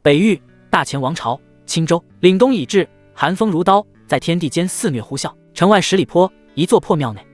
北域大前王朝青州凛冬已至，寒风如刀，在天地间肆虐呼啸。城外10里坡一座破庙内，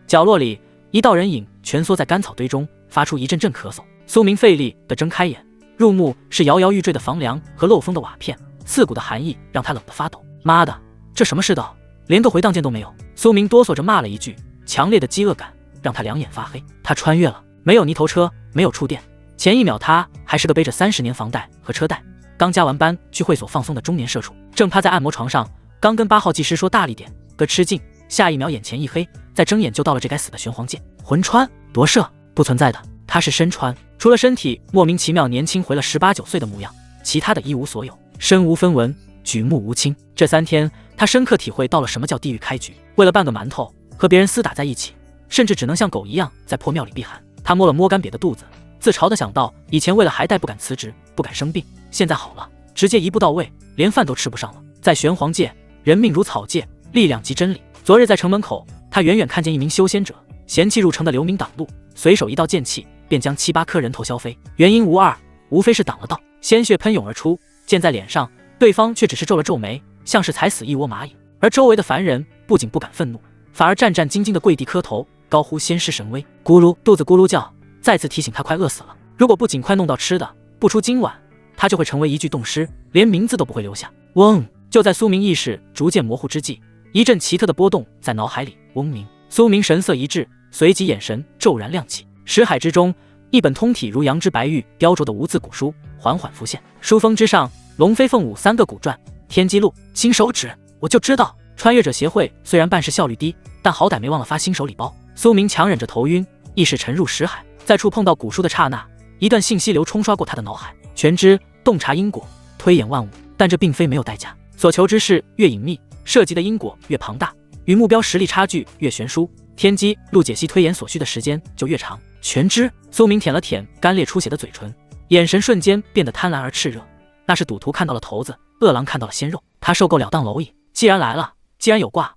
角落里一道人影蜷缩在干草堆中，发出一阵阵咳嗽。苏明费力地睁开眼，入目是摇摇欲坠的房梁和漏风的瓦片，刺骨的寒意让他冷得发抖。妈的，这什么世道，连个回荡键都没有！苏明哆嗦着骂了一句，强烈的饥饿感让他两眼发黑。他穿越了，没有泥头车，没有触电。前一秒他还是个背着30年房贷和车贷，刚加完班去会所放松的中年社畜，正趴在按摩床上，刚跟8号技师说大力点，哥吃劲，下一秒眼前一黑，再睁眼就到了这该死的玄黄界。魂穿夺舍不存在的，他是身穿，除了身体莫名其妙年轻回了18、19岁的模样，其他的一无所有，身无分文，举目无亲。这3天他深刻体会到了什么叫地狱开局，为了半个馒头和别人厮打在一起，甚至只能像狗一样在破庙里避寒。他摸了摸干瘪的肚子，自嘲地想到以前为了还贷不敢辞职，不敢生病，现在好了，直接一步到位，连饭都吃不上了。在玄黄界，人命如草芥，力量即真理。昨日在城门口，他远远看见一名修仙者嫌弃入城的流民挡路，随手一道剑气便将7、8颗人头削飞，原因无二，无非是挡了道，鲜血喷涌而出，溅在脸上，对方却只是皱了皱眉，像是踩死一窝蚂蚁。而周围的凡人不仅不敢愤怒，反而战战兢兢地跪地磕头，高呼仙师神威。咕噜，肚子咕噜叫，再次提醒他快饿死了。如果不尽快弄到吃的，不出今晚，他就会成为一具冻尸，连名字都不会留下。嗡！就在苏明意识逐渐模糊之际，一阵奇特的波动在脑海里嗡鸣。苏明神色一滞，随即眼神骤然亮起。识海之中，一本通体如羊脂白玉雕琢的无字古书缓缓浮现，书封之上龙飞凤舞3个古篆，天机录，新手指。我就知道穿越者协会虽然办事效率低，但好歹没忘了发新手礼包。苏明强忍着头晕，意识沉入识海，在触碰到古书的刹那，一段信息流冲刷过他的脑海，全知洞察因果，推演万物。但这并非没有代价，所求之事越隐秘，涉及的因果越庞大，与目标实力差距越悬殊，天机录解析推演所需的时间就越长。全知。苏明舔了舔干裂出血的嘴唇，眼神瞬间变得贪婪而炽热。那是赌徒看到了骰子，饿狼看到了鲜肉，他受够了当蝼蚁。既然来了，既然有卦，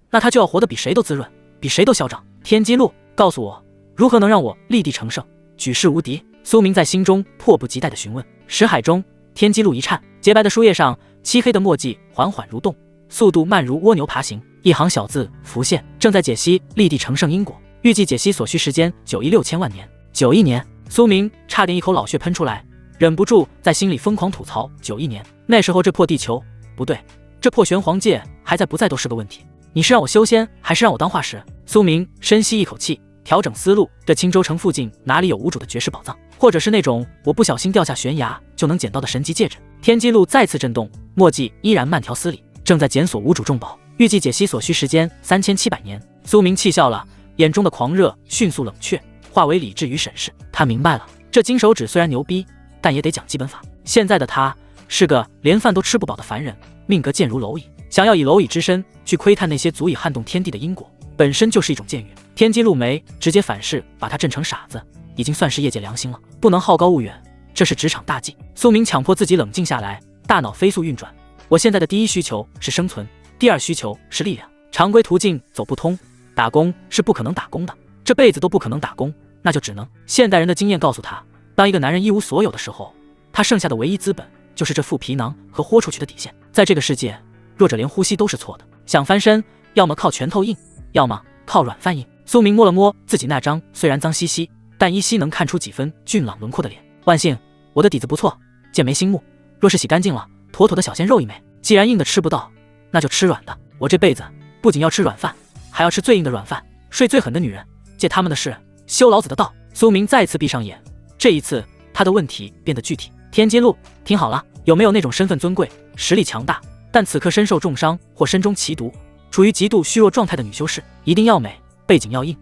那他就要活得比谁都滋润，比谁都嚣张。天机录，告诉我，如何能让我立地成圣，举世无敌？苏明在心中迫不及待地询问。识海中，天机录一颤，洁白的书页上，漆黑的墨迹缓缓蠕动，速度慢如蜗牛爬行。一行小字浮现，正在解析立地成圣因果，预计解析所需时间9亿6千万年。9亿年，苏明差点一口老血喷出来，忍不住在心里疯狂吐槽9亿年。那时候这破地球，不对，这破玄黄界还在不在都是个问题。你是让我修仙，还是让我当化石？苏明深吸一口气，调整思路。这青州城附近哪里有无主的绝世宝藏，或者是那种我不小心掉下悬崖就能捡到的神级戒指？天机录再次震动，墨迹依然慢条斯理，正在检索无主重宝，预计解析所需时间3700年。苏明气笑了，眼中的狂热迅速冷却，化为理智与审视。他明白了，这金手指虽然牛逼，但也得讲基本法。现在的他是个连饭都吃不饱的凡人，命格贱如蝼蚁，想要以蝼蚁之身去窥探那些足以撼动天地的因果，本身就是一种僭越。天机录没直接反噬，把他震成傻子，已经算是业界良心了。不能好高骛远，这是职场大忌。苏明强迫自己冷静下来，大脑飞速运转。我现在的第一需求是生存，第二需求是力量。常规途径走不通，打工是不可能打工的，这辈子都不可能打工，那就只能……现代人的经验告诉他，当一个男人一无所有的时候，他剩下的唯一资本就是这副皮囊和豁出去的底线。在这个世界，弱者连呼吸都是错的，想翻身，要么靠拳头硬，要么靠软饭硬。苏明摸了摸自己那张虽然脏兮兮，但依稀能看出几分俊朗轮廓的脸。万幸，我的底子不错，剑眉星目，若是洗干净了，妥妥的小鲜肉一枚。既然硬的吃不到，那就吃软的。我这辈子不仅要吃软饭，还要吃最硬的软饭，睡最狠的女人，借他们的事，修老子的道。苏明再次闭上眼，这一次他的问题变得具体。天机录，听好了，有没有那种身份尊贵、实力强大，但此刻身受重伤或身中奇毒，处于极度虚弱状态的女修士？一定要美，背景要硬，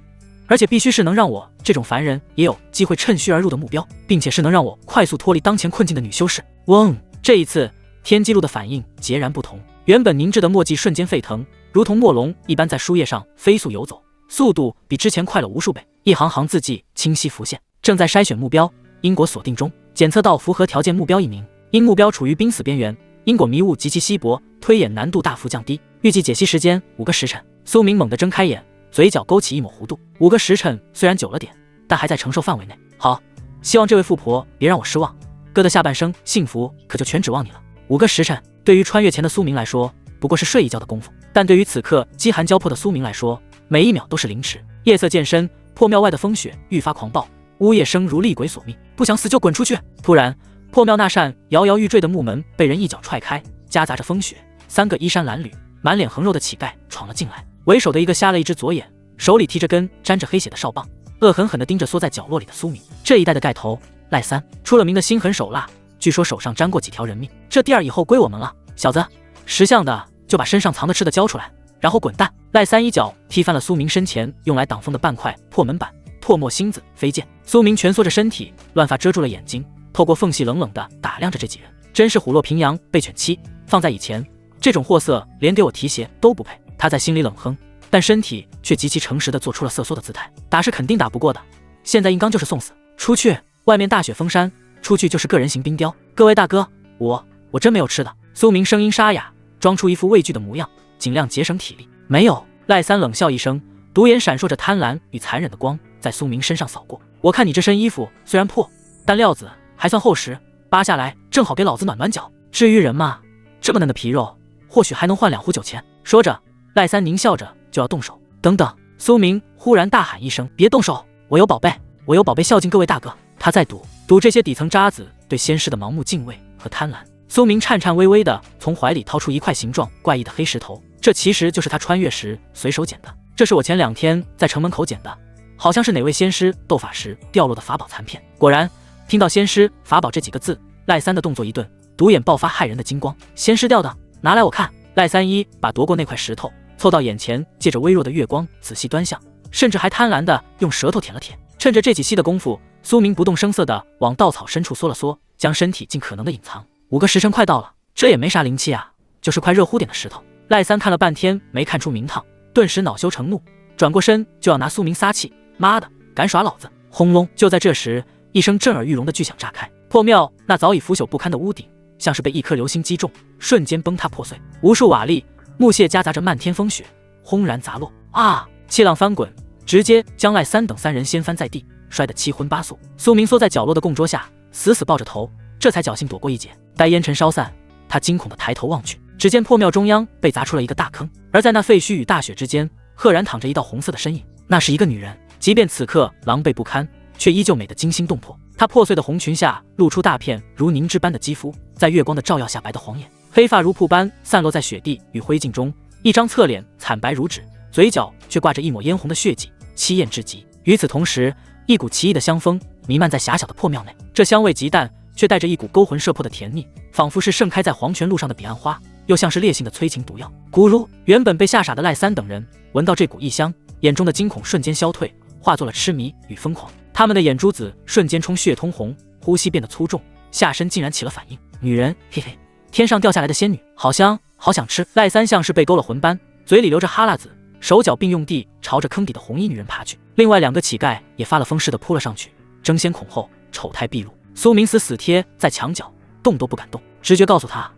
而且必须是能让我这种凡人也有机会趁虚而入的目标，并且是能让我快速脱离当前困境的女修士。嗡！这一次天机录的反应截然不同，原本凝滞的墨迹瞬间沸腾，如同墨龙一般在书页上飞速游走，速度比之前快了无数倍。一行行字迹清晰浮现，正在筛选目标，因果锁定中，检测到符合条件目标1名，因目标处于濒死边缘，因果迷雾极其稀薄，推演难度大幅降低，预计解析时间5个时辰。苏明猛地睁开眼，嘴角勾起一抹弧度。5个时辰虽然久了点，但还在承受范围内。好，希望这位富婆别让我失望。哥的下半生幸福可就全指望你了。5个时辰对于穿越前的苏明来说不过是睡一觉的功夫，但对于此刻饥寒交迫的苏明来说，每一秒都是凌迟。夜色渐深，破庙外的风雪愈发狂暴，呜咽声如厉鬼索命，不想死就滚出去！突然，破庙那扇摇摇欲坠的木门被人一脚踹开，夹杂着风雪，3个衣衫褴褛、满脸横肉的乞丐闯了进来。为首的一个瞎了一只左眼，手里提着根沾着黑血的哨棒，恶狠狠地盯着缩在角落里的苏明。这一带的盖头赖三，出了名的心狠手辣，据说手上沾过几条人命。这地儿以后归我们了，小子，识相的就把身上藏的吃的交出来，然后滚蛋！赖三一脚踢翻了苏明身前用来挡风的半块破门板，唾沫星子飞溅。苏明蜷缩着身体，乱发遮住了眼睛，透过缝隙冷冷地打量着这几人，真是虎落平阳被犬欺。放在以前，这种货色连给我提鞋都不配。他在心里冷哼，但身体却极其诚实地做出了瑟缩的姿态。打是肯定打不过的，现在硬刚就是送死。出去，外面大雪封山，出去就是个人形冰雕。各位大哥，我真没有吃的。苏明声音沙哑，装出一副畏惧的模样，尽量节省体力。没有。赖三冷笑一声，独眼闪烁着贪婪与残忍的光，在苏明身上扫过。我看你这身衣服虽然破，但料子还算厚实，扒下来正好给老子暖暖脚。至于人嘛，这么嫩的皮肉，或许还能换2壶酒钱。说着，赖三狞笑着就要动手。等等！苏明忽然大喊一声：“别动手！我有宝贝，我有宝贝孝敬各位大哥。”他在赌这些底层渣子对仙师的盲目敬畏和贪婪。苏明颤颤巍巍地从怀里掏出一块形状怪异的黑石头，这其实就是他穿越时随手捡的。这是我前2天在城门口捡的，好像是哪位仙师斗法时掉落的法宝残片。果然，听到仙师法宝这几个字，赖三的动作一顿，独眼爆发骇人的金光。仙师掉的，拿来我看。赖三一把夺过那块石头凑到眼前，借着微弱的月光仔细端详，甚至还贪婪地用舌头舔了舔。趁着这几息的功夫，苏明不动声色地往稻草深处缩了缩，将身体尽可能的隐藏。5个时辰快到了，这也没啥灵气啊，就是块热乎点的石头。赖三看了半天没看出名堂，顿时恼羞成怒，转过身就要拿苏明撒气。妈的，敢耍老子！轰隆！就在这时，一声震耳欲聋的巨响炸开，破庙那早已腐朽不堪的屋顶像是被一颗流星击中，瞬间崩塌破碎，无数瓦砾、木屑夹杂着漫天风雪，轰然砸落。啊！气浪翻滚，直接将赖三等3人掀翻在地，摔得七荤八素。苏明缩在角落的供桌下，死死抱着头，这才侥幸躲过一劫。待烟尘稍散，他惊恐地抬头望去，只见破庙中央被砸出了一个大坑，而在那废墟与大雪之间，赫然躺着一道红色的身影。那是一个女人，即便此刻狼狈不堪，却依旧美得惊心动魄。她破碎的红裙下露出大片如凝脂般的肌肤，在月光的照耀下白得晃眼，黑发如瀑般散落在雪地与灰烬中，一张侧脸惨白如纸，嘴角却挂着一抹嫣红的血迹，凄艳至极。与此同时，一股奇异的香风弥漫在狭小的破庙内，这香味极淡，却带着一股勾魂摄魄的甜腻，仿佛是盛开在黄泉路上的彼岸花，又像是烈性的催情毒药。咕噜！原本被吓傻的赖三等人闻到这股异香，眼中的惊恐瞬间消退，化作了痴迷与疯狂。他们的眼珠子瞬间充血通红，呼吸变得粗重，下身竟然起了反应。女人，嘿嘿，天上掉下来的仙女，好香，好想吃。赖三像是被勾了魂般，嘴里流着哈喇子，手脚并用地朝着坑底的红衣女人爬去。另外2个乞丐也发了疯似的扑了上去，争先恐后，丑态毕露。苏明死贴在墙角，动都不敢动。直觉告诉他，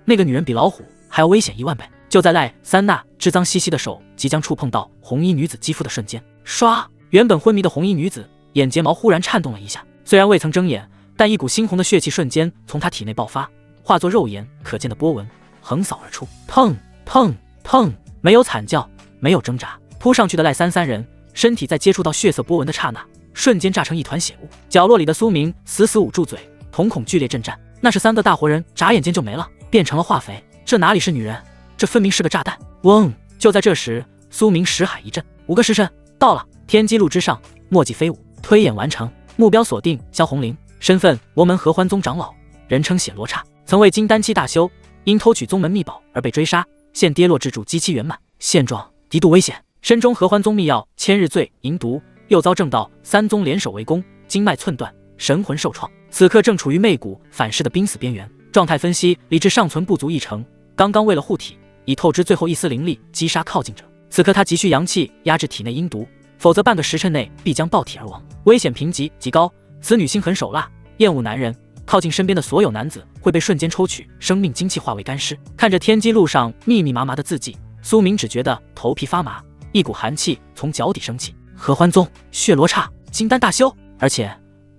那个女人比老虎还要危险1万倍。就在赖三那只脏兮兮的手即将触碰到红衣女子肌肤的瞬间，唰！原本昏迷的红衣女子眼睫毛忽然颤动了一下，虽然未曾睁眼，但一股猩红的血气瞬间从她体内爆发，化作肉眼可见的波纹，横扫而出。砰砰砰！没有惨叫，没有挣扎，扑上去的赖三人身体在接触到血色波纹的刹那，瞬间炸成一团血雾。角落里的苏明死死捂住嘴，瞳孔剧烈震颤。那是3个大活人，眨眼间就没了，变成了化肥。这哪里是女人，这分明是个炸弹！嗡！就在这时，苏明石海一震，5个时辰到了。天机路之上，墨迹飞舞，推演完成，目标锁定萧红玲，身份魔门合欢宗长老，人称血罗刹，曾为金丹期大修，因偷取宗门秘宝而被追杀，现跌落至主机期圆满。现状极度危险，身中合欢宗秘药千日醉银毒，又遭正道3宗联手围攻，经脉寸断，神魂受创，此刻正处于媚骨反噬的濒死边缘。状态分析，理智尚存不足1成，刚刚为了护体，已透支最后一丝灵力击杀靠近者。此刻他急需阳气压制体内阴毒，否则半个时辰内必将爆体而亡，危险评级极高。此女心狠手辣，厌恶男人，靠近身边的所有男子会被瞬间抽取生命精气化为干尸。看着天机路上密密麻麻的字迹，苏明只觉得头皮发麻，一股寒气从脚底升起。合欢宗血罗刹金丹大修，而且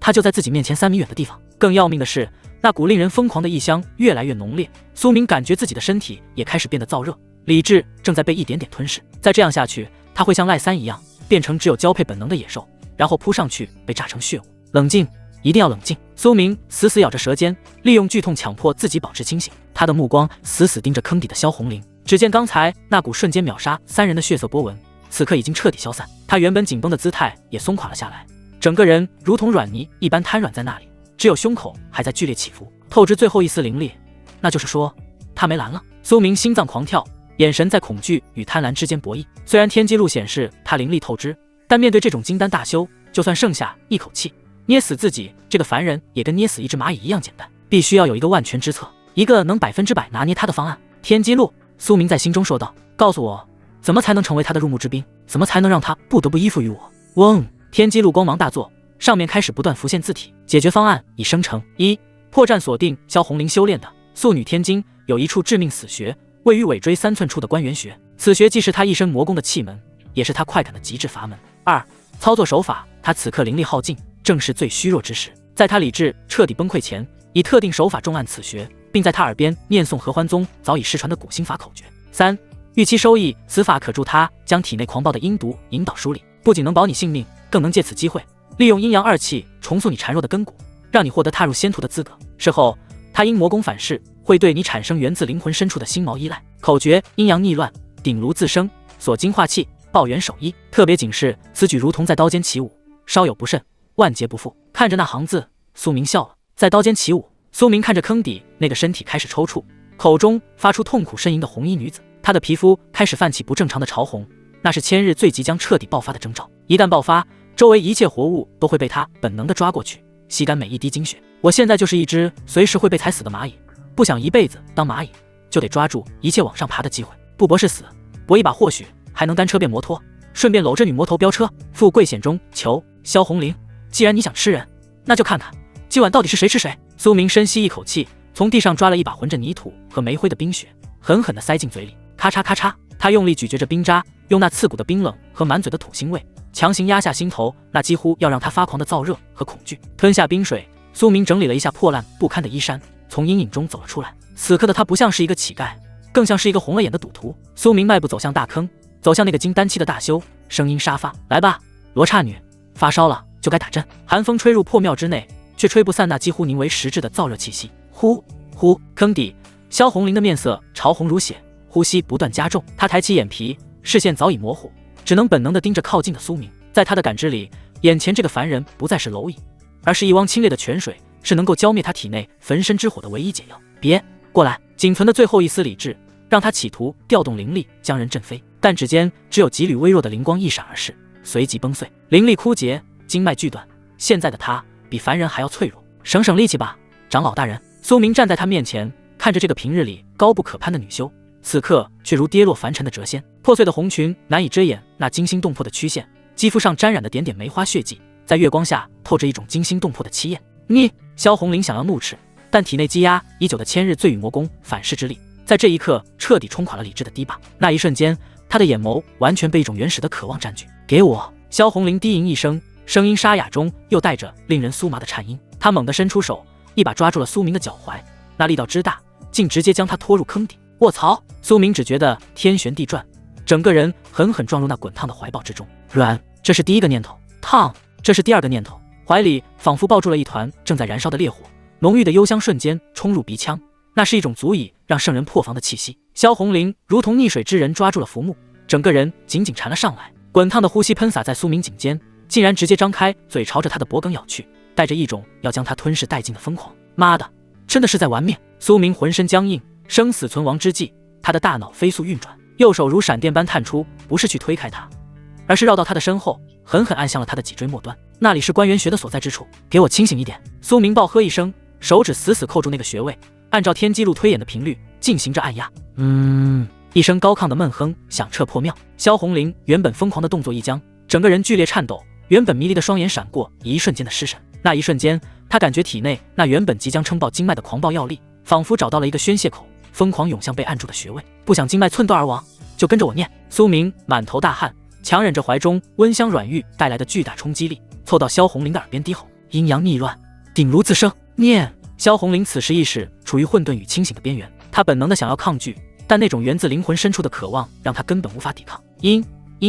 他就在自己面前3米远的地方。更要命的是，那股令人疯狂的异香越来越浓烈，苏明感觉自己的身体也开始变得燥热，理智正在被一点点吞噬。再这样下去，他会像赖三一样，变成只有交配本能的野兽，然后扑上去被炸成血雾。冷静，一定要冷静！苏明死死咬着舌尖，利用剧痛强迫自己保持清醒。他的目光死死盯着坑底的萧红玲，只见刚才那股瞬间秒杀3人的血色波纹，此刻已经彻底消散。他原本紧绷的姿态也松垮了下来，整个人如同软泥一般瘫软在那里，只有胸口还在剧烈起伏，透支最后一丝灵力。那就是说，他没蓝了。苏明心脏狂跳，眼神在恐惧与贪婪之间博弈。虽然天机录显示他灵力透支，但面对这种金丹大修，就算剩下一口气捏死自己，这个凡人也跟捏死一只蚂蚁一样简单。必须要有一个万全之策，一个能100%拿捏他的方案。天机录，苏明在心中说道：“告诉我，怎么才能成为他的入幕之宾？怎么才能让他不得不依附于我？”嗡！天机录光芒大作，上面开始不断浮现字体。解决方案已生成：1. 破绽锁定萧红玲修炼的素女天经，有一处致命死穴，位于尾椎3寸处的关元穴。此穴既是他一身魔功的气门，也是他快感的极致阀门。2. 操作手法，他此刻灵力耗尽，正是最虚弱之时。在他理智彻底崩溃前，以特定手法重按此穴，并在他耳边念诵合欢宗早已失传的古心法口诀。3. 预期收益，此法可助他将体内狂暴的阴毒引导梳理，不仅能保你性命，更能借此机会利用阴阳2气重塑你孱弱的根骨，让你获得踏入仙途的资格。事后，他因魔功反噬，会对你产生源自灵魂深处的心锚依赖。口诀：阴阳逆乱，鼎炉自生，锁精化气，抱元守一。特别警示：此举如同在刀尖起舞，稍有不慎，万劫不复。看着那行字，苏明笑了。在刀尖起舞。苏明看着坑底那个身体开始抽搐，口中发出痛苦呻吟的红衣女子，她的皮肤开始泛起不正常的潮红，那是千日最即将彻底爆发的征兆。一旦爆发，周围一切活物都会被他本能地抓过去，吸干每一滴精血。我现在就是一只随时会被踩死的蚂蚁，不想一辈子当蚂蚁，就得抓住一切往上爬的机会。不搏是死，搏一把或许还能单车变摩托，顺便搂着女魔头飙车。富贵险中求。萧红玲，既然你想吃人，那就看看今晚到底是谁吃谁。苏明深吸一口气，从地上抓了一把浑着泥土和煤灰的冰雪，狠狠地塞进嘴里。咔嚓咔嚓，他用力咀嚼着冰渣，用那刺骨的冰冷和满嘴的土腥味强行压下心头那几乎要让他发狂的燥热和恐惧。吞下冰水，苏明整理了一下破烂不堪的衣衫，从阴影中走了出来。此刻的他不像是一个乞丐，更像是一个红了眼的赌徒。苏明迈步走向大坑，走向那个金丹期的大修，声音沙发：“来吧，罗刹女，发烧了就该打针。”寒风吹入破庙之内，却吹不散那几乎凝为实质的燥热气息。呼呼，坑底，萧红玲的面色潮红如血，呼吸不断加重。她抬起眼皮，视线早已模糊，只能本能地盯着靠近的苏明。在她的感知里，眼前这个凡人不再是蝼蚁，而是一汪清冽的泉水，是能够浇灭他体内焚身之火的唯一解药。别过来！仅存的最后一丝理智，让他企图调动灵力将人震飞，但指尖只有几缕微弱的灵光一闪而逝，随即崩碎，灵力枯竭，经脉锯断。现在的他比凡人还要脆弱，省省力气吧，长老大人。苏明站在他面前，看着这个平日里高不可攀的女修，此刻却如跌落凡尘的谪仙。破碎的红裙难以遮掩那惊心动魄的曲线，肌肤上沾染的点点梅花血迹，在月光下透着一种惊心动魄的凄艳。你，萧红玲想要怒斥，但体内积压已久的千日醉羽魔功反噬之力，在这一刻彻底冲垮了理智的堤坝。那一瞬间，他的眼眸完全被一种原始的渴望占据。给我！萧红玲低吟一声，声音沙哑中又带着令人酥麻的颤音。他猛地伸出手，一把抓住了苏明的脚踝，那力道之大，竟直接将他拖入坑底。卧槽！苏明只觉得天旋地转，整个人狠狠撞入那滚烫的怀抱之中。软，这是第一个念头；烫，这是第二个念头。怀里仿佛抱住了一团正在燃烧的烈火，浓郁的幽香瞬间冲入鼻腔，那是一种足以让圣人破防的气息。萧红玲如同溺水之人抓住了浮木，整个人紧紧缠了上来，滚烫的呼吸喷洒在苏明颈间，竟然直接张开嘴朝着他的脖颈咬去，带着一种要将他吞噬殆尽的疯狂。妈的，真的是在玩命！苏明浑身僵硬，生死存亡之际，他的大脑飞速运转，右手如闪电般探出，不是去推开他，而是绕到他的身后，狠狠按向了他的脊椎末端。那里是关元穴的所在之处，给我清醒一点！苏明暴喝一声，手指死死扣住那个穴位，按照天机录推演的频率进行着按压。一声高亢的闷哼响彻破庙。萧红玲原本疯狂的动作一僵，整个人剧烈颤抖，原本迷离的双眼闪过一瞬间的失神。那一瞬间，他感觉体内那原本即将撑爆经脉的狂暴药力，仿佛找到了一个宣泄口，疯狂涌向被按住的穴位。不想经脉寸断而亡，就跟着我念。苏明满头大汗，强忍着怀中温香软玉带来的巨大冲击力，凑到萧红玲的耳边低吼。阴阳逆乱，鼎如自生。念。萧红林此时意识处于混沌与清醒的边缘，他本能的想要抗拒，但那种源自灵魂深处的渴望让他根本无法抵抗。阴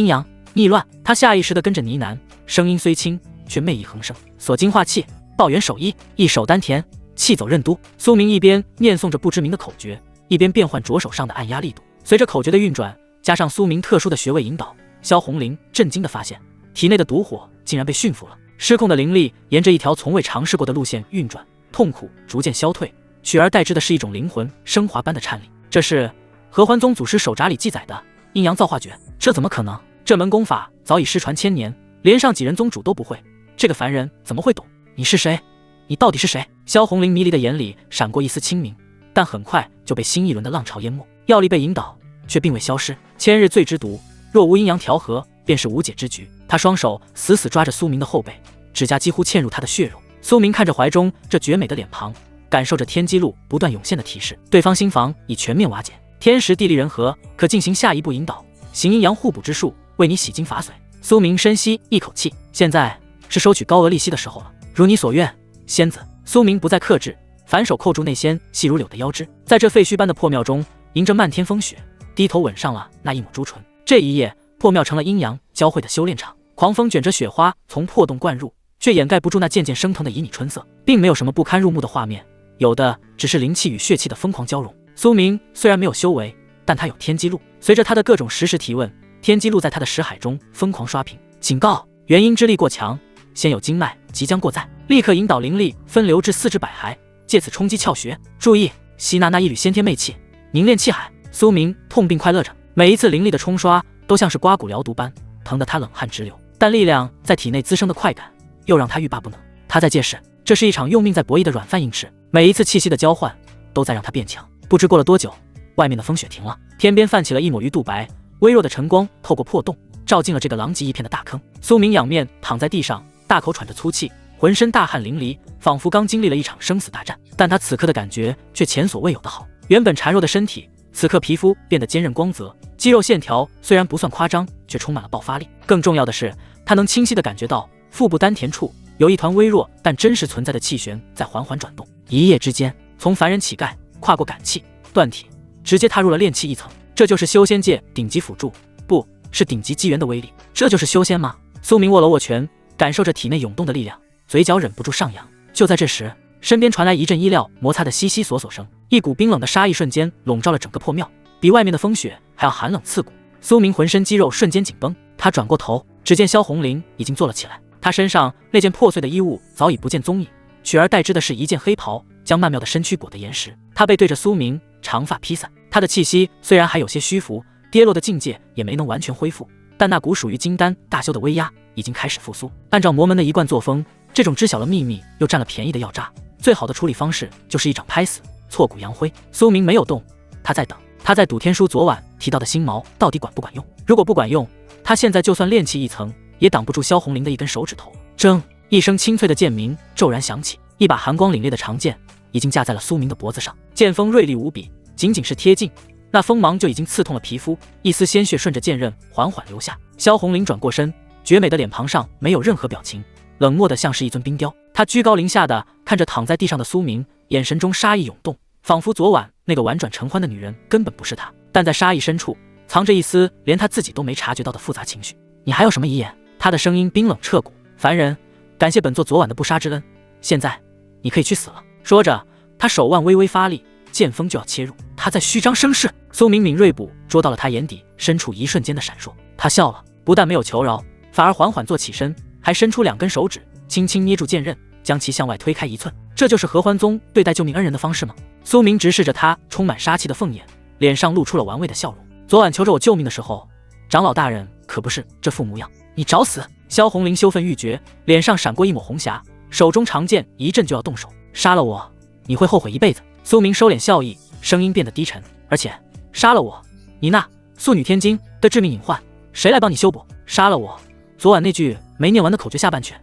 阳逆乱，他下意识的跟着呢喃，声音虽轻，却魅意横生。锁精化气，抱元守一，一手丹田，气走任督。苏明一边念诵着不知名的口诀，一边变换着手上的按压力度。随着口诀的运转，加上苏明特殊的穴位引导，萧红林震惊地发现，体内的毒火竟然被驯服了。失控的灵力沿着一条从未尝试过的路线运转，痛苦逐渐消退，取而代之的是一种灵魂升华般的颤栗。这是合欢宗祖师手札里记载的阴阳造化诀，这怎么可能？这门功法早已失传千年，连上几人宗主都不会，这个凡人怎么会懂？你是谁？你到底是谁？萧红林迷离的眼里闪过一丝清明，但很快就被新一轮的浪潮淹没。药力被引导，却并未消失。千日醉之毒，若无阴阳调和，便是无解之局。他双手死死抓着苏明的后背，指甲几乎嵌入他的血肉。苏明看着怀中这绝美的脸庞，感受着天机路不断涌现的提示，对方心防已全面瓦解。天时地利人和，可进行下一步引导，行阴阳互补之术，为你洗精伐髓。苏明深吸一口气，现在是收取高额利息的时候了，如你所愿，仙子。苏明不再克制，反手扣住那仙细如柳的腰肢，在这废墟般的破庙中，迎着漫天风雪，低头吻上了那一抹朱唇。这一夜，破庙成了阴阳交汇的修炼场，狂风卷着雪花从破洞灌入，却掩盖不住那渐渐升腾的旖旎春色，并没有什么不堪入目的画面，有的只是灵气与血气的疯狂交融。苏明虽然没有修为，但他有天机路。随着他的各种实时提问，天机路在他的识海中疯狂刷屏。警告：元阴之力过强，先有经脉即将过载，立刻引导灵力分流至四肢百骸，借此冲击窍穴。注意吸纳那一缕先天媚气，凝练气海。苏明痛并快乐着，每一次灵力的冲刷都像是刮骨疗毒般，疼得他冷汗直流。但力量在体内滋生的快感又让他欲罢不能。他在借势，这是一场用命在博弈的软饭硬吃，每一次气息的交换都在让他变强。不知过了多久，外面的风雪停了，天边泛起了一抹鱼肚白，微弱的晨光透过破洞照进了这个狼藉一片的大坑。苏明仰面躺在地上，大口喘着粗气，浑身大汗淋漓，仿佛刚经历了一场生死大战。但他此刻的感觉却前所未有的好，原本孱弱的身体此刻皮肤变得坚韧光泽，肌肉线条虽然不算夸张，却充满了爆发力。更重要的是，他能清晰地感觉到腹部丹田处有一团微弱但真实存在的气旋在缓缓转动。一夜之间，从凡人乞丐跨过感气断体，直接踏入了炼气一层。这就是修仙界顶级辅助，不是顶级机缘的威力。这就是修仙吗？苏明握了握拳，感受着体内涌动的力量，嘴角忍不住上扬。就在这时，身边传来一阵衣料摩擦的悉悉索索声，一股冰冷的杀意瞬间笼罩了整个破庙，比外面的风雪还要寒冷刺骨。苏明浑身肌肉瞬间紧绷，他转过头，只见萧红林已经坐了起来，他身上那件破碎的衣物早已不见踪影，取而代之的是一件黑袍，将曼妙的身躯裹得严实。他背对着苏明，长发披散，他的气息虽然还有些虚浮，跌落的境界也没能完全恢复，但那股属于金丹大修的威压已经开始复苏。按照魔门的一贯作风，这种知晓了秘密又占了便宜的药渣，最好的处理方式就是一掌拍死，挫骨扬灰。苏明没有动，他在等，他在赌天书昨晚提到的心锚到底管不管用。如果不管用，他现在就算炼气一层，也挡不住萧红林的一根手指头。铮一声清脆的剑鸣骤然响起，一把寒光凛冽的长剑已经架在了苏明的脖子上，剑锋锐利无比，仅仅是贴近，那锋芒就已经刺痛了皮肤，一丝鲜血顺着剑刃缓缓流下。萧红林转过身，绝美的脸庞上没有任何表情，冷漠的像是一尊冰雕。他居高临下的看着躺在地上的苏明，眼神中杀意涌动，仿佛昨晚那个婉转承欢的女人根本不是他，但在杀意深处藏着一丝连他自己都没察觉到的复杂情绪。你还有什么遗言？他的声音冰冷彻骨。凡人，感谢本座昨晚的不杀之恩，现在你可以去死了。说着，他手腕微微发力，剑锋就要切入。他在虚张声势。苏明敏锐捕捉到了他眼底深处一瞬间的闪烁，他笑了，不但没有求饶，反而缓缓坐起身，还伸出2根手指，轻轻捏住剑刃，将其向外推开1寸。这就是合欢宗对待救命恩人的方式吗？苏明直视着他充满杀气的凤眼，脸上露出了玩味的笑容。昨晚求着我救命的时候，长老大人可不是这副模样，你找死！萧红林羞愤欲绝，脸上闪过一抹红霞，手中长剑一阵就要动手。杀了我，你会后悔一辈子。苏明收敛笑意，声音变得低沉，而且杀了我，你那素女天经的致命隐患，谁来帮你修补？杀了我，昨晚那句没念完的口诀下半阙，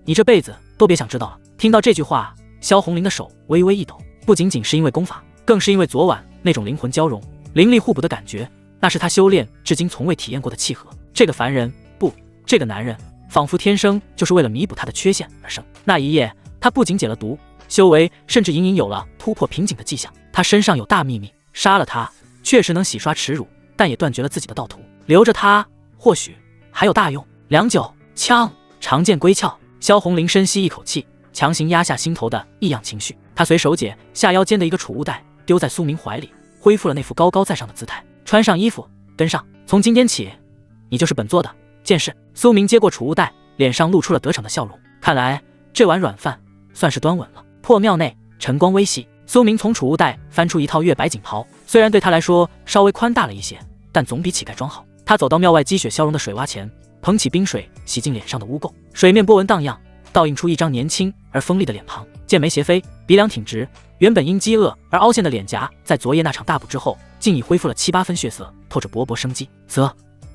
你这辈子都别想知道了。听到这句话，萧红林的手微微一抖，不仅仅是因为功法，更是因为昨晚那种灵魂交融、灵力互补的感觉，那是他修炼至今从未体验过的契合。这个凡人，不，这个男人仿佛天生就是为了弥补他的缺陷而生。那一夜，他不仅解了毒，修为甚至隐隐有了突破瓶颈的迹象。他身上有大秘密，杀了他确实能洗刷耻辱，但也断绝了自己的道途。留着他，或许还有大用。良久，枪长剑归鞘，萧红林深吸一口气，强行压下心头的异样情绪。他随手解下腰间的一个储物袋，丢在苏明怀里，恢复了那副高高在上的姿态。穿上衣服，跟上。从今天起，你就是本座的剑士。苏明接过储物袋，脸上露出了得逞的笑容。看来这碗软饭算是端稳了。破庙内，晨光微熹。苏明从储物袋翻出一套月白锦袍，虽然对他来说稍微宽大了一些，但总比乞丐装好。他走到庙外积雪消融的水洼前，捧起冰水洗净脸上的污垢，水面波纹荡漾，倒映出一张年轻而锋利的脸庞，剑眉斜飞，鼻梁挺直，原本因饥饿而凹陷的脸颊，在昨夜那场大补之后，竟已恢复了7、8分血色，透着勃勃生机。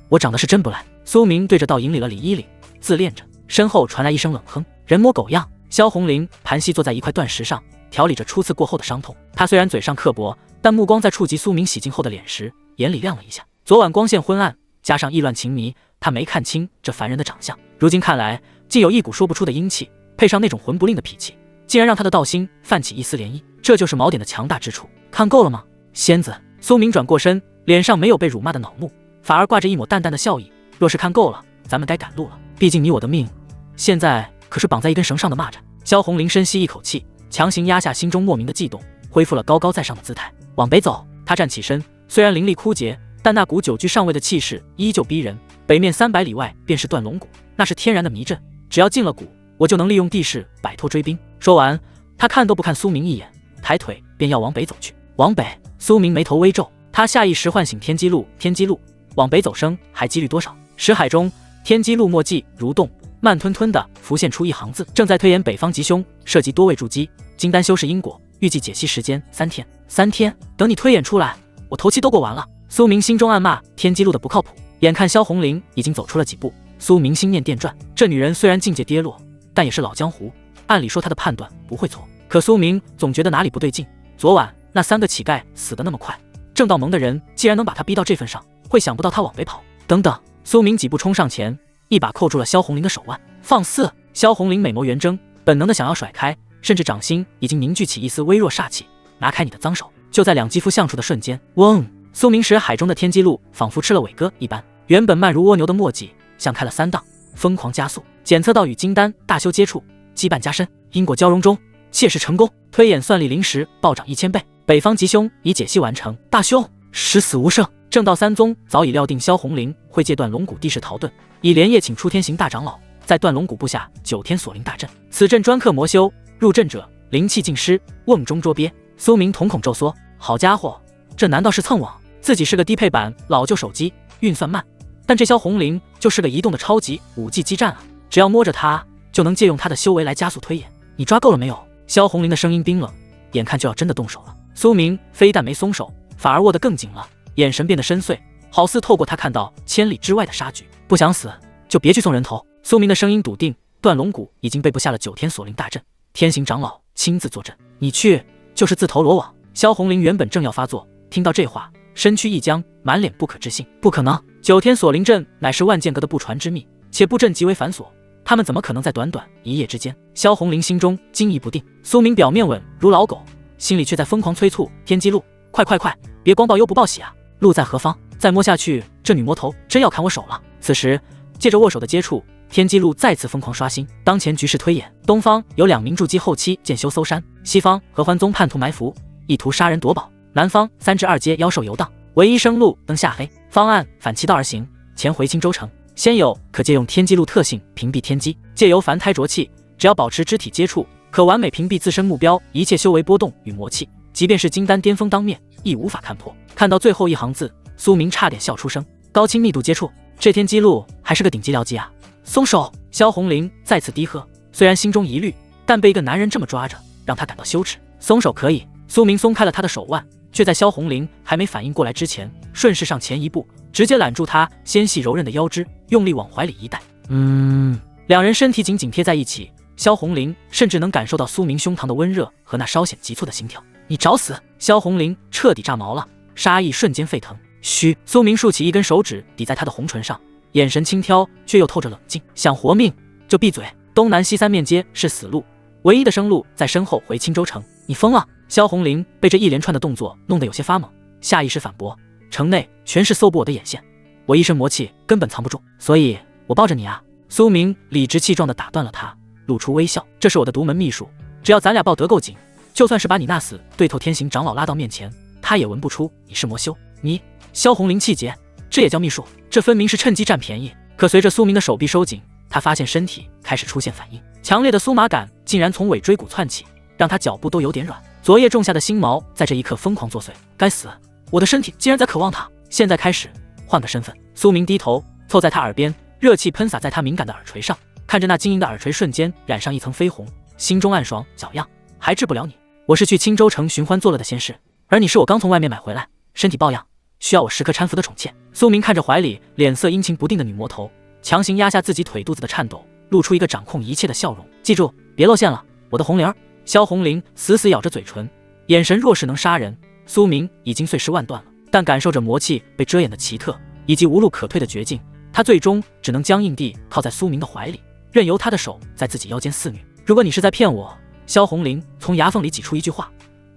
我长得是真不赖。苏明对着倒影里了里衣领，自恋着。身后传来一声冷哼，人模狗样。萧红林盘膝坐在一块断石上，调理着初次过后的伤痛。他虽然嘴上刻薄，但目光在触及苏明洗净后的脸时，眼里亮了一下。昨晚光线昏暗，加上意乱情迷，他没看清这凡人的长相。如今看来，竟有一股说不出的阴气，配上那种魂不吝的脾气，竟然让他的道心泛起一丝涟漪。这就是锚点的强大之处。看够了吗，仙子？苏明转过身，脸上没有被辱骂的恼怒，反而挂着一抹淡淡的笑意。若是看够了，咱们该赶路了。毕竟你我的命，现在可是绑在一根绳上的蚂蚱。萧红林深吸一口气，强行压下心中莫名的悸动，恢复了高高在上的姿态。往北走。他站起身，虽然灵力枯竭，但那股久居上位的气势依旧逼人。北面300里外便是断龙谷，那是天然的迷阵，只要进了谷，我就能利用地势摆脱追兵。说完，他看都不看苏明一眼，抬腿便要往北走去。往北。苏明眉头微皱，他下意识唤醒天机路。天机路往北走声还几率多少？识海中，天机路墨迹蠕动，慢吞吞地浮现出一行字：正在推演北方吉凶，涉及多位筑基，金丹修饰因果，预计解析时间3天。3天？等你推演出来，我头七都过完了。苏明心中暗骂天机路的不靠谱。眼看萧红林已经走出了几步，苏明心念电转，这女人虽然境界跌落，但也是老江湖，按理说她的判断不会错。可苏明总觉得哪里不对劲。昨晚那3个乞丐死得那么快，正道盟的人既然能把他逼到这份上，会想不到他往北跑。等等！苏明几步冲上前，一把扣住了萧红林的手腕。放肆！萧红林美眸圆睁，本能的想要甩开，甚至掌心已经凝聚起一丝微弱煞气。拿开你的脏手！就在两肌肤相触的瞬间，嗡！苏明识海中的天机路仿佛吃了伟哥一般，原本慢如蜗牛的墨迹像开了3档，疯狂加速，检测到与金丹大修接触，羁绊加深，因果交融中，切实成功。推演算力临时暴涨1000倍，北方吉凶已解析完成。大凶，十死无胜。正道3宗早已料定萧红林会借断龙谷地势逃遁，已连夜请出天行大长老在断龙谷布下9天锁灵大阵。此阵专克魔修，入阵者灵气尽失，瓮中捉鳖。苏明瞳孔骤缩，好家伙，这难道是蹭网？自己是个低配版老旧手机，运算慢，但这萧红林就是个移动的超级5G 基站啊！只要摸着它，就能借用它的修为来加速推演。你抓够了没有？萧红林的声音冰冷，眼看就要真的动手了。苏明非但没松手，反而握得更紧了，眼神变得深邃，好似透过他看到千里之外的杀局。不想死就别去送人头。苏明的声音笃定，断龙谷已经被布下了9天锁灵大阵，天行长老亲自坐镇，你去就是自投罗网。萧红林原本正要发作，听到这话，身躯一僵，满脸不可置信。不可能，9天锁灵阵乃是万剑阁的不传之秘，且布阵极为繁琐，他们怎么可能在短短1夜之间？萧红林心中惊疑不定。苏明表面稳如老狗，心里却在疯狂催促天机路，快，别光报忧不报喜啊！路在何方？再摸下去，这女魔头真要砍我手了。此时借着握手的接触，天机路再次疯狂刷新当前局势推演。东方有2名筑基后期剑修搜山，西方合欢宗叛徒埋伏，意图杀人夺宝，南方3至2阶妖兽游荡，唯一生路登下黑。方案反其道而行，前回青州城。先有可借用天机路特性屏蔽天机，借由凡胎浊气，只要保持肢体接触，可完美屏蔽自身目标一切修为波动与魔气，即便是金丹巅峰当面，亦无法看破。看到最后一行字，苏明差点笑出声。高亲密度接触，这天机路还是个顶级僚机啊！松手！萧红林再次低喝，虽然心中疑虑，但被一个男人这么抓着，让他感到羞耻。松手可以。苏明松开了他的手腕，却在萧红林还没反应过来之前，顺势上前一步，直接揽住他纤细柔韧的腰肢，用力往怀里一带。两人身体紧紧贴在一起，萧红林甚至能感受到苏明胸膛的温热和那稍显急促的心跳。你找死！萧红林彻底炸毛了，杀意瞬间沸腾。嘘！苏明竖起一根手指抵在他的红唇上，眼神轻佻，却又透着冷静。想活命就闭嘴。东南西三面街是死路，唯一的生路在身后回青州城。你疯了！萧红林被这一连串的动作弄得有些发懵，下意识反驳：城内全是搜捕我的眼线，我一身魔气根本藏不住，所以我抱着你啊。苏明理直气壮地打断了他，露出微笑：这是我的独门秘术，只要咱俩抱得够紧，就算是把你那死对头天行长老拉到面前，他也闻不出你是魔修。你……萧红林气结，这也叫秘术？这分明是趁机占便宜。可随着苏明的手臂收紧，他发现身体开始出现反应，强烈的酥麻感竟然从尾椎骨窜起，让他脚步都有点软。昨夜种下的心毛在这一刻疯狂作祟。该死，我的身体竟然在渴望他！现在开始换个身份。苏明低头凑在他耳边，热气喷洒在他敏感的耳垂上，看着那晶莹的耳垂瞬间染上一层绯红，心中暗爽，小样，还治不了你。我是去青州城寻欢作乐的仙士，而你是我刚从外面买回来，身体抱恙，需要我时刻搀扶的宠妾。苏明看着怀里脸色阴晴不定的女魔头，强行压下自己腿肚子的颤抖，露出一个掌控一切的笑容。记住，别露馅了，我的红玲儿。萧红玲死死咬着嘴唇，眼神若是能杀人。苏明已经碎尸万段了，但感受着魔气被遮掩的奇特，以及无路可退的绝境，他最终只能僵硬地靠在苏明的怀里，任由他的手在自己腰间肆虐。如果你是在骗我，萧红玲从牙缝里挤出一句话，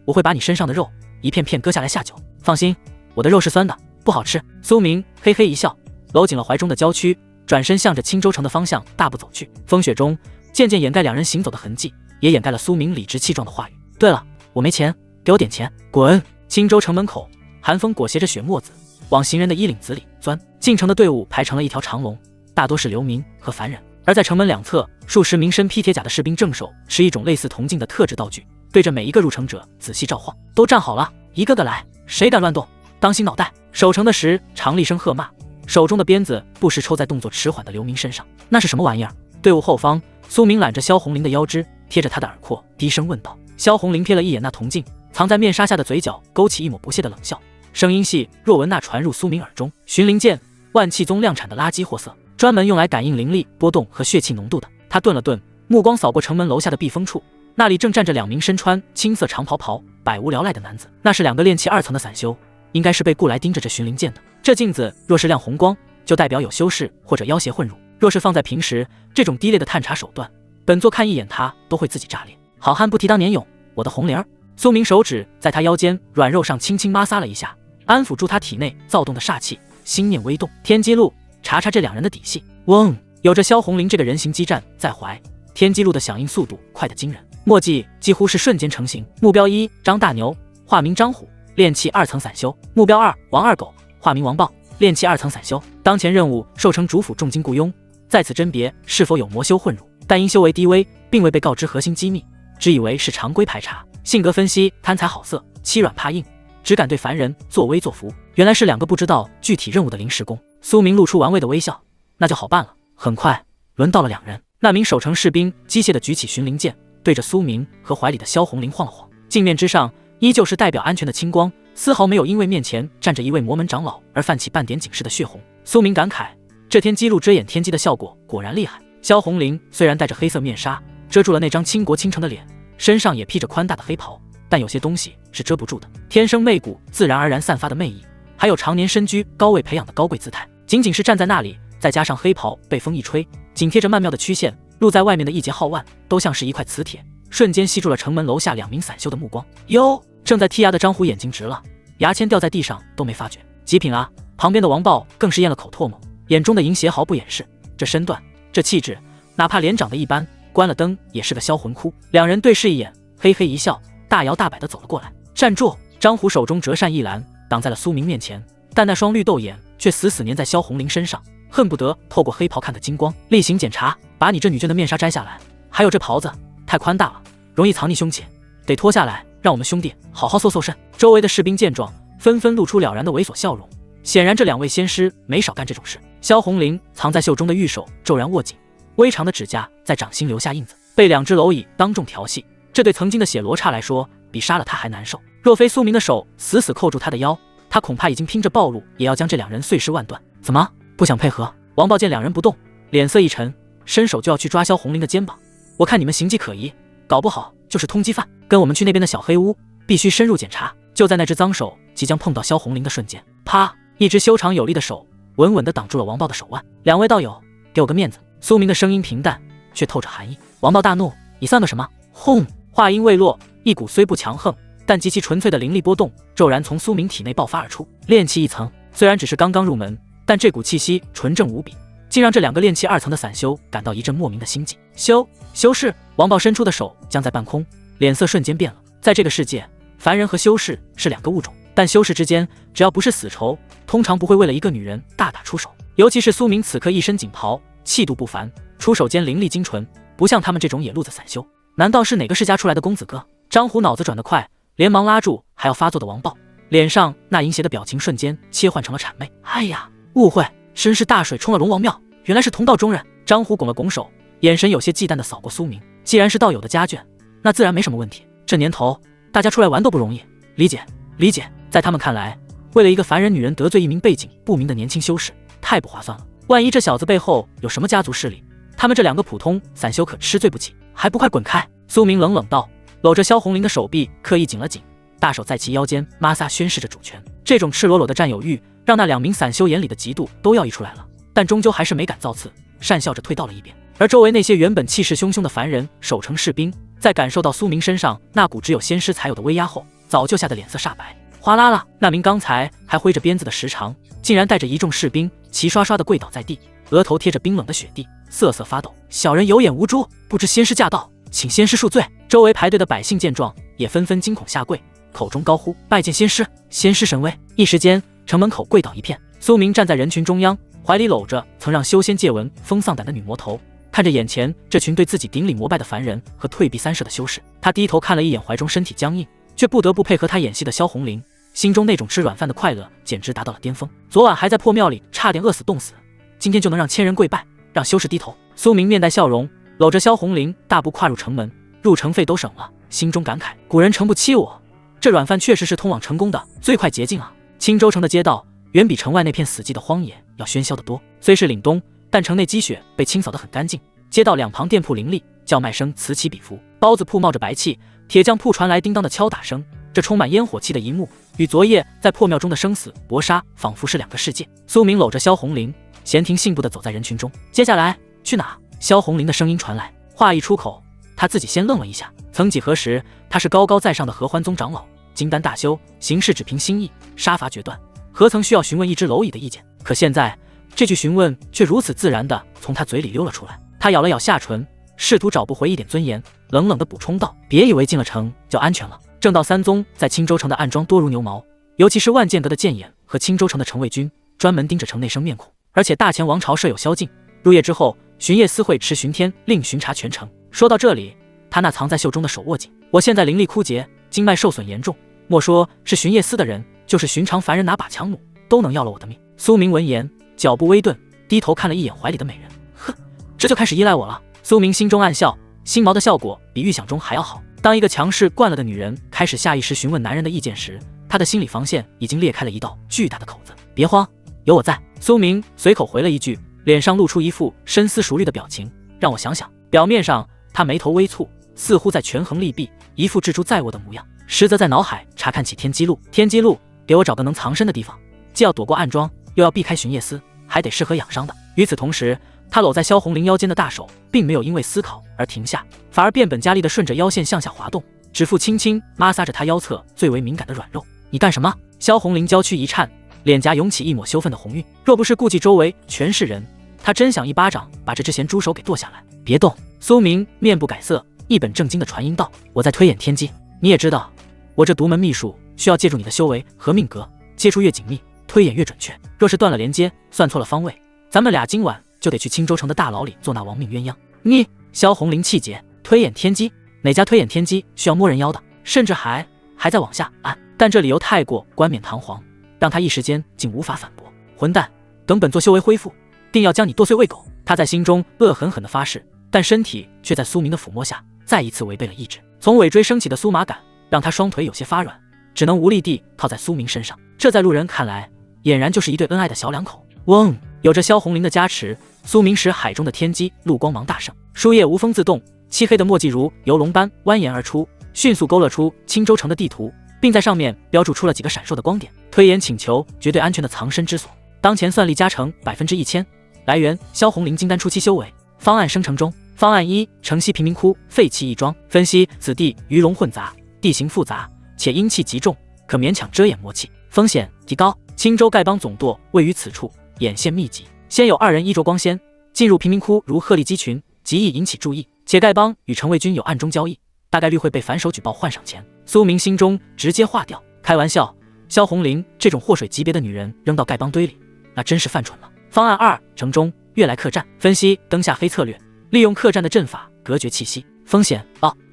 我会把你身上的肉一片片割下来下酒。放心，我的肉是酸的，不好吃。苏明嘿嘿一笑，搂紧了怀中的娇躯，转身向着青州城的方向大步走去。风雪中渐渐掩盖两人行走的痕迹，也掩盖了苏明理直气壮的话语。对了，我没钱，给我点钱。滚！青州城门口，寒风裹挟着雪沫子往行人的衣领子里钻，进城的队伍排成了一条长龙，大多是流民和凡人。而在城门两侧，数十名身披铁甲的士兵正手持一种类似铜镜的特制道具，对着每一个入城者仔细照晃。都站好了，一个个来，谁敢乱动，当心脑袋！守城的时常厉声喝骂，手中的鞭子不时抽在动作迟缓的流民身上。那是什么玩意儿？队伍后方，苏明揽着萧红玲的腰肢，贴着她的耳廓，低声问道。萧红玲瞥了一眼那铜镜，藏在面纱下的嘴角勾起一抹不屑的冷笑，声音细若闻那传入苏明耳中。寻灵剑，万气宗量产的垃圾货色，专门用来感应灵力波动和血气浓度的。他顿了顿，目光扫过城门楼下的避风处，那里正站着两名身穿青色长袍百无聊赖的男子，那是两个炼气2层的散修，应该是被雇来盯着这寻灵剑的。这镜子若是亮红光，就代表有修士或者妖邪混入，若是放在平时，这种低劣的探查手段，本座看一眼他都会自己炸裂。好汉不提当年勇，我的红玲儿。苏明手指在他腰间软肉上轻轻摩挲了一下，安抚住他体内躁动的煞气，心念微动。天机路，查查这两人的底细。嗡！有着萧红玲这个人形基站在怀，天机路的响应速度快得惊人，墨迹几乎是瞬间成型。目标1：张大牛，化名张虎，炼气2层散修。目标2：王二狗，化名王豹，炼气2层散修。当前任务受称主府重金雇佣，在此甄别是否有魔修混入，但因修为低微，并未被告知核心机密，只以为是常规排查。性格分析：贪财好色，欺软怕硬，只敢对凡人作威作福。原来是两个不知道具体任务的临时工。苏明露出玩味的微笑，那就好办了。很快轮到了两人，那名守城士兵机械地举起寻灵剑，对着苏明和怀里的萧红玲晃了晃，镜面之上依旧是代表安全的青光，丝毫没有因为面前站着一位魔门长老而泛起半点警示的血红。苏明感慨，这天机路遮掩天机的效果果然厉害。萧红玲虽然戴着黑色面纱，遮住了那张倾国倾城的脸，身上也披着宽大的黑袍，但有些东西是遮不住的，天生媚骨自然而然散发的魅意，还有常年身居高位培养的高贵姿态。仅仅是站在那里，再加上黑袍被风一吹，紧贴着曼妙的曲线，露在外面的一截皓腕都像是一块磁铁，瞬间吸住了城门楼下两名散修的目光。哟！正在剔牙的张虎眼睛直了，牙签掉在地上都没发觉。极品啊！旁边的王豹更是咽了口唾沫，眼中的淫邪毫不掩饰。这身段，这气质，哪怕脸长得一般，关了灯也是个销魂窟。两人对视一眼，嘿嘿一笑，大摇大摆地走了过来。站住！张虎手中折扇一拦，挡在了苏明面前，但那双绿豆眼却死死粘在萧红玲身上，恨不得透过黑袍看个精光。例行检查，把你这女眷的面纱摘下来，还有这袍子太宽大了，容易藏匿凶器，得脱下来，让我们兄弟好好搜搜身。周围的士兵见状，纷纷露出了然的猥琐笑容，显然这两位仙师没少干这种事。萧红玲藏在袖中的玉手骤然握紧，微长的指甲在掌心留下印子，被两只蝼蚁当众调戏，这对曾经的血罗刹来说，比杀了他还难受。若非苏明的手死死扣住他的腰，他恐怕已经拼着暴露也要将这两人碎尸万段。怎么不想配合？王豹见两人不动，脸色一沉，伸手就要去抓萧红玲的肩膀。我看你们形迹可疑，搞不好就是通缉犯，跟我们去那边的小黑屋，必须深入检查。就在那只脏手即将碰到萧红玲的瞬间，啪！一只修长有力的手稳稳地挡住了王豹的手腕。两位道友，给我个面子。苏明的声音平淡，却透着寒意。王豹大怒，你算个什么？轰！话音未落，一股虽不强横，但极其纯粹的灵力波动骤然从苏明体内爆发而出。炼气一层，虽然只是刚刚入门，但这股气息纯正无比，竟让这两个炼气2层的散修感到一阵莫名的心悸。修士，王豹伸出的手僵在半空，脸色瞬间变了。在这个世界，凡人和修士是两个物种，但修士之间只要不是死仇，通常不会为了一个女人大打出手。尤其是苏明此刻一身锦袍，气度不凡，出手间灵力精纯，不像他们这种野路子散修。难道是哪个世家出来的公子哥？张虎脑子转得快，连忙拉住还要发作的王豹，脸上那淫邪的表情瞬间切换成了谄媚。哎呀，误会，身是大水冲了龙王庙，原来是同道中人。张虎拱了拱手，眼神有些忌惮地扫过苏明。既然是道友的家眷，那自然没什么问题。这年头，大家出来玩都不容易，理解。在他们看来，为了一个凡人女人得罪一名背景不明的年轻修士，太不划算了。万一这小子背后有什么家族势力，他们这两个普通散修可吃罪不起，还不快滚开！苏明冷冷道，搂着萧红玲的手臂刻意紧了紧，大手在其腰间摩挲宣示着主权。这种赤裸裸的占有欲让那2名散修眼里的嫉妒都要溢出来了，但终究还是没敢造次，讪笑着退到了一边。而周围那些原本气势汹汹的凡人守城士兵，在感受到苏明身上那股只有仙师才有的威压后，早就吓得脸色煞白。哗啦啦，那名刚才还挥着鞭子的时长，竟然带着一众士兵齐刷刷地跪倒在地，额头贴着冰冷的雪地，瑟瑟发抖。小人有眼无珠，不知仙师驾到，请仙师恕罪。周围排队的百姓见状，也纷纷惊恐下跪，口中高呼拜见仙师，仙师神威。一时间，城门口跪倒一片。苏明站在人群中央，怀里搂着曾让修仙界闻风丧胆的女魔头，看着眼前这群对自己顶礼膜拜的凡人和退避三舍的修士，他低头看了一眼怀中身体僵硬却不得不配合他演戏的萧红玲，心中那种吃软饭的快乐简直达到了巅峰。昨晚还在破庙里差点饿死冻死，今天就能让千人跪拜，让修士低头。苏明面带笑容，搂着萧红玲大步跨入城门，入城费都省了，心中感慨：古人诚不欺我，这软饭确实是通往成功的最快捷径啊！青州城的街道远比城外那片死寂的荒野要喧嚣得多，虽是凛冬，但城内积雪被清扫得很干净，街道两旁店铺林立，叫卖声此起彼伏，包子铺冒着白气，铁匠铺传来叮当的敲打声。这充满烟火气的一幕，与昨夜在破庙中的生死搏杀仿佛是两个世界。苏明搂着萧红玲，闲庭信步地走在人群中。接下来去哪？萧红玲的声音传来，话一出口，他自己先愣了一下。曾几何时，他是高高在上的合欢宗长老，金丹大修，行事只凭心意，杀伐决断，何曾需要询问一只蝼蚁的意见？可现在，这句询问却如此自然地从他嘴里溜了出来。他咬了咬下唇，试图找不回一点尊严，冷冷地补充道：别以为进了城就安全了。正道三宗在青州城的暗桩多如牛毛，尤其是万剑阁的剑眼和青州城的城卫军，专门盯着城内生面孔。而且大前王朝设有宵禁，入夜之后，巡夜司会持巡天令巡查全城。说到这里，他那藏在袖中的手握紧。我现在灵力枯竭，经脉受损严重，莫说是巡夜司的人，就是寻常凡人拿把强弩，都能要了我的命。苏明闻言，脚步微顿，低头看了一眼怀里的美人，哼，这就开始依赖我了。苏明心中暗笑，心锚的效果比预想中还要好。当一个强势惯了的女人开始下意识询问男人的意见时，她的心理防线已经裂开了一道巨大的口子。别慌，有我在。苏明随口回了一句，脸上露出一副深思熟虑的表情。让我想想。表面上他眉头微蹙，似乎在权衡利弊，一副志出在握的模样，实则在脑海查看起天机路。天机路，给我找个能藏身的地方，既要躲过暗桩，又要避开巡夜司，还得适合养伤的。与此同时，他搂在萧红玲腰间的大手并没有因为思考而停下，反而变本加厉地顺着腰线向下滑动，指腹轻轻摩挲着她腰侧最为敏感的软肉。你干什么？萧红玲娇躯一颤，脸颊涌起一抹羞愤的红晕。若不是顾忌周围全是人，她真想一巴掌把这只咸猪手给剁下来。别动！苏明面不改色，一本正经地传音道：我在推演天机，你也知道，我这独门秘术需要借助你的修为和命格，接触越紧密，推演越准确。若是断了连接，算错了方位，咱们俩今晚就得去青州城的大牢里做那亡命鸳鸯。你，萧红玲气结，推演天机？哪家推演天机需要摸人腰的？甚至还在往下按？但这理由太过冠冕堂皇，让他一时间竟无法反驳。混蛋，等本座修为恢复，定要将你剁碎喂狗！他在心中恶狠狠地发誓，但身体却在苏明的抚摸下再一次违背了意志。从尾椎升起的酥麻感让他双腿有些发软，只能无力地靠在苏明身上。这在路人看来，俨然就是一对恩爱的小两口。嗡！有着萧红玲的加持，苏明使海中的天机路光芒大盛，书页无风自动，漆黑的墨迹如游龙般蜿蜒而出，迅速勾勒出青州城的地图，并在上面标注出了几个闪烁的光点。推演请求绝对安全的藏身之所。当前算力加成1000%。来源：萧红林金丹初期修为。方案生成中。方案1：城西贫民窟废弃一桩。分析：此地鱼龙混杂，地形复杂，且阴气极重，可勉强遮掩魔气，风险极高。青州丐帮总舵位于此处，眼线密集。先有2人衣着光鲜，进入贫民窟如鹤立鸡群，极易引起注意。且丐帮与程卫军有暗中交易，大概率会被反手举报换赏钱。苏明心中直接划掉。开玩笑，萧红林这种祸水级别的女人扔到丐帮堆里，那真是犯蠢了。方案2：城中悦来客栈。分析：灯下黑策略，利用客栈的阵法隔绝气息。风险：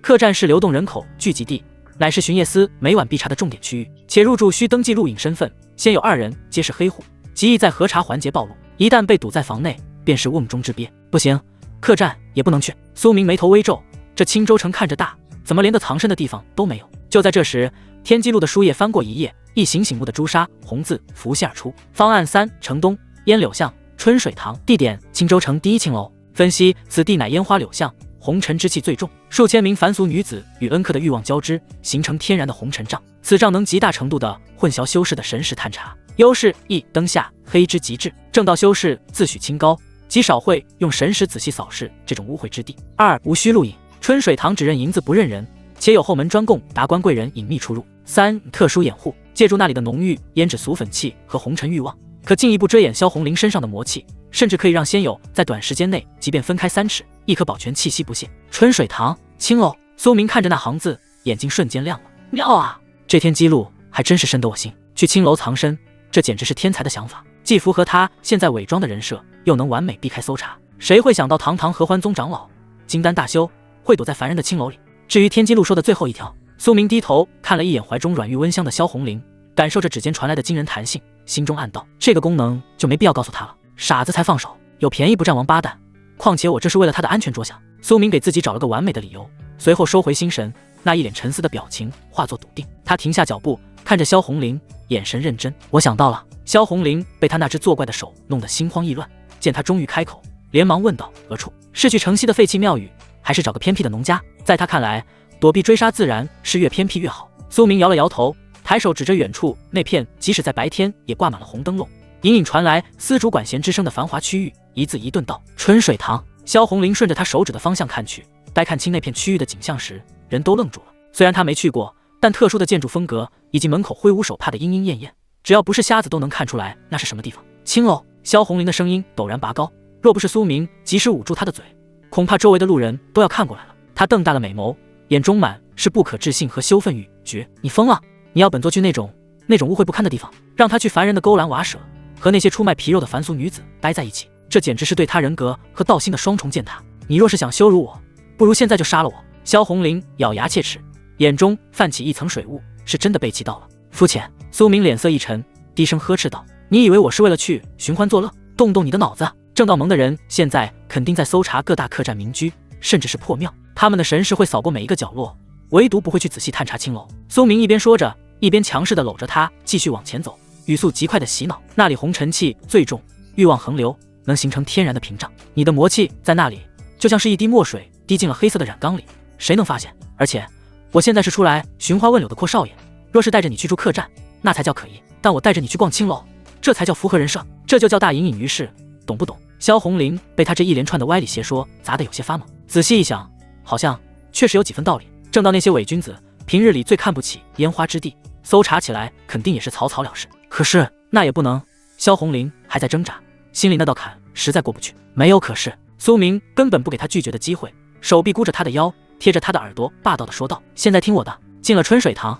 客栈是流动人口聚集地，乃是巡夜司每晚必查的重点区域，且入住需登记录影身份。先有2人皆是黑户，极易在核查环节暴露，一旦被堵在房内，便是瓮中之鳖。不行，客栈也不能去。苏明眉头微皱，这青州城看着大，怎么连个藏身的地方都没有？就在这时，天机路的书页翻过一页，一行醒目的朱砂红字浮现而出。方案3：城东烟柳巷春水堂。地点：青州城第1青楼。分析：此地乃烟花柳巷，红尘之气最重，数千名凡俗女子与恩客的欲望交织，形成天然的红尘障。此障能极大程度的混淆修士的神识探查。优势：1: 灯下黑之极致，正道修士自诩清高，极少会用神识仔细扫视这种污秽之地。2: 无需录影，春水堂只认银子不认人，且有后门专供达官贵人隐秘出入。3: 特殊掩护，借助那里的浓郁胭脂俗粉气和红尘欲望，可进一步遮掩萧红林身上的魔气，甚至可以让仙友在短时间内即便分开3尺，亦可保全气息不泄。春水堂青楼。苏明看着那行字，眼睛瞬间亮了。妙啊，这天机路还真是深得我心。去青楼藏身，这简直是天才的想法，既符合他现在伪装的人设，又能完美避开搜查。谁会想到堂堂合欢宗长老金丹大修会躲在凡人的青楼里？至于天机路说的最后一条，苏明低头看了一眼怀中软玉温香的萧红林，感受着指尖传来的惊人弹性，心中暗道：这个功能就没必要告诉他了，傻子才放手，有便宜不占王八蛋。况且我这是为了他的安全着想。苏明给自己找了个完美的理由，随后收回心神，那一脸沉思的表情化作笃定。他停下脚步，看着萧红林，眼神认真。我想到了。萧红林被他那只作怪的手弄得心慌意乱，见他终于开口，连忙问道：何处？是去城西的废弃庙宇，还是找个偏僻的农家？在他看来，躲避追杀自然是越偏僻越好。苏明摇了摇头，抬手指着远处那片即使在白天也挂满了红灯笼，隐隐传来丝竹管弦之声的繁华区域，一字一顿道：春水堂。萧红林顺着他手指的方向看去，待看清那片区域的景象时，人都愣住了。虽然他没去过，但特殊的建筑风格以及门口挥舞手帕的莺莺燕燕，只要不是瞎子都能看出来那是什么地方。青楼。萧红林的声音陡然拔高，若不是苏明及时捂住他的嘴，恐怕周围的路人都要看过来了。他瞪大了美眸，眼中满是不可置信和羞愤欲绝。你疯了？你要本座去那种污秽不堪的地方，让他去凡人的勾栏瓦舍，和那些出卖皮肉的凡俗女子待在一起，这简直是对他人格和道心的双重践踏。你若是想羞辱我，不如现在就杀了我。萧红林咬牙切齿，眼中泛起一层水雾，是真的被气到了。肤浅。苏明脸色一沉，低声呵斥道：你以为我是为了去寻欢作乐？动动你的脑子！正道盟的人现在肯定在搜查各大客栈民居，甚至是破庙，他们的神识会扫过每一个角落，唯独不会去仔细探查青楼。苏明一边说着，一边强势地搂着他继续往前走，语速极快地洗脑：那里红尘气最重，欲望横流，能形成天然的屏障，你的魔气在那里就像是一滴墨水滴进了黑色的染缸里，谁能发现？而且我现在是出来寻花问柳的阔少爷，若是带着你去住客栈，那才叫可疑，但我带着你去逛青楼，这才叫符合人设，这就叫大隐隐于市，懂不懂？萧红林被他这一连串的歪理邪说砸得有些发懵，仔细一想，好像确实有几分道理。正到那些伪君子平日里最看不起烟花之地，搜查起来肯定也是草草了事，可是那也不能。萧红林还在挣扎，心里那道坎实在过不去。没有可是，苏明根本不给他拒绝的机会，手臂箍着他的腰，贴着他的耳朵霸道地说道：现在听我的，进了春水堂，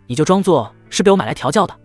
你就装作是被我买来调教的，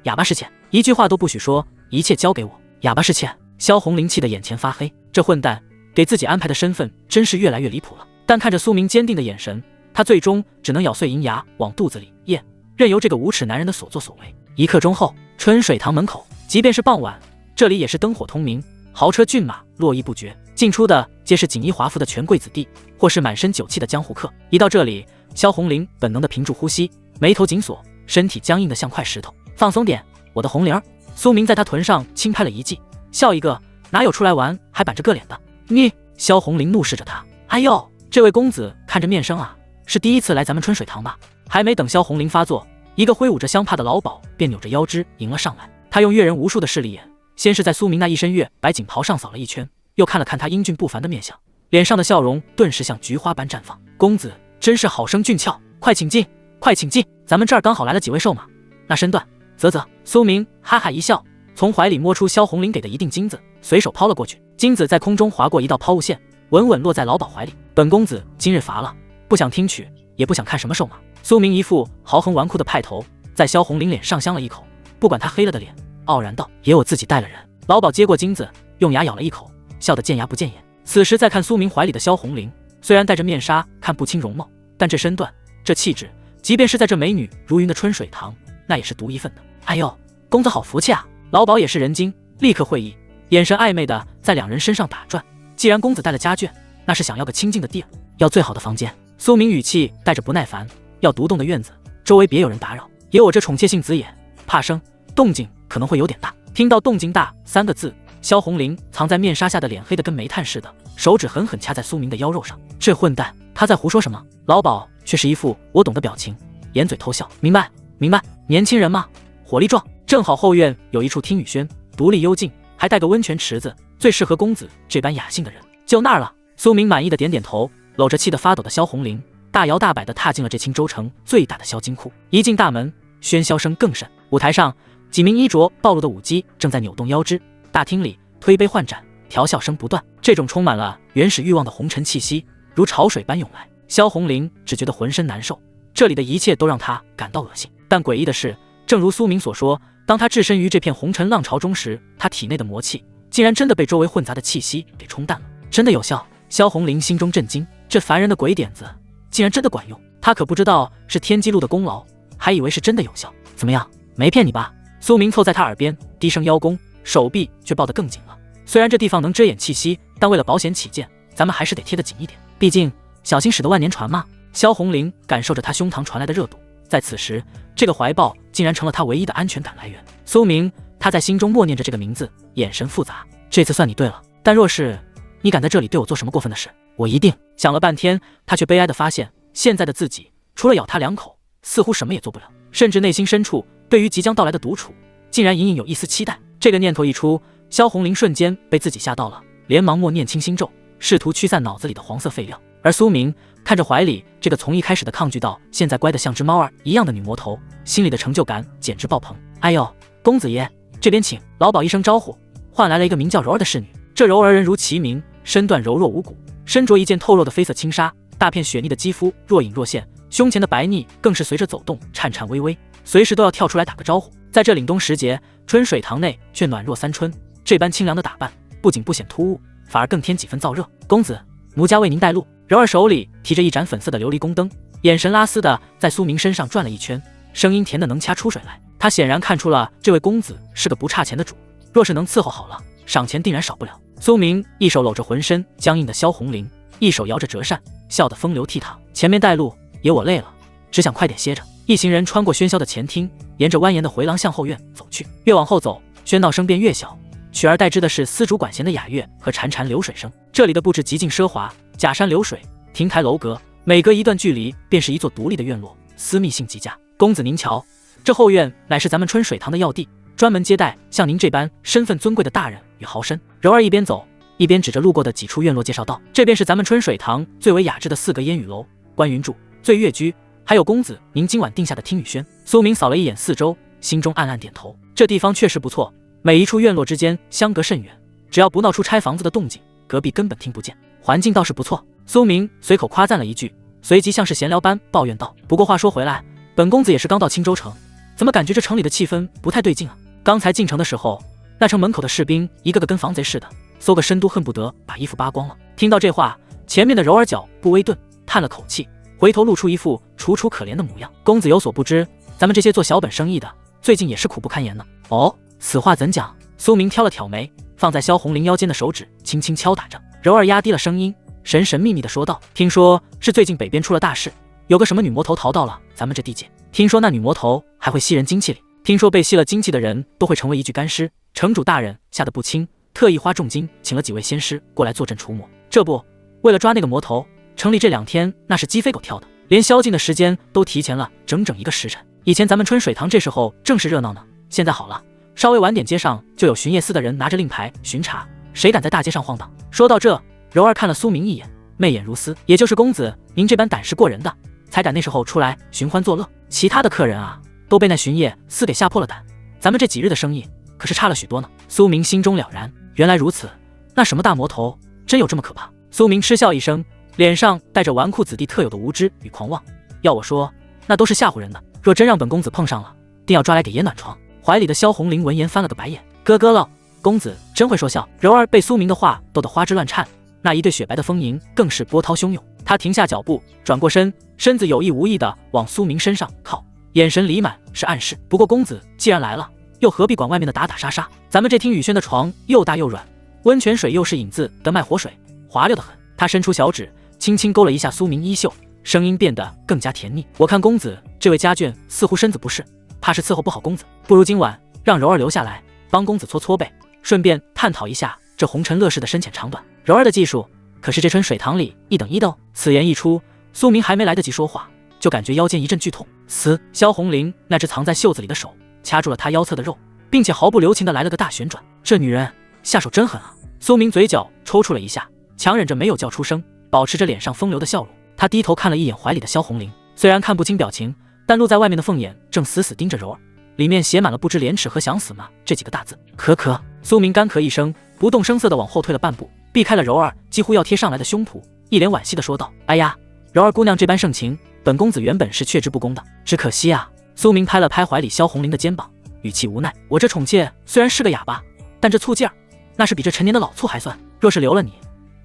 哑巴是妾，一句话都不许说，一切交给我。哑巴是妾。萧红林气得眼前发黑，这混蛋给自己安排的身份真是越来越离谱了。但看着苏明坚定的眼神，他最终只能咬碎银牙往肚子里咽，任由这个无耻男人的所作所为。一刻钟后，春水堂门口，即便是傍晚，这里也是灯火通明，豪车骏马络绎不绝，进出的皆是锦衣华服的权贵子弟，或是满身酒气的江湖客。一到这里，萧红林本能的屏住呼吸，眉头紧锁，身体僵硬的像块石头。放松点，我的红玲儿。苏明在他臀上轻拍了一记，笑一个，哪有出来玩还板着个脸的？你！萧红林怒视着他。哎呦，这位公子看着面生啊，是第一次来咱们春水堂吧？还没等萧红林发作，一个挥舞着香帕的老鸨便扭着腰肢迎了上来。他用阅人无数的势利眼先是在苏明那一身月白锦袍上扫了一圈，又看了看他英俊不凡的面相，脸上的笑容顿时像菊花般绽放。公子真是好生俊俏，快请进，快请进，咱们这儿刚好来了几位瘦马，那身段啧。苏明哈哈一笑，从怀里摸出萧红玲给的一锭金子，随手抛了过去。金子在空中划过一道抛物线，稳稳落在老鸨怀里。本公子今日乏了，不想听曲，也不想看什么瘦马。苏明一副豪横纨绔的派头，在萧红玲脸上香了一口，不管他黑了的脸，傲然道：也我自己带了人。老鸨接过金子，用牙咬了一口，笑得见牙不见眼。此时再看苏明怀里的萧红玲，虽然戴着面纱，看不清容貌，但这身段，这气质，即便是在这美女如云的春水堂，那也是独一份的。哎呦，公子好福气啊！老鸨也是人精，立刻会意，眼神暧昧的在两人身上打转。既然公子带了家眷，那是想要个清静的地儿，要最好的房间。苏明语气带着不耐烦，要独栋的院子，周围别有人打扰，也我这宠妾性子也，怕生动静可能会有点大。听到动静大三个字，萧红玲藏在面纱下的脸黑得跟煤炭似的，手指狠狠掐在苏明的腰肉上。这混蛋，他在胡说什么？老鸨却是一副我懂的表情，掩嘴偷笑。明白，明白，年轻人嘛，火力壮。正好后院有一处听雨轩，独立幽静，还带个温泉池子，最适合公子这般雅兴的人，就那儿了。苏明满意的点点头，搂着气得发抖的萧红玲，大摇大摆地踏进了这青州城最大的萧金库。一进大门，喧嚣声更甚。舞台上，几名衣着暴露的舞姬正在扭动腰肢，大厅里推杯换盏，调笑声不断。这种充满了原始欲望的红尘气息，如潮水般涌来。萧红玲只觉得浑身难受，这里的一切都让她感到恶心。但诡异的是，正如苏明所说，当他置身于这片红尘浪潮中时，他体内的魔气竟然真的被周围混杂的气息给冲淡了，真的有效。萧红玲心中震惊，这凡人的鬼点子竟然真的管用，他可不知道是天机路的功劳，还以为是真的有效。怎么样，没骗你吧？苏明凑在他耳边低声邀功，手臂却抱得更紧了。虽然这地方能遮掩气息，但为了保险起见，咱们还是得贴得紧一点，毕竟小心驶得万年船嘛。萧红玲感受着他胸膛传来的热度，在此时，这个怀抱竟然成了他唯一的安全感来源。苏明，他在心中默念着这个名字，眼神复杂。这次算你对了，但若是你敢在这里对我做什么过分的事，我一定……想了半天，他却悲哀地发现，现在的自己除了咬他两口，似乎什么也做不了，甚至内心深处对于即将到来的独处，竟然隐隐有一丝期待。这个念头一出，萧红玲瞬间被自己吓到了，连忙默念清心咒，试图驱散脑子里的黄色废料。而苏明看着怀里这个从一开始的抗拒到现在乖得像只猫儿一样的女魔头，心里的成就感简直爆棚。哎呦，公子爷这边请。老鸨一声招呼，换来了一个名叫柔儿的侍女。这柔儿人如其名，身段柔弱无骨，身着一件透肉的绯色轻纱，大片雪腻的肌肤若隐若现，胸前的白腻更是随着走动颤颤巍巍，随时都要跳出来打个招呼。在这凛冬时节，春水堂内却暖若三春，这般清凉的打扮不仅不显突兀，反而更添几分燥热。公子，奴家为您带路。柔儿手里提着一盏粉色的琉璃宫灯，眼神拉丝的在苏明身上转了一圈，声音甜的能掐出水来。他显然看出了这位公子是个不差钱的主，若是能伺候好了，赏钱定然少不了。苏明一手搂着浑身僵硬的萧红玲，一手摇着折扇，笑得风流倜傥。前面带路，爷我累了，只想快点歇着。一行人穿过喧嚣的前厅，沿着蜿蜒的回廊向后院走去。越往后走，喧闹声便越小，取而代之的是丝竹管弦的雅乐和潺潺流水声。这里的布置极尽奢华，假山流水，亭台楼阁，每隔一段距离便是一座独立的院落，私密性极佳。公子您瞧，这后院乃是咱们春水堂的要地，专门接待像您这般身份尊贵的大人与豪绅。柔儿一边走一边指着路过的几处院落介绍道，这便是咱们春水堂最为雅致的4个烟雨楼，观云柱、醉月居，还有公子您今晚定下的听雨轩。苏明扫了一眼四周，心中暗暗点头，这地方确实不错，每一处院落之间相隔甚远，只要不闹出拆房子的动静，隔壁根本听不见，环境倒是不错。苏明随口夸赞了一句，随即像是闲聊般抱怨道，不过话说回来，本公子也是刚到青州城，怎么感觉这城里的气氛不太对劲啊？刚才进城的时候，那城门口的士兵一个个跟防贼似的，搜个深都恨不得把衣服扒光了。听到这话，前面的柔儿脚步微顿，叹了口气，回头露出一副楚楚可怜的模样。公子有所不知，咱们这些做小本生意的，最近也是苦不堪言呢。哦，此话怎讲？苏明挑了挑眉，放在萧红玲腰间的手指轻轻敲打着。柔儿压低了声音，神神秘秘地说道，听说是最近北边出了大事，有个什么女魔头逃到了咱们这地界，听说那女魔头还会吸人精气里，听说被吸了精气的人都会成为一具干尸，城主大人吓得不轻，特意花重金请了几位仙师过来坐镇除魔。这不，为了抓那个魔头，城里这2天那是鸡飞狗跳的，连宵禁的时间都提前了整整1个时辰。以前咱们春水堂这时候正是热闹呢，现在好了，稍微晚点，街上就有巡夜司的人拿着令牌巡查，谁敢在大街上晃荡？说到这，柔儿看了苏明一眼，媚眼如丝。也就是公子您这般胆识过人的，才敢那时候出来寻欢作乐。其他的客人啊，都被那巡夜司给吓破了胆。咱们这几日的生意可是差了许多呢。苏明心中了然，原来如此，那什么大魔头真有这么可怕？苏明嗤笑一声，脸上带着纨绔子弟特有的无知与狂妄。要我说，那都是吓唬人的，若真让本公子碰上了，定要抓来给爷暖床。怀里的萧红玲闻言翻了个白眼，咯咯了，公子真会说笑。柔儿被苏明的话逗得花枝乱颤，那一对雪白的丰盈更是波涛汹涌。他停下脚步，转过身，身子有意无意地往苏明身上靠，眼神里满是暗示。不过公子既然来了，又何必管外面的打打杀杀？咱们这听雨轩的床又大又软，温泉水又是引自的卖活水，滑溜得很。他伸出小指，轻轻勾了一下苏明衣袖，声音变得更加甜腻。我看公子这位家眷似乎身子不适，怕是伺候不好公子，不如今晚让柔儿留下来帮公子搓搓背，顺便探讨一下这红尘乐事的深浅长短。柔儿的技术可是这春水塘里一等一的哦。此言一出，苏明还没来得及说话，就感觉腰间一阵剧痛。嘶！萧红玲那只藏在袖子里的手掐住了他腰侧的肉，并且毫不留情地来了个大旋转。这女人下手真狠啊！苏明嘴角抽搐了一下，强忍着没有叫出声，保持着脸上风流的笑容。他低头看了一眼怀里的萧红玲，虽然看不清表情，但露在外面的凤眼正死死盯着柔儿，里面写满了不知廉耻和想死吗这几个大字。咳，苏明干咳一声，不动声色地往后退了半步，避开了柔儿几乎要贴上来的胸脯，一脸惋惜地说道：哎呀，柔儿姑娘这般盛情，本公子原本是却之不恭的，只可惜啊。苏明拍了拍怀里萧红玲的肩膀，语气无奈：我这宠妾虽然是个哑巴，但这醋劲儿那是比这陈年的老醋还酸，若是留了你，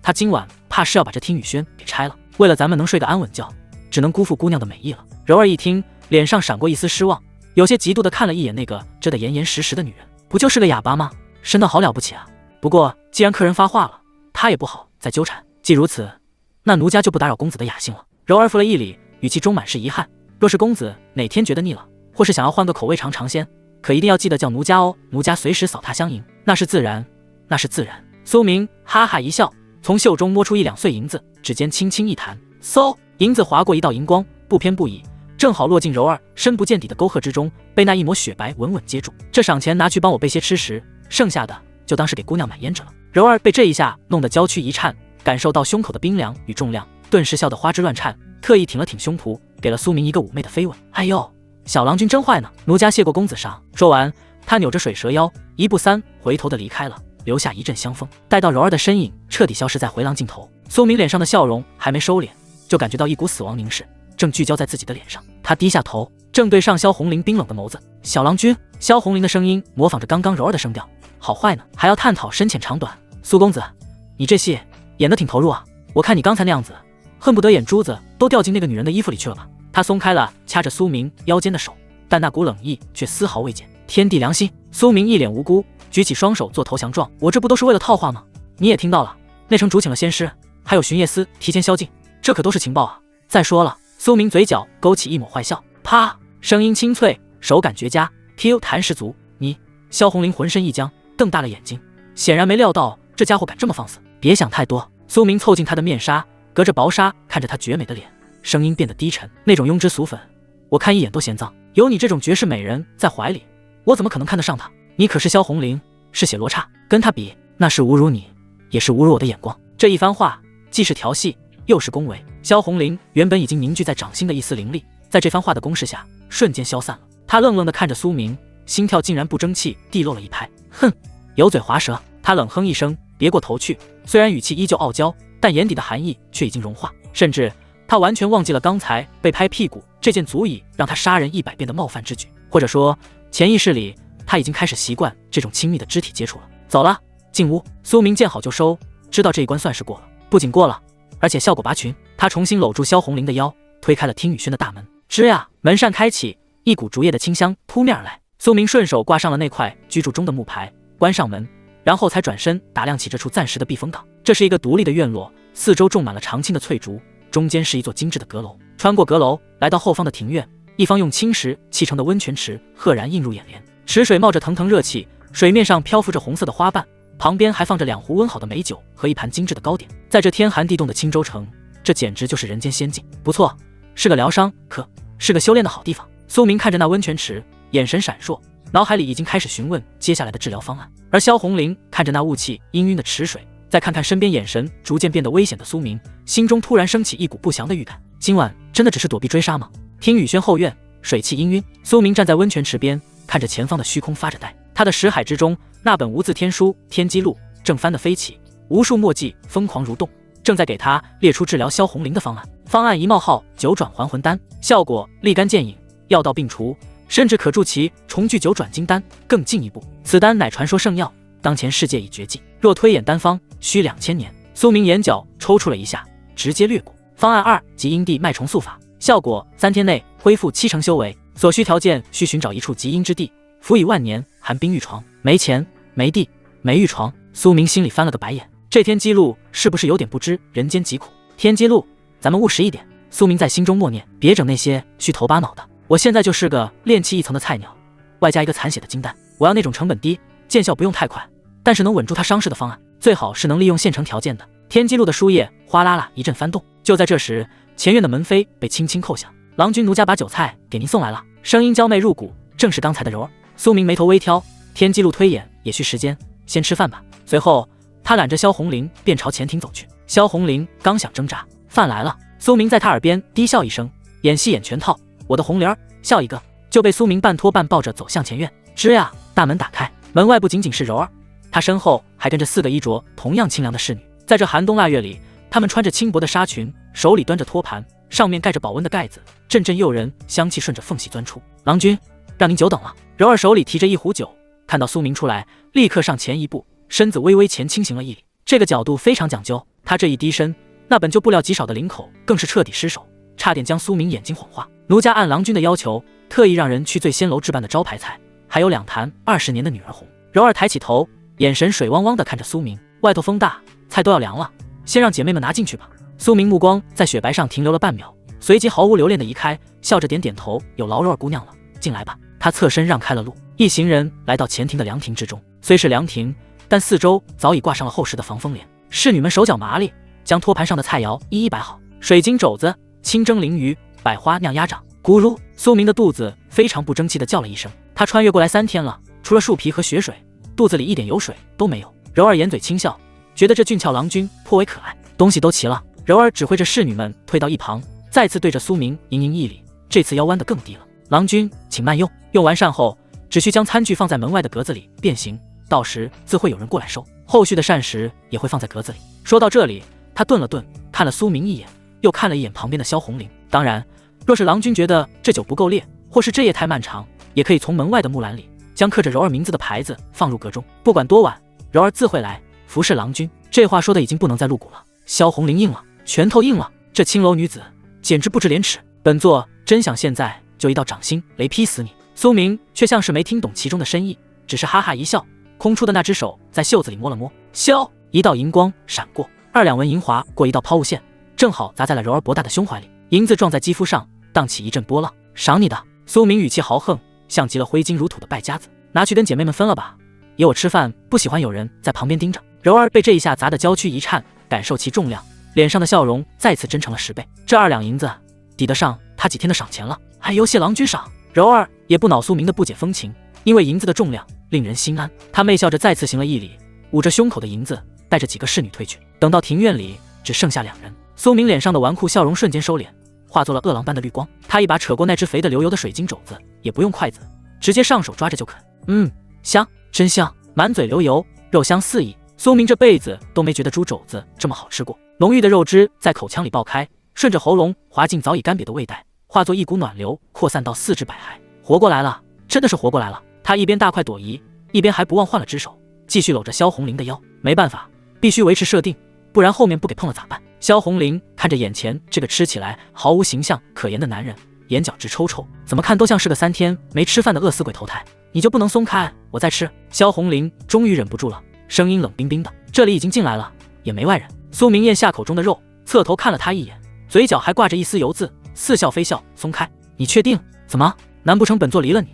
他今晚怕是要把这听雨轩给拆了。为了咱们能睡个安稳觉，只能辜负姑娘的美意了。柔儿一听，脸上闪过一丝失望，有些嫉妒地看了一眼那个遮得严严实实的女人，不就是个哑巴吗？深得好了不起啊！不过既然客人发话了，他也不好再纠缠。既如此，那奴家就不打扰公子的雅兴了。柔儿扶了一礼，语气中满是遗憾。若是公子哪天觉得腻了，或是想要换个口味尝尝鲜，可一定要记得叫奴家哦，奴家随时扫榻相迎。那是自然，那是自然。苏明哈哈一笑，从袖中摸出1两碎银子，指尖轻轻一弹，嗖，银子划过一道银光，不偏不倚，正好落进柔儿深不见底的沟壑之中，被那一抹雪白稳稳接住。这赏钱拿去帮我备些吃食，剩下的就当是给姑娘买胭脂了。柔儿被这一下弄得娇躯一颤，感受到胸口的冰凉与重量，顿时笑得花枝乱颤，特意挺了挺胸脯，给了苏明一个妩媚的飞吻。哎呦，小郎君真坏呢，奴家谢过公子赏。说完，他扭着水蛇腰，一步三回头的离开了，留下一阵香风。待到柔儿的身影彻底消失在回廊尽头，苏明脸上的笑容还没收敛，就感觉到一股死亡凝视正聚焦在自己的脸上。他低下头，正对上萧红玲冰冷的眸子。小郎君，萧红玲的声音模仿着刚刚柔儿的声调。好坏呢，还要探讨深浅长短。苏公子，你这戏演得挺投入啊，我看你刚才那样子，恨不得眼珠子都掉进那个女人的衣服里去了吧。他松开了掐着苏明腰间的手，但那股冷意却丝毫未减。天地良心！苏明一脸无辜，举起双手做投降状。我这不都是为了套话吗？你也听到了，内城主请了仙师，还有巡夜司提前宵禁，这可都是情报啊。再说了，苏明嘴角勾起一抹坏笑，啪，声音清脆，手感绝佳，Q 弹十足。你，萧红玲浑身一僵，瞪大了眼睛，显然没料到这家伙敢这么放肆。别想太多。苏明凑近他的面纱，隔着薄纱看着他绝美的脸，声音变得低沉，那种庸脂俗粉，我看一眼都嫌脏。有你这种绝世美人在怀里，我怎么可能看得上她？你可是萧红玲，是血罗刹，跟她比，那是侮辱你，也是侮辱我的眼光。这一番话既是调戏，又是恭维。萧红玲原本已经凝聚在掌心的一丝灵力，在这番话的攻势下，瞬间消散了。她愣愣地看着苏明，心跳竟然不争气地漏了一拍。哼，油嘴滑舌。她冷哼一声，别过头去。虽然语气依旧傲娇，但眼底的寒意却已经融化，甚至他完全忘记了刚才被拍屁股这件足以让他杀人100遍的冒犯之举，或者说潜意识里他已经开始习惯这种亲密的肢体接触了。走了，进屋。苏明见好就收，知道这一关算是过了，不仅过了，而且效果拔群。他重新搂住萧红玲的腰，推开了听雨轩的大门。吱呀，门扇开启，一股竹叶的清香扑面而来。苏明顺手挂上了那块居住中的木牌，关上门，然后才转身打量起这处暂时的避风港。这是一个独立的院落，四周种满了常青的翠竹，中间是一座精致的阁楼。穿过阁楼，来到后方的庭院，一方用青石砌成的温泉池赫然映入眼帘。池水冒着腾腾热气，水面上漂浮着红色的花瓣，旁边还放着2壶温好的美酒和一盘精致的糕点。在这天寒地冻的青州城，这简直就是人间仙境。不错，是个疗伤，可是个修炼的好地方。苏明看着那温泉池，眼神闪烁，脑海里已经开始询问接下来的治疗方案。而萧红林看着那雾气氤氲的池水，再看看身边眼神逐渐变得危险的苏明，心中突然升起一股不祥的预感。今晚真的只是躲避追杀吗？听雨轩后院水汽氤氲，苏明站在温泉池边，看着前方的虚空发着呆。他的识海之中，那本无字天书《天机录》正翻得飞起，无数墨迹疯狂蠕动，正在给他列出治疗萧红林的方案。方案一冒号九转还魂丹，效果立竿见影，药到病除，甚至可助其重聚九转金丹。更进一步，此丹乃传说圣药，当前世界已绝迹，若推演丹方，需2000年。苏明眼角抽搐了一下，直接略过。方案2即阴地脉重塑法，效果3天内恢复70%修为，所需条件需寻找一处极阴之地，辅以万年寒冰玉床。没钱没地没玉床，苏明心里翻了个白眼。这天机录是不是有点不知人间疾苦？天机录，咱们务实一点。苏明在心中默念，别整那些虚头巴脑的。我现在就是个炼气1层的菜鸟，外加一个残血的金丹，我要那种成本低、见效不用太快，但是能稳住他伤势的方案，最好是能利用现成条件的。天机录的书页哗啦啦一阵翻动。就在这时，前院的门扉被轻轻扣响。郎君奴家把酒菜给您送来了，声音娇媚入骨，正是刚才的柔儿。苏明眉头微挑，天机录推演也需时间，先吃饭吧。随后他揽着萧红林便朝前庭走去。萧红林刚想挣扎，饭来了。苏明在他耳边低笑一声，演戏演全套，我的红玲儿，笑一个。就被苏明半拖半抱着走向前院。吱呀，大门打开，门外不仅仅是柔儿，他身后还跟着4个衣着同样清凉的侍女。在这寒冬腊月里，她们穿着轻薄的纱裙，手里端着托盘，上面盖着保温的盖子，阵阵诱人香气顺着缝隙钻出。郎君，让您久等了。柔儿手里提着一壶酒，看到苏明出来，立刻上前一步，身子微微前倾行了一礼。这个角度非常讲究，他这一低身，那本就不料极少的领口更是彻底失手，差点将苏明眼睛晃花。奴家按郎君的要求，特意让人去醉仙楼置办的招牌菜，还有2坛20年的女儿红。柔儿抬起头，眼神水汪汪地看着苏明，外头风大，菜都要凉了，先让姐妹们拿进去吧。苏明目光在雪白上停留了半秒，随即毫无留恋地移开，笑着点点头，有劳柔儿姑娘了，进来吧。他侧身让开了路，一行人来到前庭的凉亭之中。虽是凉亭，但四周早已挂上了厚实的防风帘。侍女们手脚麻利，将托盘上的菜肴一一摆好，水晶肘子、清蒸鲮鱼、百花酿鸭掌。咕噜，苏明的肚子非常不争气地叫了一声。他穿越过来3天了，除了树皮和血水，肚子里一点油水都没有。柔儿掩嘴轻笑，觉得这俊俏郎君颇为可爱。东西都齐了，柔儿指挥着侍女们退到一旁，再次对着苏明盈盈一礼，这次腰弯得更低了。郎君请慢用，用完膳后只需将餐具放在门外的格子里便行，到时自会有人过来收，后续的膳食也会放在格子里。说到这里，他顿了顿，看了苏明一眼，又看了一眼旁边的萧红玲。当然，若是郎君觉得这酒不够烈，或是这夜太漫长，也可以从门外的木栏里将刻着柔儿名字的牌子放入阁中，不管多晚，柔儿自会来服侍郎君。这话说的已经不能再露骨了。萧红玲硬了，拳头硬了，这青楼女子简直不知廉耻。本座真想现在就一道掌心雷劈死你。苏明却像是没听懂其中的深意，只是哈哈一笑，空出的那只手在袖子里摸了摸，萧，一道银光闪过，2两纹银华过一道抛物线，正好砸在了柔儿博大的胸怀里，银子撞在肌肤上，荡起一阵波浪。赏你的。苏明语气豪横，像极了挥金如土的败家子，拿去跟姐妹们分了吧，爷我吃饭不喜欢有人在旁边盯着。柔儿被这一下砸得娇躯一颤，感受其重量，脸上的笑容再次真诚了10倍。这2两银子抵得上他几天的赏钱了，还有谢郎君赏。柔儿也不恼苏明的不解风情，因为银子的重量令人心安。他媚笑着再次行了一礼，捂着胸口的银子带着几个侍女退去。等到庭院里只剩下2人，苏明脸上的纨绔笑容瞬间收敛，化作了饿狼般的绿光。他一把扯过那只肥得流油的水晶肘子，也不用筷子，直接上手抓着就啃。香，真香，满嘴流油，肉香四溢。苏明这辈子都没觉得猪肘子这么好吃过。浓郁的肉汁在口腔里爆开，顺着喉咙滑进早已干瘪的胃袋，化作一股暖流，扩散到4肢百骸。活过来了，真的是活过来了。他一边大快朵颐，一边还不忘换了只手，继续搂着萧红玲的腰。没办法，必须维持设定，不然后面不给碰了咋办？萧红玲看着眼前这个吃起来毫无形象可言的男人，眼角直抽抽，怎么看都像是个3天没吃饭的饿死鬼投胎。你就不能松开，我再吃？萧红玲终于忍不住了，声音冷冰冰的。这里已经进来了，也没外人。苏明咽下口中的肉，侧头看了他一眼，嘴角还挂着一丝油渍，似笑非笑。松开，你确定？怎么？难不成本座离了你，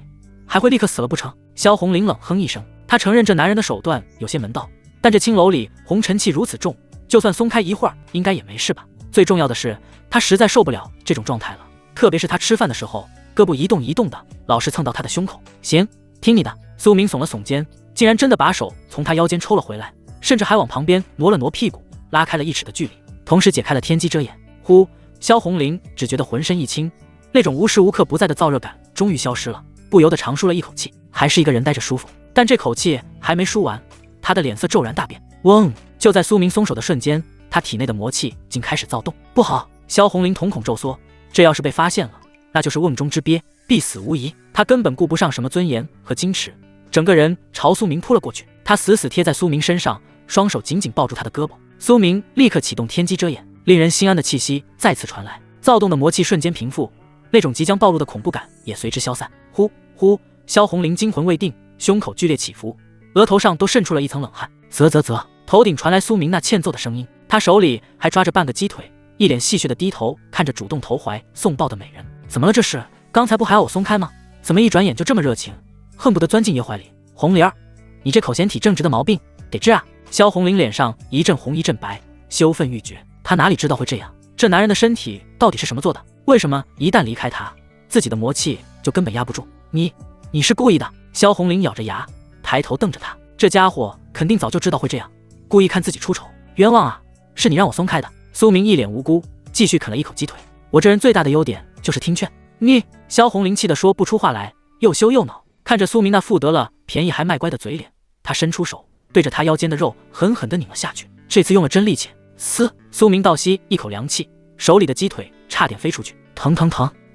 还会立刻死了不成？萧红玲冷哼一声，她承认这男人的手段有些门道，但这青楼里红尘气如此重，就算松开一会儿，应该也没事吧。最重要的是，她实在受不了这种状态了，特别是她吃饭的时候，胳膊一动一动的，老是蹭到他的胸口。行，听你的。苏明耸了耸肩，竟然真的把手从他腰间抽了回来，甚至还往旁边挪了挪屁股，拉开了1尺的距离，同时解开了天机遮眼。呼，萧红玲只觉得浑身一轻，那种无时无刻不在的燥热感终于消失了，不由得长舒了一口气。还是一个人待着舒服，但这口气还没舒完，他的脸色骤然大变。嗡！就在苏明松手的瞬间，他体内的魔气竟开始躁动。不好！萧红玲瞳孔骤缩，这要是被发现了，那就是瓮中之鳖，必死无疑。他根本顾不上什么尊严和矜持，整个人朝苏明扑了过去。他死死贴在苏明身上，双手紧紧抱住他的胳膊。苏明立刻启动天机遮眼，令人心安的气息再次传来，躁动的魔气瞬间平复，那种即将暴露的恐怖感也随之消散。呼呼！萧红玲惊魂未定，胸口剧烈起伏，额头上都渗出了一层冷汗。啧，头顶传来苏明那欠揍的声音，他手里还抓着半个鸡腿，一脸戏谑的低头看着主动投怀送抱的美人。怎么了这是？刚才不还要我松开吗？怎么一转眼就这么热情，恨不得钻进叶怀里？红玲儿，你这口嫌体正直的毛病得治啊！萧红玲脸上一阵红一阵白，羞愤欲绝。她哪里知道会这样？这男人的身体到底是什么做的？为什么一旦离开他，自己的魔气就根本压不住？你是故意的！萧红玲咬着牙，抬头瞪着他。这家伙肯定早就知道会这样，故意看自己出丑。冤枉啊！是你让我松开的。苏明一脸无辜，继续啃了一口鸡腿。我这人最大的优点就是听劝。你！萧红玲气得说不出话来，又羞又恼。看着苏明那富得了便宜还卖乖的嘴脸，他伸出手，对着他腰间的肉狠狠地拧了下去。这次用了真力气。嘶！苏明倒吸一口凉气，手里的鸡腿差点飞出去。疼！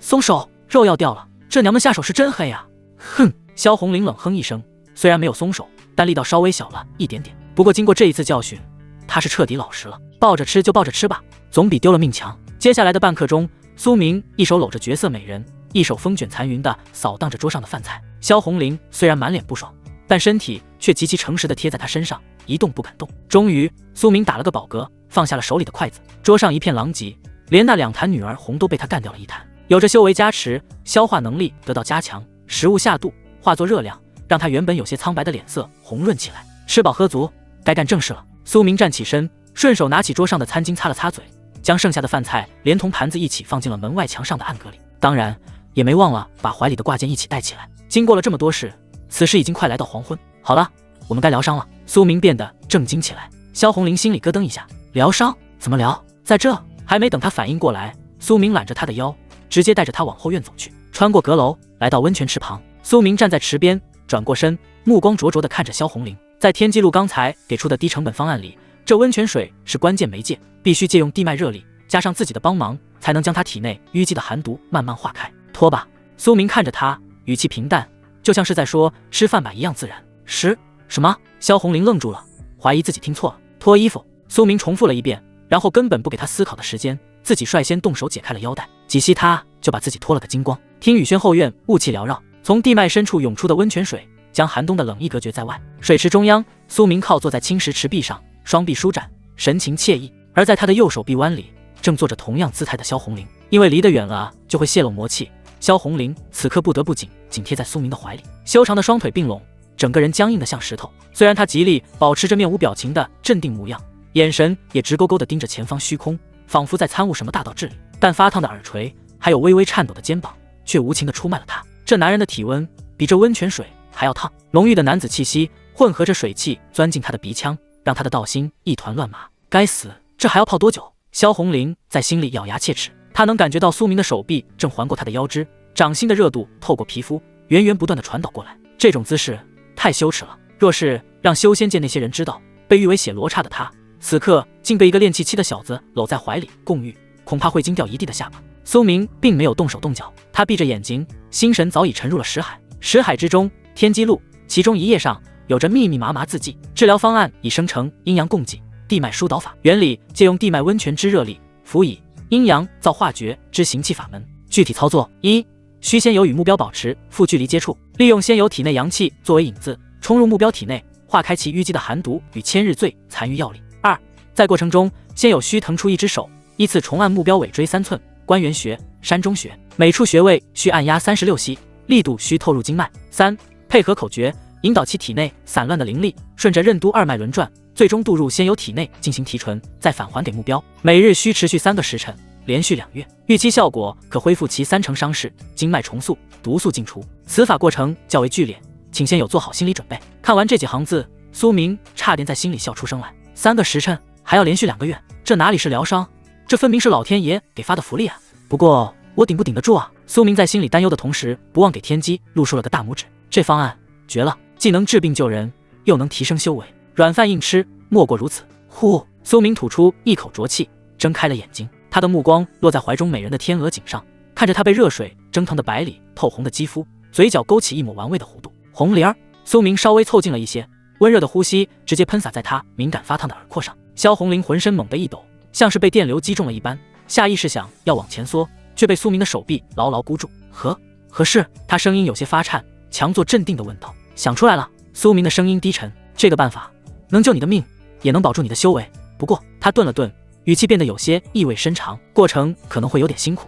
松手！肉要掉了！这娘们下手是真黑啊！哼！萧红玲冷哼一声，虽然没有松手，但力道稍微小了一点点。不过经过这一次教训，他是彻底老实了。抱着吃就抱着吃吧，总比丢了命强。接下来的半刻钟，苏明一手搂着绝色美人，一手风卷残云地扫荡着桌上的饭菜。萧红玲虽然满脸不爽，但身体却极其诚实地贴在他身上，一动不敢动。终于，苏明打了个饱嗝，放下了手里的筷子。桌上一片狼藉，连那2坛女儿红都被他干掉了1坛。有着修为加持，消化能力得到加强，食物下肚化作热量，让他原本有些苍白的脸色红润起来。吃饱喝足，该干正事了。苏明站起身，顺手拿起桌上的餐巾擦了擦嘴，将剩下的饭菜连同盘子一起放进了门外墙上的暗格里，当然也没忘了把怀里的挂件一起带起来。经过了这么多事，此时已经快来到黄昏。好了，我们该疗伤了。苏明变得正经起来。萧红玲心里咯噔一下，疗伤？怎么疗？在这？还没等他反应过来，苏明揽着他的腰，直接带着他往后院走去。穿过阁楼，来到温泉池旁，苏明站在池边，转过身，目光灼灼地看着萧红玲。在天机路刚才给出的低成本方案里，这温泉水是关键媒介，必须借用地脉热力，加上自己的帮忙，才能将他体内淤积的寒毒慢慢化开。脱吧。苏明看着他，语气平淡，就像是在说吃饭吧一样自然。什么？萧红玲愣住了，怀疑自己听错了。脱衣服。苏明重复了一遍，然后根本不给他思考的时间，自己率先动手解开了腰带，几吸他就把自己脱了个精光。听雨轩后院雾气缭绕，从地脉深处涌出的温泉水将寒冬的冷意隔绝在外。水池中央，苏明靠坐在青石池壁上，双臂舒展，神情惬意。而在他的右手臂弯里，正坐着同样姿态的萧红玲。因为离得远了就会泄露魔气，萧红玲此刻不得不紧贴在苏明的怀里，修长的双腿并拢，整个人僵硬的像石头。虽然他极力保持着面无表情的镇定模样，眼神也直勾勾地盯着前方虚空，仿佛在参悟什么大道至理，但发烫的耳垂还有微微颤抖的肩膀却无情地出卖了他。这男人的体温比这温泉水还要烫，浓郁的男子气息混合着水汽钻进他的鼻腔，让他的道心一团乱麻。该死，这还要泡多久？萧红玲在心里咬牙切齿，她能感觉到苏明的手臂正环过她的腰肢，掌心的热度透过皮肤源源不断地传导过来。这种姿势太羞耻了，若是让修仙界那些人知道，被誉为血罗刹的他此刻竟被一个练气期的小子搂在怀里共浴，恐怕会惊掉一地的下巴。苏明并没有动手动脚，他闭着眼睛，心神早已沉入了识海。识海之中，天机录其中一页上有着密密麻麻字迹，治疗方案已生成阴阳共济地脉疏导法，原理借用地脉温泉之热力，辅以阴阳造化诀之行气法门。具体操作：一、需先有与目标保持负距离接触，利用先有体内阳气作为引子，冲入目标体内，化开其淤积的寒毒与千日醉残余药力。二、在过程中，先有需腾出一只手，依次重按目标尾椎3寸、关元穴、山中穴，每处穴位需按压36息，力度需透入经脉。三、配合口诀，引导其体内散乱的灵力顺着任督二脉轮转，最终渡入先有体内进行提纯，再返还给目标。每日需持续3个时辰，连续2月，预期效果可恢复其30%伤势，经脉重塑，毒素尽除。此法过程较为剧烈，请先有做好心理准备。看完这几行字，苏明差点在心里笑出声来。3个时辰还要连续2个月，这哪里是疗伤，这分明是老天爷给发的福利啊！不过我顶不顶得住啊？苏明在心里担忧的同时，不忘给天机露出了个大拇指。这方案绝了，既能治病救人，又能提升修为，软饭硬吃，莫过如此。呼，苏明吐出一口浊气，睁开了眼睛。他的目光落在怀中美人的天鹅颈上，看着她被热水蒸腾的白里透红的肌肤，嘴角勾起一抹玩味的弧度。红玲儿，苏明稍微凑近了一些，温热的呼吸直接喷洒在他敏感发烫的耳廓上。萧红玲浑身猛地一抖，像是被电流击中了一般，下意识想要往前缩，却被苏明的手臂牢牢箍住。何事？他声音有些发颤，强作镇定地问道。想出来了。苏明的声音低沉，这个办法能救你的命，也能保住你的修为。不过他顿了顿，语气变得有些意味深长，过程可能会有点辛苦，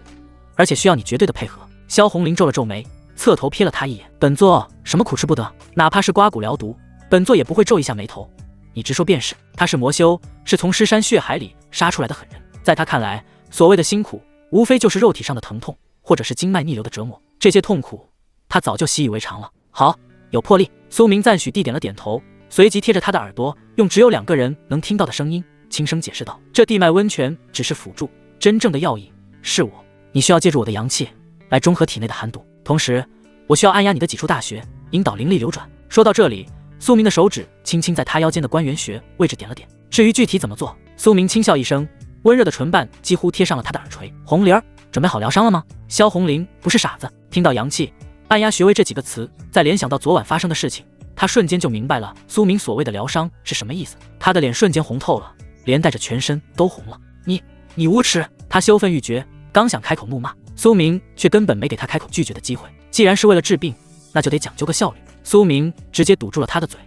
而且需要你绝对的配合。萧红玲皱了皱眉，侧头瞥了他一眼。本座什么苦吃不得？哪怕是刮骨疗毒，本座也不会皱一下眉头。你直说便是。他是魔修，是从尸山血海里杀出来的狠人，在他看来，所谓的辛苦无非就是肉体上的疼痛，或者是经脉逆流的折磨，这些痛苦他早就习以为常了。好，有魄力。苏明赞许地点了点头，随即贴着他的耳朵，用只有2个人能听到的声音轻声解释道：这地脉温泉只是辅助，真正的要义是我。你需要借助我的阳气来中和体内的寒毒，同时我需要按压你的几处大穴，引导灵力流转。说到这里，苏明的手指轻轻在他腰间的关元穴位置点了点。至于具体怎么做，苏明轻笑一声，温热的唇瓣几乎贴上了他的耳垂。红玲儿，准备好疗伤了吗？萧红玲不是傻子，听到阳气、按压穴位这几个词，再联想到昨晚发生的事情，他瞬间就明白了苏明所谓的疗伤是什么意思。他的脸瞬间红透了，连带着全身都红了。你无耻！他羞愤欲绝，刚想开口怒骂，苏明却根本没给他开口拒绝的机会。既然是为了治病，那就得讲究个效率。苏明直接堵住了他的嘴。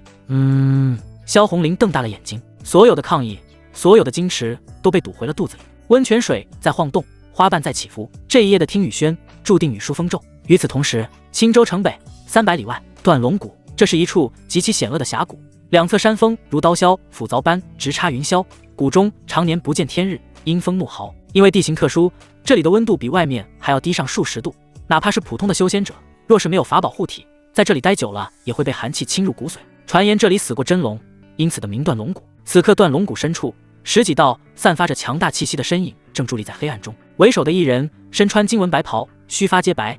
萧红玲瞪大了眼睛，所有的抗议，所有的矜持都被堵回了肚子里。温泉水在晃动，花瓣在起伏，这一夜的听雨轩注定雨疏风骤。与此同时，青州城北300里外，断龙谷，这是一处极其险恶的峡谷，两侧山峰如刀削斧凿般直插云霄，谷中常年不见天日，阴风怒号。因为地形特殊，这里的温度比外面还要低上数十度，哪怕是普通的修仙者，若是没有法宝护体，在这里待久了也会被寒气侵入骨髓。传言这里死过真龙，因此的名断龙谷。此刻断龙谷深处，10几道散发着强大气息的身影正伫立在黑暗中。为首的一人身穿金纹白袍，须发皆白，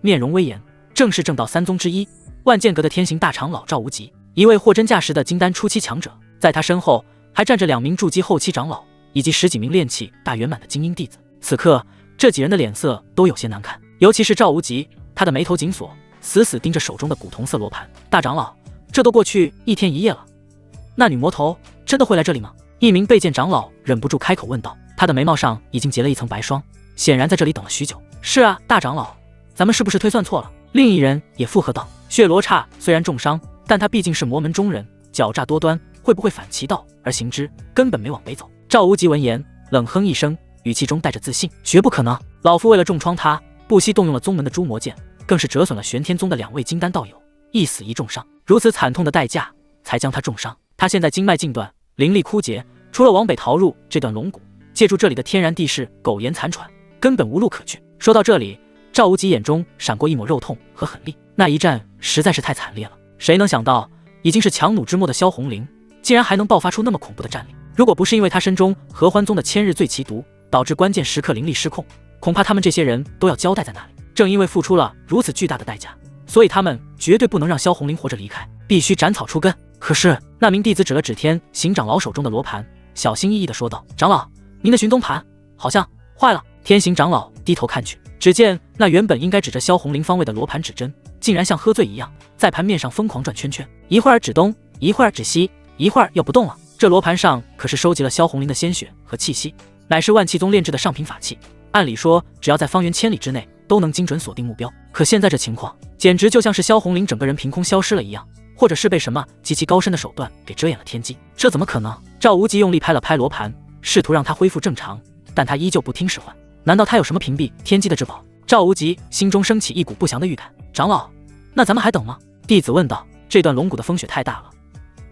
面容威严，正是正道3宗之一万剑阁的天行大长老赵无极，一位货真价实的金丹初期强者。在他身后还站着2名筑基后期长老，以及10几名炼气大圆满的精英弟子。此刻这几人的脸色都有些难看，尤其是赵无极，他的眉头紧锁，死死盯着手中的古铜色罗盘。大长老，这都过去1天1夜了，那女魔头真的会来这里吗？一名被剑长老忍不住开口问道，他的眉毛上已经结了一层白霜，显然在这里等了许久。是啊，大长老，咱们是不是推算错了？另一人也附和道。血罗刹虽然重伤，但他毕竟是魔门中人，狡诈多端，会不会反其道而行之？根本没往北走。赵无极闻言冷哼一声，语气中带着自信，绝不可能，老夫为了重创他，不惜动用了宗门的诛魔剑，更是折损了玄天宗的2位金丹道友，一死一重伤，如此惨痛的代价才将他重伤。他现在经脉尽断，灵力枯竭，除了往北逃入这段龙谷，借助这里的天然地势苟延残喘，根本无路可去。说到这里，赵无极眼中闪过一抹肉痛和狠戾，那一战实在是太惨烈了。谁能想到，已经是强弩之末的萧红玲，竟然还能爆发出那么恐怖的战力？如果不是因为他身中合欢宗的千日醉奇毒，导致关键时刻灵力失控，恐怕他们这些人都要交代在那里。正因为付出了如此巨大的代价，所以他们绝对不能让萧红玲活着离开，必须斩草除根。可是那名弟子指了指天行长老手中的罗盘，小心翼翼地说道：长老，您的寻踪盘好像坏了。天行长老低头看去，只见那原本应该指着萧红玲方位的罗盘指针，竟然像喝醉一样在盘面上疯狂转圈圈，一会儿指东，一会儿指西，一会儿又不动了。这罗盘上可是收集了萧红玲的鲜血和气息，乃是万气宗炼制的上品法器，按理说只要在方圆1000里之内都能精准锁定目标。可现在这情况简直就像是萧红玲整个人凭空消失了一样，或者是被什么极其高深的手段给遮掩了天机。这怎么可能？赵无极用力拍了拍罗盘，试图让它恢复正常，但他依旧不听使唤。难道他有什么屏蔽天机的至宝？赵无极心中升起一股不祥的预感。长老，那咱们还等吗？弟子问道。这段龙谷的风雪太大了，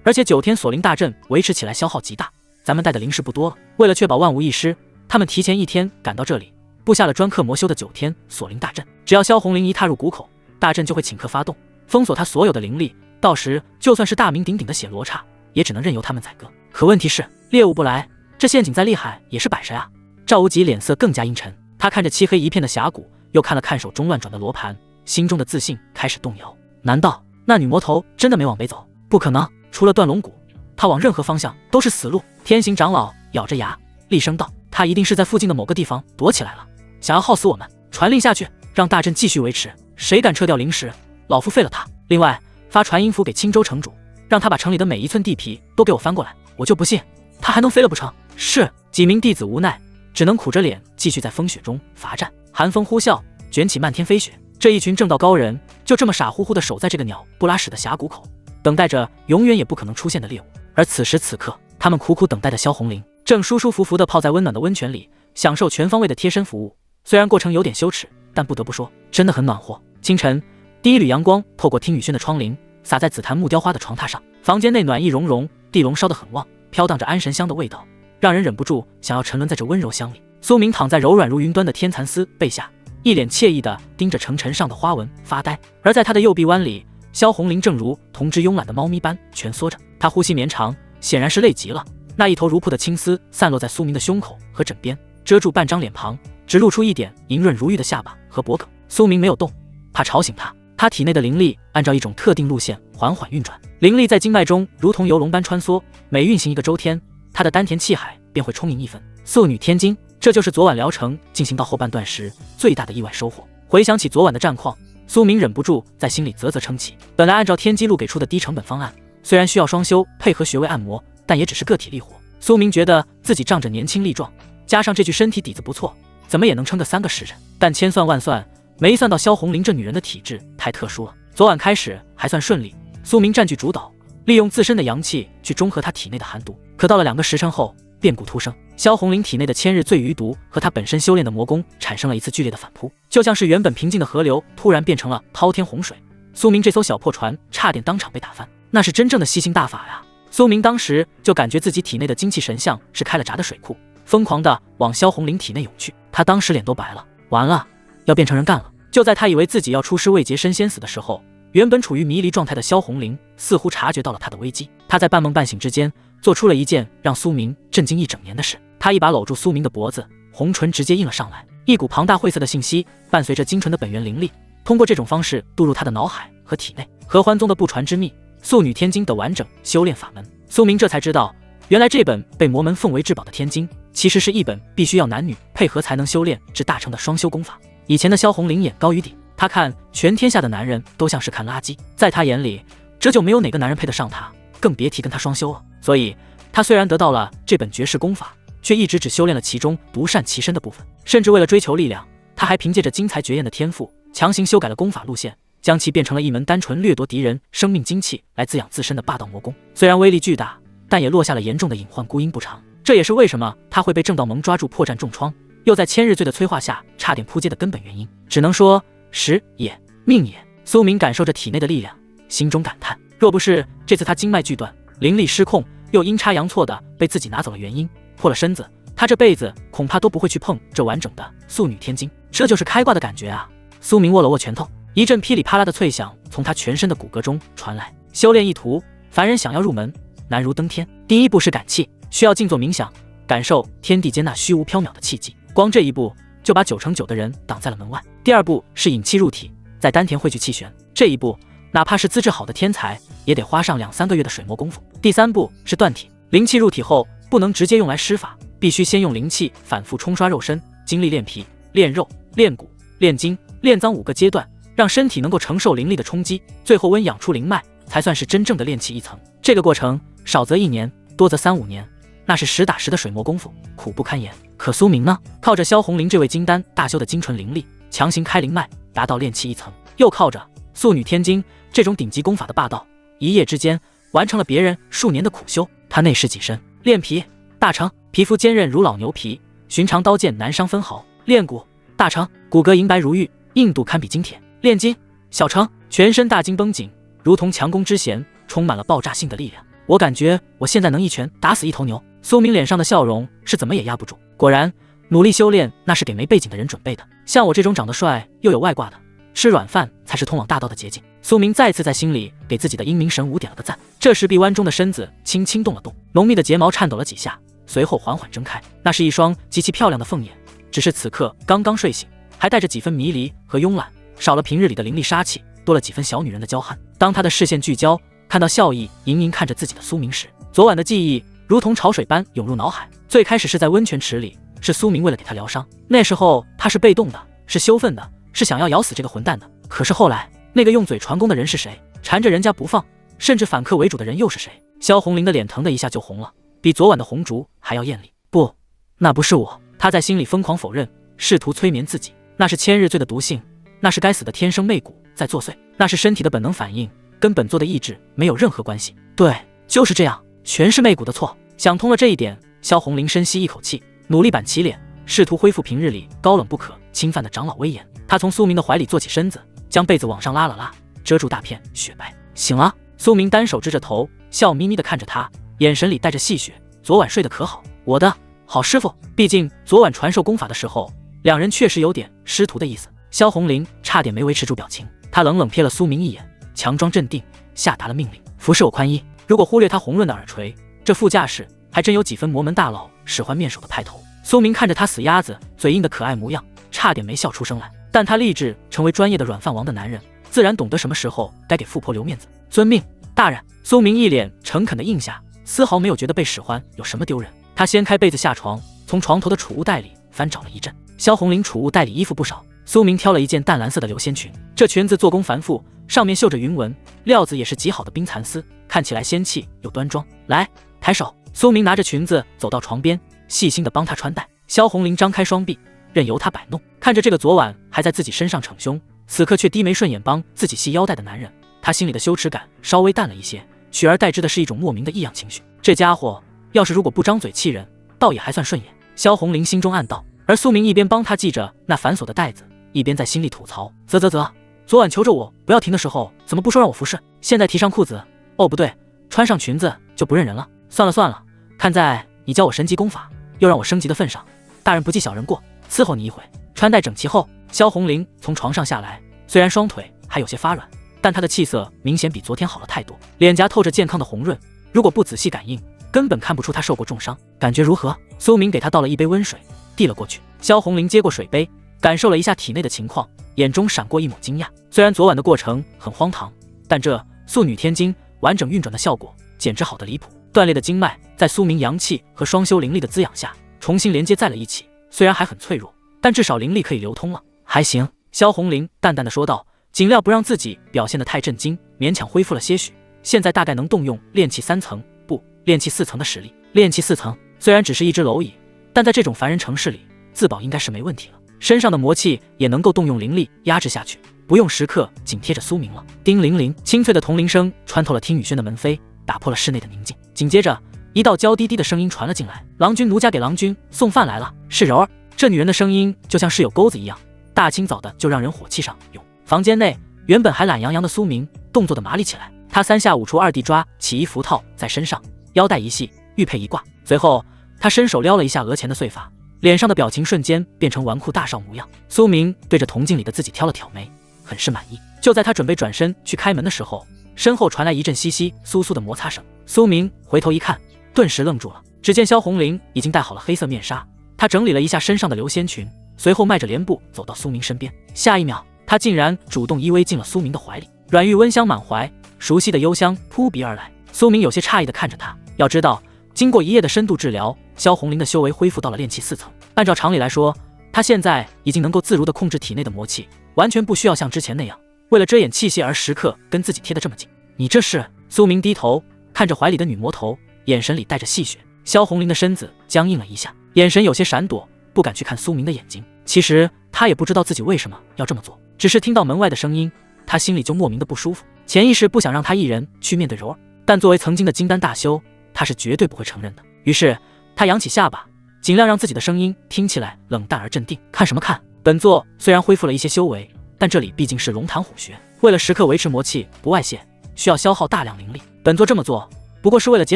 而且9天锁灵大阵维持起来消耗极大，咱们带的灵石不多了。为了确保万无一失，他们提前1天赶到这里，布下了专克魔修的9天锁灵大阵。只要萧红玲一踏入谷口，大阵就会顷刻发动，封锁他所有的灵力，到时就算是大名鼎鼎的血罗刹，也只能任由他们宰割。可问题是，猎物不来，这陷阱再厉害也是摆设啊！赵无极脸色更加阴沉，他看着漆黑一片的峡谷，又看了看手中乱转的罗盘，心中的自信开始动摇。难道那女魔头真的没往北走？不可能，除了断龙谷，她往任何方向都是死路。天行长老咬着牙厉声道：“她一定是在附近的某个地方躲起来了，想要耗死我们。传令下去，让大阵继续维持，谁敢撤掉灵石，老夫废了他。另外，发传音符给青州城主，让他把城里的每一寸地皮都给我翻过来，我就不信他还能飞了不成？”是。几名弟子无奈，只能苦着脸继续在风雪中罚站。寒风呼啸，卷起漫天飞雪。这一群正道高人就这么傻乎乎地守在这个鸟不拉屎的峡谷口，等待着永远也不可能出现的猎物。而此时此刻，他们苦苦等待的萧红灵正舒舒服服地泡在温暖的温泉里，享受全方位的贴身服务。虽然过程有点羞耻，但不得不说，真的很暖和。清晨，第一缕阳光透过听雨轩的窗棂，洒在紫檀木雕花的床榻上。房间内暖意融融，地笼烧得很旺，飘荡着安神香的味道，让人忍不住想要沉沦在这温柔香里。苏明躺在柔软如云端的天蚕丝被下，一脸惬意地盯着城尘上的花纹发呆。而在他的右臂弯里，萧红灵正如同只慵懒的猫咪般蜷缩着，她呼吸绵长，显然是累极了。那一头如瀑的青丝散落在苏明的胸口和枕边，遮住半张脸庞，只露出一点莹润如玉的下巴和脖颈。苏明没有动，怕吵醒他。他体内的灵力按照一种特定路线缓缓运转，灵力在经脉中如同游龙般穿梭，每运行一个周天，他的丹田气海便会充盈一分。素女天经，这就是昨晚疗程进行到后半段时最大的意外收获。回想起昨晚的战况，苏明忍不住在心里啧啧称奇。本来按照天机路给出的低成本方案，虽然需要双修配合穴位按摩，但也只是个体力活。苏明觉得自己仗着年轻力壮，加上这具身体底子不错，怎么也能撑个3个时辰。但千算万算，没算到萧红灵这女人的体质太特殊了。昨晚开始还算顺利，苏明占据主导，利用自身的阳气去中和她体内的寒毒。可到了2个时辰后，变故突生。萧红灵体内的千日醉鱼毒和她本身修炼的魔功产生了一次剧烈的反扑，就像是原本平静的河流突然变成了滔天洪水。苏明这艘小破船差点当场被打翻，那是真正的吸星大法呀！苏明当时就感觉自己体内的精气神像是开了闸的水库，疯狂地往萧红灵体内涌去。他当时脸都白了，完了，要变成人干了。就在他以为自己要出师未捷身先死的时候，原本处于迷离状态的萧红灵似乎察觉到了他的危机。他在半梦半醒之间做出了一件让苏明震惊一整年的事。他一把搂住苏明的脖子，红唇直接印了上来，一股庞大晦涩的信息伴随着精纯的本源灵力，通过这种方式渡入他的脑海和体内。合欢宗的不传之秘，素女天经的完整修炼法门，苏明这才知道，原来这本被魔门奉为至宝的天经，其实是一本必须要男女配合才能修炼至大成的双修功法。以前的萧红灵眼高于底，他看全天下的男人都像是看垃圾，在他眼里，这就没有哪个男人配得上他，更别提跟他双修了。所以他虽然得到了这本绝世功法，却一直只修炼了其中独善其身的部分，甚至为了追求力量，他还凭借着精彩绝艳的天赋，强行修改了功法路线，将其变成了一门单纯掠夺敌人生命精气来滋养自身的霸道魔功。虽然威力巨大，但也落下了严重的隐患孤阴不长。这也是为什么他会被正道盟抓住破绽重创，又在千日醉的催化下差点扑街的根本原因。只能说时也命也。苏明感受着体内的力量，心中感叹，若不是这次他经脉俱断，灵力失控，又阴差阳错的被自己拿走了原因，破了身子，他这辈子恐怕都不会去碰这完整的素女天经。这就是开挂的感觉啊！苏明握了握拳头，一阵噼里啪啦的脆响从他全身的骨骼中传来。修炼一途，凡人想要入门，难如登天。第一步是感气，需要静坐冥想，感受天地间那虚无缥缈的气机。光这一步就把9成9的人挡在了门外。第二步是引气入体，在丹田汇聚气旋，这一步哪怕是资质好的天才，也得花上2、3个月的水磨功夫。第三步是断体，灵气入体后不能直接用来施法，必须先用灵气反复冲刷肉身，经历练皮、练肉、练骨、练筋、练脏5个阶段，让身体能够承受灵力的冲击，最后温养出灵脉，才算是真正的练气一层。这个过程少则1年，多则3、5年，那是实打实的水磨功夫，苦不堪言。可苏明呢，靠着萧红灵这位金丹大修的精纯灵力，强行开灵脉，达到练气一层，又靠着素女天经这种顶级功法的霸道，一夜之间完成了别人数年的苦修。他内视己身，练皮大成，皮肤坚韧如老牛皮，寻常刀剑难伤分毫；练骨大成，骨骼银白如玉，硬度堪比金铁；练筋小成，全身大筋绷紧，如同强弓之弦，充满了爆炸性的力量。我感觉我现在能一拳打死1头牛。苏明脸上的笑容是怎么也压不住。果然，努力修炼那是给没背景的人准备的。像我这种长得帅又有外挂的，吃软饭才是通往大道的捷径。苏明再次在心里给自己的英明神武点了个赞。这时，臂弯中的身子轻轻动了动，浓密的睫毛颤抖了几下，随后缓缓睁开。那是一双极其漂亮的凤眼，只是此刻刚刚睡醒，还带着几分迷离和慵懒，少了平日里的凌厉杀气，多了几分小女人的娇憨。当他的视线聚焦，看到笑意盈盈看着自己的苏明时，昨晚的记忆如同潮水般涌入脑海。最开始是在温泉池里，是苏明为了给他疗伤，那时候他是被动的，是羞愤的，是想要咬死这个混蛋的。可是后来，那个用嘴传功的人是谁？缠着人家不放，甚至反客为主的人又是谁？萧红林的脸腾的一下就红了，比昨晚的红烛还要艳丽。不，那不是我。他在心里疯狂否认，试图催眠自己，那是千日醉的毒性，那是该死的天生媚骨在作祟，那是身体的本能反应，跟本座的意志没有任何关系。对，就是这样，全是媚骨的错。想通了这一点，萧红林深吸一口气，努力板起脸，试图恢复平日里高冷不可侵犯的长老威严。他从苏明的怀里坐起身子，将被子往上拉了拉，遮住大片雪白。醒了。苏明单手支着头，笑眯眯地看着他，眼神里带着戏谑。昨晚睡得可好？我的好师傅。毕竟昨晚传授功法的时候，两人确实有点师徒的意思。萧红林差点没维持住表情，他冷冷瞥了苏明一眼，强装镇定，下达了命令：服侍我宽衣。如果忽略他红润的耳垂，这副架势还真有几分魔门大佬使唤面首的派头。苏明看着他死鸭子嘴硬的可爱模样，差点没笑出声来。但他立志成为专业的软饭王的男人，自然懂得什么时候该给富婆留面子。遵命，大人。苏明一脸诚恳的应下，丝毫没有觉得被使唤有什么丢人。他掀开被子下床，从床头的储物袋里翻找了一阵。萧红林储物袋里衣服不少，苏明挑了一件淡蓝色的流仙裙。这裙子做工繁复，上面绣着云纹，料子也是极好的冰蚕丝，看起来仙气又端庄。来，抬手。苏明拿着裙子走到床边，细心的帮他穿戴。萧红林张开双臂，任由他摆弄。看着这个昨晚还在自己身上逞凶，此刻却低眉顺眼帮自己系腰带的男人，他心里的羞耻感稍微淡了一些，取而代之的是一种莫名的异样情绪。这家伙要是如果不张嘴气人，倒也还算顺眼。萧红林心中暗道。而苏明一边帮他系着那繁琐的带子，一边在心里吐槽：啧，昨晚求着我不要停的时候，怎么不说让我服侍？现在提上裤子，哦不对，穿上裙子就不认人了。算了，看在你教我神级功法，又让我升级的份上，大人不计小人过，伺候你一回。穿戴整齐后，萧红林从床上下来，虽然双腿还有些发软，但他的气色明显比昨天好了太多，脸颊透着健康的红润，如果不仔细感应，根本看不出他受过重伤。感觉如何？苏明给他倒了一杯温水，递了过去。萧红林接过水杯，感受了一下体内的情况，眼中闪过一抹惊讶。虽然昨晚的过程很荒唐，但这素女天经完整运转的效果简直好得离谱。断裂的经脉在苏明阳气和双修灵力的滋养下重新连接在了一起，虽然还很脆弱，但至少灵力可以流通了。还行，萧红林淡淡的说道，尽量不让自己表现得太震惊，勉强恢复了些许，现在大概能动用炼气3层，不，炼气4层的实力。炼气4层虽然只是一只蝼蚁，但在这种凡人城市里，自保应该是没问题了。身上的魔气也能够动用灵力压制下去，不用时刻紧贴着苏明了。叮铃铃，清脆的铜铃声穿透了听雨轩的门扉，打破了室内的宁静。紧接着，一道娇滴滴的声音传了进来：郎君，奴家给郎君送饭来了。是柔儿。这女人的声音就像是有钩子一样，大清早的就让人火气上涌。房间内原本还懒洋洋的苏明动作的麻利起来，他3下5除2地抓起衣服套在身上，腰带一系，玉佩一挂，随后他伸手撩了一下额前的碎发，脸上的表情瞬间变成纨绔大少模样。苏明对着铜镜里的自己挑了挑眉，很是满意。就在他准备转身去开门的时候，身后传来一阵窸窸窣窣的摩擦声。苏明回头一看，顿时愣住了。只见萧红林已经戴好了黑色面纱，他整理了一下身上的流仙裙，随后迈着莲步走到苏明身边。下一秒，他竟然主动依偎进了苏明的怀里，软玉温香满怀，熟悉的幽香扑鼻而来。苏明有些诧异地看着他，要知道经过1夜的深度治疗，萧红林的修为恢复到了炼气4层。按照常理来说，他现在已经能够自如地控制体内的魔气，完全不需要像之前那样为了遮掩器械而时刻跟自己贴得这么近。你这是？苏明低头看着怀里的女魔头，眼神里带着戏谑。萧红林的身子僵硬了一下，眼神有些闪躲，不敢去看苏明的眼睛。其实他也不知道自己为什么要这么做，只是听到门外的声音，他心里就莫名的不舒服，潜意识不想让他一人去面对柔儿，但作为曾经的金丹大修，他是绝对不会承认的。于是他扬起下巴，尽量让自己的声音听起来冷淡而镇定。看什么看？本座虽然恢复了一些修为，但这里毕竟是龙潭虎穴，为了时刻维持魔气不外泄，需要消耗大量灵力。本座这么做不过是为了节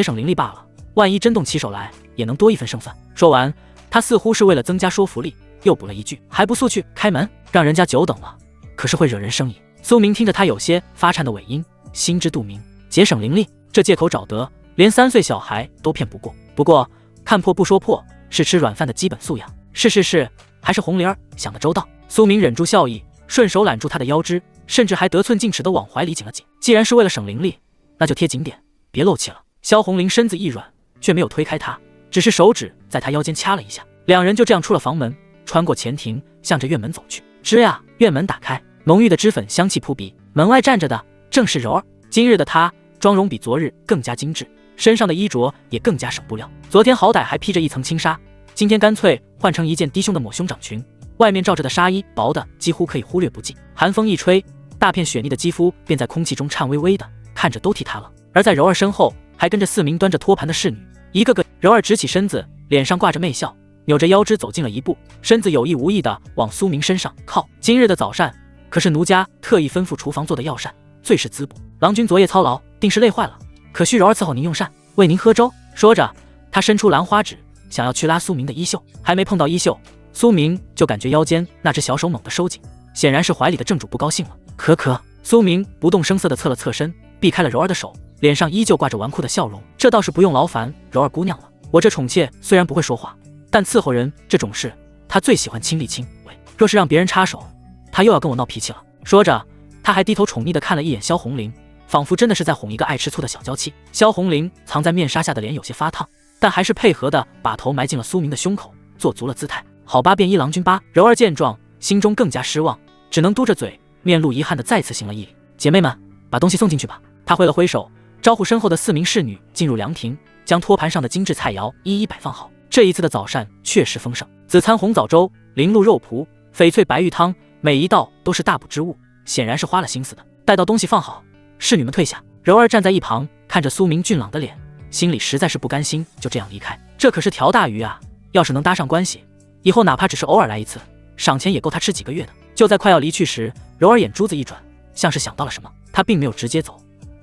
省灵力罢了，万一真动起手来，也能多一份胜算。说完，他似乎是为了增加说服力，又补了一句：还不速去开门，让人家久等了。可是会惹人生疑。苏明听着他有些发颤的尾音，心知肚明，节省灵力，这借口找得，连3岁小孩都骗不过。不过看破不说破，是吃软饭的基本素养。是，还是红玲儿想得周到。苏明忍住笑意，顺手揽住他的腰肢，甚至还得寸进尺地往怀里紧了紧。既然是为了省灵力，那就贴紧点，别漏气了。萧红玲身子一软，却没有推开他，只是手指在他腰间掐了一下。两人就这样出了房门，穿过前庭，向着院门走去。吱呀，院门打开，浓郁的脂粉香气扑鼻。门外站着的正是柔儿。今日的她妆容比昨日更加精致，身上的衣着也更加省布料。昨天好歹还披着一层轻纱，今天干脆换成一件低胸的抹胸长裙，外面罩着的纱衣薄的几乎可以忽略不计。寒风一吹，大片雪腻的肌肤便在空气中颤巍巍的，看着都替她冷。而在柔儿身后还跟着4名端着托盘的侍女，一个个。柔儿直起身子，脸上挂着媚笑，扭着腰肢走近了一步，身子有意无意地往苏明身上靠。今日的早膳可是奴家特意吩咐厨房做的药膳，最是滋补。郎君昨夜操劳，定是累坏了，可需柔儿伺候您用膳，为您喝粥。说着，他伸出兰花指，想要去拉苏明的衣袖，还没碰到衣袖，苏明就感觉腰间那只小手猛地收紧，显然是怀里的正主不高兴了。可，苏明不动声色地侧了侧身，避开了柔儿的手，脸上依旧挂着纨绔的笑容。这倒是不用劳烦柔儿姑娘了，我这宠妾虽然不会说话，但伺候人这种事，他最喜欢亲力亲为。若是让别人插手，他又要跟我闹脾气了。说着，他还低头宠溺地看了一眼萧红玲，仿佛真的是在哄一个爱吃醋的小娇妻。萧红玲藏在面纱下的脸有些发烫，但还是配合地把头埋进了苏明的胸口，做足了姿态。好吧，便依郎君吧。柔儿见状，心中更加失望，只能嘟着嘴，面露遗憾地再次行了一礼。姐妹们，把东西送进去吧。他挥了挥手，招呼身后的4名侍女进入凉亭，将托盘上的精致菜肴一一摆放好。这一次的早膳确实丰盛，紫餐红枣粥、菱露肉脯、翡翠白玉汤，每一道都是大补之物，显然是花了心思的。待到东西放好，侍女们退下，柔儿站在一旁，看着苏明俊朗的脸，心里实在是不甘心就这样离开。这可是条大鱼啊，要是能搭上关系，以后哪怕只是偶尔来一次，赏钱也够他吃几个月的。就在快要离去时，柔儿眼珠子一转，像是想到了什么，她并没有直接走，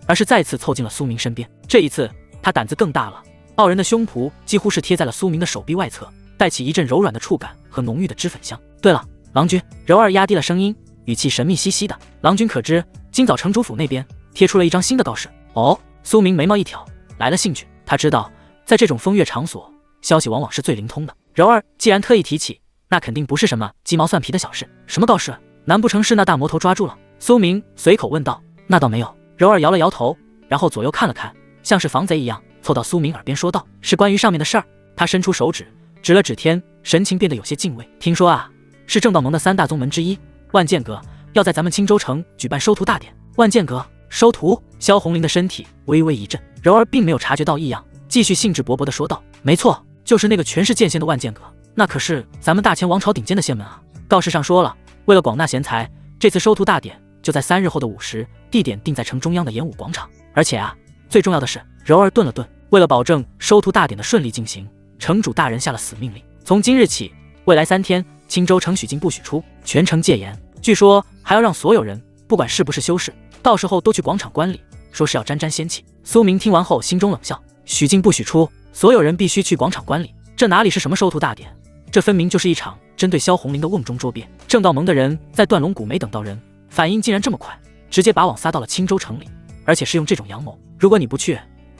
而是再次凑近了苏明身边。这一次她胆子更大了，傲人的胸脯几乎是贴在了苏明的手臂外侧，带起一阵柔软的触感和浓郁的脂粉香。对了，郎君。柔儿压低了声音，语气神秘兮兮的。郎君可知今早城主府那边贴出了一张新的告示？哦，苏明眉毛一挑，来了兴趣。他知道在这种风月场所，消息往往是最灵通的。柔儿既然特意提起，那肯定不是什么鸡毛蒜皮的小事。什么告示？难不成是那大魔头抓住了？苏明随口问道。那倒没有。柔儿摇了摇头，然后左右看了看，像是防贼一样凑到苏明耳边说道，是关于上面的事儿。他伸出手指指了指天，神情变得有些敬畏。听说啊，是正道盟的3大宗门之一万剑阁要在咱们青州城举办收徒大典。万剑阁收徒？萧红玲的身体微微一震，柔儿并没有察觉到异样，继续兴致勃勃地说道，没错，就是那个全是剑仙的万剑阁，那可是咱们大前王朝顶尖的仙门啊。告示上说了，为了广纳贤才，这次收徒大典就在3日后的午时，地点定在城中央的演武广场。而且啊，最重要的是，柔儿顿了顿，为了保证收徒大典的顺利进行，城主大人下了死命令，从今日起，未来3天，青州城许进不许出，全城戒严。据说还要让所有人，不管是不是修士，到时候都去广场观礼，说是要沾沾仙气。苏明听完后心中冷笑，许进不许出，所有人必须去广场观礼，这哪里是什么收徒大典，这分明就是一场针对萧红玲的瓮中捉鳖。正道盟的人在断龙谷没等到人，反应竟然这么快，直接把网撒到了青州城里，而且是用这种阳谋。如果你不去，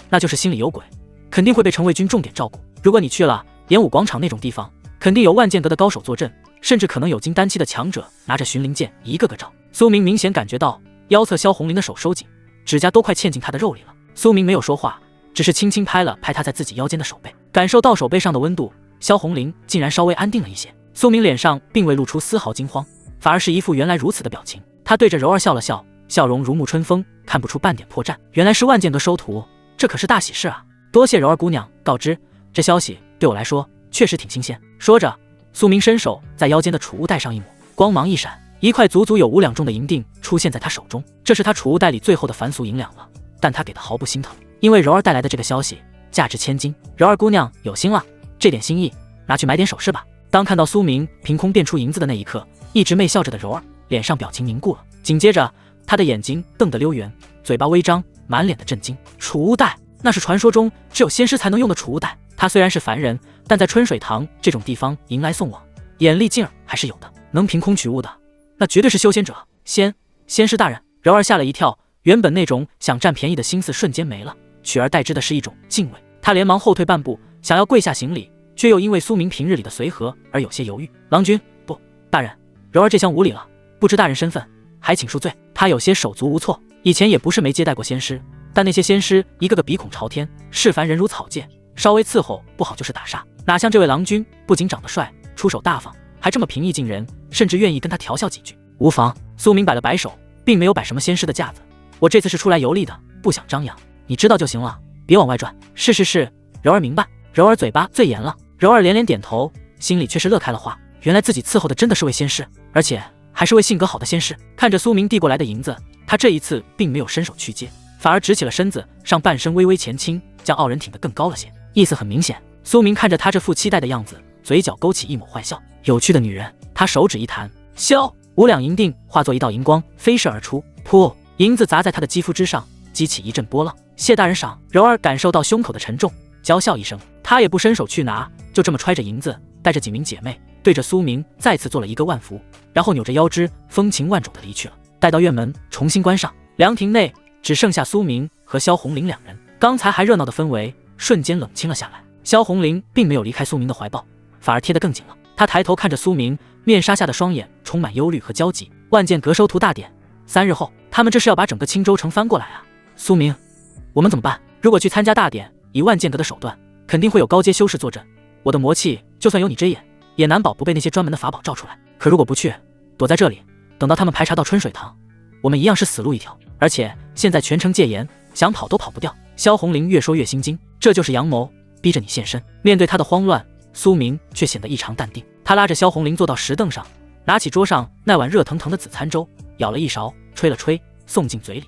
那就是心里有鬼，肯定会被城卫军重点照顾。如果你去了演武广场那种地方，肯定有万剑阁的高手坐镇，甚至可能有金丹期的强者拿着寻灵剑一个个照。苏明明显感觉到腰侧萧红玲的手收紧，指甲都快嵌进他的肉里了。苏明没有说话，只是轻轻拍了拍他在自己腰间的手背，感受到手背上的温度，萧红玲竟然稍微安定了一些。苏明脸上并未露出丝毫惊慌，反而是一副原来如此的表情。他对着柔儿笑了笑，笑容如沐春风，看不出半点破绽。原来是万剑阁收徒，这可是大喜事啊！多谢柔儿姑娘告知，这消息对我来说确实挺新鲜。说着，苏明伸手在腰间的储物袋上一抹，光芒一闪，一块足足有5两重的银锭出现在他手中。这是他储物袋里最后的凡俗银两了，但他给的毫不心疼，因为柔儿带来的这个消息价值千金。柔儿姑娘有心了，这点心意拿去买点首饰吧。当看到苏明凭空变出银子的那一刻，一直媚笑着的柔儿脸上表情凝固了，紧接着他的眼睛瞪得溜圆，嘴巴微张，满脸的震惊。储物袋，那是传说中只有仙师才能用的储物袋。他虽然是凡人，但在春水堂这种地方迎来送往，眼力劲儿还是有的。能凭空取物的，那绝对是修仙者。仙师大人。柔儿吓了一跳，原本那种想占便宜的心思瞬间没了，取而代之的是一种敬畏。他连忙后退半步，想要跪下行礼，却又因为苏明平日里的随和而有些犹豫。郎君，不，大人，柔儿这厢无礼了，不知大人身份，还请恕罪。他有些手足无措，以前也不是没接待过仙师，但那些仙师一个个鼻孔朝天，视凡人如草芥，稍微伺候不好就是打杀。哪像这位郎君，不仅长得帅，出手大方，还这么平易近人，甚至愿意跟他调笑几句。无妨。苏明摆了摆手，并没有摆什么仙师的架子，我这次是出来游历的，不想张扬，你知道就行了，别往外转。是，柔儿明白。柔儿嘴巴最严了。柔儿连连点头，心里却是乐开了花，原来自己伺候的真的是位仙师，而且还是位性格好的仙师。看着苏明递过来的银子，他这一次并没有伸手去接，反而直起了身子，上半身微微前倾，将傲人挺得更高了些，意思很明显。苏明看着他这副期待的样子，嘴角勾起一抹坏笑。有趣的女人。他手指一弹，萧5两银锭化作一道银光飞射而出，噗，银子砸在他的肌肤之上，激起一阵波浪。谢大人赏。柔儿感受到胸口的沉重，娇笑一声，他也不伸手去拿，就这么揣着银子，带着几名姐妹，对着苏明再次做了一个万福，然后扭着腰肢风情万种的离去了。待到院门重新关上，凉亭内只剩下苏明和萧红玲两人，刚才还热闹的氛围瞬间冷清了下来。萧红玲并没有离开苏明的怀抱，反而贴得更紧了。他抬头看着苏明，面纱下的双眼充满忧虑和焦急。万剑阁收徒大典3日后，他们这是要把整个青州城翻过来啊！苏明，我们怎么办？如果去参加大典，以万剑阁的手段，肯定会有高阶修士坐镇。我的魔气就算有你遮掩，也难保不被那些专门的法宝照出来。可如果不去，躲在这里，等到他们排查到春水堂，我们一样是死路一条。而且现在全城戒严，想跑都跑不掉。萧红玲越说越心惊，这就是阳谋，逼着你现身。面对他的慌乱，苏明却显得异常淡定。他拉着萧红玲坐到石凳上，拿起桌上那碗热腾腾的紫餐粥，舀了一勺，吹了吹，送进嘴里。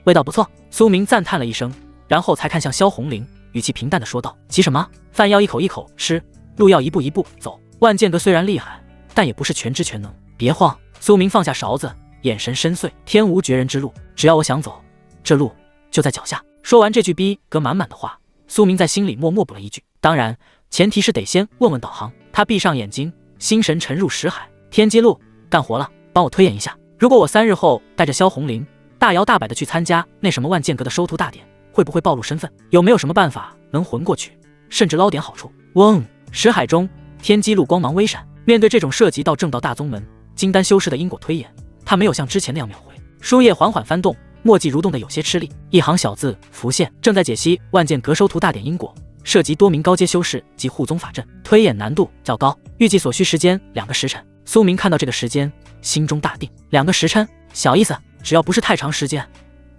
味道不错。苏明赞叹了一声，然后才看向萧红玲，语气平淡地说道：急什么？饭要一口一口吃，路要一步一步走。万剑阁虽然厉害，但也不是全知全能。别慌。苏明放下勺子，眼神深邃。天无绝人之路，只要我想走，这路就在脚下。说完这句逼格满满的话，苏明在心里默默补了一句：当然，前提是得先问问导航。他闭上眼睛，心神沉入识海。天机路，干活了，帮我推演一下。如果我3日后带着萧红玲大摇大摆地去参加那什么万剑阁的收徒大典，会不会暴露身份？有没有什么办法能混过去，甚至捞点好处？嗡！识海中，天机路光芒微闪。面对这种涉及到正道大宗门金丹修士的因果推演，他没有像之前那样秒回，书页缓缓翻动，墨迹蠕动的有些吃力，一行小字浮现：正在解析万剑阁收徒大典因果，涉及多名高阶修士及护宗法阵，推演难度较高，预计所需时间2个时辰。苏明看到这个时间，心中大定，2个时辰，小意思，只要不是太长时间，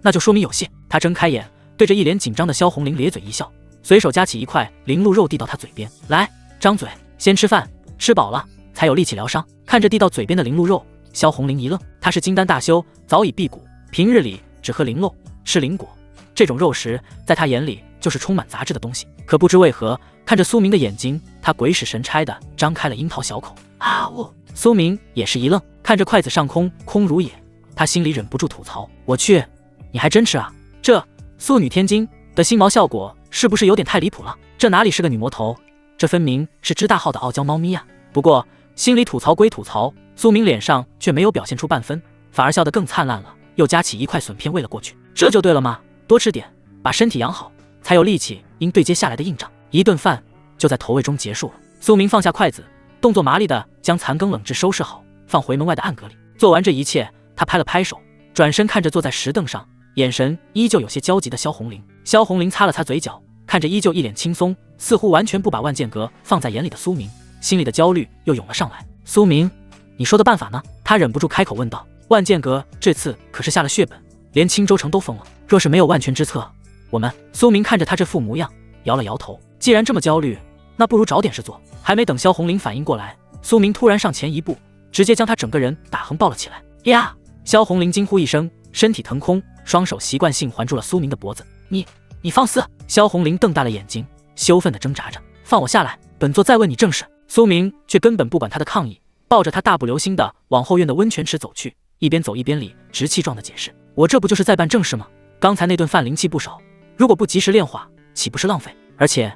那就说明有戏。他睁开眼，对着一脸紧张的萧红玲咧嘴一笑，随手夹起一块灵鹿肉递到他嘴边：来，张嘴，先吃饭，吃饱了才有力气疗伤。看着递到嘴边的灵鹿肉，萧红玲一愣，他是金丹大修，早已辟谷，平日里只喝灵肉，吃灵果，这种肉食在他眼里就是充满杂质的东西。可不知为何，看着苏明的眼睛，他鬼使神差的张开了樱桃小口。啊呜！苏明也是一愣，看着筷子上空空如也，他心里忍不住吐槽：我去，你还真吃啊？这素女天金的心毛效果是不是有点太离谱了？这哪里是个女魔头，这分明是只大号的傲娇猫咪啊！不过心里吐槽归吐槽，苏明脸上却没有表现出半分，反而笑得更灿烂了，又夹起一块笋片喂了过去。这就对了吗？多吃点，把身体养好，才有力气应对接下来的硬仗。一顿饭就在投喂中结束了。苏明放下筷子，动作麻利地将残羹冷炙收拾好，放回门外的暗格里。做完这一切，他拍了拍手，转身看着坐在石凳上，眼神依旧有些焦急的萧红玲。萧红玲擦了擦嘴角，看着依旧一脸轻松，似乎完全不把万剑阁放在眼里的苏明，心里的焦虑又涌了上来。苏明，你说的办法呢？他忍不住开口问道。万剑阁这次可是下了血本，连青州城都封了，若是没有万全之策，我们……苏明看着他这副模样，摇了摇头。既然这么焦虑，那不如找点事做。还没等萧红玲反应过来，苏明突然上前一步，直接将他整个人打横抱了起来。呀！萧红玲惊呼一声，身体腾空，双手习惯性环住了苏明的脖子。你放肆！萧红玲瞪大了眼睛，羞愤地挣扎着。放我下来，本座再问你正事。苏明却根本不管他的抗议，抱着他大步流星地往后院的温泉池走去，一边走一边理直气壮地解释：我这不就是在办正事吗？刚才那顿饭灵气不少，如果不及时炼化，岂不是浪费？而且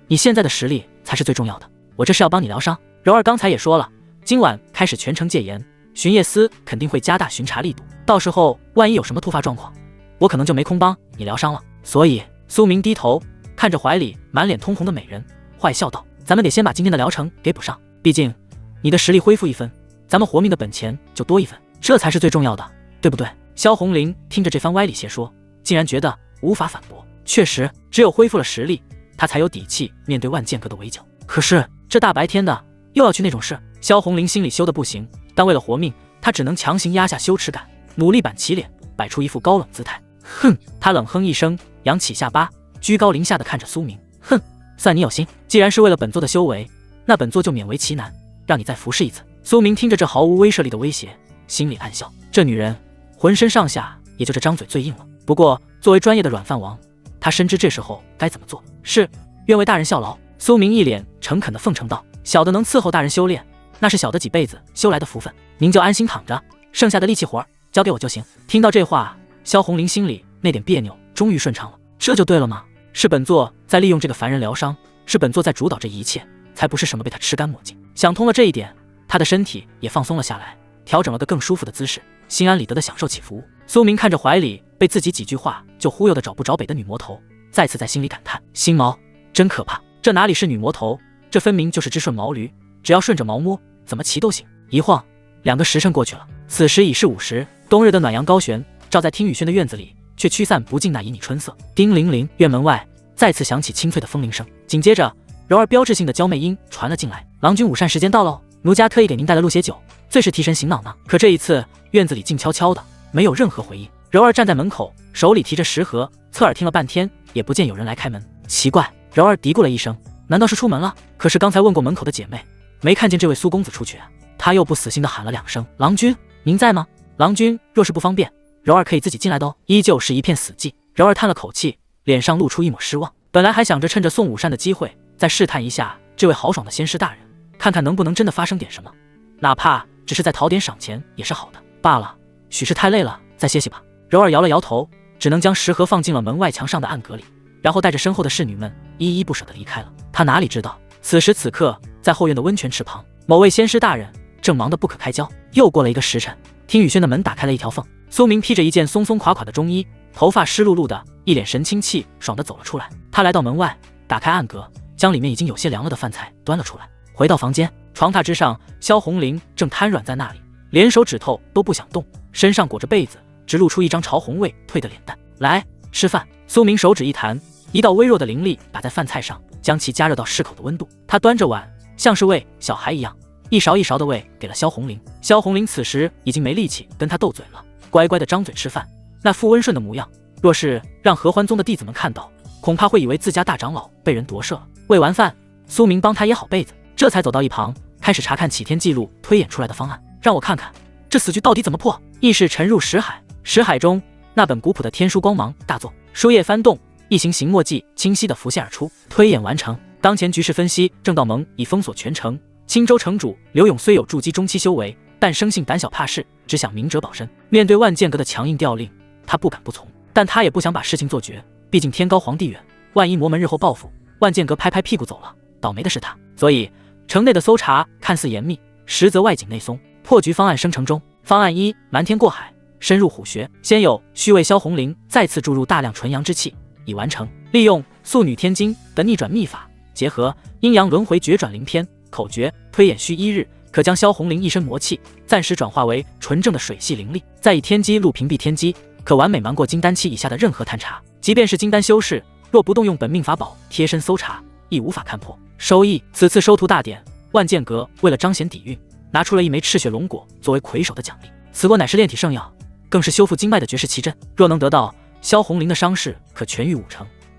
你现在的实力才是最重要的，我这是要帮你疗伤。柔儿刚才也说了，今晚开始全城戒严，巡夜司肯定会加大巡查力度，到时候万一有什么突发状况，我可能就没空帮你疗伤了。所以苏明低头看着怀里满脸通红的美人，坏笑道：咱们得先把今天的疗程给补上，毕竟你的实力恢复1分，咱们活命的本钱就多1分，这才是最重要的，对不对？萧红林听着这番歪理邪说，竟然觉得无法反驳。确实，只有恢复了实力，他才有底气面对万剑阁的围剿。可是这大白天的又要去那种事，萧红林心里羞得不行，但为了活命，他只能强行压下羞耻感，努力板起脸，摆出一副高冷姿态。哼，他冷哼一声，扬起下巴，居高临下的看着苏明。哼，算你有心，既然是为了本座的修为，那本座就勉为其难，让你再服侍一次。苏明听着这毫无威慑力的威胁，心里暗笑，这女人浑身上下也就这张嘴最硬了。不过作为专业的软饭王，他深知这时候该怎么做。是，愿为大人效劳。苏明一脸诚恳的奉承道，小的能伺候大人修炼，那是小的几辈子修来的福分，您就安心躺着，剩下的力气活交给我就行。听到这话，萧红林心里那点别扭终于顺畅了。这就对了吗？是本座在利用这个凡人疗伤，是本座在主导这一切，才不是什么被他吃干抹净。想通了这一点，他的身体也放松了下来，调整了个更舒服的姿势，心安理得地享受起服务。苏明看着怀里被自己几句话就忽悠得找不着北的女魔头，再次在心里感叹：心毛真可怕，这哪里是女魔头，这分明就是只顺毛驴，只要顺着毛摸，怎么骑都行。一晃2个时辰过去了，此时已是午时，冬日的暖阳高悬，照在听雨轩的院子里，却驱散不尽那旖旎春色。叮铃铃，院门外再次响起清脆的风铃声，紧接着柔儿标志性的娇媚音传了进来：郎君午膳时间到喽，奴家特意给您带了鹿血酒，最是提神醒脑呢。可这一次院子里静悄悄的，没有任何回应。柔儿站在门口，手里提着食盒，侧耳听了半天，也不见有人来开门。奇怪，柔儿嘀咕了一声，难道是出门了？可是刚才问过门口的姐妹，没看见这位苏公子出去啊。他又不死心的喊了2声：郎君，您在吗？郎君若是不方便，柔儿可以自己进来的哦。依旧是一片死寂。柔儿叹了口气，脸上露出一抹失望。本来还想着趁着送午膳的机会，再试探一下这位豪爽的仙师大人，看看能不能真的发生点什么，哪怕只是再讨点赏钱也是好的。罢了，许是太累了，再歇息吧。柔儿摇了摇头，只能将食盒放进了门外墙上的暗格里，然后带着身后的侍女们依依不舍地离开了。他哪里知道，此时此刻在后院的温泉池旁，某位仙师大人正忙得不可开交。又过了1个时辰，听雨轩的门打开了一条缝，苏明披着一件松松垮垮的中衣，头发湿漉漉的，一脸神清气爽地走了出来。他来到门外，打开暗格，将里面已经有些凉了的饭菜端了出来。回到房间，床榻之上，萧红林正瘫软在那里，连手指头都不想动，身上裹着被子，只露出一张潮红未退的脸蛋。来，吃饭。苏明手指一弹，一道微弱的灵力打在饭菜上，将其加热到适口的温度。他端着碗，像是喂小孩一样，一勺一勺的喂给了萧红林。萧红林此时已经没力气跟他斗嘴了，乖乖的张嘴吃饭，那副温顺的模样，若是让合欢宗的弟子们看到，恐怕会以为自家大长老被人夺舍了。喂完饭，苏明帮他掖好被子，这才走到一旁，开始查看启天记录推演出来的方案，让我看看这死局到底怎么破。意识沉入识海，识海中那本古朴的天书光芒大作，书页翻动，一行行墨迹清晰地浮现而出。推演完成，当前局势分析，正道盟已封锁全城，青州城主刘勇虽有筑基中期修为，但生性胆小怕事，只想明哲保身。面对万剑阁的强硬调令，他不敢不从，但他也不想把事情做绝，毕竟天高皇帝远，万一魔门日后报复，万剑阁拍拍屁股走了，倒霉的是他。所以城内的搜查看似严密，实则外紧内松。破局方案生成中。方案1：瞒天过海，深入虎穴。先有虚为萧红林再次注入大量纯阳之气，已完成。利用素女天经的逆转秘法，结合阴阳轮回绝转灵篇口诀，推演需1日，可将萧红林一身魔气暂时转化为纯正的水系灵力。再以天机路屏蔽天机，可完美瞒过金丹期以下的任何探查。即便是金丹修士，若不动用本命法宝贴身搜查，亦无法看破。收益：此次收徒大典，万剑阁为了彰显底蕴，拿出了一枚赤血龙果作为魁首的奖励。此果乃是炼体圣药，更是修复经脉的绝世奇珍。若能得到，萧红林的伤势可痊愈50%，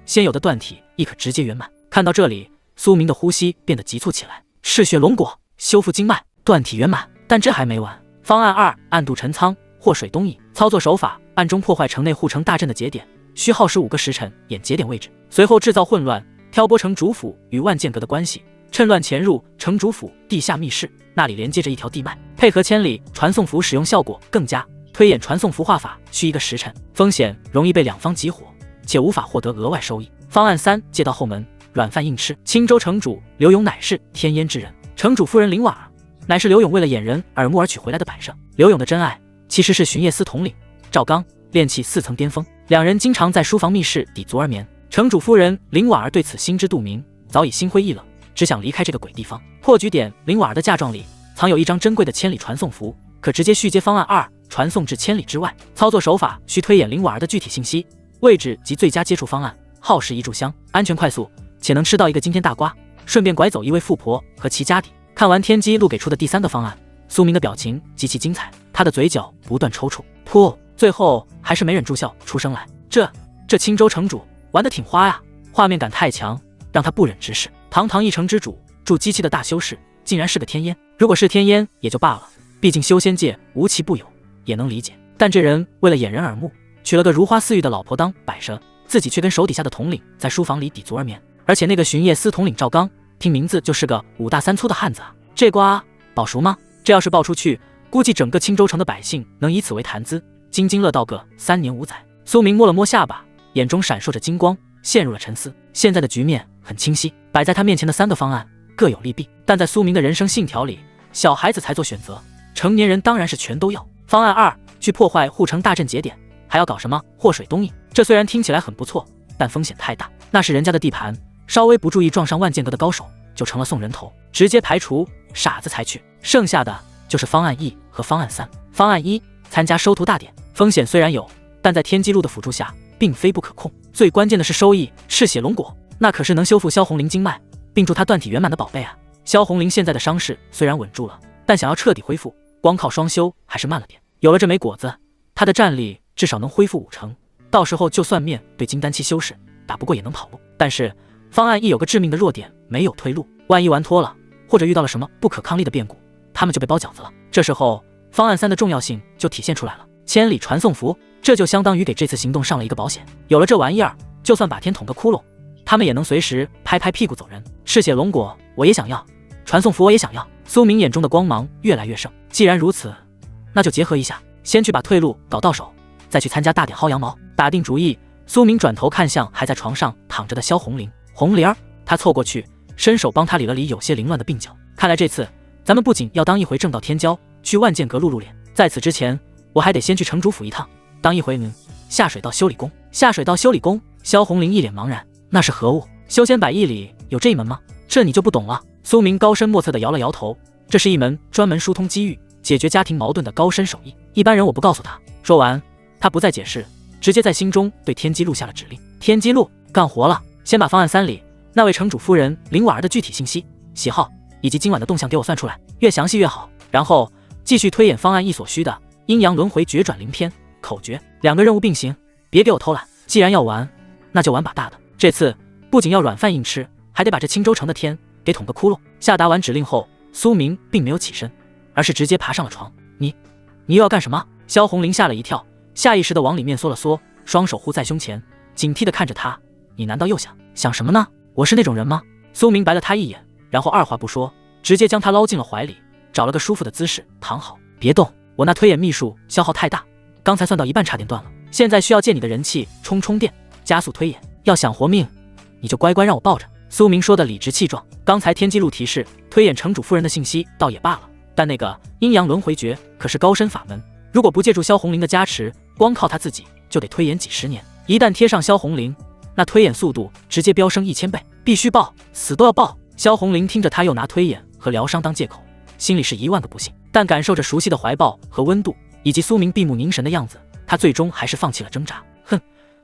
先有的断体亦可直接圆满。看到这里，苏明的呼吸变得急促起来。赤血龙果修复经脉，断体圆满，但这还没完。方案2：暗度陈仓，祸水东移。操作手法：暗中破坏城内护城大阵的节点，需耗时5个时辰演节点位置，随后制造混乱，挑拨城主府与万剑阁的关系，趁乱潜入城主府地下密室，那里连接着一条地脉，配合千里传送符使用效果更佳。推演传送符画法需1个时辰，风险容易被两方集火，且无法获得额外收益。方案3：借道后门，软饭硬吃。青州城主刘勇乃是天烟之人，城主夫人林婉儿乃是刘勇为了掩人耳目而取回来的摆设。刘勇的真爱其实是巡夜司统领赵刚，炼气4层巅峰，两人经常在书房密室抵足而眠。城主夫人林婉儿对此心知肚明，早已心灰意冷，只想离开这个鬼地方。破局点：林婉儿的嫁妆里藏有一张珍贵的千里传送符，可直接续接方案2，传送至千里之外。操作手法需推演林婉儿的具体信息、位置及最佳接触方案，耗时1炷香，安全快速，且能吃到一个惊天大瓜，顺便拐走一位富婆和其家底。看完天机录给出的第3个方案，苏明的表情极其精彩，他的嘴角不断抽搐。噗，最后还是没忍住笑出声来。这青州城主玩得挺花呀，画面感太强，让他不忍直视。堂堂一城之主，筑机器的大修士，竟然是个天烟。如果是天烟也就罢了，毕竟修仙界无奇不有，也能理解。但这人为了掩人耳目，娶了个如花似玉的老婆当摆设，自己却跟手底下的统领在书房里抵足而眠。而且那个巡夜司统领赵刚，听名字就是个5大3粗的汉子啊，这瓜保熟吗？这要是爆出去，估计整个青州城的百姓能以此为谈资，津津乐道个3年5载。苏明摸了摸下巴，眼中闪烁着金光，陷入了沉思。现在的局面很清晰，摆在他面前的3个方案各有利弊，但在苏明的人生信条里，小孩子才做选择，成年人当然是全都要。方案2，去破坏护城大阵节点，还要搞什么祸水东引，这虽然听起来很不错，但风险太大，那是人家的地盘，稍微不注意撞上万剑阁的高手，就成了送人头，直接排除，傻子才去。剩下的就是方案1和方案3。方案1，参加收徒大典，风险虽然有，但在天机路的辅助下，并非不可控。最关键的是收益，赤血龙果，那可是能修复萧红灵经脉，并助他断体圆满的宝贝啊。萧红灵现在的伤势虽然稳住了，但想要彻底恢复，光靠双修还是慢了点。有了这枚果子，他的战力至少能恢复5成，到时候就算面对金丹期修士，打不过也能跑路。但是方案1有个致命的弱点，没有退路，万一玩脱了，或者遇到了什么不可抗力的变故，他们就被包饺子了。这时候方案3的重要性就体现出来了，千里传送符，这就相当于给这次行动上了一个保险。有了这玩意儿，就算把天捅个窟窿，他们也能随时拍拍屁股走人。赤血龙果我也想要，传送符我也想要。苏明眼中的光芒越来越盛，既然如此，那就结合一下，先去把退路搞到手，再去参加大典薅羊毛。打定主意，苏明转头看向还在床上躺着的萧红灵。红灵儿，他凑过去，伸手帮他理了理有些凌乱的鬓角。看来这次咱们不仅要当一回正道天骄，去万剑阁露露脸，在此之前，我还得先去城主府一趟，当一回下水道修理工。下水道修理工？萧红灵一脸茫然，那是何物？修仙百艺里有这一门吗？这你就不懂了。苏明高深莫测地摇了摇头，这是一门专门疏通机遇、解决家庭矛盾的高深手艺，一般人我不告诉他。说完，他不再解释，直接在心中对天机录下了指令。天机录，干活了，先把方案3里那位城主夫人林婉儿的具体信息、喜好以及今晚的动向给我算出来，越详细越好。然后继续推演方案1所需的阴阳轮回绝转灵篇口诀，2个任务并行，别给我偷懒。既然要玩，那就玩把大的。这次不仅要软饭硬吃，还得把这青州城的天给捅个窟窿。下达完指令后，苏明并没有起身，而是直接爬上了床。你又要干什么？萧红灵吓了一跳，下意识地往里面缩了缩，双手护在胸前，警惕地看着他。你难道又想什么呢？我是那种人吗？苏明白了他一眼，然后二话不说，直接将他捞进了怀里，找了个舒服的姿势躺好。别动，我那推演秘术消耗太大，刚才算到一半差点断了，现在需要借你的人气充电，加速推演。要想活命，你就乖乖让我抱着。苏明说的理直气壮。刚才天机录提示推演城主夫人的信息倒也罢了，但那个阴阳轮回诀可是高深法门，如果不借助萧红灵的加持，光靠他自己就得推演几十年。一旦贴上萧红灵，那推演速度直接飙升1000倍，必须报，死都要报。萧红灵听着他又拿推演和疗伤当借口，心里是10000个不幸，但感受着熟悉的怀抱和温度，以及苏明闭目凝神的样子，他最终还是放弃了挣扎。哼，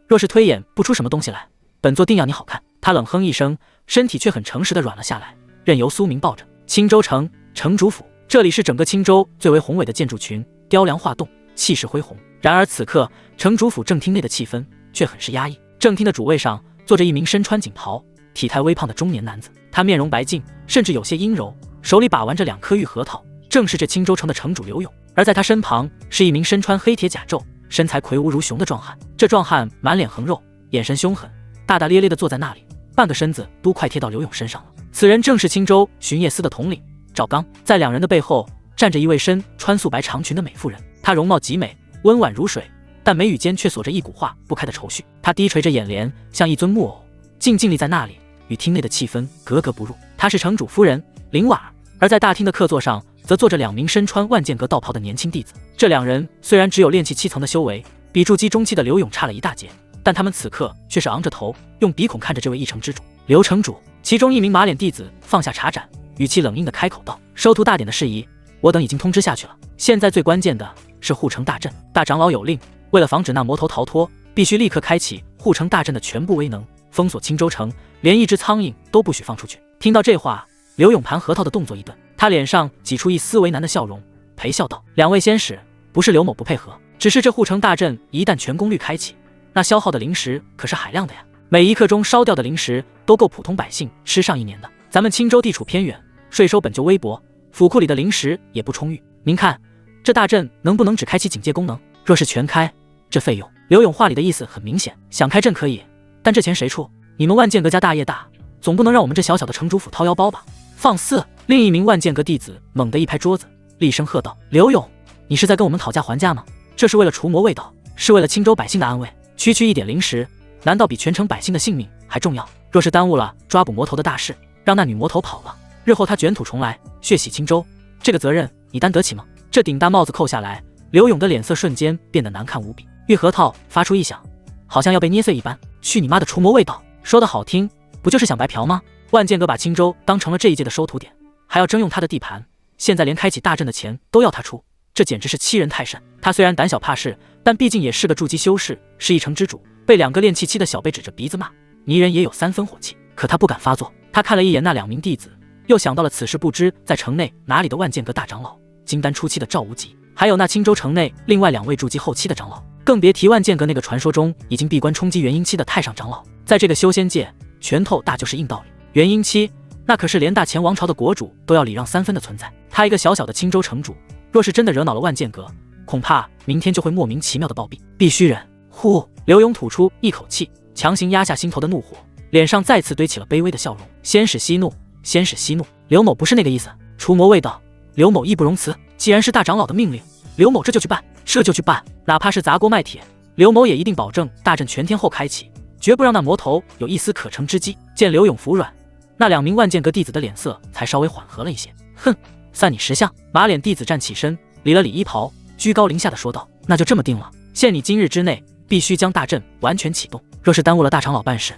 若是推演不出什么东西来，本座定要你好看。他冷哼一声，身体却很诚实地软了下来，任由苏明抱着。青州城城主府，这里是整个青州最为宏伟的建筑群，雕梁画栋，气势恢宏。然而此刻城主府正厅内的气氛却很是压抑。正厅的主位上坐着一名身穿锦袍、体态微胖的中年男子，他面容白净，甚至有些阴柔，手里把玩着2颗玉核桃，正是这青州城的城主刘勇。而在他身旁是一名身穿黑铁甲胄、身材魁梧如熊的壮汉。这壮汉满脸横肉，眼神凶狠，大大咧咧地坐在那里，半个身子都快贴到刘勇身上了。此人正是青州巡夜司的统领赵刚。在2人的背后站着一位身穿素白长裙的美妇人，她容貌极美，温婉如水，但眉宇间却锁着一股化不开的愁绪。她低垂着眼帘，像一尊木偶，静静立在那里，与厅内的气氛格格不入。她是城主夫人林婉儿。而在大厅的客座上则坐着2名身穿万剑阁道袍的年轻弟子。这2人虽然只有炼气7层的修为，比筑基中期的刘勇差了一大截，但他们此刻却是昂着头，用鼻孔看着这位一城之主刘城主。其中一名马脸弟子放下茶盏，语气冷硬地开口道：“收徒大典的事宜，我等已经通知下去了。现在最关键的是护城大阵。大长老有令，为了防止那魔头逃脱，必须立刻开启护城大阵的全部威能，封锁青州城，连一只苍蝇都不许放出去。”听到这话，刘勇盘核桃的动作一顿，他脸上挤出一丝为难的笑容，陪笑道：“2位仙使，不是刘某不配合，只是这护城大阵一旦全功率开启，那消耗的灵石可是海量的呀，每1刻钟烧掉的灵石都够普通百姓吃上1年的。咱们青州地处偏远，税收本就微薄，府库里的灵石也不充裕。您看，这大阵能不能只开启警戒功能？若是全开，这费用……”刘勇话里的意思很明显，想开阵可以，但这钱谁出？你们万剑阁家大业大，总不能让我们这小小的城主府掏腰包吧？放肆！另一名万剑阁弟子猛地一拍桌子，厉声喝道：“刘勇，你是在跟我们讨价还价吗？这是为了除魔卫道，是为了青州百姓的安危。区区一点灵石，难道比全城百姓的性命还重要？若是耽误了抓捕魔头的大事，让那女魔头跑了，日后他卷土重来，血洗青州，这个责任你担得起吗？”这顶大帽子扣下来，刘勇的脸色瞬间变得难看无比，玉核桃发出异响，好像要被捏碎一般。去你妈的除魔卫道！说的好听，不就是想白嫖吗？万剑阁把青州当成了这一届的收徒点，还要征用他的地盘，现在连开启大阵的钱都要他出，这简直是欺人太甚。他虽然胆小怕事，但毕竟也是个筑基修士，是一城之主，被2个炼气7的小辈指着鼻子骂，泥人也有3分火气。可他不敢发作，他看了一眼那2名弟子，又想到了此时不知在城内哪里的万剑阁大长老金丹初期的赵无极，还有那青州城内另外2位筑基后期的长老，更别提万剑阁那个传说中已经闭关冲击元婴期的太上长老。在这个修仙界，拳头大就是硬道理。元婴期那可是连大前王朝的国主都要礼让3分的存在，他一个小小的青州城主，若是真的惹恼了万剑阁，恐怕明天就会莫名其妙的暴毙，必须忍。呼！刘勇吐出一口气，强行压下心头的怒火，脸上再次堆起了卑微的笑容。先使息怒，先使息怒，刘某不是那个意思。除魔卫道，刘某义不容辞。既然是大长老的命令，刘某这就去办，这就去办，哪怕是砸锅卖铁，刘某也一定保证大阵全天候开启，绝不让那魔头有一丝可乘之机。见刘勇服软，那2名万剑阁弟子的脸色才稍微缓和了一些。哼，算你识相。马脸弟子站起身，理了理衣袍，居高临下的说道：“那就这么定了，限你今日之内必须将大阵完全启动，若是耽误了大长老办事，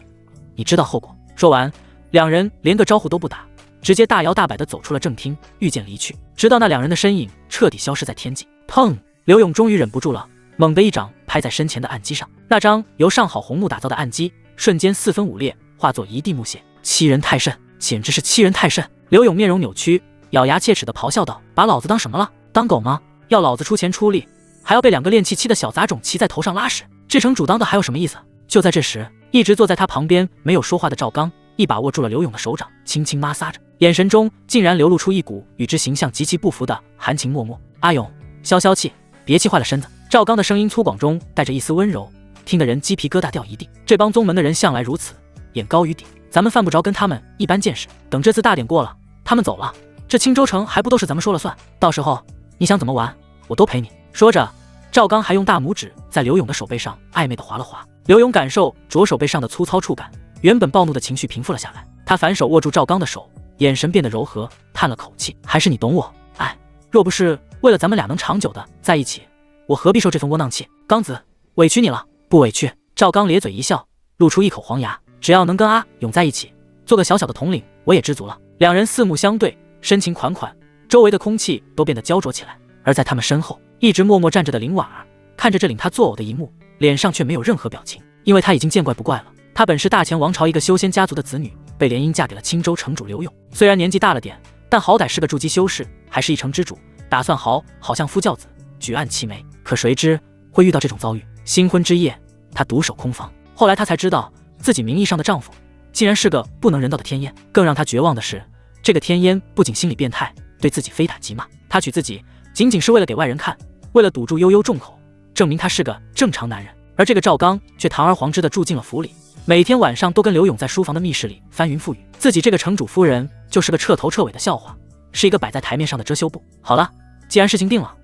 你知道后果。”说完，2人连个招呼都不打，直接大摇大摆地走出了正厅，御剑离去，直到那2人的身影彻底消失在天际。砰！刘勇终于忍不住了，猛地一掌拍在身前的案几上，那张由上好红木打造的案几瞬间4分5裂，化作一地木屑。欺人太甚，简直是欺人太甚！刘勇面容扭曲，咬牙切齿地咆哮道：“把老子当什么了？当狗吗？要老子出钱出力，还要被2个炼气7的小杂种骑在头上拉屎，这城主当的还有什么意思？”就在这时，一直坐在他旁边没有说话的赵刚一把握住了刘勇的手掌，轻轻摩挲着，眼神中竟然流露出一股与之形象极其不符的含情脉脉。阿勇，消消气，别气坏了身子。赵刚的声音粗犷中带着一丝温柔，听得人鸡皮疙瘩掉一地。这帮宗门的人向来如此，眼高于顶，咱们犯不着跟他们一般见识。等这次大典过了，他们走了，这青州城还不都是咱们说了算？到时候你想怎么玩，我都陪你。说着，赵刚还用大拇指在刘勇的手背上暧昧地划了划。刘勇感受左手背上的粗糙触感，原本暴怒的情绪平复了下来。他反手握住赵刚的手，眼神变得柔和，叹了口气：“还是你懂我。哎，若不是为了咱们俩能长久的在一起，我何必受这份窝囊气？刚子，委屈你了。”不委屈。赵刚咧嘴一笑，露出一口黄牙：“只要能跟阿勇在一起，做个小小的统领，我也知足了。”2人四目相对，深情款款，周围的空气都变得焦灼起来。而在他们身后，一直默默站着的林婉儿看着这令他作呕的一幕，脸上却没有任何表情，因为他已经见怪不怪了。他本是大前王朝一个修仙家族的子女，被联姻嫁给了青州城主刘勇。虽然年纪大了点，但好歹是个筑基修士，还是一城之主，打算好相夫教子，举案齐眉。可谁知会遇到这种遭遇。新婚之夜，他独守空房。后来他才知道，自己名义上的丈夫竟然是个不能人道的天烟。更让他绝望的是，这个天烟不仅心理变态，对自己非打即骂。他娶自己仅仅是为了给外人看，为了堵住悠悠众口，证明他是个正常男人。而这个赵刚却堂而皇之地住进了府里，每天晚上都跟刘勇在书房的密室里翻云覆雨。自己这个城主夫人就是个彻头彻尾的笑话，是一个摆在台面上的遮羞布。好了，既然事情定了，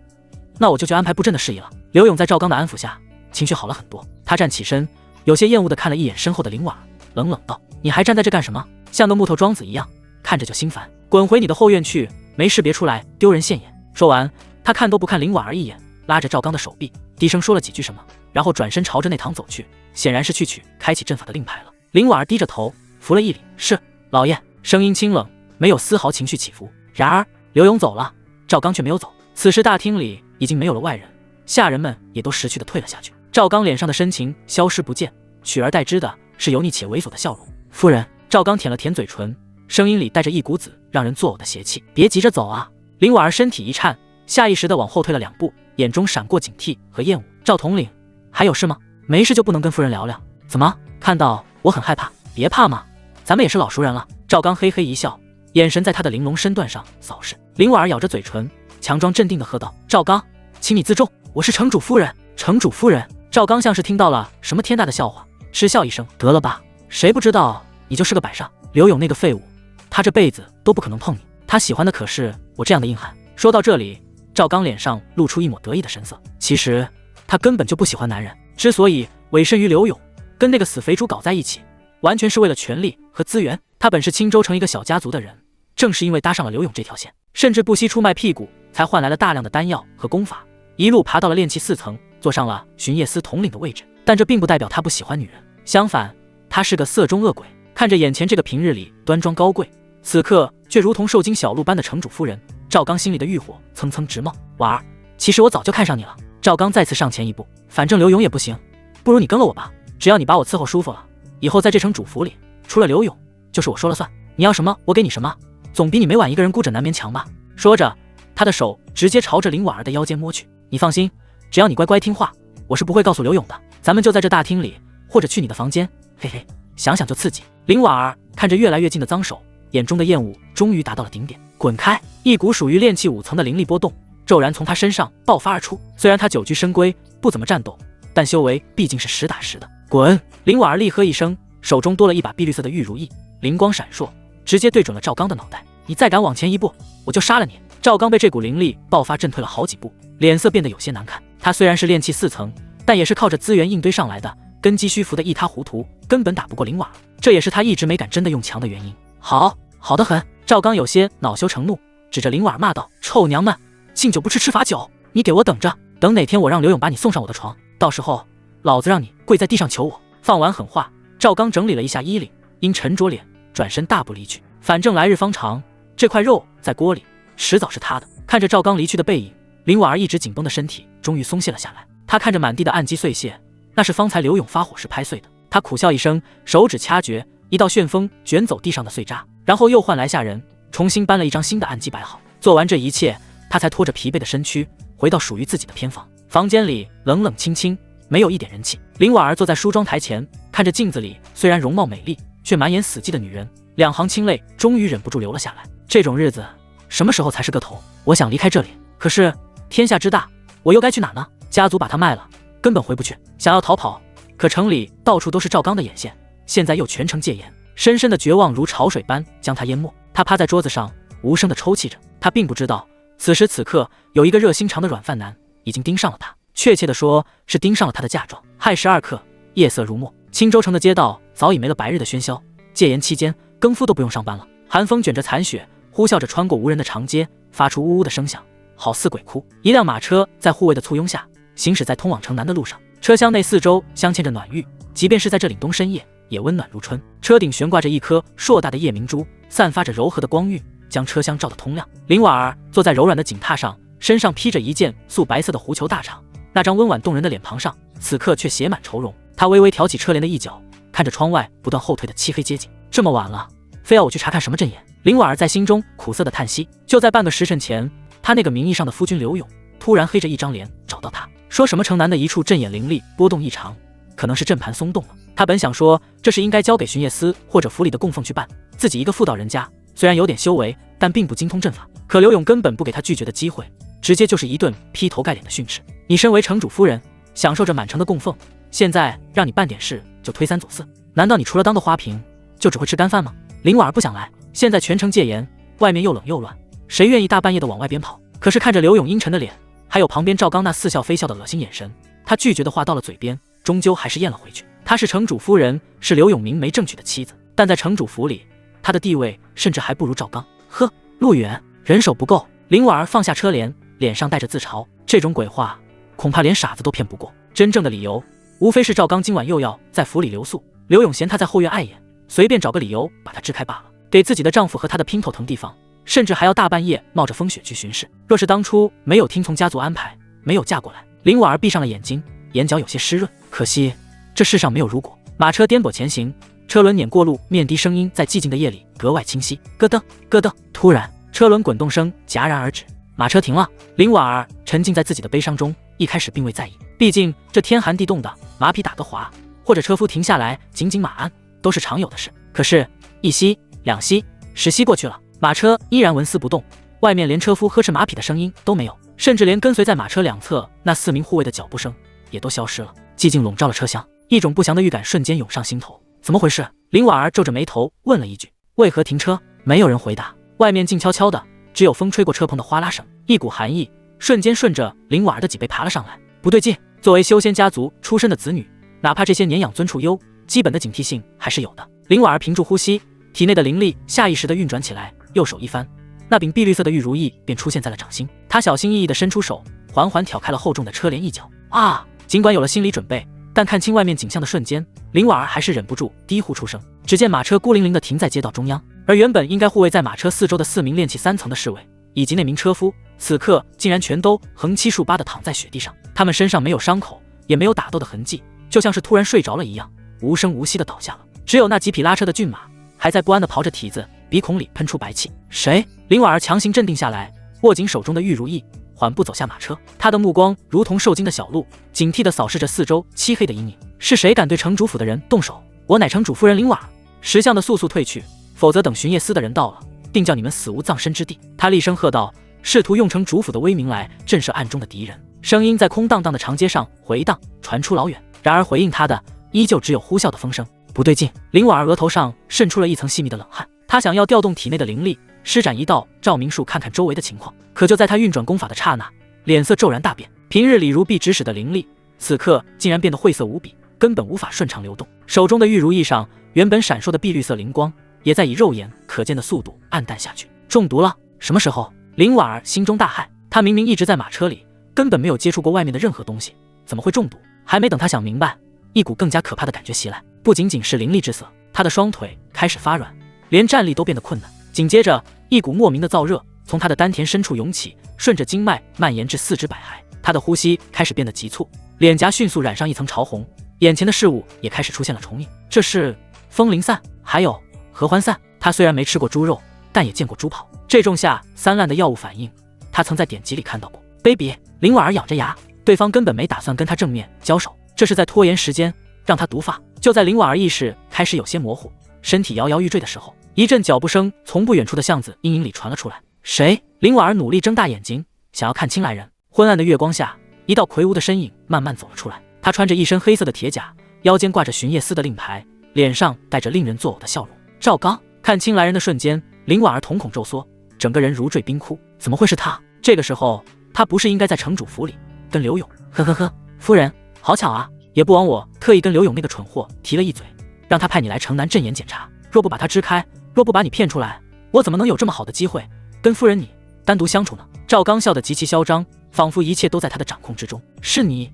那我就去安排布阵的事宜了。刘勇在赵刚的安抚下，情绪好了很多。他站起身，有些厌恶地看了一眼身后的林婉儿，冷冷道：“你还站在这干什么？像个木头桩子一样，看着就心烦。滚回你的后院去，没识别出来，丢人现眼。说完，他看都不看林婉儿一眼，拉着赵刚的手臂，低声说了几句什么，然后转身朝着内堂走去，显然是去取开启阵法的令牌了。林婉儿低着头服了一礼，是老爷，声音清冷，没有丝毫情绪起伏。然而刘勇走了，赵刚却没有走。此时大厅里已经没有了外人，下人们也都识趣的退了下去。赵刚脸上的深情消失不见，取而代之的是油腻且猥琐的笑容。夫人，赵刚舔了舔嘴唇，声音里带着一股子让人作呕的邪气。别急着走啊！林婉儿身体一颤，下意识的往后退了2步，眼中闪过警惕和厌恶。赵统领，还有事吗？没事就不能跟夫人聊聊？怎么看到我很害怕？别怕嘛，咱们也是老熟人了。赵刚嘿嘿一笑，眼神在他的玲珑身段上扫视。林婉儿咬着嘴唇，强装镇定的喝道：赵刚，请你自重，我是城主夫人。城主夫人。赵刚像是听到了什么天大的笑话，嗤笑一声，得了吧，谁不知道你就是个摆设。刘勇那个废物，他这辈子都不可能碰你，他喜欢的可是我这样的硬汉。说到这里，赵刚脸上露出一抹得意的神色。其实他根本就不喜欢男人，之所以委身于刘勇，跟那个死肥猪搞在一起，完全是为了权力和资源。他本是青州城一个小家族的人，正是因为搭上了刘勇这条线，甚至不惜出卖屁股，才换来了大量的丹药和功法，一路爬到了炼气4层，坐上了巡夜司统领的位置。但这并不代表他不喜欢女人，相反，他是个色中恶鬼。看着眼前这个平日里端庄高贵，此刻却如同受惊小鹿般的城主夫人，赵刚心里的欲火蹭蹭直冒。婉儿，其实我早就看上你了。赵刚再次上前一步，反正刘勇也不行，不如你跟了我吧，只要你把我伺候舒服了，以后在这城主府里，除了刘勇，就是我说了算。你要什么，我给你什么，总比你每晚一个人孤枕难眠强吧。说着，他的手直接朝着林婉儿的腰间摸去。你放心，只要你乖乖听话，我是不会告诉刘勇的。咱们就在这大厅里，或者去你的房间，嘿嘿，想想就刺激。林婉儿看着越来越近的脏手，眼中的厌恶终于达到了顶点。滚开！一股属于炼气5层的灵力波动骤然从他身上爆发而出。虽然他久居深闺，不怎么战斗，但修为毕竟是实打实的。滚！林婉儿厉喝一声，手中多了一把碧绿色的玉如意，灵光闪烁，直接对准了赵刚的脑袋。你再敢往前一步，我就杀了你！赵刚被这股灵力爆发震退了好几步，脸色变得有些难看。他虽然是炼气4层，但也是靠着资源硬堆上来的，根基虚浮的一塌糊涂，根本打不过林婉儿。这也是他一直没敢真的用强的原因。好得很！赵刚有些恼羞成怒，指着林婉儿骂道：臭娘们，敬酒不吃吃罚酒，你给我等着，等哪天我让刘勇把你送上我的床，到时候老子让你跪在地上求我。放完狠话，赵刚整理了一下衣领，因沉着脸转身大步离去。反正来日方长，这块肉在锅里迟早是他的。看着赵刚离去的背影，林婉儿一直紧绷的身体终于松懈了下来。她看着满地的暗击碎屑，那是方才刘勇发火时拍碎的。她苦笑一声，手指掐诀，一道旋风卷走地上的碎渣，然后又唤来下人，重新搬了一张新的暗击摆好。做完这一切，她才拖着疲惫的身躯回到属于自己的偏房。房间里冷冷清清，没有一点人气。林婉儿坐在梳妆台前，看着镜子里虽然容貌美丽却满眼死寂的女人，两行清泪终于忍不住流了下来。这种日子什么时候才是个头？我想离开这里，可是天下之大，我又该去哪呢？家族把他卖了，根本回不去。想要逃跑，可城里到处都是赵刚的眼线，现在又全城戒严，深深的绝望如潮水般将他淹没。他趴在桌子上无声的抽泣着。他并不知道，此时此刻有一个热心肠的软饭男已经盯上了他，确切的说是盯上了他的嫁妆。亥时2刻，夜色如墨，青州城的街道早已没了白日的喧嚣。戒严期间，更夫都不用上班了。寒风卷着残雪，呼啸着穿过无人的长街，发出呜呜的声响，好似鬼哭。一辆马车在护卫的簇拥下行驶在通往城南的路上，车厢内四周镶嵌着暖玉，即便是在这凛冬深夜也温暖如春。车顶悬挂着一颗硕大的夜明珠，散发着柔和的光晕，将车厢照得通亮。林婉儿坐在柔软的锦榻上，身上披着一件素白色的狐裘大氅，那张温婉动人的脸庞上此刻却写满愁容。她微微挑起车帘的一角，看着窗外不断后退的漆黑街景。这么晚了，非要我去查看什么阵眼？林婉儿在心中苦涩的叹息。就在半个时辰前，她那个名义上的夫君刘勇突然黑着一张脸找到她，说什么城南的一处阵眼灵力波动异常，可能是阵盘松动了。他本想说这是应该交给巡夜司或者府里的供奉去办，自己一个妇道人家，虽然有点修为，但并不精通阵法。可刘勇根本不给他拒绝的机会，直接就是一顿劈头盖脸的训斥。你身为城主夫人，享受着满城的供奉，现在让你办点事就推三阻四，难道你除了当个花瓶就只会吃干饭吗？林婉儿不想来，现在全城戒严，外面又冷又乱，谁愿意大半夜的往外边跑？可是看着刘勇阴沉的脸，还有旁边赵刚那似笑非笑的恶心眼神，他拒绝的话到了嘴边，终究还是咽了回去。她是城主夫人，是刘勇明媒正娶的妻子，但在城主府里，她的地位甚至还不如赵刚。呵，陆远，人手不够。林婉儿放下车帘，脸上带着自嘲，这种鬼话恐怕连傻子都骗不过。真正的理由无非是赵刚今晚又要在府里留宿，刘勇嫌他在后院碍眼，随便找个理由把他支开罢了。给自己的丈夫和他的姘头腾地方，甚至还要大半夜冒着风雪去巡视。若是当初没有听从家族安排，没有嫁过来，林婉儿闭上了眼睛，眼角有些湿润。可惜这世上没有如果。马车颠簸前行，车轮碾过路面的声音在寂静的夜里格外清晰，咯噔咯噔。突然车轮滚动声戛然而止，马车停了。林婉儿沉浸在自己的悲伤中，一开始并未在意，毕竟这天寒地冻的，马匹打个滑，或者车夫停下来紧紧马鞍，都是常有的事。可是一息两息10息过去了，马车依然纹丝不动，外面连车夫呵斥马匹的声音都没有，甚至连跟随在马车两侧那4名护卫的脚步声也都消失了。寂静笼罩了车厢，一种不祥的预感瞬间涌上心头。怎么回事？林婉儿皱着眉头问了一句：为何停车？没有人回答。外面静悄悄的，只有风吹过车棚的哗啦声，一股寒意瞬间顺着林婉儿的脊背爬了上来。不对劲，作为修仙家族出身的子女，哪怕这些年养尊处优，基本的警惕性还是有的。林婉儿屏住呼吸，体内的灵力下意识地运转起来，右手一翻，那柄碧绿色的玉如意便出现在了掌心。她小心翼翼地伸出手，缓缓挑开了厚重的车帘一角。啊！尽管有了心理准备，但看清外面景象的瞬间，林婉儿还是忍不住低呼出声。只见马车孤零零地停在街道中央，而原本应该护卫在马车四周的4名炼气3层的侍卫，以及那名车夫，此刻竟然全都横七竖八地躺在雪地上。他们身上没有伤口，也没有打斗的痕迹，就像是突然睡着了一样，无声无息地倒下了。只有那几匹拉车的骏马还在不安地刨着蹄子，鼻孔里喷出白气。谁？林婉儿强行镇定下来，握紧手中的玉如意，缓步走下马车。她的目光如同受惊的小鹿，警惕地扫视着四周漆黑的阴影。是谁敢对城主府的人动手？我乃城主夫人林婉儿。识相的速速退去，否则等巡夜司的人到了，定叫你们死无葬身之地。他厉声喝道，试图用城主府的威名来震慑暗中的敌人。声音在空荡荡的长街上回荡，传出老远。然而回应他的依旧只有呼啸的风声。不对劲，林婉儿额头上渗出了一层细密的冷汗。她想要调动体内的灵力，施展一道照明术看看周围的情况。可就在她运转功法的刹那，脸色骤然大变。平日里如臂指使的灵力，此刻竟然变得晦涩无比，根本无法顺畅流动。手中的玉如意上原本闪烁的碧绿色灵光，也在以肉眼可见的速度暗淡下去。中毒了？什么时候？林婉儿心中大骇。她明明一直在马车里，根本没有接触过外面的任何东西，怎么会中毒？还没等她想明白，一股更加可怕的感觉袭来。不仅仅是灵力之色，她的双腿开始发软，连站立都变得困难。紧接着，一股莫名的燥热从她的丹田深处涌起，顺着经脉蔓延至4肢百骸。她的呼吸开始变得急促，脸颊迅速染上一层潮红，眼前的事物也开始出现了重影。这是风灵散，还有合欢散。她虽然没吃过猪肉，但也见过猪跑。这种下3滥的药物反应，她曾在典籍里看到过。卑鄙！林婉儿咬着牙，对方根本没打算跟她正面交手，这是在拖延时间，让她毒发。就在林婉儿意识开始有些模糊，身体摇摇欲坠的时候，一阵脚步声从不远处的巷子阴影里传了出来。谁？林婉儿努力睁大眼睛，想要看清来人。昏暗的月光下，一道魁梧的身影慢慢走了出来。他穿着一身黑色的铁甲，腰间挂着巡夜司的令牌，脸上带着令人作呕的笑容。赵刚。看清来人的瞬间，林婉儿瞳孔骤缩，整个人如坠冰窟。怎么会是他？这个时候，他不是应该在城主府里跟刘勇？呵呵呵，夫人，好巧啊！也不枉我特意跟刘勇那个蠢货提了一嘴，让他派你来城南镇严检查。若不把他支开，若不把你骗出来，我怎么能有这么好的机会跟夫人你单独相处呢？赵刚笑得极其嚣张，仿佛一切都在他的掌控之中。是你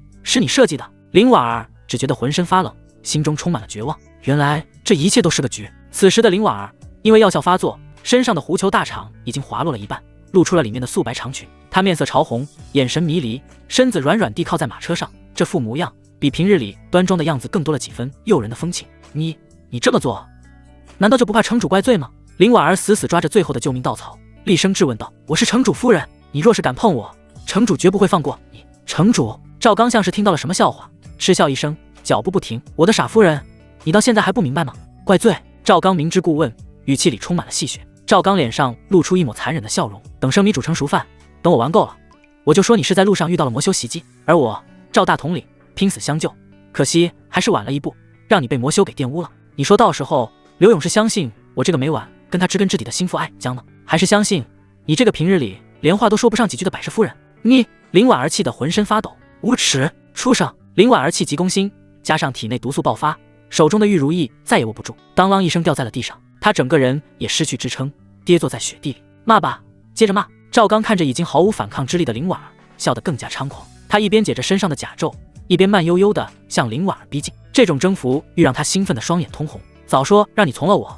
设计的。林婉儿只觉得浑身发冷，心中充满了绝望。原来这一切都是个局。此时的林婉儿因为药效发作，身上的狐裘大氅已经滑落了一半，露出了里面的素白长裙。她面色潮红，眼神迷离，身子软软地靠在马车上，这副模样比平日里端庄的样子更多了几分诱人的风情。你这么做，难道就不怕城主怪罪吗？林婉儿死死抓着最后的救命稻草，厉声质问道：我是城主夫人，你若是敢碰我，城主绝不会放过你。城主？赵刚像是听到了什么笑话，嗤笑一声，脚步不停。我的傻夫人，你到现在还不明白吗？怪罪？赵刚明知故问，语气里充满了戏谑。赵刚脸上露出一抹残忍的笑容，等生米煮成熟饭，等我玩够了，我就说你是在路上遇到了魔修袭击，而我赵大统领拼死相救，可惜还是晚了一步，让你被魔修给玷污了。你说到时候刘勇是相信我这个每晚跟他知根知底的心腹爱将呢，还是相信你这个平日里连话都说不上几句的百世夫人？你！林婉儿气得浑身发抖，无耻畜生！林婉儿气急攻心，加上体内毒素爆发，手中的玉如意再也握不住，当啷一声掉在了地上。她整个人也失去支撑，跌坐在雪地里。骂吧，接着骂。赵刚看着已经毫无反抗之力的林婉儿，笑得更加猖狂。他一边解着身上的甲胄，一边慢悠悠地向林婉儿逼近。这种征服欲让他兴奋的双眼通红。早说让你从了我，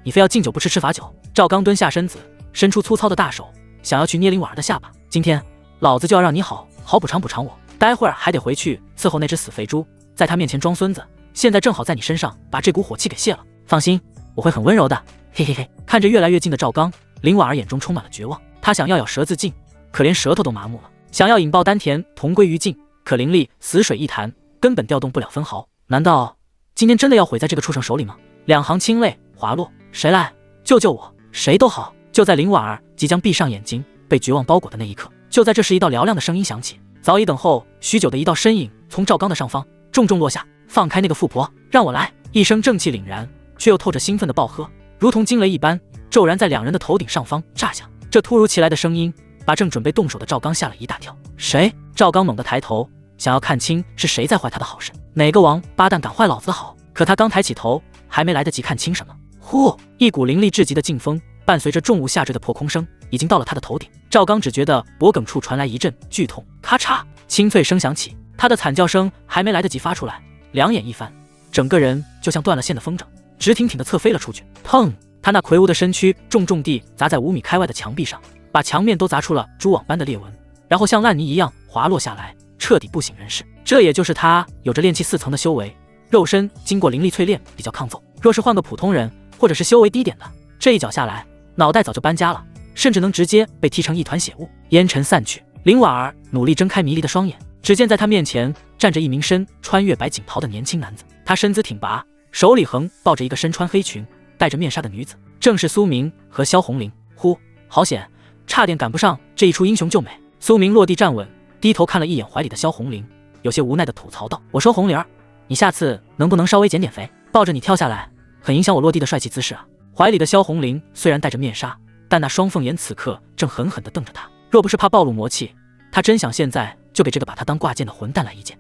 你非要敬酒不吃吃罚酒。赵刚蹲下身子，伸出粗糙的大手，想要去捏林婉儿的下巴。今天老子就要让你好好补偿补偿我，待会儿还得回去伺候那只死肥猪，在他面前装孙子。现在正好在你身上把这股火气给泄了。放心，我会很温柔的，嘿嘿嘿。看着越来越近的赵刚，林婉儿眼中充满了绝望。她想要咬舌自尽，可连舌头都麻木了；想要引爆丹田同归于尽，可灵力死水一潭，根本调动不了分毫。难道今天真的要毁在这个畜生手里吗？两行清泪滑落，谁来救救我？谁都好。就在林婉儿即将闭上眼睛，被绝望包裹的那一刻，就在这时，一道嘹亮的声音响起。早已等候许久的一道身影从赵刚的上方重重落下。放开那个富婆，让我来！一声正气凛然却又透着兴奋的暴喝，如同惊雷一般骤然在两人的头顶上方炸响。这突如其来的声音把正准备动手的赵刚吓了一大跳。谁？赵刚猛地抬头，想要看清是谁在坏他的好事。哪个王八蛋敢坏老子好？可他刚抬起头，还没来得及看清什么，呼，一股凌厉至极的劲风伴随着重物下坠的破空声，已经到了他的头顶。赵刚只觉得脖颈处传来一阵剧痛，咔嚓，清脆声响起。他的惨叫声还没来得及发出来，两眼一翻，整个人就像断了线的风筝，直挺挺地侧飞了出去。砰！他那魁梧的身躯重重地砸在5米开外的墙壁上，把墙面都砸出了蛛网般的裂纹，然后像烂泥一样滑落下来，彻底不省人事。这也就是他有着炼气4层的修为，肉身经过灵力淬炼比较抗揍。若是换个普通人，或者是修为低点的，这一脚下来，脑袋早就搬家了，甚至能直接被踢成一团血雾。烟尘散去，林婉儿努力睁开迷离的双眼，只见在他面前站着一名身穿月白锦袍的年轻男子。他身姿挺拔，手里横抱着一个身穿黑裙戴着面纱的女子，正是苏明和萧红玲。呼，好险，差点赶不上这一出英雄救美。苏明落地站稳，低头看了一眼怀里的萧红玲，有些无奈地吐槽道：“我说红玲儿，你下次能不能稍微减点肥？抱着你跳下来，很影响我落地的帅气姿势啊。”怀里的萧红玲虽然戴着面纱，但那双凤眼此刻正狠狠地瞪着他。若不是怕暴露魔气，他真想现在就给这个把他当挂件的混蛋来一剑。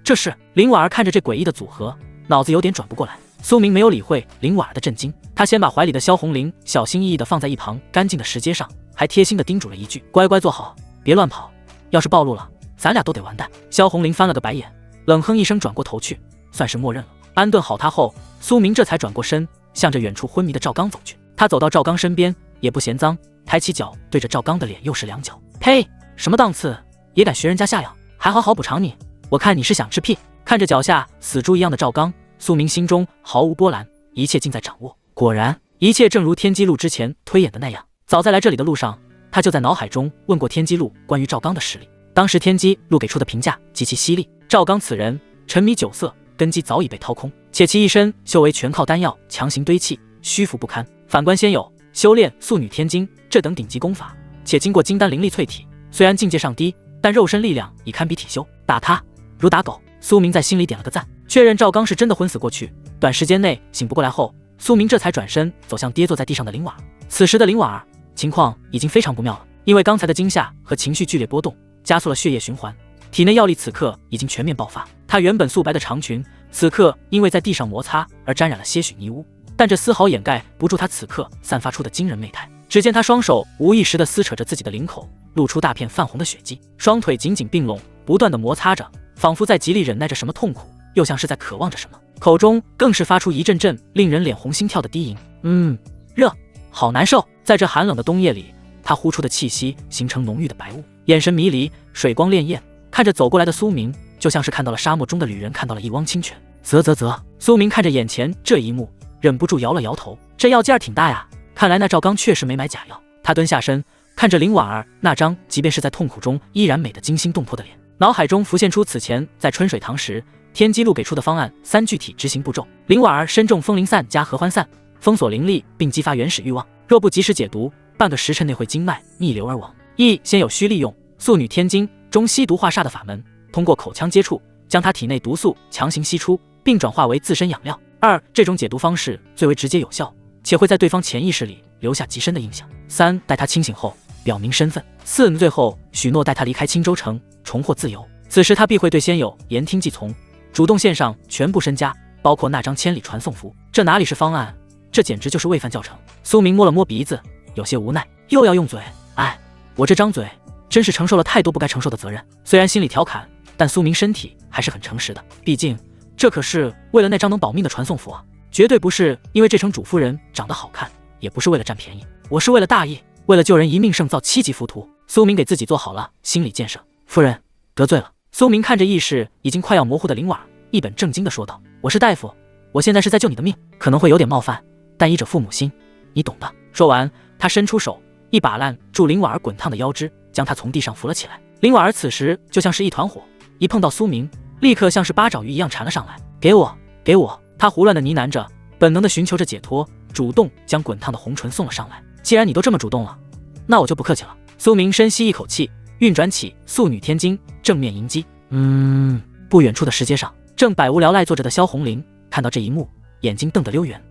这是林婉儿看着这诡异的组合，脑子有点转不过来。苏明没有理会林婉儿的震惊，他先把怀里的萧红玲小心翼翼地放在一旁干净的石阶上，还贴心地叮嘱了一句：“乖乖坐好，别乱跑，要是暴露了，咱俩都得完蛋。”萧红玲翻了个白眼，冷哼一声，转过头去，算是默认了。安顿好他后，苏明这才转过身，向着远处昏迷的赵刚走去。他走到赵刚身边，也不嫌脏，抬起脚对着赵刚的脸又是2脚。呸！什么档次也敢学人家下药？还好好补偿你，我看你是想吃屁。看着脚下死猪一样的赵刚，苏明心中毫无波澜，一切尽在掌握。果然，一切正如天机录之前推演的那样。早在来这里的路上，他就在脑海中问过天机录关于赵刚的实力。当时天机录给出的评价极其犀利，赵刚此人沉迷酒色，根基早已被掏空，且其一身修为全靠丹药强行堆砌，虚浮不堪。反观先有修炼素女天经这等顶级功法，且经过金丹灵力淬体，虽然境界上低，但肉身力量已堪比体修，打他如打狗。苏明在心里点了个赞，确认赵刚是真的昏死过去，短时间内醒不过来后，苏明这才转身走向跌坐在地上的林婉儿。此时的林婉儿情况已经非常不妙了，因为刚才的惊吓和情绪剧烈波动，加速了血液循环，体内药力此刻已经全面爆发。她原本素白的长裙，此刻因为在地上摩擦而沾染了些许泥污，但这丝毫掩盖不住她此刻散发出的惊人媚态。只见她双手无意识地撕扯着自己的领口，露出大片泛红的血迹，双腿紧紧并拢，不断地摩擦着，仿佛在极力忍耐着什么痛苦，又像是在渴望着什么，口中更是发出一阵阵令人脸红心跳的低吟。热，好难受。在这寒冷的冬夜里，他呼出的气息形成浓郁的白雾，眼神迷离，水光潋滟，看着走过来的苏明，就像是看到了沙漠中的旅人看到了一汪清泉。苏明看着眼前这一幕，忍不住摇了摇头，这药劲儿挺大呀，看来那赵刚确实没买假药。他蹲下身，看着林婉儿那张即便是在痛苦中依然美得惊心动魄的脸，脑海中浮现出此前在春水堂时天机录给出的方案3具体执行步骤。林婉儿身中风灵散加合欢散，封锁灵力并激发原始欲望，若不及时解毒，半个时辰内会经脉逆流而亡。一先有需利用素女天经中吸毒化煞的法门，通过口腔接触将他体内毒素强行吸出，并转化为自身养料。2这种解毒方式最为直接有效，且会在对方潜意识里留下极深的印象。3待他清醒后表明身份。4最后许诺带他离开青州城，重获自由。此时他必会对仙友言听计从，主动献上全部身家，包括那张千里传送符。这哪里是方案，这简直就是喂饭教程。苏明摸了摸鼻子，有些无奈，又要用嘴。哎，我这张嘴真是承受了太多不该承受的责任。虽然心里调侃，但苏明身体还是很诚实的，毕竟这可是为了那张能保命的传送符啊，绝对不是因为这城主夫人长得好看，也不是为了占便宜，我是为了大义，为了救人一命胜造7级浮屠。苏明给自己做好了心理建设。夫人得罪了。苏明看着意识已经快要模糊的林婉儿，一本正经地说道：我是大夫，我现在是在救你的命，可能会有点冒犯，但医者父母心，你懂的。说完，他伸出手，一把揽住林婉儿滚烫的腰肢，将她从地上扶了起来。林婉儿此时就像是一团火，一碰到苏明，立刻像是八爪鱼一样缠了上来。给我，给我！他胡乱地呢喃着，本能地寻求着解脱，主动将滚烫的红唇送了上来。既然你都这么主动了，那我就不客气了。苏明深吸一口气，运转起素女天经，正面迎击。不远处的石阶上，正百无聊赖坐着的萧红玲看到这一幕，眼睛瞪得溜圆。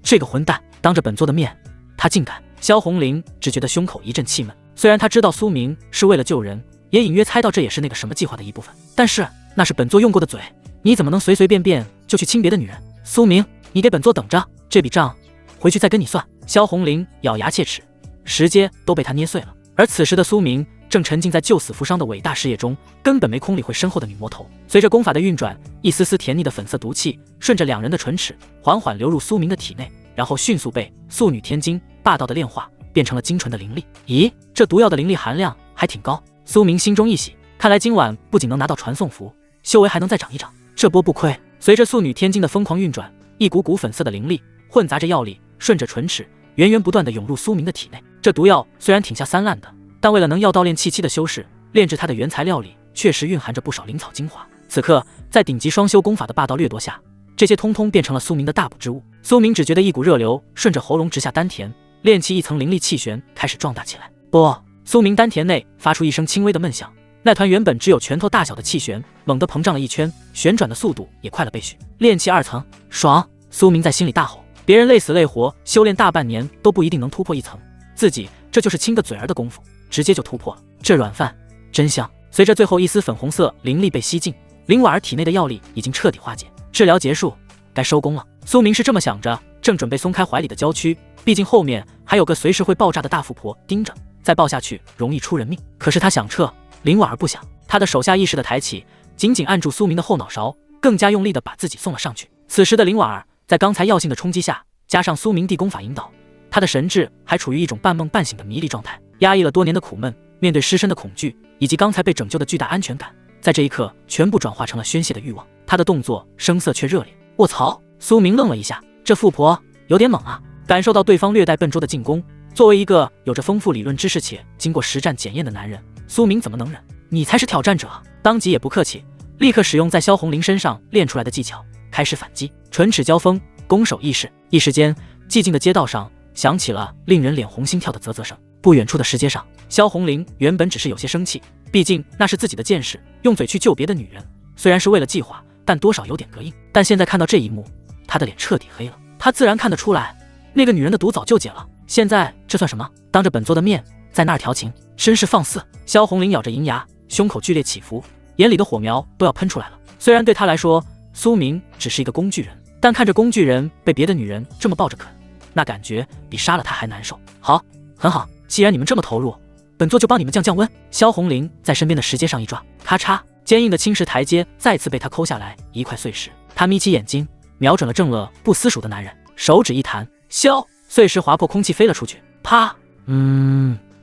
这个混蛋，当着本座的面，他竟敢！萧红玲只觉得胸口一阵气闷。虽然他知道苏明是为了救人，也隐约猜到这也是那个什么计划的一部分，但是那是本座用过的嘴，你怎么能随随便便就去亲别的女人？苏明，你给本座等着，这笔账回去再跟你算。萧红玲咬牙切齿，石阶都被他捏碎了。而此时的苏明正沉浸在救死扶伤的伟大事业中，根本没空理会身后的女魔头。随着功法的运转，一丝丝甜腻的粉色毒气顺着两人的唇齿缓缓流入苏明的体内，然后迅速被素女天经霸道的炼化，变成了精纯的灵力。咦，这毒药的灵力含量还挺高。苏明心中一喜，看来今晚不仅能拿到传送符，修为还能再涨一涨，这波不亏。随着素女天经的疯狂运转，一股股粉色的灵力混杂着药力，顺着唇齿源源不断地涌入苏明的体内。这毒药虽然挺下三滥的，但为了能药到炼气期的修士，炼制它的原材料里确实蕴含着不少灵草精华。此刻在顶级双修功法的霸道掠夺下，这些通通变成了苏明的大补之物。苏明只觉得一股热流顺着喉咙直下丹田，炼气一层灵力气旋开始壮大起来。不，苏明丹田内发出一声轻微的闷响，那团原本只有拳头大小的气旋猛地膨胀了一圈，旋转的速度也快了倍许。炼气2层，爽！苏明在心里大吼。别人累死累活修炼大半年都不一定能突破1层，自己这就是亲个嘴儿的功夫，直接就突破了，这软饭真香。随着最后一丝粉红色灵力被吸尽，林婉儿体内的药力已经彻底化解，治疗结束，该收工了。苏明是这么想着，正准备松开怀里的娇躯，毕竟后面还有个随时会爆炸的大富婆盯着，再爆下去容易出人命。可是他想撤，林婉儿不想，他的手下意识的抬起，紧紧按住苏明的后脑勺，更加用力的把自己送了上去。此时的林婉儿在刚才药性的冲击下，加上苏明地功法引导，他的神智还处于一种半梦半醒的迷离状态，压抑了多年的苦闷，面对尸身的恐惧，以及刚才被拯救的巨大安全感，在这一刻全部转化成了宣泄的欲望。他的动作声色却热烈。卧槽！苏明愣了一下，这富婆有点猛啊！感受到对方略带笨拙的进攻，作为一个有着丰富理论知识且经过实战检验的男人，苏明怎么能忍？你才是挑战者！当即也不客气，立刻使用在萧红玲身上练出来的技巧，开始反击。唇齿交锋，攻守易势，一时间寂静的街道上响起了令人脸红心跳的啧啧声。不远处的石阶上，萧红玲原本只是有些生气，毕竟那是自己的剑士，用嘴去救别的女人，虽然是为了计划，但多少有点膈应。但现在看到这一幕，她的脸彻底黑了。她自然看得出来，那个女人的毒早就解了，现在这算什么？当着本座的面在那儿调情，真是放肆！萧红玲咬着银牙，胸口剧烈起伏，眼里的火苗都要喷出来了。虽然对她来说，苏明只是一个工具人，但看着工具人被别的女人这么抱着啃，那感觉比杀了他还难受。好，很好，既然你们这么投入，本座就帮你们降温。萧红玲在身边的石阶上一抓，咔嚓，坚硬的青石台阶再次被他抠下来一块碎石。他眯起眼睛，瞄准了正乐不思蜀的男人，手指一弹，削，碎石划破空气飞了出去。啪！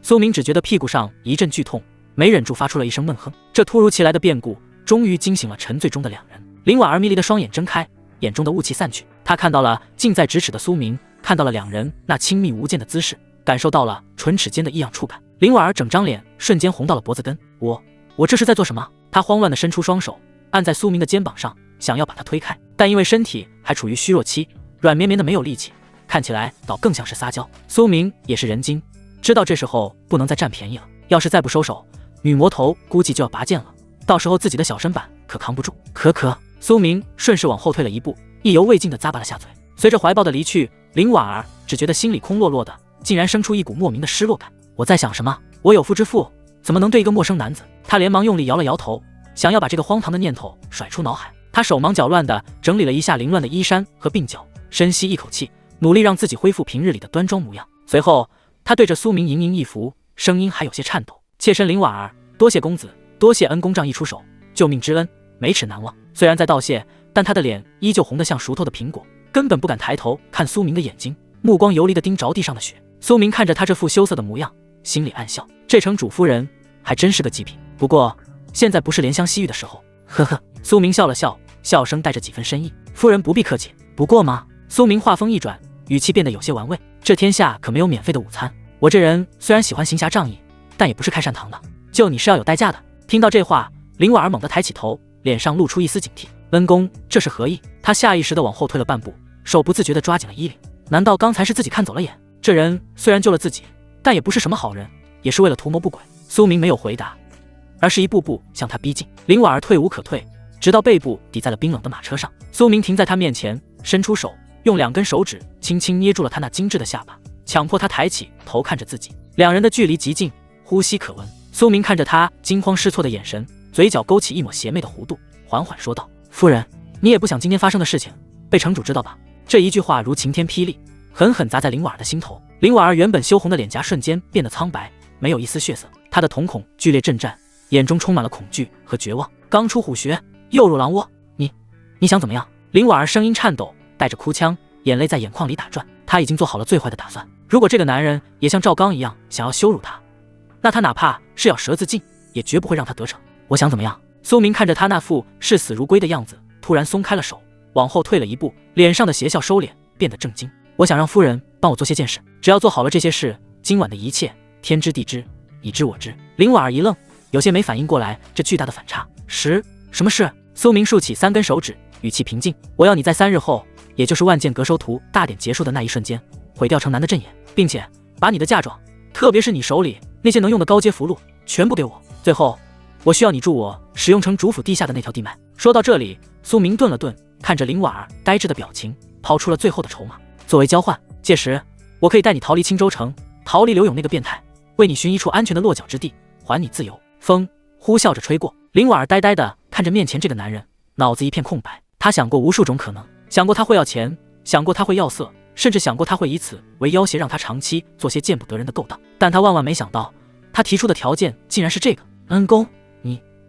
苏明只觉得屁股上一阵剧痛，没忍住发出了一声闷哼。这突如其来的变故终于惊醒了沉醉中的两人。林婉儿迷离的双眼睁开，眼中的雾气散去，她看到了近在咫尺的苏明，看到了两人那亲密无间的姿势，感受到了唇齿间的异样触感。林婉儿整张脸瞬间红到了脖子根。我这是在做什么？她慌乱地伸出双手，按在苏明的肩膀上，想要把他推开，但因为身体还处于虚弱期，软绵绵的没有力气，看起来倒更像是撒娇。苏明也是人精，知道这时候不能再占便宜了，要是再不收手，女魔头估计就要拔剑了，到时候自己的小身板可扛不住。可，苏明顺势往后退了一步，意犹未尽地咂巴了下嘴。随着怀抱的离去，林婉儿只觉得心里空落落的，竟然生出一股莫名的失落感。我在想什么？我有妇之夫，怎么能对一个陌生男子？她连忙用力摇了摇头，想要把这个荒唐的念头甩出脑海。她手忙脚乱地整理了一下凌乱的衣衫和鬓角，深吸一口气，努力让自己恢复平日里的端庄模样。随后，她对着苏明盈盈一拂，声音还有些颤抖。妾身林婉儿，多谢公子，多谢恩公仗义出手，救命之恩，没齿难忘。虽然在道谢，但他的脸依旧红得像熟透的苹果，根本不敢抬头看苏明的眼睛，目光游离地盯着地上的雪。苏明看着他这副羞涩的模样，心里暗笑，这城主夫人还真是个极品。不过现在不是怜香惜玉的时候。呵呵，苏明笑了笑，笑声带着几分深意。夫人不必客气。不过嘛，苏明话锋一转，语气变得有些玩味，这天下可没有免费的午餐。我这人虽然喜欢行侠仗义，但也不是开善堂的，救你是要有代价的。听到这话，林婉儿猛地抬起头，脸上露出一丝警惕。恩公，这是何意？他下意识地往后退了半步，手不自觉地抓紧了衣领。难道刚才是自己看走了眼？这人虽然救了自己，但也不是什么好人，也是为了图谋不轨。苏明没有回答，而是一步步向他逼近。林婉儿退无可退，直到背部抵在了冰冷的马车上。苏明停在他面前，伸出手，用2根手指轻轻捏住了他那精致的下巴，强迫他抬起头看着自己。两人的距离极近，呼吸可闻。苏明看着他惊慌失措的眼神，嘴角勾起一抹邪魅的弧度，缓缓说道：夫人，你也不想今天发生的事情被城主知道吧？这一句话如晴天霹雳，狠狠砸在林婉儿的心头。林婉儿原本羞红的脸颊瞬间变得苍白，没有一丝血色，她的瞳孔剧烈震颤，眼中充满了恐惧和绝望。刚出虎穴，又入狼窝，你想怎么样？林婉儿声音颤抖，带着哭腔，眼泪在眼眶里打转。她已经做好了最坏的打算，如果这个男人也像赵刚一样想要羞辱她，那她哪怕是要蛇自尽，也绝不会让他得逞。我想怎么样？苏明看着他那副视死如归的样子，突然松开了手，往后退了一步，脸上的邪笑收敛，变得震惊。我想让夫人帮我做些件事，只要做好了这些事，今晚的一切天知地知，你知我知。林婉儿一愣，有些没反应过来这巨大的反差。什么事？苏明竖起3根手指，语气平静。我要你在3日后，也就是万剑阁收徒大典结束的那一瞬间，毁掉城南的阵眼，并且把你的嫁妆，特别是你手里那些能用的高阶符箓，全部给我。最后我需要你助我使用成主府地下的那条地脉。说到这里，苏明顿了顿，看着林婉儿呆滞的表情，抛出了最后的筹码。作为交换，届时我可以带你逃离青州城，逃离刘勇那个变态，为你寻一处安全的落脚之地，还你自由。风呼啸着吹过，林婉儿呆呆地看着面前这个男人，脑子一片空白。他想过无数种可能，想过他会要钱，想过他会要色，甚至想过他会以此为要挟让他长期做些见不得人的勾当。但他万万没想到，他提出的条件竟然是这个。恩公，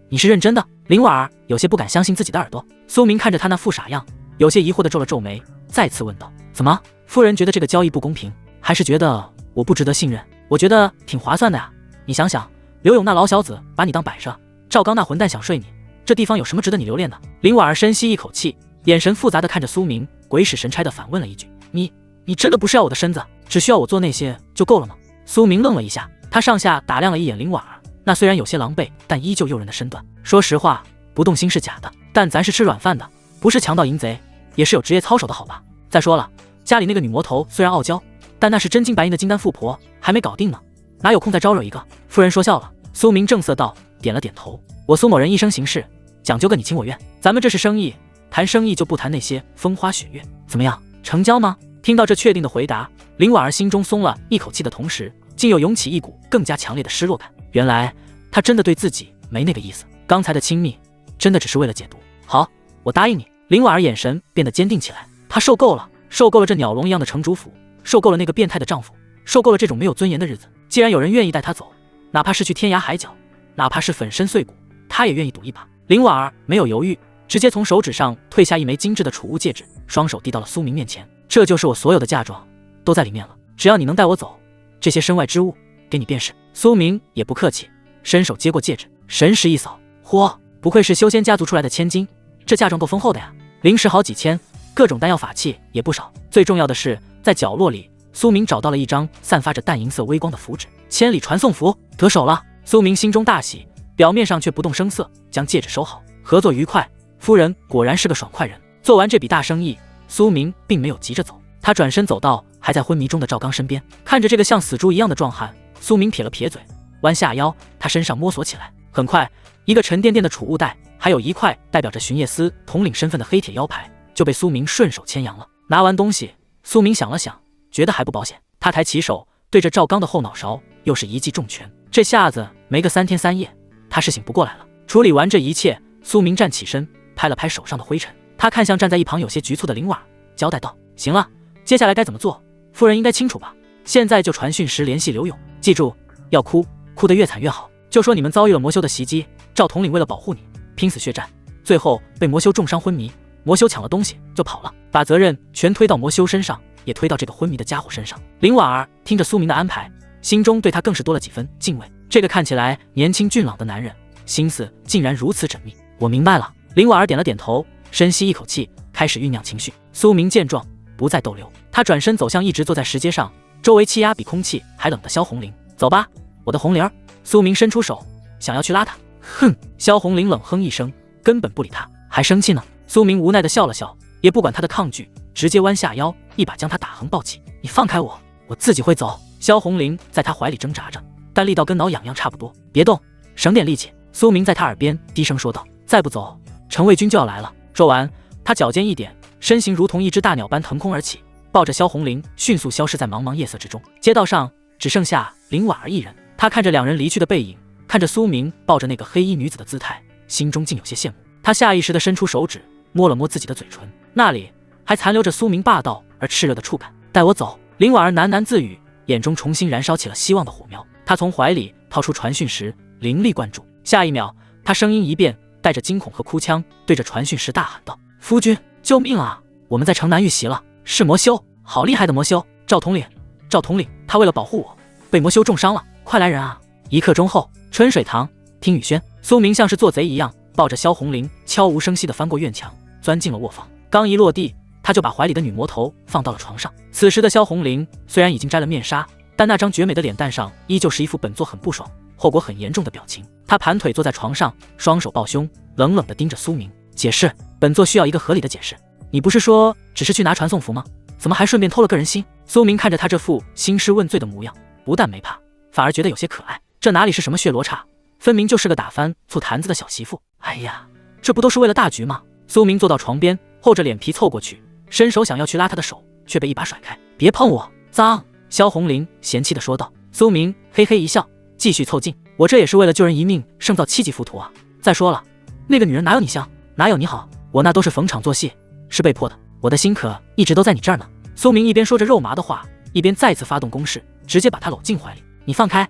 你是认真的？林婉儿有些不敢相信自己的耳朵。苏明看着他那副傻样，有些疑惑地皱了皱眉，再次问道：怎么，夫人觉得这个交易不公平，还是觉得我不值得信任？我觉得挺划算的呀。你想想，刘勇那老小子把你当摆设，赵刚那混蛋想睡你，这地方有什么值得你留恋的？林婉儿深吸一口气，眼神复杂地看着苏明，鬼使神差地反问了一句：你真的不是要我的身子，只需要我做那些就够了吗？苏明愣了一下，他上下打量了一眼林婉儿，那虽然有些狼狈，但依旧诱人的身段。说实话，不动心是假的，但咱是吃软饭的，不是强盗淫贼，也是有职业操守的好吧？再说了，家里那个女魔头虽然傲娇，但那是真金白银的金丹富婆，还没搞定呢，哪有空再招惹一个？夫人说笑了。苏明正色道，点了点头。我苏某人一生行事讲究个你情我愿，咱们这是生意，谈生意就不谈那些风花雪月。怎么样，成交吗？听到这确定的回答，林婉儿心中松了一口气的同时，竟又涌起一股更加强烈的失落感。原来他真的对自己没那个意思，刚才的亲密真的只是为了解毒。好，我答应你。林婉儿眼神变得坚定起来，她受够了这鸟笼一样的城主府，受够了那个变态的丈夫，受够了这种没有尊严的日子。既然有人愿意带她走，哪怕是去天涯海角，哪怕是粉身碎骨，她也愿意赌一把。林婉儿没有犹豫，直接从手指上退下一枚精致的储物戒指，双手递到了苏明面前。这就是我所有的嫁妆，都在里面了，只要你能带我走，这些身外之物给你便是。苏明也不客气，伸手接过戒指，神识一扫，嚯，不愧是修仙家族出来的千金，这嫁妆够丰厚的呀，灵石好几千，各种丹药法器也不少。最重要的是，在角落里，苏明找到了一张散发着淡银色微光的符纸，千里传送符，得手了。苏明心中大喜，表面上却不动声色，将戒指收好。合作愉快，夫人果然是个爽快人。做完这笔大生意，苏明并没有急着走，他转身走到还在昏迷中的赵刚身边，看着这个像死猪一样的壮汉，苏明撇了撇嘴，弯下腰，他身上摸索起来。很快，一个沉甸甸的储物袋，还有一块代表着巡夜司统领身份的黑铁腰牌，就被苏明顺手牵羊了。拿完东西，苏明想了想，觉得还不保险，他抬起手，对着赵刚的后脑勺又是一记重拳。这下子没个3天3夜，他是醒不过来了。处理完这一切，苏明站起身，拍了拍手上的灰尘，他看向站在一旁有些局促的林婉儿，交代道：行了，接下来该怎么做，夫人应该清楚吧？现在就传讯时联系刘勇，记住要哭，哭得越惨越好。就说你们遭遇了魔修的袭击，赵统领为了保护你，拼死血战，最后被魔修重伤昏迷，魔修抢了东西就跑了，把责任全推到魔修身上，也推到这个昏迷的家伙身上。林婉儿听着苏明的安排，心中对他更是多了几分敬畏。这个看起来年轻俊朗的男人，心思竟然如此缜密。我明白了。林婉儿点了点头，深吸一口气，开始酝酿情绪。苏明见状，不再逗留，他转身走向一直坐在石阶上，周围气压比空气还冷的萧红玲。走吧，我的红玲儿。苏明伸出手，想要去拉他。哼！萧红玲冷哼一声，根本不理他，还生气呢。苏明无奈地笑了笑，也不管他的抗拒，直接弯下腰，一把将他打横抱起。你放开我，我自己会走。萧红玲在他怀里挣扎着，但力道跟挠痒痒差不多。别动，省点力气。苏明在他耳边低声说道。再不走，程卫军就要来了。说完，他脚尖一点，身形如同一只大鸟般腾空而起，抱着萧红玲迅速消失在茫茫夜色之中。街道上只剩下林婉儿一人，他看着两人离去的背影，看着苏明抱着那个黑衣女子的姿态，心中竟有些羡慕。他下意识地伸出手指摸了摸自己的嘴唇，那里还残留着苏明霸道而炽热的触感。带我走。林婉儿喃喃自语，眼中重新燃烧起了希望的火苗。他从怀里掏出传讯石，灵力灌注。下一秒，他声音一变，带着惊恐和哭腔，对着传讯石大喊道：夫君，救命啊！我们在城南遇袭了，是魔修，好厉害的魔修！赵统领，赵统领，他为了保护我，被魔修重伤了，快来人啊！一刻钟后，春水堂，听雨轩。苏明像是做贼一样，抱着萧红玲，悄无声息地翻过院墙，钻进了卧房。刚一落地，他就把怀里的女魔头放到了床上。此时的萧红玲虽然已经摘了面纱，但那张绝美的脸蛋上依旧是一副本座很不爽，后果很严重的表情。他盘腿坐在床上，双手抱胸，冷冷地盯着苏明。解释，本座需要一个合理的解释。你不是说只是去拿传送符吗？怎么还顺便偷了个人心？苏明看着他这副兴师问罪的模样，不但没怕，反而觉得有些可爱。这哪里是什么血罗刹，分明就是个打翻醋坛子的小媳妇。哎呀，这不都是为了大局吗？苏明坐到床边，厚着脸皮凑过去，伸手想要去拉他的手，却被一把甩开。别碰我，脏！萧红玲嫌弃地说道。苏明嘿嘿一笑，继续凑近。我这也是为了救人一命胜造7级浮屠啊！再说了，那个女人哪有你像，哪有你好？我那都是逢场作戏，是被迫的。我的心可一直都在你这儿呢。苏明一边说着肉麻的话，一边再次发动攻势，直接把她搂进怀里。你放开！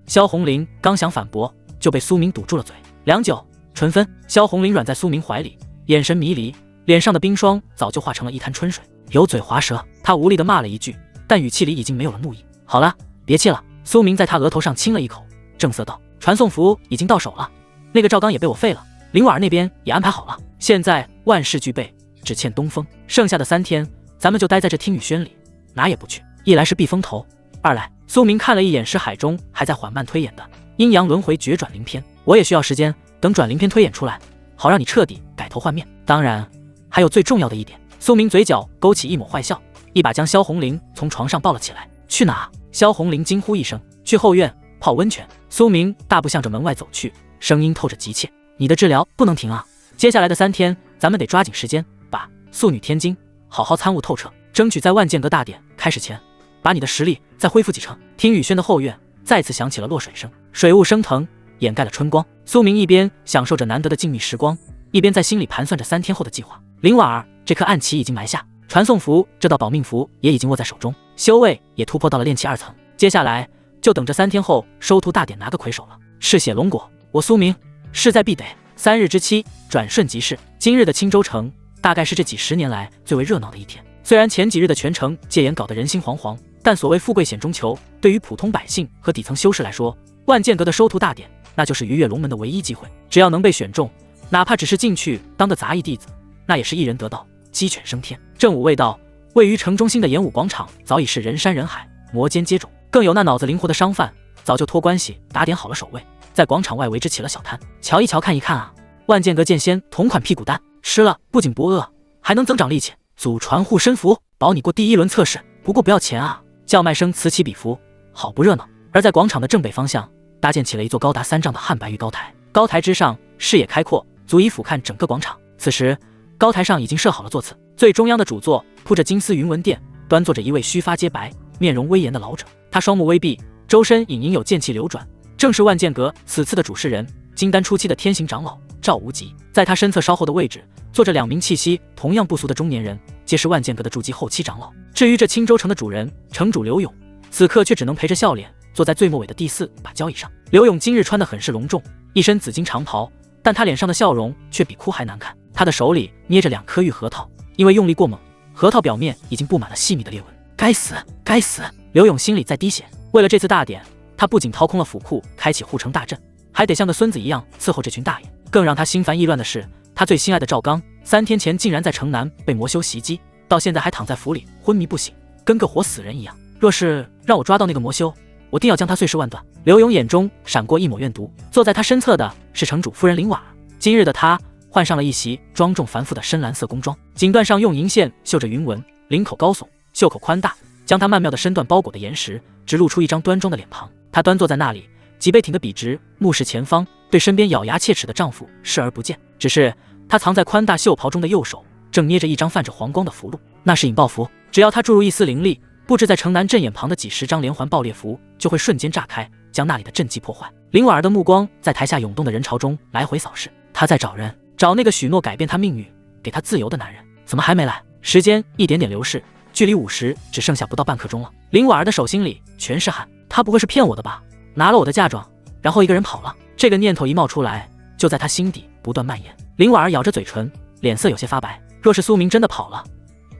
萧红玲刚想反驳，就被苏明堵住了嘴。良久，唇分。萧红玲软在苏明怀里，眼神迷离，脸上的冰霜早就化成了一滩春水。油嘴滑舌，她无力地骂了一句，但语气里已经没有了怒意。好了，别气了。苏明在她额头上亲了一口，正色道：传送符已经到手了，那个赵刚也被我废了，林婉儿那边也安排好了，现在万事俱备，只欠东风。剩下的3天，咱们就待在这听雨轩里，哪也不去。一来是避风头，二来苏明看了一眼石海中还在缓慢推演的阴阳轮回绝转灵篇，我也需要时间，等转灵篇推演出来，好让你彻底改头换面。当然还有最重要的一点。苏明嘴角勾起一抹坏笑，一把将萧红玲从床上抱了起来。去哪？萧红玲惊呼一声。去后院泡温泉。苏明大步向着门外走去，声音透着急切。你的治疗不能停啊，接下来的3天咱们得抓紧时间把素女天金好好参悟透彻，争取在万剑阁大典开始前把你的实力再恢复几成。听雨轩的后院再次响起了落水声，水雾升腾，掩盖了春光。苏明一边享受着难得的静谧时光，一边在心里盘算着3天后的计划。林婉儿这颗暗棋已经埋下，传送符这道保命符也已经握在手中，修为也突破到了炼气2层，接下来就等着3天后收徒大典拿个魁首了。赤血龙果，我苏明势在必得。3日之期转瞬即逝，今日的青州城大概是这几10年来最为热闹的一天。虽然前几日的全城戒严搞得人心惶惶，但所谓富贵险中求，对于普通百姓和底层修士来说，万剑阁的收徒大典那就是鱼跃龙门的唯一机会。只要能被选中，哪怕只是进去当个杂役弟子，那也是一人得道，鸡犬升天。正午未到，位于城中心的演武广场早已是人山人海，摩肩接踵。更有那脑子灵活的商贩早就托关系打点好了守卫，在广场外围置起了小摊，瞧一瞧看一看啊，万剑阁剑仙同款屁股蛋，吃了不仅不饿，还能增长力气。祖传护身符，保你过第1轮测试，不过不要钱啊。叫卖声此起彼伏，好不热闹。而在广场的正北方向搭建起了一座高达3丈的汉白玉高台，高台之上视野开阔，足以俯瞰整个广场。此时高台上已经设好了座次，最中央的主座铺着金丝云纹垫，端坐着一位须发皆白、面容威严的老者。他双目微闭，周身隐隐有剑气流转，正是万剑阁此次的主事人，金丹初期的天行长老赵无极。在他身侧稍后的位置坐着2名气息同样不俗的中年人，皆是万剑阁的筑基后期长老。至于这青州城的主人城主刘勇，此刻却只能陪着笑脸坐在最末尾的第4把交椅上。刘勇今日穿得很是隆重，一身紫金长袍，但他脸上的笑容却比哭还难看。他的手里捏着2颗玉核桃，因为用力过猛，核桃表面已经布满了细密的裂纹。该死，该死！刘勇心里在滴血。为了这次大典，他不仅掏空了府库，开启护城大阵，还得像个孙子一样伺候这群大爷。更让他心烦意乱的是，他最心爱的赵刚3天前竟然在城南被魔修袭击，到现在还躺在府里昏迷不醒，跟个活死人一样。若是让我抓到那个魔修，我定要将他碎尸万段。刘勇眼中闪过一抹怨毒。坐在他身侧的是城主夫人林婉儿。今日的她换上了一袭庄重繁复的深蓝色宫装，锦缎上用银线绣着云纹，领口高耸，袖口宽大，将她曼妙的身段包裹的严实，只露出一张端庄的脸庞。她端坐在那里，脊背挺得笔直，目视前方，对身边咬牙切齿的丈夫视而不见。只是她藏在宽大袖袍中的右手正捏着一张泛着黄光的符箓，那是引爆符。只要她注入一丝灵力，布置在城南阵眼旁的几10张连环爆裂符就会瞬间炸开，将那里的阵迹破坏。林婉儿的目光在台下涌动的人潮中来回扫视，她在找人，找那个许诺改变她命运、给她自由的男人。怎么还没来？时间一点点流逝，距离午时只剩下不到半刻钟了。林婉儿的手心里全是汗，她不会是骗我的吧？拿了我的嫁妆，然后一个人跑了。这个念头一冒出来，就在她心底不断蔓延。林婉儿咬着嘴唇，脸色有些发白。若是苏明真的跑了，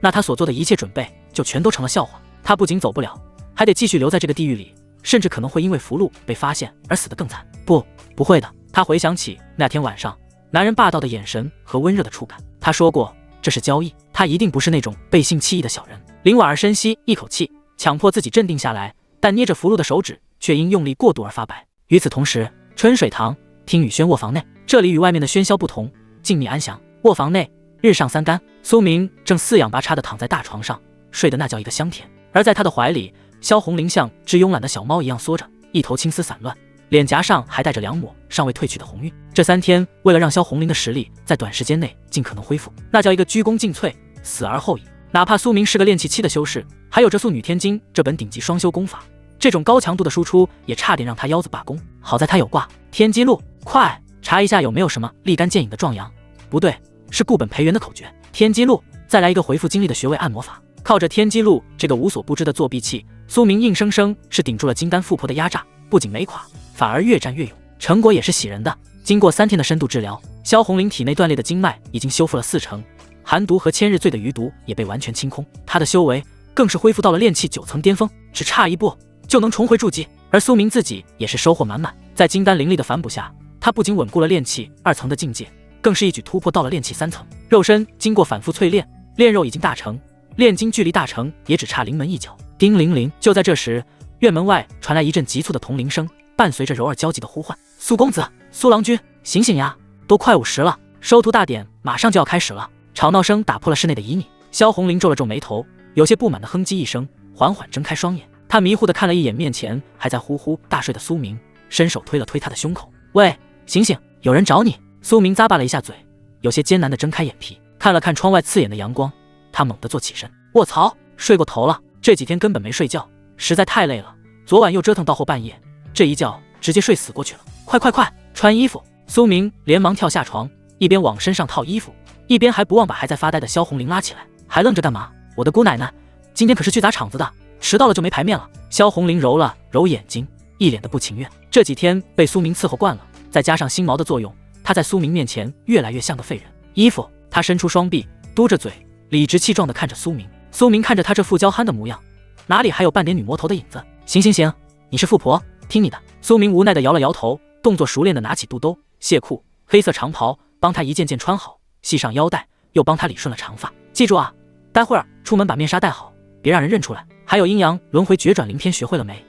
那她所做的一切准备就全都成了笑话。她不仅走不了，还得继续留在这个地狱里，甚至可能会因为符箓被发现而死得更惨。不会的。她回想起那天晚上男人霸道的眼神和温热的触感，他说过这是交易，他一定不是那种背信弃义的小人。林婉儿深吸一口气，强迫自己镇定下来，但捏着符箓的手指却因用力过度而发白。与此同时，春水堂听雨轩卧房内，这里与外面的喧嚣不同，静谧安详。卧房内日上三竿，苏明正四仰八叉地躺在大床上，睡得那叫一个香甜。而在他的怀里，萧红玲像只慵懒的小猫一样缩着，一头青丝散乱，脸颊上还带着2抹尚未褪去的红晕。这3天，为了让萧红玲的实力在短时间内尽可能恢复，那叫一个鞠躬尽瘁，死而后已。哪怕苏明是个炼气期的修士，还有着素女天经这本顶级双修功法，这种高强度的输出也差点让他腰子罢工。好在他有挂天机录，快查一下有没有什么立竿见影的壮阳。不对，是固本培元的口诀。天机录，再来一个回复精力的穴位按摩法。靠着天机录这个无所不知的作弊器，苏明硬生生是顶住了金丹富婆的压榨，不仅没垮，反而越战越勇，成果也是喜人的。经过3天的深度治疗，萧红玲体内断裂的经脉已经修复了4成，寒毒和千日醉的余毒也被完全清空，她的修为更是恢复到了炼气9层巅峰，只差一步就能重回筑基。而苏明自己也是收获满满，在金丹灵力的反哺下，他不仅稳固了炼气2层的境界，更是一举突破到了炼气3层。肉身经过反复淬炼，炼肉已经大成，炼精距离大成也只差临门一脚。叮铃铃！就在这时，院门外传来一阵急促的铜铃声，伴随着柔儿焦急的呼唤：“苏公子，苏郎君，醒醒呀！都快5时了，收徒大典马上就要开始了。”吵闹声打破了室内的旖旎。萧红玲皱了皱眉头，有些不满的哼唧一声，缓缓睁开双眼。她迷糊地看了一眼面前还在呼呼大睡的苏明，伸手推了推他的胸口：“喂，醒醒，有人找你。”苏明咂巴了一下嘴，有些艰难地睁开眼皮，看了看窗外刺眼的阳光，他猛地坐起身：“卧槽，睡过头了，这几天根本没睡觉，实在太累了。昨晚又折腾到后半夜，这一觉直接睡死过去了。快，穿衣服！”苏明连忙跳下床，一边往身上套衣服，一边还不忘把还在发呆的萧红玲拉起来：“还愣着干嘛？我的姑奶奶，今天可是去砸场子的，迟到了就没牌面了。”萧红玲揉了揉眼睛，一脸的不情愿。这几天被苏明伺候惯了，再加上心锚的作用，她在苏明面前越来越像个废人。衣服，她伸出双臂，嘟着嘴，理直气壮地看着苏明。苏明看着她这副娇憨的模样，哪里还有半点女魔头的影子？行，你是富婆，听你的。苏明无奈地摇了摇头，动作熟练地拿起肚兜、蟹裤、黑色长袍，帮她一件件穿好，系上腰带，又帮她理顺了长发。记住啊，待会儿出门把面纱戴好，别让人认出来。还有阴阳轮回绝转灵篇学会了没？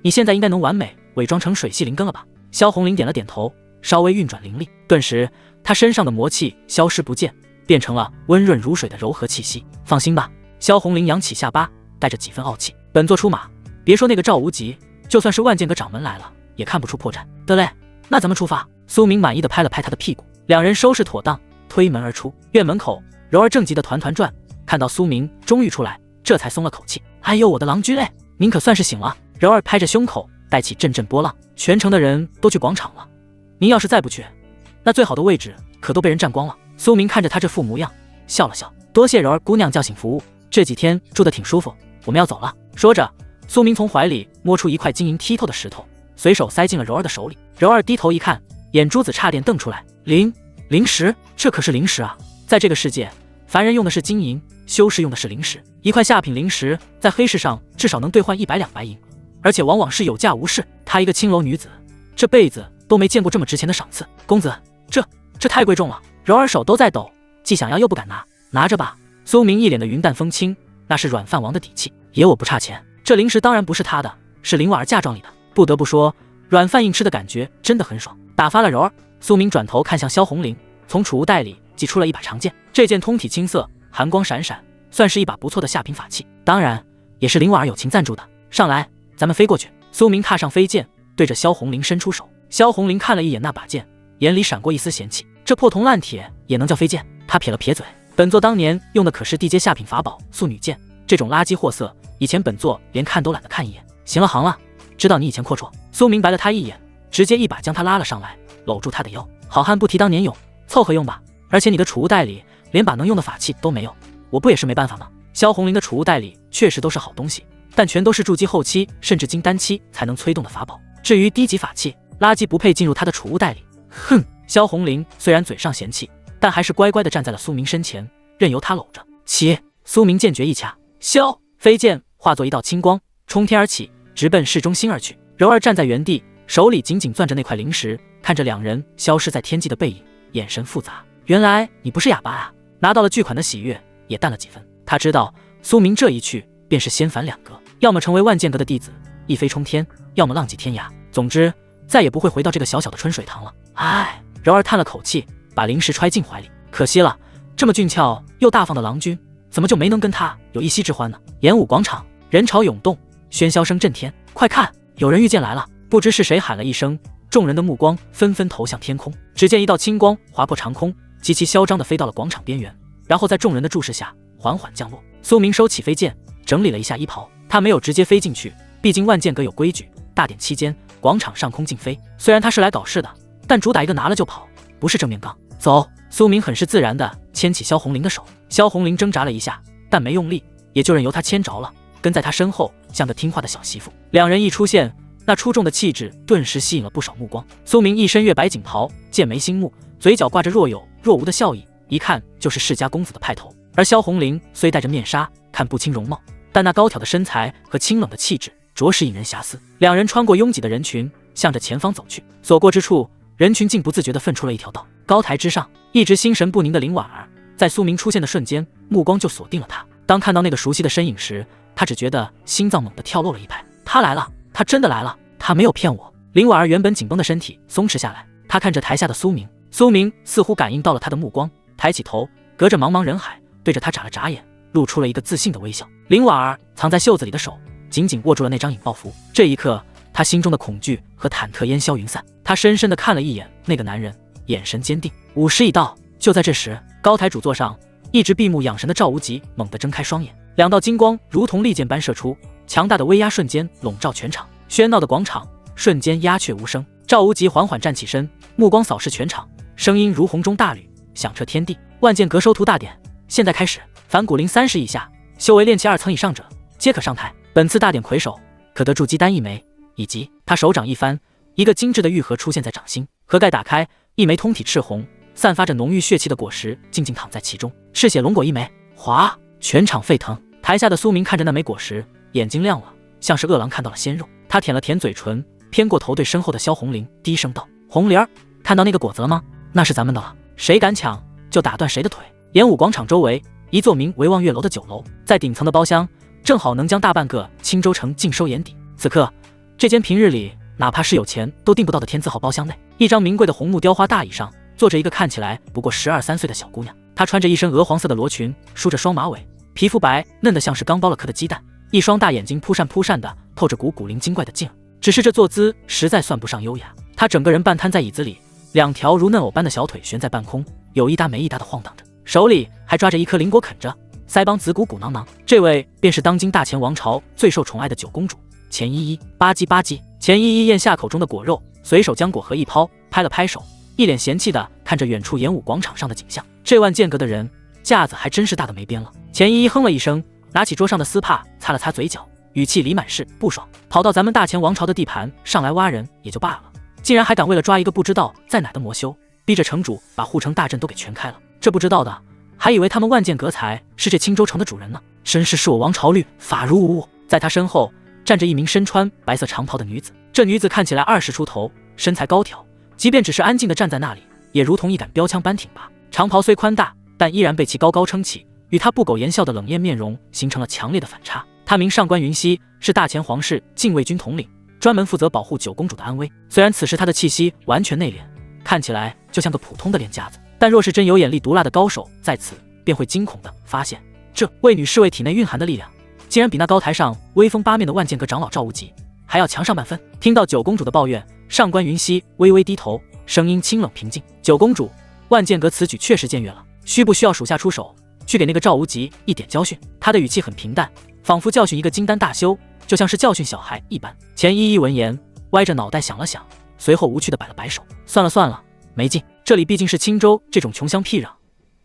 你现在应该能完美伪装成水系灵根了吧？萧红玲点了点头，稍微运转灵力，顿时她身上的魔气消失不见，变成了温润如水的柔和气息。放心吧。萧红玲扬起下巴，带着几分傲气：“本座出马，别说那个赵无极，就算是万剑阁掌门来了，也看不出破绽。得嘞，那咱们出发。”苏明满意的拍了拍他的屁股，两人收拾妥当，推门而出。院门口，柔儿正急得团团转，看到苏明终于出来，这才松了口气。哎呦，我的郎君哎，您可算是醒了。柔儿拍着胸口，带起阵阵波浪。全城的人都去广场了，您要是再不去，那最好的位置可都被人占光了。苏明看着他这副模样，笑了笑：“多谢柔儿姑娘叫醒服务，这几天住得挺舒服，我们要走了。”说着，苏明从怀里摸出一块晶莹剔透的石头，随手塞进了柔儿的手里。柔儿低头一看，眼珠子差点瞪出来。灵石，这可是灵石啊！在这个世界，凡人用的是金银，修士用的是灵石。一块下品灵石在黑市上至少能兑换100两白银，而且往往是有价无市。她一个青楼女子，这辈子都没见过这么值钱的赏赐。公子，这太贵重了。柔儿手都在抖，既想要又不敢拿。拿着吧。苏明一脸的云淡风轻，那是软饭王的底气。爷我不差钱，这灵石当然不是他的，是林婉儿嫁妆里的。不得不说，软饭硬吃的感觉真的很爽。打发了柔儿，苏明转头看向萧红玲，从储物袋里挤出了一把长剑。这剑通体青色，寒光闪闪，算是一把不错的下品法器。当然，也是林婉儿友情赞助的。上来，咱们飞过去。苏明踏上飞剑，对着萧红玲伸出手。萧红玲看了一眼那把剑，眼里闪过一丝嫌弃。这破铜烂铁也能叫飞剑？他撇了撇嘴，本座当年用的可是地阶下品法宝素女剑，这种垃圾货色，以前本座连看都懒得看一眼。行了行了，知道你以前阔绰。苏明白了他一眼，直接一把将他拉了上来，搂住他的腰。好汉不提当年勇，凑合用吧。而且你的储物袋里连把能用的法器都没有，我不也是没办法吗？萧红玲的储物袋里确实都是好东西，但全都是筑基后期甚至金丹期才能催动的法宝。至于低级法器，垃圾不配进入他的储物袋里。哼！萧红玲虽然嘴上嫌弃，但还是乖乖地站在了苏明身前，任由他搂着。起！苏明剑诀一掐，萧飞剑化作一道青光，冲天而起，直奔市中心而去。柔儿站在原地，手里紧紧攥着那块灵石，看着两人消失在天际的背影，眼神复杂。原来你不是哑巴啊！拿到了巨款的喜悦也淡了几分。他知道苏明这一去便是仙凡两阁，要么成为万剑阁的弟子一飞冲天，要么浪迹天涯。总之再也不会回到这个小小的春水堂了。唉，柔儿叹了口气，把灵石揣进怀里。可惜了，这么俊俏又大方的郎君，怎么就没能跟他有一夕之欢呢？演武广场人潮涌动，喧嚣声震天。快看，有人御剑来了！不知是谁喊了一声，众人的目光纷纷投向天空。只见一道青光划破长空，极其嚣张地飞到了广场边缘，然后在众人的注视下缓缓降落。苏明收起飞剑，整理了一下衣袍，他没有直接飞进去，毕竟万剑阁有规矩，大典期间广场上空禁飞。虽然他是来搞事的，但主打一个拿了就跑，不是正面刚。走！苏明很是自然地牵起萧红玲的手。萧红玲挣扎了一下，但没用力，也就任由他牵着了，跟在他身后，像个听话的小媳妇。两人一出现，那出众的气质顿时吸引了不少目光。苏明一身月白锦袍，剑眉星目，嘴角挂着若有若无的笑意，一看就是世家公子的派头。而萧红玲虽戴着面纱，看不清容貌，但那高挑的身材和清冷的气质着实引人遐思。两人穿过拥挤的人群，向着前方走去。所过之处，人群竟不自觉地分出了一条道。高台之上，一直心神不宁的林婉儿，在苏明出现的瞬间，目光就锁定了他。当看到那个熟悉的身影时，他只觉得心脏猛地跳漏了一拍。他来了，他真的来了，他没有骗我。林婉儿原本紧绷的身体松弛下来，他看着台下的苏明，苏明似乎感应到了他的目光，抬起头，隔着茫茫人海，对着他眨了眨眼，露出了一个自信的微笑。林婉儿藏在袖子里的手紧紧握住了那张引爆符，这一刻，他心中的恐惧和忐忑烟消云散。他深深地看了一眼那个男人，眼神坚定。午时已到。就在这时，高台主座上一直闭目养神的赵无极猛地睁开双眼，两道金光如同利剑般射出，强大的威压瞬间笼罩全场，喧闹的广场瞬间鸦雀无声。赵无极缓缓站起身，目光扫视全场，声音如洪钟大吕，响彻天地。万剑阁收徒大典现在开始，凡骨龄30以下，修为炼气2层以上者，皆可上台。本次大典魁首可得筑基丹1枚，以及他手掌一翻，一个精致的玉盒出现在掌心，盒盖打开，一枚通体赤红，散发着浓郁血气的果实静静躺在其中，赤血龙果1枚。哗！全场沸腾。台下的苏明看着那枚果实，眼睛亮了，像是饿狼看到了鲜肉。他舔了舔嘴唇，偏过头对身后的萧红玲低声道：“红玲儿，看到那个果子了吗？那是咱们的了，谁敢抢就打断谁的腿。”演武广场周围，一座名为望月楼的酒楼，在顶层的包厢正好能将大半个青州城尽收眼底。此刻，这间平日里哪怕是有钱都订不到的天字号包厢内，一张名贵的红木雕花大椅上坐着一个看起来不过12、13岁的小姑娘。她穿着一身鹅黄色的罗裙，梳着双马尾，皮肤白嫩得像是刚剥了壳的鸡蛋，一双大眼睛扑闪扑闪的，透着股古灵精怪的劲儿。只是这坐姿实在算不上优雅，她整个人半瘫在椅子里，两条如嫩藕般的小腿悬在半空，有一搭没一搭的晃荡着，手里还抓着一颗灵果啃着，腮帮子鼓鼓囊囊。这位便是当今大前王朝最受宠爱的九公主钱依依。吧唧吧唧，钱依依咽下口中的果肉，随手将果核一抛，拍了拍手，一脸嫌弃的看着远处演武广场上的景象。这万剑阁的人架子还真是大的没边了。钱依依哼了一声，拿起桌上的丝帕擦了擦嘴角，语气里满是不爽。跑到咱们大前王朝的地盘上来挖人也就罢了，竟然还敢为了抓一个不知道在哪的魔修，逼着城主把护城大阵都给全开了。这不知道的还以为他们万剑阁才是这青州城的主人呢，真是我王朝律法如无物。在他身后站着一名身穿白色长袍的女子，这女子看起来20出头，身材高挑，即便只是安静地站在那里，也如同一杆标枪般挺拔。长袍虽宽大，但依然被其高高撑起，与她不苟言笑的冷艳面容形成了强烈的反差。她名上官云溪，是大前皇室禁卫军统领，专门负责保护九公主的安危。虽然此时她的气息完全内敛，看起来就像个普通的练家子，但若是真有眼力毒辣的高手在此，便会惊恐地发现，这位女侍卫体内蕴含的力量，竟然比那高台上威风八面的万剑阁长老赵无极还要强上半分。听到九公主的抱怨，上官云溪微微低头，声音清冷平静：“九公主，万剑阁此举确实僭越了，需不需要属下出手去给那个赵无极一点教训？”他的语气很平淡，仿佛教训一个金丹大修，就像是教训小孩一般。钱依依闻言，歪着脑袋想了想，随后无趣地摆了摆手：“算了算了，没劲。这里毕竟是青州这种穷乡僻壤，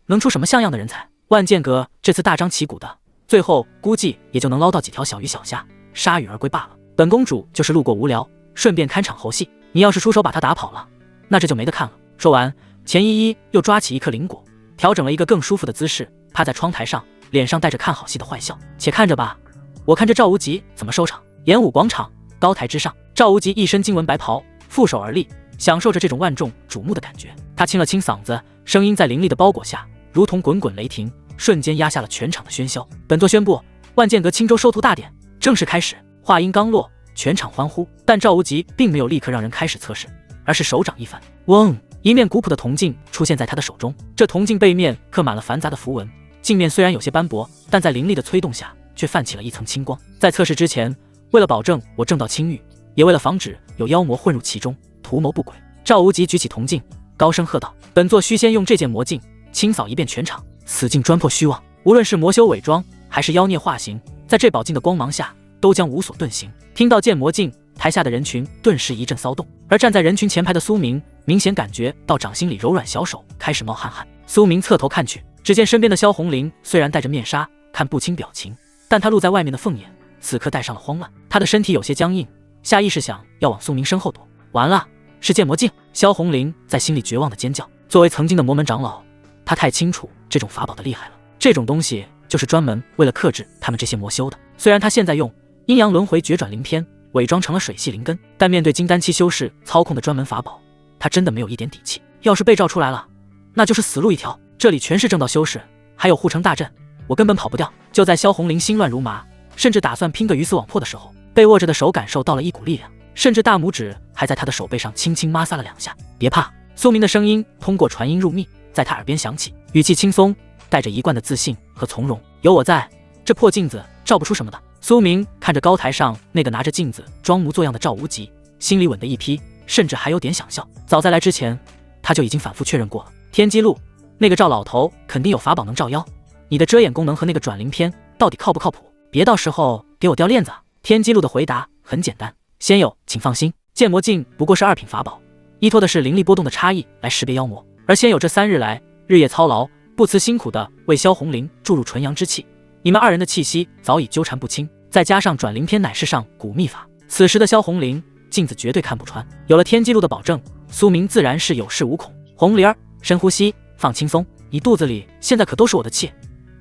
能出什么像样的人才？万剑阁这次大张旗鼓的，最后估计也就能捞到几条小鱼小虾，铩羽而归罢了。本公主就是路过无聊，顺便看场猴戏。你要是出手把他打跑了，那这就没得看了。”说完，钱依依又抓起一颗灵果，调整了一个更舒服的姿势，趴在窗台上，脸上带着看好戏的坏笑：“且看着吧，我看这赵无极怎么收场。”演武广场高台之上，赵无极一身经文白袍，负手而立，享受着这种万众瞩目的感觉。他清了清嗓子，声音在凌厉的包裹下如同滚滚雷霆，瞬间压下了全场的喧嚣。本座宣布，万剑阁青州收徒大典正式开始。话音刚落，全场欢呼，但赵无极并没有立刻让人开始测试，而是手掌一翻，嗡，一面古朴的铜镜出现在他的手中。这铜镜背面刻满了繁杂的符文，镜面虽然有些斑驳，但在灵力的催动下却泛起了一层青光。在测试之前，为了保证我正道清誉，也为了防止有妖魔混入其中图谋不轨，赵无极举起铜镜，高声喝道：“本座须先用这件魔镜清扫一遍全场，此镜专破虚妄，无论是魔修伪装还是妖孽化形，在这宝镜的光芒下都将无所遁形。”听到剑魔镜，台下的人群顿时一阵骚动，而站在人群前排的苏明明显感觉到掌心里柔软小手开始冒汗汗。苏明侧头看去，只见身边的萧红玲虽然戴着面纱，看不清表情，但她露在外面的凤眼此刻带上了慌乱，她的身体有些僵硬，下意识想要往苏明身后躲。完了，是剑魔镜！萧红玲在心里绝望的尖叫。作为曾经的魔门长老，她太清楚这种法宝的厉害了，这种东西就是专门为了克制他们这些魔修的。虽然她现在用阴阳轮回绝转灵篇伪装成了水系灵根，但面对金丹期修士操控的专门法宝，他真的没有一点底气。要是被照出来了，那就是死路一条。这里全是正道修士，还有护城大阵，我根本跑不掉。就在萧红玲心乱如麻，甚至打算拼个鱼死网破的时候，被握着的手感受到了一股力量，甚至大拇指还在他的手背上轻轻摩挲了2下。别怕，苏明的声音通过传音入密，在他耳边响起，语气轻松，带着一贯的自信和从容。有我在，这破镜子照不出什么的。苏明看着高台上那个拿着镜子装模作样的赵无极，心里稳得一批，甚至还有点想笑。早在来之前，他就已经反复确认过了。天机路那个赵老头肯定有法宝能照妖，你的遮掩功能和那个转灵篇到底靠不靠谱？别到时候给我掉链子啊！天机路的回答很简单：仙友请放心，剑魔镜不过是2品法宝，依托的是灵力波动的差异来识别妖魔。而仙友这3日来日夜操劳，不辞辛苦的为萧红玲注入纯阳之气，你们2人的气息早已纠缠不清，再加上转灵篇乃是上古秘法，此时的萧红玲镜子绝对看不穿。有了天机路的保证，苏明自然是有恃无恐。红玲儿，深呼吸，放轻松，你肚子里现在可都是我的气，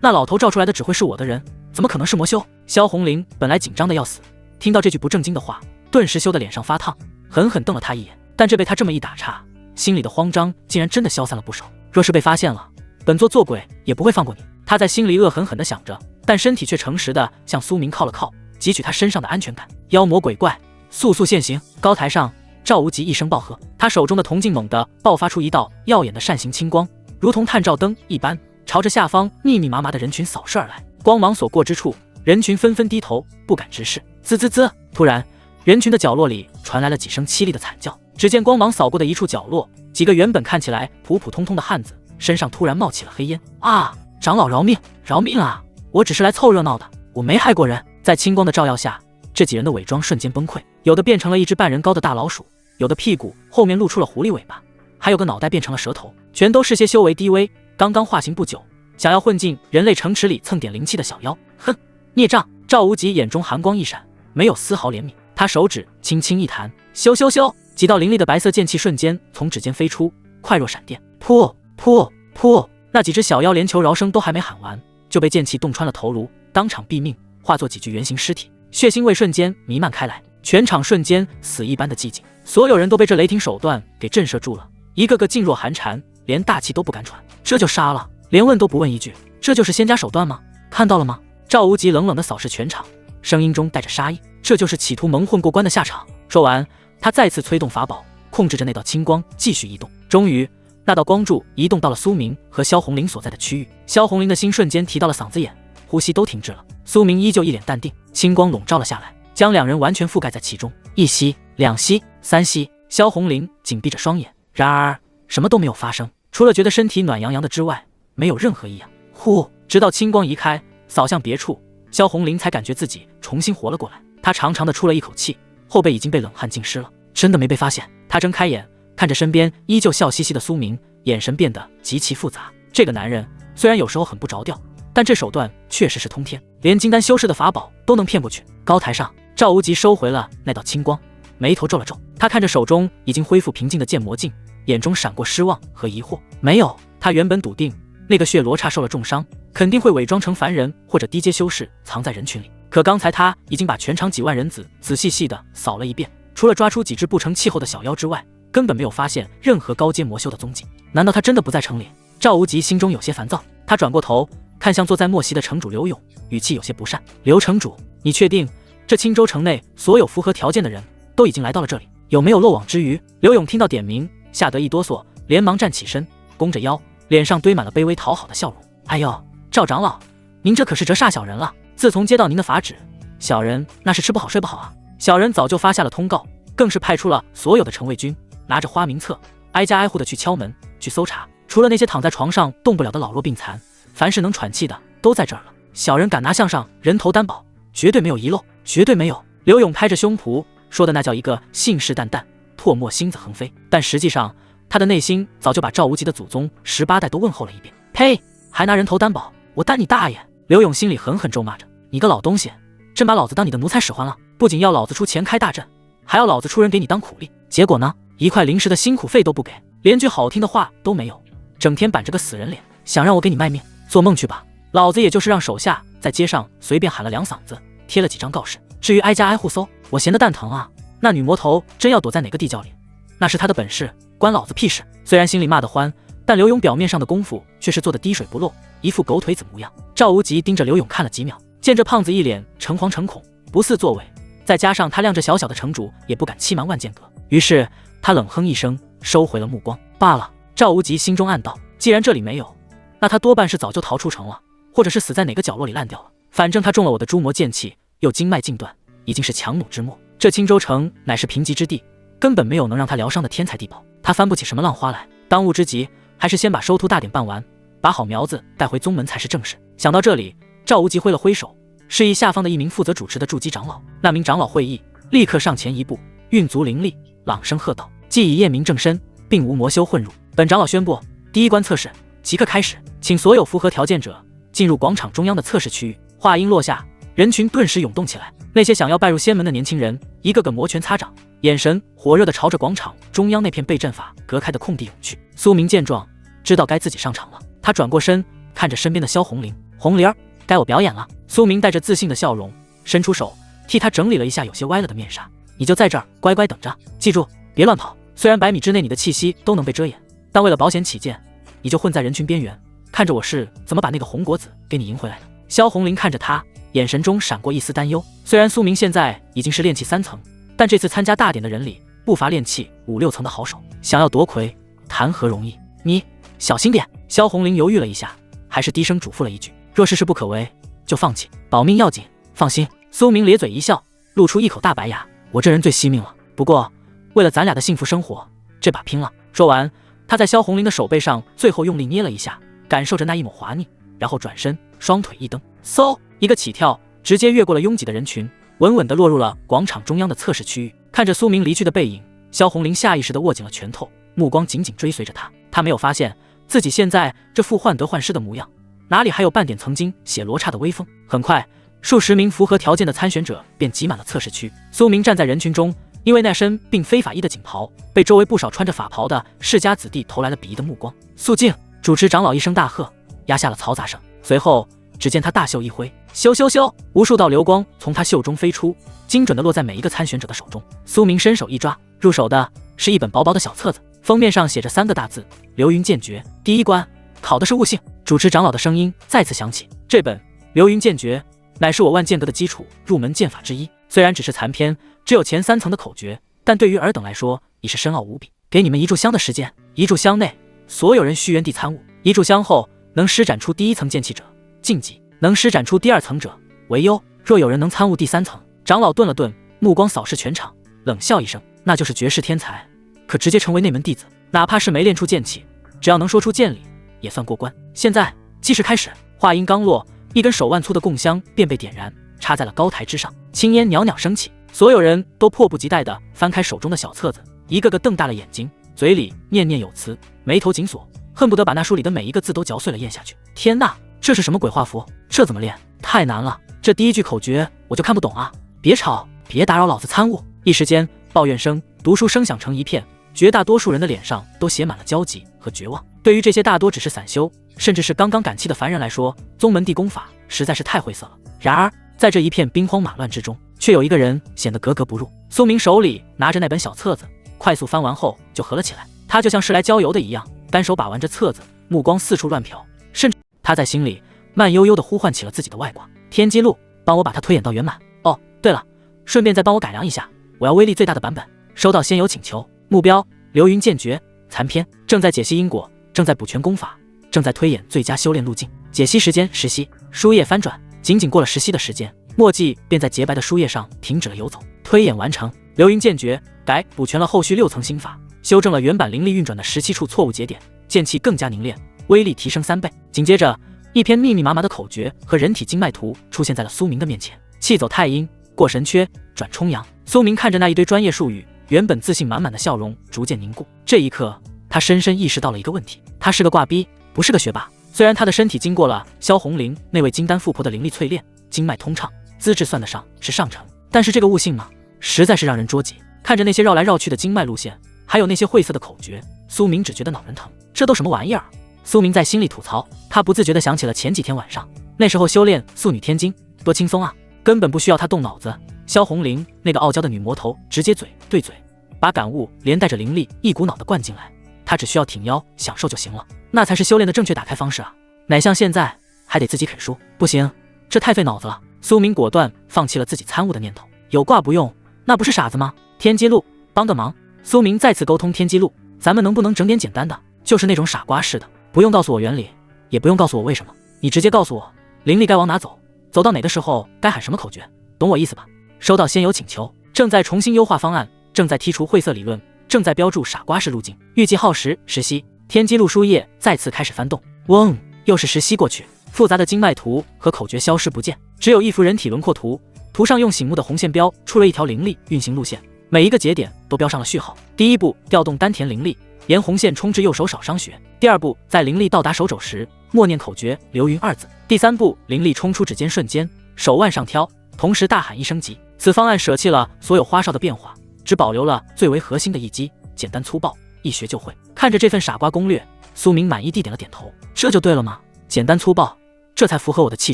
那老头照出来的只会是我的人，怎么可能是魔修？萧红玲本来紧张的要死，听到这句不正经的话，顿时羞得脸上发烫，狠狠瞪了他一眼。但这被他这么一打岔，心里的慌张竟然真的消散了不少。若是被发现了，本座做鬼也不会放过你。他在心里恶狠狠地想着，但身体却诚实地向苏明靠了靠，汲取他身上的安全感。妖魔鬼怪，速速现形！高台上，赵无极一声暴喝，他手中的铜镜猛地爆发出一道耀眼的扇形青光，如同探照灯一般，朝着下方密密麻麻的人群扫射而来。光芒所过之处，人群纷纷低头，不敢直视。滋滋滋！突然，人群的角落里传来了几声凄厉的惨叫。只见光芒扫过的一处角落，几个原本看起来普普通通的汉子身上突然冒起了黑烟。啊！长老饶命！饶命啊！我只是来凑热闹的，我没害过人。在青光的照耀下，这几人的伪装瞬间崩溃，有的变成了一只半人高的大老鼠，有的屁股后面露出了狐狸尾巴，还有个脑袋变成了蛇头，全都是些修为低微，刚刚化形不久，想要混进人类城池里蹭点灵气的小妖。哼，孽障！赵无极眼中寒光一闪，没有丝毫怜悯，他手指轻轻一弹，咻咻咻，几道凌厉的白色剑气瞬间从指尖飞出，快若闪电。噗噗噗，那几只小妖连求饶声都还没喊完，就被剑气洞穿了头颅，当场毙命，化作几具原形尸体。血腥味瞬间弥漫开来，全场瞬间死一般的寂静，所有人都被这雷霆手段给震慑住了，一个个噤若寒蝉，连大气都不敢喘。这就杀了，连问都不问一句，这就是仙家手段吗？看到了吗？赵无极冷冷地扫视全场，声音中带着杀意，这就是企图蒙混过关的下场。说完，他再次催动法宝，控制着那道青光继续移动。终于，那道光柱移动到了苏明和萧红林所在的区域。萧红林的心瞬间提到了嗓子眼，呼吸都停滞了。苏明依旧一脸淡定，青光笼罩了下来，将两人完全覆盖在其中。一吸，两吸，三吸，萧红林紧闭着双眼，然而什么都没有发生，除了觉得身体暖洋洋的之外，没有任何异样。呼，直到青光移开，扫向别处，萧红林才感觉自己重新活了过来。他长长的出了一口气，后背已经被冷汗浸湿了，真的没被发现。他睁开眼，看着身边依旧笑嘻嘻的苏明，眼神变得极其复杂。这个男人虽然有时候很不着调，但这手段确实是通天，连金丹修士的法宝都能骗过去。高台上，赵无极收回了那道青光，眉头皱了皱，他看着手中已经恢复平静的剑魔镜，眼中闪过失望和疑惑。没有，他原本笃定那个血罗刹受了重伤，肯定会伪装成凡人或者低阶修士藏在人群里，可刚才他已经把全场几万人仔细的扫了一遍，除了抓出几只不成气候的小妖之外，根本没有发现任何高阶魔修的踪迹。难道他真的不在城里？赵无极心中有些烦躁，他转过头看向坐在末席的城主刘勇，语气有些不善。刘城主，你确定这青州城内所有符合条件的人都已经来到了这里，有没有漏网之鱼？刘勇听到点名，吓得一哆嗦，连忙站起身，弓着腰，脸上堆满了卑微讨好的笑容。哎呦，赵长老，您这可是折煞小人了。自从接到您的法旨，小人那是吃不好睡不好啊。小人早就发下了通告，更是派出了所有的城卫军，拿着花名册，挨家挨户的去敲门，去搜查。除了那些躺在床上动不了的老弱病残，凡是能喘气的都在这儿了。小人敢拿项上人头担保，绝对没有遗漏，绝对没有。刘勇拍着胸脯说的那叫一个信誓旦旦，唾沫星子横飞。但实际上，他的内心早就把赵无极的祖宗18代都问候了一遍。呸！还拿人头担保，我担你大爷！刘勇心里狠狠咒骂着，你个老东西，真把老子当你的奴才使唤了？不仅要老子出钱开大阵，还要老子出人给你当苦力。结果呢，一块临时的辛苦费都不给，连句好听的话都没有，整天板着个死人脸，想让我给你卖命？做梦去吧！老子也就是让手下在街上随便喊了2嗓子，贴了几张告示。至于挨家挨户搜，我闲得蛋疼啊！那女魔头真要躲在哪个地窖里，那是她的本事，关老子屁事。虽然心里骂得欢，但刘勇表面上的功夫却是做得滴水不漏，一副狗腿子模样。赵无极盯着刘勇看了几秒，见这胖子一脸诚惶诚恐，不似作伪，再加上他亮着小小的城主也不敢欺瞒万剑阁，于是他冷哼一声，收回了目光。罢了，赵无极心中暗道，既然这里没有，那他多半是早就逃出城了，或者是死在哪个角落里烂掉了。反正他中了我的诛魔剑气，又经脉尽断，已经是强弩之末。这青州城乃是贫瘠之地，根本没有能让他疗伤的天才地宝，他翻不起什么浪花来。当务之急还是先把收徒大典办完，把好苗子带回宗门才是正事。想到这里，赵无极挥了挥手，示意下方的一名负责主持的筑基长老。那名长老会意，立刻上前一步，运足灵力，朗声喝道：既已验明正身，并无魔修混入，本长老宣布，第一关测试即刻开始，请所有符合条件者进入广场中央的测试区域。话音落下，人群顿时涌动起来，那些想要拜入仙门的年轻人一个个摩拳擦掌，眼神火热地朝着广场中央那片被阵法隔开的空地涌去。苏明见状，知道该自己上场了，他转过身看着身边的萧红玲，红玲儿，该我表演了。苏明带着自信的笑容伸出手替他整理了一下有些歪了的面纱，你就在这儿乖乖等着，记住别乱跑。虽然100米之内你的气息都能被遮掩，但为了保险起见，你就混在人群边缘，看着我是怎么把那个红果子给你赢回来的。萧红玲看着他，眼神中闪过一丝担忧。虽然苏明现在已经是炼气3层，但这次参加大典的人里不乏炼气5、6层的好手，想要夺魁谈何容易。你小心点。萧红玲犹豫了一下，还是低声嘱咐了一句，若事事不可为就放弃，保命要紧。放心。苏明咧嘴一笑，露出一口大白牙，我这人最惜命了，不过为了咱俩的幸福生活，这把拼了。说完，他在萧红玲的手背上最后用力捏了一下，感受着那一抹滑腻，然后转身双腿一蹬，嗖一个起跳，直接越过了拥挤的人群，稳稳地落入了广场中央的测试区域。看着苏明离去的背影，萧红玲下意识地握紧了拳头，目光紧紧追随着他。他没有发现自己现在这副患得患失的模样，哪里还有半点曾经写罗刹的威风。很快，数十名符合条件的参选者便挤满了测试区。苏明站在人群中，因为那身并非法衣的锦袍，被周围不少穿着法袍的世家子弟投来了鄙夷的目光。肃静！主持长老一声大喝，压下了嘈杂声。随后，只见他大袖一挥，咻咻咻，无数道流光从他袖中飞出，精准地落在每一个参选者的手中。苏明伸手一抓，入手的是一本薄薄的小册子，封面上写着3个大字：流云剑诀。第一关考的是悟性。主持长老的声音再次响起：这本流云剑诀乃是我万剑阁的基础入门剑法之一，虽然只是残篇，只有前3层的口诀，但对于尔等来说已是深奥无比。给你们1炷香的时间，1炷香内所有人需原地参悟，1炷香后能施展出第1层剑气者晋级，能施展出第2层者为优，若有人能参悟第3层。长老顿了顿，目光扫视全场，冷笑一声：那就是绝世天才，可直接成为内门弟子，哪怕是没练出剑气，只要能说出剑理也算过关。现在计时开始。话音刚落，一根手腕粗的供香便被点燃，插在了高台之上，青烟袅袅升起。所有人都迫不及待地翻开手中的小册子，一个个瞪大了眼睛，嘴里念念有词，眉头紧锁，恨不得把那书里的每一个字都嚼碎了咽下去。天哪，这是什么鬼画符？这怎么练？太难了，这第1句口诀我就看不懂啊！别吵，别打扰老子参悟！一时间，抱怨声、读书声响成一片，绝大多数人的脸上都写满了焦急和绝望。对于这些大多只是散修，甚至是刚刚赶期的凡人来说，宗门地功法实在是太晦涩了。然而，在这一片兵荒马乱之中，却有一个人显得格格不入。苏明手里拿着那本小册子，快速翻完后就合了起来。他就像是来郊游的一样，单手把玩着册子，目光四处乱瞟，甚至他在心里慢悠悠地呼唤起了自己的外挂：天机录，帮我把它推演到圆满。哦，对了，顺便再帮我改良一下，我要威力最大的版本。收到，先有请求。目标：流云剑诀残篇，正在解析因果，正在补全功法，正在推演最佳修炼路径。解析时间：实习。书页翻转，仅仅过了实习的时间，墨迹便在洁白的书页上停止了游走。推演完成。流云剑诀改补全了后续6层心法，修正了原版灵力运转的17处错误节点，剑气更加凝练，威力提升3倍。紧接着，一篇密密麻麻的口诀和人体经脉图出现在了苏明的面前。气走太阴，过神阙，转冲阳。苏明看着那一堆专业术语，原本自信满满的笑容逐渐凝固。这一刻，他深深意识到了一个问题：他是个挂逼，不是个学霸。虽然他的身体经过了萧红玲那位金丹富婆的灵力淬炼，经脉通畅，资质算得上是上乘，但是这个悟性嘛，实在是让人捉急。看着那些绕来绕去的经脉路线，还有那些晦涩的口诀，苏明只觉得脑仁疼。这都什么玩意儿？苏明在心里吐槽。他不自觉地想起了前几天晚上，那时候修炼素女天经多轻松啊，根本不需要他动脑子。萧红玲那个傲娇的女魔头直接嘴对嘴，把感悟连带着灵力一股脑地灌进来，他只需要挺腰享受就行了，那才是修炼的正确打开方式啊！哪像现在还得自己啃书，不行，这太费脑子了。苏明果断放弃了自己参悟的念头，有挂不用，那不是傻子吗？天机录，帮个忙。苏明再次沟通天机录，咱们能不能整点简单的，就是那种傻瓜式的，不用告诉我原理，也不用告诉我为什么，你直接告诉我灵力该往哪走，走到哪的时候该喊什么口诀，懂我意思吧？收到，先有请求，正在重新优化方案，正在剔除晦涩理论，正在标注傻瓜式路径，预计耗时实习。天机录书页再次开始翻动，嗡，又是实习过去，复杂的经脉图和口诀消失不见，只有一幅人体轮廓图，图上用醒目的红线标出了一条灵力运行路线，每一个节点都标上了序号。第一步，调动丹田灵力，沿红线冲至右手少商穴。第二步，在灵力到达手肘时，默念口诀流云2字。第三步，灵力冲出指尖瞬间，手腕上挑，同时大喊一声急。此方案舍弃了所有花哨的变化，只保留了最为核心的一击，简单粗暴，一学就会。看着这份傻瓜攻略，苏明满意地点了点头，这就对了吗？简单粗暴，这才符合我的气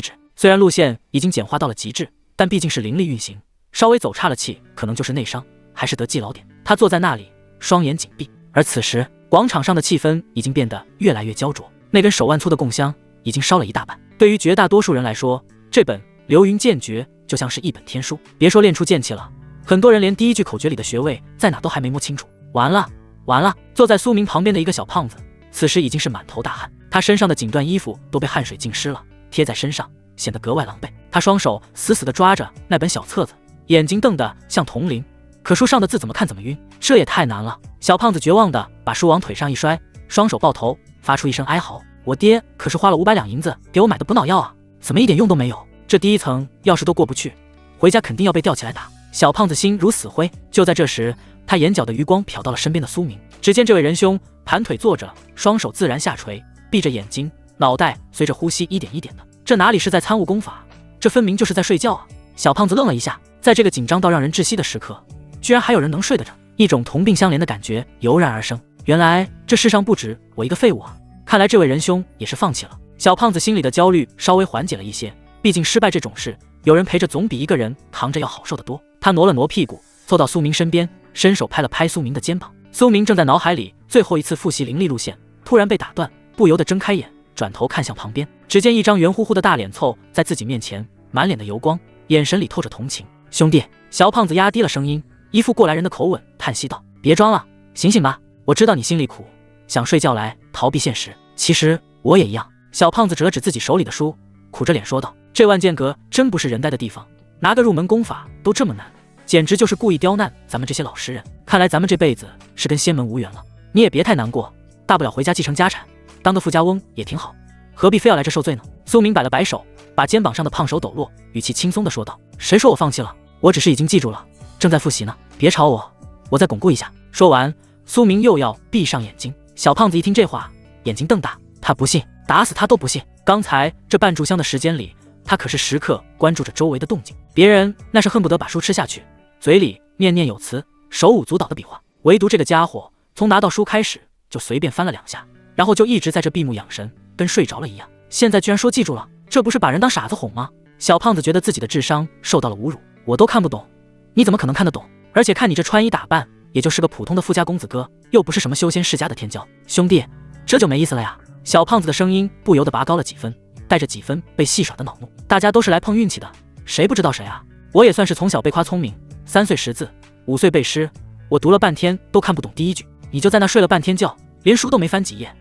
质。虽然路线已经简化到了极致，但毕竟是灵力运行，稍微走岔了气，可能就是内伤，还是得记牢点。他坐在那里，双眼紧闭，而此时广场上的气氛已经变得越来越焦灼，那根手腕粗的供香已经烧了一大半。对于绝大多数人来说，这本流云剑诀就像是一本天书，别说练出剑气了，很多人连第一句口诀里的穴位在哪都还没摸清楚。完了完了！坐在苏明旁边的一个小胖子，此时已经是满头大汗，他身上的锦缎衣服都被汗水浸湿了，贴在身上显得格外狼狈。他双手死死地抓着那本小册子，眼睛瞪得像铜铃，可书上的字怎么看怎么晕，这也太难了。小胖子绝望地把书往腿上一摔，双手抱头，发出一声哀嚎：我爹可是花了500两银子给我买的补脑药啊，怎么一点用都没有？这第一层要是都过不去，回家肯定要被吊起来打。小胖子心如死灰。就在这时，他眼角的余光瞟到了身边的苏明，只见这位仁兄盘腿坐着，双手自然下垂，闭着眼睛，脑袋随着呼吸一点一点的。这哪里是在参悟功法，这分明就是在睡觉啊！小胖子愣了一下，在这个紧张到让人窒息的时刻，居然还有人能睡得着，一种同病相怜的感觉油然而生。原来这世上不止我一个废物啊！看来这位仁兄也是放弃了。小胖子心里的焦虑稍微缓解了一些，毕竟失败这种事，有人陪着总比一个人扛着要好受得多。他挪了挪屁股，凑到苏明身边，伸手拍了拍苏明的肩膀。苏明正在脑海里最后一次复习灵力路线，突然被打断，不由得睁开眼，转头看向旁边，只见一张圆乎乎的大脸凑在自己面前，满脸的油光，眼神里透着同情。兄弟，小胖子压低了声音，一副过来人的口吻叹息道：“别装了，醒醒吧！我知道你心里苦，想睡觉来逃避现实。其实我也一样。”小胖子指了指自己手里的书，苦着脸说道：“这万剑阁真不是人待的地方，拿个入门功法都这么难，简直就是故意刁难咱们这些老实人。看来咱们这辈子是跟仙门无缘了。你也别太难过，大不了回家继承家产，当个富家翁也挺好，何必非要来这受罪呢？”苏明摆了摆手，把肩膀上的胖手抖落，语气轻松地说道：“谁说我放弃了？我只是已经记住了，正在复习呢。别吵我，我再巩固一下。”说完，苏明又要闭上眼睛。小胖子一听这话，眼睛瞪大，他不信，打死他都不信。刚才这半炷香的时间里，他可是时刻关注着周围的动静，别人那是恨不得把书吃下去，嘴里念念有词，手舞足蹈的比划，唯独这个家伙从拿到书开始就随便翻了2下，然后就一直在这闭目养神，跟睡着了一样。现在居然说记住了，这不是把人当傻子哄吗？小胖子觉得自己的智商受到了侮辱，我都看不懂，你怎么可能看得懂？而且看你这穿衣打扮，也就是个普通的富家公子哥，又不是什么修仙世家的天骄。兄弟，这就没意思了呀。小胖子的声音不由得拔高了几分，带着几分被戏耍的恼怒。大家都是来碰运气的，谁不知道谁啊？我也算是从小被夸聪明，3岁识字，5岁背诗，我读了半天都看不懂第一句，你就在那睡了半天觉，连书都没翻几页，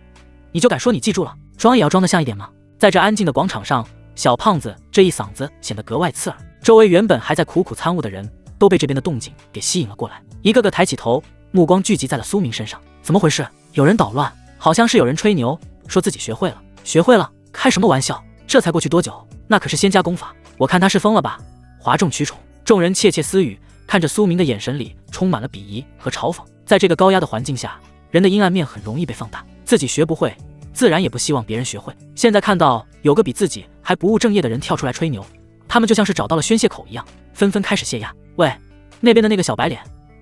你就敢说你记住了？装也要装得像一点吗？在这安静的广场上，小胖子这一嗓子显得格外刺耳，周围原本还在苦苦参悟的人都被这边的动静给吸引了过来，一个个抬起头，目光聚集在了苏明身上。怎么回事？有人捣乱，好像是有人吹牛说自己学会了。学会了？开什么玩笑？这才过去多久？那可是仙家功法，我看他是疯了吧？哗众取宠，众人窃窃私语，看着苏明的眼神里充满了鄙夷和嘲讽。在这个高压的环境下，人的阴暗面很容易被放大，自己学不会，自然也不希望别人学会。现在看到有个比自己还不务正业的人跳出来吹牛，他们就像是找到了宣泄口一样，纷纷开始泄压。喂，那边的那个小白脸，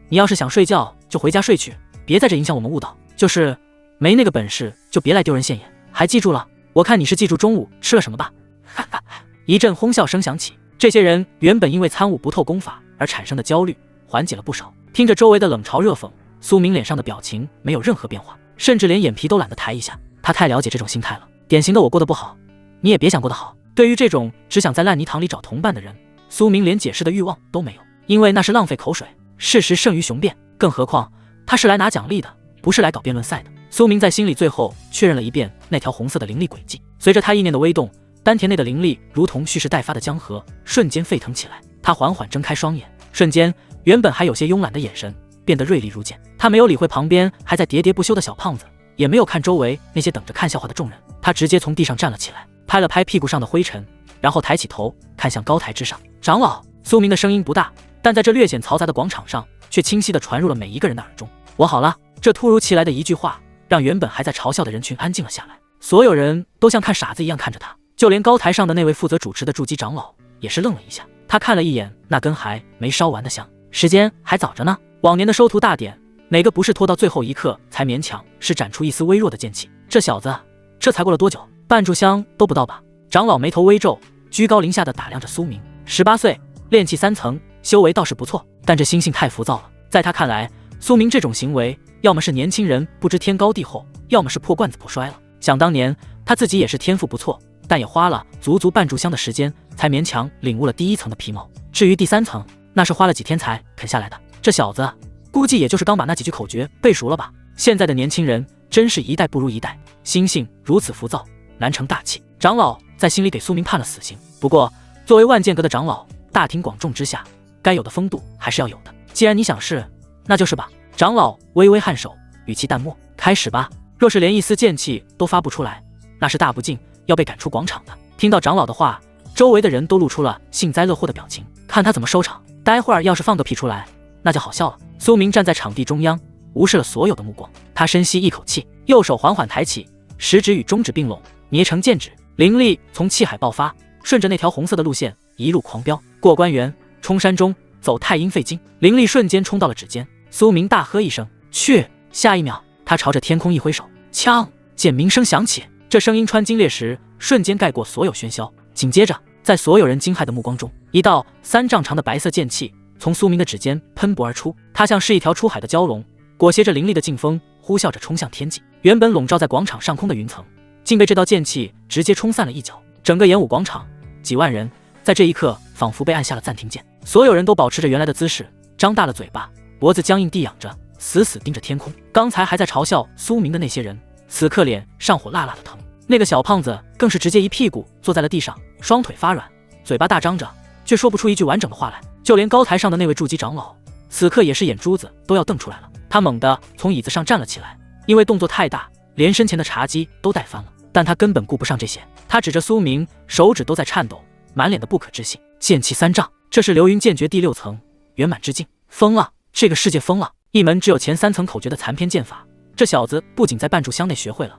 你要是想睡觉就回家睡去，别在这影响我们误导，就是没那个本事就别来丢人现眼。还记住了？我看你是记住中午吃了什么吧。哈哈，一阵哄笑声响起，这些人原本因为参悟不透功法而产生的焦虑缓解了不少。听着周围的冷嘲热讽，苏明脸上的表情没有任何变化，甚至连眼皮都懒得抬一下。他太了解这种心态了，典型的我过得不好，你也别想过得好。对于这种只想在烂泥塘里找同伴的人，苏明连解释的欲望都没有，因为那是浪费口水。事实胜于雄辩，更何况他是来拿奖励的，不是来搞辩论赛的。苏明在心里最后确认了一遍那条红色的灵力轨迹，随着他意念的微动，丹田内的灵力如同蓄势待发的江河，瞬间沸腾起来。他缓缓睁开双眼，瞬间原本还有些慵懒的眼神变得锐利如剑。他没有理会旁边还在喋喋不休的小胖子，也没有看周围那些等着看笑话的众人，他直接从地上站了起来，拍了拍屁股上的灰尘，然后抬起头看向高台之上。长老，苏明的声音不大，但在这略显嘈杂的广场上却清晰地传入了每一个人的耳中。我好了。这突如其来的一句话让原本还在嘲笑的人群安静了下来，所有人都像看傻子一样看着他，就连高台上的那位负责主持的筑基长老也是愣了一下。他看了一眼那根还没烧完的香，时间还早着呢。往年的收徒大典，哪个不是拖到最后一刻才勉强施展出一丝微弱的剑气？这小子这才过了多久？半炷香都不到吧？长老眉头微皱，居高临下的打量着苏明。18岁，炼气3层，修为倒是不错，但这心性太浮躁了。在他看来，苏明这种行为要么是年轻人不知天高地厚，要么是破罐子破摔了。想当年他自己也是天赋不错，但也花了足足半炷香的时间才勉强领悟了第1层的皮毛，至于第3层，那是花了几天才啃下来的。这小子估计也就是刚把那几句口诀背熟了吧。现在的年轻人真是一代不如一代，心性如此浮躁，难成大器。长老在心里给苏明判了死刑，不过作为万剑阁的长老，大庭广众之下该有的风度还是要有的。既然你想试，那就是吧。长老微微颔首，语气淡漠，开始吧。若是连一丝剑气都发不出来，那是大不敬，要被赶出广场的。听到长老的话，周围的人都露出了幸灾乐祸的表情，看他怎么收场。待会儿要是放个屁出来，那就好笑了。苏明站在场地中央，无视了所有的目光，他深吸一口气，右手缓缓抬起，食指与中指并拢，捏成剑指，灵力从气海爆发，顺着那条红色的路线一路狂飙，过关原，冲山中，走太阴肺经，灵力瞬间冲到了指尖。苏明大喝一声：“去！”下一秒，他朝着天空一挥手，枪剑鸣声响起，这声音穿金裂石，瞬间盖过所有喧嚣。紧接着，在所有人惊骇的目光中，一道3丈长的白色剑气从苏明的指尖喷薄而出，它像是一条出海的蛟龙，裹挟着凌厉的劲风，呼啸着冲向天际。原本笼罩在广场上空的云层，竟被这道剑气直接冲散了一角。整个演武广场几万人在这一刻仿佛被按下了暂停键，所有人都保持着原来的姿势，张大了嘴巴，脖子僵硬地仰着，死死盯着天空。刚才还在嘲笑苏明的那些人，此刻脸上火辣辣的疼。那个小胖子更是直接一屁股坐在了地上，双腿发软，嘴巴大张着，却说不出一句完整的话来。就连高台上的那位筑基长老，此刻也是眼珠子都要瞪出来了。他猛地从椅子上站了起来，因为动作太大，连身前的茶几都带翻了。但他根本顾不上这些，他指着苏明，手指都在颤抖，满脸的不可置信。剑气3丈，这是流云剑诀第6层圆满之境。疯了，这个世界疯了！一门只有前3层口诀的残篇剑法，这小子不仅在半炷香内学会了，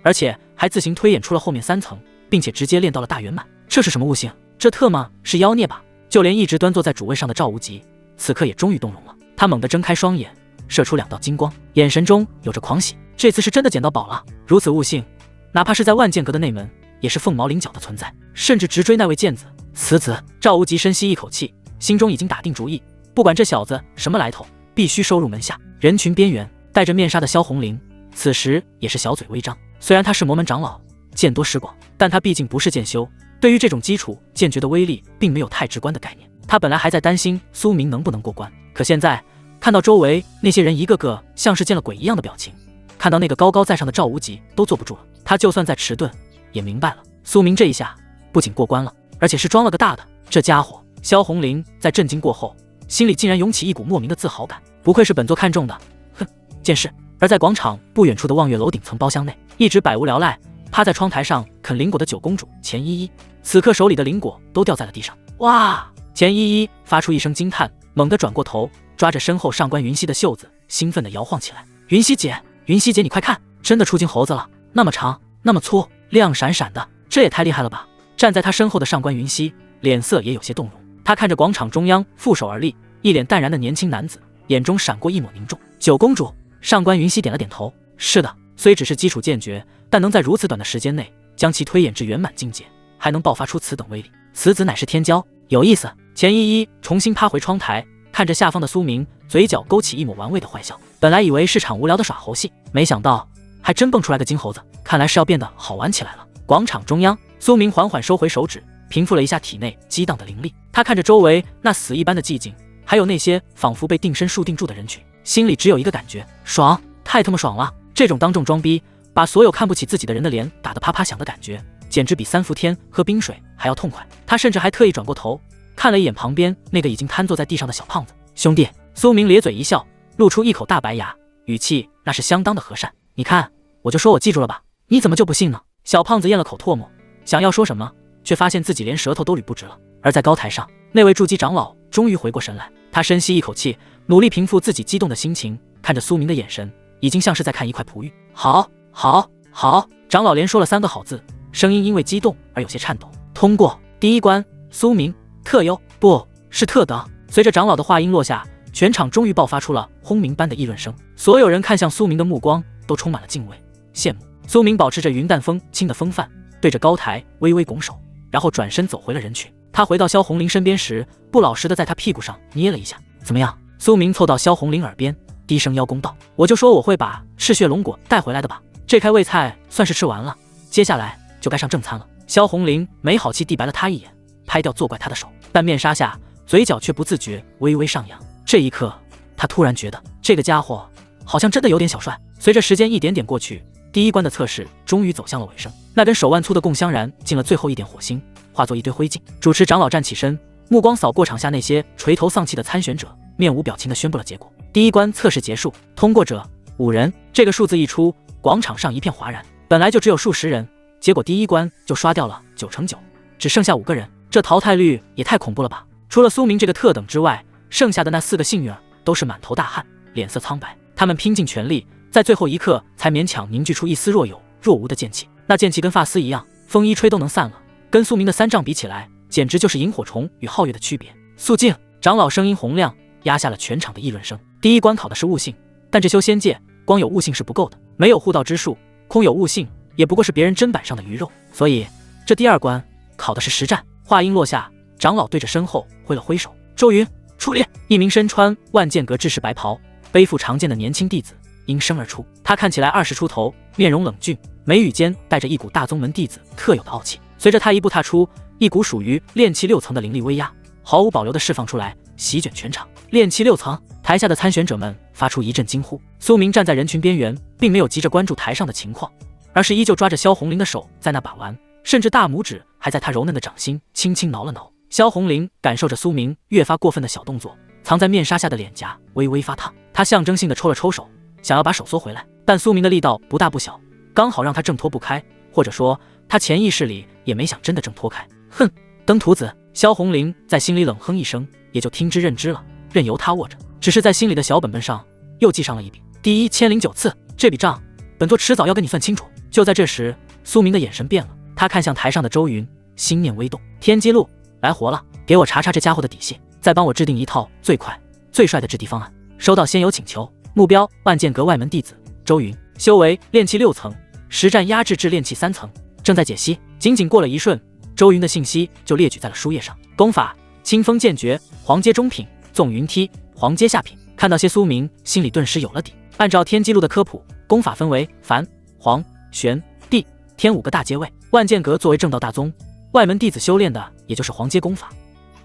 而且还自行推演出了后面3层，并且直接练到了大圆满。这是什么悟性？这特么是妖孽吧？就连一直端坐在主位上的赵无极，此刻也终于动容了。他猛地睁开双眼，射出2道金光，眼神中有着狂喜。这次是真的捡到宝了！如此悟性，哪怕是在万剑阁的内门，也是凤毛麟角的存在，甚至直追那位剑子。此子，赵无极深吸一口气，心中已经打定主意，不管这小子什么来头，必须收入门下。人群边缘，戴着面纱的萧红玲，此时也是小嘴微张。虽然他是魔门长老，剑多识广，但他毕竟不是剑修，对于这种基础剑诀的威力，并没有太直观的概念。他本来还在担心苏明能不能过关，可现在看到周围那些人一个个像是见了鬼一样的表情，看到那个高高在上的赵无极都坐不住了。他就算再迟钝，也明白了，苏明这一下不仅过关了，而且是装了个大的。这家伙，萧红玲在震惊过后，心里竟然涌起一股莫名的自豪感。不愧是本座看中的，哼，见识。而在广场不远处的望月楼顶层包厢内，一直百无聊赖趴在窗台上啃灵果的九公主钱依依，此刻手里的灵果都掉在了地上。哇！钱依依发出一声惊叹，猛地转过头，抓着身后上官云溪的袖子，兴奋地摇晃起来。云溪姐，云溪姐，你快看，真的出金猴子了！那么长，那么粗，亮闪闪的，这也太厉害了吧！站在他身后的上官云溪脸色也有些动容，他看着广场中央负手而立，一脸淡然的年轻男子，眼中闪过一抹凝重。九公主，上官云溪点了点头，是的，虽只是基础剑诀，但能在如此短的时间内将其推演至圆满境界，还能爆发出此等威力，此子乃是天骄，有意思。钱依依重新趴回窗台，看着下方的苏明，嘴角勾起一抹玩味的坏笑。本来以为是场无聊的耍猴戏，没想到还真蹦出来个金猴子，看来是要变得好玩起来了。广场中央，苏明缓缓收回手指，平复了一下体内激荡的灵力。他看着周围那死一般的寂静，还有那些仿佛被定身术定住的人群，心里只有一个感觉：爽，太他妈爽了！这种当众装逼，把所有看不起自己的人的脸打得啪啪响的感觉，简直比三伏天喝冰水还要痛快。他甚至还特意转过头看了一眼旁边那个已经瘫坐在地上的小胖子。兄弟，苏明咧嘴一笑，露出一口大白牙，语气那是相当的和善。你看，我就说我记住了吧，你怎么就不信呢？小胖子咽了口唾沫，想要说什么，却发现自己连舌头都捋不直了。而在高台上，那位筑基长老终于回过神来，他深吸一口气，努力平复自己激动的心情，看着苏明的眼神已经像是在看一块璞玉。好，好，好！长老连说了3个好字，声音因为激动而有些颤抖。通过第一关，苏明特优，不是特得。随着长老的话音落下，全场终于爆发出了轰鸣般的议论声，所有人看向苏明的目光都充满了敬畏、羡慕。苏明保持着云淡风轻的风范，对着高台微微拱手，然后转身走回了人群。他回到萧红玲身边时，不老实的在她屁股上捏了一下。怎么样？苏明凑到萧红玲耳边，低声邀功道：“我就说我会把赤血龙果带回来的吧。这开胃菜算是吃完了，接下来就该上正餐了。”萧红玲没好气地白了他一眼，拍掉作怪他的手，但面纱下嘴角却不自觉微微上扬。这一刻，他突然觉得这个家伙好像真的有点小帅。随着时间一点点过去，第一关的测试终于走向了尾声。那根手腕粗的供香燃进了最后一点火星，化作一堆灰烬。主持长老站起身，目光扫过场下那些垂头丧气的参选者，面无表情地宣布了结果。第一关测试结束，通过者5人。这个数字一出，广场上一片哗然。本来就只有数十人，结果第一关就刷掉了99%，只剩下5个人。这淘汰率也太恐怖了吧！除了苏明这个特等之外，剩下的那4个幸运儿都是满头大汗，脸色苍白。他们拼尽全力，在最后一刻才勉强凝聚出一丝若有若无的剑气。那剑气跟发丝一样，风一吹都能散了。跟苏明的3丈比起来，简直就是萤火虫与皓月的区别。肃静！长老声音洪亮，压下了全场的议论声。第一关考的是悟性，但这修仙界光有悟性是不够的，没有护道之术，空有悟性也不过是别人砧板上的鱼肉。所以这第二关考的是实战。话音落下，长老对着身后挥了挥手，周云出列。一名身穿万剑阁制式白袍，背负长剑的年轻弟子应声而出。他看起来20出头，面容冷峻，眉宇间带着一股大宗门弟子特有的傲气。随着他一步踏出，一股属于炼气6层的灵力威压毫无保留地释放出来，席卷全场。炼气6层，台下的参选者们发出一阵惊呼。苏明站在人群边缘，并没有急着关注台上的情况，而是依旧抓着萧红玲的手在那把玩，甚至大拇指还在她柔嫩的掌心轻轻挠了挠。萧红玲感受着苏明越发过分的小动作，藏在面纱下的脸颊微微发烫。她象征性的抽了抽手，想要把手缩回来，但苏明的力道不大不小，刚好让她挣脱不开，或者说她潜意识里也没想真的挣脱开。哼，登徒子！萧红玲在心里冷哼一声，也就听之任之了，任由他握着。只是在心里的小本本上又记上了一笔：第1009次，这笔账本座迟早要跟你算清楚。就在这时，苏明的眼神变了，他看向台上的周云，心念微动。天机路来活了，给我查查这家伙的底细，再帮我制定一套最快最帅的制敌方案。收到仙友请求，目标万剑阁外门弟子周云，修为炼气6层，实战压制至炼气3层，正在解析。仅仅过了一瞬，周云的信息就列举在了书页上。功法：清风剑诀，黄阶中品；纵云梯，黄阶下品。看到些苏明心里顿时有了底。按照天机路的科普，功法分为凡、黄、玄、地、天5个大阶位。万剑阁作为正道大宗，外门弟子修炼的也就是黄阶功法，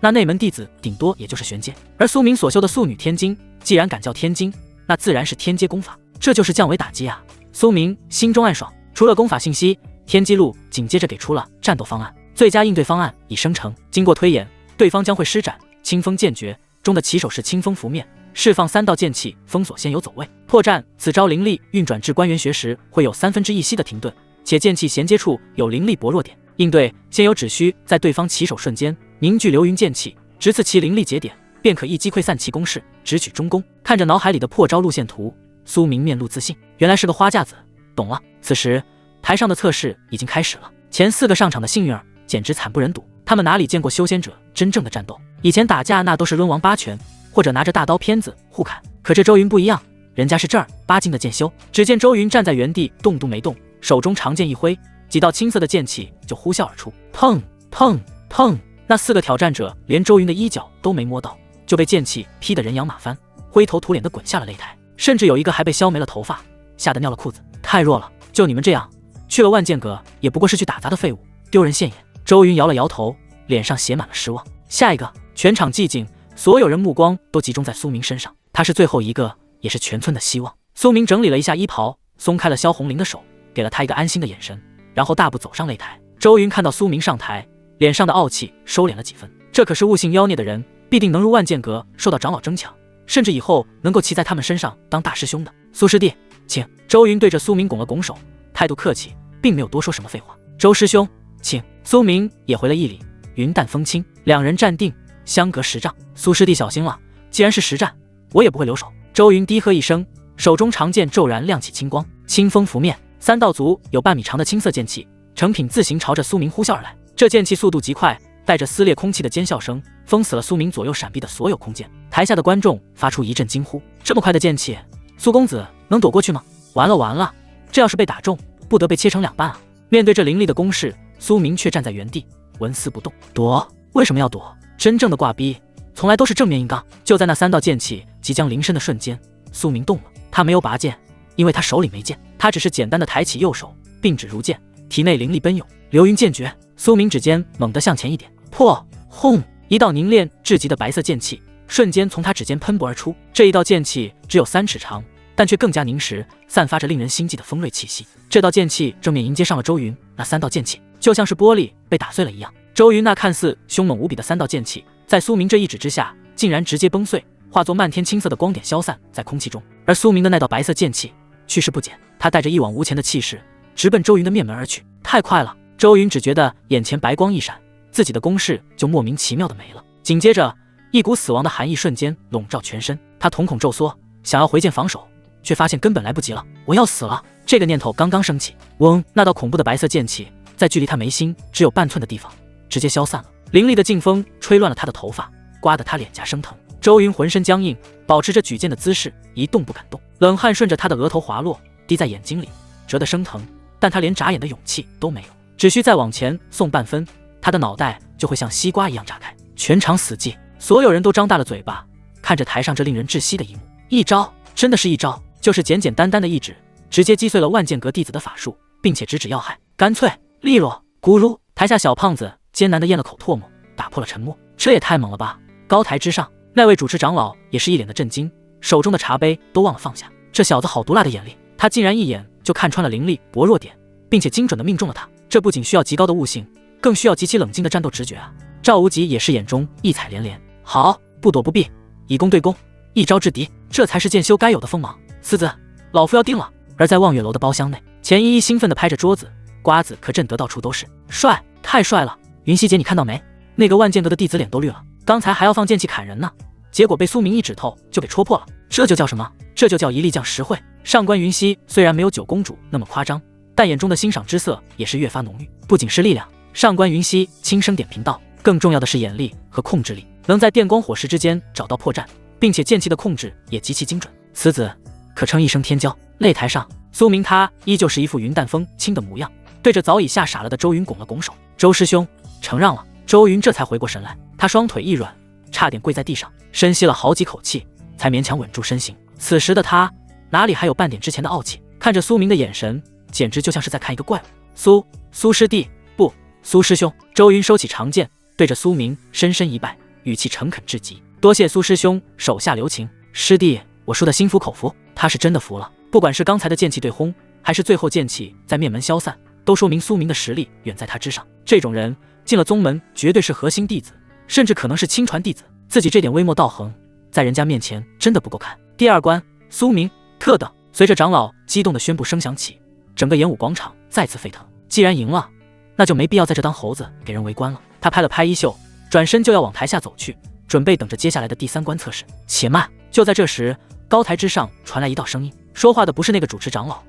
那内门弟子顶多也就是玄阶。而苏明所修的素女天经，既然敢叫天经，那自然是天阶功法，这就是降维打击啊！苏明心中暗爽。除了功法信息，天机路紧接着给出了战斗方案。最佳应对方案已生成，经过推演，对方将会施展清风剑诀中的起手式清风拂面，释放3道剑气封锁仙友走位。破绽：此招灵力运转至关元穴时会有1/3息的停顿，且剑气衔接处有灵力薄弱点。应对仙友只需在对方起手瞬间凝聚流云剑气，直刺其灵力节点，便可一击溃散其攻势，直取中攻。看着脑海里的破招路线图，苏明面露自信，原来是个花架子，懂了。此时台上的测试已经开始了，前4个上场的幸运儿简直惨不忍睹，他们哪里见过修仙者真正的战斗？以前打架那都是抡王八拳，或者拿着大刀片子互砍，可这周云不一样，人家是正儿八经的剑修。只见周云站在原地动都没动，手中长剑一挥，几道青色的剑气就呼啸而出，砰砰砰！那4个挑战者连周云的衣角都没摸到，就被剑气劈得人仰马翻，灰头土脸的滚下了擂台，甚至有一个还被削没了头发，吓得尿了裤子。太弱了，就你们这样，去了万剑阁也不过是去打杂的废物，丢人现眼。周云摇了摇头，脸上写满了失望。下一个！全场寂静，所有人目光都集中在苏明身上，他是最后一个，也是全村的希望。苏明整理了一下衣袍，松开了萧红玲的手，给了他一个安心的眼神，然后大步走上擂台。周云看到苏明上台，脸上的傲气收敛了几分。这可是悟性妖孽的人，必定能入万剑阁，受到长老争抢，甚至以后能够骑在他们身上当大师兄的。苏师弟，请。周云对着苏明拱了拱手，态度客气，并没有多说什么废话。周师兄，请。苏明也回了一礼，云淡风轻。两人站定，相隔10丈。苏师弟小心了，既然是实战，我也不会留手。周云低喝一声，手中长剑骤然亮起青光，清风拂面，3道足有半米长的青色剑气成品自行朝着苏明呼啸而来。这剑气速度极快，带着撕裂空气的尖啸声，封死了苏明左右闪避的所有空间。台下的观众发出一阵惊呼：这么快的剑气，苏公子能躲过去吗？完了完了，这要是被打中，不得被切成2半啊！面对这凌厉的攻势，苏明却站在原地纹丝不动。躲？为什么要躲？真正的挂逼从来都是正面硬刚。就在那3道剑气即将临身的瞬间，苏明动了。他没有拔剑，因为他手里没剑，他只是简单的抬起右手，并指如剑，体内灵力奔涌。流云剑诀，苏明指尖猛地向前一点，破！轰！一道凝练至极的白色剑气瞬间从他指尖喷薄而出。这一道剑气只有3尺长，但却更加凝实，散发着令人心悸的锋锐气息。这道剑气正面迎接上了周云，那3道剑气就像是玻璃被打碎了一样。周云那看似凶猛无比的3道剑气，在苏明这一指之下，竟然直接崩碎，化作漫天青色的光点消散在空气中。而苏明的那道白色剑气去势不减，他带着一往无前的气势，直奔周云的面门而去。太快了，周云只觉得眼前白光一闪，自己的攻势就莫名其妙的没了。紧接着，一股死亡的寒意瞬间笼罩全身，他瞳孔骤缩，想要回剑防守，却发现根本来不及了。我要死了！这个念头刚刚升起，嗡！那道恐怖的白色剑气在距离他眉心只有半寸的地方直接消散了。凌厉的劲风吹乱了他的头发，刮得他脸颊生疼。周云浑身僵硬，保持着举剑的姿势，一动不敢动。冷汗顺着他的额头滑落，滴在眼睛里，折得生疼。但他连眨眼的勇气都没有，只需再往前送半分，他的脑袋就会像西瓜一样炸开。全场死寂，所有人都张大了嘴巴，看着台上这令人窒息的一幕。一招，真的是一招，就是简简单单的一指，直接击碎了万剑阁弟子的法术，并且直指要害，干脆利落。咕噜，台下小胖子艰难地咽了口唾沫，打破了沉默。这也太猛了吧！高台之上，那位主持长老也是一脸的震惊，手中的茶杯都忘了放下。这小子好毒辣的眼力，他竟然一眼就看穿了凌厉薄弱点，并且精准地命中了他。这不仅需要极高的悟性，更需要极其冷静的战斗直觉啊！赵无极也是眼中异彩连连。好，不躲不避，以攻对攻，一招制敌，这才是剑修该有的锋芒。呲子，老夫要定了。而在望月楼的包厢内，钱依依兴奋地拍着桌子，瓜子可震得到处都是。帅，太帅了！云溪姐，你看到没？那个万剑阁的弟子脸都绿了，刚才还要放剑气砍人呢，结果被苏明一指头就给戳破了。这就叫什么？这就叫一力降十会。上官云溪虽然没有九公主那么夸张，但眼中的欣赏之色也是越发浓郁。不仅是力量，上官云溪轻声点评道，更重要的是眼力和控制力，能在电光火石之间找到破绽，并且剑气的控制也极其精准。此子可称一声天骄。擂台上，苏明他依旧是一副云淡风轻的模样，对着早已吓傻了的周云拱了拱手。周师兄，承让了。周云这才回过神来，他双腿一软，差点跪在地上，深吸了好几口气，才勉强稳住身形。此时的他哪里还有半点之前的傲气，看着苏明的眼神简直就像是在看一个怪物。苏师弟，不，苏师兄。周云收起长剑，对着苏明深深一拜，语气诚恳至极。多谢苏师兄手下留情，师弟我说的心服口服。他是真的服了，不管是刚才的剑气对轰，还是最后剑气在面门消散，都说明苏明的实力远在他之上。这种人进了宗门绝对是核心弟子，甚至可能是亲传弟子，自己这点微末道行在人家面前真的不够看。第二关，苏明特等。随着长老激动的宣布声响起，整个演武广场再次沸腾。既然赢了，那就没必要在这当猴子给人围观了。他拍了拍衣袖，转身就要往台下走去，准备等着接下来的第三关测试。且慢！就在这时，高台之上传来一道声音，说话的不是那个主持长老，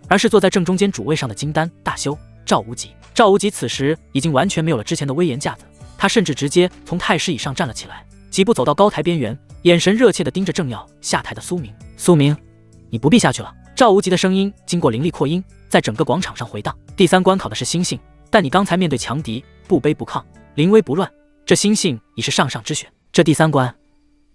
而是坐在正中间主位上的金丹大修赵无极。赵无极此时已经完全没有了之前的威严架子，他甚至直接从太师椅上站了起来，几步走到高台边缘，眼神热切地盯着正要下台的苏明。苏明，你不必下去了。赵无极的声音经过灵力扩音，在整个广场上回荡。第三关考的是心性，但你刚才面对强敌，不卑不亢，临危不乱，这心性已是上上之选。这第三关，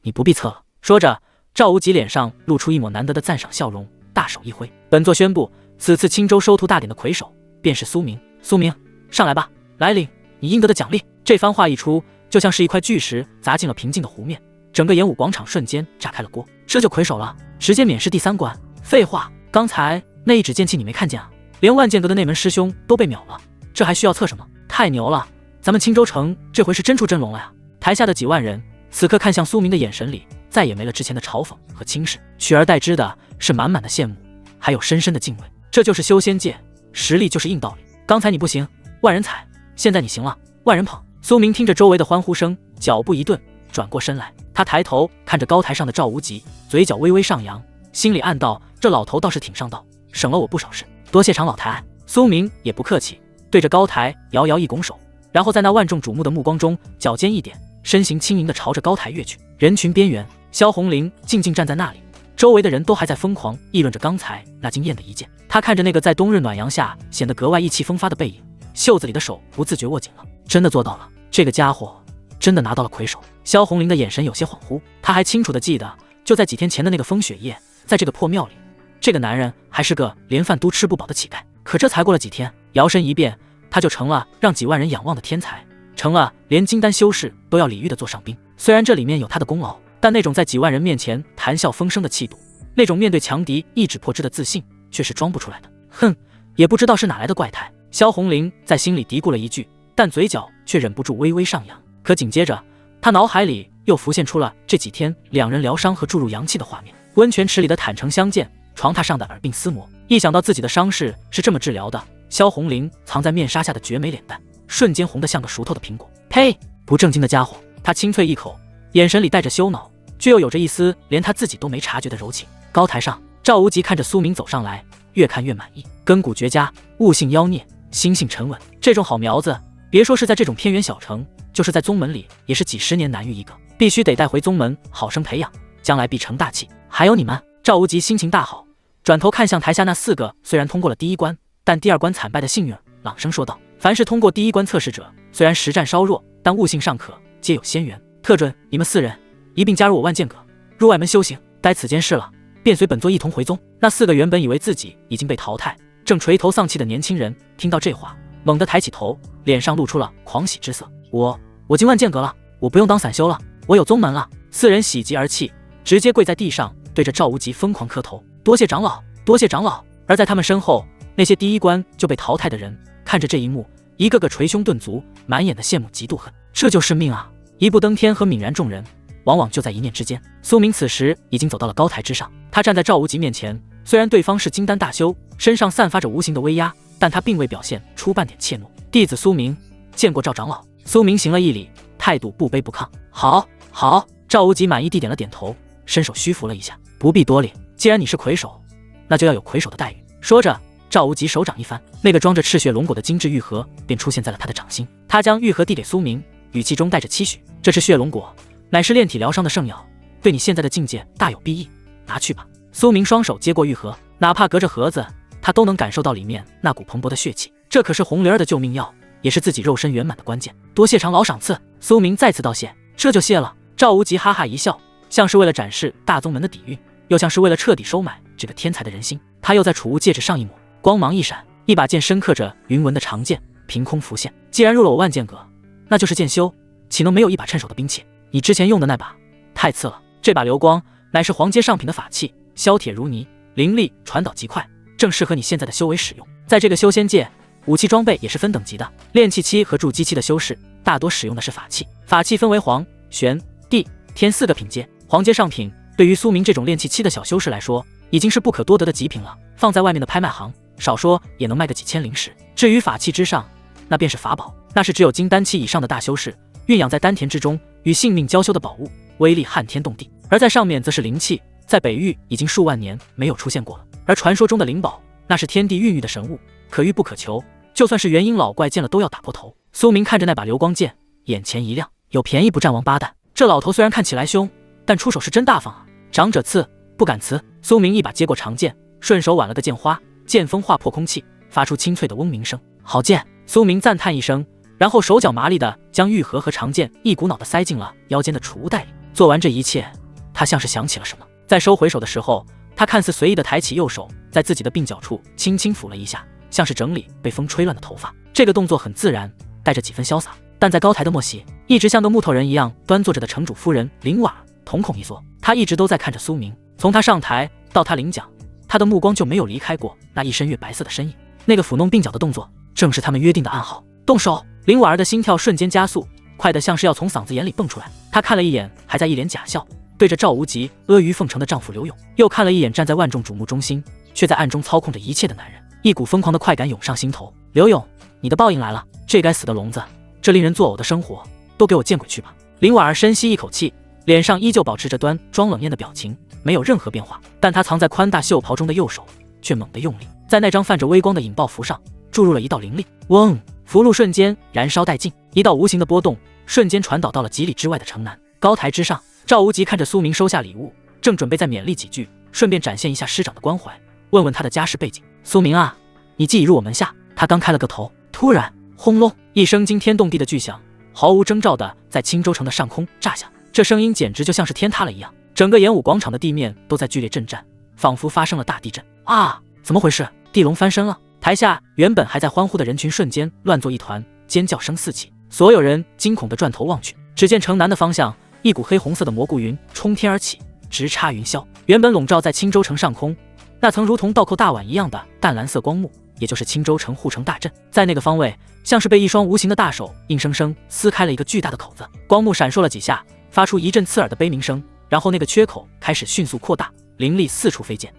你不必测了。说着，赵无极脸上露出一抹难得的赞赏笑容，大手一挥，本座宣布，此次青州收徒大典的魁首便是苏明。苏明，上来吧，来领你应得的奖励。这番话一出，就像是一块巨石砸进了平静的湖面，整个演武广场瞬间炸开了锅。这就魁首了，直接免试第三关？废话，刚才那一指剑气你没看见啊？连万剑阁的那门师兄都被秒了，这还需要测什么？太牛了，咱们青州城这回是真出真龙了呀！台下的几万人此刻看向苏明的眼神里再也没了之前的嘲讽和轻视，取而代之的是满满的羡慕，还有深深的敬畏。这就是修仙界，实力就是硬道理。刚才你不行，万人踩，现在你行了，万人捧。苏明听着周围的欢呼声，脚步一顿，转过身来，他抬头看着高台上的赵无极，嘴角微微上扬，心里暗道，这老头倒是挺上道，省了我不少事。多谢长老抬爱。苏明也不客气，对着高台遥遥一拱手，然后在那万众瞩目的目光中，脚尖一点，身形轻盈地朝着高台跃去。人群边缘，萧红玲静静站在那里，周围的人都还在疯狂议论着刚才那惊艳的一剑。他看着那个在冬日暖阳下显得格外意气风发的背影，袖子里的手不自觉握紧了。真的做到了，这个家伙真的拿到了魁首。萧红玲的眼神有些恍惚，他还清楚地记得，就在几天前的那个风雪夜，在这个破庙里，这个男人还是个连饭都吃不饱的乞丐。可这才过了几天，摇身一变，他就成了让几万人仰望的天才，成了连金丹修士都要礼遇的座上宾。虽然这里面有他的功劳，但那种在几万人面前谈笑风生的气度，那种面对强敌一指破之的自信，却是装不出来的。哼，也不知道是哪来的怪胎。萧红玲在心里嘀咕了一句，但嘴角却忍不住微微上扬。可紧接着，他脑海里又浮现出了这几天两人疗伤和注入阳气的画面，温泉池里的坦诚相见，床榻上的耳鬓厮磨。一想到自己的伤势是这么治疗的，萧红玲藏在面纱下的绝美脸蛋瞬间红得像个熟透的苹果。呸！不正经的家伙！他清脆一口，眼神里带着羞恼，却又有着一丝连他自己都没察觉的柔情。高台上，赵无极看着苏明走上来，越看越满意。根骨绝佳，悟性妖孽，心性沉稳，这种好苗子，别说是在这种偏远小城，就是在宗门里也是几十年难遇一个，必须得带回宗门好生培养，将来必成大器。还有你们。赵无极心情大好，转头看向台下那4个虽然通过了第1关，但第2关惨败的幸运儿，朗声说道：凡是通过第1关测试者，虽然实战稍弱，但悟性尚可，皆有仙缘。特准你们4人一并加入我万剑阁，入外门修行。待此间事了，便随本座一同回宗。那4个原本以为自己已经被淘汰，正垂头丧气的年轻人，听到这话，猛地抬起头，脸上露出了狂喜之色。我进万剑阁了，我不用当散修了，我有宗门了。4人喜极而泣，直接跪在地上，对着赵无极疯狂磕头，多谢长老，多谢长老。而在他们身后，那些第1关就被淘汰的人看着这一幕，一个个捶胸顿足，满眼的羡慕嫉妒恨。这就是命啊！一步登天和泯然众人，往往就在一念之间。苏明此时已经走到了高台之上，他站在赵无极面前，虽然对方是金丹大修，身上散发着无形的威压，但他并未表现出半点怯懦。弟子苏明见过赵长老。苏明行了一礼，态度不卑不亢。好，好。赵无极满意地点了点头，伸手虚扶了一下。不必多礼，既然你是魁首，那就要有魁首的待遇。说着，赵无极手掌一翻，那个装着赤血龙果的精致玉盒便出现在了他的掌心。他将玉盒递给苏明，语气中带着期许：这是血龙果，乃是炼体疗伤的圣药，对你现在的境界大有裨益，拿去吧。苏明双手接过玉盒，哪怕隔着盒子，他都能感受到里面那股蓬勃的血气。这可是红灵儿的救命药，也是自己肉身圆满的关键。多谢长老赏赐。苏明再次道谢。这就谢了。赵无极哈哈一笑，像是为了展示大宗门的底蕴，又像是为了彻底收买这个天才的人心。他又在储物戒指上一抹，光芒一闪，一把剑深刻着云纹的长剑凭空浮现。既然入了我万剑阁，那就是剑修，岂能没有一把趁手的兵器？你之前用的那把太次了，这把流光乃是皇阶上品的法器，削铁如泥，灵力传导极快，正适合你现在的修为使用。在这个修仙界，武器装备也是分等级的，炼气期和筑基期的修士大多使用的是法器，法器分为黄、玄、地、天4个品阶。黄阶上品对于苏明这种炼气期的小修士来说，已经是不可多得的极品了，放在外面的拍卖行，少说也能卖个几千灵石。至于法器之上，那便是法宝，那是只有金丹期以上的大修士蕴养在丹田之中，与性命交修的宝物，威力撼天动地。而在上面则是灵气，在北域已经数万年没有出现过了。而传说中的灵宝，那是天地孕育的神物，可遇不可求，就算是元婴老怪见了都要打破头。苏明看着那把流光剑，眼前一亮，有便宜不占王八蛋。这老头虽然看起来凶，但出手是真大方啊！长者赐，不敢辞。苏明一把接过长剑，顺手挽了个剑花，剑锋划破空气，发出清脆的嗡鸣声。好剑！苏明赞叹一声，然后手脚麻利地将玉盒和长剑一股脑地塞进了腰间的储物袋里。做完这一切，他像是想起了什么，在收回手的时候，他看似随意地抬起右手，在自己的鬓角处轻轻抚了一下，像是整理被风吹乱的头发。这个动作很自然，带着几分潇洒。但在高台的末席，一直像个木头人一样端坐着的城主夫人林婉儿瞳孔一缩，她一直都在看着苏明，从他上台到他领奖，他的目光就没有离开过那一身月白色的身影。那个抚弄鬓角的动作，正是他们约定的暗号。动手！林婉儿的心跳瞬间加速，快得像是要从嗓子眼里蹦出来。她看了一眼还在一脸假笑，对着赵无极阿谀奉承的丈夫刘勇，又看了一眼站在万众瞩目中心，却在暗中操控着一切的男人，一股疯狂的快感涌上心头。刘勇，你的报应来了！这该死的聋子，这令人作呕的生活，都给我见鬼去吧！林婉儿深吸一口气，脸上依旧保持着端庄冷艳的表情，没有任何变化。但她藏在宽大袖袍中的右手却猛地用力，在那张泛着微光的引爆符上注入了一道灵力。嗡！符箓瞬间燃烧殆尽，一道无形的波动瞬间传导到了几里之外的城南。高台之上，赵无极看着苏明收下礼物，正准备再勉励几句，顺便展现一下师长的关怀，问问他的家世背景。苏明啊，你既已入我门下。他刚开了个头，突然轰隆一声惊天动地的巨响，毫无征兆的在青州城的上空炸响。这声音简直就像是天塌了一样，整个演武广场的地面都在剧烈震颤，仿佛发生了大地震啊！怎么回事？地龙翻身了！台下原本还在欢呼的人群瞬间乱作一团，尖叫声四起，所有人惊恐地转头望去，只见城南的方向，一股黑红色的蘑菇云冲天而起，直插云霄。原本笼罩在青州城上空那层如同倒扣大碗一样的淡蓝色光幕，也就是青州城护城大阵，在那个方位，像是被一双无形的大手硬生生撕开了一个巨大的口子。光幕闪烁了几下，发出一阵刺耳的悲鸣声，然后那个缺口开始迅速扩大，灵力四处飞溅。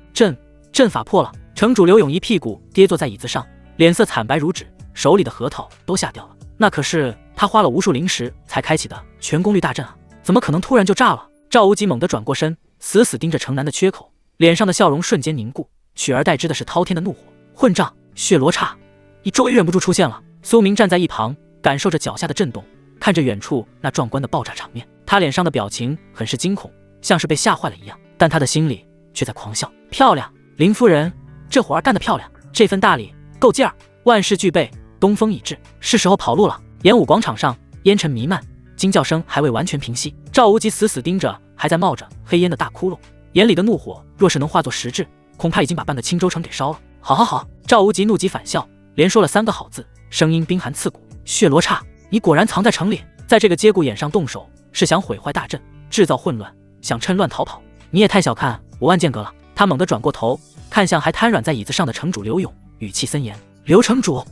阵法破了！城主刘勇一屁股跌坐在椅子上，脸色惨白如纸，手里的核桃都下掉了。那可是他花了无数灵石才开启的全功率大阵啊，怎么可能突然就炸了？赵无极猛地转过身，死死盯着城南的缺口，脸上的笑容瞬间凝固，取而代之的是滔天的怒火。混账！血罗刹！你终于忍不住出现了！苏明站在一旁，感受着脚下的震动，看着远处那壮观的爆炸场面，他脸上的表情很是惊恐，像是被吓坏了一样，但他的心里却在狂笑。漂亮，林夫人，这活儿干得漂亮，这份大礼够劲儿，万事俱备，东风已至，是时候跑路了。演武广场上烟尘弥漫，惊叫声还未完全平息。赵无极死死盯着还在冒着黑烟的大窟窿，眼里的怒火若是能化作实质，恐怕已经把半个青州城给烧了。好好好！赵无极怒极反笑，连说了3个好字，声音冰寒刺骨。血罗刹，你果然藏在城里，在这个节骨眼上动手，是想毁坏大阵，制造混乱，想趁乱逃跑。你也太小看我万剑阁了。他猛地转过头，看向还瘫软在椅子上的城主刘勇，语气森严：刘城主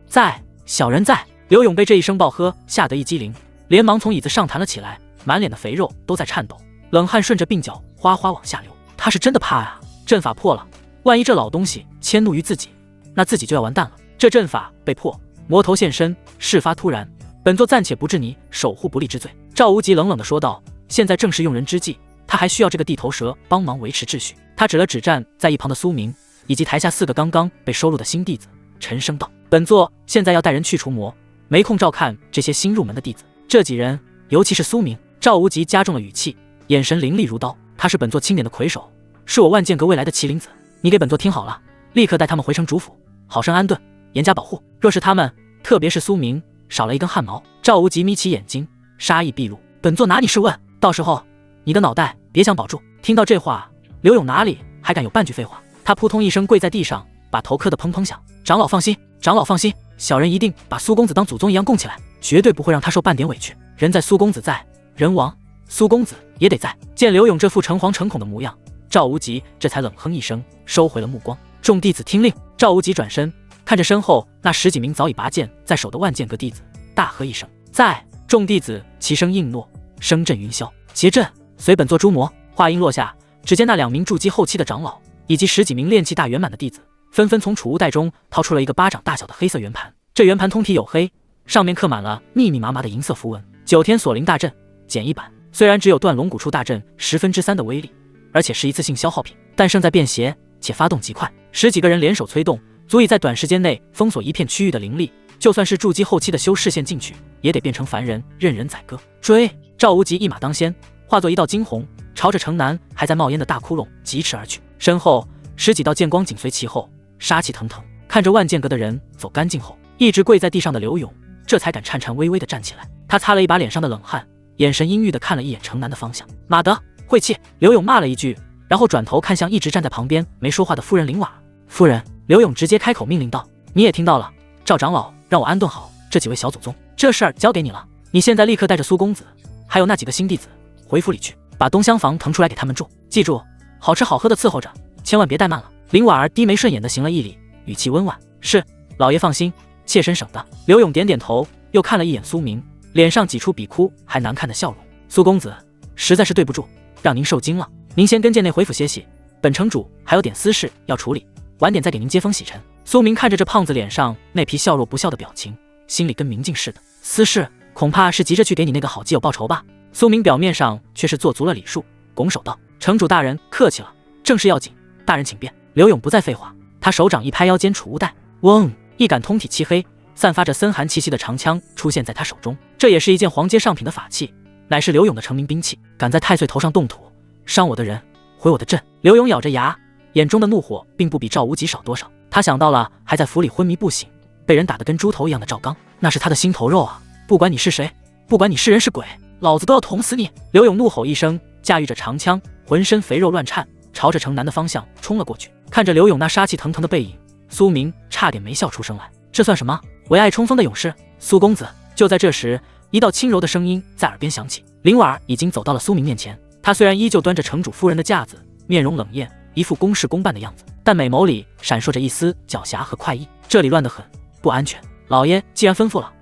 在，小人在。刘勇被这一声暴喝吓得一激灵，连忙从椅子上弹了起来，满脸的肥肉都在颤抖，冷汗顺着鬓角哗哗往下流。他是真的怕啊，阵法破了，万一这老东西迁怒于自己，那自己就要完蛋了。这阵法被破，魔头现身，事发突然，本座暂且不治你守护不力之罪。赵无极冷冷地说道：现在正是用人之际，他还需要这个地头蛇帮忙维持秩序。他指了指站在一旁的苏明以及台下4个刚刚被收录的新弟子，沉声道：本座现在要带人去除魔，没空照看这些新入门的弟子。这几人，尤其是苏明，赵无极加重了语气，眼神凌厉如刀。他是本座钦点的魁首，是我万剑阁未来的麒麟子。你给本座听好了，立刻带他们回城主府，好生安顿，严加保护。若是他们，特别是苏明少了一根汗毛，赵无极眯起眼睛，杀意毕露。本座拿你是问，到时候你的脑袋别想保住。听到这话，刘勇哪里还敢有半句废话？他扑通一声跪在地上，把头磕得砰砰响。长老放心，长老放心，小人一定把苏公子当祖宗一样供起来，绝对不会让他受半点委屈。人在苏公子在，人亡苏公子也得在。见刘勇这副诚惶诚恐的模样，赵无极这才冷哼一声，收回了目光。众弟子听令。赵无极转身看着身后那10几名早已拔剑在手的万剑阁弟子，大喝一声：在！众弟子齐声应诺，声震云霄。结阵，随本座诛魔。话音落下，只见那2名筑基后期的长老以及10几名炼气大圆满的弟子，纷纷从储物袋中掏出了一个巴掌大小的黑色圆盘。这圆盘通体黝黑，上面刻满了密密麻麻的银色符文。9天锁灵大阵简易版，虽然只有断龙骨处大阵3/10的威力，而且是一次性消耗品，但胜在便携且发动极快。10几个人联手催动，足以在短时间内封锁一片区域的灵力。就算是筑基后期的修士线进去，也得变成凡人，任人宰割。追！赵无极一马当先，化作一道惊鸿，朝着城南还在冒烟的大窟窿疾驰而去。身后10几道剑光紧随其后，杀气腾腾。看着万剑阁的人走干净后，一直跪在地上的刘勇这才敢颤颤巍巍地站起来。他擦了一把脸上的冷汗，眼神阴郁地看了一眼城南的方向。马德，晦气！刘勇骂了一句，然后转头看向一直站在旁边没说话的夫人林婉儿。夫人，刘勇直接开口命令道：你也听到了，赵长老让我安顿好这几位小祖宗，这事儿交给你了。你现在立刻带着苏公子还有那几个新弟子回府里去，把东厢房腾出来给他们住，记住好吃好喝的伺候着，千万别怠慢了。林婉儿低眉顺眼的行了一礼，语气温婉：是，老爷放心，妾身省的。刘勇点点头，又看了一眼苏明，脸上挤出比哭还难看的笑容。苏公子，实在是对不住，让您受惊了。您先跟剑内回府歇息，本城主还有点私事要处理，晚点再给您接风洗尘。苏明看着这胖子脸上那皮笑若不笑的表情，心里跟明镜似的。私事恐怕是急着去给你那个好基友报仇吧。苏明表面上却是做足了礼数，拱手道：城主大人客气了，正事要紧，大人请便。刘勇不再废话，他手掌一拍腰间储物袋，嗡，一杆通体漆黑散发着森寒气息的长枪出现在他手中。这也是一件黄阶上品的法器，乃是刘勇的成名兵器。敢在太岁头上动土，伤我的人，毁我的阵。刘勇咬着牙，眼中的怒火并不比赵无极少多少。他想到了还在府里昏迷不醒，被人打得跟猪头一样的赵刚，那是他的心头肉啊！不管你是谁，不管你是人是鬼，老子都要捅死你！刘勇怒吼一声，驾驭着长枪，浑身肥肉乱颤，朝着城南的方向冲了过去。看着刘勇那杀气腾腾的背影，苏明差点没笑出声来。这算什么？为爱冲锋的勇士？苏公子！就在这时，一道轻柔的声音在耳边响起。林婉儿已经走到了苏明面前，她虽然依旧端着城主夫人的架子，面容冷艳，一副公事公办的样子，但美眸里闪烁着一丝狡黠和快意。这里乱得很，不安全。老爷既然吩咐了，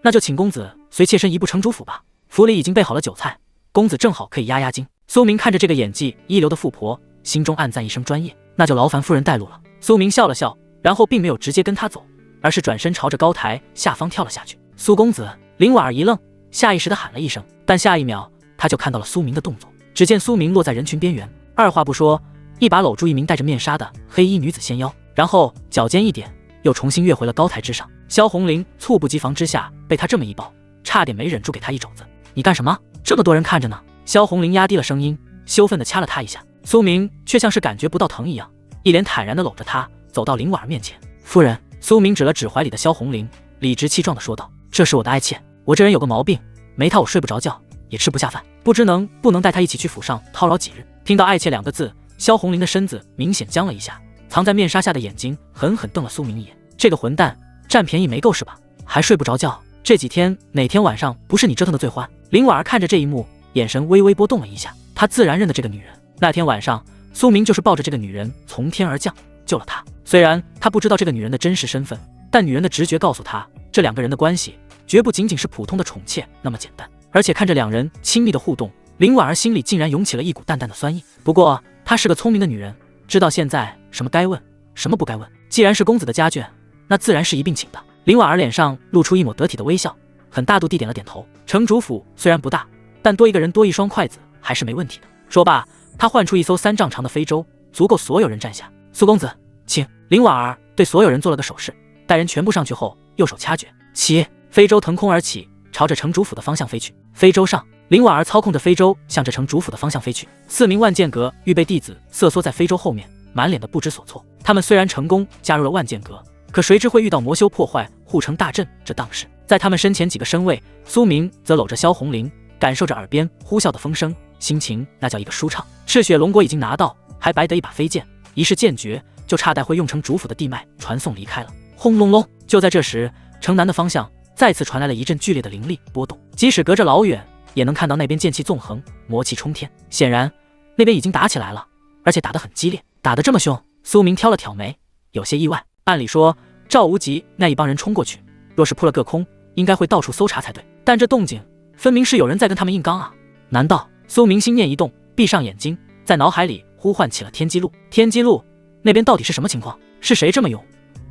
那就请公子随妾身移步城主府吧。府里已经备好了酒菜，公子正好可以压压惊。苏明看着这个演技一流的富婆，心中暗赞一声专业。那就劳烦夫人带路了。苏明笑了笑，然后并没有直接跟他走，而是转身朝着高台下方跳了下去。苏公子！林婉儿一愣，下意识地喊了一声，但下一秒他就看到了苏明的动作。只见苏明落在人群边缘，二话不说，一把搂住一名戴着面纱的黑衣女子纤腰，然后脚尖一点，又重新跃回了高台之上。萧红林猝不及防之下被他这么一抱，差点没忍住给他一肘子。你干什么？这么多人看着呢！萧红玲压低了声音，羞愤地掐了他一下。苏明却像是感觉不到疼一样，一脸坦然地搂着他走到林婉儿面前。夫人，苏明指了指怀里的萧红玲，理直气壮地说道：“这是我的爱妾，我这人有个毛病，没她我睡不着觉，也吃不下饭，不知能不能带她一起去府上叨扰几日。”听到爱妾2个字，萧红玲的身子明显僵了一下，藏在面纱下的眼睛狠狠瞪了苏明一眼。这个混蛋，占便宜没够是吧？还睡不着觉？这几天哪天晚上不是你折腾的最欢？林婉儿看着这一幕，眼神微微波动了一下，她自然认得这个女人。那天晚上，苏明就是抱着这个女人从天而降，救了她。虽然他不知道这个女人的真实身份，但女人的直觉告诉他，这2个人的关系绝不仅仅是普通的宠妾那么简单。而且看着2人亲密的互动，林婉儿心里竟然涌起了一股淡淡的酸意。不过她是个聪明的女人，知道现在什么该问，什么不该问。既然是公子的家眷，那自然是一并请的。林婉儿脸上露出一抹得体的微笑，很大度地点了点头。城主府虽然不大，但多一个人多一双筷子还是没问题的。说罢，他唤出一艘3丈长的飞舟，足够所有人站下。苏公子，请。林婉儿对所有人做了个手势，待人全部上去后，右手掐诀，起。飞舟腾空而起，朝着城主府的方向飞去。飞舟上，林婉儿操控着飞舟向着城主府的方向飞去。4名万剑阁预备弟子瑟缩在飞舟后面，满脸的不知所措。他们虽然成功加入了万剑阁，可谁知会遇到魔修破坏护城大阵这档事。在他们身前几个身位，苏明则搂着萧红玲，感受着耳边呼啸的风声，心情那叫一个舒畅。赤血龙果已经拿到，还白得一把飞剑，一试剑诀就差待会用城主府的地脉传送离开了。轰隆隆！就在这时，城南的方向再次传来了一阵剧烈的灵力波动，即使隔着老远，也能看到那边剑气纵横，魔气冲天。显然，那边已经打起来了，而且打得很激烈。打得这么凶，苏明挑了挑眉，有些意外。按理说，赵无极那一帮人冲过去，若是扑了个空，应该会到处搜查才对。但这动静，分明是有人在跟他们硬刚啊！难道？苏明心念一动，闭上眼睛，在脑海里呼唤起了天机路。天机路那边到底是什么情况？是谁这么勇，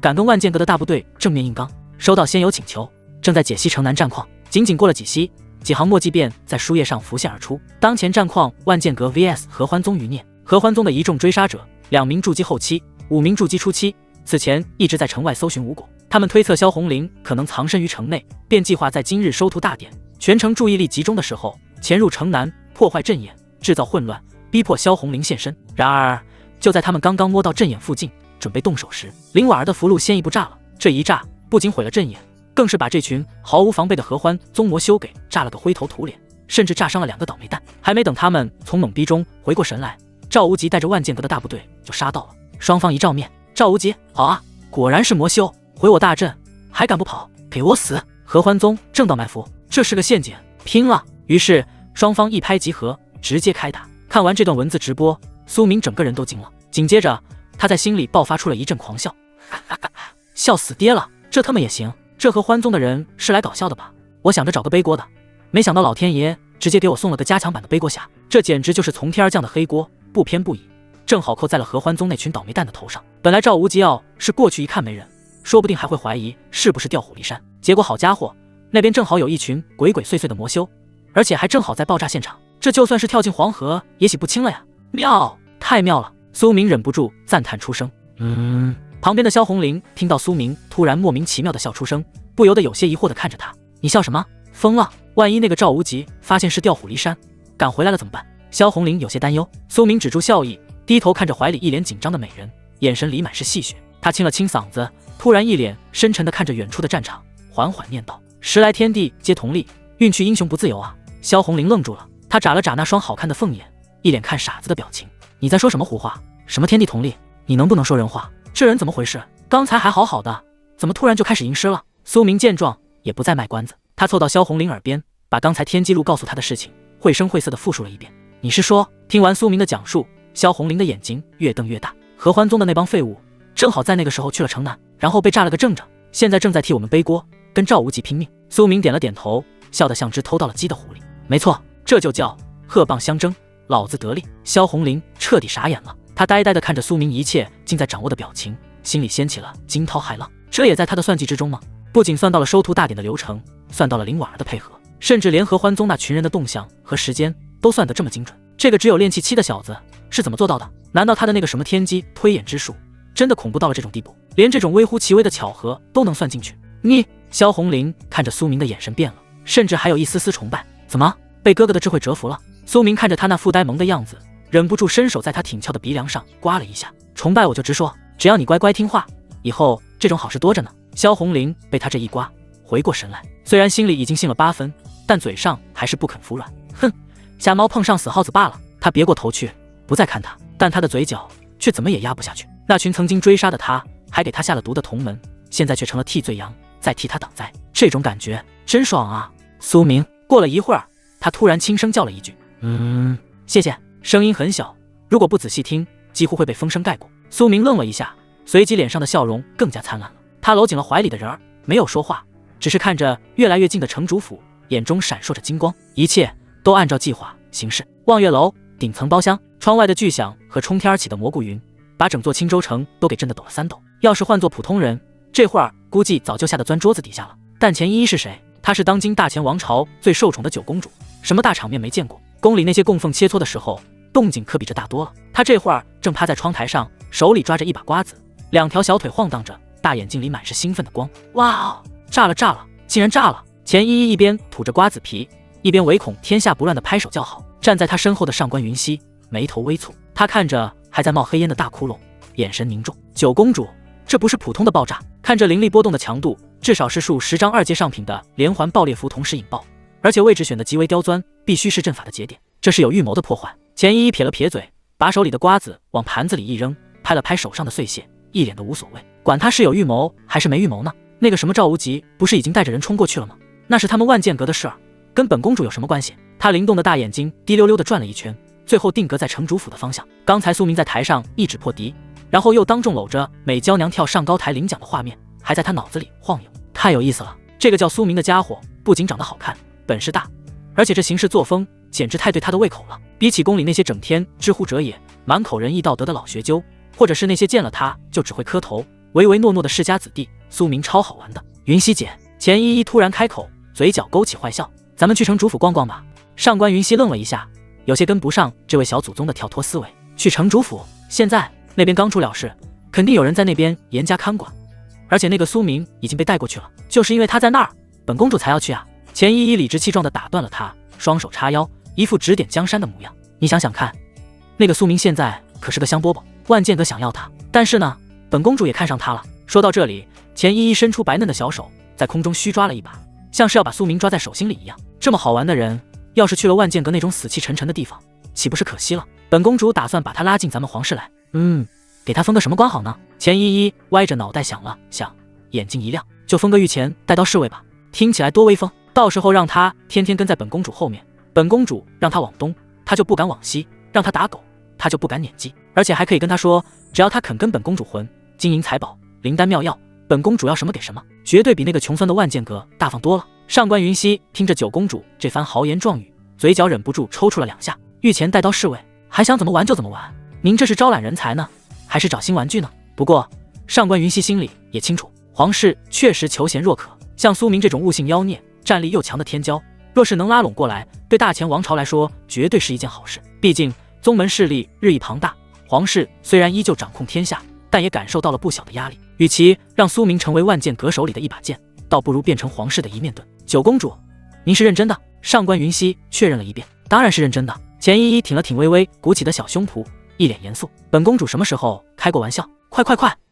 敢跟万剑阁的大部队正面硬刚？收到仙游请求，正在解析城南战况。仅仅过了几息，几行墨迹便在书页上浮现而出。当前战况：万剑阁 vs 合欢宗余孽。合欢宗的一众追杀者，2名筑基后期，5名筑基初期，此前一直在城外搜寻无果。他们推测萧红玲可能藏身于城内，便计划在今日收徒大典，全城注意力集中的时候，潜入城南，破坏阵眼，制造混乱，逼迫萧红玲现身。然而，就在他们刚刚摸到阵眼附近，准备动手时，林婉儿的符箓先一步炸了。这一炸不仅毁了阵眼，更是把这群毫无防备的合欢宗魔修给炸了个灰头土脸，甚至炸伤了2个倒霉蛋。还没等他们从懵逼中回过神来，赵无极带着万剑阁的大部队就杀到了。双方一照面，赵无极，好啊，果然是魔修，毁我大阵，还敢不跑？给我死！合欢宗正道埋伏，这是个陷阱，拼了！于是双方一拍即合，直接开打。看完这段文字直播，苏明整个人都惊了，紧接着他在心里爆发出了一阵狂笑，笑死爹了！这他妈也行？这合欢宗的人是来搞笑的吧？我想着找个背锅的，没想到老天爷直接给我送了个加强版的背锅侠，这简直就是从天而降的黑锅，不偏不倚，正好扣在了合欢宗那群倒霉蛋的头上。本来赵无极要是过去一看没人，说不定还会怀疑是不是调虎离山，结果好家伙，那边正好有一群鬼鬼祟祟的魔修，而且还正好在爆炸现场，这就算是跳进黄河也洗不清了呀！妙，太妙了！苏明忍不住赞叹出声。旁边的萧红玲听到苏明突然莫名其妙的笑出声，不由得有些疑惑地看着他，你笑什么？疯了？万一那个赵无极发现是调虎离山，赶回来了怎么办？萧红玲有些担忧。苏明止住笑意，低头看着怀里一脸紧张的美人，眼神里满是戏谑。他清了清嗓子，突然一脸深沉地看着远处的战场，缓缓念道：时来天地皆同力，运去英雄不自由啊！萧红玲愣住了，她眨了眨那双好看的凤眼，一脸看傻子的表情。你在说什么胡话？什么天地同力？你能不能说人话？这人怎么回事？刚才还好好的，怎么突然就开始吟诗了？苏明见状也不再卖关子，他凑到萧红玲耳边，把刚才天机路告诉他的事情绘声绘色地复述了一遍。你是说？听完苏明的讲述，萧红玲的眼睛越瞪越大。合欢宗的那帮废物正好在那个时候去了城南，然后被炸了个正着，现在正在替我们背锅，跟赵无极拼命。苏明点了点头，笑得像只偷到了鸡的狐狸。没错，这就叫鹤蚌相争，老子得利。萧红玲彻底傻眼了，她呆呆地看着苏明一切尽在掌握的表情，心里掀起了惊涛骇浪。这也在他的算计之中吗？不仅算到了收徒大典的流程，算到了林婉儿的配合，甚至连合欢宗那群人的动向和时间都算得这么精准。这个只有炼气期的小子是怎么做到的？难道他的那个什么天机推演之术真的恐怖到了这种地步，连这种微乎其微的巧合都能算进去？你……萧红玲看着苏明的眼神变了，甚至还有一丝丝崇拜。怎么被哥哥的智慧折服了？苏明看着他那副呆萌的样子，忍不住伸手在他挺翘的鼻梁上刮了一下。崇拜我就直说，只要你乖乖听话，以后这种好事多着呢。萧红玲被他这一刮，回过神来，虽然心里已经信了8分，但嘴上还是不肯服软。哼，瞎猫碰上死耗子罢了。他别过头去，不再看他，但他的嘴角却怎么也压不下去。那群曾经追杀的他，还给他下了毒的同门，现在却成了替罪羊，在替他挡灾。这种感觉真爽啊！苏明过了一会儿，他突然轻声叫了一句：“谢谢。”声音很小，如果不仔细听，几乎会被风声盖过。苏明愣了一下，随即脸上的笑容更加灿烂了。他搂紧了怀里的人儿，没有说话，只是看着越来越近的城主府，眼中闪烁着金光。一切都按照计划行事。望月楼顶层包厢，窗外的巨响和冲天而起的蘑菇云，把整座青州城都给震得抖了3抖。要是换做普通人，这会儿估计早就吓得钻桌子底下了。但钱依依是谁？她是当今大前王朝最受宠的9公主，什么大场面没见过？宫里那些供奉切磋的时候，动静可比这大多了。她这会儿正趴在窗台上，手里抓着一把瓜子，2条小腿晃荡着，大眼睛里满是兴奋的光。哇哦，炸了炸了，竟然炸了！钱依依一边吐着瓜子皮，一边唯恐天下不乱的拍手叫好。站在他身后的上官云溪眉头微蹙，他看着还在冒黑烟的大窟窿，眼神凝重。9公主，这不是普通的爆炸，看着灵力波动的强度，至少是数10张2阶上品的连环爆裂符同时引爆，而且位置选的极为刁钻，必须是阵法的节点，这是有预谋的破坏。钱依依撇了撇嘴，把手里的瓜子往盘子里一扔，拍了拍手上的碎屑，一脸的无所谓，管他是有预谋还是没预谋呢？那个什么赵无极不是已经带着人冲过去了吗？那是他们万剑阁的事儿，跟本公主有什么关系？他灵动的大眼睛滴溜溜地转了一圈，最后定格在城主府的方向。刚才苏明在台上一指破敌，然后又当众搂着美娇娘跳上高台领奖的画面，还在他脑子里晃悠，太有意思了。这个叫苏明的家伙，不仅长得好看，本事大，而且这行事作风简直太对他的胃口了。比起宫里那些整天知乎者也、满口仁义道德的老学究，或者是那些见了他就只会磕头、唯唯诺诺的世家子弟，苏明超好玩的。云溪姐，钱依依突然开口，嘴角勾起坏笑，咱们去城主府逛逛吧。上官云溪愣了一下，有些跟不上这位小祖宗的跳脱思维。去城主府？现在那边刚出了事，肯定有人在那边严加看管，而且那个苏明已经被带过去了，就是因为他在那儿，本公主才要去啊。钱依依理直气壮地打断了他，双手叉腰，一副指点江山的模样。你想想看，那个苏明现在可是个香饽饽，万剑阁想要他，但是呢，本公主也看上他了。说到这里，钱依依伸出白嫩的小手，在空中虚抓了一把，像是要把苏明抓在手心里一样。这么好玩的人，要是去了万剑阁那种死气沉沉的地方，岂不是可惜了？本公主打算把他拉进咱们皇室来，给他封个什么官好呢？钱依依歪着脑袋想了想，眼睛一亮，就封个御前带刀侍卫吧，听起来多威风。到时候让他天天跟在本公主后面，本公主让他往东，他就不敢往西；让他打狗，他就不敢撵鸡。而且还可以跟他说，只要他肯跟本公主混，金银财宝、灵丹妙药，本公主要什么给什么，绝对比那个穷酸的万剑阁大方多了。上官云溪听着9公主这番豪言壮语，嘴角忍不住抽搐了2下。御前带刀侍卫，还想怎么玩就怎么玩？您这是招揽人才呢，还是找新玩具呢？不过上官云溪心里也清楚，皇室确实求贤若渴，像苏明这种悟性妖孽、战力又强的天骄，若是能拉拢过来，对大前王朝来说绝对是一件好事。毕竟宗门势力日益庞大，皇室虽然依旧掌控天下，但也感受到了不小的压力。与其让苏明成为万剑阁手里的一把剑，倒不如变成皇室的一面盾。9公主，您是认真的？上官云溪确认了一遍，当然是认真的。钱依依挺了挺微微鼓起的小胸脯，一脸严肃。本公主什么时候开过玩笑？快，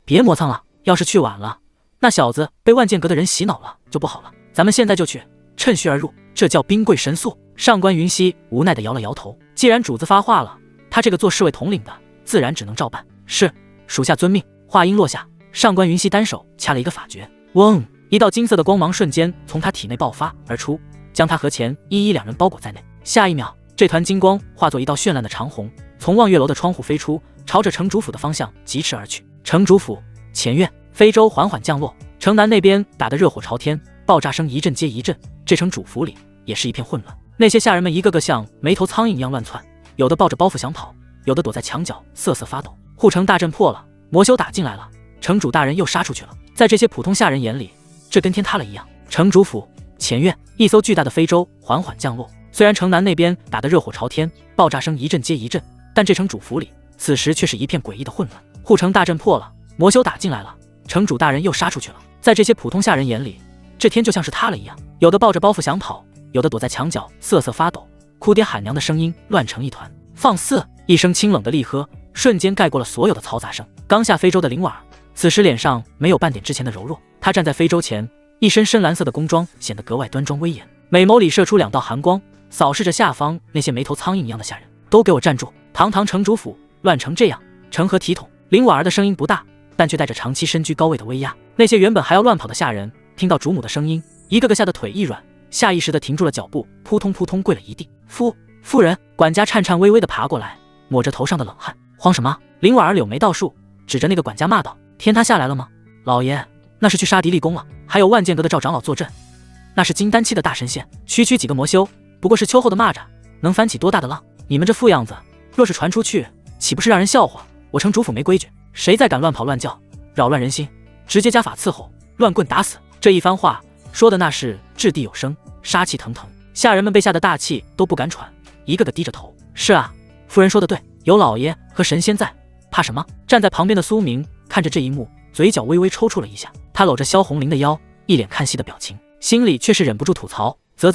别磨蹭了，要是去晚了，那小子被万剑阁的人洗脑了就不好了。咱们现在就去，趁虚而入，这叫兵贵神速。上官云溪无奈地摇了摇头，既然主子发话了，他这个做侍卫统领的自然只能照办。是，属下遵命。话音落下，上官云溪单手掐了一个法诀，嗡，一道金色的光芒瞬间从他体内爆发而出，将他和钱依依2人包裹在内。下一秒，这团金光化作一道绚烂的长虹，从望月楼的窗户飞出，朝着城主府的方向疾驰而去。城主府前院，飞舟缓缓降落，城南那边打得热火朝天，爆炸声一阵接一阵，这城主府里也是一片混乱。那些下人们一个个像没头苍蝇一样乱窜，有的抱着包袱想跑，有的躲在墙角瑟瑟发抖。护城大阵破了，魔修打进来了，城主大人又杀出去了。在这些普通下人眼里，这跟天塌了一样。城主府前院，一艘巨大的飞舟缓缓降落。虽然城南那边打得热火朝天，爆炸声一阵接一阵，但这城主府里此时却是一片诡异的混乱。护城大阵破了，魔修打进来了，城主大人又杀出去了。在这些普通下人眼里，这天就像是塌了一样，有的抱着包袱想跑，有的躲在墙角瑟瑟发抖，哭爹喊娘的声音乱成一团。放肆！一声清冷的厉喝瞬间盖过了所有的嘈杂声。刚下非洲的林婉儿此时脸上没有半点之前的柔弱，她站在非洲前，一身深蓝色的工装显得格外端庄威严，美眸里射出2道寒光，扫视着下方那些没头苍蝇一样的下人。都给我站住！堂堂城主府乱成这样，成何体统？林婉儿的声音不大，但却带着长期身居高位的威压。那些原本还要乱跑的下人听到主母的声音，一个个吓得腿一软，下意识地停住了脚步，扑通扑通跪了一地。夫人！管家颤颤巍巍地爬过来，抹着头上的冷汗。慌什么？林婉儿柳眉倒竖，指着那个管家骂道：天塌下来了吗？老爷，那是去杀敌立功了。还有万剑阁的赵长老坐镇，那是金丹期的大神仙，区区几个魔修，不过是秋后的蚂蚱，能翻起多大的浪？你们这副样子，若是传出去，岂不是让人笑话？我城主府没规矩，谁再敢乱跑乱叫，扰乱人心，直接加法伺候，乱棍打死。这一番话说的那是掷地有声，杀气腾腾，下人们被吓得大气都不敢喘，一个个低着头。是啊，夫人说的对，有老爷和神仙在，怕什么？站在旁边的苏明看着这一幕，嘴角微微抽搐了一下，他搂着萧红玲的腰，一脸看戏的表情，心里却是忍不住吐槽：啧，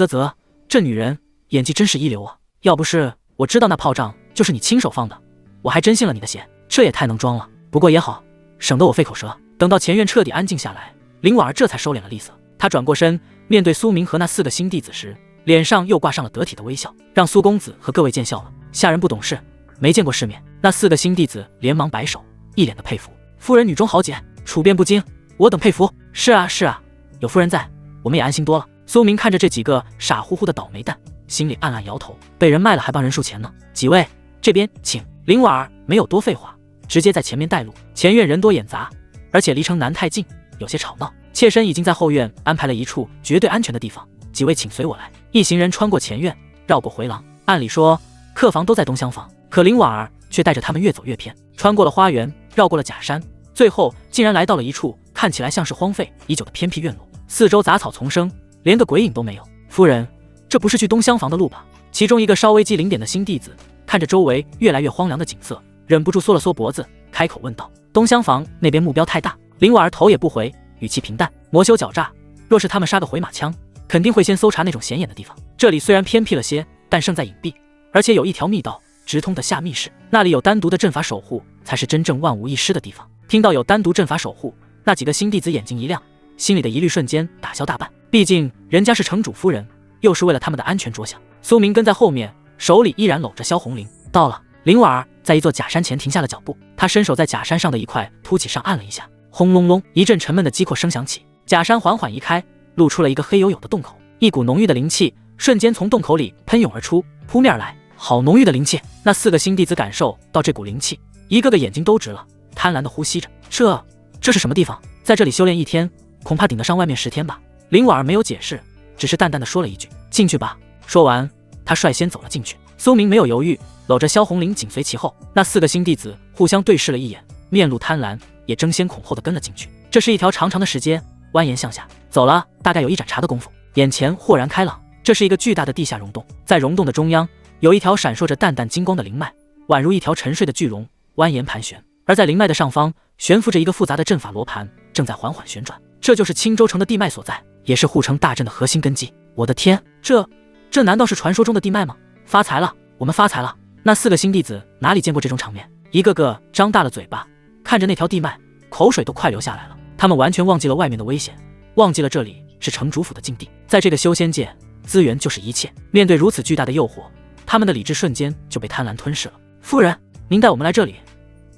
这女人演技真是一流啊！要不是我知道那炮仗就是你亲手放的，我还真信了你的邪。这也太能装了。不过也好，省得我费口舌。等到前院彻底安静下来，林婉儿这才收敛了厉色。她转过身，面对苏明和那4个新弟子时，脸上又挂上了得体的微笑，让苏公子和各位见笑了。下人不懂事，没见过世面。那4个新弟子连忙摆手，一脸的佩服。夫人女中豪杰，处变不惊，我等佩服。是啊，有夫人在，我们也安心多了。苏明看着这几个傻乎乎的倒霉蛋，心里暗暗摇头，被人卖了还帮人数钱呢。几位，这边请。林婉儿没有多废话，直接在前面带路。前院人多眼杂，而且离城南太近，有些吵闹。妾身已经在后院安排了一处绝对安全的地方，几位请随我来。一行人穿过前院，绕过回廊。按理说客房都在东厢房，可林婉儿却带着他们越走越偏，穿过了花园，绕过了假山，最后竟然来到了一处看起来像是荒废已久的偏僻院落，四周杂草丛生，连个鬼影都没有。夫人，这不是去东厢房的路吧？其中一个稍微机灵点的新弟子看着周围越来越荒凉的景色，忍不住缩了缩脖子，开口问道：东厢房那边目标太大。林婉儿头也不回，语气平淡：魔修狡诈，若是他们杀个回马枪，肯定会先搜查那种显眼的地方。这里虽然偏僻了些，但胜在隐蔽，而且有一条密道直通的下密室，那里有单独的阵法守护，才是真正万无一失的地方。听到有单独阵法守护，那几个新弟子眼睛一亮，心里的疑虑瞬间打消大半。毕竟人家是城主夫人，又是为了他们的安全着想。苏明跟在后面，手里依然搂着萧红玲。到了，林婉儿在一座假山前停下了脚步，她伸手在假山上的一块凸起上按了一下，轰隆隆，一阵沉闷的击扩声响起，假山缓缓移开，露出了一个黑黝黝的洞口，一股浓郁的灵气瞬间从洞口里喷涌而出，扑面而来。好浓郁的灵气！那4个新弟子感受到这股灵气，一个个眼睛都直了，贪婪地呼吸着。这是什么地方？在这里修炼1天，恐怕顶得上外面10天吧。林婉儿没有解释，只是淡淡地说了一句：进去吧。说完，她率先走了进去。苏明没有犹豫，搂着萧红玲紧随其后。那4个新弟子互相对视了一眼，面露贪婪，也争先恐后地跟了进去。这是一条长长的石阶，蜿蜒向下，走了大概有一盏茶的功夫，眼前豁然开朗。这是一个巨大的地下溶洞，在溶洞的中央有一条闪烁着淡淡金光的灵脉，宛如一条沉睡的巨龙，蜿蜒盘旋。而在灵脉的上方悬浮着一个复杂的阵法罗盘，正在缓缓旋转。这就是青州城的地脉所在，也是护城大阵的核心根基。我的天，这难道是传说中的地脉吗？发财了，我们发财了！那4个新弟子哪里见过这种场面，一个个张大了嘴巴，看着那条地脉，口水都快流下来了。他们完全忘记了外面的危险，忘记了这里是城主府的禁地。在这个修仙界，资源就是一切。面对如此巨大的诱惑，他们的理智瞬间就被贪婪吞噬了。夫人，您带我们来这里，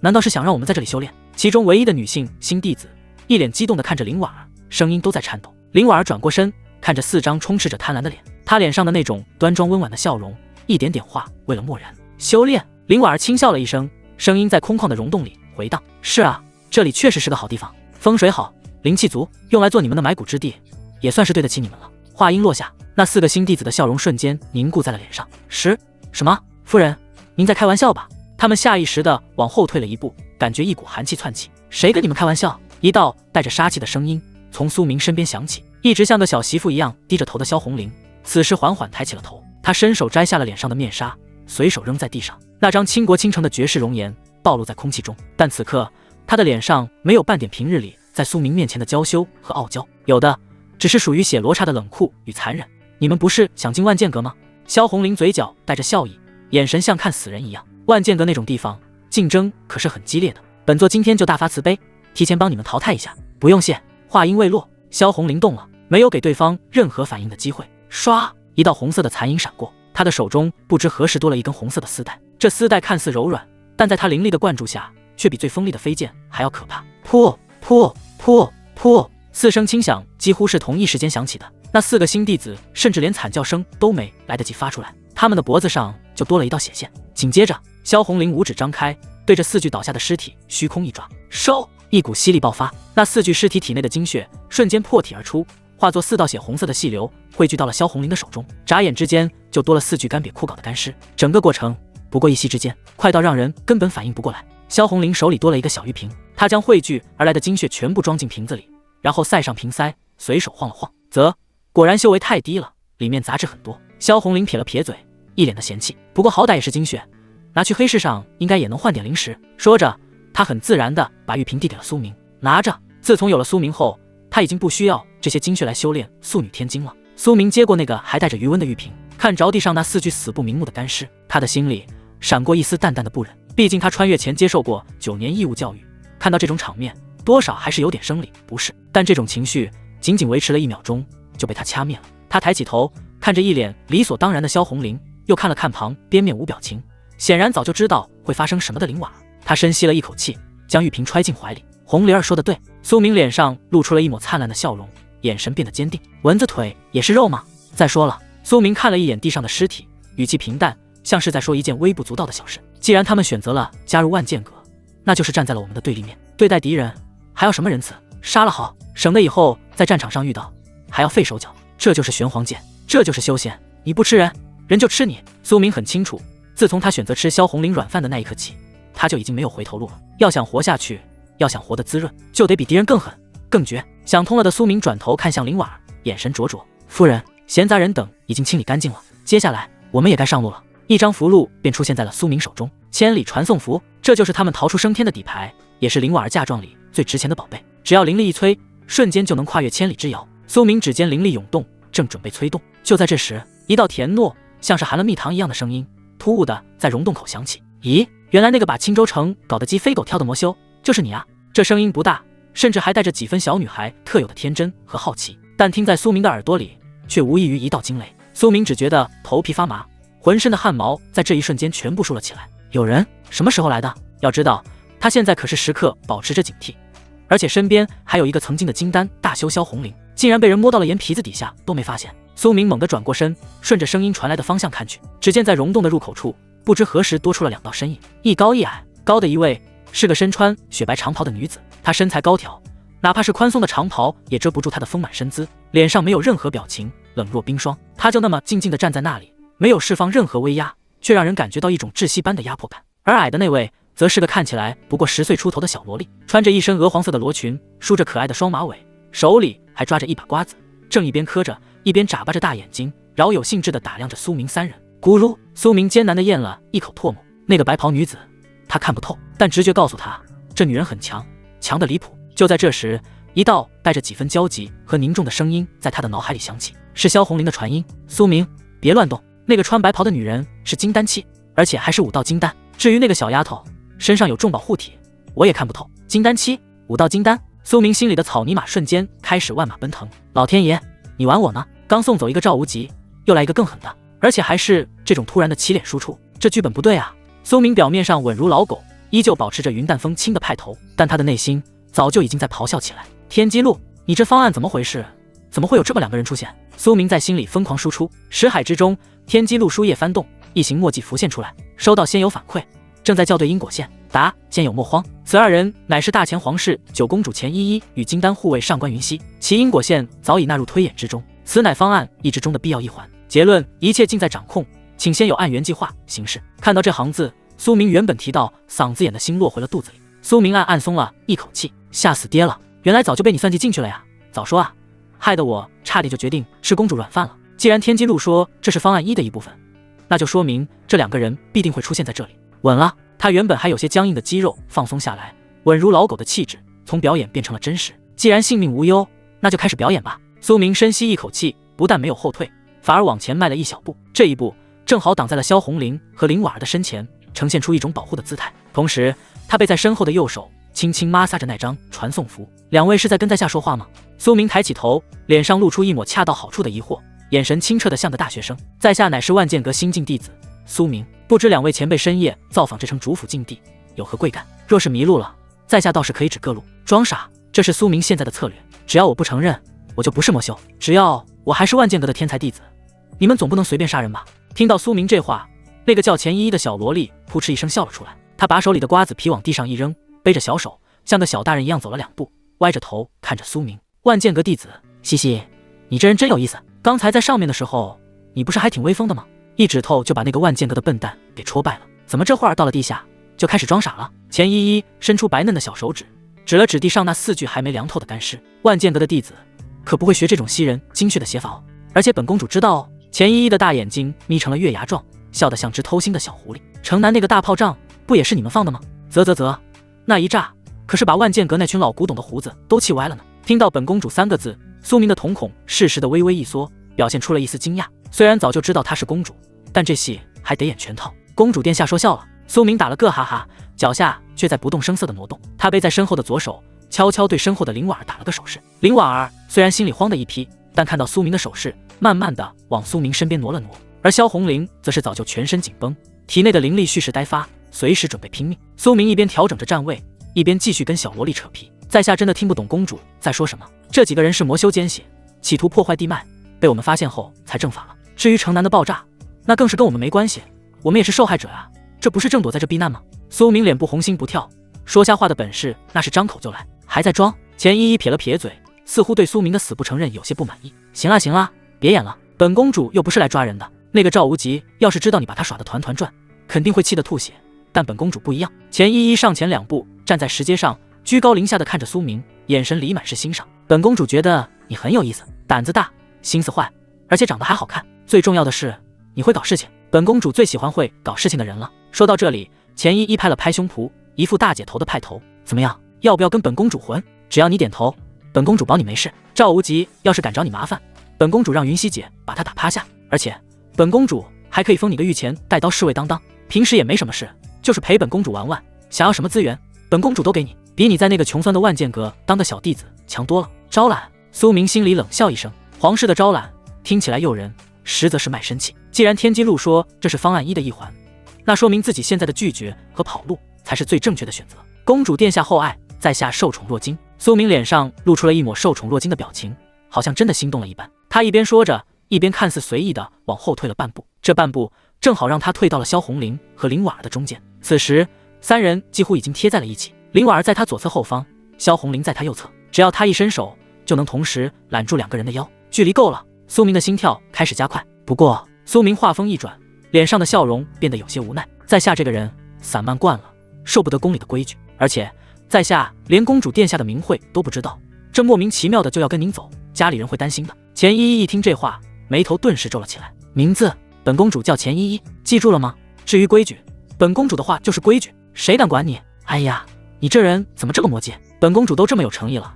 难道是想让我们在这里修炼？其中唯一的女性新弟子一脸激动地看着林婉儿，声音都在颤抖。林婉儿转过身，看着4张充斥着贪婪的脸，她脸上的那种端庄温婉的笑容，一点点化为了漠然。修炼？林婉儿轻笑了一声，声音在空旷的溶洞里回荡：是啊，这里确实是个好地方，风水好，灵气足，用来做你们的埋骨之地，也算是对得起你们了。话音落下，那4个新弟子的笑容瞬间凝固在了脸上。什么？夫人，您在开玩笑吧？他们下意识地往后退了一步，感觉一股寒气窜起。谁跟你们开玩笑？一道带着杀气的声音从苏明身边响起。一直像个小媳妇一样低着头的萧红玲，此时缓缓抬起了头，她伸手摘下了脸上的面纱，随手扔在地上。那张倾国倾城的绝世容颜暴露在空气中，但此刻她的脸上没有半点平日里在苏明面前的娇羞和傲娇，有的只是属于写罗刹的冷酷与残忍。你们不是想进万剑阁吗？萧红林嘴角带着笑意，眼神像看死人一样。万剑阁那种地方，竞争可是很激烈的。本座今天就大发慈悲，提前帮你们淘汰一下。不用谢。话音未落，萧红林动了，没有给对方任何反应的机会。唰，一道红色的残影闪过，他的手中不知何时多了一根红色的丝带。这丝带看似柔软，但在他凌厉的灌注下，却比最锋利的飞剑还要可怕。噗噗噗噗，4声轻响几乎是同一时间响起的。那4个新弟子甚至连惨叫声都没来得及发出来，他们的脖子上就多了一道血线。紧接着，萧红林五指张开，对着4具倒下的尸体虚空一抓，收！一股吸力爆发，那4具尸体体内的精血瞬间破体而出，化作4道血红色的细流汇聚到了萧红林的手中。眨眼之间，就多了4具干瘪枯槁的干尸。整个过程不过一息之间，快到让人根本反应不过来。萧红林手里多了一个小玉瓶，他将汇聚而来的精血全部装进瓶子里，然后塞上瓶塞，随手晃了晃，果然修为太低了，里面杂质很多。萧红林撇了撇嘴，一脸的嫌弃。不过好歹也是精血，拿去黑市上应该也能换点零食。说着，他很自然地把玉瓶递给了苏明，拿着。自从有了苏明后，他已经不需要这些精血来修炼素女天经了。苏明接过那个还带着余温的玉瓶，看着地上那4具死不瞑目的干尸，他的心里闪过一丝淡淡的不忍。毕竟他穿越前接受过9年义务教育，看到这种场面，多少还是有点生理不适。但这种情绪仅仅维持了1秒钟，就被他掐灭了。他抬起头，看着一脸理所当然的萧红林，又看了看旁边面无表情，显然早就知道会发生什么的林婉儿。他深吸了一口气，将玉瓶揣进怀里。红灵儿说的对。苏明脸上露出了一抹灿烂的笑容，眼神变得坚定。蚊子腿也是肉吗？再说了。苏明看了一眼地上的尸体，语气平淡，像是在说一件微不足道的小事。既然他们选择了加入万剑阁，那就是站在了我们的对立面。对待敌人还要什么仁慈？杀了好，省得以后在战场上遇到还要费手脚。这就是玄黄剑，这就是修仙。你不吃人，人就吃你。苏明很清楚，自从他选择吃萧红林软饭的那一刻起，他就已经没有回头路了。要想活下去，要想活得滋润，就得比敌人更狠更绝。想通了的苏明转头看向林婉儿，眼神灼灼。夫人，闲杂人等已经清理干净了，接下来我们也该上路了。一张符箓便出现在了苏明手中，千里传送符，这就是他们逃出升天的底牌，也是林婉儿嫁妆里最值钱的宝贝。只要灵力一催，瞬间就能跨越千里之遥。苏明指尖灵力涌动，正准备催动，就在这时，一道甜糯像是含了蜜糖一样的声音突兀的在溶洞口响起。咦，原来那个把青州城搞得鸡飞狗跳的魔修就是你啊！这声音不大，甚至还带着几分小女孩特有的天真和好奇，但听在苏明的耳朵里却无异于一道惊雷。苏明只觉得头皮发麻，浑身的汗毛在这一瞬间全部竖了起来。有人？什么时候来的？要知道他现在可是时刻保持着警惕，而且身边还有一个曾经的金丹大修萧红林，竟然被人摸到了眼皮子底下都没发现。苏明猛地转过身，顺着声音传来的方向看去，只见在溶洞的入口处，不知何时多出了2道身影，一高一矮。高的一位是个身穿雪白长袍的女子，她身材高挑，哪怕是宽松的长袍也遮不住她的丰满身姿，脸上没有任何表情，冷若冰霜。她就那么静静地站在那里，没有释放任何威压，却让人感觉到一种窒息般的压迫感。而矮的那位则是个看起来不过10岁出头的小萝莉，穿着一身鹅黄色的罗裙，梳着可爱的双马尾，手里还抓着一把瓜子，正一边嗑着，一边眨巴着大眼睛，饶有兴致地打量着苏明3人。咕噜，苏明艰难地咽了一口唾沫。那个白袍女子，他看不透，但直觉告诉他，这女人很强，强得离谱。就在这时，一道带着几分焦急和凝重的声音在他的脑海里响起，是萧红林的传音：“苏明，别乱动。那个穿白袍的女人是金丹期，而且还是5道金丹。至于那个小丫头，身上有重宝护体，我也看不透。金丹期，5道金丹。”苏明心里的草泥马瞬间开始万马奔腾。老天爷，你玩我呢？刚送走一个赵无极，又来一个更狠的，而且还是这种突然的起脸输出，这剧本不对啊！苏明表面上稳如老狗，依旧保持着云淡风轻的派头，但他的内心早就已经在咆哮起来。天机路，你这方案怎么回事？怎么会有这么2个人出现？苏明在心里疯狂输出。识海之中，天机路书页翻动，一行墨迹浮现出来。收到仙友反馈，正在校对因果线。答：仙友莫慌，此2人乃是大前皇室9公主钱依依与金丹护卫上官云溪，其因果线早已纳入推演之中，此乃方案一之中的必要一环。结论：一切尽在掌控，请仙友按原计划行事。看到这行字，苏明原本提到嗓子眼的心落回了肚子里。苏明暗暗松了一口气，吓死爹了！原来早就被你算计进去了呀！早说啊，害得我差点就决定吃公主软饭了。既然天机路说这是方案1的一部分，那就说明这2个人必定会出现在这里。稳了，他原本还有些僵硬的肌肉放松下来，稳如老狗的气质从表演变成了真实。既然性命无忧，那就开始表演吧。苏明深吸一口气，不但没有后退，反而往前迈了一小步，这一步正好挡在了萧红玲和林婉儿的身前，呈现出一种保护的姿态。同时，他背在身后的右手轻轻摩挲着那张传送符。两位是在跟在下说话吗？苏明抬起头，脸上露出一抹恰到好处的疑惑，眼神清澈的像个大学生。在下乃是万剑阁新晋弟子苏明，不知两位前辈深夜造访这城主府禁地，有何贵干？若是迷路了，在下倒是可以指个路。装傻，这是苏明现在的策略。只要我不承认，我就不是魔修。只要我还是万剑阁的天才弟子，你们总不能随便杀人吧？听到苏明这话，那个叫钱依依的小萝莉扑哧一声笑了出来。她把手里的瓜子皮往地上一扔，背着小手，像个小大人一样走了2步，歪着头看着苏明。万剑阁弟子，西西，你这人真有意思。刚才在上面的时候，你不是还挺威风的吗？一指头就把那个万剑阁的笨蛋给戳败了。怎么这会儿到了地下就开始装傻了？钱依依伸出白嫩的小手指，指了指地上那4具还没凉透的干尸。万剑阁的弟子可不会学这种袭人精确的写法哦。而且本公主知道哦。钱依依的大眼睛眯成了月牙状，笑得像只偷腥的小狐狸。城南那个大炮仗不也是你们放的吗？啧，那一炸可是把万剑阁那群老古董的胡子都气歪了呢。听到本公主3个字，苏明的瞳孔适时的微微一缩，表现出了一丝惊讶。虽然早就知道她是公主，但这戏还得演全套。公主殿下说笑了。苏明打了个哈哈，脚下却在不动声色的挪动。他背在身后的左手悄悄对身后的林婉儿打了个手势。林婉儿虽然心里慌的一批，但看到苏明的手势，慢慢的往苏明身边挪了挪。而萧红玲则是早就全身紧绷，体内的灵力蓄势待发，随时准备拼命。苏明一边调整着站位，一边继续跟小萝莉扯皮。在下真的听不懂公主在说什么。这几个人是魔修奸邪，企图破坏地脉，被我们发现后才正法了。至于城南的爆炸，那更是跟我们没关系，我们也是受害者啊，这不是正躲在这避难吗？苏明脸部红心不跳，说瞎话的本事那是张口就来，还在装。钱依依撇了撇嘴，似乎对苏明的死不承认有些不满意。行啦，别演了，本公主又不是来抓人的。那个赵无极要是知道你把他耍得团团转，肯定会气得吐血，但本公主不一样。钱依依上前2步，站在石阶上，居高临下的看着苏明，眼神里满是欣赏。本公主觉得你很有意思，胆子大，心思坏，而且长得还好看，最重要的是你会搞事情。本公主最喜欢会搞事情的人了。说到这里，钱依依拍了拍胸脯，一副大姐头的派头。怎么样，要不要跟本公主混？只要你点头，本公主保你没事。赵无极要是敢找你麻烦，本公主让云溪姐把他打趴下，而且本公主还可以封你个御前带刀侍卫当当，平时也没什么事，就是陪本公主玩玩，想要什么资源本公主都给你，比你在那个穷酸的万剑阁当个小弟子强多了。招揽，苏明心里冷笑一声，皇室的招揽听起来诱人，实则是卖身契。既然天机路说这是方案1的一环，那说明自己现在的拒绝和跑路才是最正确的选择。公主殿下厚爱，在下受宠若惊。苏明脸上露出了一抹受宠若惊的表情，好像真的心动了一般。他一边说着，一边看似随意的往后退了半步，这半步正好让他退到了萧红玲和林婉儿的中间。此时3人几乎已经贴在了一起，林婉儿在他左侧后方，萧红玲在他右侧，只要他一伸手就能同时揽住2个人的腰，距离够了。苏明的心跳开始加快，不过苏明话锋一转，脸上的笑容变得有些无奈。在下这个人散漫惯了，受不得宫里的规矩，而且在下连公主殿下的名讳都不知道，这莫名其妙的就要跟您走，家里人会担心的。钱依依一听这话，眉头顿时皱了起来。名字，本公主叫钱依依，记住了吗？至于规矩，本公主的话就是规矩，谁敢管你？哎呀，你这人怎么这个魔戒？本公主都这么有诚意了，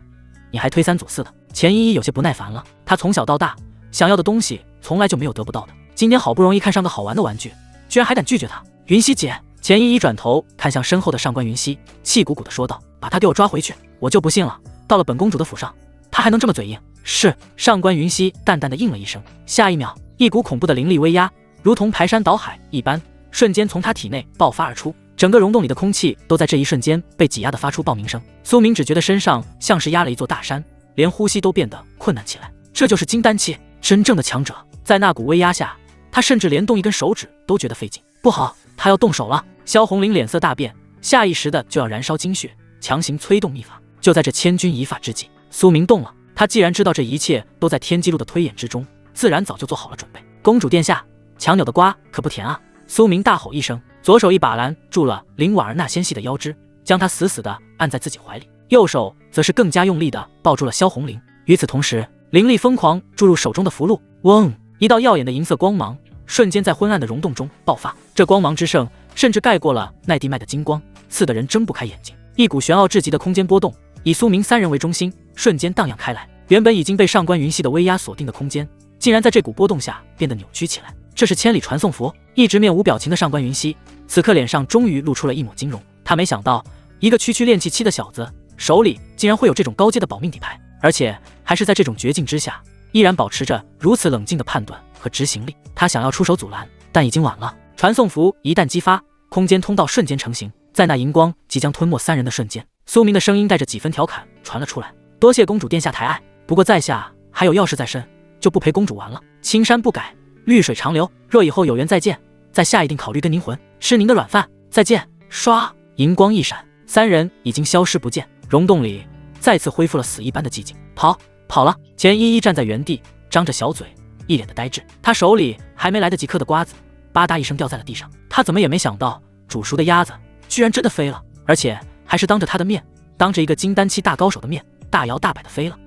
你还推三阻四的。钱依依有些不耐烦了，她从小到大想要的东西从来就没有得不到的，今天好不容易看上个好玩的玩具，居然还敢拒绝她。云溪姐，钱依依转头看向身后的上官云溪，气鼓鼓地说道：“把她给我抓回去！我就不信了，到了本公主的府上，她还能这么嘴硬。”是。上官云溪淡淡的应了一声，下一秒，一股恐怖的灵力威压，如同排山倒海一般，瞬间从她体内爆发而出。整个溶洞里的空气都在这一瞬间被挤压的发出爆鸣声。苏明只觉得身上像是压了一座大山，连呼吸都变得困难起来。这就是金丹期，真正的强者。在那股威压下，他甚至连动一根手指都觉得费劲。不好，他要动手了！萧红玲脸色大变，下意识的就要燃烧精血，强行催动秘法。就在这千钧一发之际，苏明动了。他既然知道这一切都在天机路的推演之中，自然早就做好了准备。公主殿下，强扭的瓜可不甜啊！苏明大吼一声，左手一把拦住了林婉儿那纤细的腰肢，将她死死地按在自己怀里，右手则是更加用力地抱住了萧红玲。与此同时，灵力疯狂注入手中的符箓，嗡！一道耀眼的银色光芒瞬间在昏暗的溶洞中爆发，这光芒之盛甚至盖过了奈地脉的金光，刺得人睁不开眼睛。一股玄奥至极的空间波动以苏明3人为中心，瞬间荡漾开来。原本已经被上官云溪的威压锁定的空间，竟然在这股波动下变得扭曲起来。这是千里传送符？一直面无表情的上官云溪，此刻脸上终于露出了一抹惊容。他没想到，一个区区练气期的小子手里竟然会有这种高阶的保命底牌，而且还是在这种绝境之下，依然保持着如此冷静的判断和执行力。他想要出手阻拦，但已经晚了。传送符一旦激发，空间通道瞬间成型。在那荧光即将吞没三人的瞬间，苏明的声音带着几分调侃传了出来：“多谢公主殿下抬爱，不过在下还有要事在身，就不陪公主玩了。青山不改，绿水长流。若以后有缘再见，在下一定考虑跟您混，吃您的软饭。再见。”唰，荧光一闪，三人已经消失不见。溶洞里再次恢复了死一般的寂静。跑了！钱依依站在原地，张着小嘴，一脸的呆滞。他手里还没来得及嗑的瓜子，吧嗒一声掉在了地上。他怎么也没想到，煮熟的鸭子居然真的飞了，而且还是当着他的面，当着一个金丹期大高手的面，大摇大摆的飞了。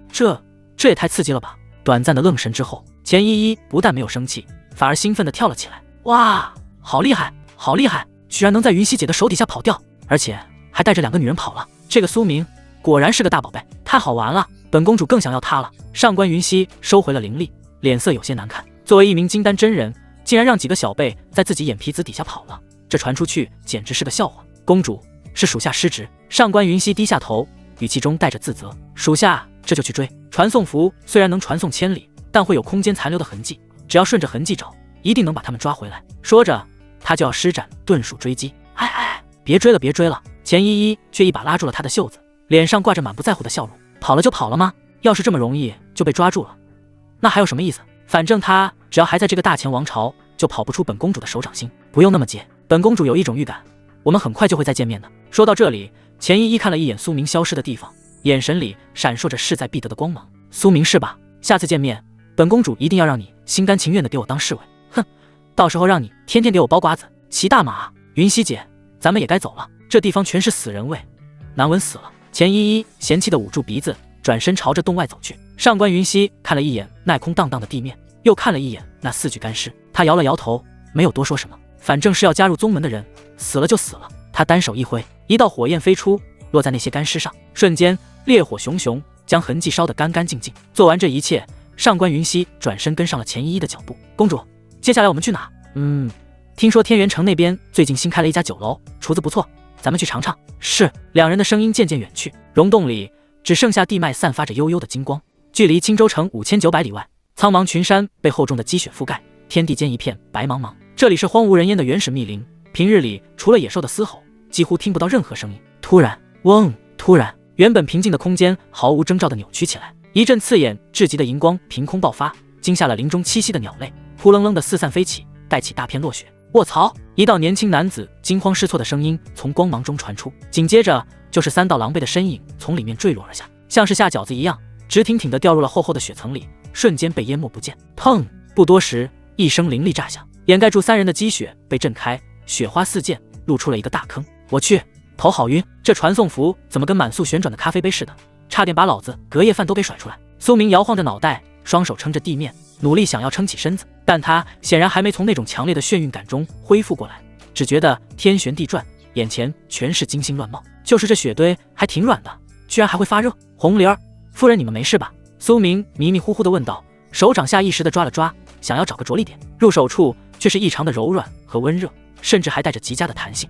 这也太刺激了吧！短暂的愣神之后，钱依依不但没有生气，反而兴奋地跳了起来。哇，好厉害，好厉害！居然能在云溪姐的手底下跑掉，而且还带着2个女人跑了。这个苏明果然是个大宝贝，太好玩了！本公主更想要他了。上官云溪收回了灵力，脸色有些难看。作为一名金丹真人，竟然让几个小辈在自己眼皮子底下跑了，这传出去简直是个笑话。公主，是属下失职。上官云溪低下头，语气中带着自责。属下这就去追。传送符虽然能传送千里，但会有空间残留的痕迹，只要顺着痕迹找，一定能把他们抓回来。说着，他就要施展遁术追击。别追了！钱依依却一把拉住了他的袖子，脸上挂着满不在乎的笑容。跑了就跑了吗？要是这么容易就被抓住了，那还有什么意思？反正他只要还在这个大钱王朝，就跑不出本公主的手掌心。不用那么急，本公主有一种预感，我们很快就会再见面的。说到这里，钱依依看了一眼苏明消失的地方，眼神里闪烁着势在必得的光芒。苏明是吧？下次见面，本公主一定要让你心甘情愿的给我当侍卫。哼，到时候让你天天给我剥瓜子、骑大马。云溪姐，咱们也该走了，这地方全是死人味，难闻死了。钱依依嫌弃的捂住鼻子，转身朝着洞外走去。上官云溪看了一眼那空荡荡的地面，又看了一眼那4具干尸，他摇了摇头，没有多说什么。反正是要加入宗门的人，死了就死了。他单手一挥，一道火焰飞出，落在那些干尸上，瞬间烈火熊熊，将痕迹烧得干干净净。做完这一切，上官云溪转身跟上了钱依依的脚步。公主，接下来我们去哪？听说天元城那边最近新开了一家酒楼，厨子不错，咱们去尝尝。是。两人的声音渐渐远去，溶洞里只剩下地脉散发着幽幽的金光。距离青州城5900里外，苍茫群山被厚重的积雪覆盖，天地间一片白茫茫。这里是荒无人烟的原始密林，平日里除了野兽的嘶吼，几乎听不到任何声音。突然，原本平静的空间毫无征兆地扭曲起来，一阵刺眼至极的荧光凭空爆发，惊吓了林中栖息的鸟类，扑棱棱地四散飞起，带起大片落雪。卧槽！一道年轻男子惊慌失措的声音从光芒中传出，紧接着就是3道狼狈的身影从里面坠落而下，像是下饺子一样，直挺挺地掉入了厚厚的雪层里，瞬间被淹没不见。砰！不多时，一声凌厉炸响，掩盖住3人的积雪被震开，雪花四溅，露出了一个大坑。我去，头好晕！这传送符怎么跟满速旋转的咖啡杯似的，差点把老子隔夜饭都给甩出来。苏明摇晃着脑袋，双手撑着地面，努力想要撑起身子，但他显然还没从那种强烈的眩晕感中恢复过来，只觉得天旋地转，眼前全是金星乱冒。就是这雪堆还挺软的，居然还会发热。红玲儿夫人，你们没事吧？苏明迷迷糊糊地问道，手掌下意识地抓了抓，想要找个着力点，入手处却是异常的柔软和温热，甚至还带着极佳的弹性。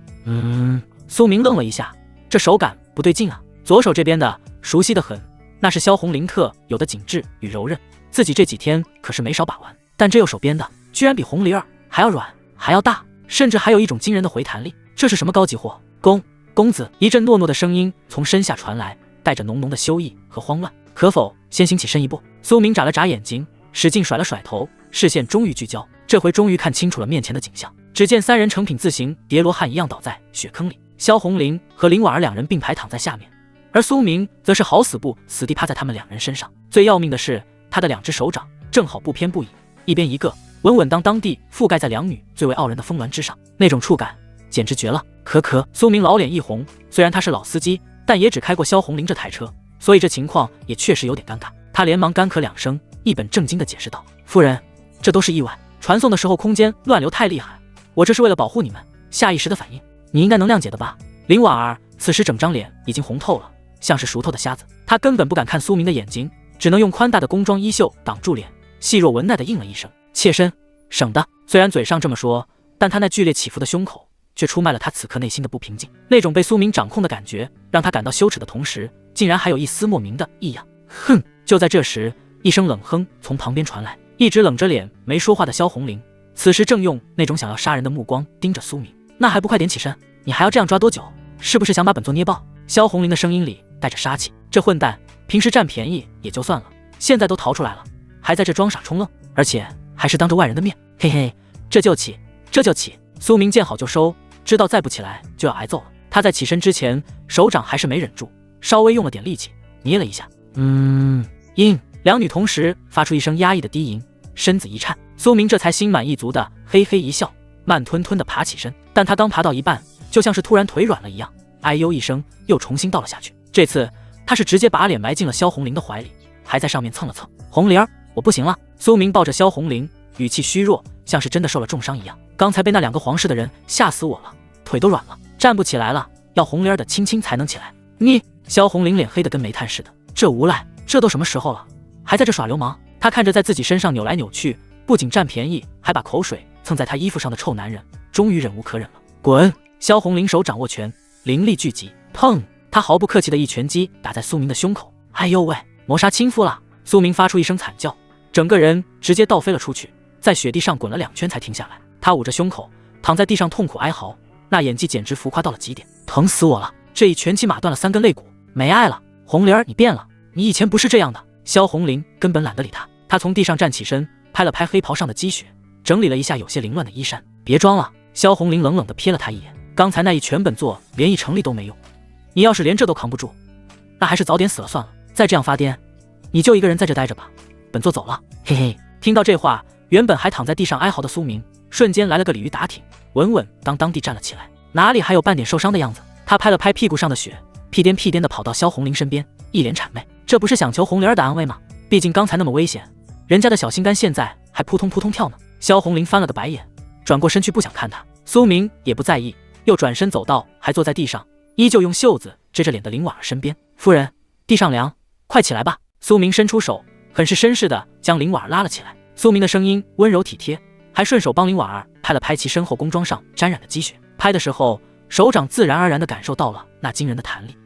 苏明愣了一下，这手感不对劲啊。左手这边的熟悉得很，那是萧红林特有的紧致与柔韧，自己这几天可是没少把玩。但这右手边的居然比红梨儿还要软，还要大，甚至还有一种惊人的回弹力，这是什么高级货？公子！一阵糯糯的声音从身下传来，带着浓浓的羞意和慌乱。可否先行起身一步？苏明眨了眨眼睛，使劲甩了甩头，视线终于聚焦，这回终于看清楚了面前的景象。只见3人成品字形叠罗汉一样倒在雪坑里，萧红林和林婉儿2人并排躺在下面，而苏明则是好死不死地趴在他们2人身上。最要命的是，他的2只手掌正好不偏不倚，一边一个，稳稳当当地覆盖在2女最为傲人的峰峦之上，那种触感简直绝了。可，苏明老脸一红，虽然他是老司机，但也只开过萧红林这台车，所以这情况也确实有点尴尬。他连忙干咳2声，一本正经地解释道：夫人，这都是意外，传送的时候空间乱流太厉害，我这是为了保护你们，下意识的反应，你应该能谅解的吧。林婉儿此时整张脸已经红透了，像是熟透的虾子，她根本不敢看苏明的眼睛，只能用宽大的工装衣袖挡住脸，细若蚊奈地应了一声：“妾身。”省得。虽然嘴上这么说，但他那剧烈起伏的胸口却出卖了他此刻内心的不平静。那种被苏明掌控的感觉，让他感到羞耻的同时，竟然还有一丝莫名的异样。哼！就在这时，一声冷哼从旁边传来，一直冷着脸没说话的萧红玲，此时正用那种想要杀人的目光盯着苏明。那还不快点起身？你还要这样抓多久？是不是想把本座捏爆？萧红玲的声音里带着杀气。这混蛋平时占便宜也就算了，现在都逃出来了，还在这装傻充愣，而且还是当着外人的面。嘿嘿，这就起。苏明见好就收，知道再不起来就要挨揍了。他在起身之前，手掌还是没忍住，稍微用了点力气，捏了一下。两女同时发出一声压抑的低吟，身子一颤。苏明这才心满意足的嘿嘿一笑，慢吞吞的爬起身。但他刚爬到一半，就像是突然腿软了一样，哎呦一声，又重新倒了下去。这次他是直接把脸埋进了萧红玲的怀里，还在上面蹭了蹭。红玲儿，我不行了。苏明抱着萧红玲，语气虚弱，像是真的受了重伤一样。刚才被那2个皇室的人吓死我了，腿都软了，站不起来了，要红玲儿的亲亲才能起来。你！萧红玲脸黑得跟煤炭似的，这无赖，这都什么时候了，还在这耍流氓？他看着在自己身上扭来扭去，不仅占便宜，还把口水蹭在他衣服上的臭男人，终于忍无可忍了。滚！萧红玲手掌握拳，灵力聚集，砰！他毫不客气的一拳击打在苏明的胸口。哎呦喂，谋杀亲夫了！苏明发出一声惨叫，整个人直接倒飞了出去，在雪地上滚了2圈才停下来。他捂着胸口，躺在地上痛苦哀嚎，那演技简直浮夸到了极点。疼死我了！这一拳起码断了3根肋骨，没爱了。红玲儿，你变了，你以前不是这样的。萧红玲根本懒得理他，他从地上站起身，拍了拍黑袍上的积雪，整理了一下有些凌乱的衣衫。别装了！萧红玲冷冷地瞥了他一眼，刚才那一拳本座连一成力都没用，你要是连这都扛不住，那还是早点死了算了。再这样发癫，你就一个人在这待着吧，本座走了。嘿嘿。听到这话，原本还躺在地上哀嚎的苏明瞬间来了个鲤鱼打挺，稳稳当当地站了起来，哪里还有半点受伤的样子。他拍了拍屁股上的雪，屁颠屁颠地跑到萧红玲身边，一脸谄媚。这不是想求红玲儿的安慰吗？毕竟刚才那么危险，人家的小心肝现在还扑通扑通跳呢。萧红玲翻了个白眼，转过身去不想看他。苏明也不在意，又转身走到还坐在地上依旧用袖子遮着脸的林婉儿身边。夫人，地上凉，快起来吧。苏明伸出手，很是绅士地将林婉儿拉了起来。苏明的声音温柔体贴，还顺手帮林婉儿拍了拍其身后工装上沾染的积雪。拍的时候，手掌自然而然地感受到了那惊人的弹力。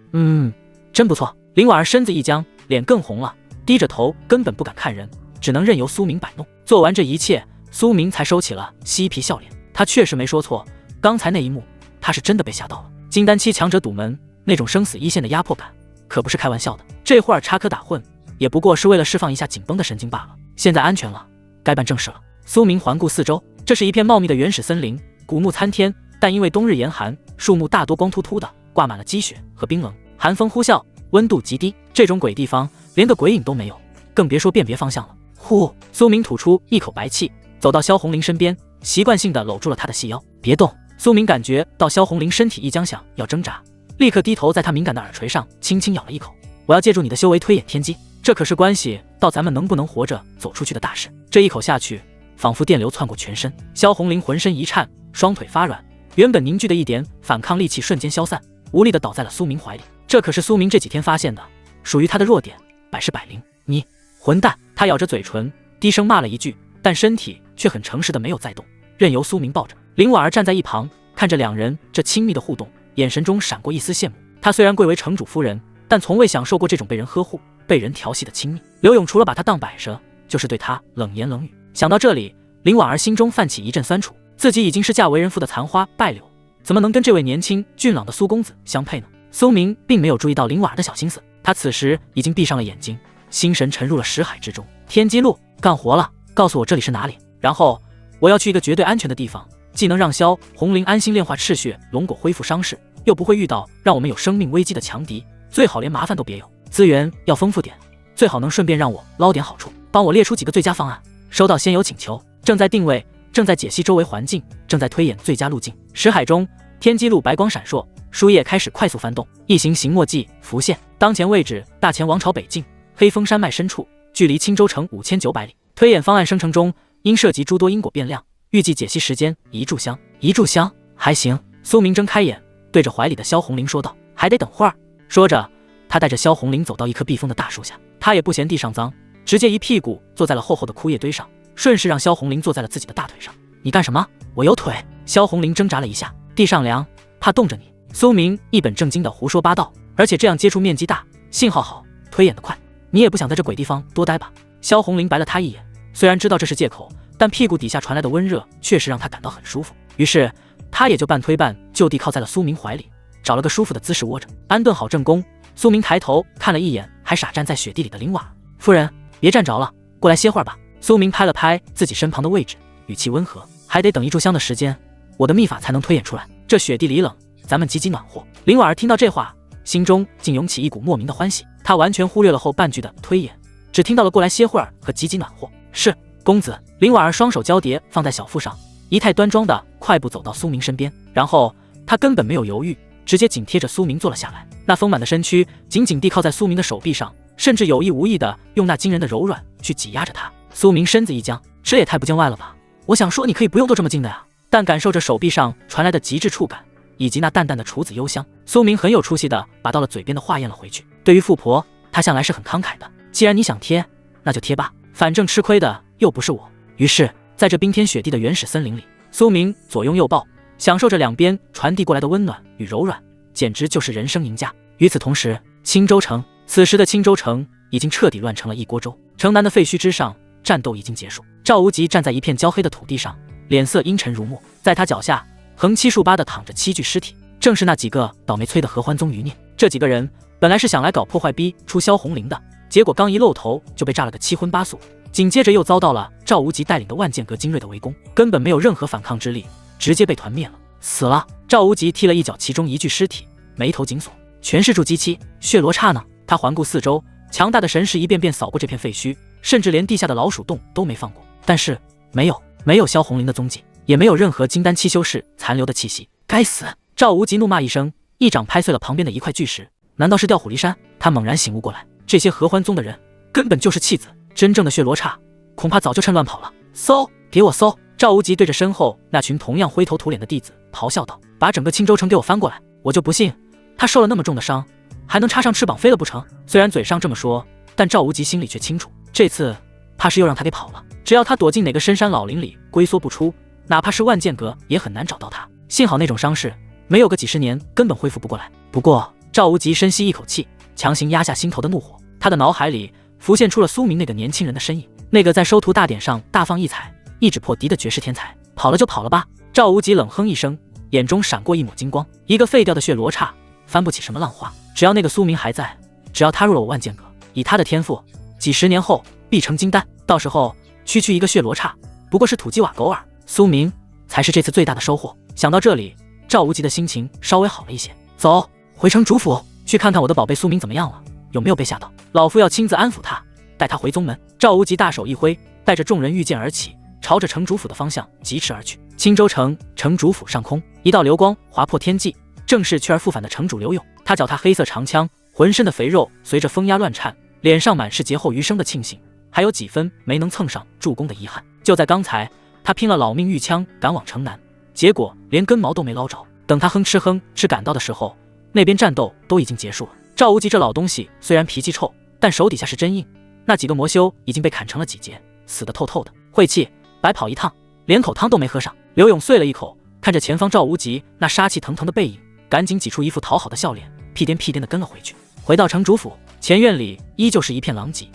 真不错。林婉儿身子一僵，脸更红了，低着头根本不敢看人，只能任由苏明摆弄。做完这一切，苏明才收起了嬉皮笑脸。他确实没说错，刚才那一幕他是真的被吓到了。金丹期强者堵门，那种生死一线的压迫感可不是开玩笑的。这会儿插科打诨也不过是为了释放一下紧绷的神经罢了。现在安全了，该办正事了。苏明环顾四周，这是一片茂密的原始森林，古木参天，但因为冬日严寒，树木大多光秃秃的，挂满了积雪和冰冷，寒风呼啸，温度极低。这种鬼地方连个鬼影都没有，更别说辨别方向了。呼！苏明吐出一口白气，走到萧红玲身边，习惯性的搂住了她的细腰。别动！苏明感觉到萧红玲身体一僵，想要挣扎，立刻低头在她敏感的耳垂上轻轻咬了一口。我要借助你的修为推演天机，这可是关系到咱们能不能活着走出去的大事。这一口下去，仿佛电流窜过全身，萧红玲浑身一颤，双腿发软，原本凝聚的一点反抗力气瞬间消散，无力的倒在了苏明怀里。这可是苏明这几天发现的，属于他的弱点，百试百灵。你混蛋！他咬着嘴唇，低声骂了一句，但身体却很诚实的没有再动，任由苏明抱着。林婉儿站在一旁，看着两人这亲密的互动，眼神中闪过一丝羡慕。她虽然贵为城主夫人，但从未享受过这种被人呵护、被人调戏的亲密。刘勇除了把她当摆设，就是对她冷言冷语。想到这里，林婉儿心中泛起一阵酸楚，自己已经是嫁为人妇的残花败柳，怎么能跟这位年轻俊朗的苏公子相配呢？苏明并没有注意到林婉儿的小心思，他此时已经闭上了眼睛，心神沉入了识海之中。天机路，干活了，告诉我这里是哪里，然后我要去一个绝对安全的地方，既能让萧红玲安心炼化赤血龙果恢复伤势，又不会遇到让我们有生命危机的强敌，最好连麻烦都别有。资源要丰富点，最好能顺便让我捞点好处，帮我列出几个最佳方案。收到先有请求，正在定位，正在解析周围环境，正在推演最佳路径。识海中，天机路白光闪烁，书页开始快速翻动，一行行墨迹浮现。当前位置：大前王朝北境黑风山脉深处，距离青州城5900里。推演方案生成中，因涉及诸多因果变量，预计解析时间1炷香。1炷香还行。苏明睁开眼，对着怀里的萧红玲说道：“还得等会儿。”说着，他带着萧红林走到一棵避风的大树下，他也不嫌地上脏，直接一屁股坐在了厚厚的枯叶堆上，顺势让萧红林坐在了自己的大腿上。你干什么？我有腿。萧红林挣扎了一下，地上凉，怕冻着你。苏明一本正经的胡说八道，而且这样接触面积大，信号好，推演得快，你也不想在这鬼地方多待吧？萧红林白了他一眼，虽然知道这是借口，但屁股底下传来的温热确实让他感到很舒服，于是他也就半推半就地靠在了苏明怀里，找了个舒服的姿势窝着，安顿好正宫。苏明抬头看了一眼还傻站在雪地里的林婉儿，夫人别站着了，过来歇会儿吧。苏明拍了拍自己身旁的位置，语气温和，还得等一炷香的时间，我的秘法才能推演出来。这雪地里冷，咱们挤挤暖和。林婉儿听到这话，心中竟涌起一股莫名的欢喜，她完全忽略了后半句的推演，只听到了过来歇会儿和挤挤暖和。是，公子。林婉儿双手交叠放在小腹上，仪态端庄的快步走到苏明身边，然后她根本没有犹豫，直接紧贴着苏明坐了下来，那丰满的身躯紧紧地靠在苏明的手臂上，甚至有意无意的用那惊人的柔软去挤压着他。苏明身子一僵，这也太不见外了吧？我想说你可以不用都这么近的呀。但感受着手臂上传来的极致触感，以及那淡淡的处子幽香，苏明很有出息的把到了嘴边的话咽了回去。对于富婆，他向来是很慷慨的，既然你想贴，那就贴吧，反正吃亏的又不是我。于是在这冰天雪地的原始森林里，苏明左拥右抱，享受着两边传递过来的温暖与柔软，简直就是人生赢家。与此同时，青州城，此时的青州城已经彻底乱成了一锅粥。城南的废墟之上，战斗已经结束。赵无极站在一片焦黑的土地上，脸色阴沉如墨，在他脚下横七竖八地躺着7具尸体，正是那几个倒霉催的合欢宗余孽。这几个人本来是想来搞破坏逼出萧红林的，结果刚一露头就被炸了个七荤八素，紧接着又遭到了赵无极带领的万剑阁精锐的围攻，根本没有任何反抗之力，直接被团灭了。死了。赵无极踢了一脚其中一具尸体，眉头紧锁，全是筑基期，血罗刹呢？他环顾四周，强大的神识一遍遍扫过这片废墟，甚至连地下的老鼠洞都没放过，但是没有萧红林的踪迹，也没有任何金丹七修士残留的气息。该死！赵无极怒骂一声，一掌拍碎了旁边的一块巨石。难道是调虎离山？他猛然醒悟过来，这些合欢宗的人根本就是弃子，真正的血罗刹恐怕早就趁乱跑了。搜！给我搜！赵无极对着身后那群同样灰头土脸的弟子咆哮道：“把整个青州城给我翻过来！我就不信他受了那么重的伤，还能插上翅膀飞了不成？”虽然嘴上这么说，但赵无极心里却清楚，这次怕是又让他给跑了。只要他躲进哪个深山老林里龟缩不出，哪怕是万剑阁也很难找到他。幸好那种伤势没有个几十年根本恢复不过来。不过赵无极深吸一口气，强行压下心头的怒火，他的脑海里浮现出了苏明那个年轻人的身影，那个在收徒大典上大放异彩，一指破敌的绝世天才。跑了就跑了吧。赵无极冷哼一声，眼中闪过一抹金光。一个废掉的血罗刹翻不起什么浪花，只要那个苏明还在，只要他入了我万剑阁，以他的天赋，几十年后必成金丹，到时候区区一个血罗刹不过是土鸡瓦狗耳，苏明才是这次最大的收获。想到这里，赵无极的心情稍微好了一些。走，回城主府去看看我的宝贝苏明怎么样了，有没有被吓到，老夫要亲自安抚他，带他回宗门。赵无极大手一挥，带着众人御剑而起，朝着城主府的方向疾驰而去。青州城城主府上空，一道流光划破天际，正是去而复返的城主刘勇。他脚踏黑色长枪，浑身的肥肉随着风压乱颤，脸上满是劫后余生的庆幸，还有几分没能蹭上助攻的遗憾。就在刚才，他拼了老命御枪赶往城南，结果连根毛都没捞着。等他哼哧赶到的时候，那边战斗都已经结束了。赵无极这老东西虽然脾气臭，但手底下是真硬，那几个魔修已经被砍成了几截，死得透透的。晦气，白跑一趟，连口汤都没喝上。刘勇碎了一口，看着前方赵无极那杀气腾腾的背影，赶紧挤出一副讨好的笑脸，屁颠屁颠地跟了回去。回到城主府前院里，依旧是一片狼藉。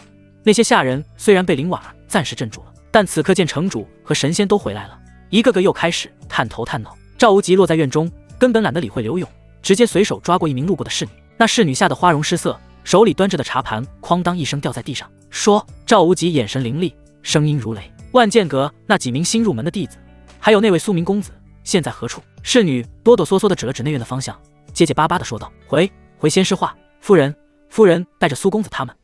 那些下人虽然被林婉儿暂时镇住了，但此刻见城主和神仙都回来了，一个个又开始探头探脑。赵无极落在院中，根本懒得理会刘勇，直接随手抓过一名路过的侍女。那侍女吓得花容失色，手里端着的茶盘哐当一声掉在地上。说，赵无极眼神凌厉，声音如雷：“万剑阁那几名新入门的弟子，还有那位苏明公子，现在何处？”侍女哆哆嗦嗦地指了指内院的方向，结结巴巴地说道：“回仙师话，夫人带着苏公子他们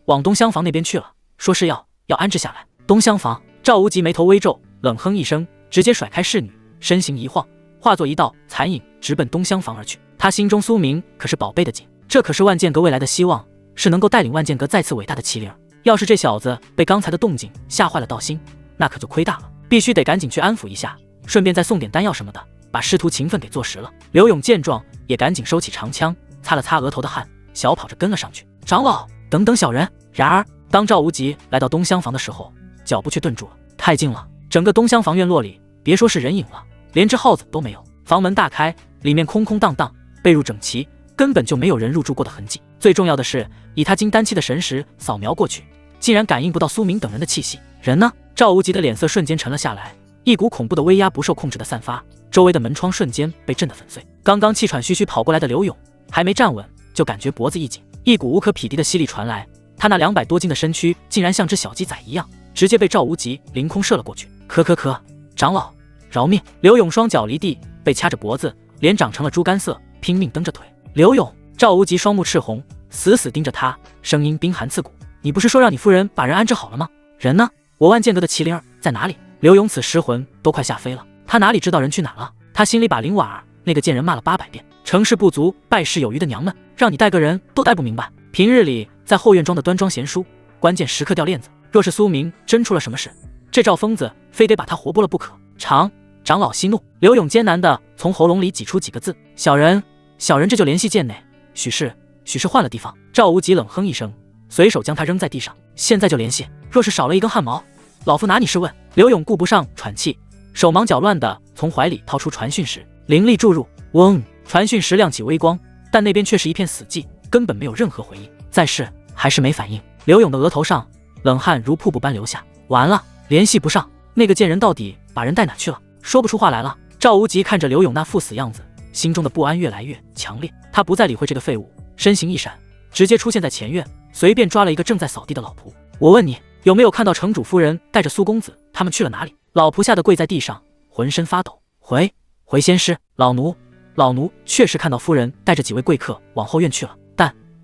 往东厢房那边去了，说是要安置下来。”东厢房。赵无极眉头微皱，冷哼一声，直接甩开侍女，身形一晃，化作一道残影，直奔东厢房而去。他心中苏明可是宝贝的紧，这可是万剑阁未来的希望，是能够带领万剑阁再次伟大的麒麟。要是这小子被刚才的动静吓坏了道心，那可就亏大了，必须得赶紧去安抚一下，顺便再送点丹药什么的，把师徒情分给做实了。刘勇见状，也赶紧收起长枪，擦了擦额头的汗，小跑着跟了上去。长老，等等小人！然而，当赵无极来到东厢房的时候，脚步却顿住了。太近了，整个东厢房院落里，别说是人影了，连只耗子都没有。房门大开，里面空空荡荡，被褥整齐，根本就没有人入住过的痕迹。最重要的是，以他金丹期的神识扫描过去，竟然感应不到苏明等人的气息。人呢？赵无极的脸色瞬间沉了下来，一股恐怖的威压不受控制的散发，周围的门窗瞬间被震得粉碎。刚刚气喘吁吁跑过来的刘勇，还没站稳，就感觉脖子一紧，一股无可匹敌的吸力传来，他那200多斤的身躯竟然像只小鸡仔一样，直接被赵无极凌空射了过去。可，长老饶命！刘勇双脚离地，被掐着脖子，脸长成了猪肝色，拼命蹬着腿。刘勇！赵无极双目赤红，死死盯着他，声音冰寒刺骨：“你不是说让你夫人把人安置好了吗？人呢？我万剑阁的麒麟儿在哪里？”刘勇此时魂都快吓飞了，他哪里知道人去哪了？他心里把林婉儿那个贱人骂了800遍，成事不足败事有余的娘们，让你带个人都带不明白。平日里在后院装的端庄贤淑，关键时刻掉链子。若是苏明真出了什么事，这赵疯子非得把他活剥了不可。长老息怒。刘勇艰难地从喉咙里挤出几个字：“小人这就联系剑内，许是换了地方。”赵无极冷哼一声，随手将他扔在地上：“现在就联系，若是少了一根汗毛，老夫拿你是问。”刘勇顾不上喘气，手忙脚乱地从怀里掏出传讯石，灵力注入，嗡，传讯石亮起微光，但那边却是一片死寂，根本没有任何回应。再试还是没反应。刘勇的额头上冷汗如瀑布般流下，完了，联系不上，那个贱人到底把人带哪去了？说不出话来了。赵无极看着刘勇那副死样子，心中的不安越来越强烈。他不再理会这个废物，身形一闪，直接出现在前院，随便抓了一个正在扫地的老仆。我问你，有没有看到城主夫人带着苏公子他们去了哪里？老仆吓得跪在地上，浑身发抖。回仙师，老奴确实看到夫人带着几位贵客往后院去了，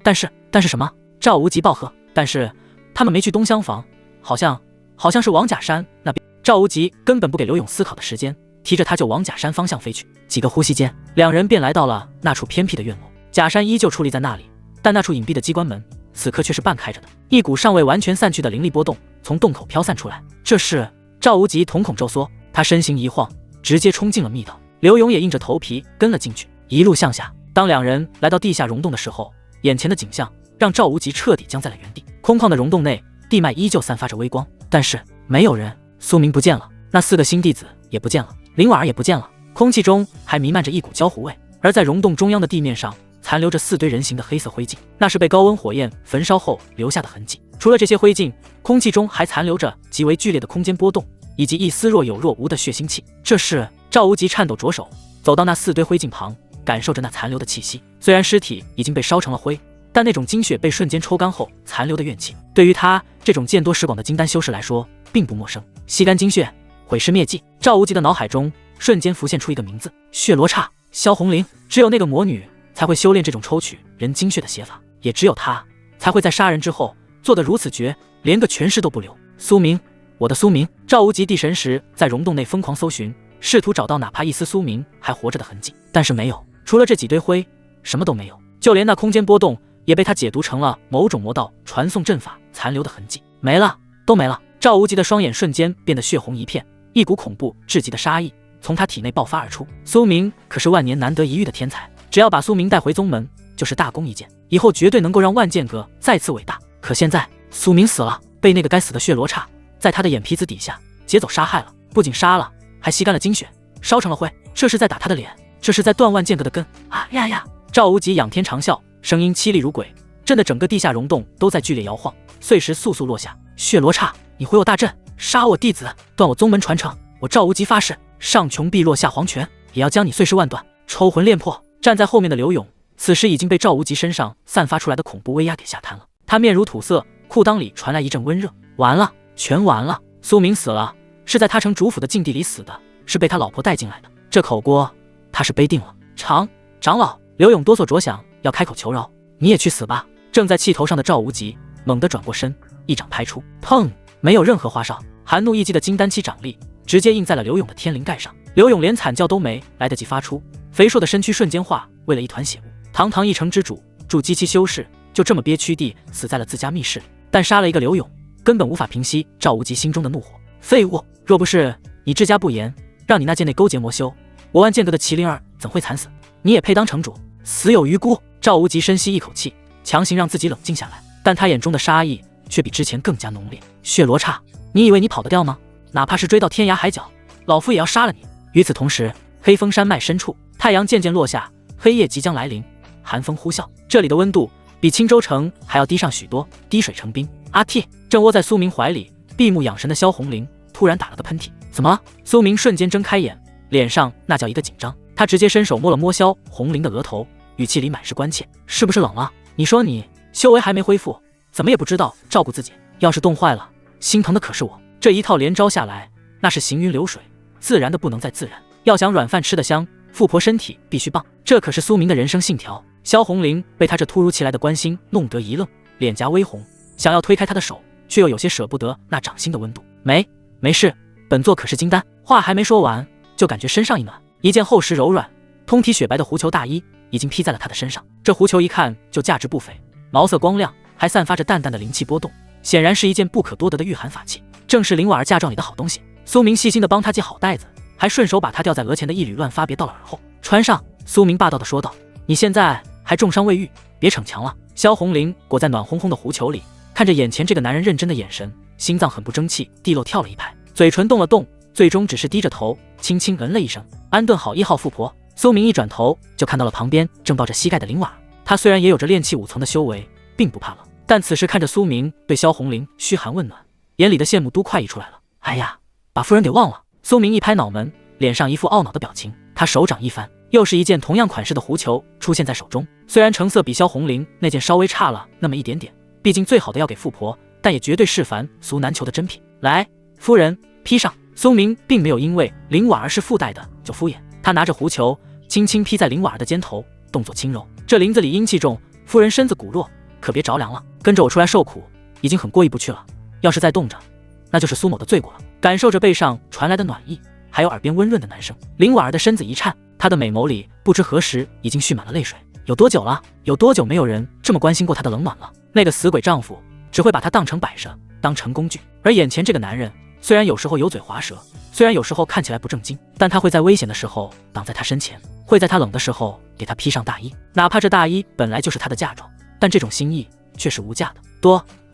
但是什么？赵无极暴喝。但是他们没去东厢房，好像是往假山那边。赵无极根本不给刘勇思考的时间，提着他就往假山方向飞去。几个呼吸间，两人便来到了那处偏僻的院落。假山依旧矗立在那里，但那处隐蔽的机关门此刻却是半开着的，一股尚未完全散去的灵力波动从洞口飘散出来。这是赵无极瞳孔骤缩，他身形一晃，直接冲进了密道。刘勇也硬着头皮跟了进去，一路向下。当两人来到地下溶洞的时候，眼前的景象让赵无极彻底僵在了原地。空旷的溶洞内，地脉依旧散发着微光，但是没有人。苏明不见了，那4个新弟子也不见了，林婉儿也不见了，空气中还弥漫着一股焦糊味。而在溶洞中央的地面上，残留着4堆人形的黑色灰烬，那是被高温火焰焚烧后留下的痕迹。除了这些灰烬，空气中还残留着极为剧烈的空间波动，以及一丝若有若无的血腥气。这是赵无极颤抖着手走到那4堆灰烬旁，感受着那残留的气息。虽然尸体已经被烧成了灰，但那种精血被瞬间抽干后残留的怨气，对于他这种见多识广的金丹修士来说并不陌生。吸干精血，毁尸灭迹。赵无极的脑海中瞬间浮现出一个名字：血罗刹萧红玲。只有那个魔女才会修炼这种抽取人精血的邪法，也只有她才会在杀人之后做得如此绝，连个全尸都不留。苏明，我的苏明！赵无极地神识在溶洞内疯狂搜寻，试图找到哪怕一丝苏明还活着的痕迹，但是没有，除了这几堆灰，什么都没有。就连那空间波动也被他解读成了某种魔道传送阵法残留的痕迹，没了，都没了。赵无极的双眼瞬间变得血红一片，一股恐怖至极的杀意从他体内爆发而出。苏明可是万年难得一遇的天才，只要把苏明带回宗门，就是大功一件，以后绝对能够让万剑阁再次伟大。可现在苏明死了，被那个该死的血罗刹在他的眼皮子底下劫走杀害了，不仅杀了，还吸干了精血，烧成了灰。这是在打他的脸，这是在断万剑阁的根啊呀呀！赵无极仰天长啸，声音凄厉如鬼，震得整个地下溶洞都在剧烈摇晃，碎石簌簌落下。血罗刹，你毁我大阵，杀我弟子，断我宗门传承！我赵无极发誓，上穷碧落下黄泉，也要将你碎尸万段，抽魂炼魄！站在后面的刘勇，此时已经被赵无极身上散发出来的恐怖威压给吓瘫了。他面如土色，裤裆里传来一阵温热。完了，全完了！苏明死了，是在他城主府的禁地里死的，是被他老婆带进来的。这口锅他是背定了。长老，刘勇哆嗦着想要开口求饶，你也去死吧！正在气头上的赵无极猛地转过身，一掌拍出，砰！没有任何花哨，寒怒一击的金丹期掌力直接印在了刘勇的天灵盖上。刘勇连惨叫都没来得及发出，肥硕的身躯瞬间化为了一团血雾。堂堂一城之主，助机器修士，就这么憋屈地死在了自家密室里。但杀了一个刘勇，根本无法平息赵无极心中的怒火。废物！若不是你治家不严，让你那剑内勾结魔修，我万剑阁的麒麟儿怎会惨死？你也配当城主？死有余辜！赵无极深吸一口气，强行让自己冷静下来，但他眼中的杀意却比之前更加浓烈。血罗刹，你以为你跑得掉吗？哪怕是追到天涯海角，老夫也要杀了你！与此同时，黑风山脉深处，太阳渐渐落下，黑夜即将来临，寒风呼啸，这里的温度比青州城还要低上许多，滴水成冰。阿嚏！正窝在苏明怀里闭目养神的萧红玲突然打了个喷嚏。怎么了？苏明瞬间睁开眼，脸上那叫一个紧张。他直接伸手摸了摸萧红玲的额头，语气里满是关切：是不是冷了？你说你修为还没恢复，怎么也不知道照顾自己？要是冻坏了，心疼的可是我。这一套连招下来，那是行云流水，自然的不能再自然。要想软饭吃得香，富婆身体必须棒，这可是苏明的人生信条。萧红玲被他这突如其来的关心弄得一愣，脸颊微红，想要推开他的手，却又有些舍不得那掌心的温度。没事，本座可是金丹。话还没说完，就感觉身上一暖，一件厚实柔软、通体雪白的狐裘大衣已经披在了他的身上。这狐裘一看就价值不菲，毛色光亮，还散发着淡淡的灵气波动，显然是一件不可多得的御寒法器，正是林婉儿嫁妆里的好东西。苏明细心地帮他系好带子，还顺手把他吊在额前的一缕乱发别到了耳后，穿上。苏明霸道地说道：你现在还重伤未愈，别逞强了。萧红玲裹在暖烘烘的狐裘里，看着眼前这个男人认真的眼神，心脏很不争气，地漏跳了一拍，嘴唇动了动，最终只是低着头轻轻嗯了一声。安顿好1号富婆。苏明一转头就看到了旁边正抱着膝盖的林婉儿，她虽然也有着炼气5层的修为，并不怕冷，但此时看着苏明对萧红玲嘘寒问暖，眼里的羡慕都快溢出来了。哎呀，把夫人给忘了。苏明一拍脑门，脸上一副懊恼的表情，他手掌一翻，又是一件同样款式的狐裘出现在手中。虽然成色比萧红玲那件稍微差了那么一点点，毕竟最好的要给富婆，但也绝对是凡俗难求的珍品。来，夫人披上。苏明并没有因为林婉儿是附带的就敷衍，他拿着狐裘轻轻披在林婉儿的肩头，动作轻柔。这林子里阴气重，夫人身子骨弱，可别着凉了。跟着我出来受苦，已经很过意不去了，要是再冻着，那就是苏某的罪过了。感受着背上传来的暖意，还有耳边温润的男声，林婉儿的身子一颤，她的美眸里不知何时已经蓄满了泪水。有多久了？有多久没有人这么关心过她的冷暖了？那个死鬼丈夫只会把她当成摆设，当成工具，而眼前这个男人虽然有时候油嘴滑舌，虽然有时候看起来不正经，但他会在危险的时候挡在她身前，会在她冷的时候给她披上大衣，哪怕这大衣本来就是她的嫁妆，但这种心意却是无价的。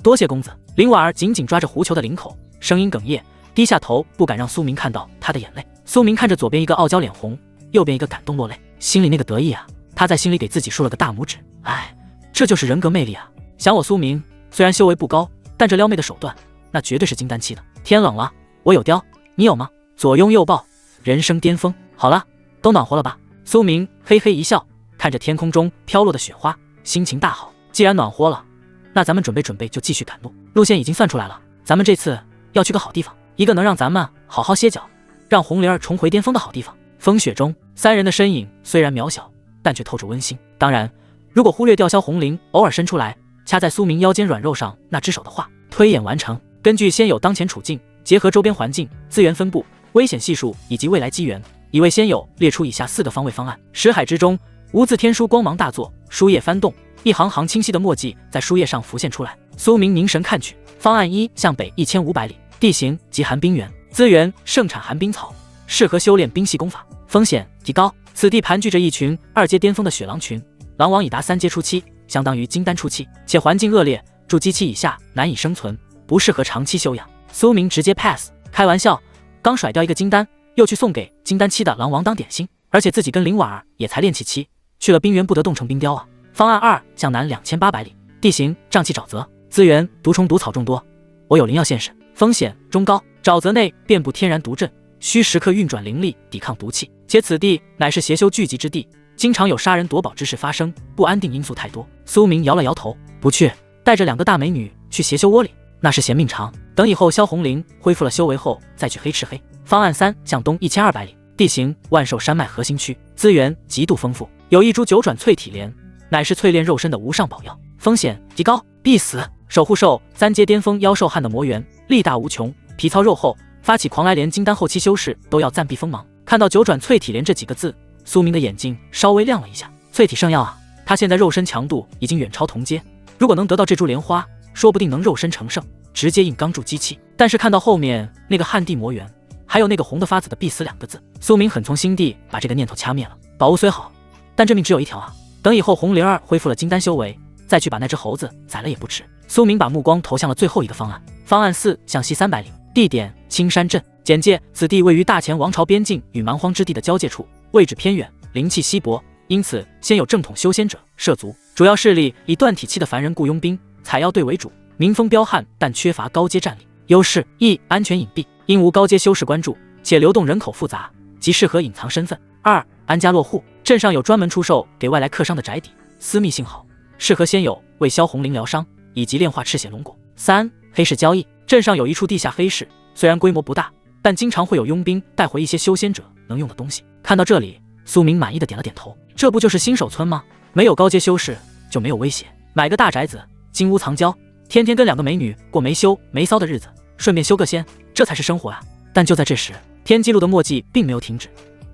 多谢公子。林婉儿紧紧抓着狐裘的领口，声音哽咽，低下头不敢让苏明看到她的眼泪。苏明看着左边一个傲娇脸红，右边一个感动落泪，心里那个得意啊，他在心里给自己竖了个大拇指。哎，这就是人格魅力啊。想我苏明虽然修为不高，但这撩妹的手段那绝对是金丹期的。天冷了，我有貂，你有吗？左拥右抱，人生巅峰。好了，都暖和了吧？苏明嘿嘿一笑，看着天空中飘落的雪花，心情大好。既然暖和了，那咱们准备就继续赶路。路线已经算出来了，咱们这次要去个好地方，一个能让咱们好好歇脚，让红灵儿重回巅峰的好地方。风雪中，三人的身影虽然渺小，但却透着温馨。当然，如果忽略掉萧红玲偶尔伸出来掐在苏明腰间软肉上那只手的话，推演完成。根据先有当前处境，结合周边环境、资源分布、危险系数以及未来机缘，已为先有列出以下4个方位方案。识海之中，无字天书光芒大作，书页翻动，一行行清晰的墨迹在书页上浮现出来。苏明凝神看去，方案1向北1500里，地形即寒冰原，资源盛产寒冰草，适合修炼冰系功法，风险极高。此地盘踞着一群2阶巅峰的雪狼群，狼王已达3阶初期，相当于金丹初期，且环境恶劣，筑基期以下难以生存，不适合长期休养。苏明直接 pass， 开玩笑，刚甩掉一个金丹，又去送给金丹期的狼王当点心，而且自己跟林婉儿也才炼气期，去了冰原不得冻成冰雕啊。方案2向南2800里，地形瘴气沼泽，资源毒虫毒草众多，我有灵药现身，风险中高。沼泽内遍布天然毒阵，需时刻运转灵力抵抗毒气，且此地乃是邪修聚集之地，经常有杀人夺宝之事发生，不安定因素太多。苏明摇了摇头，不去，带着2个大美女去邪修窝里，那是嫌命长。等以后萧红玲恢复了修为后再去黑赤黑。方案3向东1200里，地形万寿山脉核心区，资源极度丰富，有一株九转淬体莲，乃是淬炼肉身的无上宝药，风险极高，必死。守护兽3阶巅峰妖兽汉的魔猿，力大无穷，皮糙肉厚，发起狂来连金丹后期修士都要暂避锋芒。看到九转淬体莲这几个字，苏明的眼睛稍微亮了一下。淬体圣药啊，他现在肉身强度已经远超同阶，如果能得到这株莲花，说不定能肉身成圣，直接硬刚筑机器。但是看到后面那个旱地魔猿，还有那个红的发紫的必死2个字，苏明很从心地把这个念头掐灭了。宝物虽好，但这命只有一条啊。等以后红灵儿恢复了金丹修为，再去把那只猴子宰了也不迟。苏明把目光投向了最后一个方案。方案4向西300里，地点青山镇。简介：此地位于大前王朝边境与蛮荒之地的交界处，位置偏远，灵气稀薄，因此先有正统修仙者涉足。主要势力以断体期的凡人雇佣兵、采药队为主，民风彪悍，但缺乏高阶战力。优势：一、安全隐蔽，因无高阶修士关注，且流动人口复杂，极适合隐藏身份。2、安家落户，镇上有专门出售给外来客商的宅邸，私密性好，适合仙友为萧红绫疗伤以及炼化赤血龙果。3、黑市交易，镇上有一处地下黑市，虽然规模不大，但经常会有佣兵带回一些修仙者能用的东西。看到这里，苏明满意的点了点头，这不就是新手村吗？没有高阶修士就没有威胁，买个大宅子，金屋藏娇，天天跟2个美女过没羞没骚的日子，顺便修个仙，这才是生活啊！但就在这时，天机录的墨迹并没有停止，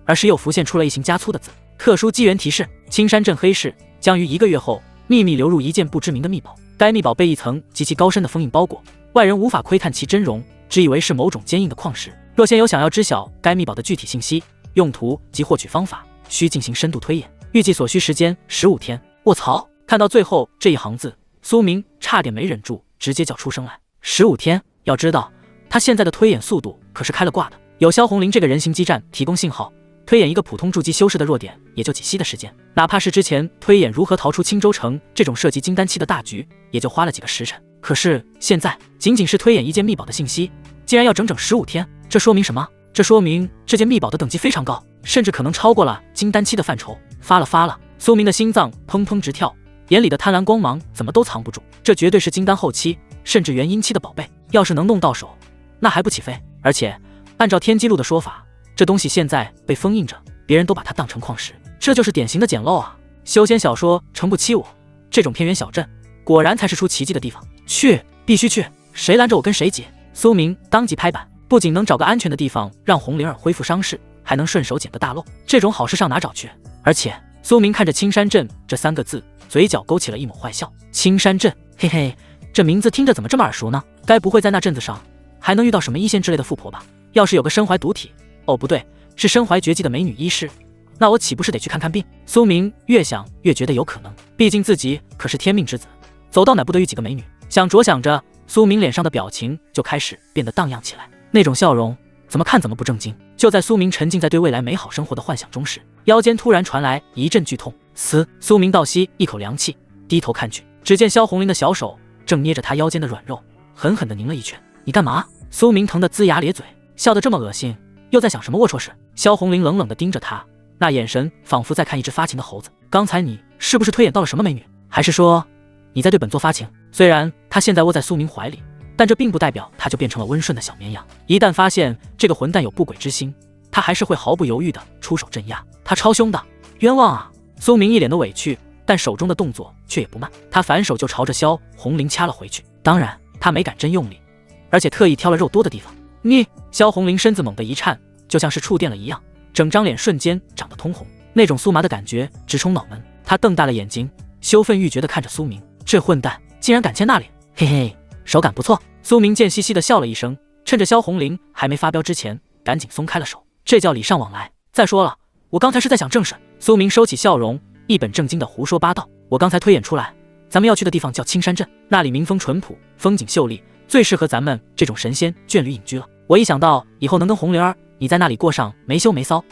而是又浮现出了一行加粗的字：特殊机缘提示，青山镇黑市将于1个月后秘密流入一件不知名的秘宝，该秘宝被一层极其高深的封印包裹，外人无法窥探其真容，只以为是某种坚硬的矿石。若仙友想要知晓该秘宝的具体信息、用途及获取方法，需进行深度推演，预计所需时间15天。卧槽！看到最后这一行字，苏明差点没忍住，直接叫出声来。15天！要知道，他现在的推演速度可是开了挂的。有萧红绫这个人形基站提供信号，推演一个普通筑基修士的弱点也就几息的时间，哪怕是之前推演如何逃出青州城这种涉及金丹期的大局，也就花了几个时辰。可是现在仅仅是推演一件秘宝的信息，竟然要整整15天，这说明什么？这说明这件秘宝的等级非常高，甚至可能超过了金丹期的范畴。发了！苏明的心脏砰砰直跳，眼里的贪婪光芒怎么都藏不住，这绝对是金丹后期甚至元婴期的宝贝，要是能弄到手，那还不起飞？而且按照天机录的说法，这东西现在被封印着，别人都把它当成矿石，这就是典型的捡漏啊！修仙小说诚不欺我，这种偏远小镇果然才是出奇迹的地方。去，必须去，谁拦着我跟谁结！苏明当即拍板，不仅能找个安全的地方让红灵儿恢复伤势，还能顺手捡个大漏，这种好事上哪找去？而且苏明看着青山镇这3个字，嘴角勾起了一抹坏笑。青山镇，嘿嘿，这名字听着怎么这么耳熟呢？该不会在那镇子上还能遇到什么一线之类的富婆吧？要是有个身怀毒体，哦不对，是身怀绝技的美女医师，那我岂不是得去看看病？苏明越想越觉得有可能，毕竟自己可是天命之子，走到哪不得遇几个美女？想着，苏明脸上的表情就开始变得荡漾起来，那种笑容怎么看怎么不正经。就在苏明沉浸在对未来美好生活的幻想中时，腰间突然传来一阵剧痛。苏明倒吸一口凉气，低头看去，只见萧红绫的小手正捏着他腰间的软肉，狠狠地拧了一拳。你干嘛？苏明疼得龇牙咧嘴，笑得这么恶心，又在想什么龌龊事？萧红绫冷冷地盯着他，那眼神仿佛在看一只发情的猴子。刚才你是不是推演到了什么美女？还是说你在对本座发情？虽然他现在窝在苏明怀里，但这并不代表他就变成了温顺的小绵羊。一旦发现这个混蛋有不轨之心，他还是会毫不犹豫地出手镇压。他超凶的，冤枉啊！苏明一脸的委屈，但手中的动作却也不慢，他反手就朝着萧红绫掐了回去。当然他没敢真用力，而且特意挑了肉多的地方。你！萧红绫身子猛地一颤，就像是触电了一样，整张脸瞬间长得通红，那种酥麻的感觉直冲脑门。他瞪大了眼睛，羞愤欲绝地看着苏明，这混蛋竟然敢牵那里，嘿嘿，手感不错。苏明贱兮兮地笑了一声，趁着萧红绫还没发飙之前，赶紧松开了手，这叫礼尚往来。再说了，我刚才是在想正事。苏明收起笑容，一本正经地胡说八道。我刚才推演出来，咱们要去的地方叫青山镇，那里民风淳朴，风景秀丽，最适合咱们这种神仙眷侣隐居了。我一想到以后能跟红灵儿你在那里过上没羞没臊，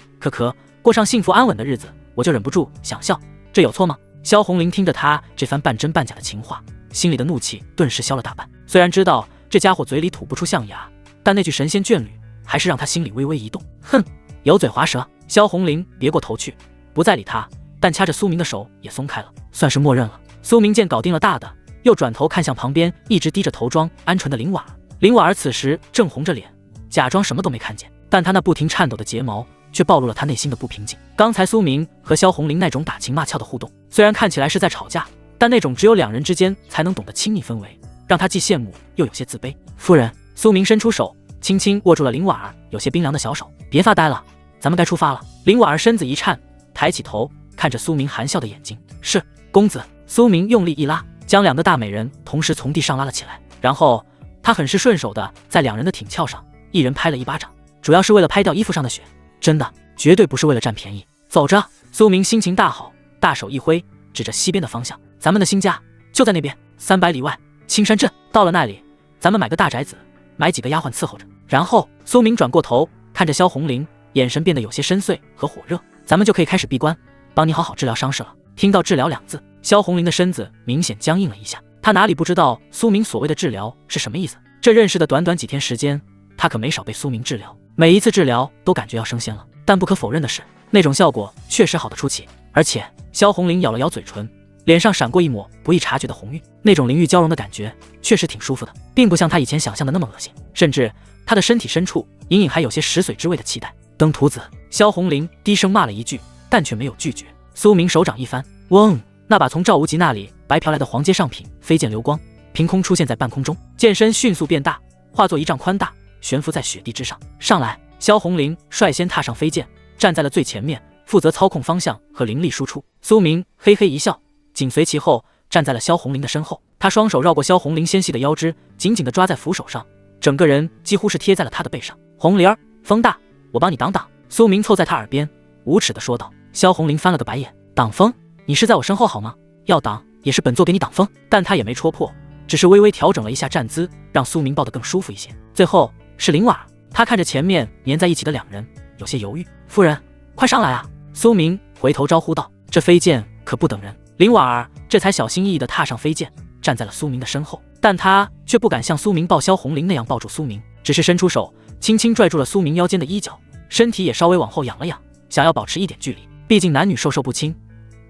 过上幸福安稳的日子，我就忍不住想笑，这有错吗？萧红绫听着他这番半真半假的情话，心里的怒气顿时消了大半。虽然知道这家伙嘴里吐不出象牙，但那句神仙眷侣还是让他心里微微一动。哼，油嘴滑舌。萧红绫别过头去，不再理他，但掐着苏明的手也松开了，算是默认了。苏明见搞定了大的，又转头看向旁边一直低着头装鹌鹑的林婉儿。林婉儿此时正红着脸，假装什么都没看见，但他那不停颤抖的睫毛却暴露了他内心的不平静。刚才苏明和萧红绫那种打情骂俏的互动，虽然看起来是在吵架，但那种只有两人之间才能懂的亲密氛围，让他既羡慕又有些自卑。夫人，苏明伸出手，轻轻握住了林婉儿有些冰凉的小手。别发呆了，咱们该出发了。林婉儿身子一颤，抬起头看着苏明含笑的眼睛。是，公子。苏明用力一拉，将两个大美人同时从地上拉了起来，然后他很是顺手的在两人的挺翘上一人拍了一巴掌，主要是为了拍掉衣服上的血，真的绝对不是为了占便宜。走着。苏明心情大好，大手一挥，指着西边的方向，咱们的新家就在那边300里外，青山镇。到了那里，咱们买个大宅子，买几个丫鬟伺候着。然后苏明转过头看着萧红玲，眼神变得有些深邃和火热。咱们就可以开始闭关，帮你好好治疗伤势了。听到治疗2字，萧红玲的身子明显僵硬了一下。她哪里不知道苏明所谓的治疗是什么意思？这认识的短短几天时间，她可没少被苏明治疗，每一次治疗都感觉要升仙了。但不可否认的是，那种效果确实好得出奇。而且萧红玲咬了咬嘴唇，脸上闪过一抹不易察觉的红晕，那种淋浴交融的感觉确实挺舒服的，并不像她以前想象的那么恶心。甚至她的身体深处隐隐还有些食髓之味的期待。登徒子，萧红玲低声骂了一句，但却没有拒绝。苏明手掌一翻，嗡，那把从赵无极那里白嫖来的黄阶上品飞剑流光凭空出现在半空中，剑身迅速变大，化作1丈宽大，悬浮在雪地之上。上来！萧红玲率先踏上飞剑，站在了最前面，负责操控方向和灵力输出。苏明嘿嘿一笑，紧随其后，站在了萧红玲的身后。他双手绕过萧红玲纤细的腰肢，紧紧地抓在扶手上，整个人几乎是贴在了她的背上。红玲儿，风大，我帮你挡挡。苏明凑在她耳边，无耻地说道。萧红玲翻了个白眼，挡风？你是在我身后好吗？要挡也是本座给你挡风。但她也没戳破，只是微微调整了一下站姿，让苏明抱得更舒服一些。最后是灵婉儿，她看着前面粘在一起的2人，有些犹豫。夫人，快上来啊！苏明回头招呼道。这飞剑可不等人。灵婉儿这才小心翼翼地踏上飞剑，站在了苏明的身后，但她却不敢像苏明抱萧红玲那样抱住苏明，只是伸出手轻轻拽住了苏明腰间的衣角，身体也稍微往后仰了仰，想要保持一点距离，毕竟男女授受不亲，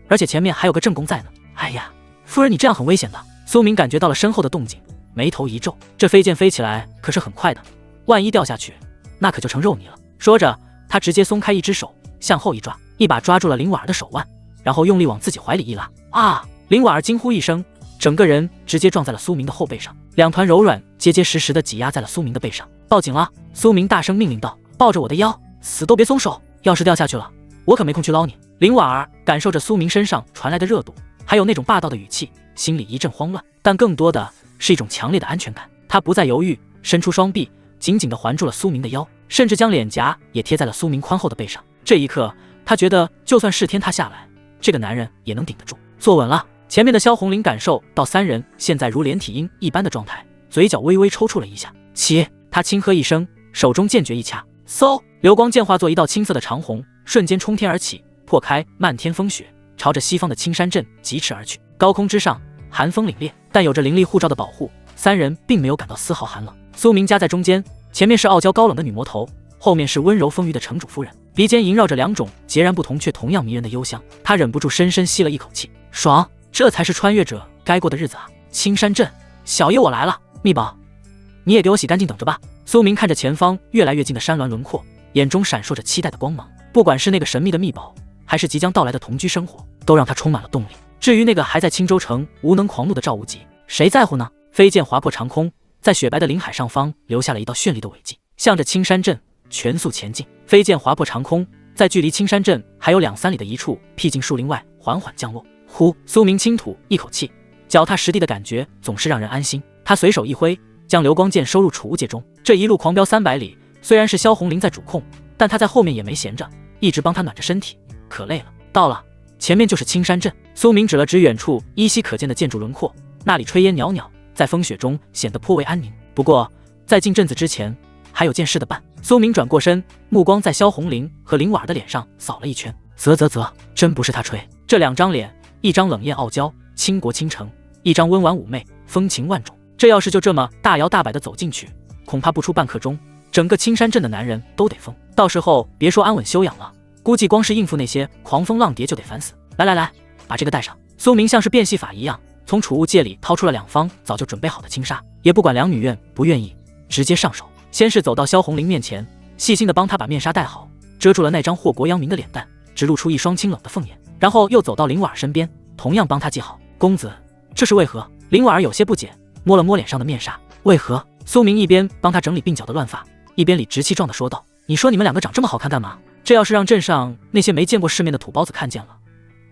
而且前面还有个正宫在呢。哎呀，夫人你这样很危险的。苏明感觉到了身后的动静，眉头一皱，这飞剑飞起来可是很快的，万一掉下去，那可就成肉泥了。说着，他直接松开一只手，向后一抓，一把抓住了林婉儿的手腕，然后用力往自己怀里一拉。啊！林婉儿惊呼一声，整个人直接撞在了苏明的后背上，2团柔软结结实实的挤压在了苏明的背上。报警了！苏明大声命令道，抱着我的腰，死都别松手，要是掉下去了，我可没空去捞你。林婉儿感受着苏明身上传来的热度，还有那种霸道的语气，心里一阵慌乱，但更多的是一种强烈的安全感。她不再犹豫，伸出双臂，紧紧地环住了苏明的腰，甚至将脸颊也贴在了苏明宽厚的背上。这一刻，她觉得就算是天塌下来，这个男人也能顶得住。坐稳了！前面的萧红玲感受到3人现在如连体婴一般的状态，嘴角微微抽搐了一下。起！她轻喝一声，手中剑诀一掐，嗖！流光剑化作一道青色的长虹，瞬间冲天而起，破开漫天风雪，朝着西方的青山镇疾驰而去。高空之上，寒风凛冽，但有着灵力护罩的保护，3人并没有感到丝毫寒冷。苏明夹在中间，前面是傲娇高冷的女魔头，后面是温柔丰腴的城主夫人，鼻间萦绕着2种截然不同却同样迷人的幽香。他忍不住深深吸了一口气，爽！这才是穿越者该过的日子啊！青山镇，小爷我来了，密宝，你也给我洗干净等着吧。苏明看着前方越来越近的山峦轮廓，眼中闪烁着期待的光芒。不管是那个神秘的秘宝，还是即将到来的同居生活，都让他充满了动力。至于那个还在青州城无能狂怒的赵无极，谁在乎呢？飞剑划破长空，在雪白的林海上方留下了一道绚丽的尾迹，向着青山镇全速前进。飞剑划破长空，在距离青山镇还有2-3里的一处僻静树林外缓缓降落。呼！苏明轻吐一口气，脚踏实地的感觉总是让人安心。他随手一挥，将流光剑收入储物戒中。这一路狂飙300里，虽然是萧红玲在主控，但他在后面也没闲着，一直帮他暖着身体，可累了。到了，前面就是青山镇。苏明指了指远处依稀可见的建筑轮廓，那里炊烟袅袅，在风雪中显得颇为安宁。不过在进镇子之前，还有件事的办。苏明转过身，目光在萧红玲和林婉儿的脸上扫了一圈，啧，真不是他吹。这2张脸，一张冷艳傲娇倾国倾城，一张温婉妩媚风情万种。这要是就这么大摇大摆地走进去，恐怕不出半刻钟，整个青山镇的男人都得疯。到时候别说安稳休养了，估计光是应付那些狂风浪蝶就得烦死。来，把这个带上。苏明像是变戏法一样，从储物戒里掏出了2方早就准备好的轻纱，也不管2女愿不愿意，直接上手。先是走到萧红玲面前，细心地帮她把面纱戴好，遮住了那张祸国殃民的脸蛋，只露出一双清冷的凤眼。然后又走到林婉儿身边，同样帮她系好。公子，这是为何？林婉儿有些不解，摸了摸脸上的面纱。为何？苏明一边帮她整理鬓角的乱发，一边理直气壮地说道：你说你们2个长这么好看干嘛？这要是让镇上那些没见过世面的土包子看见了，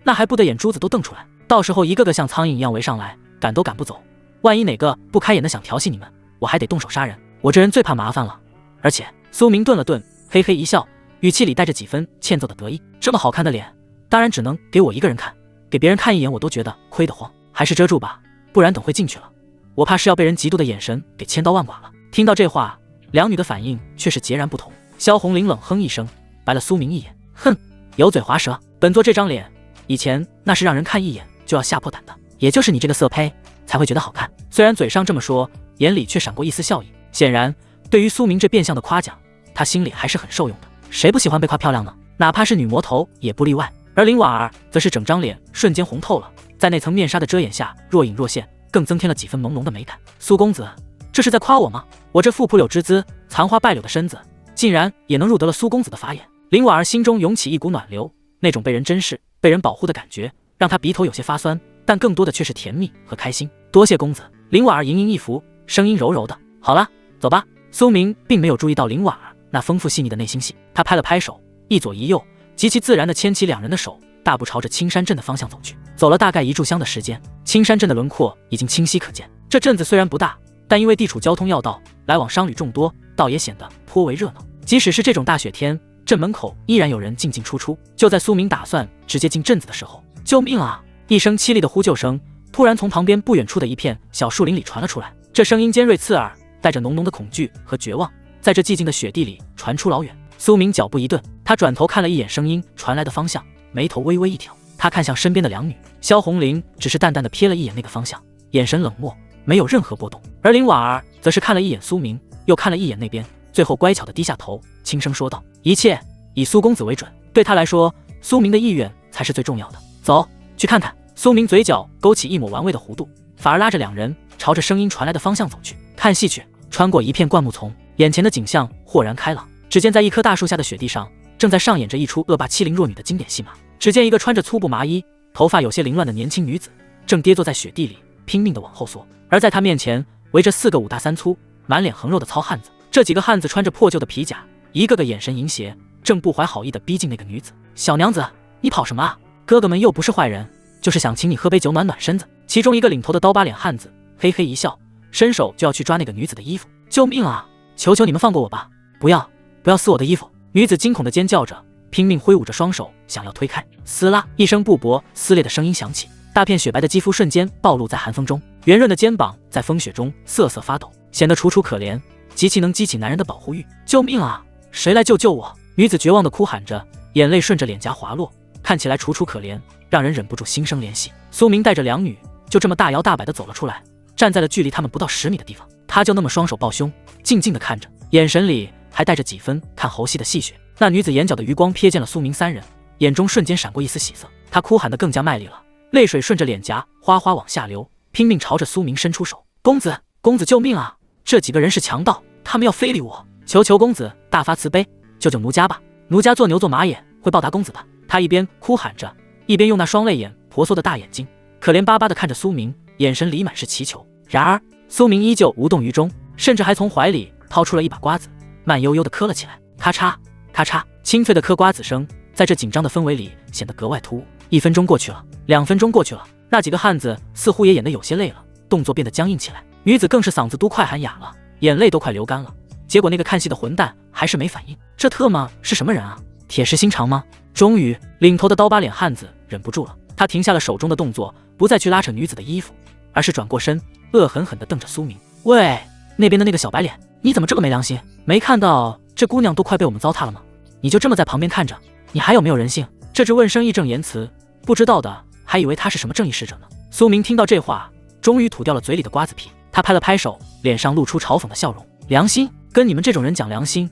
那还不得眼珠子都瞪出来，到时候一个个像苍蝇一样围上来，赶都赶不走。万一哪个不开眼的想调戏你们，我还得动手杀人。我这人最怕麻烦了。而且苏明顿了顿，嘿嘿一笑，语气里带着几分欠揍的得意。这么好看的脸，当然只能给我一个人看，给别人看一眼我都觉得亏得慌，还是遮住吧，不然等会进去了，我怕是要被人嫉妒的眼神给千刀万剐了。听到这话，两女的反应却是截然不同。萧红林冷哼一声，白了苏明一眼，哼，油嘴滑舌。本座这张脸，以前那是让人看一眼就要吓破胆的，也就是你这个色胚才会觉得好看。虽然嘴上这么说，眼里却闪过一丝笑意。显然，对于苏明这变相的夸奖，他心里还是很受用的。谁不喜欢被夸漂亮呢？哪怕是女魔头也不例外。而林婉儿则是整张脸瞬间红透了，在那层面纱的遮掩下若隐若现，更增添了几分朦胧的美感。苏公子，这是在夸我吗？我这富朴柳之姿、残花败柳的身子，竟然也能入得了苏公子的法眼。林婉儿心中涌起一股暖流，那种被人珍视、被人保护的感觉，让她鼻头有些发酸，但更多的却是甜蜜和开心。多谢公子。林婉儿盈盈一拂，声音柔柔的。好了，走吧。苏明并没有注意到林婉儿那丰富细腻的内心戏，他拍了拍手，一左一右，极其自然地牵起两人的手，大步朝着青山镇的方向走去。走了大概1炷香的时间，青山镇的轮廓已经清晰可见。这镇子虽然不大，但因为地处交通要道，来往商旅众多，倒也显得颇为热闹。即使是这种大雪天，镇门口依然有人进进出出。就在苏明打算直接进镇子的时候，救命啊！一声凄厉的呼救声突然从旁边不远处的一片小树林里传了出来。这声音尖锐刺耳，带着浓浓的恐惧和绝望，在这寂静的雪地里传出老远。苏明脚步一顿，他转头看了一眼声音传来的方向，眉头微微一挑。他看向身边的两女，萧红林只是淡淡的瞥了一眼那个方向，眼神冷漠，没有任何波动。而林婉儿则是看了一眼苏明，又看了一眼那边，最后乖巧的低下头，轻声说道：“一切以苏公子为准。”对他来说，苏明的意愿才是最重要的。走，去看看。苏明嘴角勾起一抹玩味的弧度，反而拉着两人朝着声音传来的方向走去。看戏去。穿过一片灌木丛，眼前的景象豁然开朗。只见在一棵大树下的雪地上，正在上演着一出恶霸欺凌弱女的经典戏码。只见一个穿着粗布麻衣、头发有些凌乱的年轻女子，正跌坐在雪地里，拼命地往后缩。而在她面前，围着4个5大3粗、满脸横肉的糙汉子。这几个汉子穿着破旧的皮甲，一个个眼神淫邪，正不怀好意地逼近那个女子。小娘子，你跑什么啊？哥哥们又不是坏人，就是想请你喝杯酒暖暖身子。其中一个领头的刀疤脸汉子嘿嘿一笑，伸手就要去抓那个女子的衣服。救命啊！求求你们放过我吧！不要撕我的衣服！女子惊恐地尖叫着，拼命挥舞着双手想要推开。撕拉一声布帛撕裂的声音响起，大片雪白的肌肤瞬间暴露在寒风中，圆润的肩膀在风雪中瑟瑟发抖，显得楚楚可怜，极其能激起男人的保护欲。救命啊！谁来救我！女子绝望地哭喊着，眼泪顺着脸颊滑落，看起来楚楚可怜，让人忍不住心生怜惜。苏明带着两女就这么大摇大摆地走了出来，站在了距离他们不到10米的地方。他就那么双手抱胸，静静地看着，眼神里还带着几分看猴戏的戏谑。那女子眼角的余光瞥见了苏明三人，眼中瞬间闪过一丝喜色。她哭喊得更加卖力了，泪水顺着脸颊哗哗往下流，拼命朝着苏明伸出手。公子，公子救命啊！这几个人是强盗，他们要非礼我，求公子大发慈悲，救救奴家吧！奴家做牛做马也会报答公子的。他一边哭喊着，一边用那双泪眼婆娑的大眼睛可怜巴巴地看着苏明，眼神里满是祈求。然而苏明依旧无动于衷，甚至还从怀里掏出了一把瓜子，慢悠悠地嗑了起来。咔嚓咔嚓，清脆的嗑瓜子声在这紧张的氛围里显得格外突兀。1分钟过去了，2分钟过去了，那几个汉子似乎也演得有些累了，动作变得僵硬起来。女子更是嗓子都快喊哑了，眼泪都快流干了。结果那个看戏的混蛋还是没反应，这特么是什么人啊？铁石心肠吗？终于，领头的刀疤脸汉子忍不住了，他停下了手中的动作，不再去拉扯女子的衣服，而是转过身，恶狠狠地瞪着苏明。喂，那边的那个小白脸，你怎么这么没良心？没看到这姑娘都快被我们糟蹋了吗？你就这么在旁边看着，你还有没有人性？这只问声义正言辞，不知道的还以为他是什么正义使者呢。苏明听到这话，终于吐掉了嘴里的瓜子皮，他拍了拍手，脸上露出嘲讽的笑容。良心？跟你们这种人讲良心，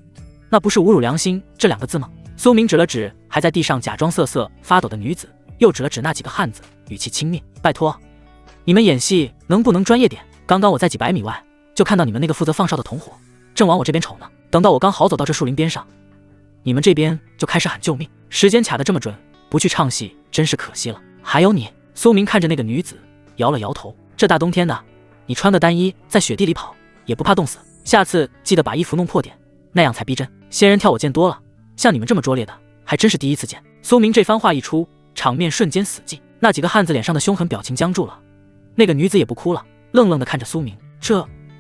那不是侮辱良心这2个字吗？苏明指了指还在地上假装瑟瑟发抖的女子，又指了指那几个汉子，语气轻蔑：拜托，你们演戏能不能专业点？刚刚我在几百米外就看到你们那个负责放哨的同伙正往我这边瞅呢，等到我刚好走到这树林边上，你们这边就开始喊救命，时间卡得这么准，不去唱戏真是可惜了。还有你。苏明看着那个女子摇了摇头，这大冬天的，你穿个单衣在雪地里跑也不怕冻死？下次记得把衣服弄破点，那样才逼真。仙人跳我见多了，像你们这么拙劣的还真是第一次见。苏明这番话一出，场面瞬间死寂，那几个汉子脸上的凶狠表情僵住了，那个女子也不哭了，愣愣地看着苏明。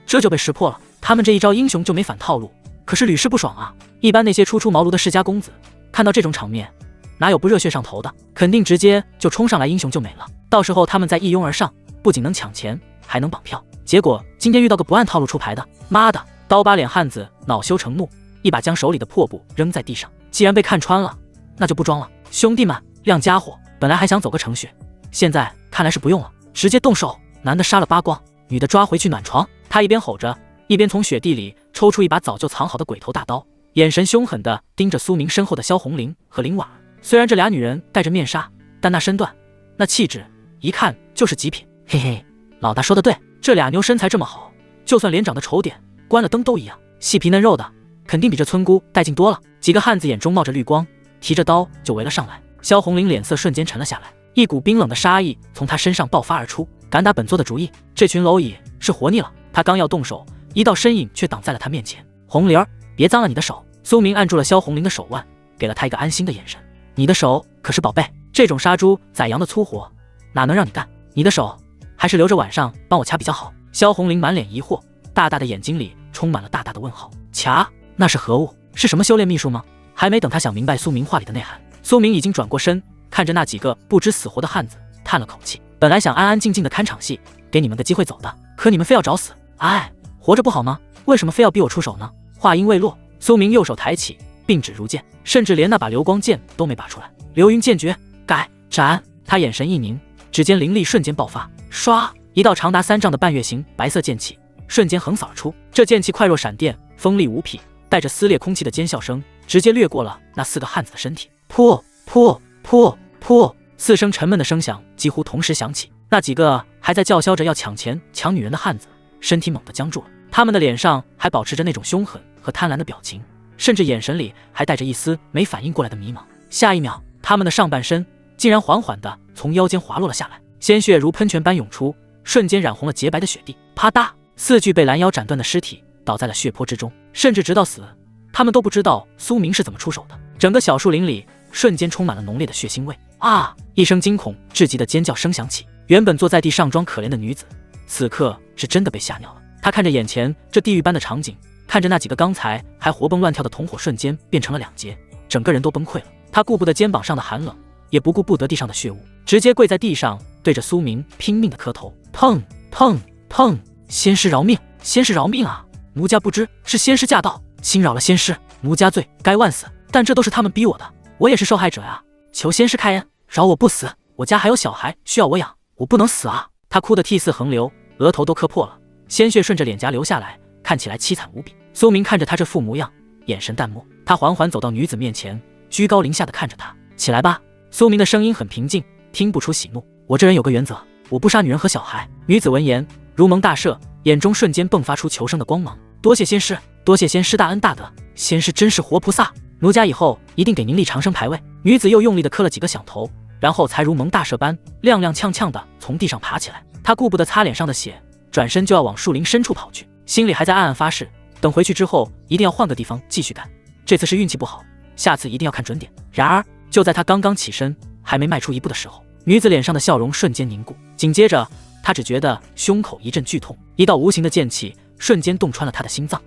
这就被识破了，他们这一招英雄就没反套路，可是屡试不爽啊。一般那些初出茅庐的世家公子看到这种场面，哪有不热血上头的？肯定直接就冲上来英雄救美了。到时候他们再一拥而上，不仅能抢钱，还能绑票，结果今天遇到个不按套路出牌的，妈的！刀疤脸汉子恼羞成怒，一把将手里的破布扔在地上。既然被看穿了，那就不装了。兄弟们，亮家伙！本来还想走个程序，现在看来是不用了，直接动手！男的杀了扒光，女的抓回去暖床。他一边吼着，一边从雪地里抽出一把早就藏好的鬼头大刀，眼神凶狠地盯着苏明身后的萧红玲和林婉儿。虽然这俩女人戴着面纱，但那身段，那气质，一看就是极品。嘿嘿，老大说的对，这俩妞身材这么好，就算脸长得丑点，关了灯都一样，细皮嫩肉的，肯定比这村姑带劲多了。几个汉子眼中冒着绿光，提着刀就围了上来。萧红玲脸色瞬间沉了下来，一股冰冷的杀意从她身上爆发而出。敢打本座的主意，这群蝼蚁是活腻了。他刚要动手，一道身影却挡在了他面前。红玲儿，别脏了你的手。苏明按住了萧红玲的手腕，给了她一个安心的眼神。你的手可是宝贝，这种杀猪宰羊的粗活哪能让你干？你的手还是留着晚上帮我掐比较好。萧红玲满脸疑惑，大大的眼睛里充满了大大的问号。掐？那是何物？是什么修炼秘术吗？还没等他想明白苏明话里的内涵，苏明已经转过身，看着那几个不知死活的汉子，叹了口气。本来想安安静静的看场戏，给你们个机会走的，可你们非要找死。哎，活着不好吗？为什么非要逼我出手呢？话音未落，苏明右手抬起，并指如剑，甚至连那把流光剑都没拔出来。流云剑诀，改斩！他眼神一凝，指尖灵力瞬间爆发，唰！一道长达3丈的半月形白色剑气瞬间横扫而出。这剑气快若闪电，锋利无匹，带着撕裂空气的尖笑声，直接掠过了那4个汉子的身体。噗噗噗噗，4声沉闷的声响几乎同时响起。那几个还在叫嚣着要抢钱抢女人的汉子，身体猛地僵住了，他们的脸上还保持着那种凶狠和贪婪的表情，甚至眼神里还带着一丝没反应过来的迷茫。下一秒，他们的上半身竟然缓缓地从腰间滑落了下来，鲜血如喷泉般涌出，瞬间染红了洁白的雪地。啪嗒，4具被拦腰斩断的尸体倒在了血泊之中，甚至直到死，他们都不知道苏明是怎么出手的。整个小树林里瞬间充满了浓烈的血腥味。啊！一声惊恐至极的尖叫声响起，原本坐在地上装可怜的女子，此刻是真的被吓尿了。她看着眼前这地狱般的场景，看着那几个刚才还活蹦乱跳的同伙瞬间变成了2截，整个人都崩溃了。她顾不得肩膀上的寒冷，也不顾不得地上的血污，直接跪在地上，对着苏明拼命的磕头。砰砰砰！仙师饶命！仙师饶命啊！奴家不知是仙师驾到，侵扰了仙师，奴家罪该万死。但这都是他们逼我的，我也是受害者呀！求仙师开恩，饶我不死！我家还有小孩需要我养，我不能死啊！他哭得涕泗横流，额头都磕破了，鲜血顺着脸颊流下来，看起来凄惨无比。苏明看着他这副模样，眼神淡漠。他缓缓走到女子面前，居高临下的看着她。起来吧。苏明的声音很平静，听不出喜怒。我这人有个原则，我不杀女人和小孩。女子闻言如蒙大赦，眼中瞬间迸发出求生的光芒。多谢仙师，多谢仙师大恩大德，仙师真是活菩萨，奴家以后一定给您立长生牌位。女子又用力地磕了几个响头，然后才如蒙大赦般踉踉跄跄地从地上爬起来。她顾不得擦脸上的血，转身就要往树林深处跑去，心里还在暗暗发誓，等回去之后一定要换个地方继续干。这次是运气不好，下次一定要看准点。然而就在她刚刚起身，还没迈出一步的时候，女子脸上的笑容瞬间凝固，紧接着她只觉得胸口一阵剧痛，一道无形的剑气瞬间洞穿了她的心脏。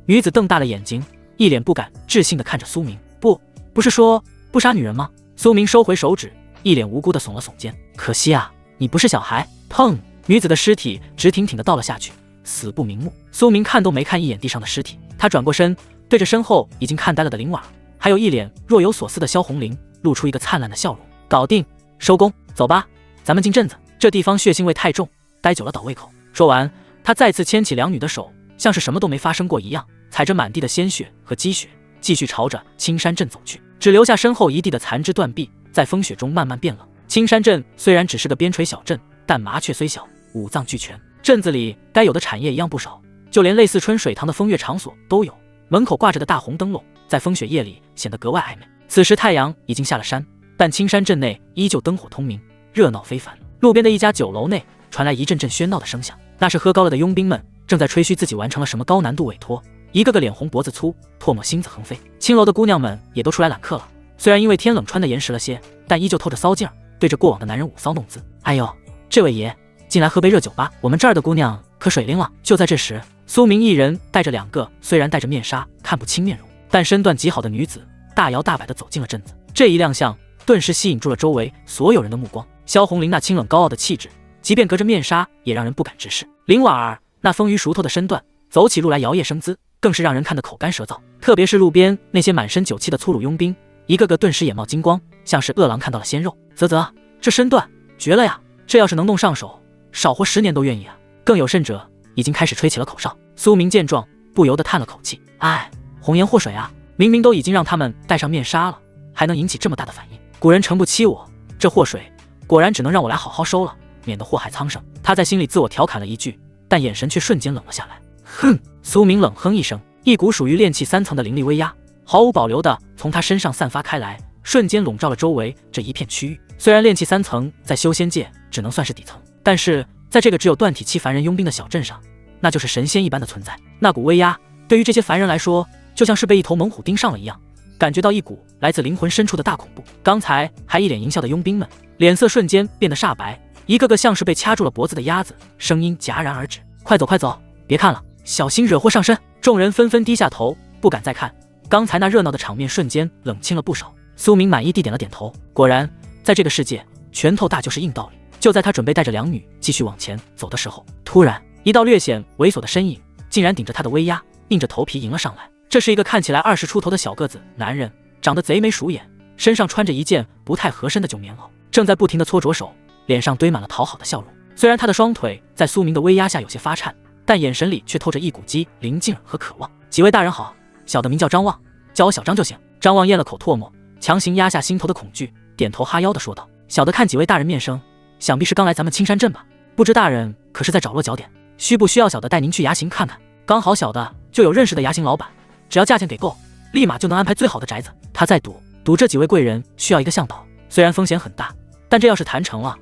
女子瞪大了眼睛，一脸不敢置信地看着苏明。不是说不杀女人吗？苏明收回手指，一脸无辜地耸了耸肩。可惜啊，你不是小孩。砰！女子的尸体直挺挺地倒了下去，死不瞑目。苏明看都没看一眼地上的尸体，他转过身，对着身后已经看呆了的林婉，还有一脸若有所思的萧红玲，露出一个灿烂的笑容。搞定，收工，走吧，咱们进镇子。这地方血腥味太重，待久了倒胃口。说完，他再次牵起两女的手，像是什么都没发生过一样，踩着满地的鲜血和积雪，继续朝着青山镇走去，只留下身后一地的残肢断臂，在风雪中慢慢变冷。青山镇虽然只是个边陲小镇，但麻雀虽小，五脏俱全，镇子里该有的产业一样不少，就连类似春水堂的风月场所都有。门口挂着的大红灯笼，在风雪夜里显得格外暧昧。此时太阳已经下了山，但青山镇内依旧灯火通明，热闹非凡。路边的一家酒楼内传来一阵阵喧闹的声响，那是喝高了的佣兵们正在吹嘘自己完成了什么高难度委托，一个个脸红脖子粗，唾沫星子横飞。青楼的姑娘们也都出来揽客了，虽然因为天冷穿的严实了些，但依旧透着骚劲儿，对着过往的男人舞骚弄姿。哎呦，这位爷，进来喝杯热酒吧，我们这儿的姑娘可水灵了。就在这时，苏明一人带着两个虽然戴着面纱看不清面容，但身段极好的女子大摇大摆地走进了镇子。这一亮相顿时吸引住了周围所有人的目光。萧红玲那清冷高傲的气质即便隔着面纱，也让人不敢直视。林婉儿那丰腴熟透的身段，走起路来摇曳生姿，更是让人看得口干舌燥。特别是路边那些满身酒气的粗鲁佣兵，一个个顿时眼冒金光，像是饿狼看到了鲜肉。啧，这身段绝了呀！这要是能弄上手，少活10年都愿意啊！更有甚者，已经开始吹起了口哨。苏明见状，不由得叹了口气：哎，红颜祸水啊！明明都已经让他们戴上面纱了，还能引起这么大的反应。古人诚不欺我，这祸水果然只能让我来好好收了，免得祸害苍生。他在心里自我调侃了一句，但眼神却瞬间冷了下来。哼！苏明冷哼一声，一股属于炼气3层的灵力威压，毫无保留地从他身上散发开来，瞬间笼罩了周围这一片区域。虽然炼气3层在修仙界只能算是底层，但是在这个只有断体期凡人佣兵的小镇上，那就是神仙一般的存在。那股威压对于这些凡人来说，就像是被一头猛虎盯上了一样，感觉到一股来自灵魂深处的大恐怖。刚才还一脸淫笑的佣兵们，脸色瞬间变得煞白，一个个像是被掐住了脖子的鸭子，声音戛然而止：快走快走，别看了，小心惹祸上身！众人纷纷低下头，不敢再看。刚才那热闹的场面瞬间冷清了不少。苏明满意地点了点头，果然在这个世界，拳头大就是硬道理。就在他准备带着两女继续往前走的时候，突然一道略显猥琐的身影竟然顶着他的威压，硬着头皮迎了上来。这是一个看起来20出头的小个子男人，长得贼眉鼠眼，身上穿着一件不太合身的旧棉袄，正在不停地搓着手，脸上堆满了讨好的笑容。虽然他的双腿在苏明的威压下有些发颤，但眼神里却透着一股机灵劲和渴望。几位大人好，小的名叫张望，叫我小张就行。张望咽了口唾沫，强行压下心头的恐惧，点头哈腰地说道：小的看几位大人面生，想必是刚来咱们青山镇吧？不知大人可是在找落脚点，需不需要小的带您去衙行看看？刚好小的就有认识的衙行老板，只要价钱给够，立马就能安排最好的宅子。他在赌这几位贵人需要一个向导，虽然风险很大，但这要是谈成了，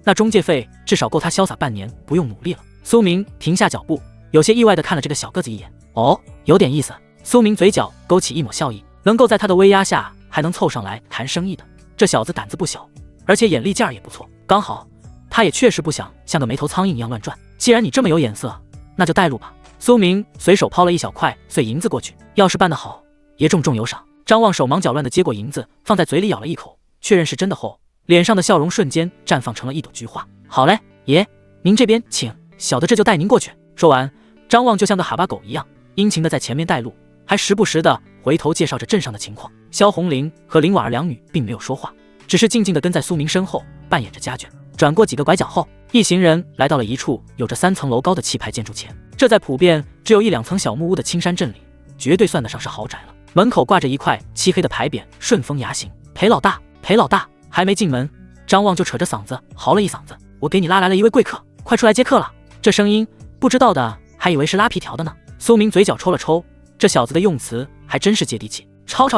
那中介费至少够他潇洒半年不用努力了。苏明停下脚步，有些意外地看了这个小个子一眼。哦，有点意思。苏明嘴角勾起一抹笑意，能够在他的威压下还能凑上来谈生意的，这小子胆子不小，而且眼力劲儿也不错。刚好他也确实不想像个没头苍蝇一样乱转，既然你这么有眼色，那就带路吧。苏明随手抛了一小块碎银子过去，要是办得好，爷重重有赏。张望手忙脚乱地接过银子，放在嘴里咬了一口，确认是真的后，脸上的笑容瞬间绽放成了一朵菊花。好嘞，爷，您这边请，小的这就带您过去。说完，张望就像个哈巴狗一样，殷勤地在前面带路，还时不时地回头介绍着镇上的情况。萧红玲和林婉儿两女并没有说话，只是静静地跟在苏明身后，扮演着家眷。转过几个拐角后，一行人来到了一处有着3层楼高的气派建筑前。这在普遍只有1、2层小木屋的青山镇里，绝对算得上是豪宅了。门口挂着一块漆黑的牌匾：顺风衙行。裴老大，裴老大！还没进门，张望就扯着嗓子嚎了一嗓子：我给你拉来了一位贵客，快出来接客了！这声音不知道的还以为是拉皮条的呢。苏明嘴角抽了抽，这小子的用词还真是接地气。吵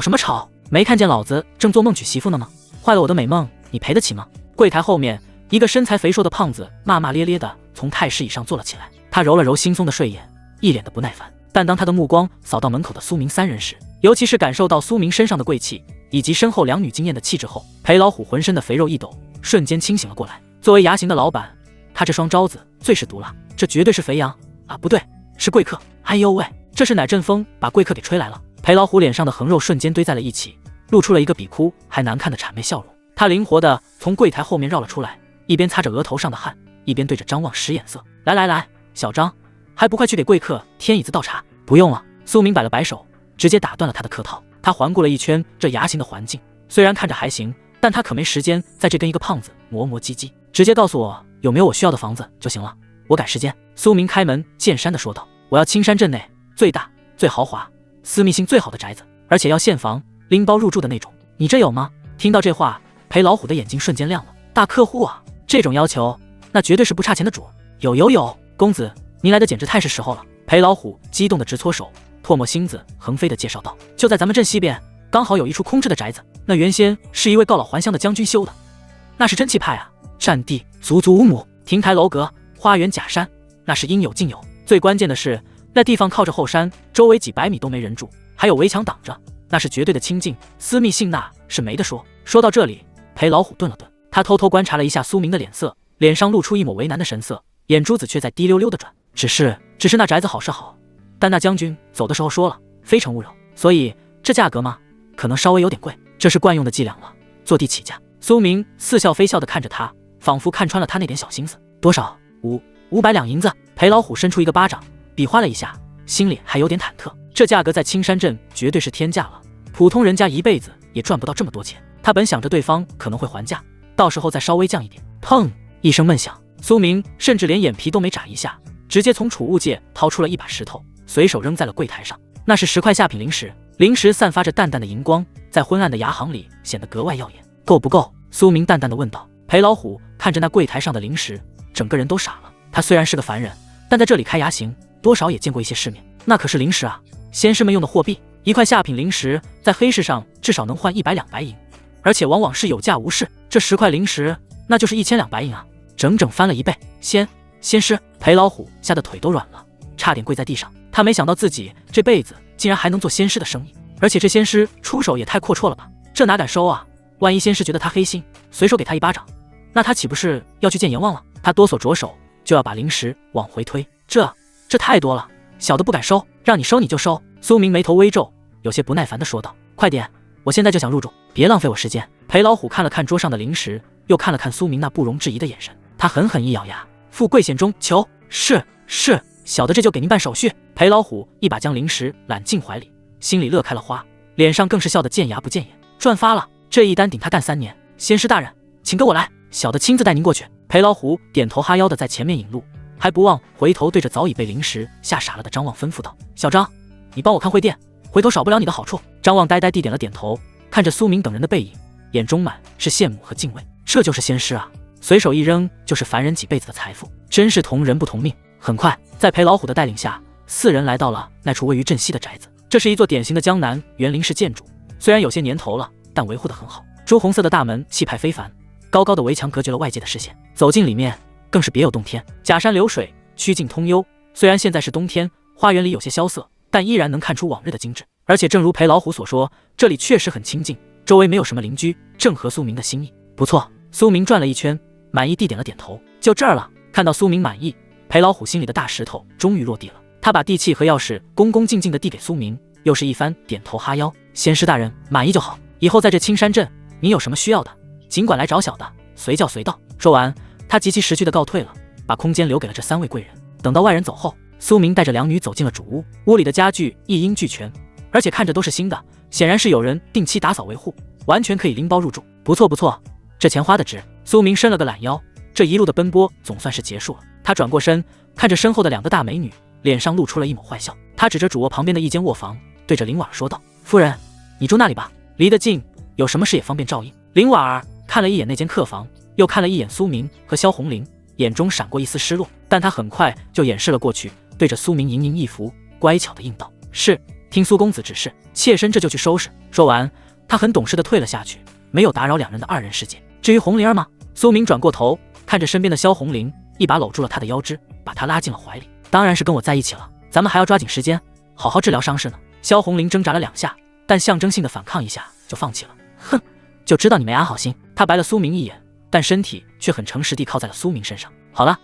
什么吵？没看见老子正做梦娶媳妇呢吗？坏了我的美梦，你赔得起吗？柜台后面，一个身材肥硕的胖子骂骂咧咧地从太师椅上坐了起来。他揉了揉惺忪的睡眼，一脸的不耐烦。但当他的目光扫到门口的苏明3人时，尤其是感受到苏明身上的贵气以及身后两女惊艳的气质后，裴老虎浑身的肥肉一抖，瞬间清醒了过来。作为衙行的老板，他这双招子最是毒辣，这绝对是肥羊啊，不对，是贵客。哎呦喂，这是哪阵风把贵客给吹来了？裴老虎脸上的横肉瞬间堆在了一起，露出了一个比哭还难看的谄媚笑容。他灵活地从柜台后面绕了出来，一边擦着额头上的汗，一边对着张望使眼色：来，小张，还不快去给贵客添椅子倒茶？不用了。苏明摆了摆手，直接打断了他的客套。他环顾了一圈这衙行的环境，虽然看着还行，但他可没时间在这跟一个胖子磨磨唧唧，直接告诉我有没有我需要的房子就行了，我赶时间。苏明开门见山地说道：我要青山镇内最大最豪华私密性最好的宅子，而且要现房拎包入住的那种，你这有吗？听到这话，裴老虎的眼睛瞬间亮了。大客户啊，这种要求那绝对是不差钱的主。有，公子您来的简直太是时候了。裴老虎激动的直搓手，唾沫星子横飞的介绍道：就在咱们镇西边，刚好有一处空置的宅子，那原先是一位告老还乡的将军修的，那是真气派啊，占地足足5亩，亭台楼阁，花园假山，那是应有尽有。最关键的是，那地方靠着后山，周围几百米都没人住，还有围墙挡着，那是绝对的清静，私密性那是没得说。说到这里，裴老虎顿了顿，他偷偷观察了一下苏明的脸色，脸上露出一抹为难的神色，眼珠子却在滴溜溜的转。只是那宅子好是好，但那将军走的时候说了非诚勿扰，所以这价格嘛，可能稍微有点贵，这是惯用的伎俩了，坐地起价。苏明似笑非笑地看着他，仿佛看穿了他那点小心思。多少？500两银子。裴老虎伸出一个巴掌，比划了一下，心里还有点忐忑。这价格在青山镇绝对是天价了，普通人家一辈子也赚不到这么多钱。他本想着对方可能会还价，到时候再稍微降一点。砰一声闷响，苏明甚至连眼皮都没眨一下，直接从储物界掏出了一把石头，随手扔在了柜台上。那是10块下品灵石，灵石散发着淡淡的荧光，在昏暗的牙行里显得格外耀眼。够不够？苏明淡淡的问道。裴老虎看着那柜台上的灵石，整个人都傻了。他虽然是个凡人，但在这里开牙行，多少也见过一些世面。那可是灵石啊，仙师们用的货币，1块下品灵石在黑市上至少能换100两白银，而且往往是有价无市。这10块灵石，那就是1000两白银啊，整整翻了1倍。仙师，裴老虎吓得腿都软了，差点跪在地上。他没想到自己这辈子竟然还能做仙师的生意，而且这仙师出手也太阔绰了吧，这哪敢收啊？万一仙师觉得他黑心，随手给他一巴掌，那他岂不是要去见阎王了？他哆嗦着手就要把灵石往回推，这太多了，小的不敢收，让你收你就收。苏明眉头微皱，有些不耐烦地说道：快点，我现在就想入住，别浪费我时间。裴老虎看了看桌上的灵石，又看了看苏明那不容置疑的眼神，他狠狠一咬牙，富贵险中求。是，小的这就给您办手续。裴老虎一把将灵石揽进怀里，心里乐开了花，脸上更是笑得见牙不见眼。赚发了，这一单顶他干3年。仙师大人，请跟我来，小的亲自带您过去。裴老虎点头哈腰的在前面引路，还不忘回头对着早已被灵石吓傻了的张望吩咐道：小张，你帮我看会店，回头少不了你的好处。张望呆呆地点了点头，看着苏明等人的背影，眼中满是羡慕和敬畏。这就是仙师啊，随手一扔就是凡人几辈子的财富，真是同人不同命。很快，在裴老虎的带领下，4人来到了那处位于镇西的宅子。这是一座典型的江南园林式建筑，虽然有些年头了，但维护得很好。朱红色的大门气派非凡，高高的围墙隔绝了外界的视线，走进里面更是别有洞天。假山流水，曲径通幽，虽然现在是冬天，花园里有些萧瑟，但依然能看出往日的精致。而且正如裴老虎所说，这里确实很清静，周围没有什么邻居，正合苏明的心意。不错，苏明转了一圈，满意地点了点头。就这儿了。看到苏明满意，裴老虎心里的大石头终于落地了。他把地契和钥匙恭恭敬敬地递给苏明，又是一番点头哈腰。仙师大人满意就好，以后在这青山镇，您有什么需要的，尽管来找小的，随叫随到。说完，他极其识趣地告退了，把空间留给了这3位贵人。等到外人走后，苏明带着两女走进了主屋。屋里的家具一应俱全，而且看着都是新的，显然是有人定期打扫维护，完全可以拎包入住。不错，这钱花得值。苏明伸了个懒腰，这一路的奔波总算是结束了。他转过身，看着身后的2个大美女，脸上露出了一抹坏笑。他指着主卧旁边的一间卧房，对着林婉儿说道：夫人，你住那里吧，离得近，有什么事也方便照应。林婉儿看了一眼那间客房，又看了一眼苏明和萧红玲，眼中闪过一丝失落，但他很快就掩饰了过去，对着苏明盈盈一拂，乖巧的应道：是，听苏公子指示，妾身这就去收拾。说完，他很懂事的退了下去，没有打扰2人的2人世界。至于红玲儿吗？苏明转过头，看着身边的萧红玲，一把搂住了她的腰肢，把她拉进了怀里。当然是跟我在一起了，咱们还要抓紧时间，好好治疗伤势呢。萧红玲挣扎了2下，但象征性的反抗一下就放弃了。哼，就知道你没安好心。他白了苏明一眼，但身体却很诚实地靠在了苏明身上。好了，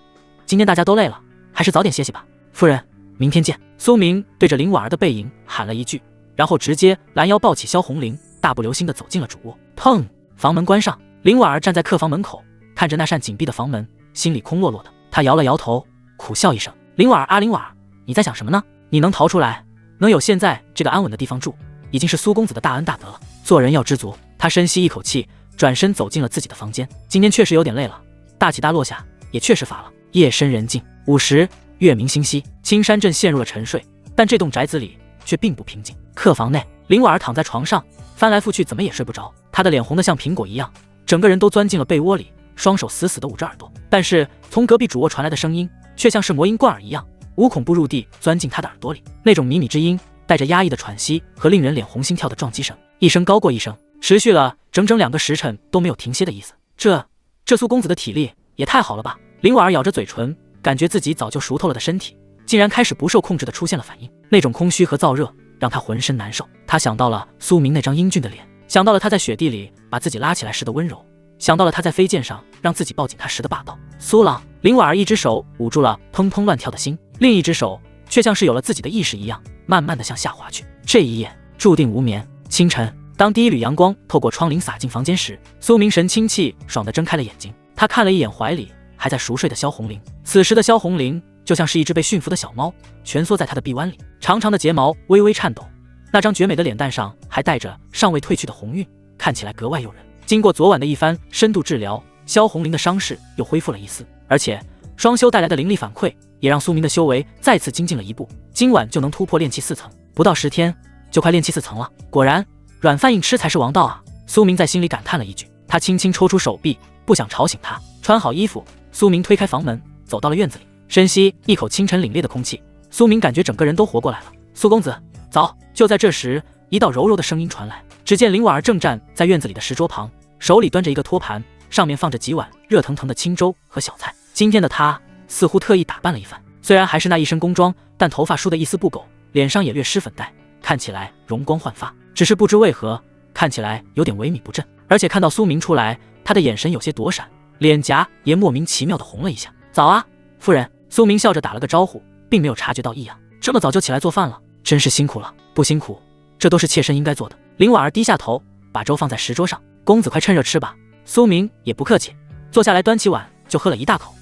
今天大家都累了，还是早点歇息吧。夫人，明天见。苏明对着林婉儿的背影喊了一句，然后直接拦腰抱起萧红玲，大步流星地走进了主卧。砰，房门关上。林婉儿站在客房门口，看着那扇紧闭的房门，心里空落落的。她摇了摇头，苦笑一声：林婉儿啊，林婉儿，你在想什么呢？你能逃出来，能有现在这个安稳的地方住，已经是苏公子的大恩大德了。做人要知足。他深吸一口气，转身走进了自己的房间。今天确实有点累了，大起大落下也确实乏了。夜深人静，5时，月明星稀，青山镇陷入了沉睡，但这栋宅子里却并不平静。客房内，林婉儿躺在床上，翻来覆去怎么也睡不着，她的脸红得像苹果一样，整个人都钻进了被窝里，双手死死地捂着耳朵。但是从隔壁主卧传来的声音却像是魔音贯耳一样，无孔不入地钻进她的耳朵里。那种靡靡之音带着压抑的喘息和令人脸红心跳的撞击声，一声高过一声，持续了整整2个时辰都没有停歇的意思。这苏公子的体力也太好了吧。林婉儿咬着嘴唇，感觉自己早就熟透了的身体竟然开始不受控制地出现了反应，那种空虚和燥热让她浑身难受。她想到了苏明那张英俊的脸，想到了他在雪地里把自己拉起来时的温柔，想到了他在飞剑上让自己抱紧他时的霸道。苏朗，林婉儿一只手捂住了砰砰乱跳的心，另一只手却像是有了自己的意识一样，慢慢地向下滑去。这一夜注定无眠。清晨，当第一缕阳光透过窗棂洒进房间时，苏明神清气爽地睁开了眼睛。他看了一眼怀里还在熟睡的萧红玲，此时的萧红玲就像是一只被驯服的小猫，蜷缩在他的臂弯里，长长的睫毛微微颤抖，那张绝美的脸蛋上还带着尚未褪去的红晕，看起来格外诱人。经过昨晚的一番深度治疗，萧红玲的伤势又恢复了一丝，而且双修带来的灵力反馈也让苏明的修为再次精进了一步，今晚就能突破炼气4层，不到10天就快炼气4层了。果然软饭硬吃才是王道啊！苏明在心里感叹了一句，他轻轻抽出手臂，不想吵醒他。穿好衣服，苏明推开房门，走到了院子里，深吸一口清晨凛冽的空气，苏明感觉整个人都活过来了。苏公子早。就在这时，一道柔柔的声音传来，只见林婉儿正站在院子里的石桌旁，手里端着一个托盘，上面放着几碗热腾腾的清粥和小菜。今天的她似乎特意打扮了一番，虽然还是那一身工装，但头发梳得一丝不苟，脸上也略施粉黛，看起来容光焕发，只是不知为何看起来有点萎靡不振。而且看到苏明出来，他的眼神有些躲闪，脸颊也莫名其妙地红了一下。早啊，夫人。苏明笑着打了个招呼，并没有察觉到异样。这么早就起来做饭了，真是辛苦了。不辛苦，这都是妾身应该做的。林婉儿低下头，把粥放在石桌上，公子快趁热吃吧。苏明也不客气，坐下来端起碗就喝了一大口。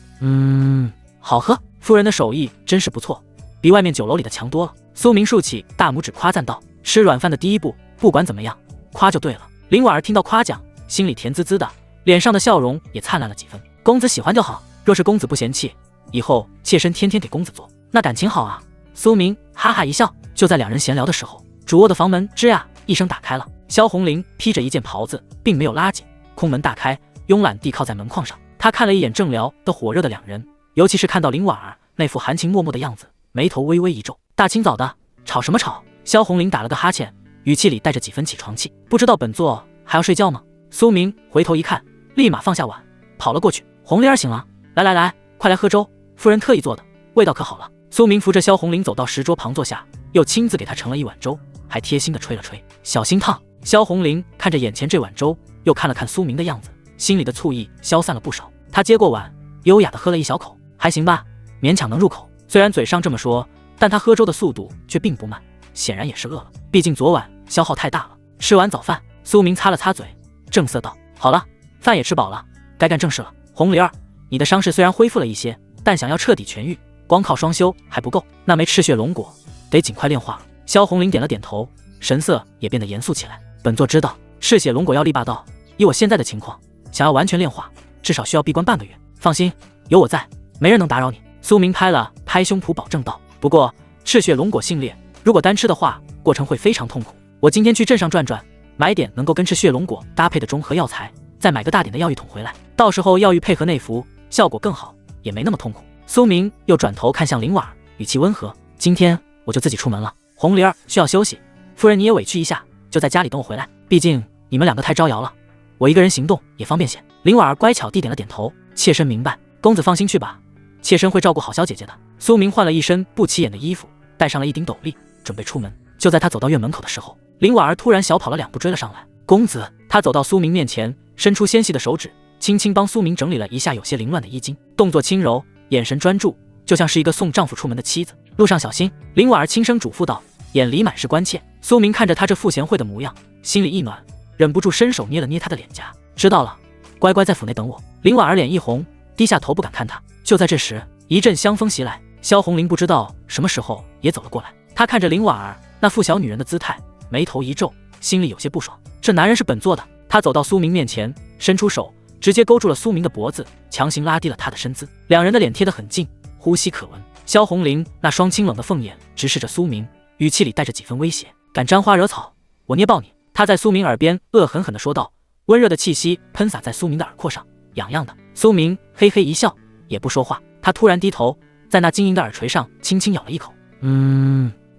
好喝，夫人的手艺真是不错，比外面酒楼里的强多了。苏明竖起大拇指夸赞道，吃软饭的第一步，不管怎么样，夸就对了。林婉儿听到夸奖，心里甜滋滋的，脸上的笑容也灿烂了几分。公子喜欢就好，若是公子不嫌弃，以后妾身天天给公子做，那感情好啊。苏明哈哈一笑。就在两人闲聊的时候，主卧的房门吱呀一声打开了，萧红玲披着一件袍子，并没有拉紧，空门大开，慵懒地靠在门框上。她看了一眼正聊得火热的两人，尤其是看到林婉儿那副含情脉脉的样子，眉头微微一皱。大清早的，吵什么吵？萧红玲打了个哈欠，语气里带着几分起床气。不知道本座还要睡觉吗？苏明回头一看，立马放下碗，跑了过去。红玲儿醒了，来，快来喝粥，夫人特意做的，味道可好了。苏明扶着萧红玲走到石桌旁坐下，又亲自给她盛了一碗粥，还贴心的吹了吹，小心烫。萧红玲看着眼前这碗粥，又看了看苏明的样子，心里的醋意消散了不少。她接过碗，优雅的喝了一小口，还行吧，勉强能入口。虽然嘴上这么说，但她喝粥的速度却并不慢，显然也是饿了，毕竟昨晚消耗太大了。吃完早饭，苏明擦了擦嘴，正色道，好了，饭也吃饱了，该干正事了。红玲儿，你的伤势虽然恢复了一些，但想要彻底痊愈，光靠双修还不够，那枚赤血龙果得尽快炼化了。萧红玲点了点头，神色也变得严肃起来。本座知道赤血龙果要力霸道，以我现在的情况，想要完全炼化，至少需要闭关半个月。放心，有我在，没人能打扰你。苏明拍了拍胸脯保证道。不过赤血龙果性烈，如果单吃的话，过程会非常痛苦。我今天去镇上转转，买点能够跟赤血龙果搭配的中和药材，再买个大点的药浴桶回来，到时候药浴配合内服，效果更好，也没那么痛苦。苏明又转头看向林婉儿，语气温和，今天我就自己出门了，红玲儿需要休息，夫人你也委屈一下，就在家里等我回来，毕竟你们两个太招摇了，我一个人行动也方便些。林婉儿乖巧地点了点头，妾身明白，公子放心去吧，妾身会照顾好萧姐姐的。苏明换了一身不起眼的衣服，戴上了一顶斗笠，准备出门。就在他走到院门口的时候，林婉儿突然小跑了2步追了上来。公子，他走到苏明面前，伸出纤细的手指，轻轻帮苏明整理了一下有些凌乱的衣襟，动作轻柔，眼神专注，就像是一个送丈夫出门的妻子。路上小心，林婉儿轻声嘱咐道，眼里满是关切。苏明看着她这妇贤惠的模样，心里一暖，忍不住伸手捏了捏她的脸颊。知道了，乖乖在府内等我。林婉儿脸一红，低下头不敢看他。就在这时，一阵香风袭来，萧红玲不知道什么时候也走了过来。她看着林婉儿那富小女人的姿态，眉头一皱，心里有些不爽。这男人是本座的。她走到苏明面前，伸出手，直接勾住了苏明的脖子，强行拉低了他的身姿。两人的脸贴得很近，呼吸可闻。萧红玲那双清冷的凤眼直视着苏明，语气里带着几分威胁，敢沾花惹草，我捏爆你。她在苏明耳边恶狠狠地说道，温热的气息喷洒在苏明的耳廓上，痒痒的。苏明嘿嘿一笑，也不说话。他突然低头，在那晶莹的耳垂上轻轻咬了一口。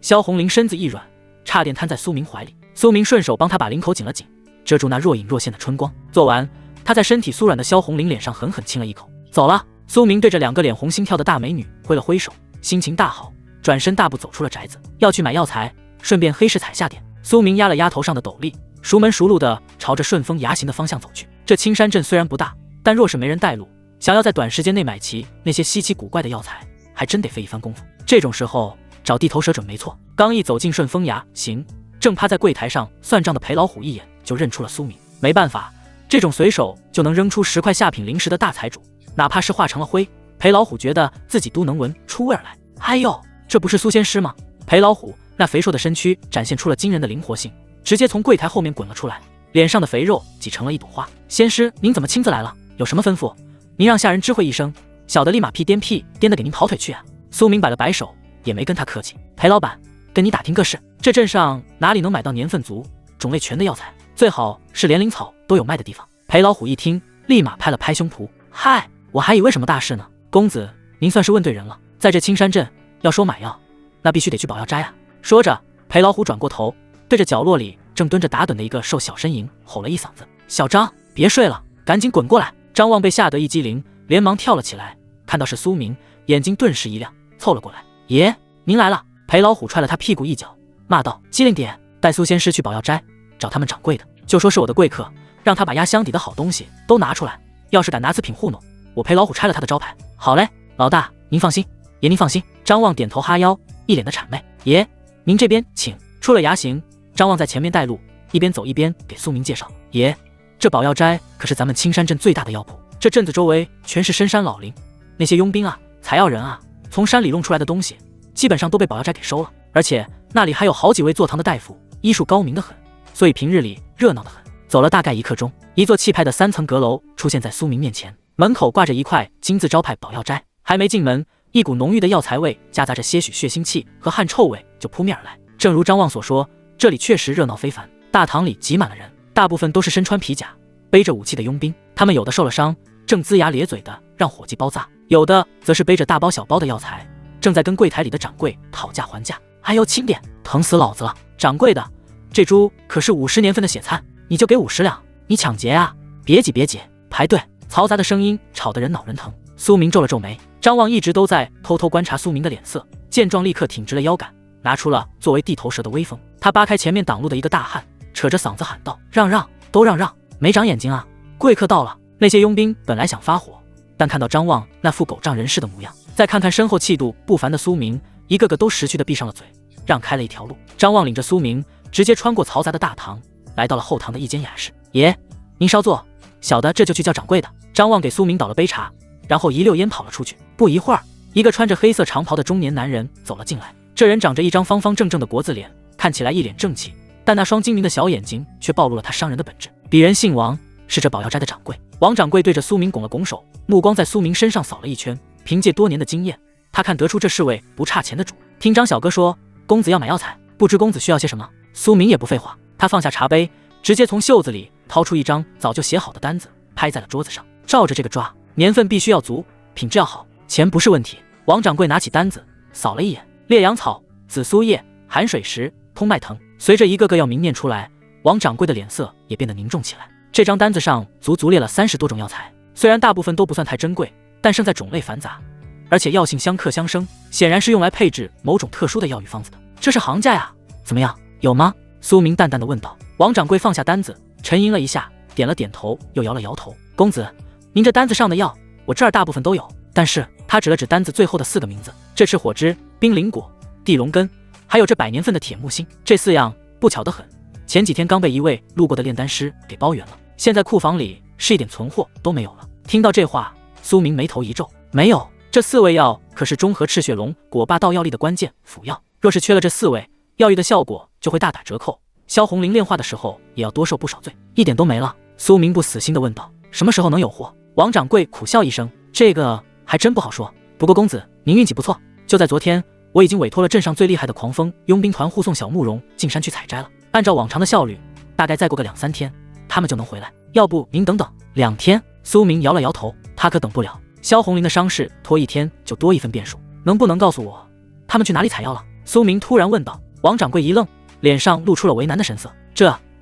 萧红玲身子一软，差点瘫在苏明怀里。苏明顺手帮她把领口紧了紧，遮住那若隐若现的春光。做完，他在身体酥软的萧红玲脸上狠狠亲了一口。走了。苏明对着2个脸红心跳的大美女挥了挥手，心情大好，转身大步走出了宅子，要去买药材，顺便黑市踩下点。苏明压了压头上的斗笠，熟门熟路地朝着顺风崖行的方向走去。这青山镇虽然不大，但若是没人带路，想要在短时间内买齐那些稀奇古怪的药材，还真得费一番功夫。这种时候找地头蛇准没错。刚一走进顺风崖行，正趴在柜台上算账的裴老虎一眼就认出了苏明。没办法，这种随手就能扔出10块下品灵石的大财主，哪怕是化成了灰，裴老虎觉得自己都能闻出味儿来。哎呦，这不是苏仙师吗？裴老虎那肥硕的身躯展现出了惊人的灵活性，直接从柜台后面滚了出来，脸上的肥肉挤成了一朵花。仙师，您怎么亲自来了？有什么吩咐？您让下人知会一声，小的立马屁颠的给您跑腿去啊！苏明摆了摆手，也没跟他客气。裴老板，跟你打听个事，这镇上哪里能买到年份足、种类全的药材？最好是连灵草都有卖的地方。裴老虎一听，立马拍了拍胸脯：嗨，我还以为什么大事呢。公子，您算是问对人了，在这青山镇，要说买药，那必须得去宝药斋啊。说着，裴老虎转过头，对着角落里正蹲着打盹的一个瘦小身影吼了一嗓子：小张，别睡了，赶紧滚过来！张望被吓得一激灵，连忙跳了起来，看到是苏明，眼睛顿时一亮，凑了过来：爷，您来了！裴老虎踹了他屁股一脚，骂道：机灵点，带苏仙师去宝药斋找他们掌柜的，就说是我的贵客，让他把压箱底的好东西都拿出来，要是敢拿次品糊弄，我裴老虎拆了他的招牌。好嘞，老大您放心，爷您放心。张望点头哈腰，一脸的谄媚。爷，您这边请。出了衙行，张望在前面带路，一边走一边给苏明介绍：爷，这宝药斋可是咱们青山镇最大的药铺，这镇子周围全是深山老林，那些佣兵啊、采药人啊，从山里弄出来的东西，基本上都被宝药斋给收了。而且那里还有好几位坐堂的大夫，医术高明的很，所以平日里热闹的很。走了大概1刻钟，一座气派的3层阁楼出现在苏明面前，门口挂着一块金字招牌宝药斋。还没进门，一股浓郁的药材味夹杂着些许血腥气和汗臭味就扑面而来。正如张望所说，这里确实热闹非凡，大堂里挤满了人，大部分都是身穿皮甲、背着武器的佣兵，他们有的受了伤，正龇牙咧嘴的让伙计包扎，有的则是背着大包小包的药材，正在跟柜台里的掌柜讨价还价。哎呦，轻点，疼死老子了！掌柜的，这株可是50年份的血参，你就给50两，你抢劫啊！别挤，排队！嘈杂的声音吵得人脑仁疼。苏明皱了皱眉，张望一直都在偷偷观察苏明的脸色，见状立刻挺直了腰杆，拿出了作为地头蛇的威风。他扒开前面挡路的一个大汉，扯着嗓子喊道：让让，都让让，没长眼睛啊！贵客到了！那些佣兵本来想发火，但看到张望那副狗仗人势的模样，再看看身后气度不凡的苏明，一个个都识趣的闭上了嘴，让开了一条路。张望领着苏明直接穿过嘈杂的大堂，来到了后堂的一间雅室。爷，您稍坐，小的这就去叫掌柜的。张望给苏明倒了杯茶，然后一溜烟跑了出去。不一会儿，一个穿着黑色长袍的中年男人走了进来。这人长着一张方方正正的国字脸，看起来一脸正气，但那双精明的小眼睛却暴露了他伤人的本质。鄙人姓王，是这宝药斋的掌柜。王掌柜对着苏明拱了拱手，目光在苏明身上扫了一圈。凭借多年的经验，他看得出这是位不差钱的主。听张小哥说，公子要买药材，不知公子需要些什么？苏明也不废话，他放下茶杯，直接从袖子里掏出一张早就写好的单子，拍在了桌子上，照着这个抓，年份必须要足，品质要好，钱不是问题。王掌柜拿起单子扫了一眼，烈阳草、紫苏叶、寒水石、通脉藤，随着一个个要名念出来，王掌柜的脸色也变得凝重起来。这张单子上足足列了30多种药材，虽然大部分都不算太珍贵，但胜在种类繁杂，而且药性相克相生，显然是用来配制某种特殊的药浴方子的。这是行家呀，怎么样，有吗？苏明淡淡的问道。王掌柜放下单子，沉吟了一下，点了点头，又摇了摇头。公子，您这单子上的药，我这儿大部分都有，但是他指了指单子最后的4个名字：这赤火枝、冰灵果、地龙根，还有这100年份的铁木星。这4样不巧得很，前几天刚被一位路过的炼丹师给包圆了，现在库房里是一点存货都没有了。听到这话，苏明眉头一皱，没有，这4味药可是中和赤血龙果霸道药力的关键辅药，若是缺了这4味，药浴的效果就会大打折扣，萧红灵炼化的时候也要多受不少罪。一点都没了。苏明不死心地问道，什么时候能有货？王掌柜苦笑一声，这个还真不好说，不过公子您运气不错，就在昨天，我已经委托了镇上最厉害的狂风佣兵团护送小慕容进山去采摘了，按照往常的效率，大概再过个2、3天他们就能回来，要不您等等。2天？苏明摇了摇头，他可等不了，萧红灵的伤势拖1天就多一分变数，能不能告诉我他们去哪里采药了？苏明突然问道。王掌柜一愣，脸上露出了为难的神色，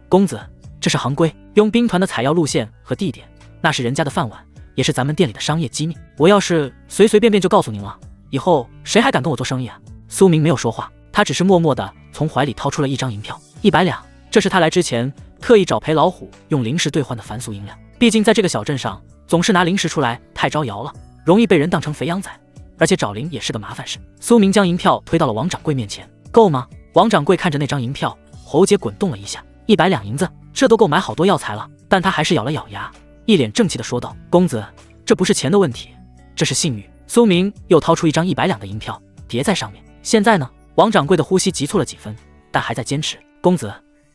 公子，这是行规，佣兵团的采药路线和地点，那是人家的饭碗，也是咱们店里的商业机密，我要是随随便便就告诉您了，以后谁还敢跟我做生意啊？苏明没有说话，他只是默默地从怀里掏出了一张银票，100两，这是他来之前特意找裴老虎用灵石兑换的凡俗银两，毕竟在这个小镇上，总是拿灵石出来太招摇了，容易被人当成肥羊仔，而且找灵也是个麻烦事。苏明将银票推到了王掌柜面前，够吗？王掌柜看着那张银票，喉结滚动了一下，100两银子，这都够买好多药材了。但他还是咬了咬牙，一脸正气地说道：“公子，这不是钱的问题，这是信誉。”苏明又掏出一张100两的银票，叠在上面。现在呢？王掌柜的呼吸急促了几分，但还在坚持。公子，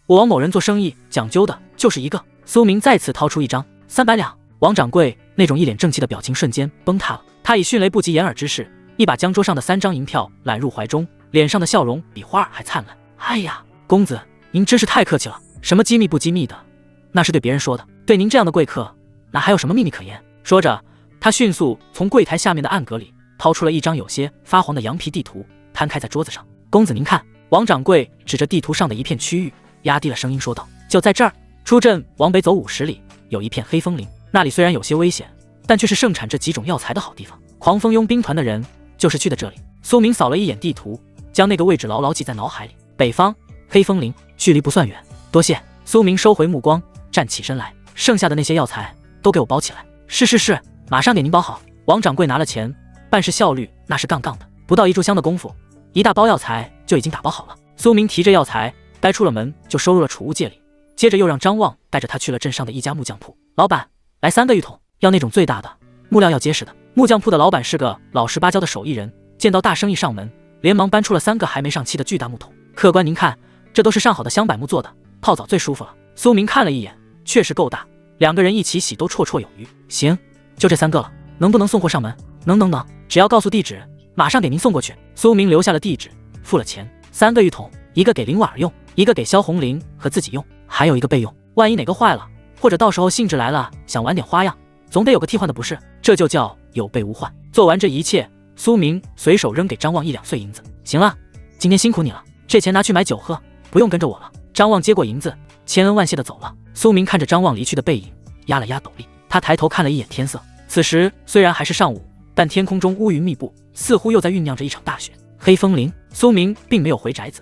我王某人做生意讲究的就是一个。苏明再次掏出一张300两。王掌柜那种一脸正气的表情瞬间崩塌了，他以迅雷不及掩耳之势，一把将桌上的3张银票揽入怀中，脸上的笑容比花儿还灿烂。哎呀，公子，您真是太客气了，什么机密不机密的，那是对别人说的，对您这样的贵客，哪还有什么秘密可言？说着，他迅速从柜台下面的暗格里掏出了一张有些发黄的羊皮地图，摊开在桌子上。公子您看。王掌柜指着地图上的一片区域，压低了声音说道：“就在这儿，出镇往北走50里，有一片黑风林，那里虽然有些危险，但却是盛产这几种药材的好地方。狂风佣兵团的人就是去的这里。”苏明扫了一眼地图，将那个位置牢牢记在脑海里。北方黑风林，距离不算远，多谢。苏明收回目光，站起身来，剩下的那些药材都给我包起来。是，马上给您包好。王掌柜拿了钱，办事效率那是杠杠的，不到1炷香的功夫，一大包药材就已经打包好了。苏明提着药材待出了门，就收入了储物戒里，接着又让张望带着他去了镇上的一家木匠铺。老板，来3个浴桶，要那种最大的，木料要结实的。木匠铺的老板是个老实巴交的手艺人，见到大生意上门，连忙搬出了3个还没上漆的巨大木桶。客官您看，这都是上好的香柏木做的，泡澡最舒服了。苏明看了一眼，确实够大，2个人一起洗都绰绰有余。行，就这3个了，能不能送货上门？能，只要告诉地址，马上给您送过去。苏明留下了地址，付了钱。3个浴桶，一个给林婉儿用，一个给萧红林和自己用，还有一个备用，万一哪个坏了，或者到时候兴致来了想玩点花样，总得有个替换的不是？这就叫有备无患。做完这一切，苏明随手扔给张望1两碎银子。行了，今天辛苦你了，这钱拿去买酒喝，不用跟着我了。张望接过银子，千恩万谢的走了。苏明看着张望离去的背影，压了压斗笠，他抬头看了一眼天色，此时虽然还是上午，但天空中乌云密布，似乎又在酝酿着一场大雪。黑风林，苏明并没有回宅子，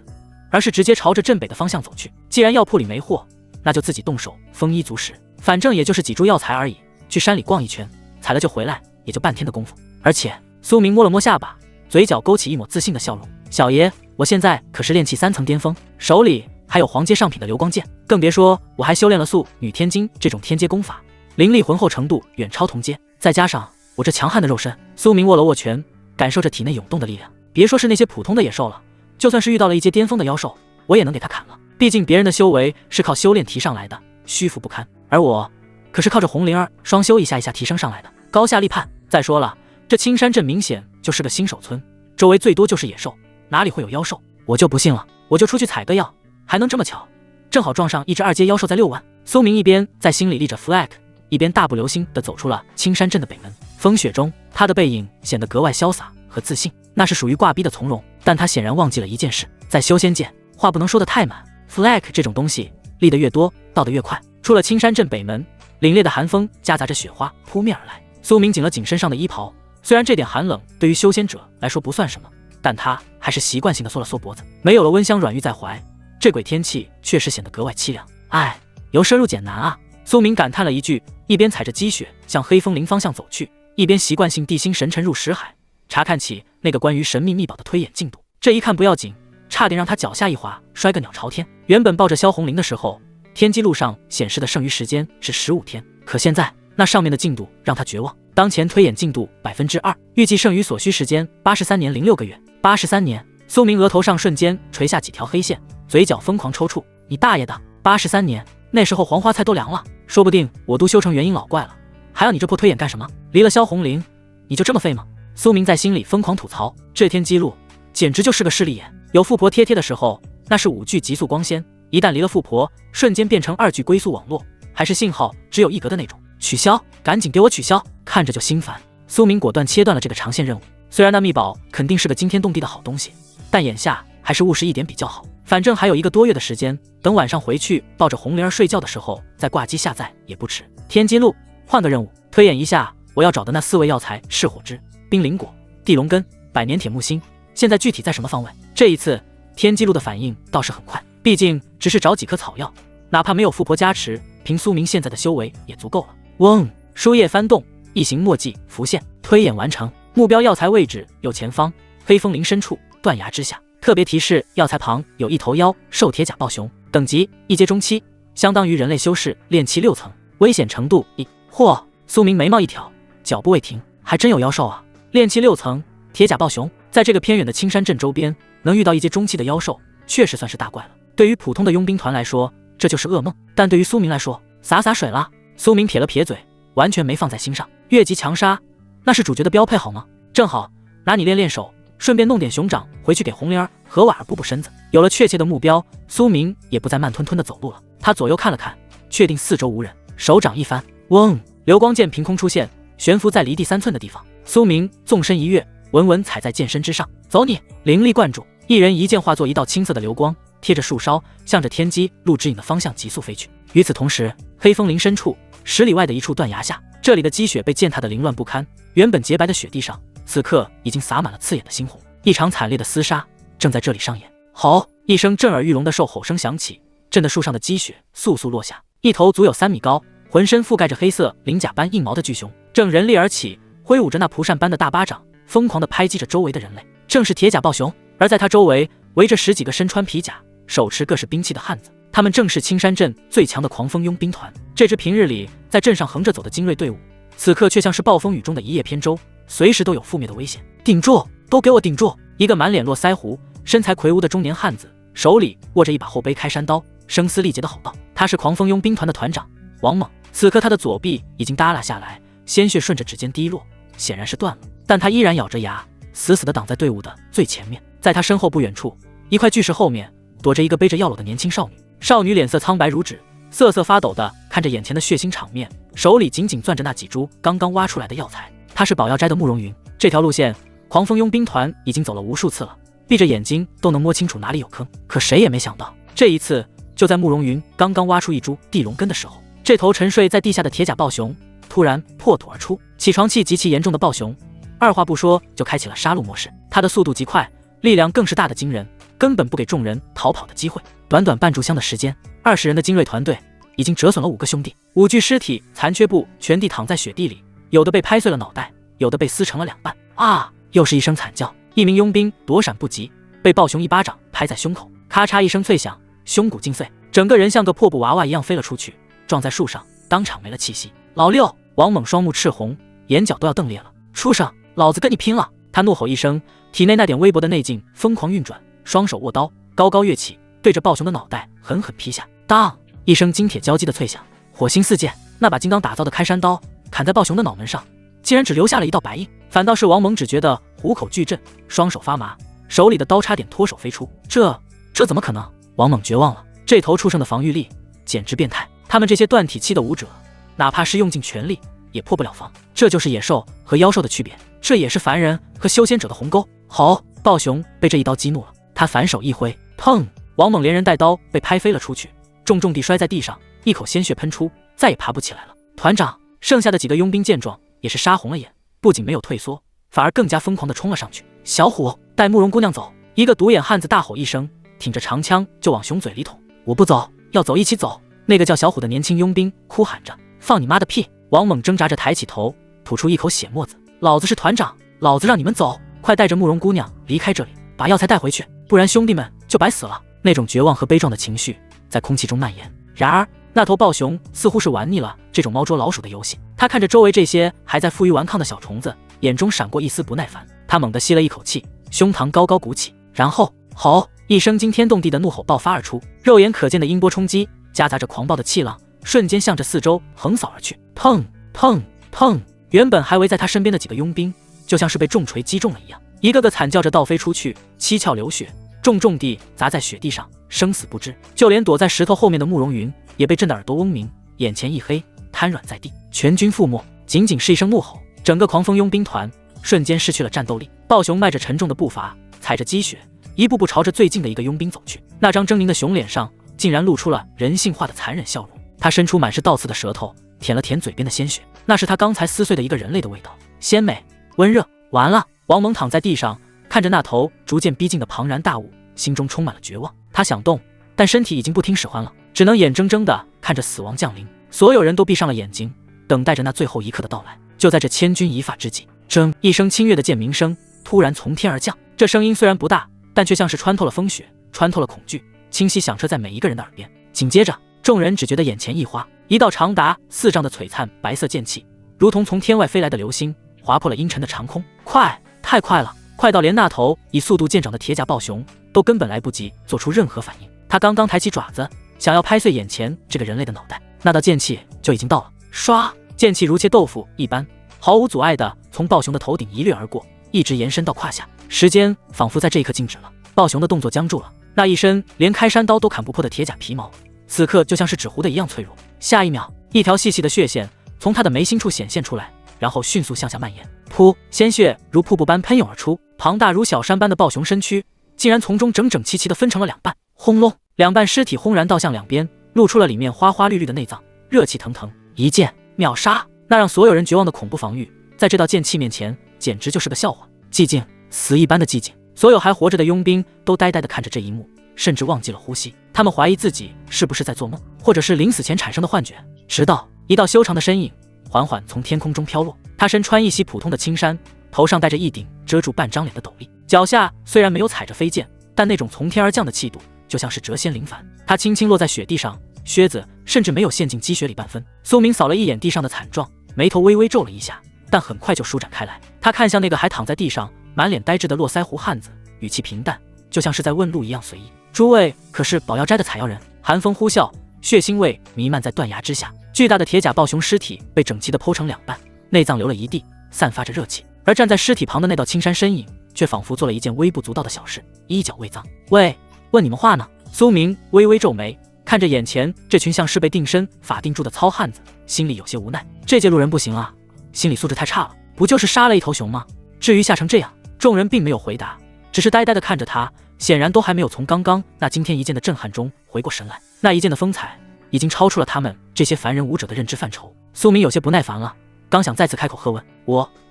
而是直接朝着镇北的方向走去。既然药铺里没货，那就自己动手丰衣足食，反正也就是几株药材而已，去山里逛一圈，采了就回来，也就半天的功夫。而且苏明摸了摸下巴，嘴角勾起一抹自信的笑容。小爷，我现在可是炼气3层巅峰，手里还有黄阶上品的流光剑，更别说我还修炼了素女天经这种天阶功法，灵力浑厚程度远超同阶，再加上我这强悍的肉身。苏明握了握拳，感受着体内涌动的力量。别说是那些普通的野兽了，就算是遇到了一阶巅峰的妖兽，我也能给他砍了。毕竟别人的修为是靠修炼提上来的，虚浮不堪，而我可是靠着红灵儿双修一下提升上来的，高下立判。再说了，这青山镇明显就是个新手村，周围最多就是野兽，哪里会有妖兽？我就不信了，我就出去采个药，还能这么巧，正好撞上一只2阶妖兽在遛弯。苏明一边在心里立着 flag， 一边大步流星地走出了青山镇的北门。风雪中，他的背影显得格外潇洒和自信，那是属于挂逼的从容。但他显然忘记了一件事，在修仙界，话不能说得太满， flag 这种东西立得越多，到得越快。出了青山镇北门，凛冽的寒风夹杂着雪花扑面而来。苏明紧了紧身上的衣袍，虽然这点寒冷对于修仙者来说不算什么，但他还是习惯性的缩了缩脖子。没有了温香软玉在怀，这鬼天气确实显得格外凄凉。唉，由奢入俭难啊！苏明感叹了一句，一边踩着积雪向黑风林方向走去，一边习惯性地心神沉入识海，查看起那个关于神秘秘宝的推演进度。这一看不要紧，差点让他脚下一滑，摔个鸟朝天。原本抱着萧红绫的时候，天机录上显示的剩余时间是15天，可现在那上面的进度让他绝望。当前推演进度 2%， 预计剩余所需时间83年06个月。83年，苏明额头上瞬间垂下几条黑线，嘴角疯狂抽搐。你大爷的！83年，那时候黄花菜都凉了，说不定我都修成元婴老怪了，还要你这破推演干什么？离了萧红绫，你就这么废吗？苏明在心里疯狂吐槽，这天机录简直就是个势利眼。有富婆贴贴的时候，那是5具极速光纤，一旦离了富婆，瞬间变成2具龟速网络，还是信号只有1格的那种。取消，赶紧给我取消！看着就心烦。苏明果断切断了这个长线任务。虽然那秘宝肯定是个惊天动地的好东西，但眼下还是务实一点比较好。反正还有1个多月的时间，等晚上回去抱着红灵儿睡觉的时候再挂机下载也不迟。天机录，换个任务，推演一下我要找的那4味药材：赤火枝、冰灵果、地龙根、百年铁木星。现在具体在什么方位？这一次天机录的反应倒是很快，毕竟只是找几颗草药，哪怕没有富婆加持，凭苏明现在的修为也足够了。嗡，书页翻动，一行墨迹浮现，推演完成。目标药材位置右前方，黑风林深处，断崖之下。特别提示：药材旁有一头妖兽铁甲暴熊，等级1阶中期，相当于人类修士炼气6层。危险程度一。嚯！苏明眉毛一挑，脚步未停，还真有妖兽啊！炼气6层，铁甲豹熊，在这个偏远的青山镇周边，能遇到一阶中期的妖兽，确实算是大怪了。对于普通的佣兵团来说，这就是噩梦；但对于苏明来说，洒水了。苏明撇了撇嘴，完全没放在心上。越级强杀，那是主角的标配好吗？正好拿你练手，顺便弄点熊掌回去给红灵儿和婉儿补身子。有了确切的目标，苏明也不再慢吞吞的走路了。他左右看了看，确定四周无人，手掌一翻，嗡，流光剑凭空出现，悬浮在离地3寸的地方。苏明纵身一跃，稳稳踩在剑身之上。走你！灵力灌注，一人一剑化作一道青色的流光，贴着树梢，向着天机路指引的方向急速飞去。与此同时，黑风林深处10里外的一处断崖下，这里的积雪被践踏得凌乱不堪，原本洁白的雪地上，此刻已经洒满了刺眼的猩红。一场惨烈的厮杀正在这里上演。吼！一声震耳欲聋的兽吼声响起，震得树上的积雪簌簌落下。一头足有3米高，浑身覆盖着黑色鳞甲般硬毛的巨熊，正人立而起，挥舞着那蒲扇般的大巴掌，疯狂地拍击着周围的人类。正是铁甲豹熊，而在他周围围着10几个身穿皮甲、手持各式兵器的汉子，他们正是青山镇最强的狂风佣兵团。这支平日里在镇上横着走的精锐队伍，此刻却像是暴风雨中的一叶扁舟，随时都有覆灭的危险。顶住！都给我顶住！一个满脸络腮胡、身材魁梧的中年汉子，手里握着一把厚背开山刀，声嘶力竭地吼道：“他是狂风佣兵团的团长王猛。”此刻他的左臂已经耷拉下来，鲜血顺着指尖滴落，显然是断了，但他依然咬着牙，死死地挡在队伍的最前面。在他身后不远处，一块巨石后面躲着一个背着药篓的年轻少女。少女脸色苍白如纸，瑟瑟发抖地看着眼前的血腥场面，手里紧紧攥着那几株刚刚挖出来的药材。她是宝药斋的慕容云。这条路线狂风佣兵团已经走了无数次了，闭着眼睛都能摸清楚哪里有坑。可谁也没想到，这一次就在慕容云刚刚挖出一株地龙根的时候，这头沉睡在地下的铁甲豹熊突然破土而出。起床气极其严重的豹熊二话不说就开启了杀戮模式，它的速度极快，力量更是大的惊人，根本不给众人逃跑的机会。短短半炷香的时间，20人的精锐团队已经折损了5个兄弟，5具尸体残缺部全地躺在雪地里，有的被拍碎了脑袋，有的被撕成了2半。啊！又是一声惨叫，一名佣兵躲闪不及，被豹熊一巴掌拍在胸口，咔嚓一声脆响，胸骨尽碎，整个人像个破布娃娃一样飞了出去，撞在树上，当场没了气息。老六！王猛双目赤红，眼角都要瞪裂了。畜生，老子跟你拼了！他怒吼一声，体内那点微薄的内劲疯狂运转，双手握刀，高高跃起，对着豹熊的脑袋狠狠劈下。当一声金铁交击的脆响，火星四溅，那把精刚打造的开山刀砍在豹熊的脑门上，竟然只留下了一道白印。反倒是王猛只觉得虎口巨震，双手发麻，手里的刀差点脱手飞出。这怎么可能？王猛绝望了，这头畜生的防御力简直变态，他们这些断体期的武者，哪怕是用尽全力也破不了防。这就是野兽和妖兽的区别，这也是凡人和修仙者的鸿沟。吼！豹熊被这一刀激怒了，他反手一挥，砰！王猛连人带刀被拍飞了出去，重重地摔在地上，一口鲜血喷出，再也爬不起来了。团长，剩下的几个佣兵见状也是杀红了眼，不仅没有退缩，反而更加疯狂地冲了上去。小虎，带慕容姑娘走！一个独眼汉子大吼一声，挺着长枪就往熊嘴里捅。我不走，要走一起走！那个叫小虎的年轻佣兵哭喊着。放你妈的屁！王猛挣扎着抬起头，吐出一口血沫子。老子是团长，老子让你们走，快带着慕容姑娘离开这里，把药材带回去，不然兄弟们就白死了。那种绝望和悲壮的情绪在空气中蔓延。然而那头豹熊似乎是玩腻了这种猫捉老鼠的游戏，他看着周围这些还在负隅顽抗的小虫子，眼中闪过一丝不耐烦。他猛地吸了一口气，胸膛高高鼓起，然后吼一声惊天动地的怒吼爆发而出，肉眼可见的音波冲击夹杂着狂暴的气浪，瞬间向着四周横扫而去。砰砰砰！原本还围在他身边的几个佣兵就像是被重锤击中了一样，一个个惨叫着倒飞出去，七窍流血，重重地砸在雪地上，生死不知。就连躲在石头后面的慕容云也被震得耳朵嗡鸣，眼前一黑，瘫软在地。全军覆没！仅仅是一声怒吼，整个狂风佣兵团瞬间失去了战斗力。豹熊迈着沉重的步伐，踩着积雪，一步步朝着最近的一个佣兵走去。那张狰狞的熊脸上竟然露出了人性化的残忍笑容，他伸出满是倒刺的舌头，舔了舔嘴边的鲜血，那是他刚才撕碎的一个人类的味道，鲜美温热。完了！王猛躺在地上，看着那头逐渐逼近的庞然大物，心中充满了绝望。他想动，但身体已经不听使唤了，只能眼睁睁地看着死亡降临。所有人都闭上了眼睛，等待着那最后一刻的到来。就在这千钧一发之际，铮一声清越的剑鸣声突然从天而降。这声音虽然不大，但却像是穿透了风雪，穿透了恐惧，清晰响彻在每一个人的耳边。紧接着，众人只觉得眼前一花，一道长达4丈的璀璨白色剑气，如同从天外飞来的流星，划破了阴沉的长空。快，太快了，快到连那头以速度见长的铁甲豹熊都根本来不及做出任何反应。他刚刚抬起爪子，想要拍碎眼前这个人类的脑袋，那道剑气就已经到了。唰，剑气如切豆腐一般，毫无阻碍地从豹熊的头顶一掠而过，一直延伸到胯下。时间仿佛在这一刻静止了，豹熊的动作僵住了，那一身连开山刀都砍不破的铁甲皮毛，此刻就像是纸糊的一样脆弱。下一秒，一条细细的血线从他的眉心处显现出来，然后迅速向下蔓延。噗，鲜血如瀑布般喷涌而出，庞大如小山般的豹熊身躯竟然从中整整齐齐地分成了2半。轰隆，两半尸体轰然倒向两边，露出了里面花花绿绿的内脏，热气腾腾，一剑秒杀。那让所有人绝望的恐怖防御，在这道剑气面前简直就是个笑话。寂静，死一般的寂静，所有还活着的佣兵都呆呆地看着这一幕，甚至忘记了呼吸。他们怀疑自己是不是在做梦，或者是临死前产生的幻觉。直到一道修长的身影缓缓从天空中飘落，他身穿一袭普通的青衫，头上戴着一顶遮住半张脸的斗笠，脚下虽然没有踩着飞剑，但那种从天而降的气度就像是谪仙临凡。他轻轻落在雪地上，靴子甚至没有陷进积雪里半分。苏明扫了一眼地上的惨状，眉头微微皱了一下，但很快就舒展开来。他看向那个还躺在地上满脸呆滞的络腮胡汉子，语气平淡，就像是在问路一样随意。诸位可是宝药斋的采药人？寒风呼啸，血腥味弥漫在断崖之下。巨大的铁甲豹熊尸体被整齐地剖成2半，内脏流了一地，散发着热气。而站在尸体旁的那道青衫身影，却仿佛做了一件微不足道的小事，衣角未脏。喂，问你们话呢？苏明微微皱眉，看着眼前这群像是被定身法定住的糙汉子，心里有些无奈。这届路人不行啊，心理素质太差了，不就是杀了一头熊吗？至于吓成这样。众人并没有回答，只是呆呆地看着他，显然都还没有从刚刚那惊天一剑的震撼中回过神来。那一剑的风采已经超出了他们这些凡人武者的认知范畴。苏明有些不耐烦了，刚想再次开口喝问，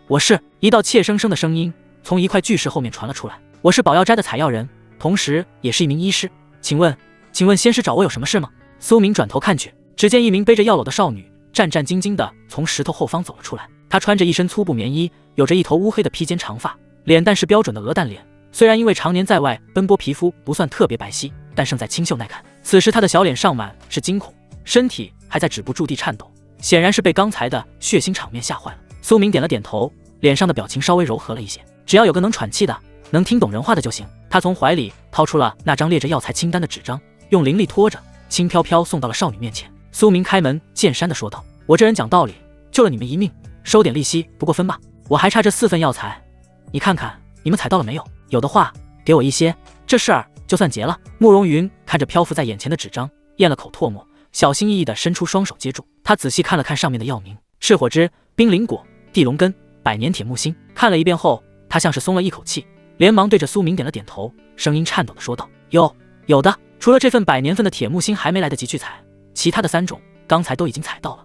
我是……一道怯生生的声音从一块巨石后面传了出来，我是宝药斋的采药人，同时也是一名医师，请问仙师找我有什么事吗？苏明转头看去，只见一名背着药篓的少女战战兢兢地从石头后方走了出来。她穿着一身粗布棉衣，有着一头乌黑的披肩长发，脸蛋是标准的鹅蛋脸，虽然因为常年在外奔波，皮肤不算特别白皙，但胜在清秀耐看。此时她的小脸上满是惊恐，身体还在止不住地颤抖，显然是被刚才的血腥场面吓坏了。苏明点了点头，脸上的表情稍微柔和了一些，只要有个能喘气的，能听懂人话的就行。他从怀里掏出了那张列着药材清单的纸张，用灵力拖着，轻飘飘送到了少女面前。苏明开门见山地说道，我这人讲道理，救了你们一命，收点利息不过分吧？我还差这4份药材，你看看你们采到了没有？有的话给我一些，这事儿就算结了。慕容云看着漂浮在眼前的纸张，咽了口唾沫，小心翼翼地伸出双手接住。他仔细看了看上面的药名，赤火枝、冰灵果、地龙根、百年铁木星。看了一遍后，他像是松了一口气，连忙对着苏明点了点头，声音颤抖地说道，有的，除了这份100年份的铁木星还没来得及去采，其他的3种刚才都已经采到了，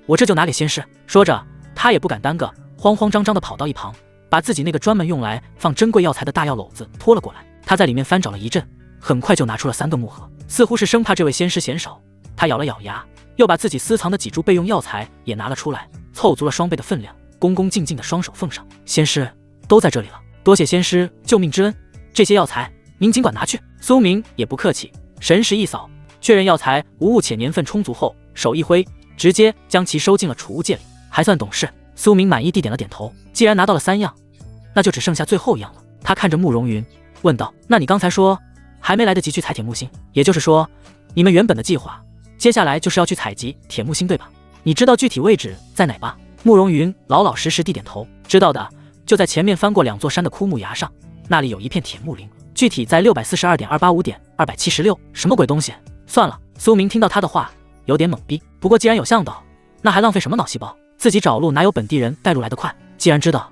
我这就拿给仙师。说着他也不敢耽搁，慌慌张张地跑到一旁，把自己那个专门用来放珍贵药材的大药篓子拖了过来。他在里面翻找了一阵，很快就拿出了3个木盒，似乎是生怕这位仙师嫌少。他咬了咬牙，又把自己私藏的几株备用药材也拿了出来，凑足了双倍的分量，恭恭敬敬的双手奉上。仙师都在这里了，多谢仙师救命之恩，这些药材您尽管拿去。苏明也不客气，神识一扫，确认药材无误且年份充足后，手一挥，直接将其收进了储物戒里。还算懂事。苏明满意地点了点头，既然拿到了3样，那就只剩下最后一样了。他看着慕容云问道，那你刚才说还没来得及去采铁木星，也就是说你们原本的计划接下来就是要去采集铁木星对吧？你知道具体位置在哪吧？慕容云老老实实地点头，知道的，就在前面翻过2座山的枯木崖上，那里有一片铁木林，具体在642.285.276。什么鬼东西？算了。苏明听到他的话有点懵逼，不过既然有向导，那还浪费什么脑细胞？自己找路哪有本地人带路来得快？既然知道，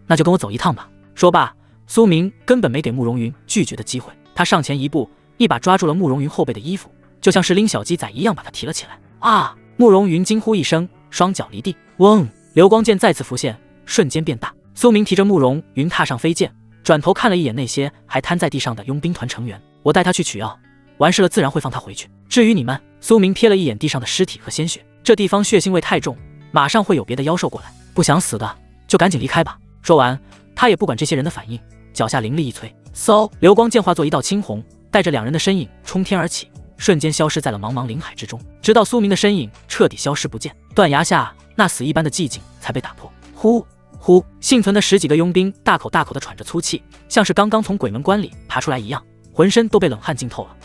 那就跟我走一趟吧。说罢，苏明根本没给慕容云拒绝的机会，他上前一步，一把抓住了慕容云后背的衣服，就像是拎小鸡仔一样把他提了起来。啊！慕容云惊呼一声，双脚离地。嗡！流光剑再次浮现，瞬间变大。苏明提着慕容云踏上飞剑，转头看了一眼那些还瘫在地上的佣兵团成员，我带他去取药，完事了自然会放他回去。至于你们，苏明瞥了一眼地上的尸体和鲜血，这地方血腥味太重，马上会有别的妖兽过来，不想死的就赶紧离开吧。说完，他也不管这些人的反应，脚下灵力一催，嗖，流光剑化作一道青红，带着2人的身影冲天而起，瞬间消失在了茫茫林海之中，直到苏明的身影彻底消失不见，断崖下那死一般的寂静才被打破。呼呼，幸存的10几个佣兵大口大口地喘着粗气，像是刚刚从鬼门关里爬出来一样，浑身都被冷汗浸透了。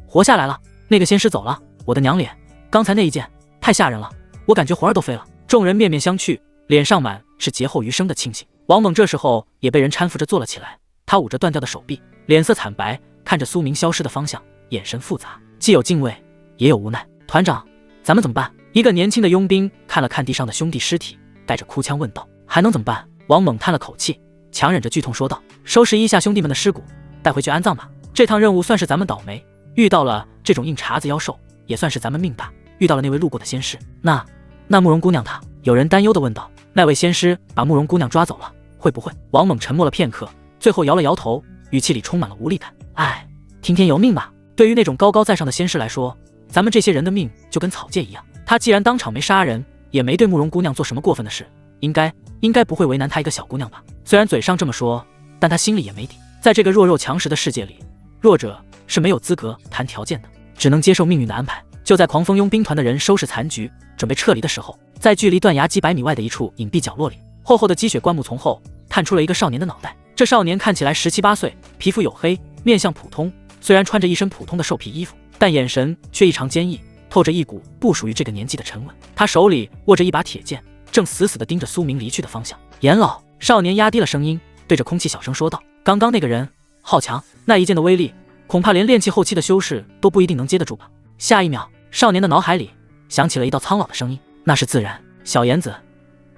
活下来了，那个仙师走了，我的娘脸，刚才那一剑太吓人了，我感觉魂儿都飞了。众人面面相觑，脸上满是劫后余生的庆幸。王猛这时候也被人搀扶着坐了起来，他捂着断掉的手臂，脸色惨白，看着苏明消失的方向，眼神复杂，既有敬畏也有无奈。团长，咱们怎么办？一个年轻的佣兵看了看地上的兄弟尸体，带着哭腔问道。还能怎么办？王猛叹了口气，强忍着剧痛说道，收拾一下兄弟们的尸骨，带回去安葬吧。这趟任务算是咱们倒霉，遇到了这种硬茬子妖兽，也算是咱们命大，遇到了那位路过的仙师。那慕容姑娘她？有人担忧地问道。那位仙师把慕容姑娘抓走了，会不会？王猛沉默了片刻，最后摇了摇头，语气里充满了无力感。哎，听天由命吧。对于那种高高在上的仙师来说，咱们这些人的命就跟草芥一样。他既然当场没杀人，也没对慕容姑娘做什么过分的事，应该不会为难她一个小姑娘吧。虽然嘴上这么说，但他心里也没底。在这个弱肉强食的世界里，弱者是没有资格谈条件的，只能接受命运的安排。就在狂风佣兵团的人收拾残局准备撤离的时候，在距离断崖几百米外的一处隐蔽角落里，厚厚的积雪灌木丛后探出了一个少年的脑袋。这少年看起来17、18岁，皮肤黝黑，面相普通，虽然穿着一身普通的兽皮衣服，但眼神却异常坚毅，透着一股不属于这个年纪的沉稳。他手里握着一把铁剑，正死死地盯着苏明离去的方向。严老，少年压低了声音，对着空气小声说道，刚刚那个人好强，那一剑的威力恐怕连炼气后期的修士都不一定能接得住吧。下一秒，少年的脑海里响起了一道苍老的声音，那是自然。小妍子，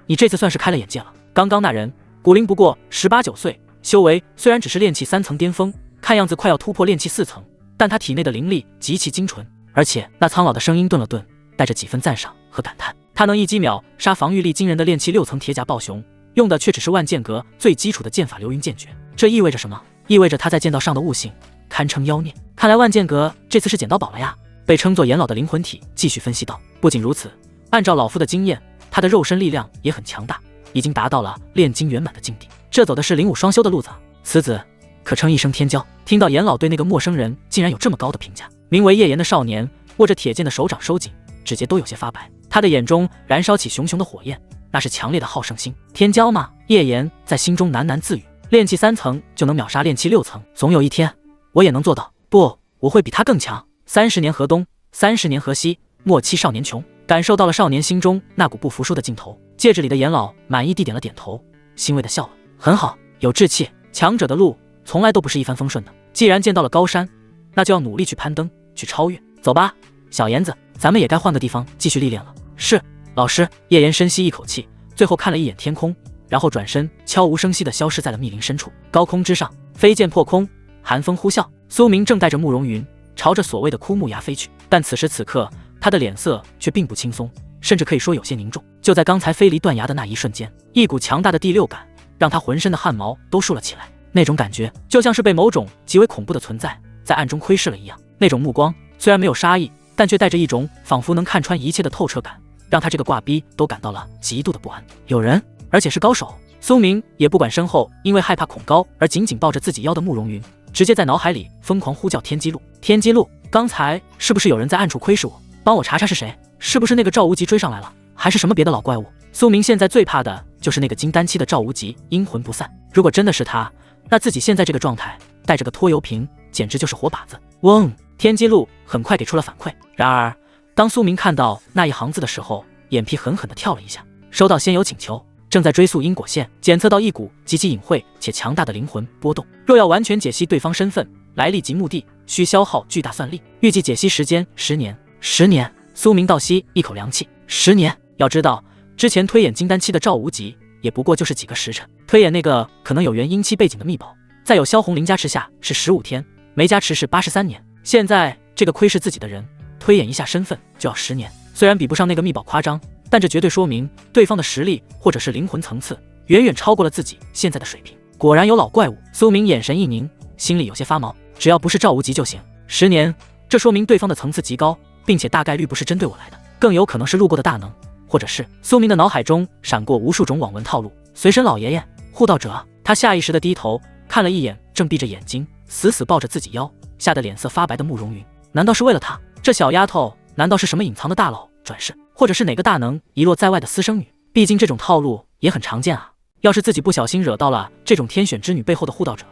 你这次算是开了眼界了。刚刚那人骨龄不过18、19岁，修为虽然只是炼气3层巅峰，看样子快要突破炼气4层，但他体内的灵力极其精纯。而且那苍老的声音顿了顿，带着几分赞赏和感叹，他能一击秒杀防御力惊人的炼气6层铁甲暴熊，用的却只是万剑阁最基础的剑法流云剑诀。这意味着什么？意味着他在剑道上的悟性堪称妖孽。看来万剑阁这次是捡到宝了呀。被称作严老的灵魂体继续分析道。不仅如此，按照老夫的经验，他的肉身力量也很强大，已经达到了炼精圆满的境地。这走的是灵武双修的路子，此子可称一生天骄。听到严老对那个陌生人竟然有这么高的评价，名为叶岩的少年握着铁剑的手掌收紧，指节都有些发白，他的眼中燃烧起熊熊的火焰，那是强烈的好胜心。天骄吗？叶岩在心中喃喃自语。炼气3层就能秒杀炼气6层，总有一天我也能做到。不，我会比他更强。30年河东，30年河西，莫欺少年穷。感受到了少年心中那股不服输的劲头，戒指里的严老满意地点了点头，欣慰地笑了。很好，有志气。强者的路从来都不是一帆风顺的，既然见到了高山，那就要努力去攀登，去超越。走吧，小妍子，咱们也该换个地方继续历练了。是，老师。叶岩深吸一口气，最后看了一眼天空，然后转身悄无声息地消失在了密林深处。高空之上，飞剑破空，寒风呼啸，苏明正带着慕容云朝着所谓的枯木崖飞去，但此时此刻他的脸色却并不轻松，甚至可以说有些凝重。就在刚才飞离断崖的那一瞬间，一股强大的第六感让他浑身的汗毛都竖了起来，那种感觉就像是被某种极为恐怖的存在在暗中窥视了一样。那种目光虽然没有杀意，但却带着一种仿佛能看穿一切的透彻感，让他这个挂逼都感到了极度的不安。有人，而且是高手。苏明也不管身后因为害怕恐高而紧紧抱着自己腰的慕容云，直接在脑海里疯狂呼叫天机路。天机路，刚才是不是有人在暗处窥视我？帮我查查是谁？是不是那个赵无极追上来了？还是什么别的老怪物？苏明现在最怕的就是那个金丹期的赵无极阴魂不散。如果真的是他，那自己现在这个状态带着个拖油瓶简直就是活靶子。嗡！天机路很快给出了反馈。然而当苏明看到那一行字的时候，眼皮狠狠地跳了一下。收到仙友请求，正在追溯因果线，检测到一股极其隐晦且强大的灵魂波动。若要完全解析对方身份、来历及目的，需消耗巨大算力，预计解析时间10年。10年！苏明倒吸一口凉气。10年！要知道，之前推演金丹期的赵无极也不过就是几个时辰，推演那个可能有原阴期背景的秘宝，在有萧红灵加持下是15天，没加持是83年。现在这个窥视自己的人，推演一下身份就要10年。虽然比不上那个秘宝夸张，但这绝对说明对方的实力或者是灵魂层次远远超过了自己现在的水平。果然有老怪物。苏明眼神一凝，心里有些发毛。只要不是赵无极就行。10年，这说明对方的层次极高，并且大概率不是针对我来的，更有可能是路过的大能，或者是……苏明的脑海中闪过无数种网文套路。随身老爷爷，护道者。他下意识地低头看了一眼正闭着眼睛死死抱着自己腰，吓得脸色发白的慕容云。难道是为了她？这小丫头难道是什么隐藏的大佬转世，或者是哪个大能遗落在外的私生女？毕竟这种套路也很常见啊。要是自己不小心惹到了这种天选之女背后的护道者，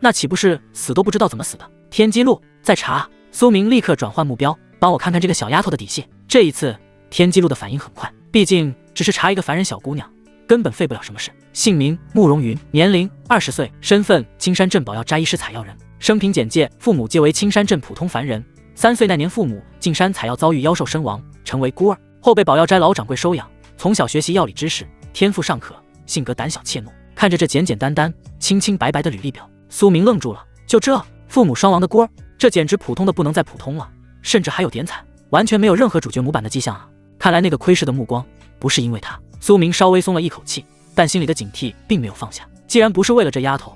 那岂不是死都不知道怎么死的？天机路在查。苏明立刻转换目标，帮我看看这个小丫头的底细。这一次天机路的反应很快，毕竟只是查一个凡人小姑娘，根本费不了什么事。姓名慕容云，年龄20岁，身份青山镇保药斋医师采药人。生平简介：父母皆为青山镇普通凡人，3岁那年父母进山采药遭遇妖兽身亡，成为孤儿，后被保药斋老掌柜收养，从小学习药理知识，天赋尚可，性格胆小怯懦。看着这简简单单、清清白白的履历表，苏明愣住了。就这，父母双亡的孤儿，这简直普通的不能再普通了，甚至还有点惨，完全没有任何主角模板的迹象啊！看来那个窥视的目光不是因为他。苏明稍微松了一口气，但心里的警惕并没有放下。既然不是为了这丫头，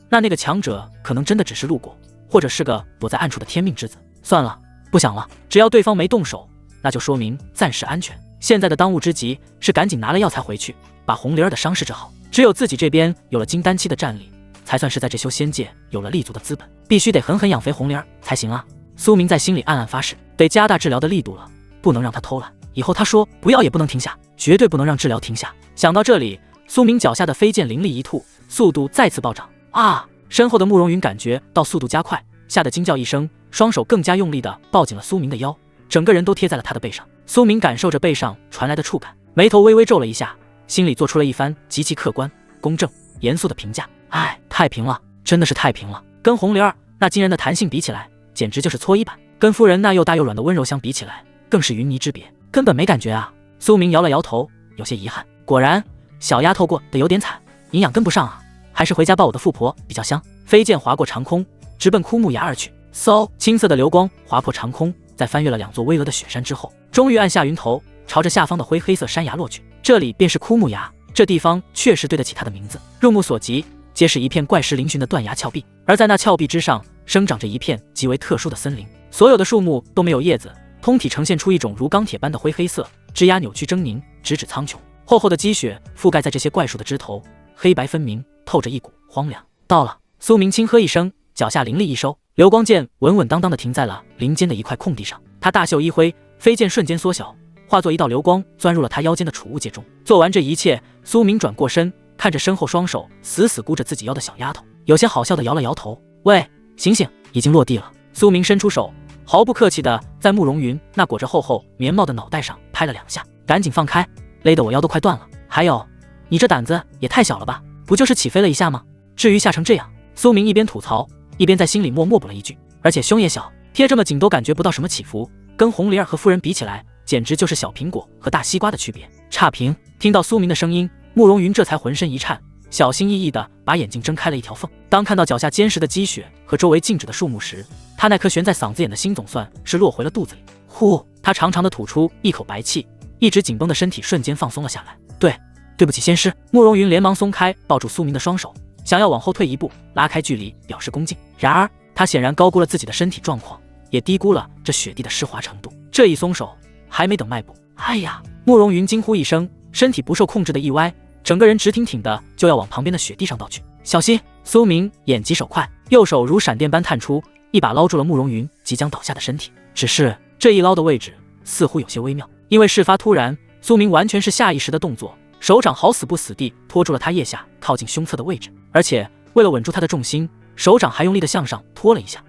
那个强者可能真的只是路过，或者是个躲在暗处的天命之子。算了，不想了，只要对方没动手，那就说明暂时安全。现在的当务之急是赶紧拿了药材回去，把红灵儿的伤势治好。只有自己这边有了金丹期的战力，才算是在这修仙界有了立足的资本。必须得狠狠养肥红灵儿才行啊！苏明在心里暗暗发誓，得加大治疗的力度了，不能让他偷懒。以后他说不要也不能停下，绝对不能让治疗停下。想到这里，苏明脚下的飞剑灵力一吐，速度再次暴涨。啊！身后的慕容云感觉到速度加快，吓得惊叫一声，双手更加用力地抱紧了苏明的腰，整个人都贴在了他的背上。苏明感受着背上传来的触感，眉头微微皱了一下，心里做出了一番极其客观、公正、严肃的评价。哎，太平了，真的是太平了。跟红灵儿那惊人的弹性比起来，简直就是搓衣板；跟夫人那又大又软的温柔相比起来，更是云泥之别，根本没感觉啊。苏明摇了摇头，有些遗憾。果然，小丫头过得有点惨，营养跟不上啊，还是回家抱我的富婆比较香。飞剑划过长空，直奔枯木崖而去。嗖，青色的流光划破长空，在翻越了2座巍峨的雪山之后，终于按下云头，朝着下方的灰黑色山崖落去。这里便是枯木崖，这地方确实对得起它的名字。入目所及，皆是一片怪石嶙峋的断崖峭壁，而在那峭壁之上，生长着一片极为特殊的森林。所有的树木都没有叶子，通体呈现出一种如钢铁般的灰黑色，枝桠扭曲狰狞，直指苍穹。厚厚的积雪覆盖在这些怪树的枝头，黑白分明，透着一股荒凉。到了，苏明轻喝一声，脚下灵力一收，流光剑稳稳当当地停在了林间的一块空地上。他大袖一挥，飞剑瞬间缩小，化作一道流光，钻入了他腰间的储物戒中。做完这一切，苏明转过身，看着身后双手死死箍着自己腰的小丫头，有些好笑地摇了摇头：“喂，醒醒，已经落地了。”苏明伸出手，毫不客气地在慕容云那裹着厚厚棉帽的脑袋上拍了2下：“赶紧放开，勒得我腰都快断了。还有，你这胆子也太小了吧，不就是起飞了一下吗？至于吓成这样？”苏明一边吐槽，一边在心里默默补了一句：“而且胸也小，贴这么紧都感觉不到什么起伏，跟红灵儿和夫人比起来，简直就是小苹果和大西瓜的区别。”差评。听到苏明的声音，慕容云这才浑身一颤，小心翼翼地把眼睛睁开了一条缝。当看到脚下坚实的积雪和周围静止的树木时，他那颗悬在嗓子眼的心总算是落回了肚子里。呼，他长长的吐出一口白气，一直紧绷的身体瞬间放松了下来。对不起，仙师。慕容云连忙松开抱住苏明的双手，想要往后退一步，拉开距离表示恭敬。然而他显然高估了自己的身体状况，也低估了这雪地的湿滑程度。这一松手，还没等迈步，哎呀！慕容云惊呼一声，身体不受控制的一歪，整个人直挺挺的就要往旁边的雪地上倒去。小心！苏明眼疾手快，右手如闪电般探出，一把捞住了慕容云即将倒下的身体。只是这一捞的位置似乎有些微妙，因为事发突然，苏明完全是下意识的动作，手掌好死不死地托住了他腋下靠近胸侧的位置，而且为了稳住他的重心，手掌还用力的向上拖了一下。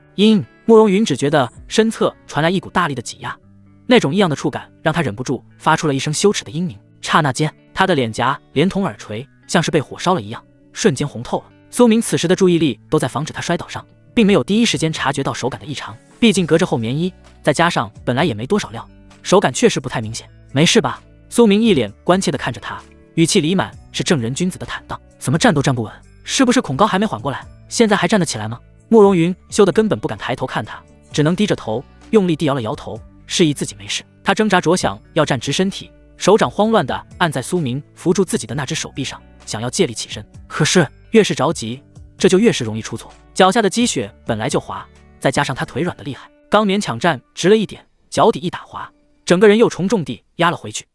慕容云只觉得身侧传来一股大力的挤压，那种异样的触感让他忍不住发出了一声羞耻的嘤咛。刹那间，他的脸颊连同耳垂像是被火烧了一样，瞬间红透了。苏明此时的注意力都在防止他摔倒上，并没有第一时间察觉到手感的异常，毕竟隔着厚棉衣，再加上本来也没多少料，手感确实不太明显。没事吧？苏明一脸关切地看着他，语气里满是正人君子的坦荡。怎么站都站不稳？是不是恐高还没缓过来？现在还站得起来吗？慕容云羞得根本不敢抬头看他，只能低着头用力地摇了摇头，示意自己没事。他挣扎着想要站直身体，手掌慌乱地按在苏明扶住自己的那只手臂上，想要借力起身。可是越是着急，这就越是容易出错。脚下的积雪本来就滑，再加上他腿软的厉害，刚勉强站直了一点，脚底一打滑，整个人又重重地压了回去。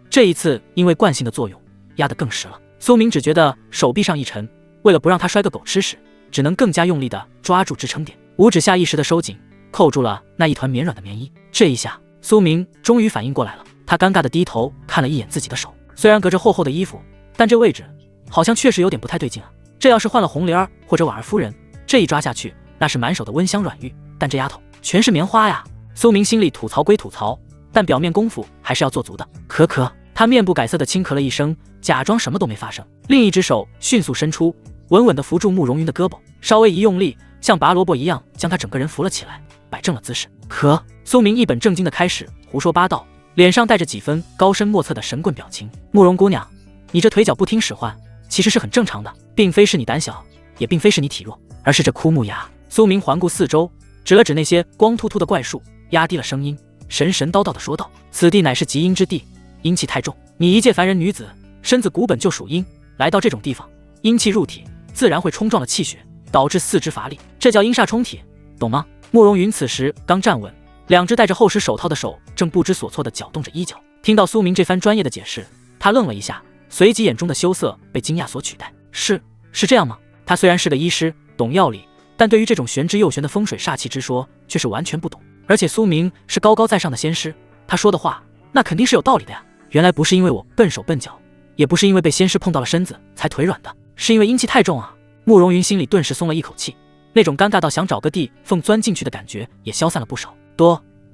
这一次因为惯性的作用，压得更实了。苏明只觉得手臂上一沉，为了不让他摔个狗吃屎，只能更加用力地抓住支撑点，五指下意识地收紧，扣住了那一团绵软的棉衣。这一下，苏明终于反应过来了，他尴尬地低头看了一眼自己的手，虽然隔着厚厚的衣服，但这位置好像确实有点不太对劲啊。这要是换了红莲儿或者婉儿夫人，这一抓下去，那是满手的温香软玉，但这丫头全是棉花呀。苏明心里吐槽归吐槽，但表面功夫还是要做足的。咳，他面不改色地轻咳了一声，假装什么都没发生，另一只手迅速伸出，稳稳地扶住慕容云的胳膊，稍微一用力，像拔萝卜一样将他整个人扶了起来，摆正了姿势。苏明一本正经地开始胡说八道，脸上带着几分高深莫测的神棍表情。慕容姑娘，你这腿脚不听使唤，其实是很正常的，并非是你胆小，也并非是你体弱，而是这枯木崖。苏明环顾四周，指了指那些光秃秃的怪树，压低了声音，神神叨叨地说道：此地乃是极阴之地，阴气太重，你一介凡人女子，身子骨本就属阴，来到这种地方，阴气入体，自然会冲撞了气血，导致四肢乏力，这叫阴煞冲体，懂吗？慕容云此时刚站稳，两只戴着厚实手套的手正不知所措地搅动着衣角。听到苏明这番专业的解释，他愣了一下，随即眼中的羞涩被惊讶所取代。是这样吗？他虽然是个医师，懂药理，但对于这种玄之又玄的风水煞气之说却是完全不懂。而且苏明是高高在上的仙师，他说的话那肯定是有道理的呀。原来不是因为我笨手笨脚，也不是因为被仙师碰到了身子才腿软的，是因为阴气太重啊。慕容云心里顿时松了一口气，那种尴尬到想找个地缝钻进去的感觉也消散了不少。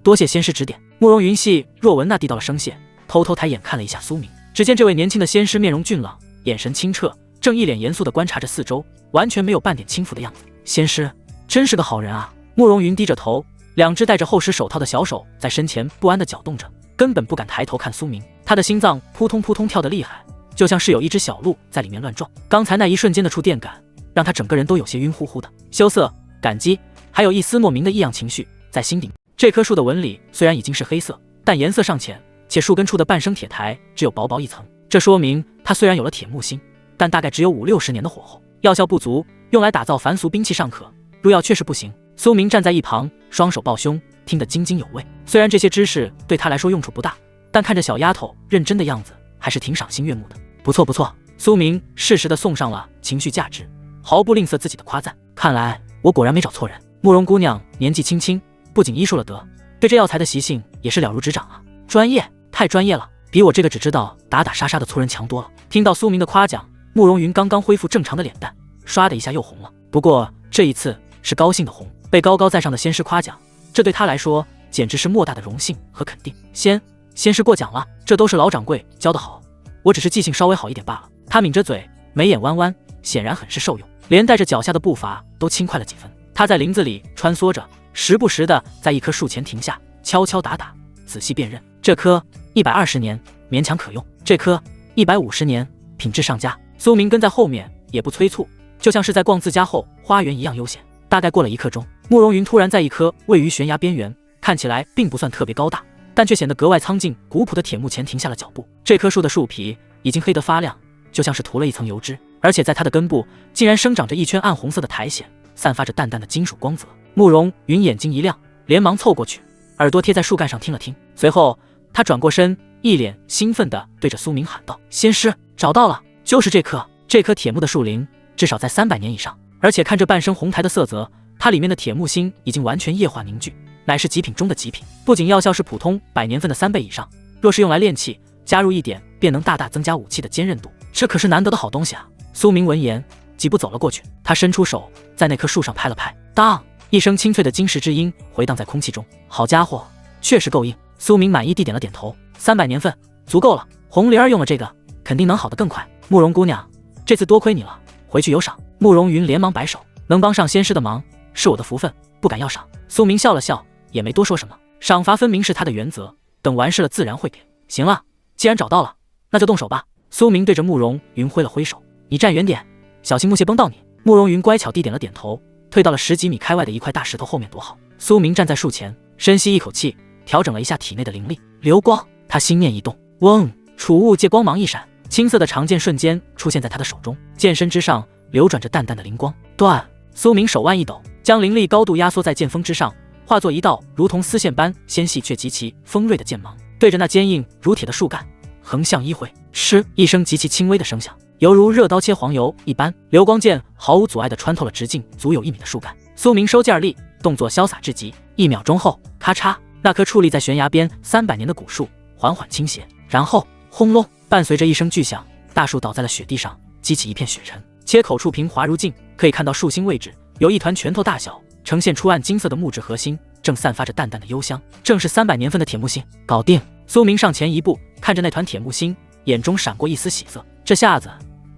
多谢仙师指点。慕容云细若闻那递到了声谢，偷偷抬眼看了一下苏明，只见这位年轻的仙师面容俊朗，眼神清澈，正一脸严肃地观察着四周，完全没有半点轻浮的样子。仙师真是个好人啊。慕容云低着头，两只戴着厚实手套的小手在身前不安地搅动着，根本不敢抬头看苏明。他的心脏扑通扑通跳得厉害，就像是有一只小鹿在里面乱撞。刚才那一瞬间的触电感让他整个人都有些晕乎乎的，羞涩、感激，还有一丝莫名的异样情绪在心底。这棵树的纹理虽然已经是黑色，但颜色尚浅，且树根处的半生铁台只有薄薄一层，这说明它虽然有了铁木心，但大概只有50-60年的火候，药效不足，用来打造凡俗兵器尚可，入药确实不行。苏明站在一旁，双手抱胸，听得津津有味。虽然这些知识对他来说用处不大，但看着小丫头认真的样子，还是挺赏心悦目的。不错，苏明适时地送上了情绪价值，毫不吝啬自己的夸赞。看来我果然没找错人，慕容姑娘年纪轻轻，不仅医术了得，对这药材的习性也是了如指掌啊，专业，太专业了，比我这个只知道打打杀杀的粗人强多了。听到苏明的夸奖，慕容云刚刚恢复正常的脸蛋唰的一下又红了，不过这一次是高兴的红，被高高在上的仙师夸奖，这对他来说简直是莫大的荣幸和肯定。仙师过奖了，这都是老掌柜教得好，我只是记性稍微好一点罢了。他抿着嘴，眉眼弯弯，显然很是受用，连带着脚下的步伐都轻快了几分。他在林子里穿梭着，时不时的在一棵树前停下，敲敲打打，仔细辨认。这棵120年勉强可用，这棵150年品质上佳。苏明跟在后面也不催促，就像是在逛自家后花园一样悠闲。大概过了1刻钟，慕容云突然在一棵位于悬崖边缘，看起来并不算特别高大，但却显得格外苍劲古朴的铁木前停下了脚步。这棵树的树皮已经黑得发亮，就像是涂了一层油脂，而且在它的根部竟然生长着一圈暗红色的苔藓，散发着淡淡的金属光泽。慕容云眼睛一亮，连忙凑过去，耳朵贴在树干上听了听，随后他转过身，一脸兴奋地对着苏明喊道：仙师，找到了，就是这棵铁木的树龄至少在300年以上，而且看这半生红苔的色泽，它里面的铁木心已经完全液化凝聚，乃是极品中的极品，不仅药效是普通100年份的3倍以上，若是用来炼器，加入一点便能大大增加武器的坚韧度，这可是难得的好东西啊。苏明闻言几步走了过去，他伸出手在那棵树上拍了拍，当一声清脆的金石之音回荡在空气中。好家伙，确实够硬。苏明满意地点了点头，300年份足够了，红灵儿用了这个肯定能好得更快。慕容姑娘，这次多亏你了，回去有赏。慕容云连忙摆手，能帮上仙师的忙是我的福分，不敢要赏。苏明笑了笑，也没多说什么，赏罚分明是他的原则，等完事了自然会给。行了，既然找到了，那就动手吧。苏明对着慕容云挥了挥手，你站远点，小心木屑崩到你。慕容云乖巧地点了点头，退到了10几米开外的一块大石头后面躲好。苏明站在树前，深吸一口气，调整了一下体内的灵力。流光，他心念一动，嗡，储物界光芒一闪，青色的长剑瞬间出现在他的手中，剑身之上流转着淡淡的灵光。断，苏明手腕一抖，将灵力高度压缩在剑锋之上，化作一道如同丝线般纤细却极其锋锐的剑芒，对着那坚硬如铁的树干横向一挥，嗤一声极其轻微的声响，犹如热刀切黄油一般，流光剑毫无阻碍地穿透了直径足有1米的树干。苏明收剑而立，动作潇洒至极。1秒钟后，咔嚓，那棵矗立在悬崖边300年的古树缓缓倾斜，然后轰隆，伴随着一声巨响，大树倒在了雪地上，激起一片雪尘。切口处平滑如镜，可以看到树心位置有一团拳头大小、呈现出暗金色的木质核心，正散发着淡淡的幽香，正是300年份的铁木心。搞定！苏明上前一步，看着那团铁木心，眼中闪过一丝喜色。这下子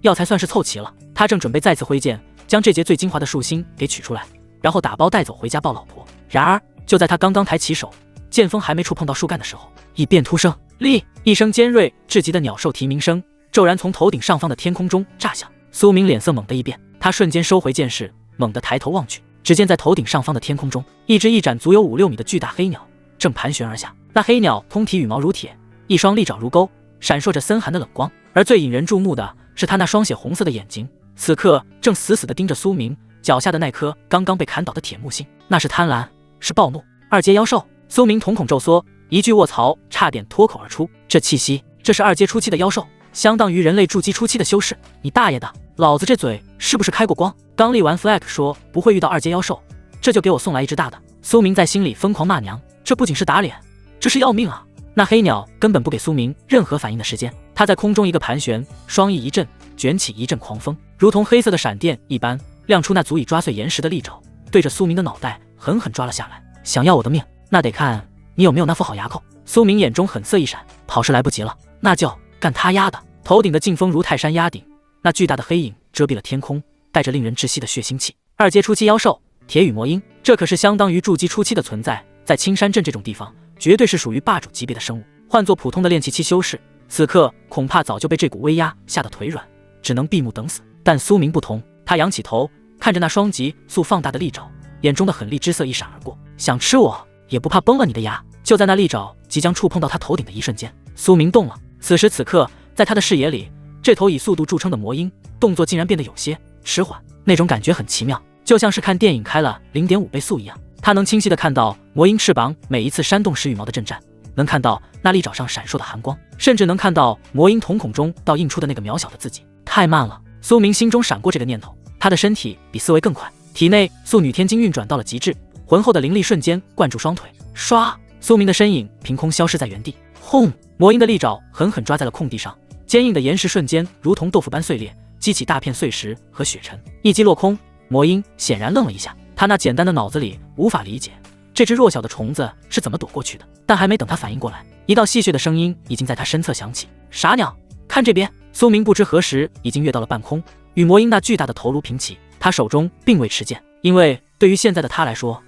药材算是凑齐了。他正准备再次挥剑，将这节最精华的树心给取出来，然后打包带走回家抱老婆。然而，就在他刚刚抬起手，剑锋还没触碰到树干的时候，一变突声，厉！一声尖锐至极的鸟兽啼鸣声骤然从头顶上方的天空中炸响。苏明脸色猛地一变，他瞬间收回剑势，猛地抬头望去，只见在头顶上方的天空中，一只翼展足有5-6米的巨大黑鸟正盘旋而下。那黑鸟通体羽毛如铁，一双利爪如钩，闪烁着森寒的冷光。而最引人注目的是他那双血红色的眼睛，此刻正死死地盯着苏明脚下的那颗刚刚被砍倒的铁木心。那是贪婪，是暴怒。2阶妖兽！苏明瞳孔骤缩，一句卧槽差点脱口而出。这气息，这是2阶初期的妖兽，相当于人类筑基初期的修士。你大爷的，老子这嘴是不是开过光？刚立完 flag 说不会遇到2阶妖兽，这就给我送来一只大的。苏明在心里疯狂骂娘，这不仅是打脸，这是要命啊！那黑鸟根本不给苏明任何反应的时间，它在空中一个盘旋，双翼一震，卷起一阵狂风，如同黑色的闪电一般，亮出那足以抓碎岩石的利爪，对着苏明的脑袋狠狠抓了下来。想要我的命，那得看你有没有那副好牙口。苏明眼中狠色一闪，跑是来不及了，那就干他丫的！头顶的劲风如泰山压顶，那巨大的黑影遮蔽了天空，带着令人窒息的血腥气。2阶初期妖兽铁羽魔鹰，这可是相当于筑基初期的存在，在青山镇这种地方绝对是属于霸主级别的生物。换做普通的炼气期修士，此刻恐怕早就被这股威压吓得腿软，只能闭目等死。但苏明不同，他仰起头，看着那双极速放大的利爪，眼中的狠厉之色一闪而过。想吃我也不怕崩了你的牙！就在那利爪即将触碰到他头顶的一瞬间，苏明动了。此时此刻，在他的视野里，这头以速度著称的魔鹰动作竟然变得有些迟缓，那种感觉很奇妙，就像是看电影开了 0.5 倍速一样。他能清晰地看到魔鹰翅膀每一次扇动时羽毛的震颤，能看到那利爪上闪烁的寒光，甚至能看到魔鹰瞳孔中倒映出的那个渺小的自己。太慢了，苏明心中闪过这个念头。他的身体比思维更快，体内素女天经运转到了极致，浑厚的灵力瞬间灌注双腿，唰！苏明的身影凭空消失在原地。轰！魔鹰的利爪狠狠抓在了空地上，坚硬的岩石瞬间如同豆腐般碎裂，激起大片碎石和雪尘。一击落空，魔鹰显然愣了一下，他那简单的脑子里无法理解这只弱小的虫子是怎么躲过去的。但还没等他反应过来，一道戏谑的声音已经在他身侧响起：“傻鸟，看这边！”苏明不知何时已经跃到了半空，与魔鹰那巨大的头颅平齐。他手中并未持剑，因为对于现在的他来说，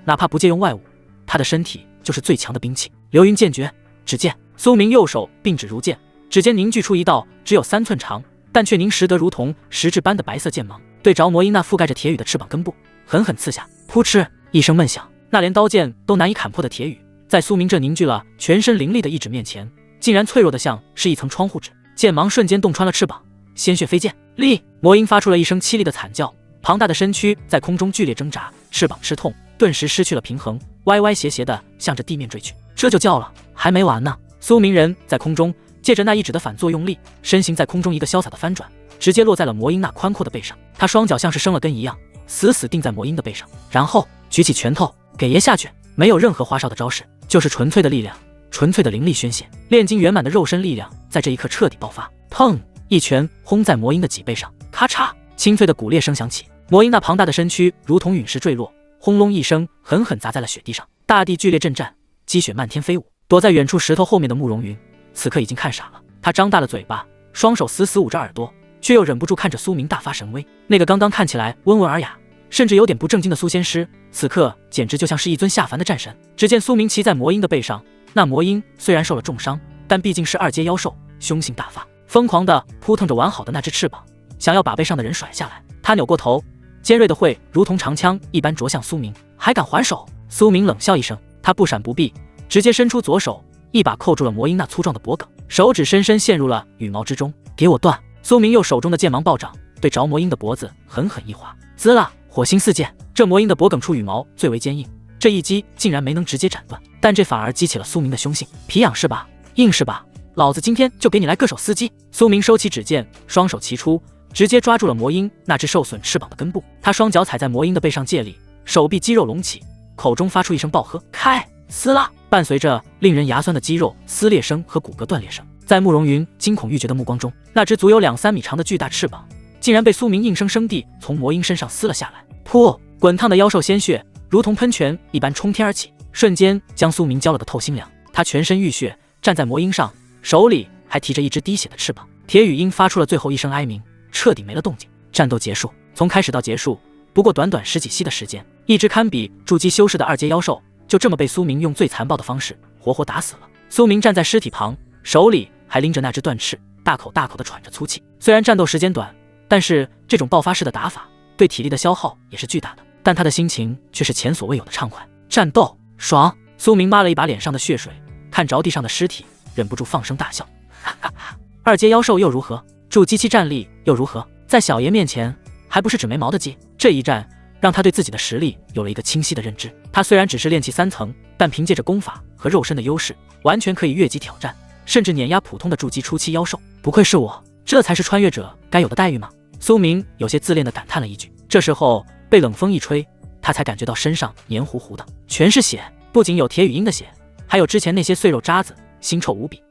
哪怕不借用外物，他的身体就是最强的兵器。流云剑诀，只见苏明右手并指如剑，指尖凝聚出一道只有3寸长，但却凝实得如同实质般的白色剑芒，对着魔鹰那覆盖着铁羽的翅膀根部狠狠刺下。扑哧一声闷响，那连刀剑都难以砍破的铁羽，在苏明这凝聚了全身灵力的意志面前，竟然脆弱得像是一层窗户纸。剑芒瞬间洞穿了翅膀，鲜血飞溅。厉！魔鹰发出了一声凄厉的惨叫，庞大的身躯在空中剧烈挣扎，翅膀吃痛，顿时失去了平衡，歪歪斜斜的向着地面坠去。这就叫了，还没完呢！苏明人在空中借着那一指的反作用力，身形在空中一个潇洒的翻转，直接落在了魔鹰那宽阔的背上。他双脚像是生了根一样，死死定在魔鹰的背上，然后举起拳头给爷下去。没有任何花哨的招式，就是纯粹的力量，纯粹的灵力宣泄，炼金圆满的肉身力量在这一刻彻底爆发。砰！一拳轰在魔鹰的脊背上，咔嚓！清脆的骨裂声响起，魔鹰那庞大的身躯如同陨石坠落，轰隆一声狠狠砸在了雪地上，大地剧烈震颤，积雪漫天飞舞。躲在远处石头后面的慕容云此刻已经看傻了，他张大了嘴巴，双手死死捂着耳朵，却又忍不住看着苏明大发神威。那个刚刚看起来温文尔雅，甚至有点不正经的苏仙师，此刻简直就像是一尊下凡的战神。只见苏明骑在魔鹰的背上，那魔鹰虽然受了重伤，但毕竟是2阶妖兽，凶性大发，疯狂地扑腾着完好的那只翅膀，想要把背上的人甩下来。他扭过头，尖锐的喙如同长枪一般啄向苏明。还敢还手？苏明冷笑一声，他不闪不避，直接伸出左手，一把扣住了魔鹰那粗壮的脖颈，手指深深陷入了羽毛之中。给我断！苏明右手中的剑芒暴涨，对着魔鹰的脖子狠狠一划，滋啦！火星四溅。这魔鹰的脖颈处羽毛最为坚硬，这一击竟然没能直接斩断，但这反而激起了苏明的凶性。皮痒是吧？硬是吧？老子今天就给你来个手撕鸡！苏明收起指剑，双手齐出，直接抓住了魔鹰那只受损翅膀的根部。他双脚踩在魔鹰的背上借力，手臂肌肉隆起，口中发出一声暴喝，开撕拉，伴随着令人牙酸的肌肉撕裂声和骨骼断裂声。在慕容云惊恐欲绝的目光中，那只足有2-3米长的巨大翅膀竟然被苏明硬生生地从魔婴身上撕了下来。噗！滚烫的妖兽鲜血如同喷泉一般冲天而起，瞬间将苏明浇了个透心凉。他全身浴血，站在魔婴上，手里还提着一只滴血的翅膀。铁羽鹰发出了最后一声哀鸣，彻底没了动静。战斗结束，从开始到结束不过短短10几息的时间，一只堪比筑基修士的2阶妖兽就这么被苏明用最残暴的方式活活打死了。苏明站在尸体旁，手里还拎着那只断翅，大口大口地喘着粗气。虽然战斗时间短，但是这种爆发式的打法对体力的消耗也是巨大的，但他的心情却是前所未有的畅快。战斗爽！苏明抹了一把脸上的血水，看着地上的尸体，忍不住放声大笑。哈哈哈！2阶妖兽又如何？筑基期战力又如何？在小爷面前还不是只没毛的鸡？这一战让他对自己的实力有了一个清晰的认知。他虽然只是炼气3层，但凭借着功法和肉身的优势，完全可以越级挑战，甚至碾压普通的筑基初期妖兽。不愧是我，这才是穿越者该有的待遇吗？苏明有些自恋地感叹了一句。这时候被冷风一吹，他才感觉到身上黏糊糊的，全是血，不仅有铁羽鹰的血，还有之前那些碎肉渣子，腥臭无比，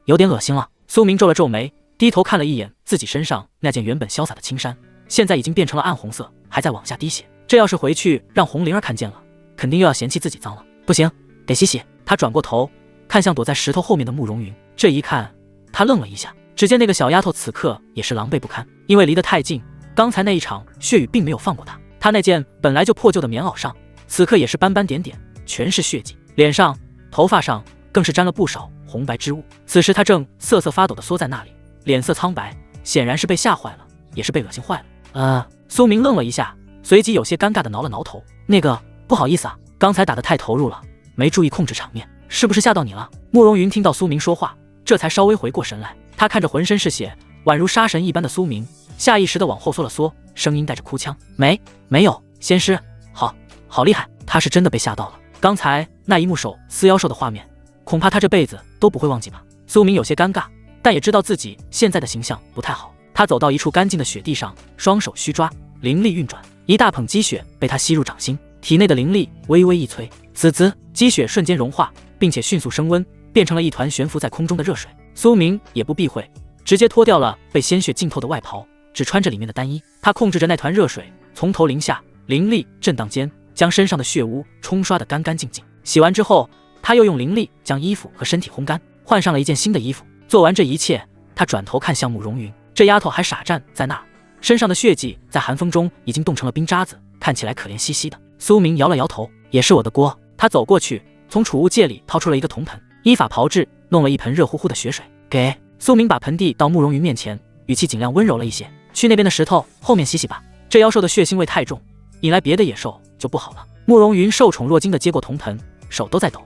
有点恶心了。苏明皱了皱眉，低头看了一眼自己身上那件原本潇洒的青衫，现在已经变成了暗红色，还在往下滴血。这要是回去让红灵儿看见了，肯定又要嫌弃自己脏了。不行，得洗洗。他转过头看向躲在石头后面的慕容云，这一看他愣了一下，只见那个小丫头此刻也是狼狈不堪，因为离得太近，刚才那一场血雨并没有放过她。她那件本来就破旧的棉袄上，此刻也是斑斑点点，全是血迹，脸上、头发上更是沾了不少红白之物。此时她正瑟瑟发抖地缩在那里，脸色苍白，显然是被吓坏了，也是被恶心坏了。苏明愣了一下，随即有些尴尬地挠了挠头，那个不好意思啊，刚才打得太投入了，没注意控制场面，是不是吓到你了？慕容云听到苏明说话，这才稍微回过神来，他看着浑身是血，宛如杀神一般的苏明，下意识地往后缩了缩，声音带着哭腔，没有，仙师，好厉害，他是真的被吓到了。刚才那一幕手撕妖兽的画面，恐怕他这辈子都不会忘记吧。苏明有些尴尬，但也知道自己现在的形象不太好。他走到一处干净的雪地上，双手虚抓，灵力运转，一大捧积雪被他吸入掌心，体内的灵力微微一催，滋滋，积雪瞬间融化，并且迅速升温，变成了一团悬浮在空中的热水。苏明也不避讳，直接脱掉了被鲜血浸透的外袍，只穿着里面的单衣。他控制着那团热水从头淋下，灵力震荡间将身上的血污冲刷得干干净净。洗完之后，他又用灵力将衣服和身体烘干，换上了一件新的衣服。做完这一切，他转头看向慕容云，这丫头还傻站在那儿，身上的血迹在寒风中已经冻成了冰渣子，看起来可怜兮兮的。苏明摇了摇头，也是我的锅。他走过去，从储物戒里掏出了一个铜盆，依法炮制，弄了一盆热乎乎的血水给苏明，把盆递到慕容云面前，语气尽量温柔了一些，去那边的石头后面洗洗吧，这妖兽的血腥味太重，引来别的野兽就不好了。慕容云受宠若惊地接过铜盆，手都在抖。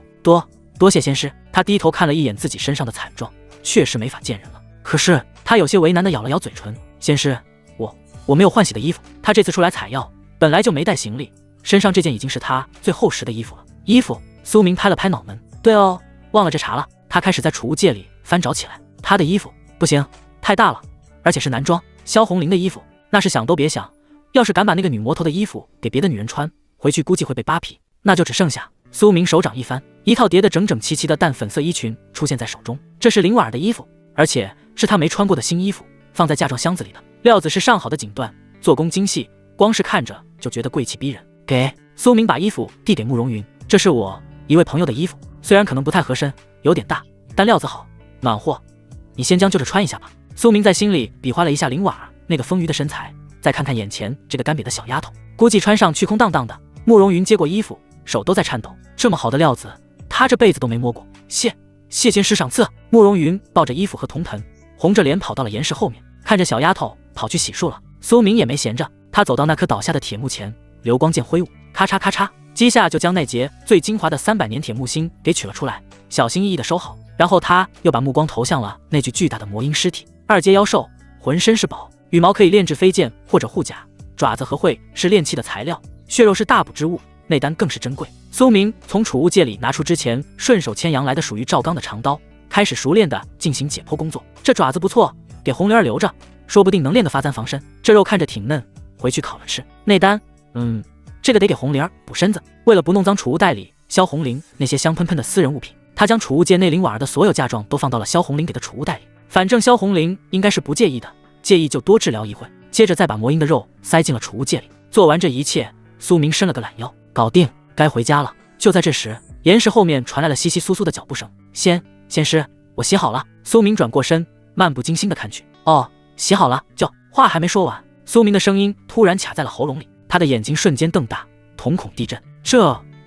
多谢仙师。他低头看了一眼自己身上的惨状，确实没法见人了。可是他有些为难地咬了咬嘴唇，仙师，我没有换洗的衣服。他这次出来采药，本来就没带行李，身上这件已经是他最厚实的衣服了。衣服？苏明拍了拍脑门，对哦，忘了这茬了。他开始在储物戒里翻找起来。他的衣服不行，太大了，而且是男装。萧红玲的衣服那是想都别想，要是敢把那个女魔头的衣服给别的女人穿，回去估计会被扒皮。那就只剩下……苏明手掌一翻，一套叠得整整齐齐的淡粉色衣裙出现在手中。这是林婉儿的衣服，而且是她没穿过的新衣服，放在嫁妆箱子里的，料子是上好的锦缎，做工精细，光是看着就觉得贵气逼人。给苏明把衣服递给慕容云，这是我一位朋友的衣服，虽然可能不太合身，有点大，但料子好，暖和，你先将就着穿一下吧。苏明在心里比划了一下林婉儿那个丰腴的身材，再看看眼前这个干瘪的小丫头，估计穿上去空荡荡的。慕容云接过衣服，手都在颤抖，这么好的料子他这辈子都没摸过。谢仙师赏赐。慕容云抱着衣服和铜盆，红着脸跑到了岩石后面，看着小丫头跑去洗漱了。苏明也没闲着，他走到那颗倒下的铁木前，流光剑挥舞，咔嚓咔嚓，几下就将那节最精华的300年铁木芯给取了出来，小心翼翼地收好。然后他又把目光投向了那具巨大的魔婴尸体。2阶妖兽，浑身是宝，羽毛可以炼制飞剑或者护甲，爪子和喙是炼器的材料，血肉是大补之物，内丹更是珍贵。苏明从储物戒里拿出之前顺手牵羊来的属于赵刚的长刀，开始熟练地进行解剖工作。这爪子不错，给红灵儿留着，说不定能练得发簪防身。这肉看着挺嫩，回去烤了吃。内丹，这个得给红灵儿补身子。为了不弄脏储物袋里萧红灵那些香喷喷的私人物品，他将储物界内灵婉儿的所有嫁妆都放到了萧红灵给的储物袋里。反正萧红灵应该是不介意的，介意就多治疗一会，接着再把魔婴的肉塞进了储物界里。做完这一切，苏明伸了个懒腰，搞定，该回家了。就在这时，岩石后面传来了窸窸窣窣的脚步声。仙师，我洗好了。苏明转过身，漫不经心地看去。哦，洗好了。就话还没说完，苏明的声音突然卡在了喉咙里，他的眼睛瞬间瞪大，瞳孔地震。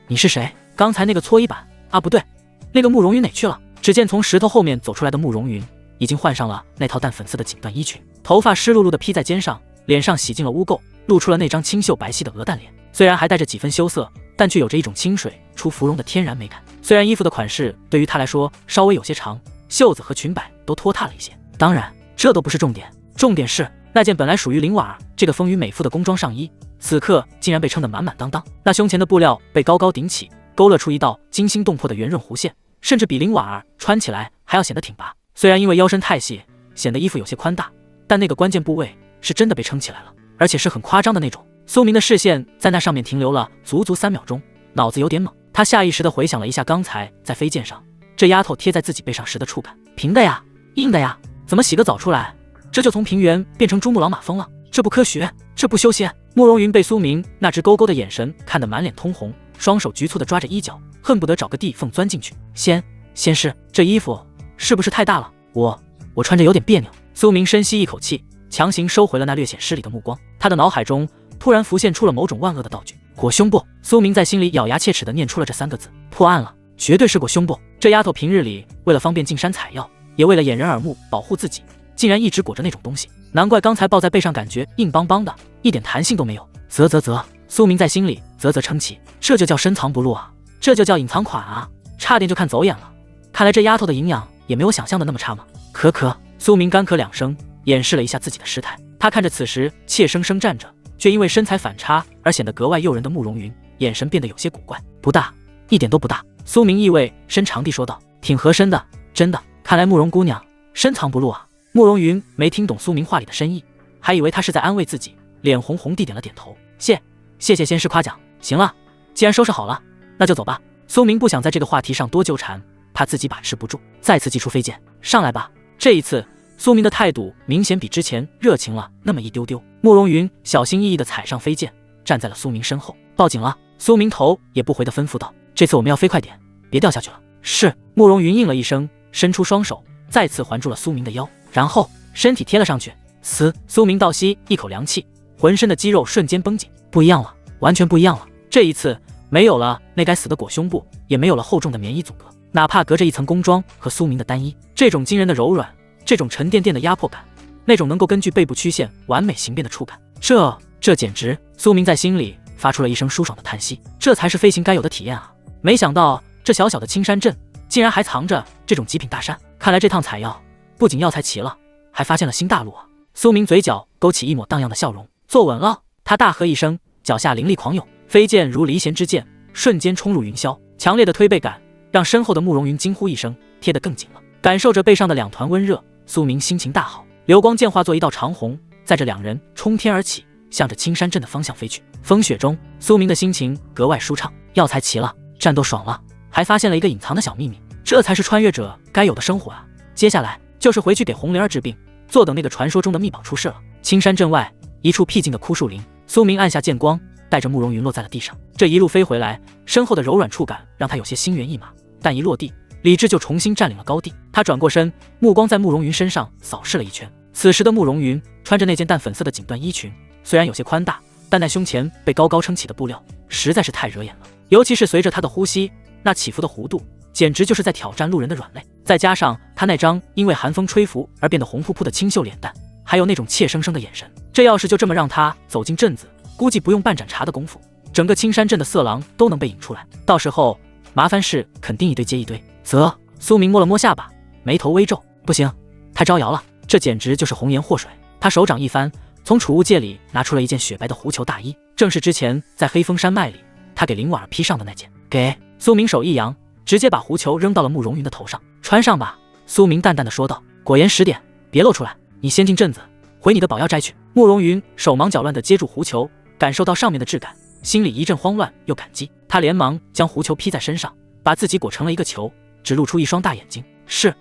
你是谁？刚才那个搓衣板啊，不对，那个慕容云哪去了？只见从石头后面走出来的慕容云，已经换上了那套淡粉色的锦缎衣裙，头发湿漉漉的披在肩上，脸上洗尽了污垢，露出了那张清秀白皙的鹅蛋脸。虽然还带着几分羞涩，但却有着一种清水出芙蓉的天然美感。虽然衣服的款式对于他来说稍微有些长，袖子和裙摆都拖沓了一些，当然这都不是重点，重点是那件本来属于林婉儿这个丰腴美妇的工装上衣，此刻竟然被撑得满满当当。那胸前的布料被高高顶起，勾勒出一道惊心动魄的圆润弧线，甚至比林婉儿穿起来还要显得挺拔。虽然因为腰身太细，显得衣服有些宽大，但那个关键部位是真的被撑起来了，而且是很夸张的那种。苏明的视线在那上面停留了足足3秒钟，脑子有点懵。他下意识地回想了一下刚才在飞剑上这丫头贴在自己背上时的触感，平的呀，硬的呀，怎么洗个澡出来这就从平原变成珠穆朗玛峰了？这不科学，这不休闲。慕容云被苏明那只勾勾的眼神看得满脸通红，双手局促地抓着衣角，恨不得找个地缝钻进去。仙师，这衣服是不是太大了？我穿着有点别扭。苏明深吸一口气，强行收回了那略显失礼的目光。他的脑海中突然浮现出了某种万恶的道具，裹胸部。苏明在心里咬牙切齿地念出了这3个字。破案了，绝对是裹胸部。这丫头平日里为了方便进山采药，也为了掩人耳目保护自己，竟然一直裹着那种东西，难怪刚才抱在背上感觉硬邦邦的，一点弹性都没有。苏明在心里啧称奇，这就叫深藏不露啊，这就叫隐藏款啊，差点就看走眼了。看来这丫头的营养也没有想象的那么差嘛。咳，苏明干咳2声，掩饰了一下自己的失态。他看着此时怯生生站着却因为身材反差而显得格外诱人的慕容云，眼神变得有些古怪。不大，一点都不大。苏明意味深长地说道。挺合身的，真的，看来慕容姑娘深藏不露啊。慕容云没听懂苏明话里的深意，还以为他是在安慰自己，脸红红地点了点头。谢谢仙师夸奖。行了，既然收拾好了，那就走吧。苏明不想在这个话题上多纠缠，怕自己把持不住，再次祭出飞剑。上来吧。这一次苏明的态度明显比之前热情了那么一丢丢。慕容云小心翼翼地踩上飞剑，站在了苏明身后。报警了。苏明头也不回地吩咐道。这次我们要飞快点，别掉下去了。是。慕容云应了一声，伸出双手再次环住了苏明的腰，然后身体贴了上去。苏明倒吸一口凉气，浑身的肌肉瞬间绷紧。不一样了，完全不一样了。这一次没有了那该死的裹胸部，也没有了厚重的棉衣阻隔，哪怕隔着一层工装和苏明的单衣，这种惊人的柔软，这种沉甸甸的压迫感，那种能够根据背部曲线完美形变的触感，这简直……苏明在心里发出了一声舒爽的叹息。这才是飞行该有的体验啊！没想到这小小的青山镇竟然还藏着这种极品大山，看来这趟采药不仅药材齐了，还发现了新大陆啊！苏明嘴角勾起一抹荡漾的笑容。坐稳了！他大喝一声，脚下灵力狂涌，飞剑如离弦之箭，瞬间冲入云霄。强烈的推背感让身后的慕容云惊呼一声，贴得更紧了。感受着背上的2团温热，苏明心情大好，流光剑化作一道长虹，载着2人冲天而起，向着青山镇的方向飞去。风雪中，苏明的心情格外舒畅。药材齐了，战斗爽了，还发现了一个隐藏的小秘密，这才是穿越者该有的生活啊！接下来就是回去给红灵儿治病，坐等那个传说中的秘宝出世了。青山镇外一处僻静的枯树林，苏明按下剑光，带着慕容云落在了地上。这一路飞回来，身后的柔软触感让他有些心猿意马，但一落地，理智就重新占领了高地。他转过身，目光在慕容云身上扫视了一圈。此时的慕容云穿着那件淡粉色的锦缎衣裙，虽然有些宽大，但那胸前被高高撑起的布料实在是太惹眼了，尤其是随着他的呼吸，那起伏的弧度简直就是在挑战路人的软肋。再加上他那张因为寒风吹拂而变得红扑扑的清秀脸蛋，还有那种怯生生的眼神，这要是就这么让他走进镇子，估计不用半盏茶的功夫，整个青山镇的色狼都能被引出来，到时候麻烦事肯定一堆接一堆。苏明摸了摸下巴，眉头微皱，不行，太招摇了，这简直就是红颜祸水。他手掌一翻，从储物界里拿出了一件雪白的狐裘大衣，正是之前在黑风山脉里他给林婉儿披上的那件。给。苏明手一扬，直接把狐裘扔到了慕容云的头上。穿上吧。苏明淡淡的说道。果言10点，别露出来，你先进镇子，回你的宝药斋去。慕容云手忙脚乱地接住狐裘，感受到上面的质感，心里一阵慌乱又感激。他连忙将狐裘披在身上，把自己裹成了一个球，只露出一双大眼睛。是，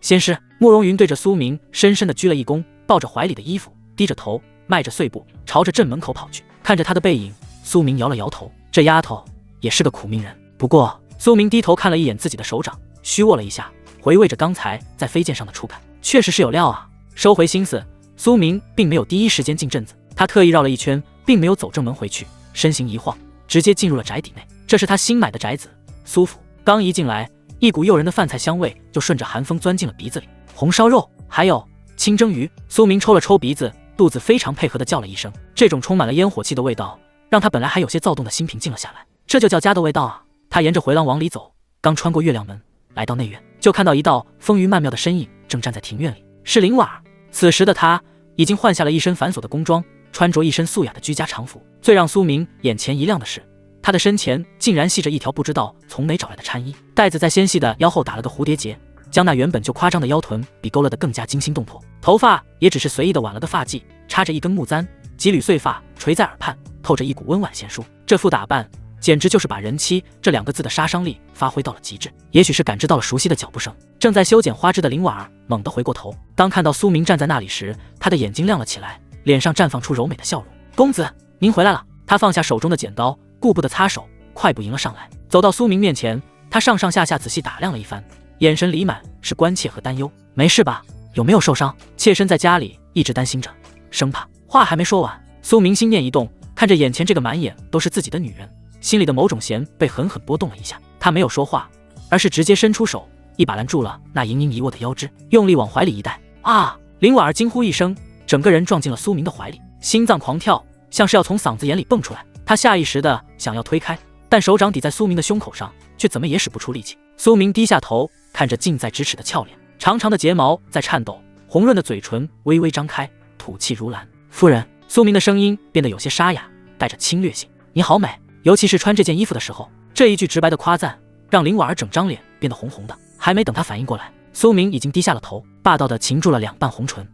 仙师。慕容云对着苏明深深地鞠了一躬，抱着怀里的衣服，低着头，迈着碎步，朝着镇门口跑去。看着他的背影，苏明摇了摇头，这丫头也是个苦命人。不过，苏明低头看了一眼自己的手掌，虚握了一下，回味着刚才在飞剑上的触感，确实是有料啊。收回心思，苏明并没有第一时间进镇子，他特意绕了一圈，并没有走正门回去，身形一晃，直接进入了宅邸内。这是他新买的宅子苏府，刚一进来，一股诱人的饭菜香味就顺着寒风钻进了鼻子里。红烧肉，还有清蒸鱼。苏明抽了抽鼻子，肚子非常配合地叫了一声。这种充满了烟火气的味道，让他本来还有些躁动的心平静了下来。这就叫家的味道啊！他沿着回廊往里走，刚穿过月亮门，来到内院，就看到一道风云曼妙的身影正站在庭院里，是林婉儿。此时的他已经换下了一身繁琐的宫装，穿着一身素雅的居家常服。最让苏明眼前一亮的是，他的身前竟然系着一条不知道从哪找来的衬衣，带子在纤细的腰后打了个蝴蝶结，将那原本就夸张的腰臀比勾勒得更加惊心动魄。头发也只是随意的挽了个发髻，插着一根木簪，几缕碎发垂在耳畔，透着一股温婉贤淑。这副打扮简直就是把人妻这2个字的杀伤力发挥到了极致。也许是感知到了熟悉的脚步声，正在修剪花枝的林婉儿猛地回过头，当看到苏明站在那里时，她的眼睛亮了起来，脸上绽放出柔美的笑容。公子，您回来了。她放下手中的剪刀，顾不得擦手，快步迎了上来，走到苏明面前，她上上下下仔细打量了一番，眼神里满是关切和担忧。没事吧？有没有受伤？妾身在家里一直担心着，生怕……话还没说完，苏明心念一动，看着眼前这个满眼都是自己的女人，心里的某种弦被狠狠拨动了一下。他没有说话，而是直接伸出手，一把拦住了那盈盈一握的腰肢，用力往怀里一带。啊！林婉儿惊呼一声，整个人撞进了苏明的怀里，心脏狂跳，像是要从嗓子眼里蹦出来。他下意识的想要推开，但手掌抵在苏明的胸口上，却怎么也使不出力气。苏明低下头，看着近在咫尺的俏脸，长长的睫毛在颤抖，红润的嘴唇微微张开，吐气如兰。夫人，苏明的声音变得有些沙哑，带着侵略性。你好美，尤其是穿这件衣服的时候。这一句直白的夸赞让林婉儿整张脸变得红红的，还没等她反应过来，苏明已经低下了头，霸道的擒住了2瓣红唇。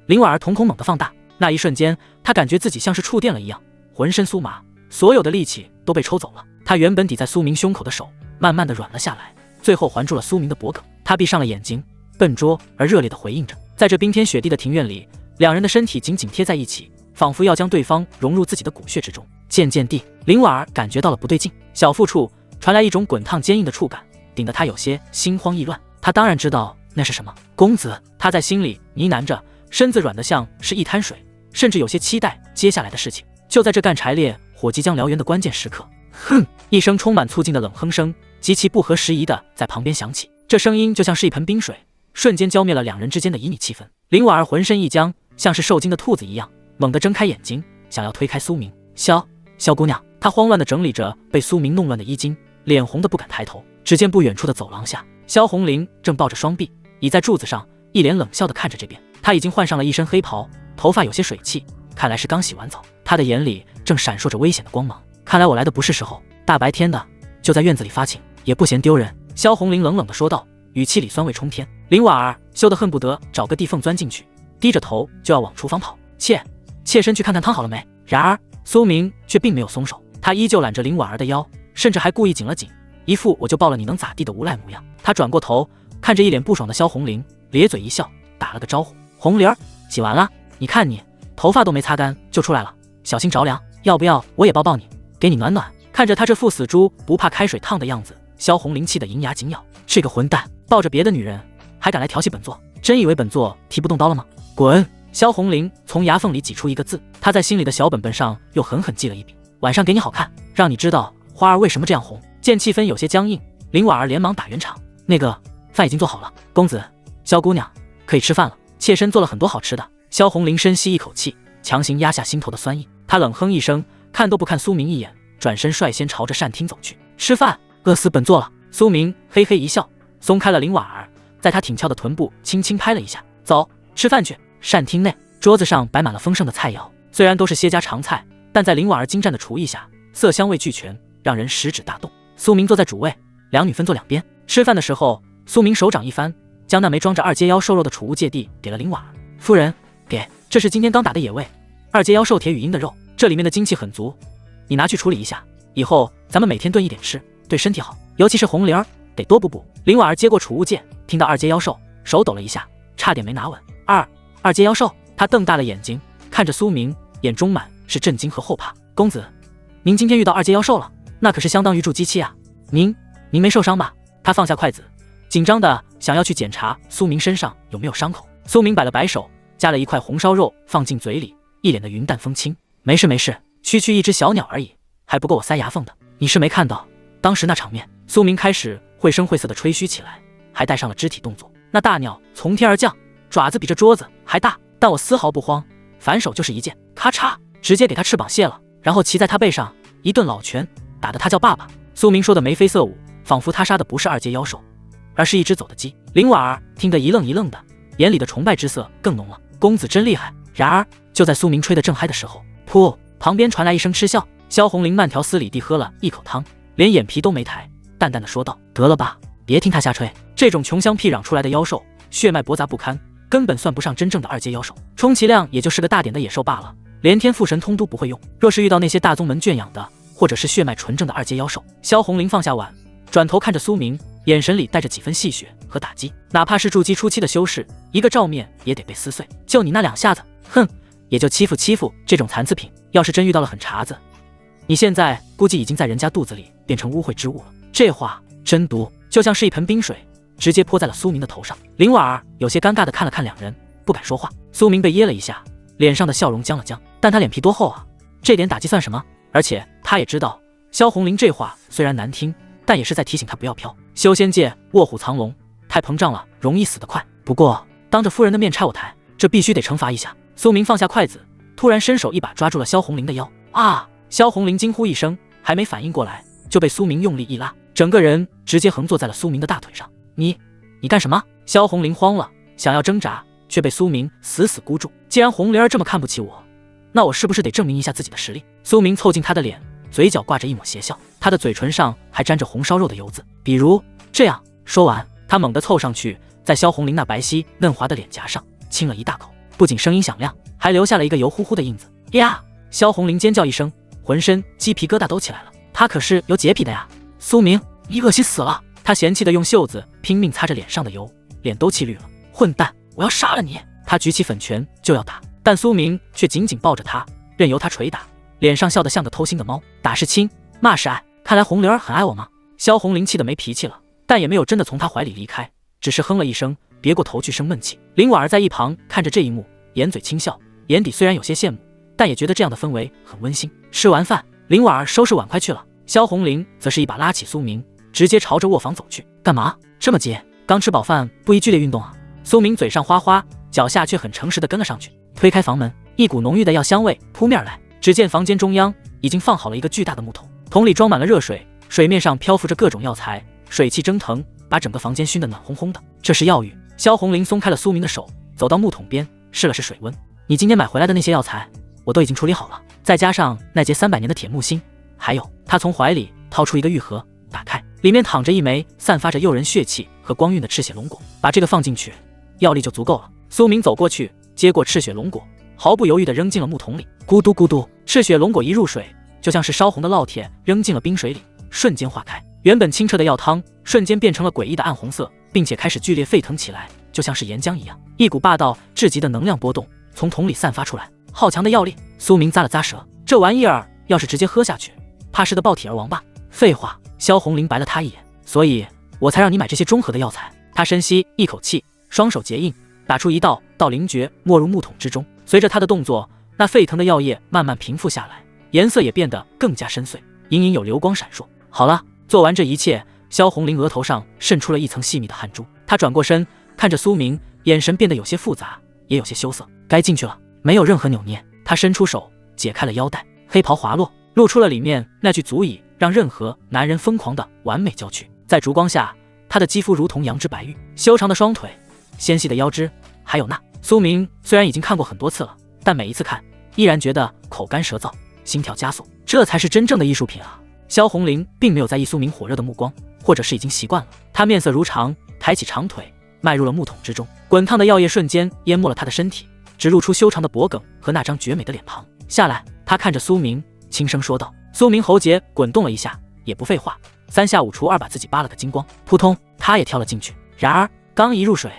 林婉儿瞳孔猛地放大，那一瞬间，她感觉自己像是触电了一样，浑身酥麻，所有的力气都被抽走了。她原本抵在苏明胸口的手慢慢的软了下来，最后环住了苏明的脖颈。她闭上了眼睛，笨拙而热烈的回应着。在这冰天雪地的庭院里，2人的身体紧紧贴在一起，仿佛要将对方融入自己的骨血之中。渐渐地，林婉儿感觉到了不对劲，小腹处传来一种滚烫坚硬的触感，顶得她有些心慌意乱。她当然知道那是什么。公子，她在心里呢喃着，身子软得像是一滩水，甚至有些期待接下来的事情。就在这干柴烈火即将燎原的关键时刻，哼！一声充满促进的冷哼声极其不合时宜的在旁边响起，这声音就像是一盆冰水，瞬间浇灭了2人之间的旖旎气氛。林婉儿浑身一僵，像是受惊的兔子一样，猛地睁开眼睛，想要推开苏明。萧姑娘，她慌乱地整理着被苏明弄乱的衣襟，脸红得不敢抬头。只见不远处的走廊下，萧红玲正抱着双臂倚在柱子上，一脸冷笑地看着这边。她已经换上了一身黑袍，头发有些水汽，看来是刚洗完澡。她的眼里正闪烁着危险的光芒。看来我来的不是时候，大白天的就在院子里发情，也不嫌丢人。萧红玲冷冷地说道，语气里酸味冲天。林婉儿羞得恨不得找个地缝钻进去，低着头就要往厨房跑。妾身去看看汤好了没？然而苏明却并没有松手，他依旧揽着林婉儿的腰，甚至还故意紧了紧，一副我就抱了你能咋地的无赖模样。他转过头看着一脸不爽的萧红玲，咧嘴一笑，打了个招呼：红玲儿，洗完了？你看你头发都没擦干就出来了，小心着凉，要不要我也抱抱你，给你暖暖？看着他这副死猪不怕开水烫的样子，萧红玲气得银牙紧咬，这个混蛋抱着别的女人还敢来调戏本座，真以为本座提不动刀了吗？滚！萧红玲从牙缝里挤出一个字，她在心里的小本本上又狠狠记了一笔，晚上给你好看，让你知道花儿为什么这样红。见气氛有些僵硬，林婉儿连忙打圆场，那个饭已经做好了，公子萧姑娘可以吃饭了，妾身做了很多好吃的。萧红玲深吸一口气，强行压下心头的酸意，她冷哼一声，看都不看苏明一眼，转身率先朝着膳厅走去。吃饭，饿死本座了。苏明嘿嘿一笑，松开了林婉儿，在她挺翘的臀部轻轻拍了一下，走，吃饭去。膳厅内，桌子上摆满了丰盛的菜肴，虽然都是些家常菜，但在林婉儿精湛的厨艺下，色香味俱全，让人食指大动。苏明坐在主位，2女分坐2边。吃饭的时候，苏明手掌一翻，将那枚装着2阶妖兽肉的储物芥蒂给了林婉儿。夫人，给，这是今天刚打的野味，2阶妖兽铁羽鹰的肉，这里面的精气很足，你拿去处理一下，以后咱们每天炖一点吃，对身体好。尤其是红灵儿，得多补补。林婉儿接过储物戒，听到二阶妖兽，手抖了一下，差点没拿稳。二阶妖兽，他瞪大了眼睛看着苏明，眼中满是震惊和后怕。公子，您今天遇到二阶妖兽了，那可是相当于筑基期啊。您没受伤吧？他放下筷子，紧张的想要去检查苏明身上有没有伤口。苏明摆了摆手，夹了一块红烧肉放进嘴里，一脸的云淡风轻。没事，区一只小鸟而已，还不够我塞牙缝的。你是没看到当时那场面。苏明开始绘声绘色的吹嘘起来，还带上了肢体动作。那大鸟从天而降，爪子比这桌子还大，但我丝毫不慌，反手就是一剑，咔嚓，直接给他翅膀卸了，然后骑在他背上一顿老拳，打得他叫爸爸。苏明说的眉飞色舞，仿佛他杀的不是二阶妖兽，而是一只走的鸡。林婉儿听得一愣一愣的，眼里的崇拜之色更浓了。公子真厉害。然而就在苏明吹得正嗨的时候，噗，旁边传来一声嗤笑。萧红林慢条斯理地喝了一口汤，连眼皮都没抬，淡淡的说道：得了吧，别听他瞎吹，这种穷乡僻壤出来的妖兽，血脉驳杂不堪，根本算不上真正的二阶妖兽，充其量也就是个大点的野兽罢了，连天赋神通都不会用。若是遇到那些大宗门圈养的，或者是血脉纯正的二阶妖兽。萧红林放下碗，转头看着苏明，眼神里带着几分戏谑和打击。哪怕是筑基初期的修士，一个照面也得被撕碎，就你那两下子，哼，也就欺负这种残次品。要是真遇到了狠茬子，你现在估计已经在人家肚子里变成污秽之物了。这话真毒，就像是一盆冰水，直接泼在了苏明的头上。林婉儿有些尴尬的看了看两人，不敢说话。苏明被噎了一下，脸上的笑容僵了僵，但他脸皮多厚啊，这点打击算什么？而且他也知道，萧红林这话虽然难听，但也是在提醒他不要飘。修仙界卧虎藏龙，太膨胀了，容易死得快。不过当着夫人的面拆我台，这必须得惩罚一下。苏明放下筷子，突然伸手一把抓住了萧红林的腰。啊！萧红林惊呼一声，还没反应过来，就被苏明用力一拉，整个人直接横坐在了苏明的大腿上。你干什么？萧红林慌了，想要挣扎，却被苏明死死箍住。既然红灵儿这么看不起我，那我是不是得证明一下自己的实力？苏明凑近他的脸，嘴角挂着一抹邪笑，他的嘴唇上还沾着红烧肉的油渍。比如这样。说完，他猛地凑上去，在萧红林那白皙嫩滑的脸颊上亲了一大口，不仅声音响亮，还留下了一个油乎乎的印子。呀！萧红林尖叫一声，浑身鸡皮疙瘩都起来了。他可是有洁癖的呀！苏明，你恶心死了！他嫌弃的用袖子拼命擦着脸上的油，脸都气绿了。混蛋，我要杀了你！他举起粉拳就要打，但苏明却紧紧抱着他，任由他捶打，脸上笑得像个偷腥的猫。打是亲，骂是爱，看来红灵儿很爱我吗？萧红林气得没脾气了，但也没有真的从他怀里离开，只是哼了一声，别过头去生闷气。林婉儿在一旁看着这一幕，掩嘴轻笑，眼底虽然有些羡慕，但也觉得这样的氛围很温馨。吃完饭，林婉儿收拾碗筷去了，萧红林则是一把拉起苏明，直接朝着卧房走去。干嘛这么急？刚吃饱饭不宜剧烈运动啊？苏明嘴上花花，脚下却很诚实的跟了上去。推开房门，一股浓郁的药香味扑面来。只见房间中央已经放好了一个巨大的木桶，桶里装满了热水，水面上漂浮着各种药材，水汽蒸腾，把整个房间熏得暖烘烘的。这是药浴。萧红林松开了苏明的手，走到木桶边试了试水温。你今天买回来的那些药材我都已经处理好了，再加上那节300年的铁木心，还有……他从怀里掏出一个玉盒，打开，里面躺着一枚散发着诱人血气和光晕的赤血龙果。把这个放进去，药力就足够了。苏明走过去，接过赤血龙果，毫不犹豫地扔进了木桶里。咕嘟咕嘟，赤血龙果一入水，就像是烧红的烙铁扔进了冰水里，瞬间化开。原本清澈的药汤瞬间变成了诡异的暗红色，并且开始剧烈沸腾起来，就像是岩浆一样。一股霸道至极的能量波动从桶里散发出来，好强的药力。苏明咂了咂舌，这玩意儿要是直接喝下去，怕是得爆体而亡吧？废话，萧红林白了他一眼，所以我才让你买这些中和的药材。他深吸一口气，双手结印，打出一道道灵诀，没入木桶之中。随着他的动作，那沸腾的药液慢慢平复下来，颜色也变得更加深邃，隐隐有流光闪烁。好了，做完这一切，萧红林额头上渗出了一层细密的汗珠。他转过身，看着苏明，眼神变得有些复杂，也有些羞涩。该进去了，没有任何扭捏。他伸出手，解开了腰带，黑袍滑落，露出了里面那具足以让任何男人疯狂的完美娇躯。在烛光下，他的肌肤如同羊脂白玉，修长的双腿，纤细的腰肢，还有那……苏明虽然已经看过很多次了，但每一次看，依然觉得口干舌燥，心跳加速。这才是真正的艺术品啊！萧红林并没有在意苏明火热的目光，或者是已经习惯了。他面色如常，抬起长腿，迈入了木桶之中。滚烫的药液瞬间淹没了他的身体，只露出修长的脖颈和那张绝美的脸庞。下来，他看着苏明，轻声说道。苏明喉结滚动了一下，也不废话，3下5除2把自己扒了个精光，扑通，他也跳了进去。然而刚一入水，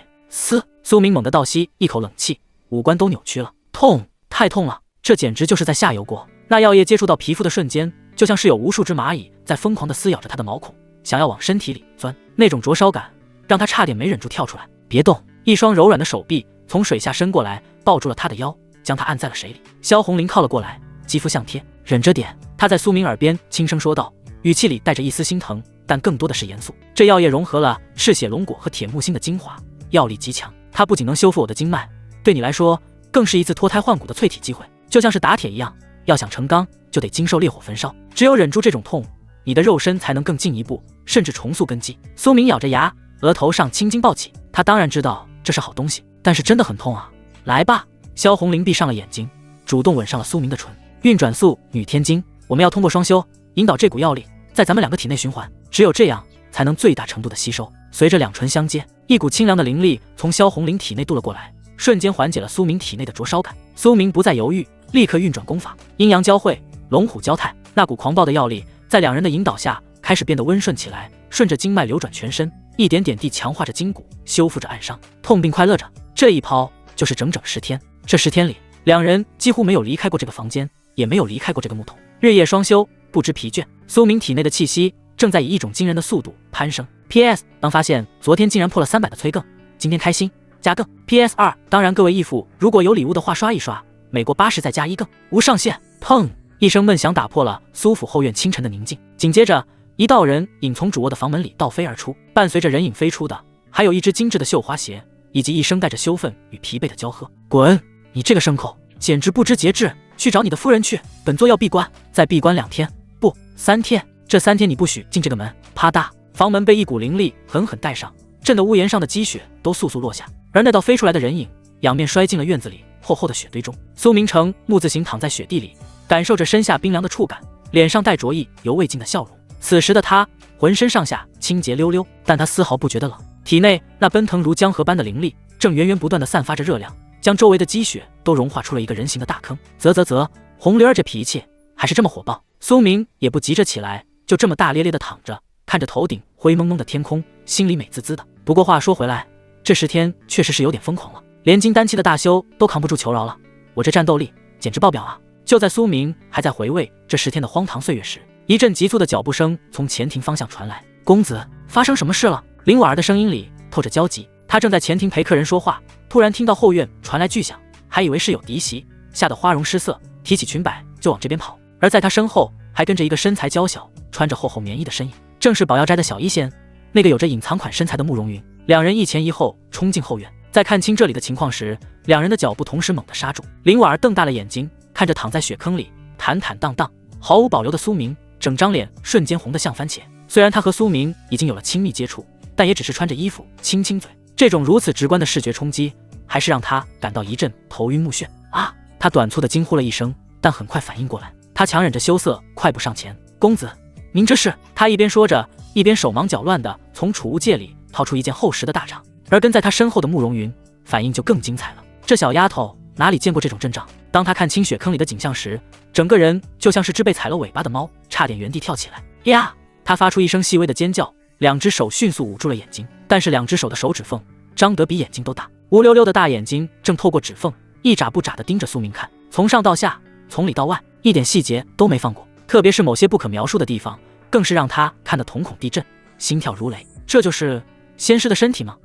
苏明猛地倒吸一口冷气，五官都扭曲了，痛，太痛了！这简直就是在下油锅。那药液接触到皮肤的瞬间，就像是有无数只蚂蚁在疯狂地撕咬着他的毛孔，想要往身体里钻。那种灼烧感让他差点没忍住跳出来。别动！一双柔软的手臂从水下伸过来，抱住了他的腰，将他按在了水里。萧红林靠了过来，肌肤像贴，忍着点。他在苏明耳边轻声说道，语气里带着一丝心疼，但更多的是严肃。这药液融合了赤血龙果和铁木星的精华，药力极强。它不仅能修复我的经脉，对你来说更是一次脱胎换骨的淬体机会，就像是打铁一样，要想成钢就得经受烈火焚烧，只有忍住这种痛，你的肉身才能更进一步，甚至重塑根基。苏明咬着牙，额头上青筋暴起，他当然知道这是好东西，但是真的很痛啊！来吧，萧红林闭上了眼睛，主动吻上了苏明的唇。运转速女天经，我们要通过双修引导这股药力在咱们两个体内循环，只有这样才能最大程度的吸收。随着两唇相接，一股清凉的灵力从萧红林体内渡了过来，瞬间缓解了苏明体内的灼烧感。苏明不再犹豫，立刻运转功法，阴阳交汇，龙虎交泰，那股狂暴的药力在两人的引导下开始变得温顺起来，顺着经脉流转全身，一点点地强化着筋骨，修复着暗伤，痛并快乐着。这一抛就是整整10天，这10天里，两人几乎没有离开过这个房间，也没有离开过这个木桶，日夜双修，不知疲倦。苏明体内的气息正在以一种惊人的速度攀升。PS 当发现昨天竟然破了300的催更，今天开心加更。PS2 当然各位义父如果有礼物的话刷一刷，美国80再加1更，无上限。砰！一声闷响打破了苏府后院清晨的宁静，紧接着一道人影从主卧的房门里倒飞而出，伴随着人影飞出的还有一只精致的绣花鞋，以及一声带着羞愤与疲惫的娇喝：滚！你这个牲口简直不知节制，去找你的夫人去，本座要闭关，再闭关2天，不3天，这3天你不许进这个门。啪嗒，房门被一股灵力狠狠带上，震得屋檐上的积雪都簌簌落下，而那道飞出来的人影仰面摔进了院子里厚厚的雪堆中。苏明成木字形躺在雪地里，感受着身下冰凉的触感，脸上带着意犹未尽的笑容。此时的他浑身上下清洁溜溜，但他丝毫不觉得冷，体内那奔腾如江河般的灵力正源源不断地散发着热量，将周围的积雪都融化出了一个人形的大坑。啧，红玲儿这脾气还是这么火爆。苏明也不急着起来，就这么大咧咧地躺着，看着头顶灰蒙蒙的天空，心里美滋滋的。不过话说回来，这10天确实是有点疯狂了，连金丹期的大修都扛不住求饶了，我这战斗力简直爆表啊！就在苏明还在回味这10天的荒唐岁月时，一阵急促的脚步声从前庭方向传来。公子，发生什么事了？林婉儿的声音里透着焦急，她正在前庭陪客人说话，突然听到后院传来巨响，还以为是有敌袭，吓得花容失色，提起裙摆就往这边跑。而在她身后还跟着一个身材娇小、穿着厚厚棉衣的身影，正是宝药斋的小医仙，那个有着隐藏款身材的慕容云。两人一前一后冲进后院，在看清这里的情况时，两人的脚步同时猛地刹住。林婉儿瞪大了眼睛，看着躺在雪坑里坦坦荡荡、毫无保留的苏明，整张脸瞬间红得像番茄。虽然他和苏明已经有了亲密接触，但也只是穿着衣服亲亲嘴，这种如此直观的视觉冲击，还是让他感到一阵头晕目眩。啊！他短促地惊呼了一声，但很快反应过来，他强忍着羞涩，快步上前：“公子，您这是？”他一边说着，一边手忙脚乱地从储物戒里掏出一件厚实的大掌。而跟在他身后的慕容云反应就更精彩了，这小丫头哪里见过这种阵仗？当他看清雪坑里的景象时，整个人就像是只被踩了尾巴的猫，差点原地跳起来。呀！他发出一声细微的尖叫，两只手迅速捂住了眼睛，但是两只手的手指缝张得比眼睛都大，乌溜溜的大眼睛正透过指缝一眨不眨地盯着苏明看，从上到下，从里到外，一点细节都没放过，特别是某些不可描述的地方，更是让他看得瞳孔地震，心跳如雷。这就是仙师的身体吗？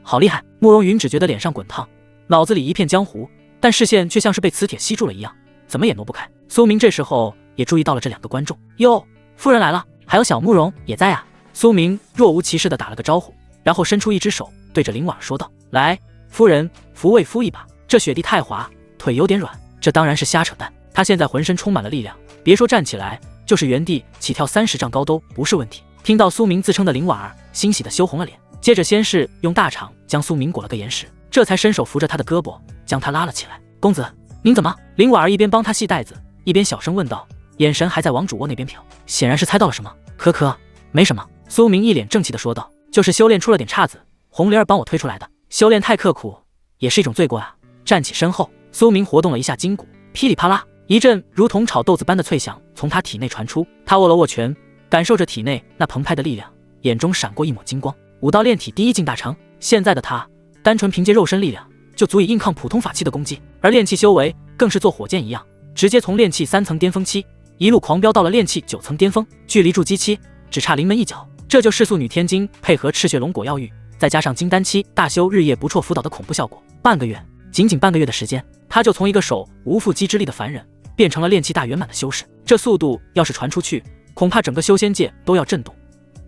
好厉害！慕容云只觉得脸上滚烫，脑子里一片浆糊，但视线却像是被磁铁吸住了一样，怎么也挪不开。苏明这时候也注意到了这两个观众。哟，夫人来了，还有小慕容也在啊。苏明若无其事地打了个招呼，然后伸出一只手对着林婉儿说道：“来，夫人扶卫夫一把，这雪地太滑，腿有点软。”这当然是瞎扯淡，他现在浑身充满了力量，别说站起来，就是原地起跳30丈高都不是问题。听到苏明自称的林婉儿欣喜地羞红了脸，接着先是用大掌将苏明裹了个严实，这才伸手扶着他的胳膊将他拉了起来。“公子，您怎么？”林婉儿一边帮他系带子，一边小声问道，眼神还在往主卧那边瞟，显然是猜到了什么。可没什么。苏明一脸正气地说道，就是修炼出了点岔子，红灵儿帮我推出来的。修炼太刻苦也是一种罪过啊，站起身后，苏明活动了一下筋骨，噼里啪啦，一阵如同炒豆子般的脆响从他体内传出。他握了握拳，感受着体内那澎湃的力量，眼中闪过一抹金光。武道炼体第一境大成，现在的他单纯凭借肉身力量就足以硬抗普通法器的攻击，而炼器修为更是做火箭一样，直接从炼器3层巅峰期一路狂飙到了炼器9层巅峰，距离筑基期只差临门一脚。这就是素女天金配合赤血龙果药浴，再加上金丹期大修日夜不辍辅导的恐怖效果，半个月，仅仅半个月的时间，他就从一个手无缚鸡之力的凡人变成了炼器大圆满的修士。这速度要是传出去，恐怕整个修仙界都要震动，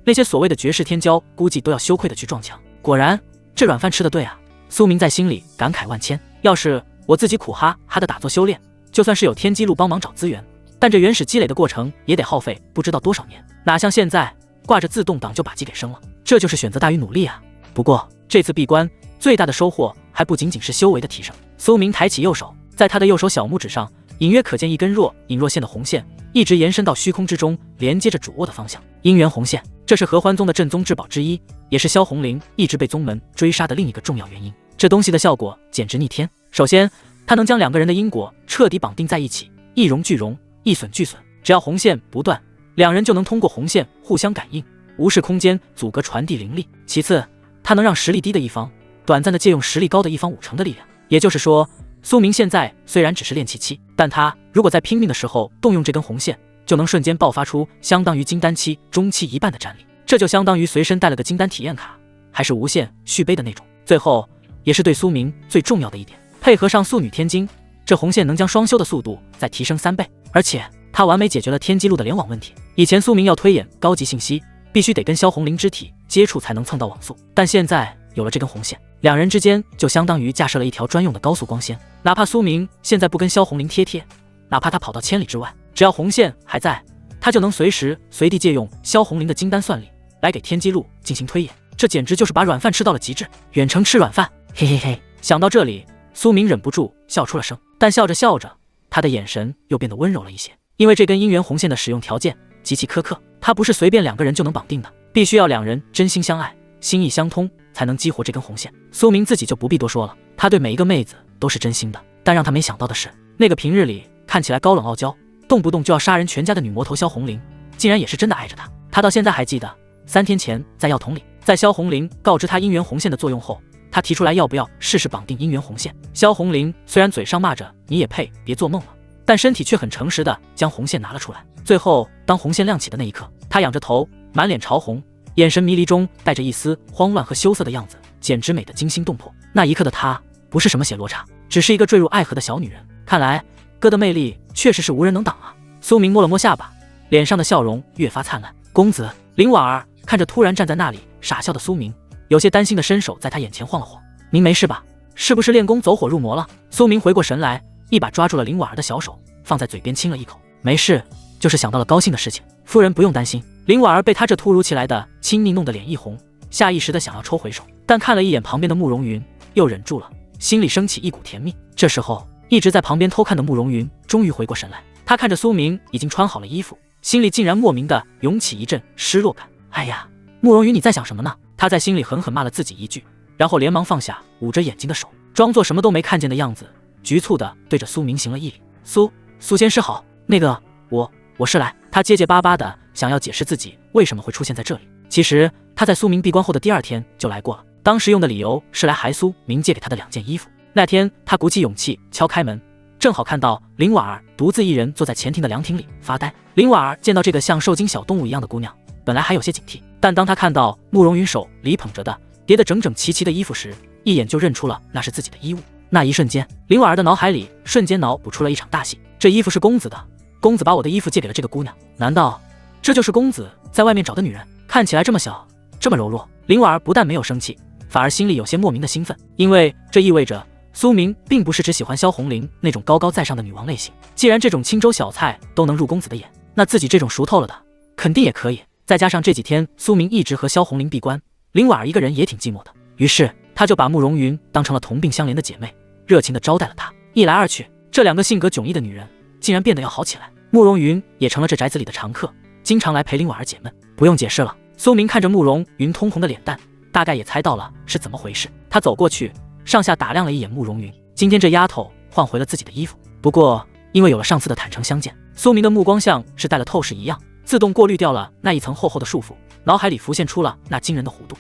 那些所谓的绝世天骄估计都要羞愧的去撞墙。果然，这软饭吃的对啊！苏明在心里感慨万千。要是我自己苦哈哈的打坐修炼，就算是有天机路帮忙找资源，但这原始积累的过程也得耗费不知道多少年，哪像现在挂着自动挡就把鸡给生了。这就是选择大于努力啊！不过这次闭关最大的收获还不仅仅是修为的提升。苏明抬起右手，在他的右手小拇指上隐约可见一根若隐若现的红线，一直延伸到虚空之中，连接着主握的方向。姻缘红线，这是合欢宗的镇宗至宝之一，也是萧红玲一直被宗门追杀的另一个重要原因。这东西的效果简直逆天。首先，它能将两个人的因果彻底绑定在一起，一荣俱荣，一损俱损。只要红线不断，两人就能通过红线互相感应，无视空间阻隔传递灵力。其次，它能让实力低的一方短暂的借用实力高的一方5成的力量。也就是说，苏明现在虽然只是炼气期，但他如果在拼命的时候动用这根红线，就能瞬间爆发出相当于金丹期中期1半的战力。这就相当于随身带了个金丹体验卡，还是无限续杯的那种。最后，也是对苏明最重要的一点，配合上素女天金，这红线能将双修的速度再提升3倍，而且它完美解决了天机路的联网问题。以前苏明要推演高级信息，必须得跟萧红玲肢体接触才能蹭到网速，但现在有了这根红线，两人之间就相当于架设了一条专用的高速光纤。哪怕苏明现在不跟萧红玲贴，哪怕他跑到千里之外，只要红线还在，他就能随时随地借用萧红玲的金丹算力来给天机路进行推演。这简直就是把软饭吃到了极致，远程吃软饭，嘿嘿嘿。想到这里，苏明忍不住笑出了声，但笑着笑着，他的眼神又变得温柔了一些，因为这根姻缘红线的使用条件极其苛刻，它不是随便两个人就能绑定的，必须要两人真心相爱，心意相通，才能激活这根红线。苏明自己就不必多说了，他对每一个妹子都是真心的。但让他没想到的是，那个平日里看起来高冷傲娇，动不动就要杀人全家的女魔头萧红玲，竟然也是真的爱着他。他到现在还记得3天前在药桶里，在萧红玲告知他姻缘红线的作用后，他提出来要不要试试绑定姻缘红线。萧红玲虽然嘴上骂着你也配别做梦了，但身体却很诚实的将红线拿了出来。最后当红线亮起的那一刻，他仰着头，满脸潮红，眼神迷离中带着一丝慌乱和羞涩的样子，简直美得惊心动魄。那一刻的她不是什么血落差，只是一个坠入爱河的小女人。看来哥的魅力确实是无人能挡啊。苏明摸了摸下巴，脸上的笑容越发灿烂。公子。林婉儿看着突然站在那里傻笑的苏明，有些担心的伸手在他眼前晃了晃。您没事吧？是不是练功走火入魔了？苏明回过神来，一把抓住了林婉儿的小手，放在嘴边亲了一口。没事，就是想到了高兴的事情，夫人不用担心。林婉儿被他这突如其来的亲昵弄得脸一红，下意识的想要抽回手，但看了一眼旁边的慕容云，又忍住了，心里升起一股甜蜜。这时候一直在旁边偷看的慕容云终于回过神来，他看着苏明已经穿好了衣服，心里竟然莫名的涌起一阵失落感。哎呀，慕容云你在想什么呢？他在心里狠狠骂了自己一句，然后连忙放下捂着眼睛的手，装作什么都没看见的样子，局促的对着苏明行了一礼。苏仙师好，那个我是来。他结结巴巴的想要解释自己为什么会出现在这里。其实他在苏明闭关后的第2天就来过了，当时用的理由是来还苏明借给他的2件衣服。那天他鼓起勇气敲开门，正好看到林婉儿独自一人坐在前庭的凉亭里发呆。林婉儿见到这个像受惊小动物一样的姑娘，本来还有些警惕，但当她看到慕容云手里捧着的叠得整整齐齐的衣服时，一眼就认出了那是自己的衣物。那一瞬间，林婉儿的脑海里瞬间脑补出了一场大戏。这衣服是公子的，公子把我的衣服借给了这个姑娘，难道这就是公子在外面找的女人？看起来这么小，这么柔弱。林婉儿不但没有生气，反而心里有些莫名的兴奋，因为这意味着苏明并不是只喜欢萧红玲那种高高在上的女王类型。既然这种清粥小菜都能入公子的眼，那自己这种熟透了的肯定也可以。再加上这几天苏明一直和萧红玲闭关，林婉儿一个人也挺寂寞的，于是他就把慕容云当成了同病相怜的姐妹，热情地招待了她。一来二去，这2个性格迥异的女人竟然变得要好起来。慕容云也成了这宅子里的常客，经常来陪林婉儿解闷。不用解释了，苏明看着慕容云通红的脸蛋，大概也猜到了是怎么回事。他走过去，上下打量了一眼慕容云，今天这丫头换回了自己的衣服，不过因为有了上次的坦诚相见，苏明的目光像是带了透视一样，自动过滤掉了那一层厚厚的束缚，脑海里浮现出了那惊人的弧度。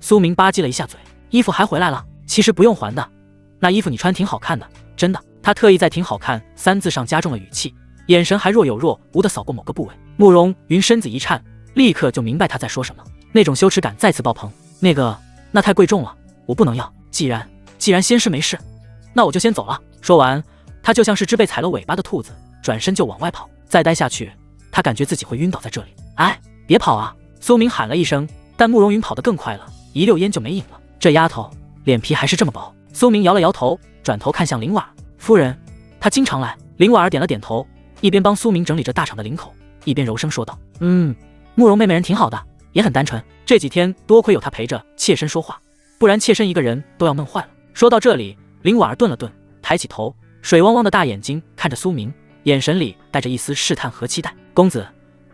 苏明吧唧了一下嘴，衣服还回来了？其实不用还的，那衣服你穿挺好看的，真的。他特意在挺好看三字上加重了语气，眼神还若有若无地扫过某个部位。慕容云身子一颤，立刻就明白他在说什么，那种羞耻感再次爆棚。那太贵重了，我不能要。既然仙师没事，那我就先走了。说完，他就像是只被踩了尾巴的兔子，转身就往外跑。再待下去，他感觉自己会晕倒在这里。哎，别跑啊！苏明喊了一声，但慕容云跑得更快了，一溜烟就没影了。这丫头脸皮还是这么薄。苏明摇了摇头，转头看向林婉儿夫人，她经常来。林婉儿点了点头，一边帮苏明整理着大氅的领口，一边柔声说道：慕容妹妹人挺好的，也很单纯。这几天多亏有她陪着妾身说话，不然妾身一个人都要闷坏了。说到这里，林婉儿顿了顿，抬起头，水汪汪的大眼睛看着苏明，眼神里带着一丝试探和期待。公子，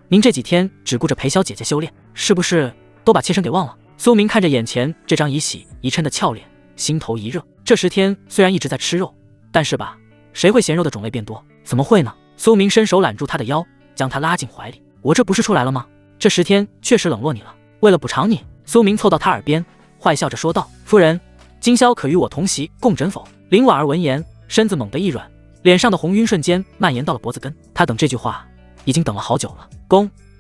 您这几天只顾着陪小姐姐修炼，是不是都把妾身给忘了？苏明看着眼前这张已洗已琛的俏脸，心头一热。这10天虽然一直在吃肉，但是吧，谁会嫌肉的种类变多？怎么会呢？苏明伸手揽住她的腰，将她拉进怀里。我这不是出来了吗？这10天确实冷落你了，为了补偿你。苏明凑到她耳边，坏笑着说道：夫人，今宵可与我同席共枕否？林婉儿闻言，身子猛地一软，脸上的红晕瞬间蔓延到了脖子根。她等这句话已经等了好久了。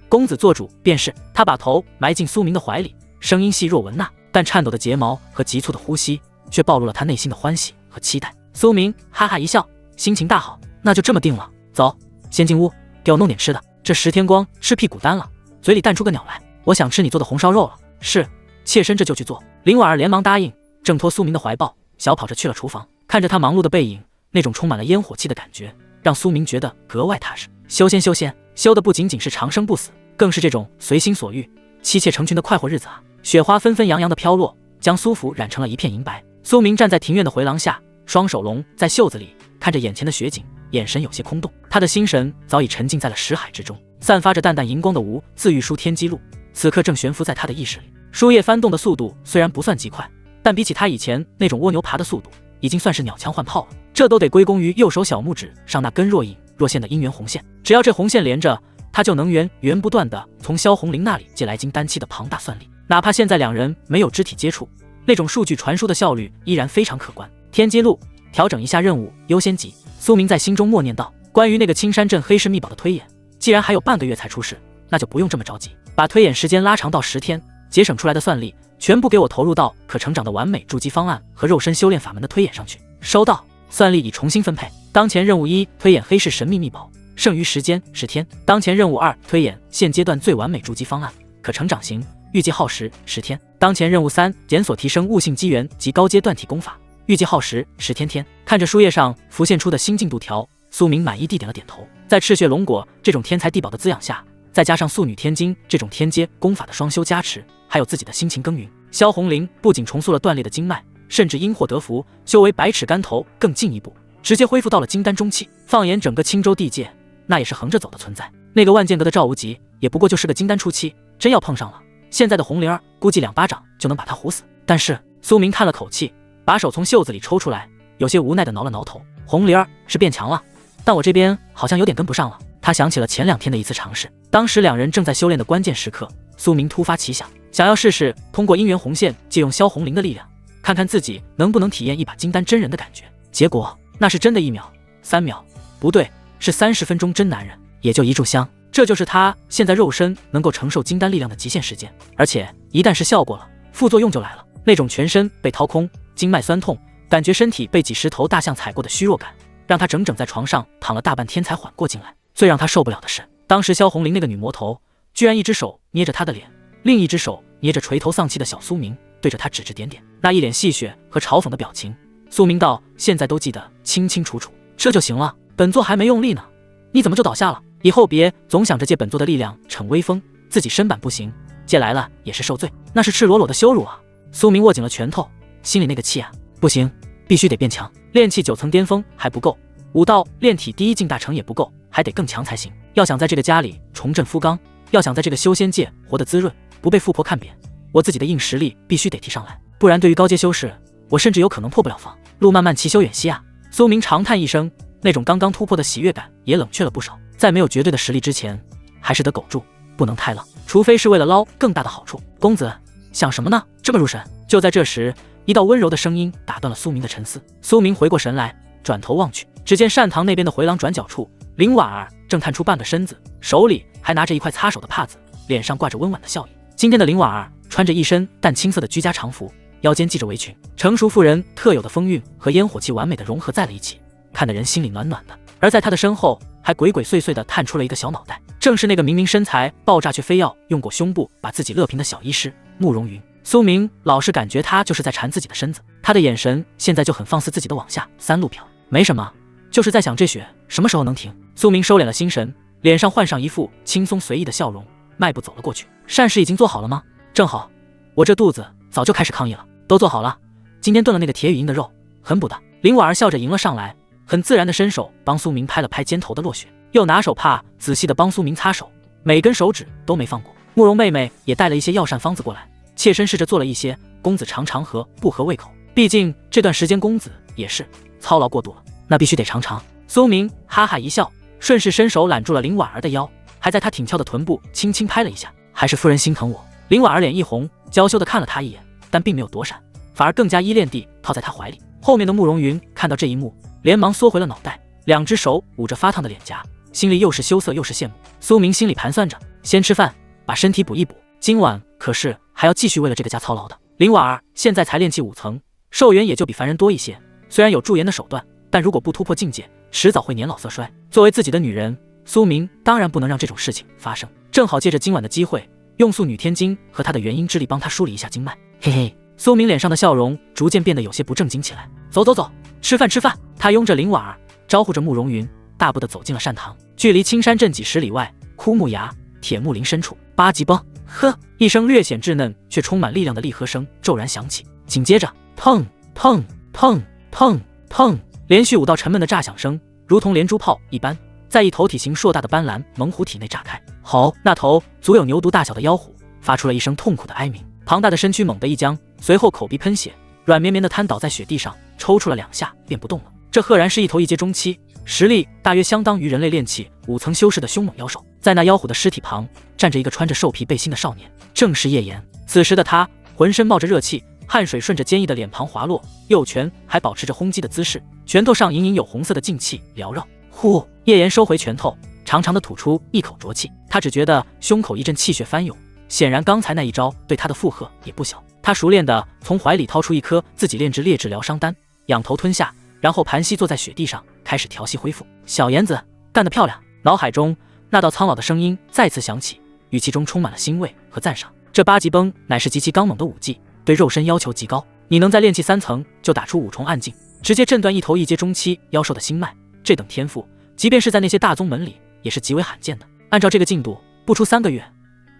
公子做主便是。她把头埋进苏明的怀里，声音细若蚊呐，但颤抖的睫毛和急促的呼吸却暴露了她内心的欢喜和期待。苏明哈哈一笑，心情大好，那就这么定了。走，先进屋，给我弄点吃的。这10天光吃屁股单了，嘴里淡出个鸟来。我想吃你做的红烧肉了。是，妾身这就去做。林婉儿连忙答应，挣脱苏明的怀抱，小跑着去了厨房。看着他忙碌的背影，那种充满了烟火气的感觉让苏明觉得格外踏实。修仙，修的不仅仅是长生不死，更是这种随心所欲、妻妾成群的快活日子啊！雪花纷纷扬扬的飘落，将苏府染成了一片银白。苏明站在庭院的回廊下，双手拢在袖子里，看着眼前的雪景，眼神有些空洞。他的心神早已沉浸在了识海之中，散发着淡淡荧光的无字玉书天机录，此刻正悬浮在他的意识里。书页翻动的速度虽然不算极快，但比起他以前那种蜗牛爬的速度，已经算是鸟枪换炮了。这都得归功于右手小拇指上那根若隐若现的姻缘红线。只要这红线连着，他就能源不断的从萧红玲那里借来金丹期的庞大算力。哪怕现在两人没有肢体接触，那种数据传输的效率依然非常可观。天机录，调整一下任务优先级。苏明在心中默念道：关于那个青山镇黑市秘宝的推演，既然还有半个月才出世，那就不用这么着急，把推演时间拉长到10天，节省出来的算力全部给我投入到可成长的完美筑基方案和肉身修炼法门的推演上去。收到，算力已重新分配。当前任务1，推演黑市神秘秘宝，剩余时间10天。当前任务2，推演现阶段最完美筑基方案，可成长型，预计耗时10天。当前任务3，检索提升悟性机缘及高阶断体功法，预计耗时10天。看着书页上浮现出的新进度条，苏明满意地点了点头。在赤血龙果这种天才地宝的滋养下，再加上素女天经这种天阶功法的双修加持，还有自己的辛勤耕耘，萧红玲不仅重塑了断裂的经脉，甚至因祸得福，修为百尺竿头更进一步，直接恢复到了金丹中期。放眼整个青州地界，那也是横着走的存在。那个万剑阁的赵无极也不过就是个金丹初期，真要碰上了，现在的红灵儿估计2巴掌就能把他唬死。但是苏明叹了口气，把手从袖子里抽出来，有些无奈地挠了挠头。红灵儿是变强了，但我这边好像有点跟不上了。他想起了前2天的一次尝试，当时两人正在修炼的关键时刻，苏明突发奇想，想要试试通过姻缘红线借用萧红灵的力量，看看自己能不能体验一把金丹真人的感觉。结果那是真的1秒、3秒，不对，是30分钟真男人，也就1炷香。这就是他现在肉身能够承受金丹力量的极限时间，而且一旦是效果了，副作用就来了，那种全身被掏空、经脉酸痛，感觉身体被几10头大象踩过的虚弱感，让他整整在床上躺了大半天才缓过劲来。最让他受不了的是，当时萧红玲那个女魔头居然一只手捏着他的脸，另一只手捏着垂头丧气的小苏明，对着他指指点点，那一脸戏谑和嘲讽的表情，苏明到现在都记得清清楚楚。这就行了，本座还没用力呢，你怎么就倒下了？以后别总想着借本座的力量逞威风，自己身板不行，借来了也是受罪，那是赤裸裸的羞辱啊！苏明握紧了拳头，心里那个气啊，不行，必须得变强。炼气9层巅峰还不够，5道炼体第1境大成也不够，还得更强才行。要想在这个家里重振夫纲，要想在这个修仙界活得滋润，不被富婆看扁，我自己的硬实力必须得提上来，不然对于高阶修士，我甚至有可能破不了防。路漫漫其修远兮啊！苏明长叹一声，那种刚刚突破的喜悦感也冷却了不少。在没有绝对的实力之前，还是得苟住，不能太浪，除非是为了捞更大的好处。公子想什么呢？这么入神？就在这时，一道温柔的声音打断了苏明的沉思。苏明回过神来，转头望去，只见善堂那边的回廊转角处，林婉儿正探出半个身子，手里还拿着一块擦手的帕子，脸上挂着温婉的笑意。今天的林婉儿穿着一身淡青色的居家常服，腰间系着围裙，成熟妇人特有的风韵和烟火气完美的融合在了一起，看得人心里暖暖的。而在她的身后，还鬼鬼祟祟地探出了一个小脑袋，正是那个明明身材爆炸却非要用过胸部把自己勒平的小医师慕容云。苏明老是感觉他就是在缠自己的身子，他的眼神现在就很放肆自己的往下三路瞟。没什么，就是在想这雪什么时候能停。苏明收敛了心神，脸上换上一副轻松随意的笑容，迈步走了过去。膳食已经做好了吗？正好，我这肚子早就开始抗议了。都做好了，今天炖了那个铁羽鹰的肉，很补的。林婉儿笑着迎了上来，很自然的伸手帮苏明拍了拍肩头的落雪，又拿手帕仔细的帮苏明擦手，每根手指都没放过。慕容妹妹也带了一些药膳方子过来，妾身试着做了一些，公子尝尝合不合胃口？毕竟这段时间公子也是操劳过度了，那必须得尝尝。苏明哈哈一笑，顺势伸手揽住了林婉儿的腰，还在她挺翘的臀部轻轻拍了一下。还是夫人心疼我。林婉儿脸一红，娇羞的看了他一眼，但并没有躲闪，反而更加依恋地靠在他怀里。后面的慕容云看到这一幕，连忙缩回了脑袋，两只手捂着发烫的脸颊，心里又是羞涩又是羡慕。苏明心里盘算着，先吃饭，把身体补一补，今晚可是还要继续为了这个家操劳的。林婉儿现在才炼气5层，寿元也就比凡人多一些，虽然有驻颜的手段，但如果不突破境界，迟早会年老色衰。作为自己的女人，苏明当然不能让这种事情发生，正好借着今晚的机会，用素女天经和她的元婴之力帮她梳理一下经脉。嘿嘿，苏明脸上的笑容逐渐变得有些不正经起来。走走走，吃饭吃饭。他拥着林婉儿，招呼着慕容云，大步地走进了善堂。距离青山镇几十里外，枯木崖铁木林深处，8级崩。呵，一声略显稚嫩却充满力量的厉喝声骤然响起，紧接着砰砰砰砰砰，连续5道沉闷的炸响声，如同连珠炮一般，在一头体型硕大的斑斓猛虎体内炸开。好，那头足有牛犊大小的妖虎发出了一声痛苦的哀鸣，庞大的身躯猛地一僵，随后口鼻喷血，软绵绵地瘫倒在雪地上，抽搐了2下便不动了。这赫然是一头一阶中期，实力大约相当于人类炼气5层修士的凶猛妖兽。在那妖虎的尸体旁，站着一个穿着兽皮背心的少年，正是叶岩。此时的他浑身冒着热气，汗水顺着坚毅的脸庞滑落，右拳还保持着轰击的姿势，拳头上隐隐有红色的劲气缭绕。呼，叶岩收回拳头，长长的吐出一口浊气。他只觉得胸口一阵气血翻涌，显然刚才那一招对他的负荷也不小。他熟练地从怀里掏出一颗自己炼制劣质疗伤丹，仰头吞下，然后盘膝坐在雪地上，开始调息恢复。小妍子干得漂亮！脑海中那道苍老的声音再次响起，语气中充满了欣慰和赞赏。这8级崩乃是极其刚猛的武技，对肉身要求极高。你能在炼气3层就打出5重暗劲，直接震断一头一阶中期妖兽的心脉，这等天赋，即便是在那些大宗门里也是极为罕见的。按照这个进度，不出3个月，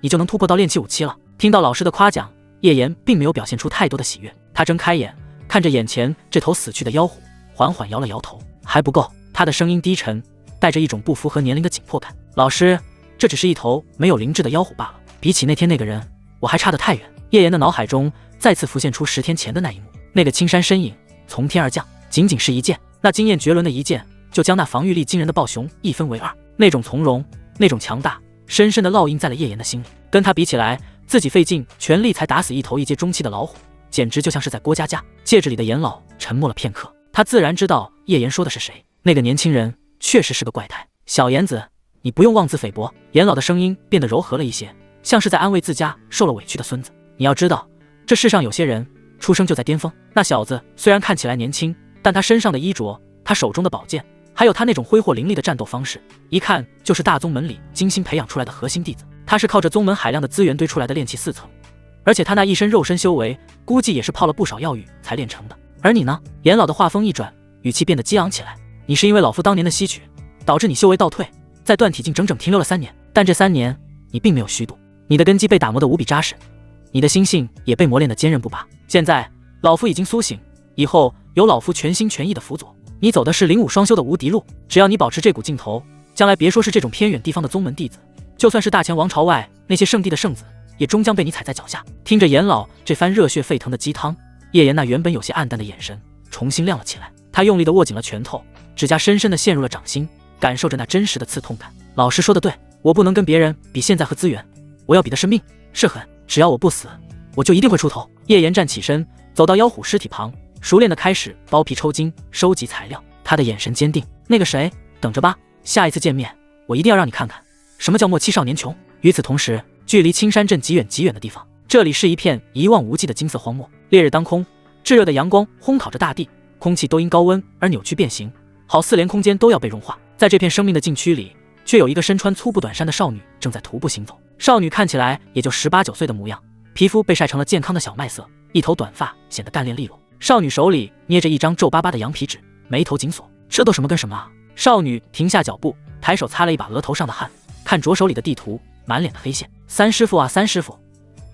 你就能突破到炼气5期了。听到老师的夸奖，叶岩并没有表现出太多的喜悦。他睁开眼，看着眼前这头死去的妖虎，缓缓摇了摇头，还不够。他的声音低沉，带着一种不符合年龄的紧迫感。老师，这只是一头没有灵智的妖虎罢了，比起那天那个人，我还差得太远。叶岩的脑海中再次浮现出10天前的那一幕，那个青山身影从天而降，仅仅是一剑，那惊艳绝伦的一剑就将那防御力惊人的暴熊一分为2。那种从容，那种强大，深深地烙印在了叶岩的心里。跟他比起来，自己费尽全力才打死一头一阶中期的老虎，简直就像是在过家家。戒指里的严老沉默了片刻，他自然知道叶岩说的是谁。那个年轻人确实是个怪胎。小妍子，你不用妄自菲薄。严老的声音变得柔和了一些，像是在安慰自家受了委屈的孙子。你要知道，这世上有些人出生就在巅峰。那小子虽然看起来年轻，但他身上的衣着，他手中的宝剑，还有他那种挥霍凌厉的战斗方式，一看就是大宗门里精心培养出来的核心弟子。他是靠着宗门海量的资源堆出来的炼气4层，而且他那一身肉身修为，估计也是泡了不少药浴才炼成的。而你呢？严老的话锋一转，语气变得激昂起来。你是因为老夫当年的吸取，导致你修为倒退，在断体境整整停留了3年。但这3年你并没有虚度，你的根基被打磨得无比扎实，你的心性也被磨练得坚韧不拔。现在老夫已经苏醒，以后有老夫全心全意的辅佐你，走的是灵武双修的无敌路。只要你保持这股劲头，将来别说是这种偏远地方的宗门弟子，就算是大前王朝外那些圣地的圣子，也终将被你踩在脚下。听着严老这番热血沸腾的鸡汤，叶岩那原本有些暗淡的眼神重新亮了起来。他用力地握紧了拳头，指甲深深地陷入了掌心，感受着那真实的刺痛感。老师说的对，我不能跟别人比现在和资源，我要比的是命，是狠。只要我不死，我就一定会出头。叶岩站起身，走到妖虎尸体旁，熟练地开始剥皮抽筋，收集材料。他的眼神坚定。那个谁，等着吧，下一次见面，我一定要让你看看什么叫莫欺少年穷。与此同时，距离青山镇极远极远的地方，这里是一片一望无际的金色荒漠。烈日当空，炙热的阳光烘烤着大地，空气都因高温而扭曲变形，好似连空间都要被融化。在这片生命的禁区里，却有一个身穿粗布短衫的少女正在徒步行走。少女看起来也就18、19岁的模样，皮肤被晒成了健康的小麦色，一头短发显得干练利落。少女手里捏着一张皱巴巴的羊皮纸，眉头紧锁。这都什么跟什么啊？少女停下脚步，抬手擦了一把额头上的汗，看着手里的地图，满脸的黑线。三师傅啊，三师傅，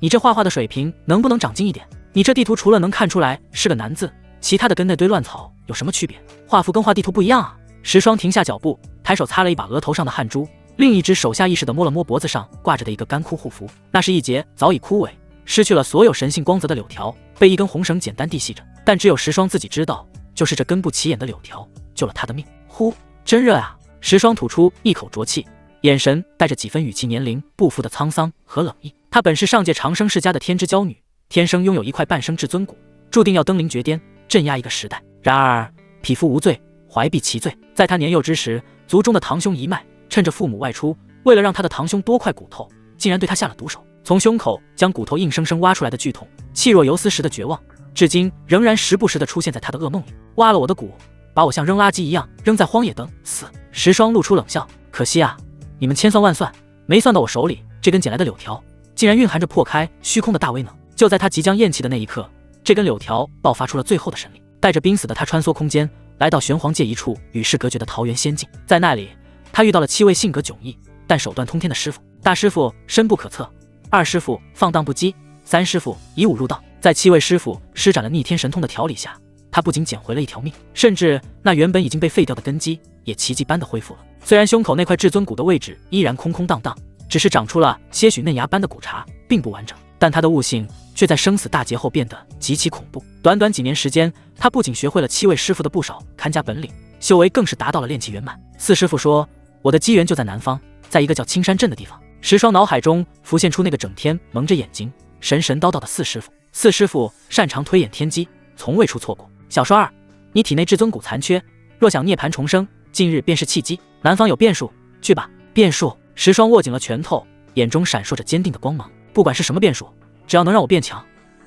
你这画画的水平能不能长进一点？你这地图除了能看出来是个难字，其他的跟那堆乱草有什么区别？画符跟画地图不一样啊！石霜停下脚步，抬手擦了一把额头上的汗珠，另一只手下意识地摸了摸脖子上挂着的一个干枯护符，那是一截早已枯萎、失去了所有神性光泽的柳条，被一根红绳简单地系着。但只有石霜自己知道，就是这根不起眼的柳条救了他的命。呼，真热啊！石霜吐出一口浊气，眼神带着几分与其年龄不符的沧桑和冷意。她本是上界长生世家的天之娇女，天生拥有一块半生至尊骨，注定要登临绝巅，镇压一个时代。然而匹夫无罪，怀璧其罪。在她年幼之时，族中的堂兄一脉趁着父母外出，为了让他的堂兄多块骨头，竟然对他下了毒手。从胸口将骨头硬生生挖出来的剧痛，气若游丝时的绝望，至今仍然时不时地出现在他的噩梦里。挖了我的骨，把我像扔垃圾一样扔在荒野等死。石霜露出冷笑，可惜啊，你们千算万算，没算到我手里这根捡来的柳条，竟然蕴含着破开虚空的大威能。就在他即将咽气的那一刻，这根柳条爆发出了最后的神力，带着濒死的他穿梭空间，来到玄黄界一处与世隔绝的桃源仙境。在那里，他遇到了7位性格迥异但手段通天的师傅。大师傅深不可测，2师傅放荡不羁，3师傅以武入道。在7位师傅施展了逆天神通的调理下，他不仅捡回了一条命，甚至那原本已经被废掉的根基也奇迹般的恢复了。虽然胸口那块至尊骨的位置依然空空荡荡，只是长出了些许嫩芽般的骨茬，并不完整，但他的悟性却在生死大劫后变得极其恐怖。短短几年时间，他不仅学会了7位师傅的不少看家本领，修为更是达到了炼气圆满。4师傅说，我的机缘就在南方，在一个叫青山镇的地方。石霜脑海中浮现出那个整天蒙着眼睛神神叨叨的4师傅。4师傅擅长推演天机，从未出错过。小说2，你体内至尊骨残缺，若想涅槃重生，近日便是契机。南方有变数，去吧。变数？石霜握紧了拳头，眼中闪烁着坚定的光芒。不管是什么变数，只要能让我变强，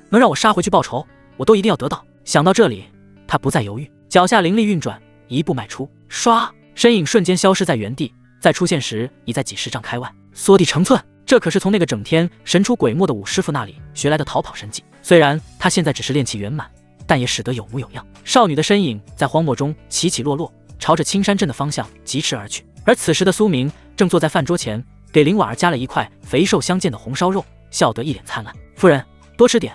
能让我杀回去报仇，我都一定要得到。想到这里，他不再犹豫，脚下灵力运转，一步迈出，唰，身影瞬间消失在原地，再出现时已在几十丈开外，缩地成寸。这可是从那个整天神出鬼没的5师傅那里学来的逃跑神技。虽然他现在只是炼气圆满，但也使得有模有样。少女的身影在荒漠中起起落落，朝着青山镇的方向疾驰而去。而此时的苏明正坐在饭桌前，给林婉儿夹了一块肥瘦相间的红烧肉，笑得一脸灿烂。夫人，多吃点，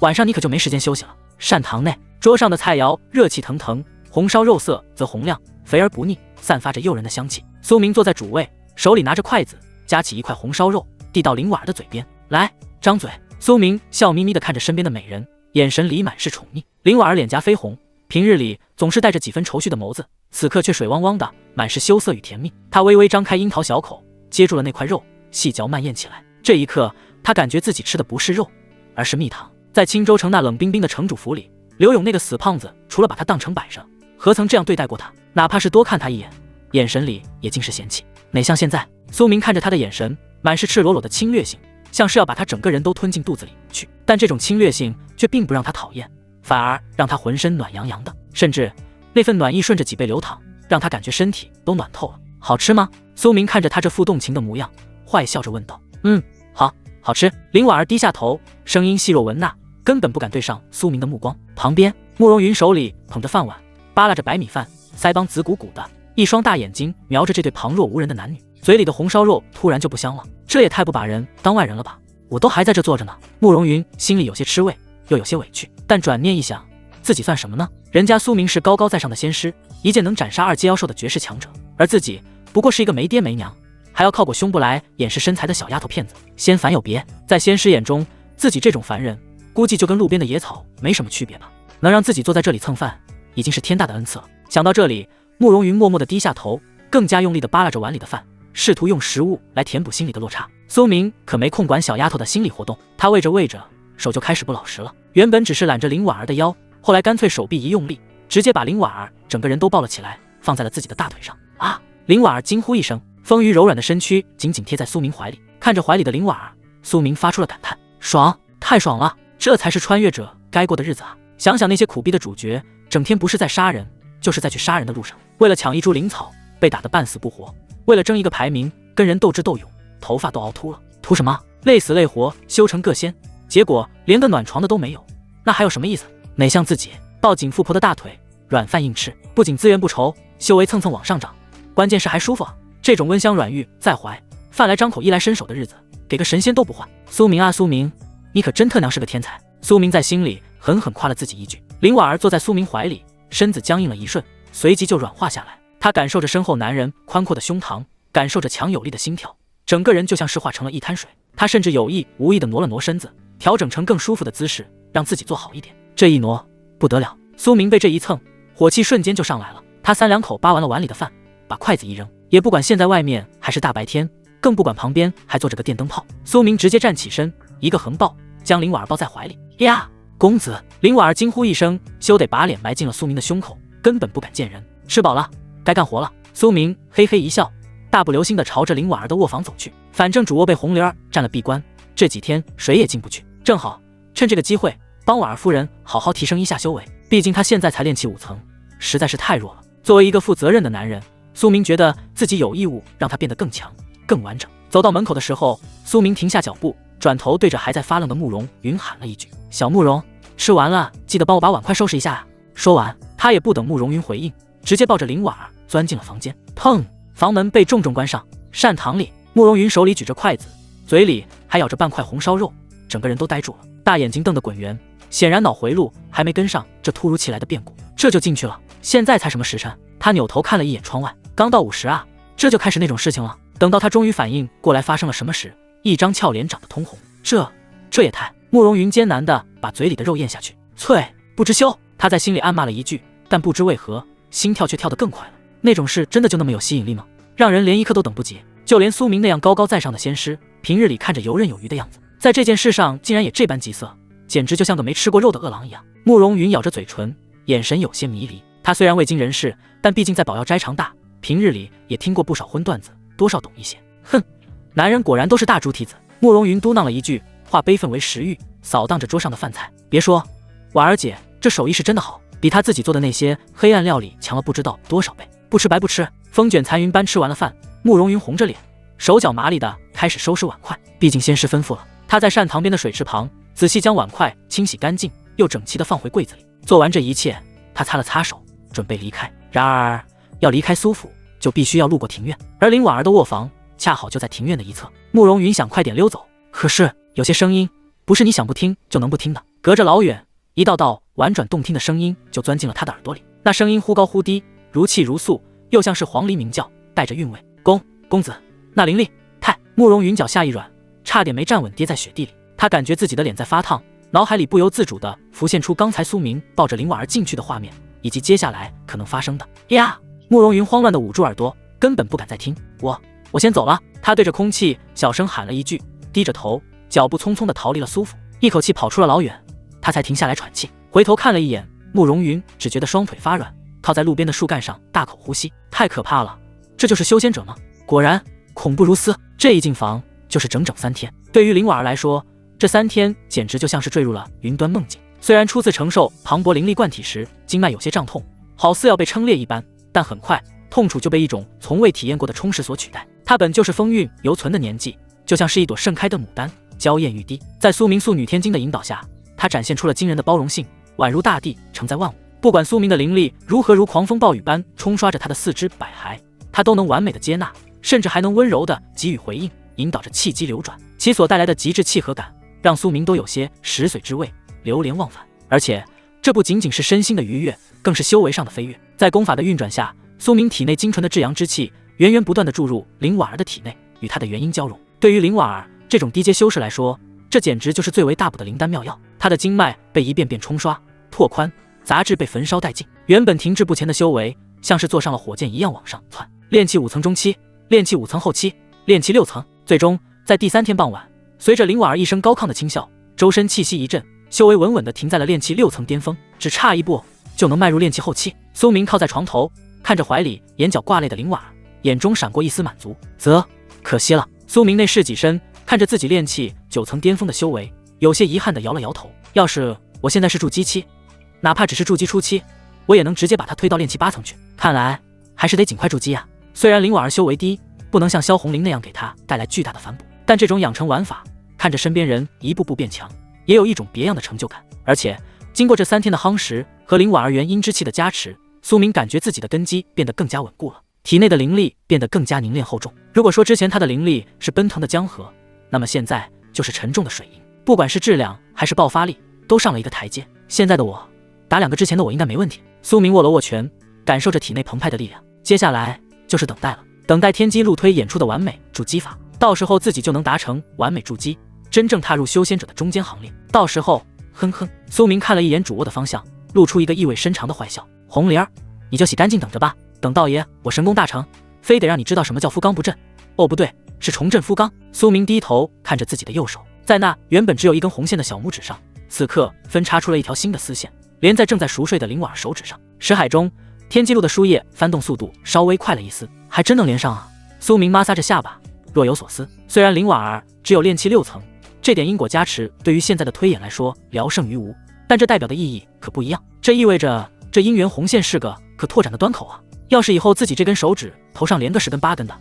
晚上你可就没时间休息了。膳堂内，桌上的菜肴热气腾腾，红烧肉色则红亮，肥而不腻，散发着诱人的香气。苏明坐在主位，手里拿着筷子，夹起一块红烧肉，递到林婉儿的嘴边，来，张嘴。苏明笑眯眯地看着身边的美人，眼神里满是宠溺。林婉儿脸颊绯红，平日里总是带着几分愁绪的眸子，此刻却水汪汪的，满是羞涩与甜蜜。她微微张开樱桃小口，接住了那块肉，细嚼慢咽起来。这一刻，她感觉自己吃的不是肉，而是蜜糖。在青州城那冷冰冰的城主府里，刘勇那个死胖子除了把她当成摆设，何曾这样对待过她？哪怕是多看她一眼，眼神里也尽是嫌弃。哪像现在，苏明看着她的眼神满是赤裸裸的侵略性，像是要把她整个人都吞进肚子里去。但这种侵略性却并不让她讨厌，反而让她浑身暖洋洋的，甚至那份暖意顺着脊背流淌，让她感觉身体都暖透了。好吃吗？苏明看着她这副动情的模样，坏笑着问道。好吃。林婉儿低下头，声音细若蚊呐，根本不敢对上苏明的目光。旁边，慕容云手里捧着饭碗，扒拉着白米饭，腮帮子鼓鼓的，一双大眼睛瞄着这对旁若无人的男女，嘴里的红烧肉突然就不香了。这也太不把人当外人了吧？我都还在这坐着呢。慕容云心里有些吃味，又有些委屈，但转念一想，自己算什么呢？人家苏明是高高在上的仙师，一剑能斩杀2阶妖兽的绝世强者，而自己不过是一个没爹没娘，还要靠裹胸部来掩饰身材的小丫头片子。仙凡有别，在仙师眼中，自己这种凡人估计就跟路边的野草没什么区别吧。能让自己坐在这里蹭饭，已经是天大的恩赐了。想到这里，慕容云默默地低下头，更加用力地扒拉着碗里的饭，试图用食物来填补心里的落差。苏明可没空管小丫头的心理活动，她喂着喂着，手就开始不老实了。原本只是揽着林婉儿的腰，后来干脆手臂一用力，直接把林婉儿整个人都抱了起来，放在了自己的大腿上。啊！林婉儿惊呼一声，丰腴柔软的身躯紧紧贴在苏明怀里。看着怀里的林婉儿，苏明发出了感叹：爽，太爽了！这才是穿越者该过的日子啊！想想那些苦逼的主角，整天不是在杀人，就是在去杀人的路上，为了抢一株灵草被打得半死不活，为了争一个排名跟人斗智斗勇，头发都熬秃了。图什么？累死累活修成个仙，结果连个暖床的都没有，那还有什么意思？哪像自己抱紧富婆的大腿，软饭硬吃，不仅资源不愁，修为蹭蹭往上涨，关键是还舒服啊！这种温香软玉在怀，饭来张口衣来伸手的日子，给个神仙都不换。苏明啊苏明，你可真特娘是个天才！苏明在心里狠狠夸了自己一句。林婉儿坐在苏明怀里，身子僵硬了一瞬，随即就软化下来。她感受着身后男人宽阔的胸膛，感受着强有力的心跳，整个人就像是化成了一滩水。她甚至有意无意地挪了挪身子，调整成更舒服的姿势，让自己坐好一点。这一挪不得了，苏明被这一蹭，火气瞬间就上来了。他三两口扒完了碗里的饭，把筷子一扔，也不管现在外面还是大白天，更不管旁边还坐着个电灯泡。苏明直接站起身，一个横抱，将林婉儿抱在怀里。呀，公子！林婉儿惊呼一声，羞得把脸埋进了苏明的胸口，根本不敢见人。吃饱了，该干活了。苏明嘿嘿一笑，大步流星地朝着林婉儿的卧房走去。反正主卧被红玲儿占了闭关，这几天谁也进不去，正好趁这个机会帮婉儿夫人好好提升一下修为。毕竟她现在才练气5层，实在是太弱了。作为一个负责任的男人，苏明觉得自己有义务让她变得更强、更完整。走到门口的时候，苏明停下脚步，转头对着还在发愣的慕容云喊了一句：“小慕容，吃完了记得帮我把碗筷收拾一下啊！”说完，他也不等慕容云回应，直接抱着林婉儿钻进了房间。砰！房门被重重关上。膳堂里，慕容云手里举着筷子，嘴里还咬着半块红烧肉，整个人都呆住了，大眼睛瞪得滚圆，显然脑回路还没跟上这突如其来的变故，这就进去了。现在才什么时辰？他扭头看了一眼窗外，刚到50啊，这就开始那种事情了。等到他终于反应过来发生了什么时，一张俏脸长得通红。这也太……慕容云艰难地把嘴里的肉咽下去，啐，不知羞。他在心里暗骂了一句，但不知为何，心跳却跳得更快了。那种事真的就那么有吸引力吗？让人连一刻都等不及。就连苏明那样高高在上的仙师，平日里看着游刃有余的样子，在这件事上竟然也这般急色，简直就像个没吃过肉的饿狼一样。慕容云咬着嘴唇，眼神有些迷离。他虽然未经人事，但毕竟在宝药斋长大，平日里也听过不少荤段子，多少懂一些。哼，男人果然都是大猪蹄子。慕容云嘟囔了一句，化悲愤为食欲，扫荡着桌上的饭菜。别说，婉儿姐这手艺是真的好，比她自己做的那些黑暗料理强了不知道多少倍。不吃白不吃。风卷残云般吃完了饭，慕容云红着脸，手脚麻利的开始收拾碗筷。毕竟仙师吩咐了，他在膳堂边的水池旁仔细将碗筷清洗干净，又整齐的放回柜子里。做完这一切，他擦了擦手，准备离开。然而要离开苏府，就必须要路过庭院，而林婉儿的卧房恰好就在庭院的一侧。慕容云想快点溜走，可是有些声音不是你想不听就能不听的，隔着老远，一道道婉转动听的声音就钻进了他的耳朵里。那声音忽高忽低，如泣如诉，又像是黄鹂鸣叫，带着韵味。公子，那灵力太……慕容云脚下一软，差点没站稳，跌在雪地里。他感觉自己的脸在发烫，脑海里不由自主地浮现出刚才苏明抱着林婉儿进去的画面，以及接下来可能发生的。呀！慕容云慌乱地捂住耳朵，根本不敢再听。我先走了。他对着空气小声喊了一句，低着头，脚步匆匆地逃离了苏府，一口气跑出了老远，他才停下来喘气，回头看了一眼慕容云，只觉得双腿发软，靠在路边的树干上大口呼吸。太可怕了，这就是修仙者吗？果然恐怖如斯。这一进房就是整整3天，对于林婉儿来说，这3天简直就像是坠入了云端梦境。虽然初次承受磅礴灵力灌体时经脉有些胀痛，好似要被撑裂一般，但很快痛楚就被一种从未体验过的充实所取代。她本就是风韵犹存的年纪，就像是一朵盛开的牡丹，娇艳欲滴。在苏明素女天经的引导下，她展现出了惊人的包容性，宛如大地承载万物。不管苏明的灵力如何如狂风暴雨般冲刷着她的四肢百骸，她都能完美的接纳，甚至还能温柔的给予回应，引导着气机流转。其所带来的极致契合感，让苏明都有些食髓知味，流连忘返。而且这不仅仅是身心的愉悦，更是修为上的飞跃。在功法的运转下，苏明体内精纯的至阳之气源源不断地注入林婉儿的体内，与她的元婴交融。对于林婉儿这种低阶修士来说，这简直就是最为大补的灵丹妙药。她的经脉被一遍遍冲刷、拓宽、杂质被焚烧殆尽，原本停滞不前的修为像是坐上了火箭一样往上窜。炼气5层中期，炼气5层后期，炼气6层，最终在第3天傍晚，随着林婉儿一声高亢的轻笑，周身气息一震，修为稳稳地停在了炼气6层巅峰，只差一步就能迈入炼气后期。苏明靠在床头，看着怀里眼角挂泪的林婉儿，眼中闪过一丝满足。可惜了。苏明内视己身，看着自己炼气9层巅峰的修为，有些遗憾地摇了摇头。要是我现在是筑基期，哪怕只是筑基初期，我也能直接把他推到炼气8层去。看来还是得尽快筑基啊。虽然林婉儿修为低，不能像萧红玲那样给他带来巨大的反哺，但这种养成玩法，看着身边人一步步变强，也有一种别样的成就感。而且经过这3天的夯实和林婉儿元阴之气的加持，苏明感觉自己的根基变得更加稳固了，体内的灵力变得更加凝练厚重。如果说之前他的灵力是奔腾的江河，那么现在就是沉重的水银，不管是质量还是爆发力都上了一个台阶。现在的我打2个之前的我应该没问题。苏明握了握拳，感受着体内澎湃的力量。接下来就是等待了，等待天机路推演出的完美筑基法，到时候自己就能达成完美筑基，真正踏入修仙者的中间行列。到时候哼哼。苏明看了一眼主卧的方向，露出一个意味深长的坏笑。红玲儿，你就洗干净等着吧，等道爷我神功大成，非得让你知道什么叫夫纲不振。哦不对，是重振夫纲。苏明低头看着自己的右手，在那原本只有一根红线的小拇指上，此刻分叉出了一条新的丝线，连在正在熟睡的林婉儿手指上。识海中天机路的书页翻动速度稍微快了一丝，还真能连上啊。苏明摩挲着下巴，若有所思。虽然林婉儿只有炼气6层，这点因果加持对于现在的推演来说聊胜于无，但这代表的意义可不一样。这意味着这姻缘红线是个可拓展的端口啊。要是以后自己这根手指头上连个10根8根的，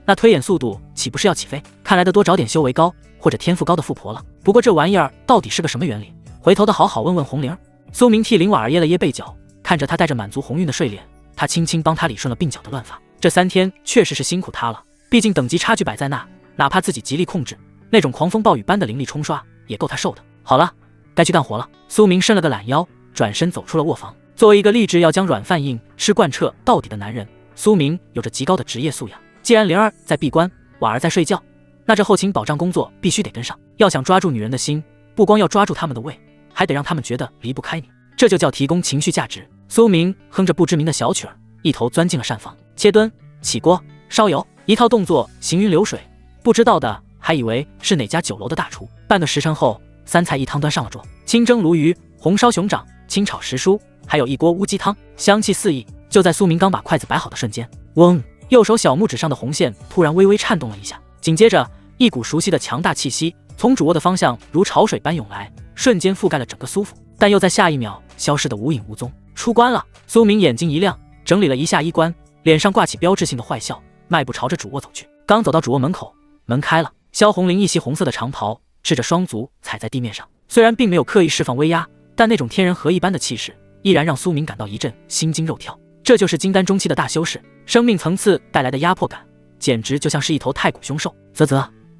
那推演速度岂不是要起飞？看来得多找点修为高或者天赋高的富婆了。不过这玩意儿到底是个什么原理？回头的好好问问红玲。苏明替林婉儿掖了掖背角，看着她带着满足红晕的睡脸，他轻轻帮她理顺了鬓角的乱发。这3天确实是辛苦她了，毕竟等级差距摆在那，哪怕自己极力控制，那种狂风暴雨般的灵力冲刷也够她受的。好了，该去干活了。苏明伸了个懒腰，转身走出了卧房。作为一个立志要将软饭硬吃贯彻到底的男人，苏明有着极高的职业素养。既然灵儿在闭关，婉儿在睡觉，那这后勤保障工作必须得跟上。要想抓住女人的心，不光要抓住他们的胃，还得让他们觉得离不开你，这就叫提供情绪价值。苏明哼着不知名的小曲儿，一头钻进了膳房，切墩、起锅、烧油，一套动作行云流水，不知道的还以为是哪家酒楼的大厨。半个时辰后，3菜1汤端上了桌，清蒸鲈鱼、红烧熊掌、清炒时蔬，还有一锅乌鸡汤，香气四溢。就在苏明刚把筷子摆好的瞬间，嗡，右手小拇指上的红线突然微微颤动了一下，紧接着一股熟悉的强大气息从主卧的方向如潮水般涌来，瞬间覆盖了整个苏府，但又在下一秒消失得无影无踪。出关了！苏明眼睛一亮，整理了一下衣冠，脸上挂起标志性的坏笑，迈步朝着主卧走去。刚走到主卧门口，门开了，萧红玲一袭红色的长袍，赤着双足踩在地面上，虽然并没有刻意释放威压，但那种天人合一般的气势依然让苏明感到一阵心惊肉跳。这就是金丹中期的大修士，生命层次带来的压迫感，简直就像是一头太古凶兽。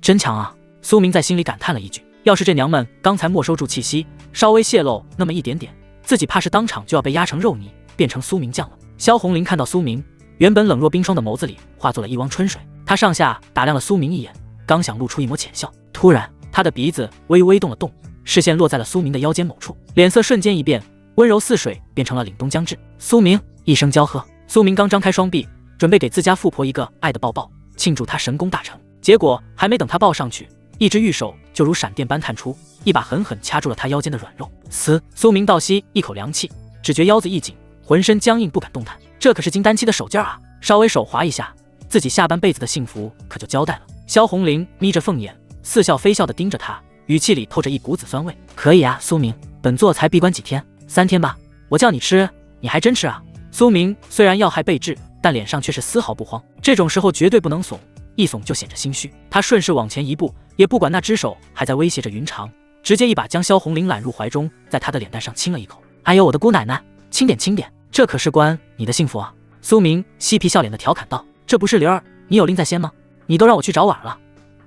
真强啊！苏明在心里感叹了一句，要是这娘们刚才没收住气息，稍微泄露那么一点点，自己怕是当场就要被压成肉泥，变成苏明酱了。萧红玲看到苏明，原本冷若冰霜的眸子里化作了一汪春水，她上下打量了苏明一眼，刚想露出一抹浅笑，突然她的鼻子微微动了动，视线落在了苏明的腰间某处，脸色瞬间一变，温柔似水变成了凛冬将至。苏明一声娇喝，苏明刚张开双臂，准备给自家富婆一个爱的抱抱，庆祝她神功大成，结果还没等她抱上去，一只玉手就如闪电般探出，一把狠狠掐住了她腰间的软肉。苏明倒吸一口凉气，只觉腰子一紧，浑身僵硬不敢动弹。这可是金丹期的手劲儿啊，稍微手滑一下，自己下半辈子的幸福可就交代了。萧红玲眯着凤眼，似笑非笑地盯着他，语气里透着一股子酸味。可以啊，苏明，本座才闭关几天，3天吧，我叫你吃，你还真吃啊。苏明虽然要害备至，但脸上却是丝毫不慌，这种时候绝对不能怂，一怂就显着心虚。他顺势往前一步，也不管那只手还在威胁着云长，直接一把将萧红玲揽入怀中，在她的脸蛋上亲了一口。哎呦我的姑奶奶，轻点轻点，这可是关你的幸福啊。苏明嬉皮笑脸的调侃道，这不是灵儿你有令在先吗？你都让我去找婉儿了，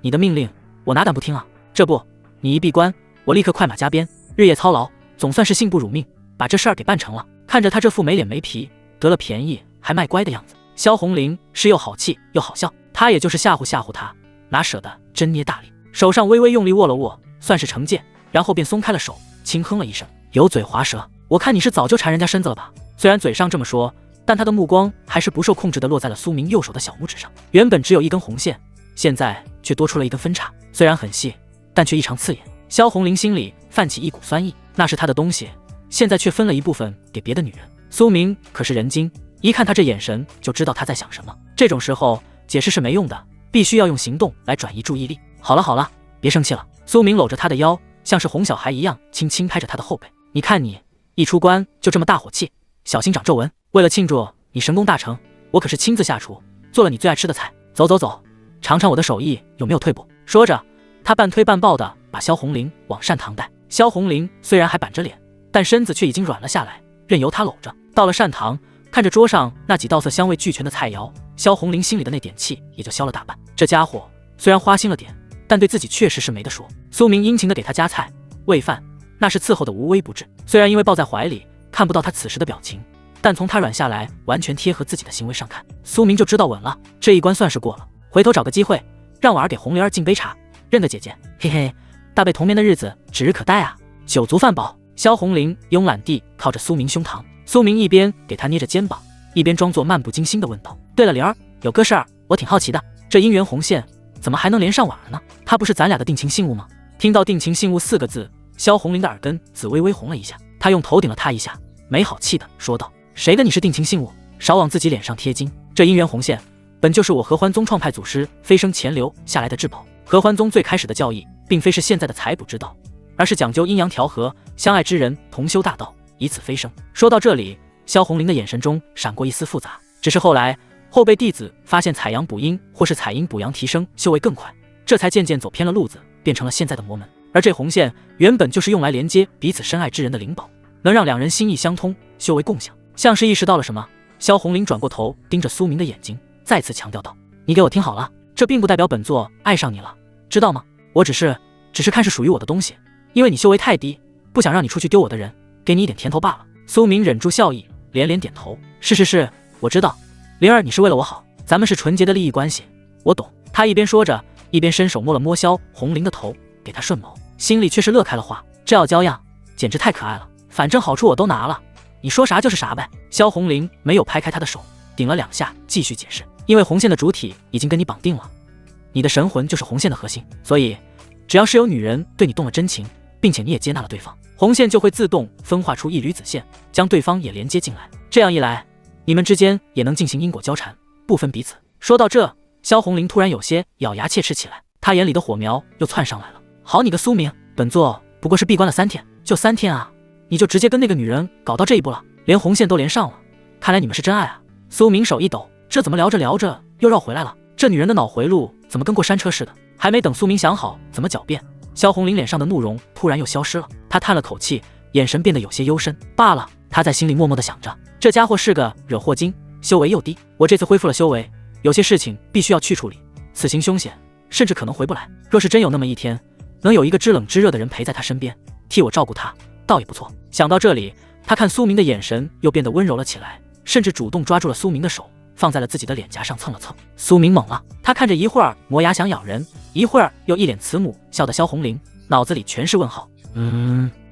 你的命令我哪胆不听啊。这不，你一闭关，我立刻快马加鞭，日夜操劳，总算是幸不辱命，把这事儿给办成了。看着他这副没脸没皮，得了便宜还卖乖的样子，萧红玲是又好气又好笑，他也就是吓唬吓唬他，哪舍得真捏大力，手上微微用力握了握，算是惩戒，然后便松开了手，轻哼了一声，油嘴滑舌，我看你是早就缠人家身子了吧？虽然嘴上这么说，但他的目光还是不受控制地落在了苏明右手的小拇指上。原本只有一根红线，现在却多出了一根分叉，虽然很细，但却异常刺眼。萧红玲心里泛起一股酸意，那是他的东西，现在却分了一部分给别的女人。苏明可是人精，一看他这眼神就知道他在想什么。这种时候解释是没用的，必须要用行动来转移注意力。好了好了，别生气了。苏明搂着他的腰，像是哄小孩一样轻轻拍着他的后背。你看你一出关就这么大火气，小心长皱纹。为了庆祝你神功大成，我可是亲自下厨做了你最爱吃的菜。走走走，尝尝我的手艺有没有退步。说着，他半推半抱的把萧红玲往膳堂带。萧红玲虽然还板着脸，但身子却已经软了下来，任由他搂着。到了膳堂，看着桌上那几道色香味俱全的菜肴，萧红玲心里的那点气也就消了大半。这家伙虽然花心了点，但对自己确实是没得说。苏明殷勤的给他夹菜喂饭，那是伺候的无微不至。虽然因为抱在怀里看不到他此时的表情，但从他软下来完全贴合自己的行为上看，苏明就知道稳了，这一关算是过了。回头找个机会让婉儿给红玲儿敬杯茶，认个姐姐，嘿嘿，大被同眠的日子指日可待啊。酒足饭饱，萧红玲慵懒地靠着苏明胸膛，苏明一边给她捏着肩膀，一边装作漫不经心地问道：对了玲儿，有个事儿我挺好奇的，这姻缘红线怎么还能连上婉儿呢？她不是咱俩的定情信物吗？听到定情信物4个字，萧红玲的耳根子微微红了一下，她用头顶了他一下，没好气地说道：谁跟你是定情信物，少往自己脸上贴金。这姻缘红线本就是我合欢宗创派祖师飞升前留下来的至宝。合欢宗最开始的教义并非是现在的采补之道，而是讲究阴阳调和，相爱之人同修大道，以此飞升。说到这里，萧红玲的眼神中闪过一丝复杂，只是后来后辈弟子发现采阳补阴或是采阴补阳提升修为更快，这才渐渐走偏了路子，变成了现在的魔门。而这红线原本就是用来连接彼此深爱之人的灵宝，能让两人心意相通，修为共享。像是意识到了什么，萧红玲转过头盯着苏明的眼睛，再次强调道：你给我听好了，这并不代表本座爱上你了，知道吗？我只是看是属于我的东西，因为你修为太低，不想让你出去丢我的人，给你一点甜头罢了。苏明忍住笑意，连连点头：是，我知道，灵儿你是为了我好，咱们是纯洁的利益关系，我懂。他一边说着，一边伸手摸了摸萧红玲的头，给她顺毛，心里却是乐开了花，这傲娇样简直太可爱了，反正好处我都拿了，你说啥就是啥呗。萧红玲没有拍开他的手，顶了2下继续解释：因为红线的主体已经跟你绑定了，你的神魂就是红线的核心，所以只要是有女人对你动了真情，并且你也接纳了对方，红线就会自动分化出一缕子线，将对方也连接进来，这样一来，你们之间也能进行因果交缠，不分彼此。说到这，萧红玲突然有些咬牙切齿起来，她眼里的火苗又窜上来了。好你个苏明，本座不过是闭关了3天，就3天啊，你就直接跟那个女人搞到这一步了，连红线都连上了，看来你们是真爱啊。苏明手一抖，这怎么聊着聊着又绕回来了？这女人的脑回路怎么跟过山车似的？还没等苏明想好怎么狡辩，萧红玲脸上的怒容突然又消失了，她叹了口气，眼神变得有些幽深。罢了，她在心里默默地想着，这家伙是个惹祸精，修为又低，我这次恢复了修为，有些事情必须要去处理，此行凶险，甚至可能回不来。若是真有那么一天，能有一个知冷知热的人陪在他身边，替我照顾他，倒也不错。想到这里，他看苏明的眼神又变得温柔了起来，甚至主动抓住了苏明的手，放在了自己的脸颊上蹭了蹭。苏明懵了，他看着一会儿磨牙想咬人，一会儿又一脸慈母笑的萧红玲，脑子里全是问号。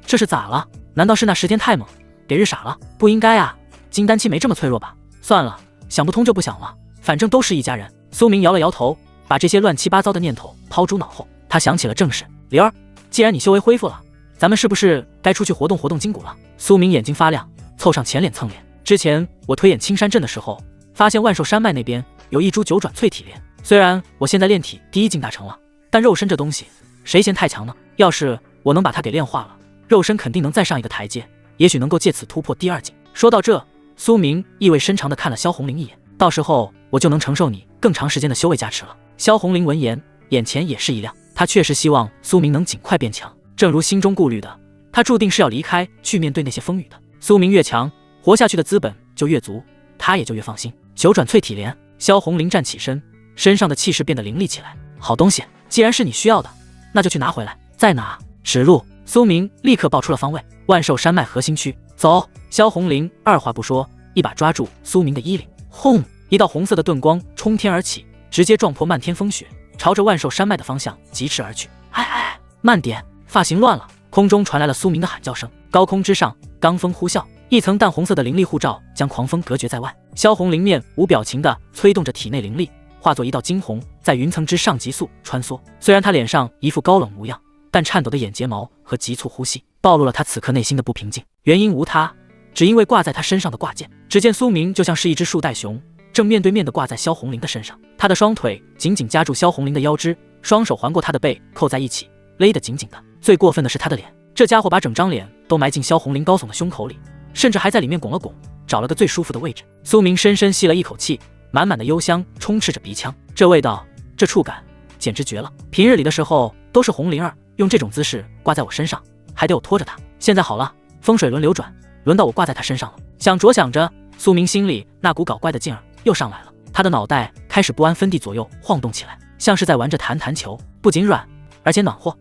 这是咋了？难道是那10天太猛，给日傻了？不应该啊，金丹期没这么脆弱吧？算了，想不通就不想了，反正都是一家人。苏明摇了摇头，把这些乱七八糟的念头抛诸脑后。他想起了正事，灵儿，既然你修为恢复了，咱们是不是该出去活动活动筋骨了？苏明眼睛发亮，凑上前脸蹭脸。之前我推演青山阵的时候，发现万寿山脉那边有一株9转淬体莲，虽然我现在炼体第1境大成了，但肉身这东西谁嫌太强呢？要是我能把它给炼化了，肉身肯定能再上一个台阶，也许能够借此突破第2境。说到这，苏明意味深长地看了萧红玲一眼，到时候我就能承受你更长时间的修为加持了。萧红玲闻言，眼前也是一亮，她确实希望苏明能尽快变强，正如心中顾虑的，他注定是要离开去面对那些风雨的。苏明越强，活下去的资本就越足，他也就越放心。9转淬体莲，萧红玲站起身，身上的气势变得凌厉起来。好东西，既然是你需要的，那就去拿回来。在哪？指路。苏明立刻报出了方位，万寿山脉核心区。走。萧红玲二话不说，一把抓住苏明的衣领，轰！一道红色的盾光冲天而起，直接撞破漫天风雪，朝着万寿山脉的方向疾驰而去。哎，慢点！发型乱了。空中传来了苏明的喊叫声，高空之上，罡风呼啸，一层淡红色的灵力护罩将狂风隔绝在外。萧红灵面无表情地催动着体内灵力，化作一道惊鸿，在云层之上急速穿梭。虽然他脸上一副高冷模样，但颤抖的眼睫毛和急促呼吸暴露了他此刻内心的不平静。原因无他，只因为挂在他身上的挂件。只见苏明就像是一只树袋熊，正面对面地挂在萧红灵的身上。他的双腿紧紧夹住萧红灵的腰肢，双手环过她的背，扣在一起，勒得紧紧的。最过分的是他的脸，这家伙把整张脸都埋进萧红灵高耸的胸口里，甚至还在里面拱了拱，找了个最舒服的位置。苏明深深吸了一口气，满满的幽香充斥着鼻腔，这味道，这触感，简直绝了。平日里的时候都是红灵儿用这种姿势挂在我身上，还得我拖着她。现在好了，风水轮流转，轮到我挂在她身上了。想着，苏明心里那股搞怪的劲儿又上来了，他的脑袋开始不安分地左右晃动起来，像是在玩着弹弹球，不仅软，而且暖和。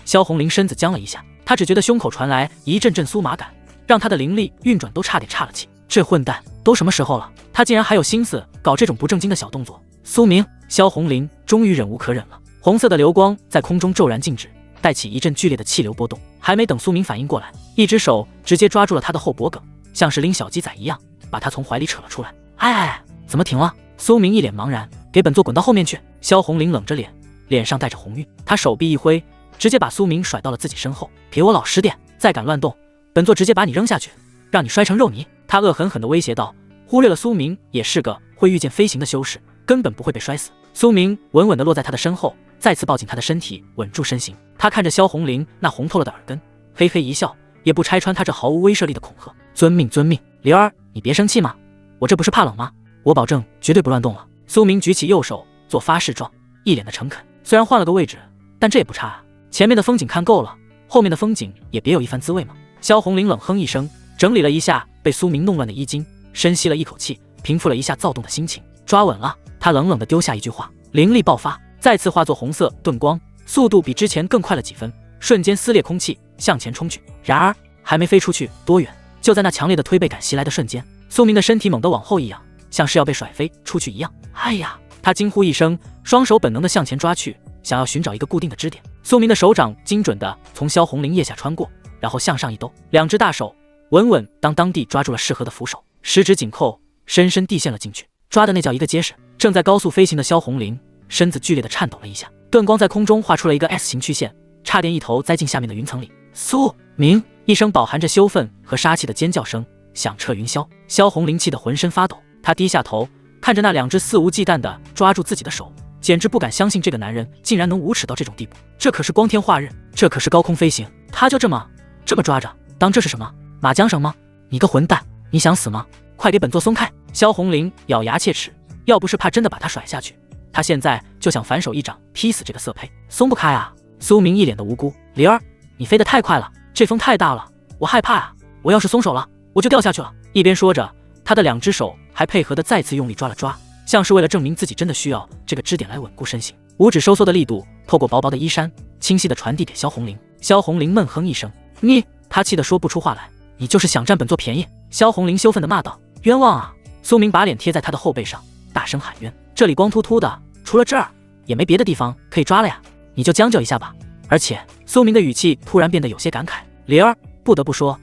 萧红灵身子僵了一下，她只觉得胸口传来一阵阵酥麻感，让她的灵力运转都差点岔了气。这混蛋都什么时候了，他竟然还有心思搞这种不正经的小动作。苏明，萧红灵终于忍无可忍了，红色的流光在空中骤然静止，带起一阵剧烈的气流波动。还没等苏明反应过来，一只手直接抓住了他的后脖颈，像是拎小鸡仔一样把他从怀里扯了出来。哎，怎么停了？苏明一脸茫然，给本座滚到后面去。萧红灵冷着脸，脸上带着红晕，他手臂一挥，直接把苏明甩到了自己身后。给我老实点，再敢乱动，本座直接把你扔下去，让你摔成肉泥。他恶狠狠地威胁道，忽略了苏明也是个会御剑飞行的修士，根本不会被摔死。苏明稳稳地落在他的身后，再次抱紧他的身体，稳住身形。他看着萧红灵那红透了的耳根，嘿嘿一笑，也不拆穿他这毫无威慑力的恐吓。遵命，遵命。灵儿，你别生气嘛，我这不是怕冷吗？我保证绝对不乱动了。苏明举起右手做发誓状，一脸的诚恳。虽然换了个位置，但这也不差啊。前面的风景看够了，后面的风景也别有一番滋味嘛。萧红灵冷哼一声，整理了一下被苏明弄乱的衣襟，深吸了一口气，平复了一下躁动的心情。抓稳了，他冷冷地丢下一句话，灵力爆发，再次化作红色盾光，速度比之前更快了几分，瞬间撕裂空气，向前冲去。然而还没飞出去多远，就在那强烈的推背感袭来的瞬间，苏明的身体猛地往后一仰，像是要被甩飞出去一样。哎呀！他惊呼一声，双手本能地向前抓去，想要寻找一个固定的支点。苏明的手掌精准地从萧红灵腋下穿过，然后向上一兜，两只大手稳稳当当地抓住了适合的扶手，十指紧扣，深深地陷了进去，抓的那叫一个结实。正在高速飞行的萧红灵身子剧烈地颤抖了一下，盾光在空中画出了一个 S 型曲线，差点一头栽进下面的云层里。苏明一声饱含着羞愤和杀气的尖叫声响彻云霄，萧红灵气得浑身发抖，她低下头看着那两只肆无忌惮地抓住自己的手，简直不敢相信这个男人竟然能无耻到这种地步。这可是光天化日，这可是高空飞行，他就这么抓着，当这是什么马缰绳吗？你个混蛋，你想死吗？快给本座松开！萧红灵咬牙切齿，要不是怕真的把他甩下去，他现在就想反手一掌劈死这个色胚。松不开啊！苏明一脸的无辜。灵儿，你飞得太快了，这风太大了，我害怕啊！我要是松手了，我就掉下去了。一边说着，他的两只手还配合的再次用力抓了抓，像是为了证明自己真的需要这个支点来稳固身形。五指收缩的力度透过薄薄的衣衫，清晰地传递给萧红灵。萧红灵闷哼一声，他气得说不出话来。你就是想占本座便宜！萧红灵羞愤地骂道。冤枉啊！苏明把脸贴在他的后背上，大声喊冤。这里光秃秃的，除了这儿也没别的地方可以抓了呀，你就将就一下吧。而且苏明的语气突然变得有些感慨。灵儿，不得不说，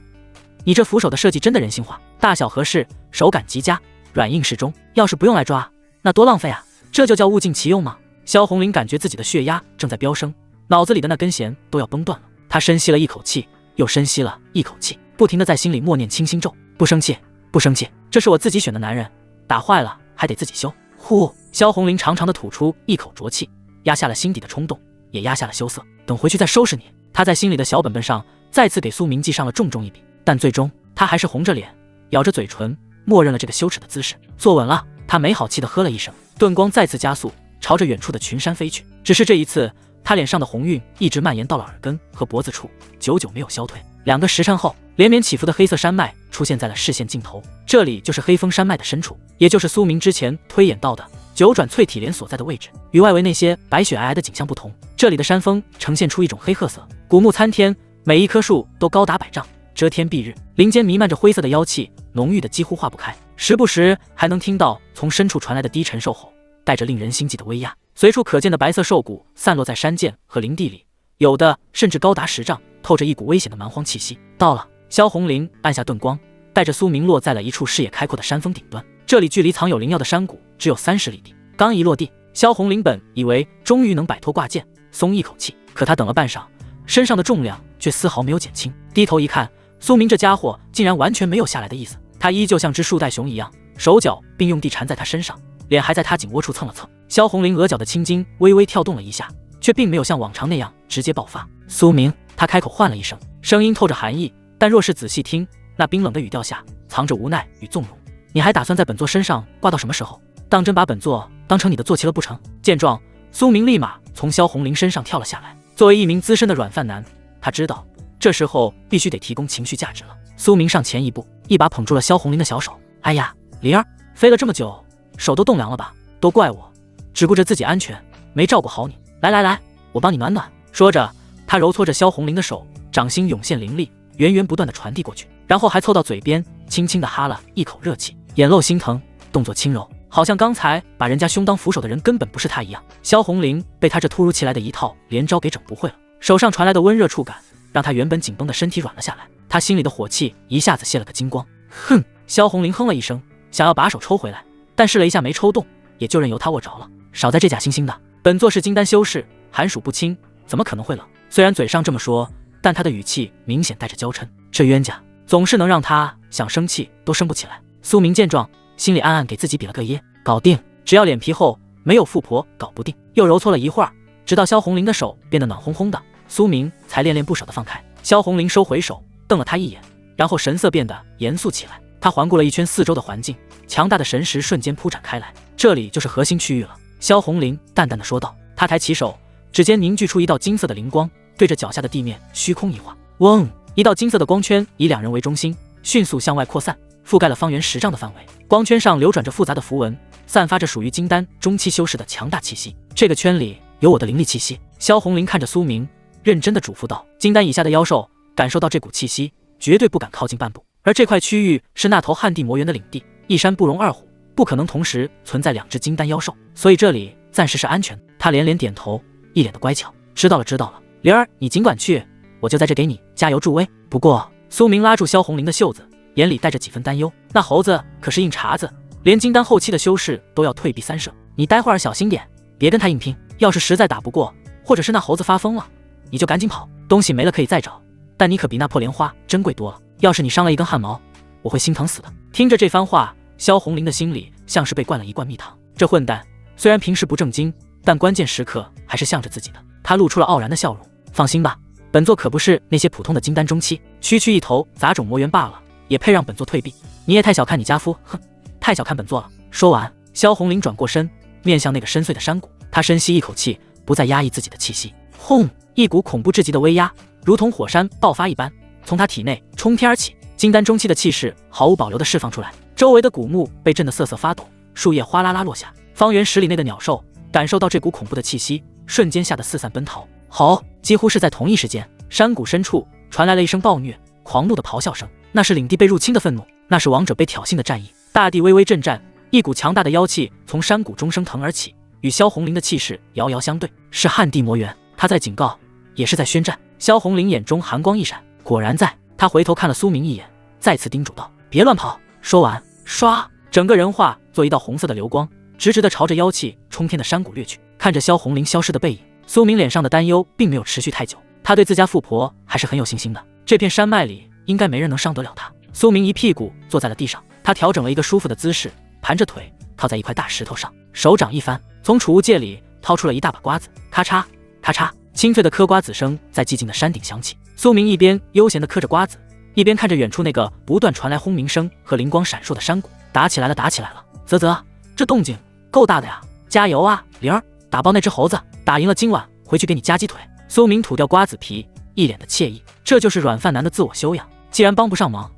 你这扶手的设计真的人性化，大小合适，手感极佳，软硬适中。要是不用来抓，那多浪费啊！这就叫物尽其用吗？萧红灵感觉自己的血压正在飙升，脑子里的那根弦都要崩断了。她深吸了一口气，又深吸了一口气，不停地在心里默念清心咒。不生气，不生气，这是我自己选的男人，打坏了还得自己修。呼！萧红灵长长的吐出一口浊气，压下了心底的冲动，也压下了羞涩。等回去再收拾你。她在心里的小本本上再次给苏明记上了重重一笔，但最终她还是红着脸，咬着嘴唇，默认了这个羞耻的姿势。坐稳了，她没好气地喝了一声，盾光再次加速，朝着远处的群山飞去。只是这一次，她脸上的红晕一直蔓延到了耳根和脖子处，久久没有消退。2个时辰后，连绵起伏的黑色山脉出现在了视线尽头，这里就是黑风山脉的深处，也就是苏明之前推演到的九转淬体莲所在的位置。与外围那些白雪皑皑的景象不同，这里的山峰呈现出一种黑褐色，古木参天，每一棵树都高达100丈，遮天蔽日。林间弥漫着灰色的妖气，浓郁的几乎化不开，时不时还能听到从深处传来的低沉兽吼，带着令人心悸的威压。随处可见的白色兽骨散落在山涧和林地里，有的甚至高达10丈，透着一股危险的蛮荒气息。到了，萧红林按下盾光，带着苏明落在了一处视野开阔的山峰顶端。这里距离藏有灵药的山谷只有30里地。刚一落地，萧红林本以为终于能摆脱挂件，松一口气，可他等了半晌，身上的重量却丝毫没有减轻。低头一看，苏明这家伙竟然完全没有下来的意思，他依旧像只树袋熊一样，手脚并用地缠在他身上，脸还在他颈窝处蹭了蹭。萧红林额角的青筋微微跳动了一下，却并没有像往常那样直接爆发。苏明，他开口唤了一声，声音透着寒意，但若是仔细听，那冰冷的语调下藏着无奈与纵容。你还打算在本座身上挂到什么时候？当真把本座当成你的坐骑了不成？见状，苏明立马从萧红林身上跳了下来。作为一名资深的软饭男，他知道这时候必须得提供情绪价值了。苏明上前一步，一把捧住了萧红林的小手。哎呀，灵儿，飞了这么久，手都冻凉了吧？都怪我，只顾着自己安全，没照顾好你。来来来，我帮你暖暖。说着，他揉搓着萧红林的手，掌心涌现灵力，源源不断的传递过去，然后还凑到嘴边，轻轻的哈了一口热气，眼露心疼，动作轻柔，好像刚才把人家胸当扶手的人根本不是他一样。萧红林被他这突如其来的一套连招给整不会了，手上传来的温热触感让他原本紧绷的身体软了下来，他心里的火气一下子泄了个精光。哼！萧红林哼了一声，想要把手抽回来，但试了一下没抽动，也就任由他握着了。少在这假惺惺的，本座是金丹修士，寒暑不侵，怎么可能会冷？虽然嘴上这么说，但他的语气明显带着娇嗔。这冤家总是能让他想生气都生不起来。苏明见状，心里暗暗给自己比了个耶，搞定，只要脸皮厚，没有富婆搞不定。又揉搓了一会儿，直到萧红林的手变得暖烘烘的，苏明才恋恋不舍地放开。萧红林收回手，瞪了他一眼，然后神色变得严肃起来。他环顾了一圈四周的环境，强大的神识瞬间铺展开来，这里就是核心区域了。萧红林淡淡的说道。他抬起手，指尖凝聚出一道金色的灵光，对着脚下的地面虚空一划，嗡，一道金色的光圈以2人为中心，迅速向外扩散，覆盖了方圆10丈的范围。光圈上流转着复杂的符文，散发着属于金丹中期修士的强大气息。这个圈里有我的灵力气息。萧红林看着苏明，认真的嘱咐道。金丹以下的妖兽感受到这股气息，绝对不敢靠近半步。而这块区域是那头旱地魔猿的领地，一山不容2虎，不可能同时存在2只金丹妖兽，所以这里暂时是安全的。他连连点头，一脸的乖巧。知道了知道了，灵儿你尽管去，我就在这给你加油助威。不过苏明拉住萧红林的袖子，眼里带着几分担忧。那猴子可是硬茬子，连金丹后期的修士都要退避3舍，你待会儿小心点，别跟他硬拼。要是实在打不过，或者是那猴子发疯了，你就赶紧跑，东西没了可以再找，但你可比那破莲花珍贵多了。要是你伤了一根汗毛，我会心疼死的。听着这番话，萧红林的心里像是被灌了一罐蜜糖。这混蛋虽然平时不正经，但关键时刻还是向着自己的。他露出了傲然的笑容。放心吧，本座可不是那些普通的金丹中期，区区一头杂种魔猿罢了，也配让本座退避？你也太小看你家夫，哼，太小看本座了。说完，萧红林转过身，面向那个深邃的山谷。他深吸一口气，不再压抑自己的气息。轰！一股恐怖至极的威压，如同火山爆发一般，从他体内冲天而起。金丹中期的气势毫无保留地释放出来，周围的古木被震得瑟瑟发抖，树叶哗啦啦落下。方圆10里内的鸟兽感受到这股恐怖的气息，瞬间吓得四散奔逃。好！几乎是在同一时间，山谷深处传来了一声暴虐、狂怒的咆哮声。那是领地被入侵的愤怒，那是王者被挑衅的战意。大地微微震颤，一股强大的妖气从山谷中升腾而起，与萧红林的气势遥遥相对。是旱地魔猿，他在警告，也是在宣战。萧红林眼中寒光一闪，果然在。他回头看了苏明一眼，再次叮嘱道：“别乱跑。”说完，唰，整个人化作一道红色的流光，直直地朝着妖气冲天的山谷掠去。看着萧红林消失的背影，苏明脸上的担忧并没有持续太久。他对自家富婆还是很有信心的，这片山脉里应该没人能伤得了他。苏明一屁股坐在了地上，他调整了一个舒服的姿势，盘着腿靠在一块大石头上，手掌一翻，从储物戒里掏出了一大把瓜子，咔嚓咔嚓，清脆的嗑瓜子声在寂静的山顶响起。苏明一边悠闲地嗑着瓜子，一边看着远处那个不断传来轰鸣声和灵光闪烁的山谷。打起来了，打起来了！啧啧，这动静够大的呀！加油啊，灵儿，打爆那只猴子，打赢了今晚回去给你加鸡腿。苏明吐掉瓜子皮，一脸的惬意。这就是软饭男的自我修养。既然帮不上忙，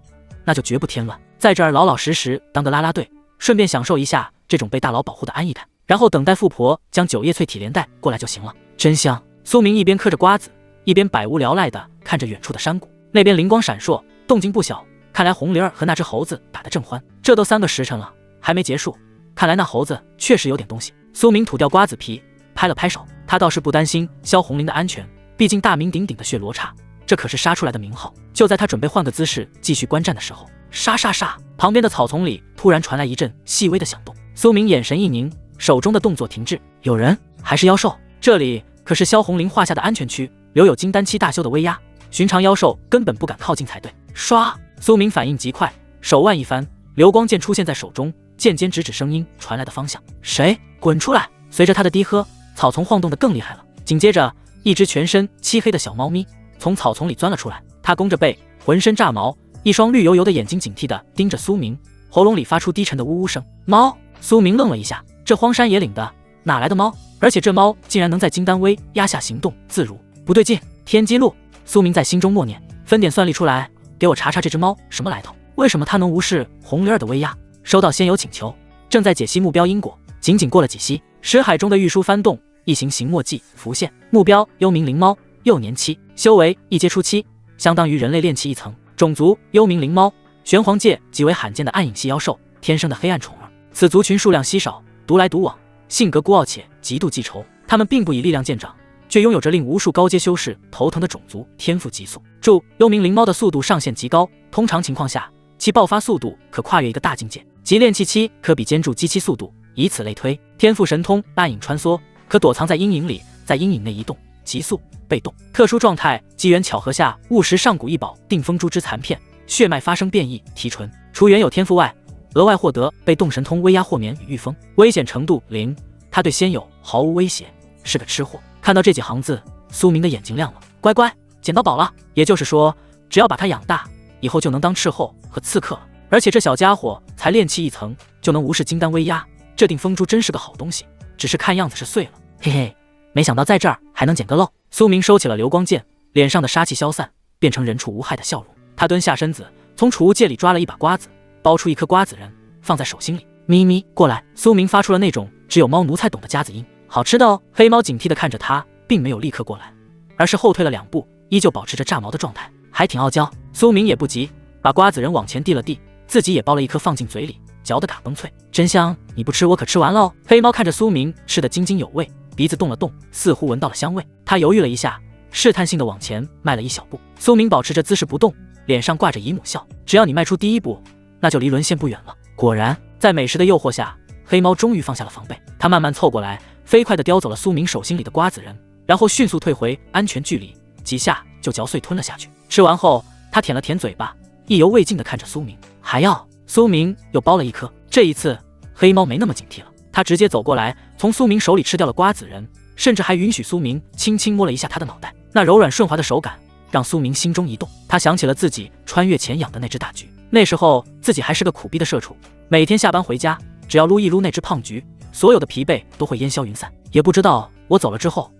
那就绝不添乱，在这儿老老实实当个啦啦队，顺便享受一下这种被大佬保护的安逸感，然后等待富婆将9叶淬体连带过来就行了。真香！苏明一边嗑着瓜子，一边百无聊赖地看着远处的山谷，那边灵光闪烁，动静不小。看来红灵儿和那只猴子打得正欢，这都3个时辰了，还没结束。看来那猴子确实有点东西。苏明吐掉瓜子皮，拍了拍手，他倒是不担心萧红林的安全，毕竟大名鼎鼎的血罗刹这可是杀出来的名号。就在他准备换个姿势继续观战的时候，沙沙沙，旁边的草丛里突然传来一阵细微的响动。苏明眼神一凝，手中的动作停滞。有人还是妖兽？这里可是萧红林画下的安全区，留有金丹期大修的威压，寻常妖兽根本不敢靠近才对。唰，苏明反应极快，手腕一翻，流光剑出现在手中，剑尖直指声音传来的方向。谁？滚出来！随着他的低喝，草丛晃动得更厉害了。紧接着，一只全身漆黑的小猫咪从草丛里钻了出来，它弓着背，浑身炸毛，一双绿油油的眼睛警惕地盯着苏明，喉咙里发出低沉的呜呜声。猫！苏明愣了一下，这荒山野岭的哪来的猫？而且这猫竟然能在金丹威压下行动自如，不对劲！天机录！苏明在心中默念，分点算力出来，给我查查这只猫什么来头？为什么它能无视红灵儿的威压？收到仙友请求，正在解析目标因果。仅仅过了几息，识海中的玉书翻动，一行行墨迹浮现。目标：幽冥灵猫，幼年期，修为一阶初期，相当于人类炼气一层。种族：幽冥灵猫，玄黄界极为罕见的暗影系妖兽，天生的黑暗宠儿。此族群数量稀少，独来独往，性格孤傲且极度记仇。他们并不以力量见长，却拥有着令无数高阶修士头疼的种族天赋极速。注：幽冥灵猫的速度上限极高，通常情况下，其爆发速度可跨越一个大境界，即炼气期可比肩住机器速度，以此类推。天赋神通：暗影穿梭，可躲藏在阴影里，在阴影内移动，急速、被动。特殊状态：机缘巧合下误食上古异宝定风珠之残片，血脉发生变异提纯。除原有天赋外，额外获得被动神通威压豁免与御风，危险程度0。他对仙友毫无威胁，是个吃货。看到这几行字，苏明的眼睛亮了。乖乖，捡到宝了！也就是说，只要把它养大，以后就能当斥候和刺客了。而且这小家伙才炼气一层，就能无视金丹威压，这定风珠真是个好东西。只是看样子是碎了，嘿嘿，没想到在这儿还能捡个漏。苏明收起了流光剑，脸上的杀气消散，变成人畜无害的笑容。他蹲下身子，从储物戒里抓了一把瓜子，剥出一颗瓜子仁，放在手心里。咪咪，过来！苏明发出了那种只有猫奴才懂的夹子音。好吃的哦。黑猫警惕地看着他，并没有立刻过来，而是后退了2步，依旧保持着炸毛的状态，还挺傲娇。苏明也不急，把瓜子仁往前递了递，自己也剥了一颗放进嘴里，嚼得嘎嘣脆，真香！你不吃我可吃完了哦。黑猫看着苏明吃得津津有味，鼻子动了动，似乎闻到了香味。他犹豫了一下，试探性地往前迈了一小步。苏明保持着姿势不动，脸上挂着姨母笑。只要你迈出第一步，那就离沦陷不远了。果然，在美食的诱惑下，黑猫终于放下了防备。他慢慢凑过来，飞快地叼走了苏明手心里的瓜子仁，然后迅速退回安全距离，几下就嚼碎吞了下去。吃完后，他舔了舔嘴巴，意犹未尽地看着苏明。还要？苏明又剥了一颗。这一次，黑猫没那么警惕了，他直接走过来，从苏明手里吃掉了瓜子仁，甚至还允许苏明轻轻摸了一下他的脑袋。那柔软顺滑的手感让苏明心中一动，他想起了自己穿越前养的那只大橘。那时候自己还是个苦逼的社畜，每天下班回家，只要撸一撸那只胖橘，所有的疲惫都会烟消云散。也不知道我走了之后，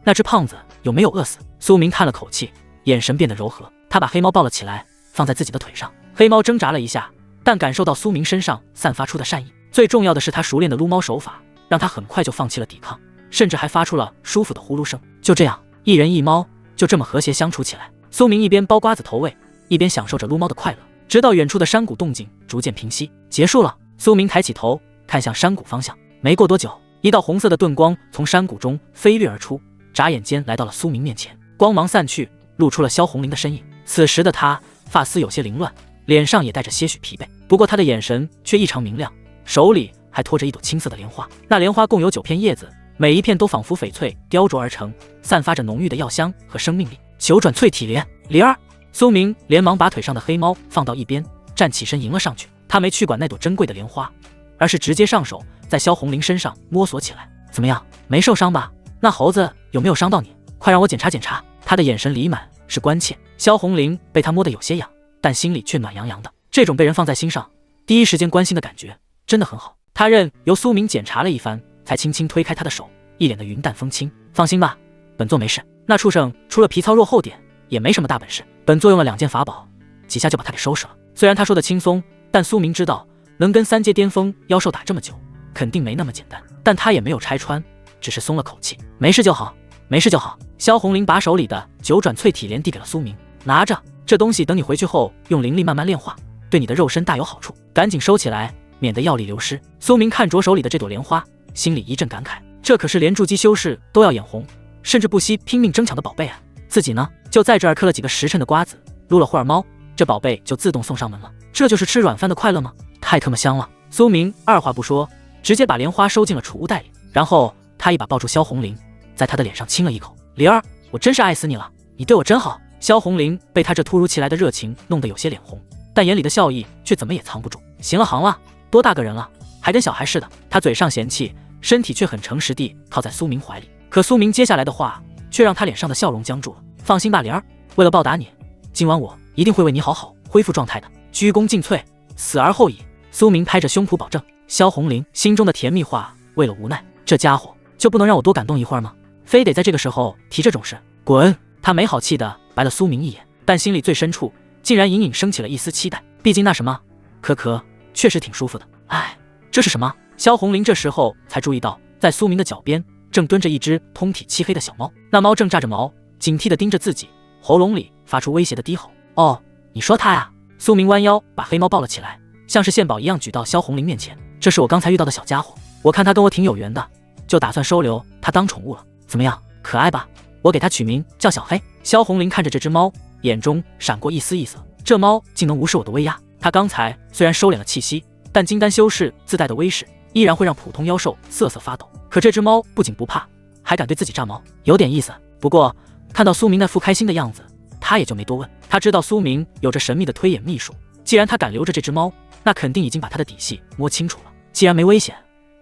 那只胖子有没有饿死。苏明叹了口气，眼神变得柔和，他把黑猫抱了起来，放在自己的腿上。黑猫挣扎了一下，但感受到苏明身上散发出的善意，最重要的是他熟练的撸猫手法，让他很快就放弃了抵抗，甚至还发出了舒服的呼噜声。就这样，一人一猫就这么和谐相处起来。苏明一边剥瓜子投喂，一边享受着撸猫的快乐，直到远处的山谷动静逐渐平息。结束了。苏明抬起头看向山谷方向，没过多久，一道红色的盾光从山谷中飞掠而出，眨眼间来到了苏明面前。光芒散去，露出了萧红林的身影。此时的他发丝有些凌乱，脸上也带着些许疲惫，不过他的眼神却异常明亮，手里还托着一朵青色的莲花。那莲花共有9片叶子，每一片都仿佛翡翠雕琢而成，散发着浓郁的药香和生命力。9转淬体莲，灵儿！苏明连忙把腿上的黑猫放到一边，站起身迎了上去。他没去管那朵珍贵的莲花，而是直接上手在萧红林身上摸索起来。怎么样，没受伤吧？那猴子有没有伤到你？快让我检查检查。他的眼神里满是关切。萧红林被他摸得有些痒，但心里却暖洋洋的。这种被人放在心上，第一时间关心的感觉真的很好。他任由苏明检查了一番，才轻轻推开他的手，一脸的云淡风轻。放心吧，本座没事。那畜生除了皮糙肉厚点，也没什么大本事。本座用了2件法宝，几下就把他给收拾了。虽然他说的轻松，但苏明知道能跟3阶巅峰妖兽打这么久，肯定没那么简单。但他也没有拆穿，只是松了口气。没事就好，没事就好。萧红林把手里的9转淬体莲递给了苏明，拿着，这东西等你回去后用灵力慢慢炼化，对你的肉身大有好处，赶紧收起来，免得药力流失。苏明看着手里的这朵莲花，心里一阵感慨，这可是连筑基修士都要眼红，甚至不惜拼命争抢的宝贝啊！自己呢，就在这儿嗑了几个时辰的瓜子，撸了会儿猫，这宝贝就自动送上门了。这就是吃软饭的快乐吗？太特么香了！苏明二话不说，直接把莲花收进了储物袋里，然后他一把抱住萧红玲，在她的脸上亲了一口。灵儿，我真是爱死你了，你对我真好。萧红玲被他这突如其来的热情弄得有些脸红，但眼里的笑意却怎么也藏不住。行了行了，多大个人了，还跟小孩似的。他嘴上嫌弃，身体却很诚实地靠在苏明怀里。可苏明接下来的话却让他脸上的笑容僵住了。放心吧，灵儿，为了报答你，今晚我一定会为你好好恢复状态的，鞠躬尽瘁，死而后已。苏明拍着胸脯保证。萧红玲心中的甜蜜话为了无奈，这家伙就不能让我多感动一会儿吗？非得在这个时候提这种事？滚！他没好气地白了苏明一眼，但心里最深处竟然隐隐升起了一丝期待。毕竟那什么，可确实挺舒服的。哎，这是什么？萧红玲这时候才注意到，在苏明的脚边正蹲着一只通体漆黑的小猫，那猫正炸着毛，警惕地盯着自己，喉咙里发出威胁的低吼。哦，你说它呀？苏明弯腰把黑猫抱了起来，像是献宝一样举到萧红玲面前。这是我刚才遇到的小家伙，我看它跟我挺有缘的，就打算收留它当宠物了。怎么样，可爱吧？我给它取名叫小黑。萧红玲看着这只猫，眼中闪过一丝异色。这猫竟能无视我的威压。它刚才虽然收敛了气息，但金丹修士自带的威势依然会让普通妖兽瑟瑟发抖。可这只猫不仅不怕，还敢对自己炸毛，有点意思。不过看到苏明那副开心的样子，他也就没多问。他知道苏明有着神秘的推演秘术，既然他敢留着这只猫，那肯定已经把他的底细摸清楚了。既然没危险，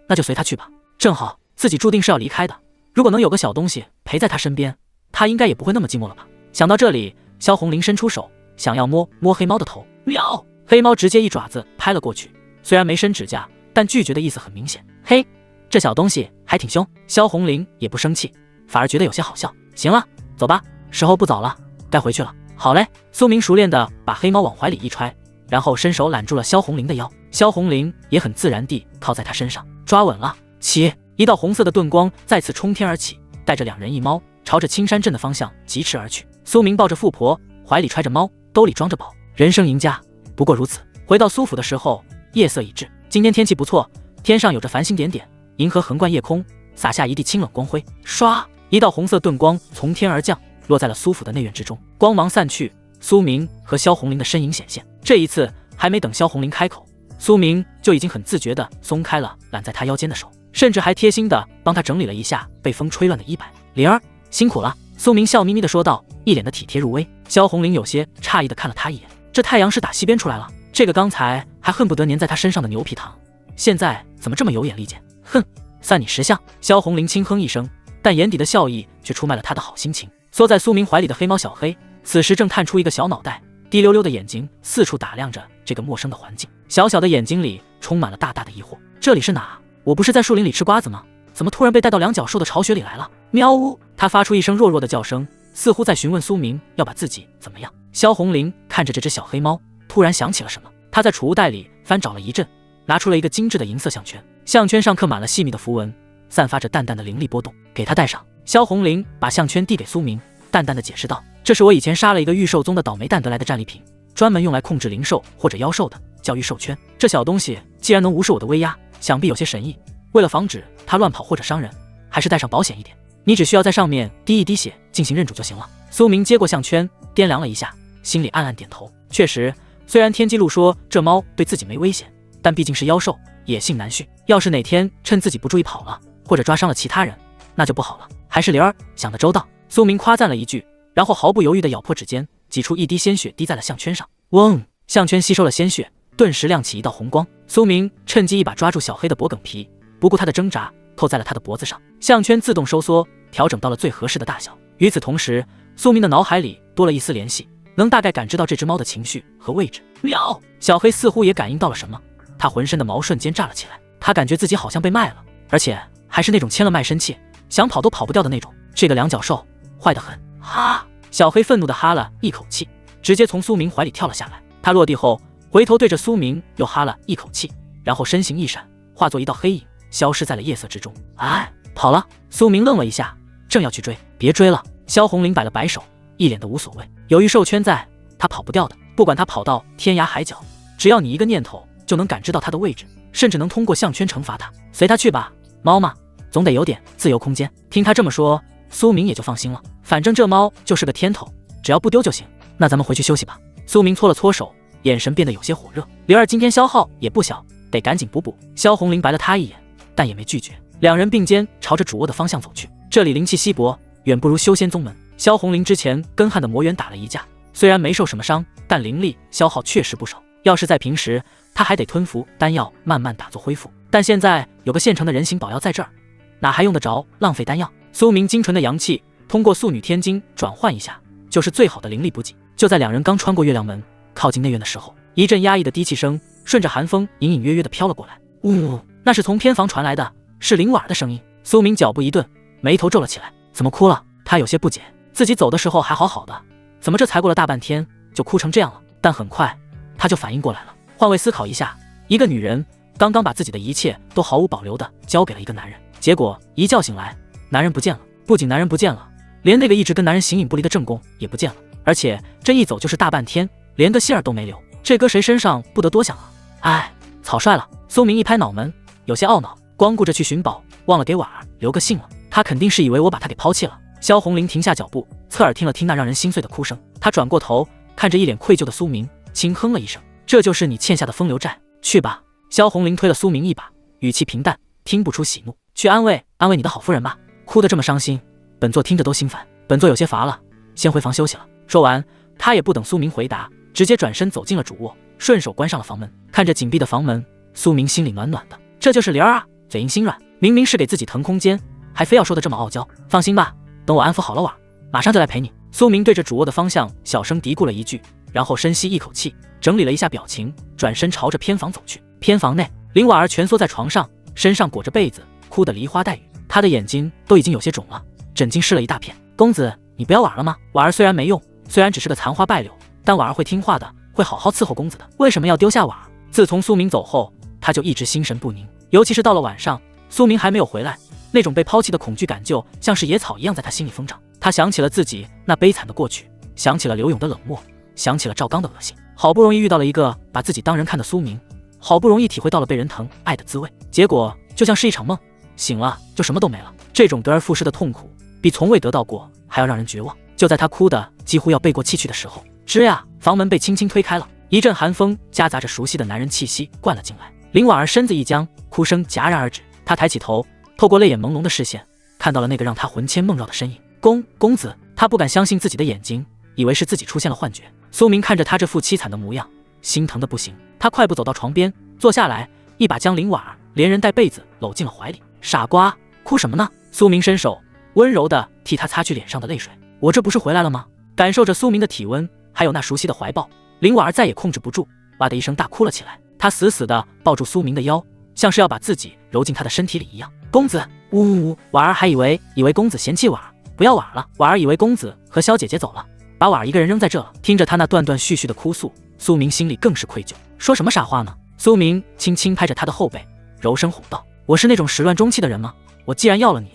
那就随他去吧。正好自己注定是要离开的，如果能有个小东西陪在他身边，他应该也不会那么寂寞了吧。想到这里，萧红玲伸出手想要摸摸黑猫的头。喵！黑猫直接一爪子拍了过去，虽然没伸指甲，但拒绝的意思很明显。嘿，这小东西还挺凶。萧红玲也不生气，反而觉得有些好笑。行了，走吧，时候不早了，该回去了。好嘞。苏明熟练地把黑猫往怀里一揣，然后伸手揽住了萧红玲的腰。萧红玲也很自然地靠在他身上，抓稳了。起！一道红色的盾光再次冲天而起，带着两人一猫朝着青山镇的方向疾驰而去。苏明抱着富婆，怀里揣着猫，兜里装着宝，人生赢家不过如此。回到苏府的时候，夜色已至，今天天气不错，天上有着繁星点点，银河横贯夜空，洒下一地清冷光辉。唰，一道红色盾光从天而降，落在了苏府的内院之中。光芒散去，苏明和萧红玲的身影显现。这一次还没等萧红玲开口，苏明就已经很自觉地松开了揽在她腰间的手，甚至还贴心地帮她整理了一下被风吹乱的衣摆。灵儿辛苦了。苏明笑眯眯地说道，一脸的体贴入微。萧红玲有些诧异地看了他一眼，这太阳是打西边出来了？这个刚才还恨不得粘在他身上的牛皮糖，现在怎么这么有眼力见？哼，算你识相。萧红玲轻哼一声，但眼底的笑意却出卖了他的好心情。缩在苏明怀里的黑猫小黑，此时正探出一个小脑袋，滴溜溜的眼睛四处打量着这个陌生的环境，小小的眼睛里充满了大大的疑惑。这里是哪？我不是在树林里吃瓜子吗？怎么突然被带到两脚兽的巢穴里来了？喵呜！他发出一声弱弱的叫声，似乎在询问苏明要把自己怎么样。萧红玲看着这只小黑猫，突然想起了什么，她在储物袋里翻找了一阵，拿出了一个精致的银色项圈，项圈上刻满了细密的符文，散发着淡淡的灵力波动。给他戴上。萧红玲把项圈递给苏明，淡淡的解释道，这是我以前杀了一个御兽宗的倒霉蛋得来的战利品，专门用来控制灵兽或者妖兽的，叫御兽圈。这小东西既然能无视我的威压，想必有些神意，为了防止它乱跑或者伤人，还是带上保险一点。你只需要在上面滴一滴血进行认主就行了。苏明接过项圈，掂量了一下，心里暗暗点头。确实，虽然天机路说这猫对自己没危险，但毕竟是妖兽，野性难驯，要是哪天趁自己不注意跑了，或者抓伤了其他人，那就不好了。还是灵儿想得周到。苏明夸赞了一句，然后毫不犹豫地咬破指尖，挤出一滴鲜血滴在了项圈上。嗡，项圈吸收了鲜血，顿时亮起一道红光。苏明趁机一把抓住小黑的脖梗皮，不顾他的挣扎，扣在了他的脖子上。项圈自动收缩，调整到了最合适的大小。与此同时，苏明的脑海里多了一丝联系，能大概感知到这只猫的情绪和位置。喵！小黑似乎也感应到了什么，他浑身的毛瞬间炸了起来。他感觉自己好像被卖了，而且还是那种牵了卖身契，想跑都跑不掉的那种。这个两脚兽坏得很。哈！小黑愤怒地哈了一口气，直接从苏明怀里跳了下来。他落地后，回头对着苏明又哈了一口气，然后身形一闪，化作一道黑影，消失在了夜色之中。哎，跑了！苏明愣了一下，正要去追。别追了！萧红玲摆了摆手，一脸的无所谓。有御兽圈在，他跑不掉的。不管他跑到天涯海角，只要你一个念头就能感知到他的位置，甚至能通过项圈惩罚他。随他去吧，猫嘛，总得有点自由空间。听他这么说，苏明也就放心了。反正这猫就是个天头，只要不丢就行。那咱们回去休息吧。苏明搓了搓手，眼神变得有些火热。灵儿今天消耗也不小，得赶紧补补。萧红林白了他一眼，但也没拒绝。两人并肩朝着主卧的方向走去。这里灵气稀薄，远不如修仙宗门。萧红林之前跟汉的魔猿打了一架，虽然没受什么伤，但灵力消耗确实不少。要是在平时，他还得吞服丹药慢慢打坐恢复。但现在有个现成的人形宝药在这儿，哪还用得着浪费丹药？苏明精纯的阳气通过素女天经转换一下，就是最好的灵力补给。就在两人刚穿过月亮门，靠近内院的时候，一阵压抑的低气声顺着寒风隐隐约约的飘了过来。呜，那是从偏房传来的，是灵婉儿的声音。苏明脚步一顿，眉头皱了起来。怎么哭了？他有些不解，自己走的时候还好好的，怎么这才过了大半天就哭成这样了？但很快他就反应过来了，换位思考一下，一个女人刚刚把自己的一切都毫无保留的交给了一个男人，结果一觉醒来，男人不见了。不仅男人不见了，连那个一直跟男人形影不离的正宫也不见了，而且这一走就是大半天，连个信儿都没留。这搁谁身上不得多想啊！哎，草率了。苏明一拍脑门，有些懊恼，光顾着去寻宝，忘了给婉儿留个信了。他肯定是以为我把他给抛弃了。萧红林停下脚步，侧耳听了听那让人心碎的哭声。他转过头，看着一脸愧疚的苏明，轻哼了一声：“这就是你欠下的风流债，去吧。”萧红林推了苏明一把，语气平淡，听不出喜怒：“去安慰安慰你的好夫人吧。哭得这么伤心，本座听着都心烦。本座有些乏了，先回房休息了。”说完，他也不等苏明回答，直接转身走进了主卧，顺手关上了房门。看着紧闭的房门，苏明心里暖暖的。这就是灵儿啊，嘴硬心软，明明是给自己腾空间，还非要说的这么傲娇。放心吧，等我安抚好了婉儿，马上就来陪你。苏明对着主卧的方向小声嘀咕了一句，然后深吸一口气，整理了一下表情，转身朝着偏房走去。偏房内，林婉儿蜷缩在床上，身上裹着被子，哭得梨花带雨。她的眼睛都已经有些肿了，枕巾湿了一大片。公子，你不要婉儿了吗？婉儿虽然没用，虽然只是个残花败柳，但婉儿会听话的，会好好伺候公子的。为什么要丢下婉儿？自从苏明走后，他就一直心神不宁，尤其是到了晚上，苏明还没有回来，那种被抛弃的恐惧感就像是野草一样在他心里疯长。他想起了自己那悲惨的过去，想起了刘勇的冷漠，想起了赵刚的恶心。好不容易遇到了一个把自己当人看的苏明，好不容易体会到了被人疼爱的滋味，结果就像是一场梦，醒了就什么都没了。这种得而复失的痛苦，比从未得到过还要让人绝望。就在他哭得几乎要背过气去的时候，吱呀，房门被轻轻推开了，一阵寒风夹杂着熟悉的男人气息灌了进来。林婉儿身子一僵，哭声戛然而止。她抬起头，透过泪眼朦胧的视线，看到了那个让她魂牵梦绕的身影。公子。她不敢相信自己的眼睛，以为是自己出现了幻觉。苏明看着她这副凄惨的模样，心疼的不行。他快步走到床边，坐下来，一把将林婉儿连人带被子搂进了怀里。傻瓜，哭什么呢？苏明伸手温柔地替她擦去脸上的泪水。我这不是回来了吗？感受着苏明的体温，还有那熟悉的怀抱，林婉儿再也控制不住，哇的一声大哭了起来。她死死地抱住苏明的腰，像是要把自己揉进他的身体里一样。公子，呜呜呜！婉儿还以为公子嫌弃婉儿，不要婉儿了。婉儿以为公子和萧姐姐走了，把婉儿一个人扔在这了。听着他那断断续续的哭诉，苏明心里更是愧疚。说什么傻话呢？苏明轻轻拍着他的后背，柔声哄道：“我是那种始乱终弃的人吗？我既然要了你，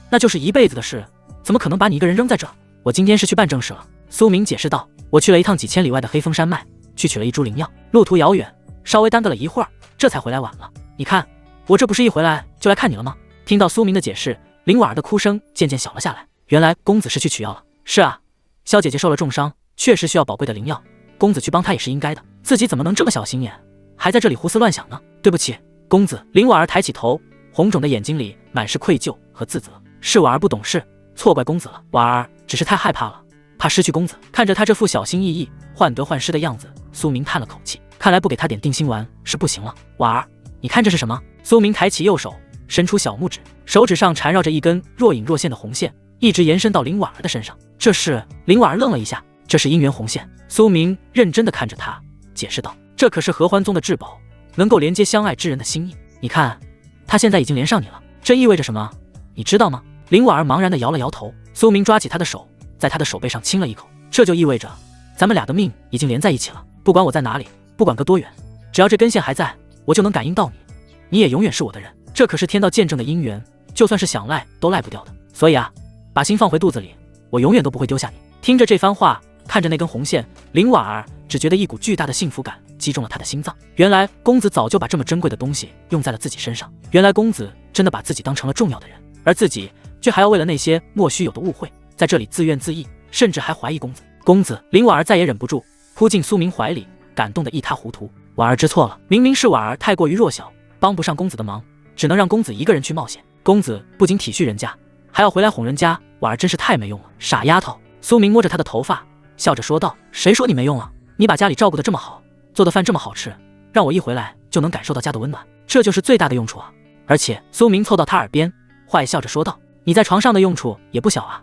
那就是一辈子的事，怎么可能把你一个人扔在这？我今天是去办正事了。”苏明解释道：“我去了一趟几千里外的黑风山脉，去取了一株灵药，路途遥远，稍微耽搁了一会儿，这才回来晚了。你看，我这不是一回来就来看你了吗？”听到苏明的解释，林婉儿的哭声渐渐小了下来。原来公子是去取药了。是啊，萧姐姐受了重伤，确实需要宝贵的灵药，公子去帮她也是应该的。自己怎么能这么小心眼，还在这里胡思乱想呢？对不起，公子。林婉儿抬起头，红肿的眼睛里满是愧疚和自责。是婉儿不懂事，错怪公子了。婉儿只是太害怕了，怕失去公子。看着他这副小心翼翼、患得患失的样子，苏明叹了口气，看来不给他点定心丸是不行了。婉儿，你看这是什么？苏明抬起右手，伸出小拇指，手指上缠绕着一根若隐若现的红线，一直延伸到林婉儿的身上。这是……林婉儿愣了一下，这是姻缘红线。苏明认真地看着他，解释道：“这可是合欢宗的至宝，能够连接相爱之人的心意。你看，他现在已经连上你了，这意味着什么？你知道吗？”林婉儿茫然地摇了摇头。苏明抓起他的手，在他的手背上亲了一口。这就意味着咱们俩的命已经连在一起了。不管我在哪里，不管隔多远，只要这根线还在，我就能感应到你，你也永远是我的人。这可是天道见证的姻缘，就算是想赖都赖不掉的。所以啊，把心放回肚子里，我永远都不会丢下你。听着这番话，看着那根红线，林婉儿只觉得一股巨大的幸福感击中了他的心脏。原来公子早就把这么珍贵的东西用在了自己身上，原来公子真的把自己当成了重要的人，而自己却还要为了那些莫须有的误会，在这里自怨自艾，甚至还怀疑公子。公子。林婉儿再也忍不住，扑进苏明怀里，感动得一塌糊涂。婉儿知错了，明明是婉儿太过于弱小，帮不上公子的忙，只能让公子一个人去冒险。公子不仅体恤人家，还要回来哄人家，婉儿真是太没用了。傻丫头。苏明摸着她的头发，笑着说道：谁说你没用了？你把家里照顾得这么好，做的饭这么好吃，让我一回来就能感受到家的温暖，这就是最大的用处啊。而且苏明凑到他耳边，坏笑着说道：你在床上的用处也不小啊，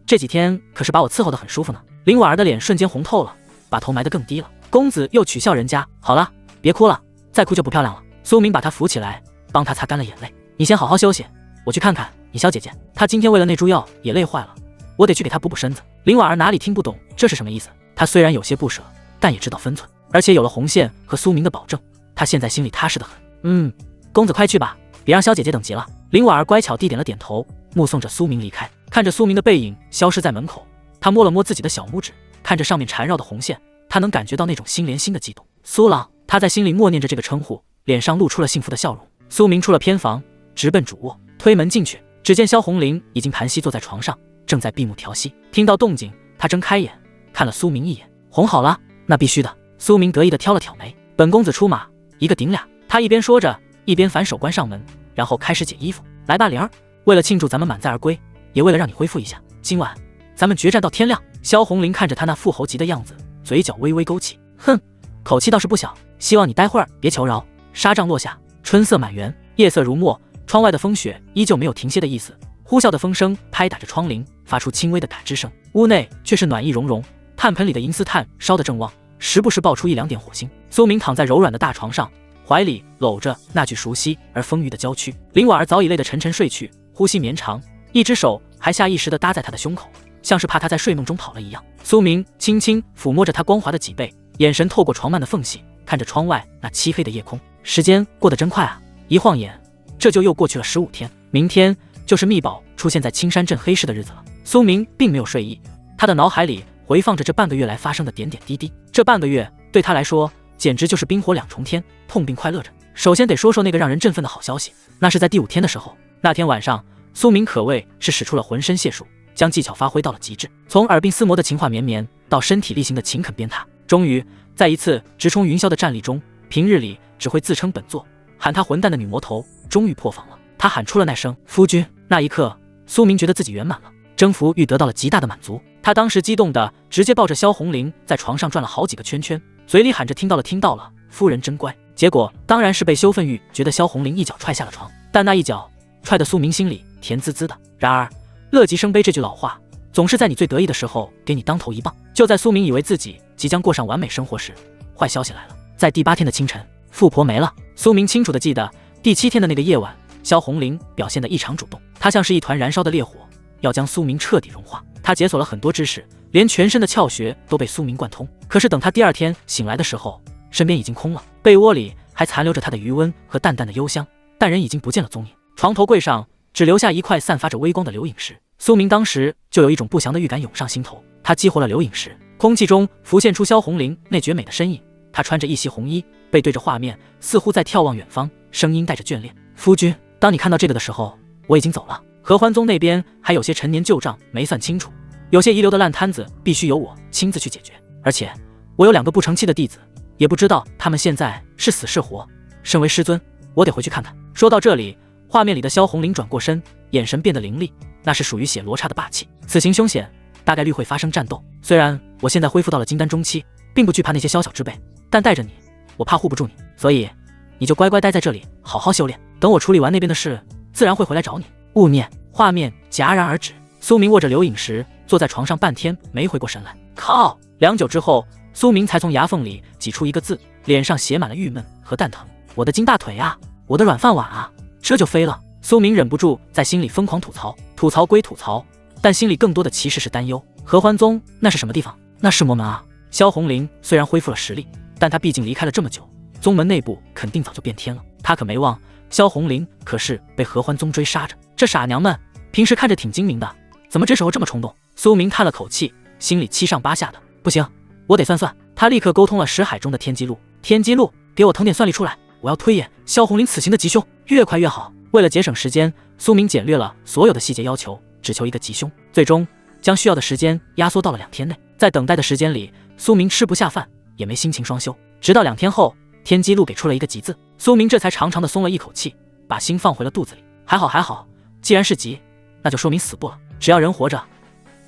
这几天可是把我伺候得很舒服呢。林婉儿的脸瞬间红透了，把头埋得更低了。公子又取笑人家，好了，别哭了，再哭就不漂亮了。苏明把她扶起来，帮她擦干了眼泪。你先好好休息，我去看看你小姐姐，她今天为了那猪药也累坏了，我得去给她补补身子。林婉儿哪里听不懂这是什么意思，她虽然有些不舍，但也知道分寸，而且有了红线和苏明的保证，她现在心里踏实得很。公子快去吧，别让萧姐姐等急了。林婉儿乖巧地点了点头，目送着苏明离开。看着苏明的背影消失在门口，她摸了摸自己的小拇指，看着上面缠绕的红线，她能感觉到那种心连心的悸动。苏郎，她在心里默念着这个称呼，脸上露出了幸福的笑容。苏明出了偏房，直奔主卧，推门进去，只见萧红玲已经盘膝坐在床上，正在闭目调息。听到动静，她睁开眼看了苏明一眼，哄好了，那必须的。苏明得意地挑了挑眉，本公子出马，一个顶俩。他一边说着，一边反手关上门，然后开始解衣服。来吧，玲儿，为了庆祝咱们满载而归，也为了让你恢复一下，今晚咱们决战到天亮。萧红玲看着他那父猴急的样子，嘴角微微勾起，哼，口气倒是不小，希望你待会儿别求饶。纱帐落下，春色满园，夜色如墨，窗外的风雪依旧没有停歇的意思，呼啸的风声拍打着窗棂，发出轻微的嘎吱声。屋内却是暖意融融，炭盆里的银丝炭烧得正旺，时不时爆出一两点火星。苏明躺在柔软的大床上，怀里搂着那具熟悉而丰腴的娇躯。林婉儿早已累得沉沉睡去，呼吸绵长，一只手还下意识地搭在他的胸口，像是怕他在睡梦中跑了一样。苏明轻轻抚摸着他光滑的脊背，眼神透过床幔的缝隙看着窗外那漆黑的夜空。时间过得真快啊，一晃眼这就又过去了15天，明天就是密宝出现在青山镇黑市的日子了。苏明并没有睡意，他的脑海里回放着这半个月来发生的点点滴滴。这半个月对他来说简直就是冰火两重天，痛并快乐着。首先得说说那个让人振奋的好消息，那是在第5天的时候。那天晚上，苏明可谓是使出了浑身解数，将技巧发挥到了极致，从耳鬓厮磨的情话绵绵，到身体力行的勤恳鞭挞，终于在一次直冲云霄的战力中，平日里只会自称本座喊他混蛋的女魔头终于破防了。他喊出了那声夫君，那一刻苏明觉得自己圆满了，征服欲得到了极大的满足。他当时激动的直接抱着萧红玲在床上转了好几个圈圈，嘴里喊着听到了听到了，夫人真乖。结果当然是被羞愤欲觉得萧红玲一脚踹下了床，但那一脚踹得苏明心里甜滋滋的。然而乐极生悲这句老话总是在你最得意的时候给你当头一棒。就在苏明以为自己即将过上完美生活时，坏消息来了。在第8天的清晨，富婆没了。苏明清楚地记得第7天的那个夜晚，萧红玲表现得异常主动，她像是一团燃烧的烈火，要将苏明彻底融化。她解锁了很多知识，连全身的窍穴都被苏明贯通。可是等他第2天醒来的时候，身边已经空了，被窝里还残留着他的余温和淡淡的幽香，但人已经不见了踪影。床头柜上只留下一块散发着微光的留影石。苏明当时就有一种不祥的预感涌上心头，他激活了留影石，空气中浮现出萧红玲那绝美的身影。她穿着一袭红衣，背对着画面，似乎在眺望远方，声音带着眷恋。夫君，当你看到这个的时候，我已经走了。合欢宗那边还有些陈年旧账没算清楚，有些遗留的烂摊子必须由我亲自去解决。而且我有2个不成器的弟子，也不知道他们现在是死是活。身为师尊，我得回去看看。说到这里，画面里的萧红玲转过身，眼神变得凌厉，那是属于血罗刹的霸气。此行凶险，大概率会发生战斗。虽然我现在恢复到了金丹中期，并不惧怕那些宵小之辈，但带着你，我怕护不住你，所以你就乖乖待在这里，好好修炼。等我处理完那边的事，自然会回来找你。勿念。画面戛然而止。苏明握着留影石，坐在床上半天没回过神来。靠！良久之后，苏明才从牙缝里挤出一个字，脸上写满了郁闷和蛋疼。我的金大腿啊，我的软饭碗啊，这就飞了。苏明忍不住在心里疯狂吐槽，吐槽归吐槽，但心里更多的其实是担忧。合欢宗那是什么地方？那是魔门啊！萧红玲虽然恢复了实力，但她毕竟离开了这么久，宗门内部肯定早就变天了。她可没忘，萧红玲可是被合欢宗追杀着。这傻娘们平时看着挺精明的，怎么这时候这么冲动？苏明叹了口气，心里七上八下的。不行，我得算算。他立刻沟通了识海中的天机录。天机录，给我腾点算力出来，我要推演萧红玲此行的吉凶，越快越好。为了节省时间，苏明简略了所有的细节要求，只求一个吉凶。最终将需要的时间压缩到了2天内。在等待的时间里，苏明吃不下饭，也没心情双休，直到2天后，天机录给出了一个急字，苏明这才长长的松了一口气，把心放回了肚子里。还好，既然是急，那就说明死不了。只要人活着，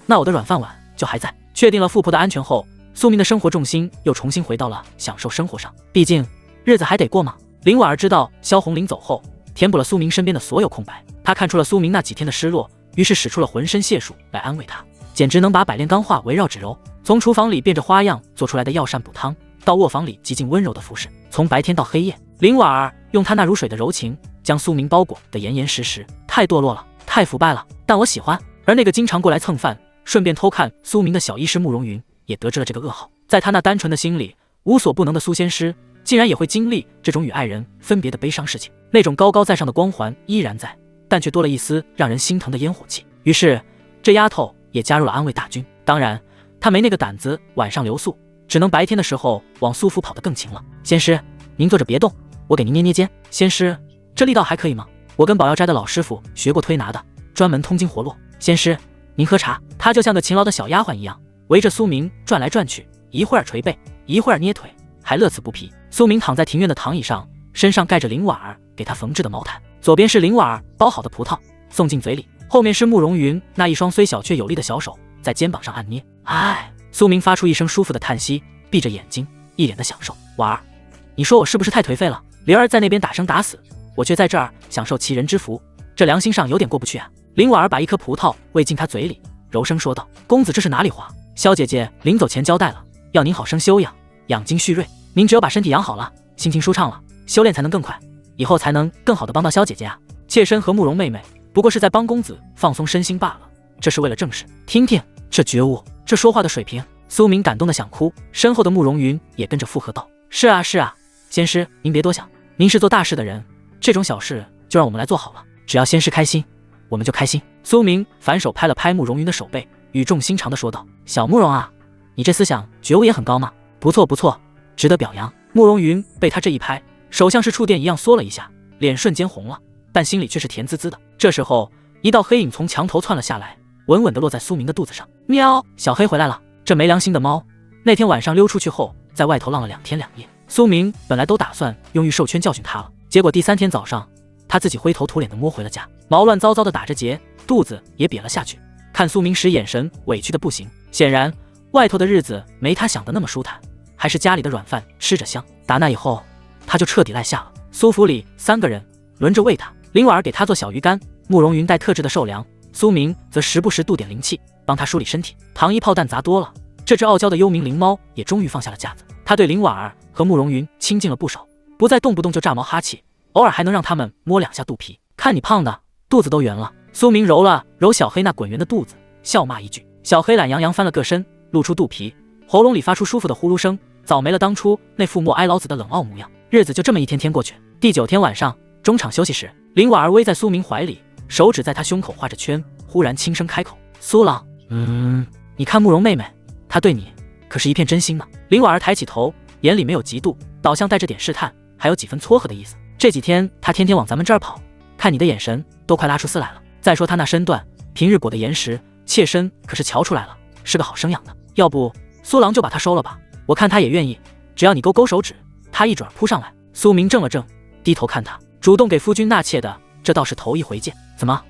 那我的软饭碗就还在。确定了富婆的安全后，苏明的生活重心又重新回到了享受生活上，毕竟日子还得过嘛。林婉儿知道萧红林走后，填补了苏明身边的所有空白。她看出了苏明那几天的失落，于是使出了浑身解数来安慰他，简直能把百炼钢化围绕指柔。从厨房里变着花样做出来的药膳补汤，到卧房里极尽温柔的服侍，从白天到黑夜，林婉儿用她那如水的柔情，将苏明包裹得严严实实。太堕落了，太腐败了，但我喜欢。而那个经常过来蹭饭，顺便偷看苏明的小医师慕容云，也得知了这个噩耗。在他那单纯的心里，无所不能的苏仙师，竟然也会经历这种与爱人分别的悲伤事情。那种高高在上的光环依然在，但却多了一丝让人心疼的烟火气。于是，这丫头也加入了安慰大军。当然，她没那个胆子晚上留宿，只能白天的时候往苏府跑得更勤了。仙师，您坐着别动，我给您捏捏肩。仙师，这力道还可以吗？我跟宝药斋的老师傅学过推拿的，专门通经活络。仙师，您喝茶。她就像个勤劳的小丫鬟一样，围着苏明转来转去，一会儿捶背，一会儿捏腿，还乐此不疲。苏明躺在庭院的躺椅上，身上盖着林婉儿给他缝制的毛毯，左边是林婉儿包好的葡萄送进嘴里，后面是慕容云那一双虽小却有力的小手在肩膀上按捏。唉，苏明发出一声舒服的叹息，闭着眼睛，一脸的享受。婉儿，你说我是不是太颓废了？灵儿在那边打生打死，我却在这儿享受其人之福，这良心上有点过不去啊。林婉儿把一颗葡萄喂进他嘴里，柔声说道：“公子这是哪里话？萧姐姐临走前交代了，要您好生休养，养精蓄锐。您只有把身体养好了，心情舒畅了，修炼才能更快，以后才能更好的帮到萧姐姐啊。妾身和慕容妹妹不过是在帮公子放松身心罢了，这是为了正事。听听这觉悟，这说话的水平。”苏明感动的想哭，身后的慕容云也跟着附和道：“是啊是啊，仙师您别多想，您是做大事的人，这种小事就让我们来做好了，只要仙师开心，我们就开心。”苏明反手拍了拍慕容云的手背，语重心长地说道：“小慕容啊，你这思想觉悟也很高嘛，不错不错，值得表扬。”慕容云被他这一拍，手像是触电一样缩了一下，脸瞬间红了，但心里却是甜滋滋的。这时候，一道黑影从墙头窜了下来，稳稳地落在苏明的肚子上。喵，小黑回来了。这没良心的猫，那天晚上溜出去后，在外头浪了2天2夜。苏明本来都打算用御兽圈教训他了，结果第3天早上，他自己灰头土脸地摸回了家，毛乱糟糟地打着结，肚子也瘪了下去。看苏明时眼神委屈的不行，显然外头的日子没他想的那么舒坦，还是家里的软饭吃着香。打那以后，他就彻底赖下了。苏府里3个人轮着喂他，林婉儿给他做小鱼干，慕容云带特制的兽粮，苏明则时不时渡点灵气，帮他梳理身体。糖衣炮弹砸多了，这只傲娇的幽冥灵猫也终于放下了架子。他对林婉儿和慕容云亲近了不少，不再动不动就炸毛哈气，偶尔还能让他们摸2下肚皮。看你胖的，肚子都圆了。苏明揉了揉小黑那滚圆的肚子，笑骂一句。小黑懒洋洋翻了个身，露出肚皮，喉咙里发出舒服的呼噜声，早没了当初那副莫哀老子的冷傲模样。日子就这么一天天过去。第9天晚上，中场休息时，林婉儿偎在苏明怀里，手指在他胸口画着圈，忽然轻声开口：“苏郎，你看慕容妹妹，她对你可是一片真心呢。”林婉儿抬起头，眼里没有嫉妒，倒像带着点试探，还有几分撮合的意思。这几天她天天往咱们这儿跑，看你的眼神都快拉出丝来了。再说她那身段，平日裹的严实，妾身可是瞧出来了，是个好生养的。要不苏郎就把她收了吧，我看她也愿意，只要你勾勾手指，她一准扑上来。苏明怔了怔，低头看她，主动给夫君纳妾的，这倒是头一回见。怎么，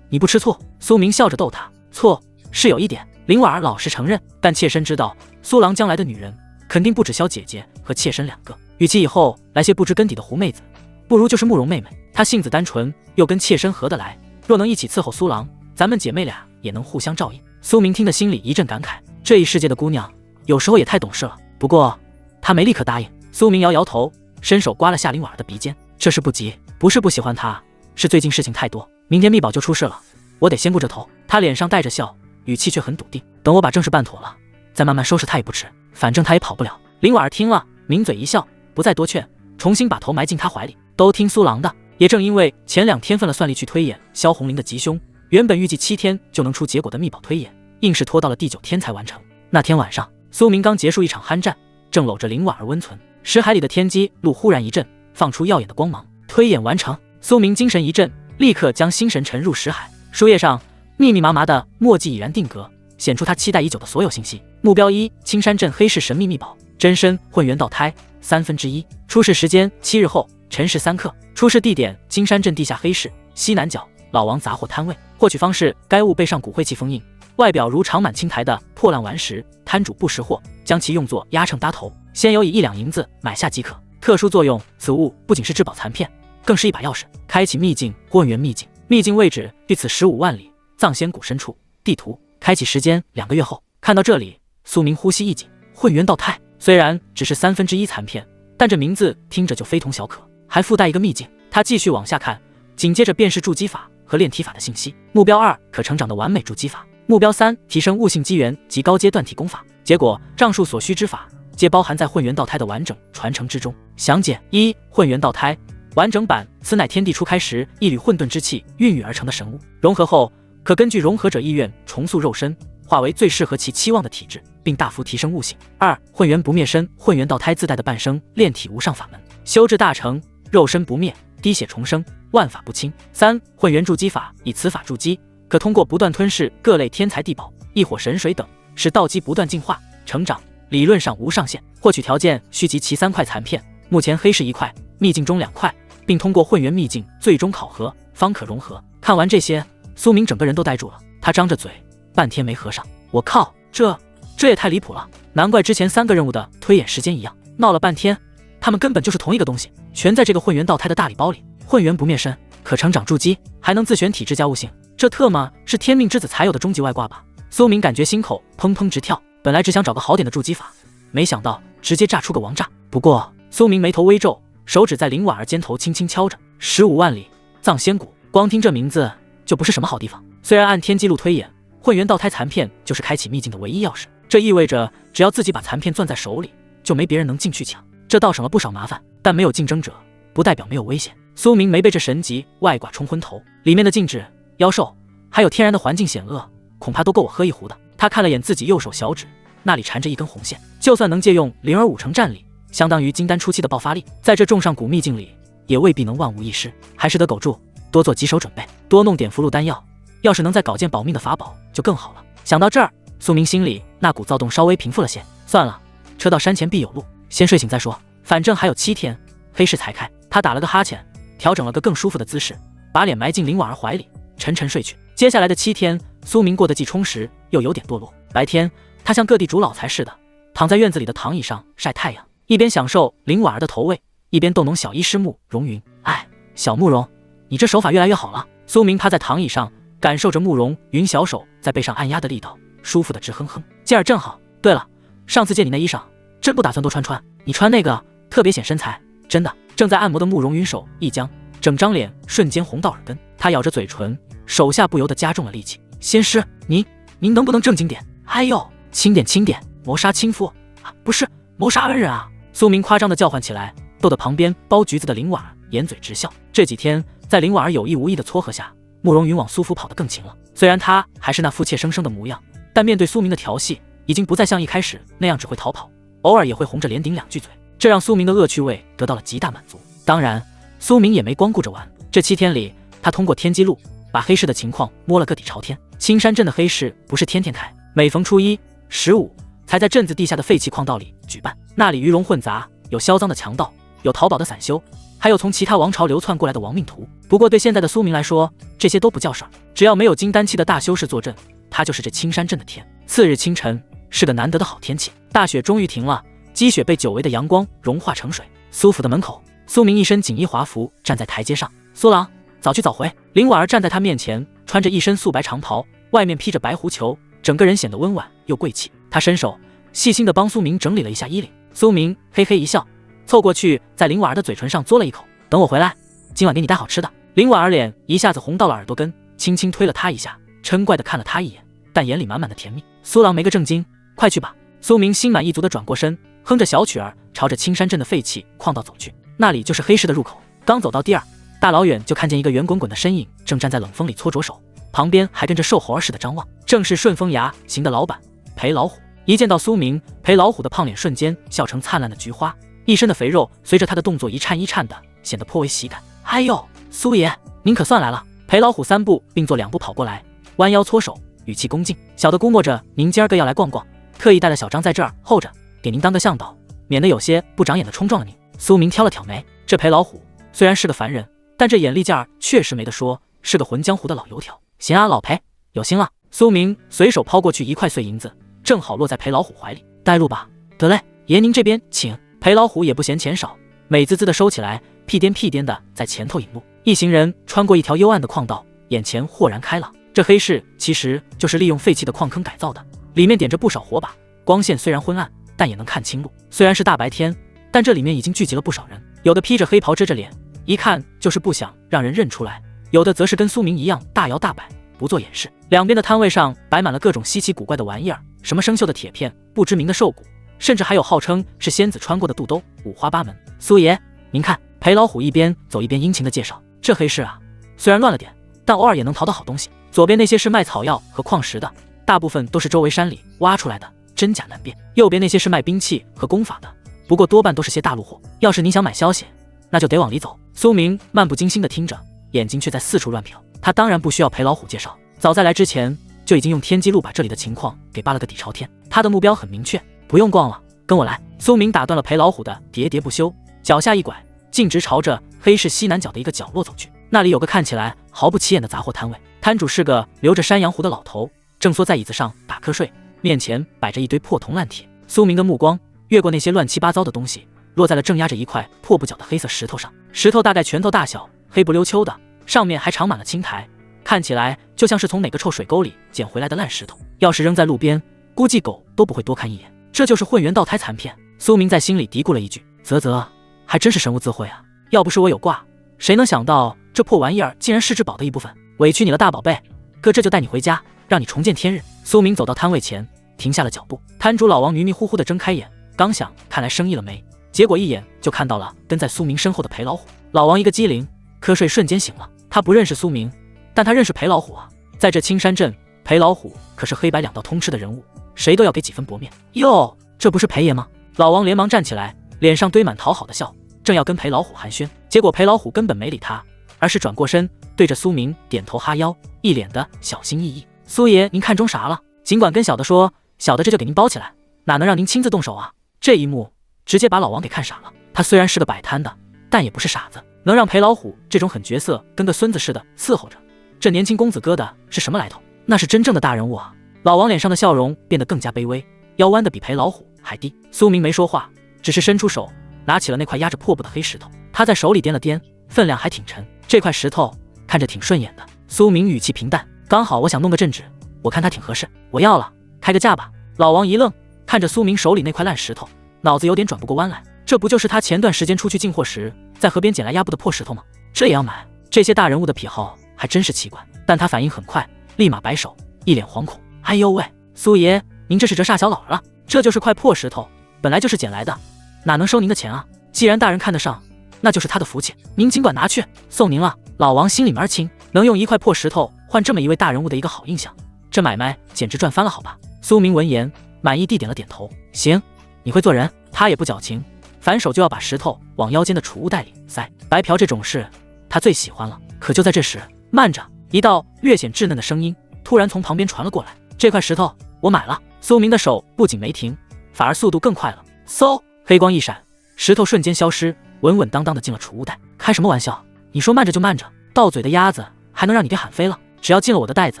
你不吃醋？苏明笑着逗她，错，是有一点。林婉儿老实承认，但妾身知道苏郎将来的女人肯定不止萧姐姐和妾身2个，与其以后来些不知根底的狐妹子，不如就是慕容妹妹。她性子单纯，又跟妾身合得来，若能一起伺候苏郎，咱们姐妹俩也能互相照应。苏明听得心里一阵感慨，这一世界的姑娘有时候也太懂事了。不过她没立刻答应。苏明摇摇头，伸手刮了下林婉儿的鼻尖，这事不急，不是不喜欢她，是最近事情太多，明天密宝就出事了，我得先顾着头。她脸上带着笑，语气却很笃定，等我把正事办妥了，再慢慢收拾她也不迟，反正她也跑不了。林婉儿听了，抿嘴一笑，不再多劝，重新把头埋进他怀里。都听苏郎的。也正因为前2天分了算力去推演萧红林的吉凶，原本预计7天就能出结果的密宝推演，硬是拖到了第9天才完成。那天晚上，苏明刚结束一场酣战，正搂着林婉儿温存，识海里的天机路忽然一震，放出耀眼的光芒。推演完成，苏明精神一振，立刻将心神沉入识海。书页上密密麻麻的墨迹已然定格，显出他期待已久的所有信息。目标1：青山镇黑市神秘秘宝，真身混元道胎1/3。出世时间7日后，辰时3刻。出世地点：金山镇地下黑市西南角老王杂货摊位。获取方式：该物背上骨灰器封印，外表如长满青苔的破烂顽石，摊主不识货，将其用作压秤搭头，先有以1两银子买下即可。特殊作用：此物不仅是至宝残片，更是一把钥匙，开启秘境混元秘境。秘境位置距此15万里，藏仙谷深处。地图开启时间2个月后。看到这里，苏明呼吸一紧。混元道胎虽然只是1/3残片，但这名字听着就非同小可，还附带一个秘境。他继续往下看，紧接着便是筑基法和炼体法的信息。目标2：可成长的完美筑基法。目标3：提升悟性机缘及高阶断体功法。结果上述所需之法皆包含在混元道胎的完整传承之中。详解1：混元道胎完整版，此乃天地初开时一缕混沌之气孕育而成的神物，融合后可根据融合者意愿重塑肉身，化为最适合其期望的体质，并大幅提升悟性。2：混元不灭身。混元道胎自带的半生炼体无上法门，修至大成，肉身不灭，滴血重生，万法不侵。3：混元筑基法，以此法筑基，可通过不断吞噬各类天材地宝、异火神水等，使道基不断进化成长，理论上无上限。获取条件：需集齐3块残片，目前黑市1块，秘境中2块，并通过混元秘境最终考核，方可融合。看完这些，苏明整个人都呆住了，他张着嘴，半天没合上。我靠，这也太离谱了！难怪之前3个任务的推演时间一样，闹了半天，他们根本就是同一个东西，全在这个混元道胎的大礼包里。混元不灭身，可成长筑基，还能自选体质加悟性，这特么是天命之子才有的终极外挂吧？苏明感觉心口砰砰直跳，本来只想找个好点的筑基法，没想到直接炸出个王炸。不过苏明眉头微皱，手指在林婉儿肩头轻轻敲着。15万里藏仙谷，光听这名字就不是什么好地方。虽然按天机路推演，混元道胎残片就是开启秘境的唯一钥匙，这意味着只要自己把残片攥在手里，就没别人能进去抢，这倒省了不少麻烦。但没有竞争者，不代表没有危险。苏明没被这神级外挂冲昏头，里面的禁制、妖兽，还有天然的环境险恶，恐怕都够我喝一壶的。他看了眼自己右手小指，那里缠着一根红线，就算能借用灵儿5成战力，相当于金丹初期的爆发力，在这重上古秘境里也未必能万无一失，还是得苟住，多做棘手准备，多弄点符箓丹药，要是能再搞件保命的法宝就更好了。想到这儿，苏明心里那股躁动稍微平复了些。算了，车到山前必有路，先睡醒再说，反正还有7天黑市才开。他打了个哈欠，调整了个更舒服的姿势，把脸埋进林婉儿怀里，沉沉睡去。接下来的7天，苏明过得既充实又有点堕落。白天他像各地主老财似的，躺在院子里的躺椅上晒太阳，一边享受林婉儿的投喂，一边逗弄小医师慕容云。哎，小慕容，你这手法越来越好了。苏明趴在躺椅上，感受着慕容云小手在背上按压的力道，舒服的直哼哼，劲儿正好。对了，上次借你那衣裳，真不打算多穿，你穿那个特别显身材，真的。正在按摩的慕容云手一僵，整张脸瞬间红到耳根，他咬着嘴唇，手下不由得加重了力气。仙师，您能不能正经点？哎呦，轻点，谋杀亲夫啊，不是谋杀恩人啊！苏明夸张地叫唤起来，逗得旁边剥橘子的林婉儿掩嘴直笑。这几天在林婉儿有意无意的撮合下，慕容云往苏府跑得更勤了。虽然他还是那副怯生生的模样，但面对苏明的调戏，已经不再像一开始那样只会逃跑，偶尔也会红着脸顶2句嘴，这让苏明的恶趣味得到了极大满足。当然，苏明也没光顾着玩，这7天里，他通过天机路把黑市的情况摸了个底朝天。青山镇的黑市不是天天开，每逢初1、15才在镇子地下的废弃矿道里举办，那里鱼龙混杂，有销赃的强盗，有淘宝的散修，还有从其他王朝流窜过来的亡命徒。不过对现在的苏明来说，这些都不叫事儿，只要没有金丹期的大修士坐镇，他就是这青山镇的天。次日清晨，是个难得的好天气，大雪终于停了，积雪被久违的阳光融化成水。苏府的门口，苏明一身锦衣华服站在台阶上。苏郎，早去早回。林婉儿站在他面前，穿着一身素白长袍，外面披着白狐裘，整个人显得温婉又贵气。他伸手细心地帮苏明整理了一下衣领。苏明嘿嘿一笑，凑过去在林婉儿的嘴唇上嘬了一口。等我回来，今晚给你带好吃的。林婉儿脸一下子红到了耳朵根，轻轻推了他一下，嗔怪地看了他一眼，但眼里满满的甜蜜。苏郎没个正经，快去吧。苏明心满意足地转过身，哼着小曲儿朝着青山镇的废弃矿道走去，那里就是黑市的入口。刚走到第二，大老远就看见一个圆滚滚的身影正站在冷风里搓着手，旁边还跟着瘦猴儿似的张望，正是顺风崖行的老板裴老虎。一见到苏明，裴老虎的胖脸瞬间笑成灿烂的菊花，一身的肥肉随着他的动作一颤一颤的，显得颇为喜感。哎呦，苏爷，您可算来了！裴老虎3步并作2步跑过来，弯腰搓手，语气恭敬。小的估摸着您今儿个要来逛逛，特意带了小张在这儿候着，给您当个向导，免得有些不长眼的冲撞了您。苏明挑了挑眉，这裴老虎虽然是个凡人，但这眼力劲儿确实没得说，是个混江湖的老油条。行啊，老裴，有心了。苏明随手抛过去1块碎银子，正好落在裴老虎怀里。带路吧。得嘞，爷您这边请。裴老虎也不嫌钱少，美滋滋的收起来，屁颠屁颠的在前头引路。一行人穿过一条幽暗的矿道，眼前豁然开朗。这黑市其实就是利用废弃的矿坑改造的，里面点着不少火把，光线虽然昏暗，但也能看清路。虽然是大白天，但这里面已经聚集了不少人，有的披着黑袍遮着脸，一看就是不想让人认出来，有的则是跟苏明一样大摇大摆，不做掩饰。两边的摊位上摆满了各种稀奇古怪的玩意儿，什么生锈的铁片，不知名的兽骨，甚至还有号称是仙子穿过的肚兜，五花八门。苏爷，您看。裴老虎一边走一边殷勤的介绍，这黑市啊，虽然乱了点，但偶尔也能淘到好东西。左边那些是卖草药和矿石的，大部分都是周围山里挖出来的，真假难辨。右边那些是卖兵器和功法的，不过多半都是些大陆货。要是您想买消息，那就得往里走。苏明漫不经心的听着，眼睛却在四处乱瞟。他当然不需要裴老虎介绍，早在来之前就已经用天机录把这里的情况给扒了个底朝天。他的目标很明确，不用逛了，跟我来。苏明打断了裴老虎的喋喋不休，脚下一拐，径直朝着黑市西南角的一个角落走去。那里有个看起来毫不起眼的杂货摊位，摊主是个留着山羊胡的老头，正缩在椅子上打瞌睡，面前摆着一堆破铜烂铁。苏明的目光越过那些乱七八糟的东西，落在了正压着一块破不脚的黑色石头上。石头大概拳头大小，黑不溜秋的，上面还长满了青苔，看起来就像是从哪个臭水沟里捡回来的烂石头。要是扔在路边，估计狗都不会多看一眼。这就是混元道胎残片。苏明在心里嘀咕了一句：啧啧，还真是神无自慧啊！要不是我有卦，谁能想到这破玩意儿竟然是至宝的一部分？委屈你了，大宝贝，哥这就带你回家，让你重见天日。苏明走到摊位前，停下了脚步。摊主老王迷迷糊糊地睁开眼，刚想看来生意了没，结果一眼就看到了跟在苏明身后的裴老虎。老王一个机灵，瞌睡瞬间醒了。他不认识苏明，但他认识裴老虎啊。在这青山镇，裴老虎可是黑白两道通吃的人物，谁都要给几分薄面。哟，这不是裴爷吗？老王连忙站起来，脸上堆满讨好的笑，正要跟裴老虎寒暄，结果裴老虎根本没理他，而是转过身对着苏明点头哈腰，一脸的小心翼翼。苏爷，您看中啥了？尽管跟小的说，小的这就给您包起来，哪能让您亲自动手啊？这一幕直接把老王给看傻了。他虽然是个摆摊的，但也不是傻子，能让裴老虎这种狠角色跟个孙子似的伺候着，这年轻公子哥的是什么来头？那是真正的大人物啊！老王脸上的笑容变得更加卑微，腰弯的比裴老虎还低。苏明没说话，只是伸出手拿起了那块压着破布的黑石头，他在手里掂了掂，分量还挺沉。这块石头看着挺顺眼的。苏明语气平淡，刚好我想弄个镇纸，我看它挺合适，我要了，开个价吧。老王一愣，看着苏明手里那块烂石头，脑子有点转不过弯来。这不就是他前段时间出去进货时在河边捡来压布的破石头吗？这也要买？这些大人物的癖好还真是奇怪。但他反应很快，立马摆手，一脸惶恐。哎呦喂，苏爷，您这是折煞小老了？这就是块破石头，本来就是捡来的，哪能收您的钱啊？既然大人看得上，那就是他的福气，您尽管拿去，送您了。老王心里面轻，能用一块破石头换这么一位大人物的一个好印象，这买卖简直赚翻了，好吧？苏明闻言满意地点了点头，行，你会做人。他也不矫情，反手就要把石头往腰间的储物袋里塞。白嫖这种事他最喜欢了。可就在这时，慢着！一道略显稚嫩的声音突然从旁边传了过来，这块石头我买了。苏明的手不仅没停，反而速度更快了，嗖，黑光一闪，石头瞬间消失，稳稳当当的进了储物袋。开什么玩笑？你说慢着就慢着，到嘴的鸭子还能让你给喊飞了？只要进了我的袋子，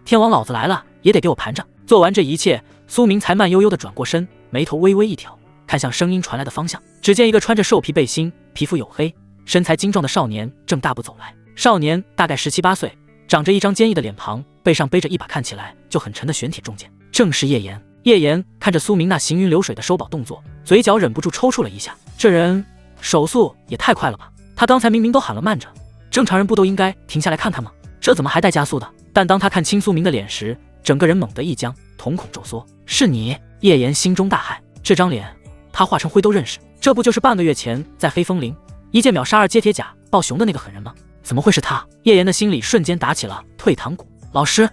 天王老子来了也得给我盘着。做完这一切，苏明才慢悠悠的转过身，眉头微微一挑，看向声音传来的方向。只见一个穿着兽皮背心，皮肤黝黑，身材精壮的少年正大步走来。少年大概17、18岁，长着一张坚毅的脸庞，背上背着一把看起来就很沉的玄铁重剑，正是叶岩。叶岩看着苏明那行云流水的收宝动作，嘴角忍不住抽搐了一下。这人手速也太快了吧！他刚才明明都喊了慢着，正常人不都应该停下来看看吗？这怎么还带加速的？但当他看清苏明的脸时，整个人猛地一僵，瞳孔骤缩。是你！叶岩心中大骇，这张脸他化成灰都认识，这不就是半个月前在黑风林一剑秒杀2阶铁甲暴熊的那个狠人吗？怎么会是他？叶岩的心里瞬间打起了退堂鼓。老师，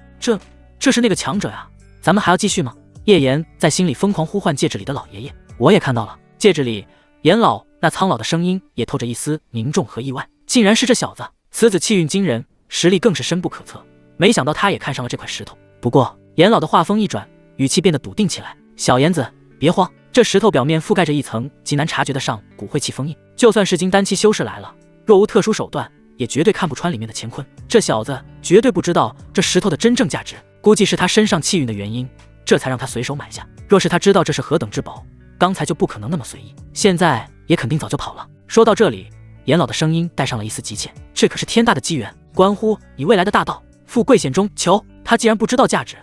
这是那个强者呀，咱们还要继续吗？叶岩在心里疯狂呼唤戒指里的老爷爷。我也看到了，戒指里严老那苍老的声音也透着一丝凝重和意外，竟然是这小子。此子气运惊人，实力更是深不可测，没想到他也看上了这块石头。不过严老的话锋一转，语气变得笃定起来：“小妍子，别慌，这石头表面覆盖着一层极难察觉的上古晦气封印，就算是经丹期修士来了，若无特殊手段，也绝对看不穿里面的乾坤。这小子绝对不知道这石头的真正价值，估计是他身上气运的原因，这才让他随手买下。若是他知道这是何等之宝，刚才就不可能那么随意，现在也肯定早就跑了。”说到这里，严老的声音带上了一丝急切：“这可是天大的机缘，关乎你未来的大道，富贵险中求。他既然不知道价值，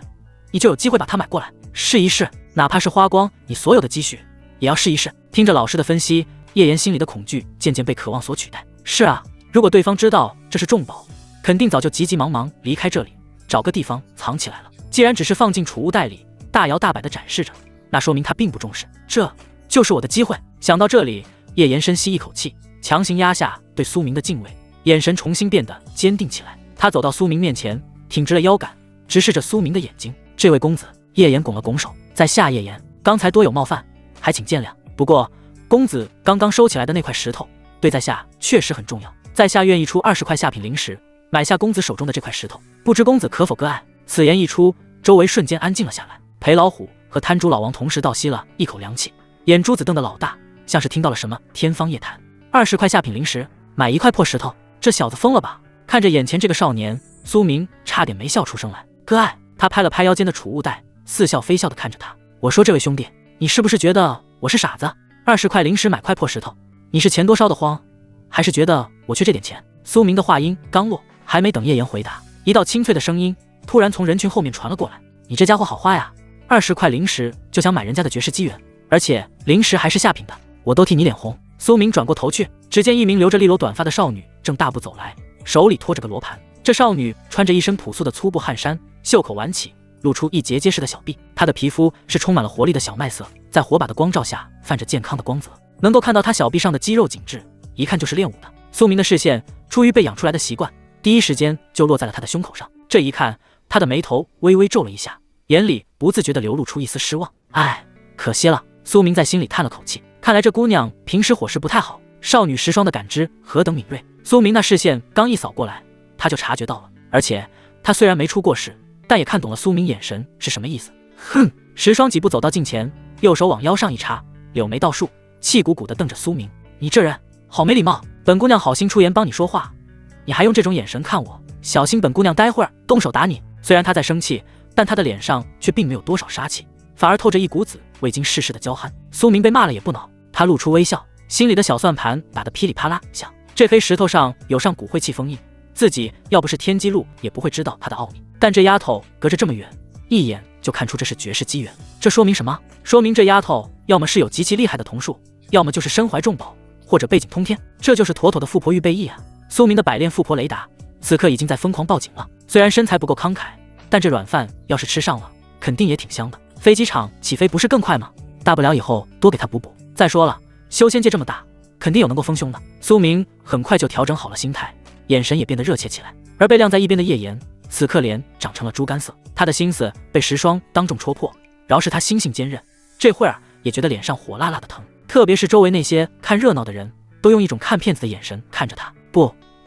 你就有机会把它买过来，试一试，哪怕是花光你所有的积蓄，也要试一试。”听着老师的分析，叶岩心里的恐惧渐渐被渴望所取代。是啊，如果对方知道这是重宝，肯定早就急急忙忙离开这里，找个地方藏起来了。既然只是放进储物袋里，大摇大摆地展示着，那说明他并不重视。这就是我的机会。想到这里，叶岩深吸一口气，强行压下对苏明的敬畏，眼神重新变得坚定起来。他走到苏明面前，挺直了腰杆，直视着苏明的眼睛：“这位公子。”叶岩拱了拱手：“在下叶岩，刚才多有冒犯，还请见谅。不过公子刚刚收起来的那块石头，对在下确实很重要，在下愿意出20块下品灵石，买下公子手中的这块石头，不知公子可否割爱？”此言一出，周围瞬间安静了下来。裴老虎和贪珠老王同时倒吸了一口凉气，眼珠子瞪得老大，像是听到了什么天方夜谭。20块下品灵石，买一块破石头，这小子疯了吧？看着眼前这个少年，苏明差点没笑出声来。割爱？他拍了拍腰间的储物袋，似笑非笑地看着他：“我说这位兄弟，你是不是觉得我是傻子？20块灵石买块破石头，你是钱多烧得慌，还是觉得我缺这点钱？”苏明的话音刚落，还没等叶岩回答，一道清脆的声音突然从人群后面传了过来：“你这家伙好花呀，20块灵石就想买人家的绝世机缘，而且灵石还是下品的，我都替你脸红。”苏明转过头去，只见一名留着利落短发的少女正大步走来，手里托着个罗盘。这少女穿着一身朴素的粗布汗衫，袖口挽起，露出一节结实的小臂。她的皮肤是充满了活力的小麦色，在火把的光照下泛着健康的光泽，能够看到她小臂上的肌肉紧致，一看就是练武的。苏明的视线出于被养出来的习惯，第一时间就落在了她的胸口上。这一看，他的眉头微微皱了一下，眼里不自觉地流露出一丝失望。哎，可惜了。苏明在心里叹了口气，看来这姑娘平时伙食不太好，少女时霜的感知何等敏锐。苏明那视线刚一扫过来，他就察觉到了，而且他虽然没出过事，但也看懂了苏明眼神是什么意思。哼！时霜几步走到近前，右手往腰上一插，柳眉倒竖，气鼓鼓地瞪着苏明：“你这人好没礼貌！本姑娘好心出言帮你说话，你还用这种眼神看我，小心本姑娘待会儿动手打你！”虽然他在生气，但他的脸上却并没有多少杀气，反而透着一股子未经世事的娇憨。苏明被骂了也不恼，他露出微笑，心里的小算盘打得噼里啪啦响。这黑石头上有上古晦气封印，自己要不是天机路也不会知道它的奥秘，但这丫头隔着这么远，一眼就看出这是绝世机缘。这说明什么？说明这丫头要么是有极其厉害的瞳术，要么就是身怀重宝，或者背景通天，这就是妥妥的富婆预备役啊！苏明的百炼富婆雷达此刻已经在疯狂报警了，虽然身材不够慷慨，但这软饭要是吃上了，肯定也挺香的。飞机场起飞不是更快吗？大不了以后多给他补补。再说了，修仙界这么大，肯定有能够丰胸的。苏明很快就调整好了心态，眼神也变得热切起来。而被晾在一边的叶岩，此刻脸长成了猪肝色，他的心思被石霜当众戳破。饶是他心性坚韧，这会儿也觉得脸上火辣辣的疼。特别是周围那些看热闹的人，都用一种看骗子的眼神看着他。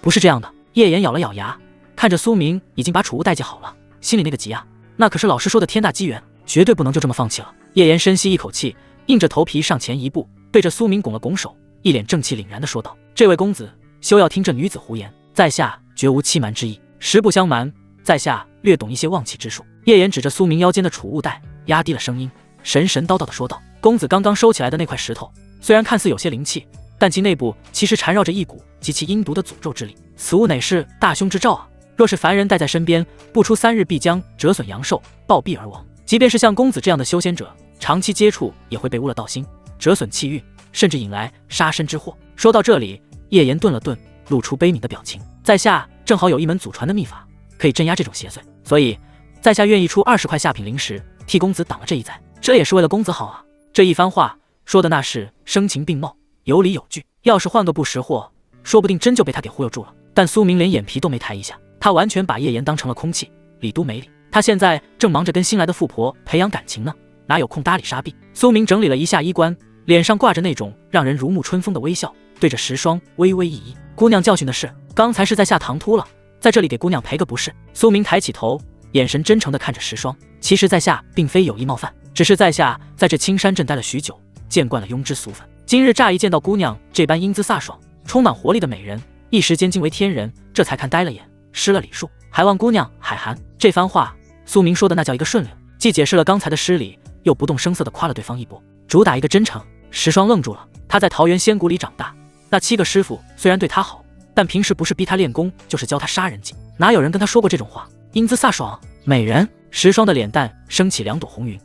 不是这样的。叶岩咬了咬牙，看着苏明已经把储物袋系好了，心里那个急啊！那可是老师说的天大机缘，绝对不能就这么放弃了。叶岩深吸一口气，硬着头皮上前一步，对着苏明拱了拱手，一脸正气凛然地说道：“这位公子，休要听这女子胡言，在下绝无欺瞒之意。实不相瞒，在下略懂一些望气之术。”叶岩指着苏明腰间的储物袋，压低了声音，神神叨叨地说道：“公子刚刚收起来的那块石头，虽然看似有些灵气，但其内部其实缠绕着一股极其阴毒的诅咒之力。此物乃是大凶之兆啊！若是凡人带在身边，不出3日必将折损阳寿，暴毙而亡。即便是像公子这样的修仙者，长期接触也会被污了道心，折损气运，甚至引来杀身之祸。”说到这里，叶岩顿了顿，露出悲悯的表情：“在下正好有一门祖传的秘法，可以镇压这种邪祟，所以在下愿意出20块下品灵石，替公子挡了这一灾。这也是为了公子好啊！”这一番话说的那是声情并茂，有理有据。要是换个不识货，说不定真就被他给忽悠住了。但苏明连眼皮都没抬一下，他完全把叶岩当成了空气，理都没理。他现在正忙着跟新来的富婆培养感情呢，哪有空搭理沙币？苏明整理了一下衣冠，脸上挂着那种让人如沐春风的微笑，对着石霜微微一揖：“姑娘教训的是，刚才是在下唐突了，在这里给姑娘赔个不是。”苏明抬起头，眼神真诚地看着石霜。其实在下并非有意冒犯，只是在下在这青山镇待了许久，见惯了庸脂俗粉。今日乍一见到姑娘这般英姿飒爽、充满活力的美人，一时间惊为天人，这才看呆了眼，失了礼数，还望姑娘海涵。这番话，苏明说的那叫一个顺溜，既解释了刚才的失礼，又不动声色地夸了对方一波，主打一个真诚。石霜愣住了，他在桃源仙谷里长大，那7个师傅虽然对他好，但平时不是逼他练功，就是教他杀人技，哪有人跟他说过这种话？英姿飒爽，美人。石霜的脸蛋升起2朵红云，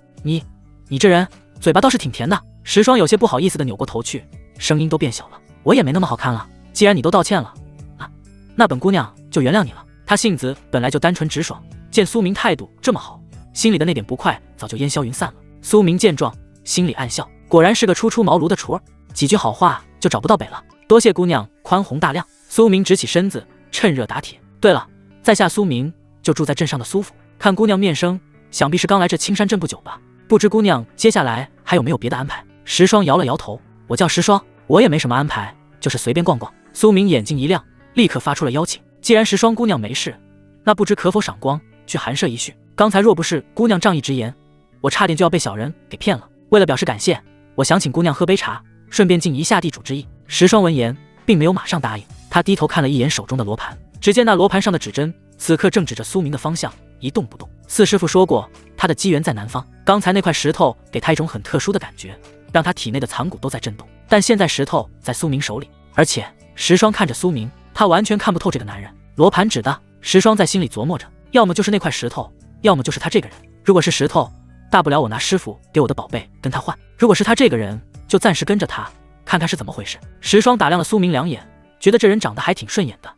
你这人嘴巴倒是挺甜的。石霜有些不好意思地扭过头去，声音都变小了，我也没那么好看了，既然你都道歉了，那本姑娘就原谅你了。她性子本来就单纯直爽，见苏明态度这么好，心里的那点不快早就烟消云散了。苏明见状，心里暗笑，果然是个初出茅庐的雏儿，几句好话就找不到北了。多谢姑娘宽宏大量。苏明直起身子，趁热打铁。对了，在下苏明，就住在镇上的苏府。看姑娘面生，想必是刚来这青山镇不久吧？不知姑娘接下来还有没有别的安排？石霜摇了摇头，我叫石霜，我也没什么安排，就是随便逛逛。苏明眼睛一亮，立刻发出了邀请。既然石霜姑娘没事，那不知可否赏光，去寒舍一叙？刚才若不是姑娘仗义直言，我差点就要被小人给骗了。为了表示感谢，我想请姑娘喝杯茶，顺便尽一下地主之谊。石霜闻言，并没有马上答应，他低头看了一眼手中的罗盘，只见那罗盘上的指针此刻正指着苏明的方向，一动不动。四师傅说过，他的机缘在南方。刚才那块石头给他一种很特殊的感觉，让他体内的藏骨都在震动。但现在石头在苏明手里，而且石霜看着苏明，他完全看不透这个男人。罗盘指的，石霜在心里琢磨着，要么就是那块石头，要么就是他这个人。如果是石头，大不了我拿师傅给我的宝贝跟他换；如果是他这个人，就暂时跟着他，看看是怎么回事。石霜打量了苏明2眼，觉得这人长得还挺顺眼的，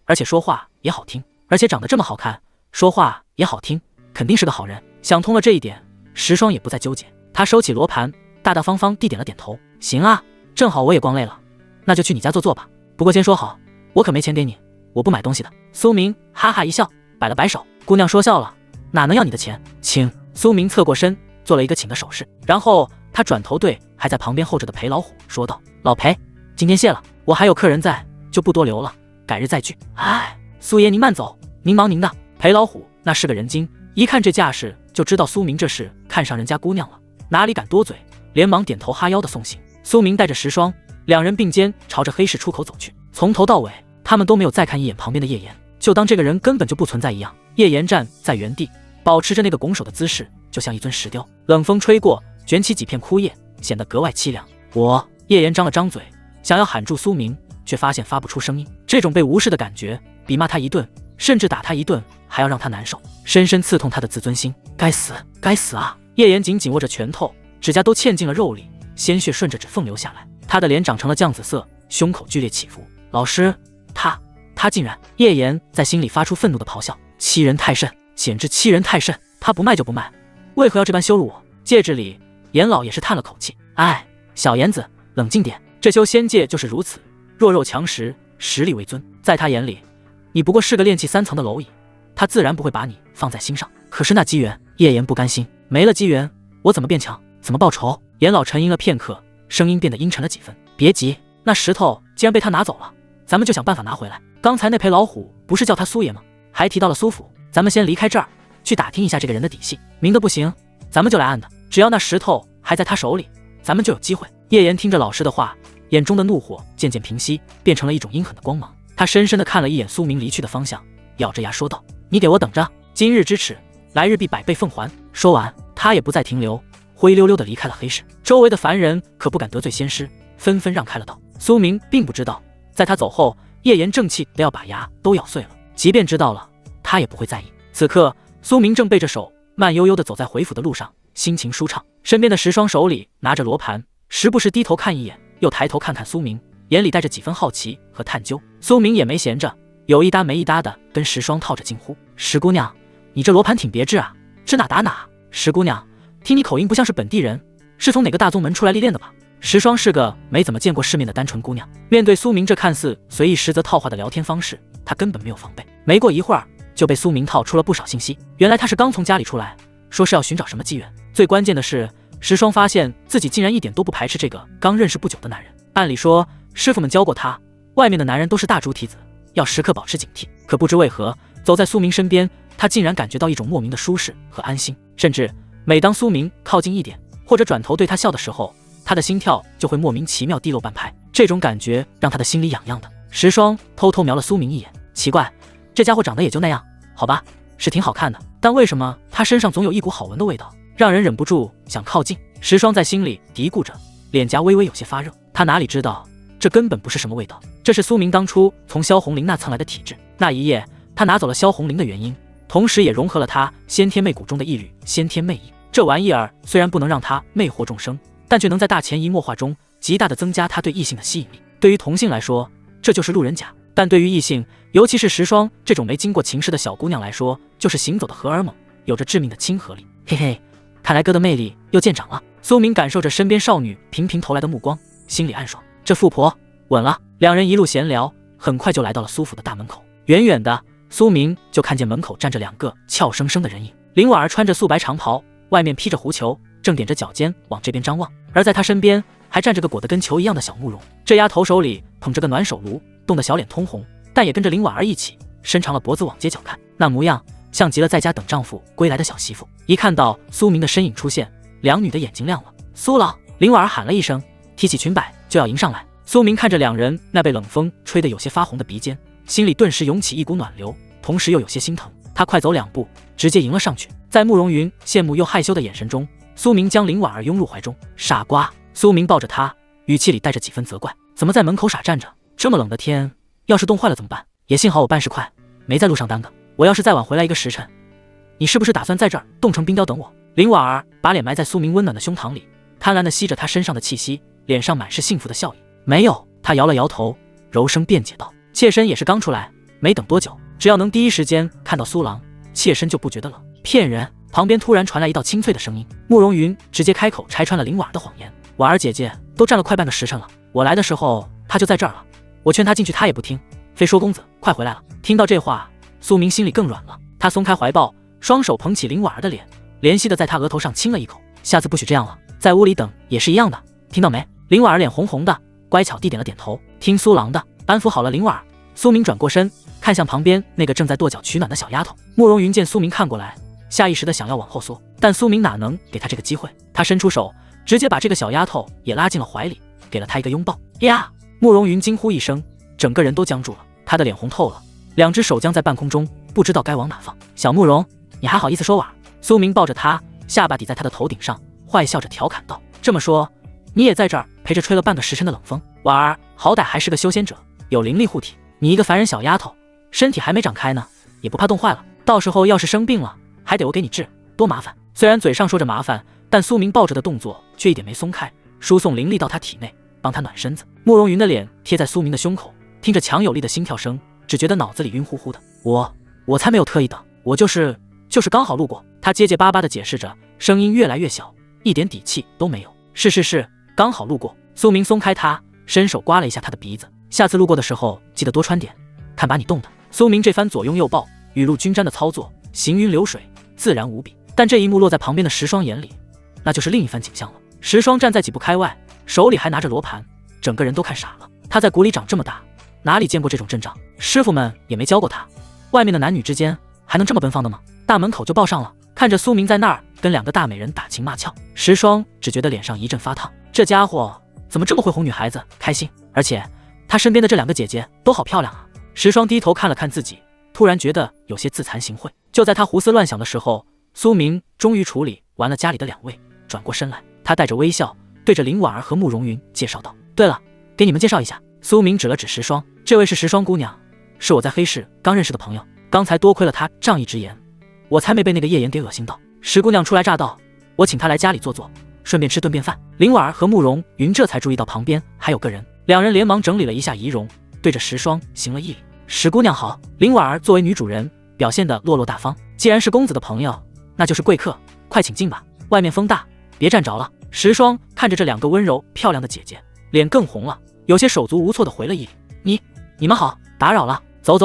而且说话也好听，而且长得这么好看，说话也好听，肯定是个好人。想通了这一点，石霜也不再纠结，他收起罗盘，大大方方地点了点头。行啊，正好我也逛累了，那就去你家坐坐吧。不过先说好，我可没钱给你，我不买东西的。苏明哈哈一笑，摆了摆手。姑娘说笑了，哪能要你的钱？请。苏明侧过身，做了一个请的手势，然后他转头对还在旁边候着的裴老虎说道：老裴，今天谢了，我还有客人在，就不多留了，改日再聚。哎，苏爷您慢走，您忙您的。裴老虎那是个人精，一看这架势就知道苏明这是看上人家姑娘了，哪里敢多嘴，连忙点头哈腰的送行。苏明带着石霜2人并肩朝着黑市出口走去，从头到尾他们都没有再看一眼旁边的叶岩，就当这个人根本就不存在一样。叶岩站在原地，保持着那个拱手的姿势，就像一尊石雕。冷风吹过，卷起几片枯叶，显得格外凄凉。叶岩张了张嘴，想要喊住苏明，却发现发不出声音。这种被无视的感觉，比骂他一顿，甚至打他一顿还要让他难受，深深刺痛他的自尊心。该死，该死啊！叶岩紧紧握着拳头，指甲都嵌进了肉里，鲜血顺着指缝流下来。他的脸长成了酱紫色，胸口剧烈起伏。老师，他竟然……叶岩在心里发出愤怒的咆哮，欺人太甚，简直欺人太甚！他不卖就不卖，为何要这般羞辱我？戒指里，严老也是叹了口气，哎，小严子，冷静点，这修仙界就是如此，弱肉强食，实力为尊。在他眼里，你不过是个炼气3层的蝼蚁，他自然不会把你放在心上。可是那机缘，叶岩不甘心，没了机缘，我怎么变强？怎么报仇？严老沉吟了片刻，声音变得阴沉了几分。别急，那石头既然被他拿走了，咱们就想办法拿回来。刚才那陪老虎不是叫他苏爷吗？还提到了苏府，咱们先离开这儿，去打听一下这个人的底细。明的不行，咱们就来暗的，只要那石头还在他手里，咱们就有机会。叶岩听着老师的话，眼中的怒火渐渐平息，变成了一种阴狠的光芒。他深深地看了一眼苏明离去的方向，咬着牙说道：你给我等着，今日之耻，来日必百倍奉还。说完，他也不再停留，灰溜溜地离开了黑市。周围的凡人可不敢得罪仙师，纷纷让开了道。苏明并不知道，在他走后，叶岩正气得要把牙都咬碎了，即便知道了，他也不会在意。此刻，苏明正背着手，慢悠悠地走在回府的路上，心情舒畅。身边的石霜手里拿着罗盘，时不时低头看一眼，又抬头看看苏明，眼里带着几分好奇和探究。苏明也没闲着，有一搭没一搭的跟石霜套着近乎：石姑娘，你这罗盘挺别致啊，指哪打哪。石姑娘，听你口音不像是本地人，是从哪个大宗门出来历练的吧？石霜是个没怎么见过世面的单纯姑娘，面对苏明这看似随意实则套话的聊天方式，她根本没有防备。没过一会儿，就被苏明套出了不少信息。原来他是刚从家里出来，说是要寻找什么机缘。最关键的是，石霜发现自己竟然一点都不排斥这个刚认识不久的男人。按理说，师傅们教过他，外面的男人都是大猪蹄子，要时刻保持警惕。可不知为何，走在苏明身边，他竟然感觉到一种莫名的舒适和安心，甚至每当苏明靠近一点，或者转头对他笑的时候，他的心跳就会莫名其妙低漏半拍。这种感觉让他的心里痒痒的。石霜偷偷瞄了苏明一眼，奇怪，这家伙长得也就那样，好吧，是挺好看的，但为什么他身上总有一股好闻的味道，让人忍不住想靠近？石霜在心里嘀咕着，脸颊微微有些发热。他哪里知道，这根本不是什么味道，这是苏明当初从萧红林那蹭来的体质。那一夜，他拿走了萧红林的原因，同时也融合了他先天魅骨中的一缕先天魅意。这玩意儿虽然不能让他魅惑众生，但却能在大潜移默化中极大的增加他对异性的吸引力。对于同性来说，这就是路人甲，但对于异性，尤其是石霜这种没经过情事的小姑娘来说，就是行走的荷尔蒙，有着致命的亲和力。嘿嘿，看来哥的魅力又见长了。苏明感受着身边少女频频投来的目光，心里暗爽，这富婆稳了。两人一路闲聊，很快就来到了苏府的大门口。远远的，苏明就看见门口站着两个俏生生的人影。林婉儿穿着素白长袍，外面披着狐裘，正踮着脚尖往这边张望，而在她身边还站着个裹得跟球一样的小慕容。这丫头手里捧着个暖手炉，冻得小脸通红，但也跟着林婉儿一起伸长了脖子往街角看，那模样像极了在家等丈夫归来的小媳妇。一看到苏明的身影出现，两女的眼睛亮了。苏老，林婉儿喊了一声，提起裙摆就要迎上来。苏明看着两人那被冷风吹得有些发红的鼻尖，心里顿时涌起一股暖流，同时又有些心疼。他快走两步，直接迎了上去。在慕容云羡慕又害羞的眼神中，苏明将林婉儿拥入怀中。傻瓜！苏明抱着她，语气里带着几分责怪，怎么在门口傻站着？这么冷的天，要是冻坏了怎么办？也幸好我办事快，没在路上耽搁。我要是再晚回来一个时辰，你是不是打算在这儿冻成冰雕等我？林婉儿把脸埋在苏明温暖的胸膛里，贪婪地吸着他身上的气息，脸上满是幸福的笑意。没有，他摇了摇头，柔声辩解道，妾身也是刚出来，没等多久，只要能第一时间看到苏郎，妾身就不觉得冷。骗人！旁边突然传来一道清脆的声音，慕容云直接开口拆穿了林婉儿的谎言。婉儿姐姐都站了快半个时辰了，我来的时候她就在这儿了，我劝她进去她也不听，非说公子快回来了。听到这话，苏明心里更软了，他松开怀抱，双手捧起林婉儿的脸，怜惜的在她额头上亲了一口。下次不许这样了，在屋里等也是一样的，听到没？林婉儿脸红红的，乖巧地点了点头，听苏郎的。安抚好了林婉儿，苏明转过身看向旁边那个正在跺脚取暖的小丫头。慕容云见苏明看过来，下意识的想要往后缩，但苏明哪能给他这个机会，他伸出手直接把这个小丫头也拉进了怀里，给了她一个拥抱。呀！慕容云惊呼一声，整个人都僵住了，他的脸红透了，两只手僵在半空中，不知道该往哪放。小慕容，你还好意思说婉儿？苏明抱着她，下巴抵在她的头顶上，坏笑着调侃道，这么说你也在这儿陪着吹了半个时辰的冷风？婉儿好歹还是个修仙者，有灵力护体，你一个凡人小丫头，身体还没长开呢，也不怕冻坏了，到时候要是生病了还得我给你治，多麻烦。虽然嘴上说着麻烦，但苏明抱着的动作却一点没松开，输送灵力到他体内，帮他暖身子。慕容云的脸贴在苏明的胸口，听着强有力的心跳声，只觉得脑子里晕乎乎的。我才没有特意的，我就是刚好路过。他结结巴巴地解释着，声音越来越小，一点底气都没有。是，刚好路过。苏明松开他，伸手刮了一下他的鼻子，下次路过的时候记得多穿点，看把你冻的。苏明这番左拥右抱、雨露均沾的操作，行云流水，自然无比。但这一幕落在旁边的石霜眼里，那就是另一番景象了。石霜站在几步开外，手里还拿着罗盘，整个人都看傻了。他在谷里长这么大，哪里见过这种阵仗？师傅们也没教过他，外面的男女之间还能这么奔放的吗？大门口就抱上了，看着苏明在那儿跟两个大美人打情骂俏，石霜只觉得脸上一阵发烫，这家伙怎么这么会哄女孩子开心？而且他身边的这两个姐姐都好漂亮啊。石霜低头看了看自己，突然觉得有些自惭形秽。就在他胡思乱想的时候，苏明终于处理完了家里的两位，转过身来，他带着微笑对着林婉儿和慕容云介绍道，对了，给你们介绍一下。苏明指了指石霜，这位是石霜姑娘，是我在黑市刚认识的朋友，刚才多亏了她仗义直言，我才没被那个叶言给恶心到。石姑娘初来乍到，我请她来家里坐坐，顺便吃顿便饭。林婉儿和慕容云这才注意到旁边还有个人，两人连忙整理了一下仪容，对着石霜行了一礼。石姑娘好。林婉儿作为女主人，表现得落落大方，既然是公子的朋友，那就是贵客，快请进吧，外面风大，别站着了。石霜看着这两个温柔漂亮的姐姐，脸更红了，有些手足无措地回了一礼，你们好，打扰了，走，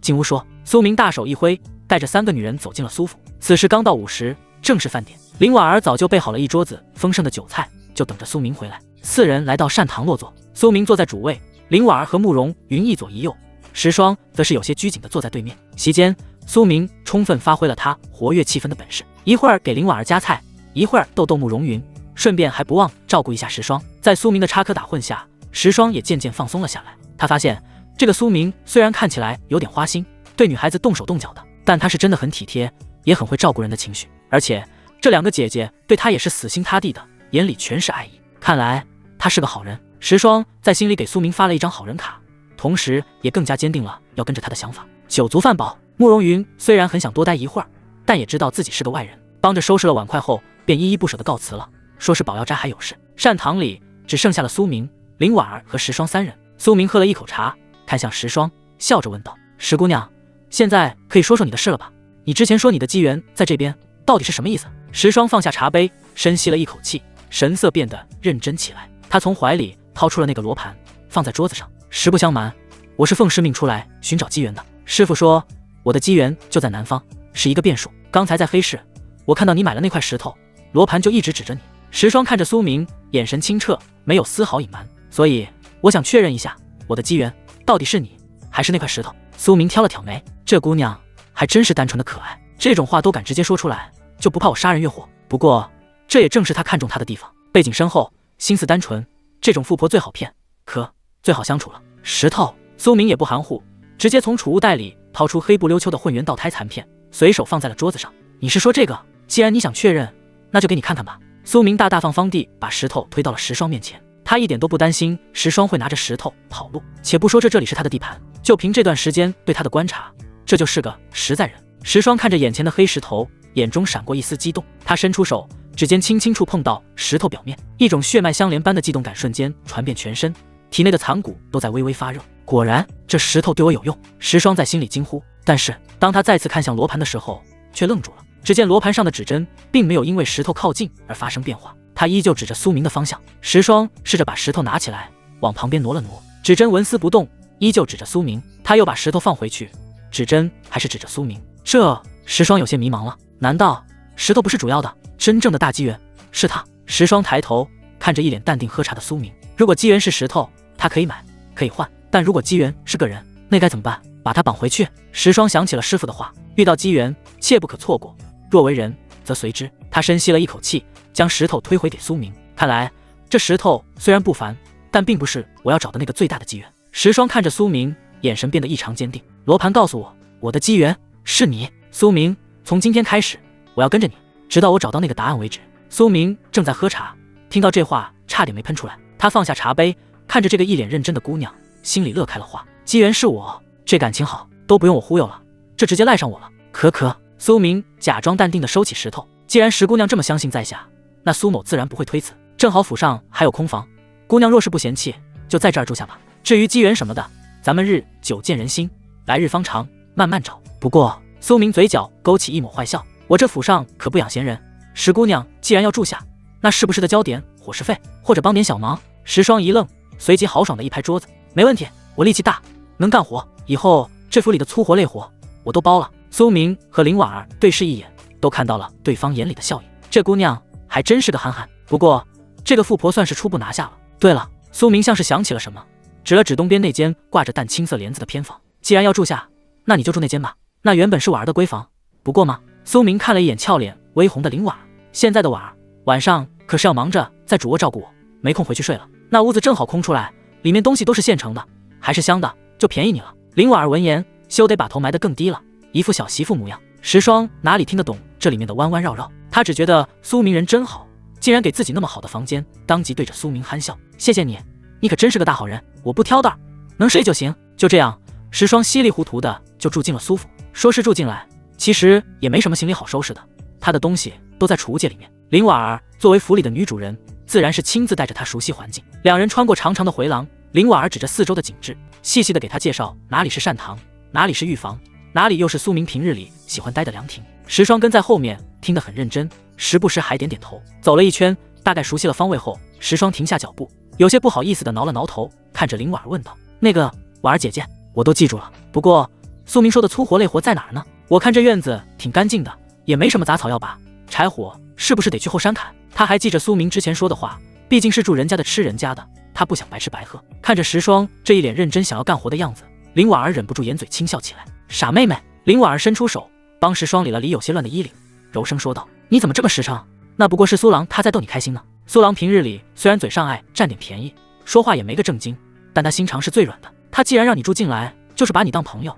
进屋说。苏明大手一挥，带着三个女人走进了苏府。此时刚到午时，正是饭点，林婉儿早就备好了一桌子丰盛的酒菜，就等着苏明回来。四人来到膳堂落座，苏明坐在主位，林婉儿和慕容云一左一右，石霜则是有些拘谨地坐在对面。席间，苏明充分发挥了他活跃气氛的本事，一会儿给林婉儿夹菜，一会儿逗逗慕容云，顺便还不忘照顾一下石霜。在苏明的插科打诨下，石霜也渐渐放松了下来。他发现这个苏明虽然看起来有点花心，对女孩子动手动脚的，但他是真的很体贴，也很会照顾人的情绪。而且这两个姐姐对他也是死心塌地的，眼里全是爱意。看来他是个好人。石霜在心里给苏明发了一张好人卡，同时也更加坚定了要跟着他的想法。酒足饭饱，慕容云虽然很想多待一会儿，但也知道自己是个外人，帮着收拾了碗筷后，便依依不舍地告辞了，说是宝药斋还有事。膳堂里只剩下了苏明、林婉儿和石霜三人。苏明喝了一口茶，看向石霜，笑着问道：“石姑娘，现在可以说说你的事了吧？你之前说你的机缘在这边，到底是什么意思？”石霜放下茶杯，深吸了一口气，神色变得认真起来。他从怀里掏出了那个罗盘，放在桌子上。实不相瞒，我是奉师命出来寻找机缘的。师傅说我的机缘就在南方，是一个变数。刚才在黑市，我看到你买了那块石头，罗盘就一直指着你。石霜看着苏明，眼神清澈，没有丝毫隐瞒。所以我想确认一下，我的机缘到底是你，还是那块石头？苏明挑了挑眉，这姑娘还真是单纯的可爱，这种话都敢直接说出来，就不怕我杀人越货。不过这也正是他看中她的地方，背景深厚，心思单纯，这种富婆最好骗，可最好相处了。石头，苏明也不含糊，直接从储物袋里掏出黑不溜秋的混元道胎残片，随手放在了桌子上。你是说这个？既然你想确认，那就给你看看吧。苏明大大方地把石头推到了石霜面前，他一点都不担心石霜会拿着石头跑路。且不说这里是他的地盘，就凭这段时间对他的观察，这就是个实在人。石霜看着眼前的黑石头，眼中闪过一丝激动，他伸出手，指尖轻轻触碰到石头表面，一种血脉相连般的悸动感瞬间传遍全身，体内的残骨都在微微发热。果然，这石头对我有用，石霜在心里惊呼。但是当他再次看向罗盘的时候，却愣住了。只见罗盘上的指针并没有因为石头靠近而发生变化，他依旧指着苏明的方向。石霜试着把石头拿起来，往旁边挪了挪，指针纹丝不动，依旧指着苏明。他又把石头放回去，指针还是指着苏明。这石霜有些迷茫了，难道石头不是主要的？真正的大机缘是他？石霜抬头看着一脸淡定喝茶的苏明，如果机缘是石头，他可以买，可以换，但如果机缘是个人，那该怎么办？把他绑回去。石霜想起了师傅的话，遇到机缘切不可错过，若为人则随之。他深吸了一口气，将石头推回给苏明。看来这石头虽然不凡，但并不是我要找的那个最大的机缘。石霜看着苏明，眼神变得异常坚定。罗盘告诉我，我的机缘是你，苏明，从今天开始，我要跟着你，直到我找到那个答案为止。苏明正在喝茶，听到这话差点没喷出来。他放下茶杯，看着这个一脸认真的姑娘，心里乐开了花。机缘是我，这感情好，都不用我忽悠了，这直接赖上我了。可，苏明假装淡定地收起石头。既然石姑娘这么相信在下，那苏某自然不会推辞。正好府上还有空房，姑娘若是不嫌弃，就在这儿住下吧。至于机缘什么的，咱们日久见人心，来日方长，慢慢找。不过，苏明嘴角勾起一抹坏笑，我这府上可不养闲人。石姑娘既然要住下，那是不是得交点伙食费，或者帮点小忙？石霜一愣，随即豪爽地一拍桌子，没问题，我力气大，能干活，以后这府里的粗活累活我都包了。苏明和林婉儿对视一眼，都看到了对方眼里的笑意。这姑娘还真是个憨憨，不过这个富婆算是初步拿下了。对了，苏明像是想起了什么，指了指东边那间挂着淡青色帘子的偏房。既然要住下，那你就住那间吧。那原本是婉儿的闺房，不过嘛。苏明看了一眼俏脸微红的林婉儿，现在的婉儿晚上可是要忙着在主卧照顾我，没空回去睡了。那屋子正好空出来，里面东西都是现成的，还是香的，就便宜你了。林婉儿闻言，休得把头埋得更低了，一副小媳妇模样。石霜哪里听得懂这里面的弯弯绕绕，他只觉得苏明人真好，竟然给自己那么好的房间，当即对着苏明憨笑。谢谢你，你可真是个大好人，我不挑的，能睡就行。就这样，石霜稀里糊涂的就住进了苏府。说是住进来，其实也没什么行李好收拾的，他的东西都在储物间里面。林婉儿作为府里的女主人，自然是亲自带着她熟悉环境。两人穿过长长的回廊，林婉儿指着四周的景致，细细的给他介绍哪里是膳堂，哪里是浴房，哪里又是苏明平日里喜欢待的凉亭。石霜跟在后面听得很认真，时不时还点点头。走了一圈，大概熟悉了方位后，石霜停下脚步，有些不好意思的挠了挠头，看着林婉儿问道：“那个婉儿姐姐，我都记住了，不过苏明说的粗活累活在哪儿呢？我看这院子挺干净的，也没什么杂草要拔，柴火是不是得去后山砍？”他还记着苏明之前说的话，毕竟是住人家的吃人家的，他不想白吃白喝。看着石霜这一脸认真想要干活的样子，林婉儿忍不住掩嘴轻笑起来。傻妹妹，林婉儿伸出手帮石霜理了理有些乱的衣领，柔声说道：“你怎么这么实诚？那不过是苏郎他在逗你开心呢。苏郎平日里虽然嘴上爱占点便宜，说话也没个正经，但他心肠是最软的。他既然让你住进来，就是把你当朋友，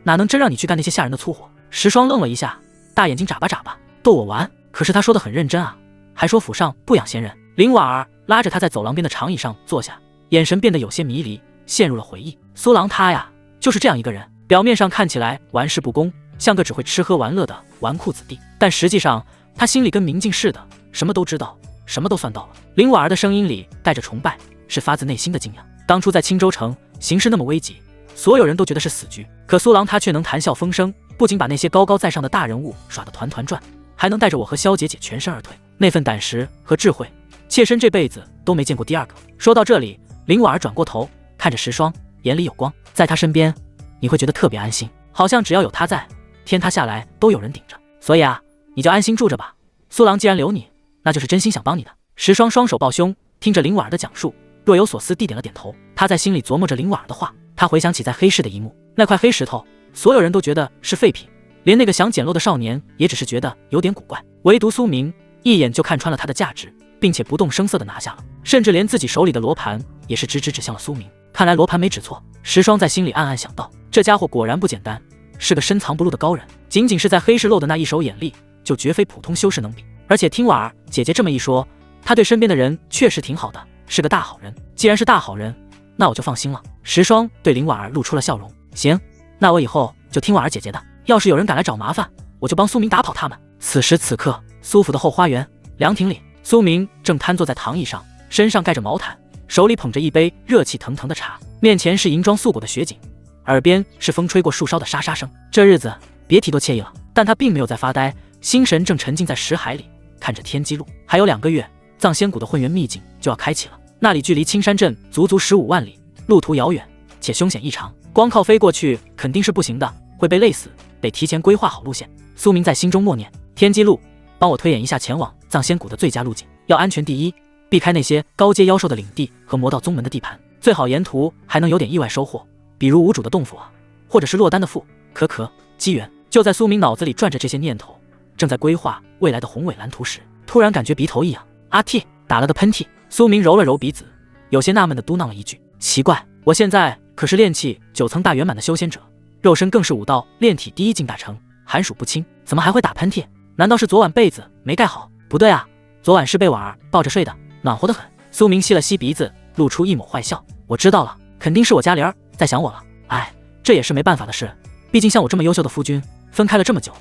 哪能真让你去干那些吓人的粗活？”石霜愣了一下，大眼睛眨巴眨巴，逗我玩？可是他说的很认真啊，还说府上不养闲人。林婉儿拉着他在走廊边的长椅上坐下，眼神变得有些迷离，陷入了回忆。苏郎他呀，就是这样一个人，表面上看起来玩世不恭，像个只会吃喝玩乐的纨绔子弟，但实际上他心里跟明镜似的，什么都知道，什么都算到了。林婉儿的声音里带着崇拜，是发自内心的敬仰。当初在青州城形势那么危急，所有人都觉得是死局，可苏郎他却能谈笑风生，不仅把那些高高在上的大人物耍得团团转，还能带着我和萧姐姐全身而退，那份胆识和智慧，妾身这辈子都没见过第二个。说到这里，林婉儿转过头看着石霜，眼里有光，在他身边你会觉得特别安心，好像只要有他在，天塌下来都有人顶着。所以啊，你就安心住着吧，苏郎既然留你，那就是真心想帮你的。石霜双手抱胸，听着林婉儿的讲述，若有所思地点了点头。他在心里琢磨着林婉儿的话，他回想起在黑市的一幕，那块黑石头所有人都觉得是废品，连那个想捡漏的少年也只是觉得有点古怪，唯独苏明一眼就看穿了它的价值，并且不动声色地拿下了，甚至连自己手里的罗盘也是直指向了苏明。看来罗盘没指错，石霜在心里暗暗想到，这家伙果然不简单，是个深藏不露的高人，仅仅是在黑市漏的那一手眼力，就绝非普通修士能比。而且听婉儿姐姐这么一说，他对身边的人确实挺好的，是个大好人。既然是大好人，那我就放心了。石霜对林婉儿露出了笑容，行，那我以后就听婉儿姐姐的，要是有人敢来找麻烦，我就帮苏明打跑他们。此时此刻，苏府的后花园凉亭里，苏明正瘫坐在躺椅上，身上盖着毛毯，手里捧着一杯热气腾腾的茶，面前是银装素裹的雪景，耳边是风吹过树梢的沙沙声。这日子别提多惬意了。但他并没有在发呆，心神正沉浸在识海里，看着天机路。还有2个月，藏仙谷的混元秘境就要开启了，那里距离青山镇足足15万里，路途遥远且凶险异常，光靠飞过去肯定是不行的，会被累死，得提前规划好路线。苏明在心中默念：天机路，帮我推演一下前往藏仙谷的最佳路径，要安全第一，避开那些高阶妖兽的领地和魔道宗门的地盘，最好沿途还能有点意外收获，比如无主的洞府啊，或者是落单的富机缘。就在苏明脑子里转着这些念头，正在规划未来的宏伟蓝图时，突然感觉鼻头一痒，阿嚏，打了个喷嚏。苏明揉了揉鼻子，有些纳闷地嘟囔了一句：奇怪，我现在可是炼气9层大圆满的修仙者，肉身更是武道炼体第1境大成，寒暑不侵，怎么还会打喷嚏？难道是昨晚被子没盖好？不对啊，昨晚是被婉儿抱着睡的，暖和得很。苏明吸了吸鼻子，露出一抹坏笑，我知道了，肯定是我家玲儿在想我了。哎，这也是没办法的事，毕竟像我这么优秀的夫君，分开了这么久，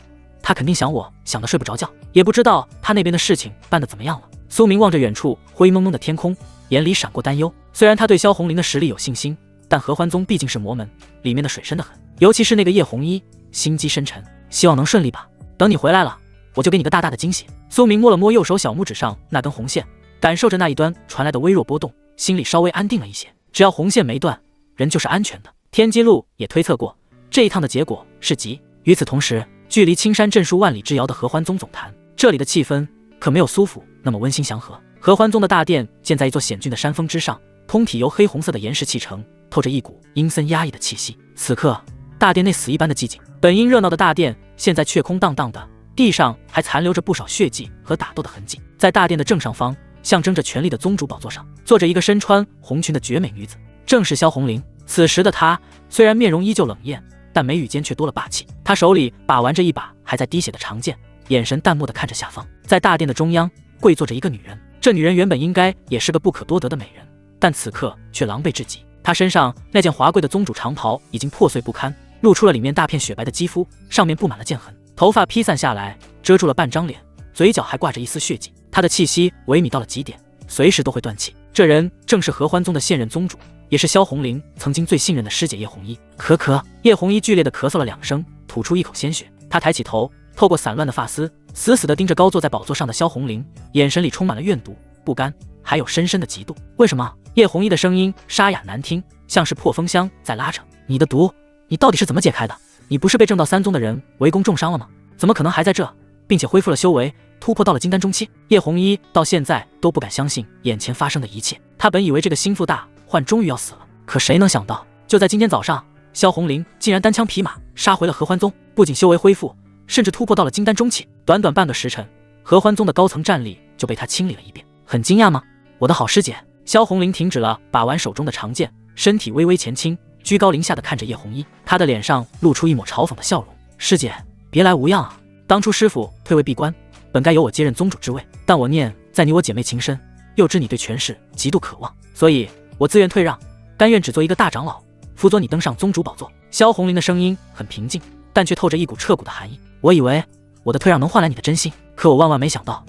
他肯定想我，想得睡不着觉，也不知道他那边的事情办得怎么样了。苏明望着远处灰蒙蒙的天空，眼里闪过担忧。虽然他对萧红林的实力有信心，但合欢宗毕竟是魔门，里面的水深得很，尤其是那个叶红衣，心机深沉，希望能顺利吧。等你回来了，我就给你个大大的惊喜。苏明摸了摸右手小拇指上那根红线，感受着那一端传来的微弱波动，心里稍微安定了一些。只要红线没断，人就是安全的。天机路也推测过，这一趟的结果是吉。与此同时，距离青山镇数万里之遥的合欢宗总坛，这里的气氛可没有苏府那么温馨祥和。合欢宗的大殿建在一座险峻的山峰之上，通体由黑红色的岩石砌成，透着一股阴森压抑的气息。此刻，大殿内死一般的寂静，本应热闹的大殿现在却空荡荡的，地上还残留着不少血迹和打斗的痕迹。在大殿的正上方，象征着权力的宗主宝座上，坐着一个身穿红裙的绝美女子，正是萧红玲。此时的她虽然面容依旧冷艳，但眉宇间却多了霸气。她手里把玩着一把还在滴血的长剑，眼神淡漠地看着下方。在大殿的中央跪坐着一个女人，这女人原本应该也是个不可多得的美人，但此刻却狼狈至极。她身上那件华贵的宗主长袍已经破碎不堪，露出了里面大片雪白的肌肤，上面布满了剑痕，头发披散下来遮住了半张脸，嘴角还挂着一丝血迹。她的气息萎靡到了极点，随时都会断气。这人正是合欢宗的现任宗主，也是萧红玲曾经最信任的师姐叶红衣。咳，叶红衣剧烈地咳嗽了2声，吐出一口鲜血。她抬起头，透过散乱的发丝，死死地盯着高坐在宝座上的萧红玲，眼神里充满了怨毒、不甘，还有深深的嫉妒。为什么？叶红衣的声音沙哑难听，像是破风箱在拉扯。你的毒，你到底是怎么解开的？你不是被正道3宗的人围攻重伤了吗？怎么可能还在这，并且恢复了修为，突破到了金丹中期？叶红衣到现在都不敢相信眼前发生的一切。他本以为这个心腹大患终于要死了，可谁能想到，就在今天早上，萧红林竟然单枪匹马杀回了合欢宗，不仅修为恢复，甚至突破到了金丹中期。短短半个时辰，合欢宗的高层战力就被他清理了一遍。很惊讶吗？我的好师姐。萧红林停止了把玩手中的长剑，身体微微前倾，居高临下的看着叶红衣，他的脸上露出一抹嘲讽的笑容。师姐，别来无恙啊！当初师父退位闭关，本该由我接任宗主之位，但我念在你我姐妹情深，又知你对权势极度渴望，所以我自愿退让，甘愿只做一个大长老，辅佐你登上宗主宝座。萧红林的声音很平静，但却透着一股彻骨的寒意。我以为我的退让能换来你的真心，可我万万没想到，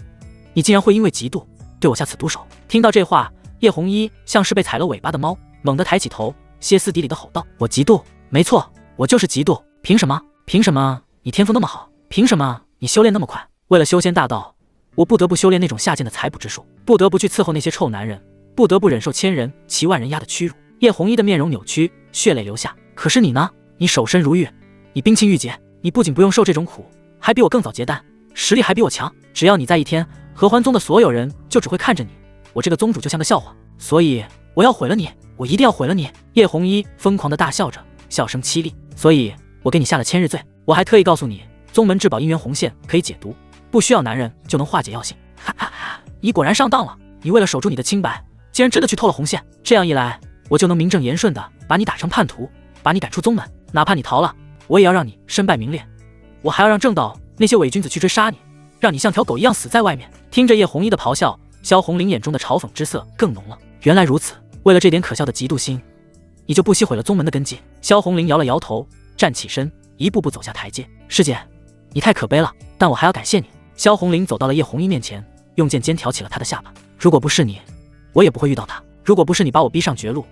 你竟然会因为嫉妒对我下此毒手。听到这话，叶红衣像是被踩了尾巴的猫，猛地抬起头，歇斯底里的吼道：我嫉妒？没错，我就是嫉妒。凭什么？凭什么你天赋那么好？凭什么你修炼那么快？为了修仙大道，我不得不修炼那种下贱的采补之术，不得不去伺候那些臭男人，不得不忍受千人骑万人压的屈辱。叶红衣的面容扭曲，血泪流下。可是你呢？你守身如玉，你冰清玉洁，你不仅不用受这种苦，还比我更早结丹，实力还比我强。只要你在一天，合欢宗的所有人就只会看着你，我这个宗主就像个笑话。所以我要毁了你，我一定要毁了你！叶红衣疯狂地大笑着，笑声凄厉。所以我给你下了千日罪，我还特意告诉你，宗门至宝姻缘红线可以解毒，不需要男人就能化解药性。哈哈哈，你果然上当了！你为了守住你的清白，竟然真的去透了红线。这样一来，我就能名正言顺地把你打成叛徒，把你赶出宗门。哪怕你逃了，我也要让你身败名裂。我还要让正道那些伪君子去追杀你，让你像条狗一样死在外面。听着叶红衣的咆哮，萧红林眼中的嘲讽之色更浓了。原来如此，为了这点可笑的嫉妒心，你就不惜毁了宗门的根基。萧红林摇了摇头，站起身，一步步走下台阶。师姐，你太可悲了，但我还要感谢你。萧红林走到了叶红衣面前，用剑尖挑起了他的下巴。如果不是你，我也不会遇到他。如果不是你把我逼上绝路，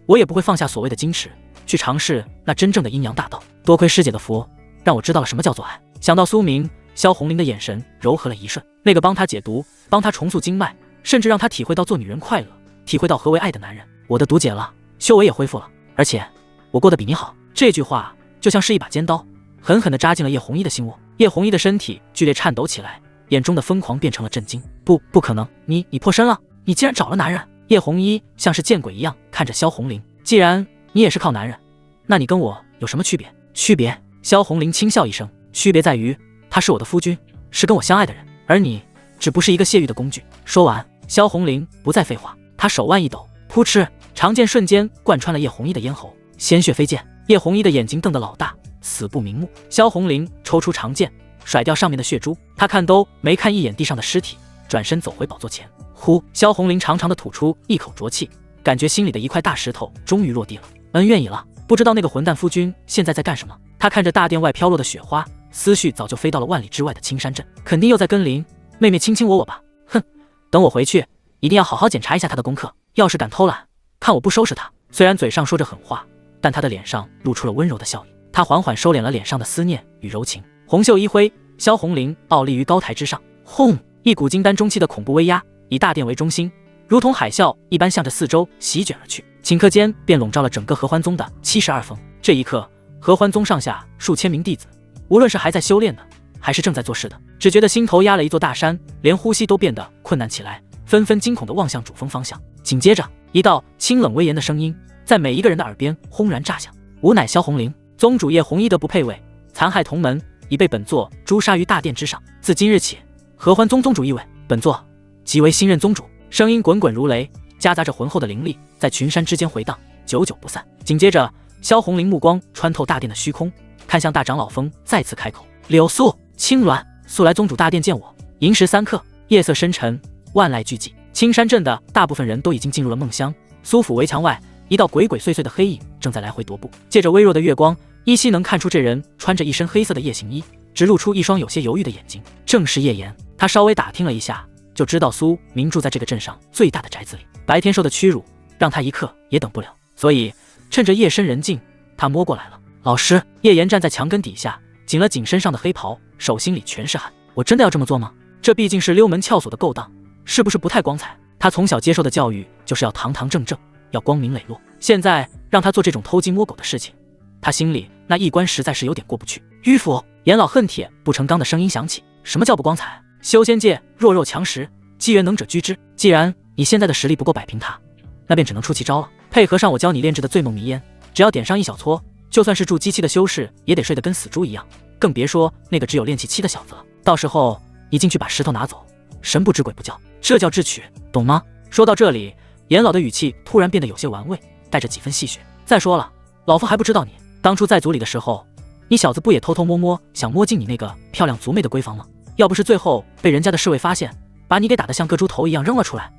我也不会放下所谓的矜持，去尝试那真正的阴阳大道。多亏师姐的福，让我知道了什么叫做爱。想到苏明，萧红林的眼神柔和了一瞬。那个帮他解毒，帮他重塑经脉，甚至让他体会到做女人快乐，体会到何为爱的男人。我的毒解了，修为也恢复了，而且我过得比你好。这句话就像是一把尖刀，狠狠地扎进了叶红衣的心窝。叶红衣的身体剧烈颤抖起来，眼中的疯狂变成了震惊。不可能，你破身了？你竟然找了男人？叶红衣像是见鬼一样看着萧红林。既然你也是靠男人，那你跟我有什么区别？区别？萧红林轻笑一声，区别在于他是我的夫君，是跟我相爱的人，而你只不是一个泄欲的工具。说完，萧红林不再废话，他手腕一抖，扑哧，长剑瞬间贯穿了叶红衣的咽喉，鲜血飞溅。叶红衣的眼睛瞪得老大，死不瞑目。萧红林抽出长剑，甩掉上面的血珠，他看都没看一眼地上的尸体，转身走回宝座前。呼！萧红林长长的吐出一口浊气，感觉心里的一块大石头终于落地了。恩怨已了，不知道那个混蛋夫君现在在干什么。他看着大殿外飘落的雪花，思绪早就飞到了万里之外的青山镇，肯定又在跟林妹妹卿卿我我吧。哼，等我回去一定要好好检查一下他的功课，要是敢偷懒，看我不收拾他。虽然嘴上说着狠话，但他的脸上露出了温柔的笑意。他缓缓收敛了脸上的思念与柔情，红袖一挥，萧红林傲立于高台之上。轰！一股金丹中期的恐怖威压以大殿为中心，如同海啸一般向着四周席卷而去，顷刻间便笼罩了整个合欢宗的72峰。这一刻，合欢宗上下数千名弟子，无论是还在修炼的，还是正在做事的，只觉得心头压了一座大山，连呼吸都变得困难起来，纷纷惊恐地望向主峰方向。紧接着，一道清冷威严的声音在每一个人的耳边轰然炸响：吾乃萧红林，宗主叶红衣的不配位，残害同门，已被本座诛杀于大殿之上。自今日起，合欢宗宗主一位，本座即为新任宗主。声音滚滚如雷，夹杂着浑厚的灵力，在群山之间回荡，久久不散。紧接着，萧红林目光穿透大殿的虚空，看向大长老峰，再次开口：柳素、青鸾，速来宗主大殿见我。寅时3刻，夜色深沉，万籁俱寂。青山镇的大部分人都已经进入了梦乡。苏府围墙外，一道鬼鬼祟祟的黑影正在来回踱步，借着微弱的月光，依稀能看出这人穿着一身黑色的夜行衣，只露出一双有些犹豫的眼睛，正是叶岩。他稍微打听了一下，就知道苏明住在这个镇上最大的宅子里。白天受的屈辱，让他一刻也等不了，所以趁着夜深人静，他摸过来了。老师，叶岩站在墙根底下，紧了紧身上的黑袍，手心里全是汗。我真的要这么做吗？这毕竟是溜门撬锁的勾当，是不是不太光彩？他从小接受的教育就是要堂堂正正，要光明磊落。现在让他做这种偷鸡摸狗的事情，他心里那一关实在是有点过不去。迂腐！严老恨铁不成钢的声音响起：什么叫不光彩？修仙界弱肉强食，机缘能者居之。既然你现在的实力不够摆平他，那便只能出奇招了。配合上我教你炼制的醉梦迷烟，只要点上一小撮，就算是筑基期的修士，也得睡得跟死猪一样，更别说那个只有炼气期的小子了。到时候你进去把石头拿走，神不知鬼不觉，这叫智取，懂吗？说到这里，严老的语气突然变得有些玩味，带着几分戏谑。再说了，老夫还不知道你当初在族里的时候，你小子不也偷偷摸摸想摸进你那个漂亮族妹的闺房吗？要不是最后被人家的侍卫发现，把你给打得像个猪头一样扔了出来，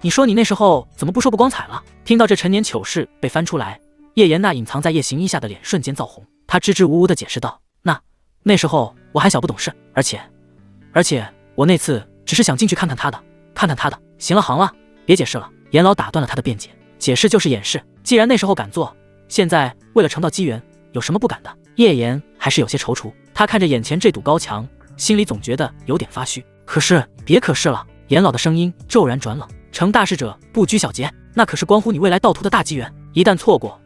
你说你那时候怎么不说不光彩了？听到这陈年糗事被翻出来，叶妍那隐藏在夜行衣下的脸瞬间燥红，他支支吾吾地解释道：那时候我还小不懂事，而且我那次只是想进去看看他的。行了别解释了。严老打断了他的辩解，解释就是掩饰，既然那时候敢做，现在为了成道机缘，有什么不敢的？叶妍还是有些踌躇，他看着眼前这堵高墙，心里总觉得有点发虚。可是别可是了，严老的声音骤然转冷，成大事者不拘小节，那可是关乎你未来道途的大机缘，一旦错过，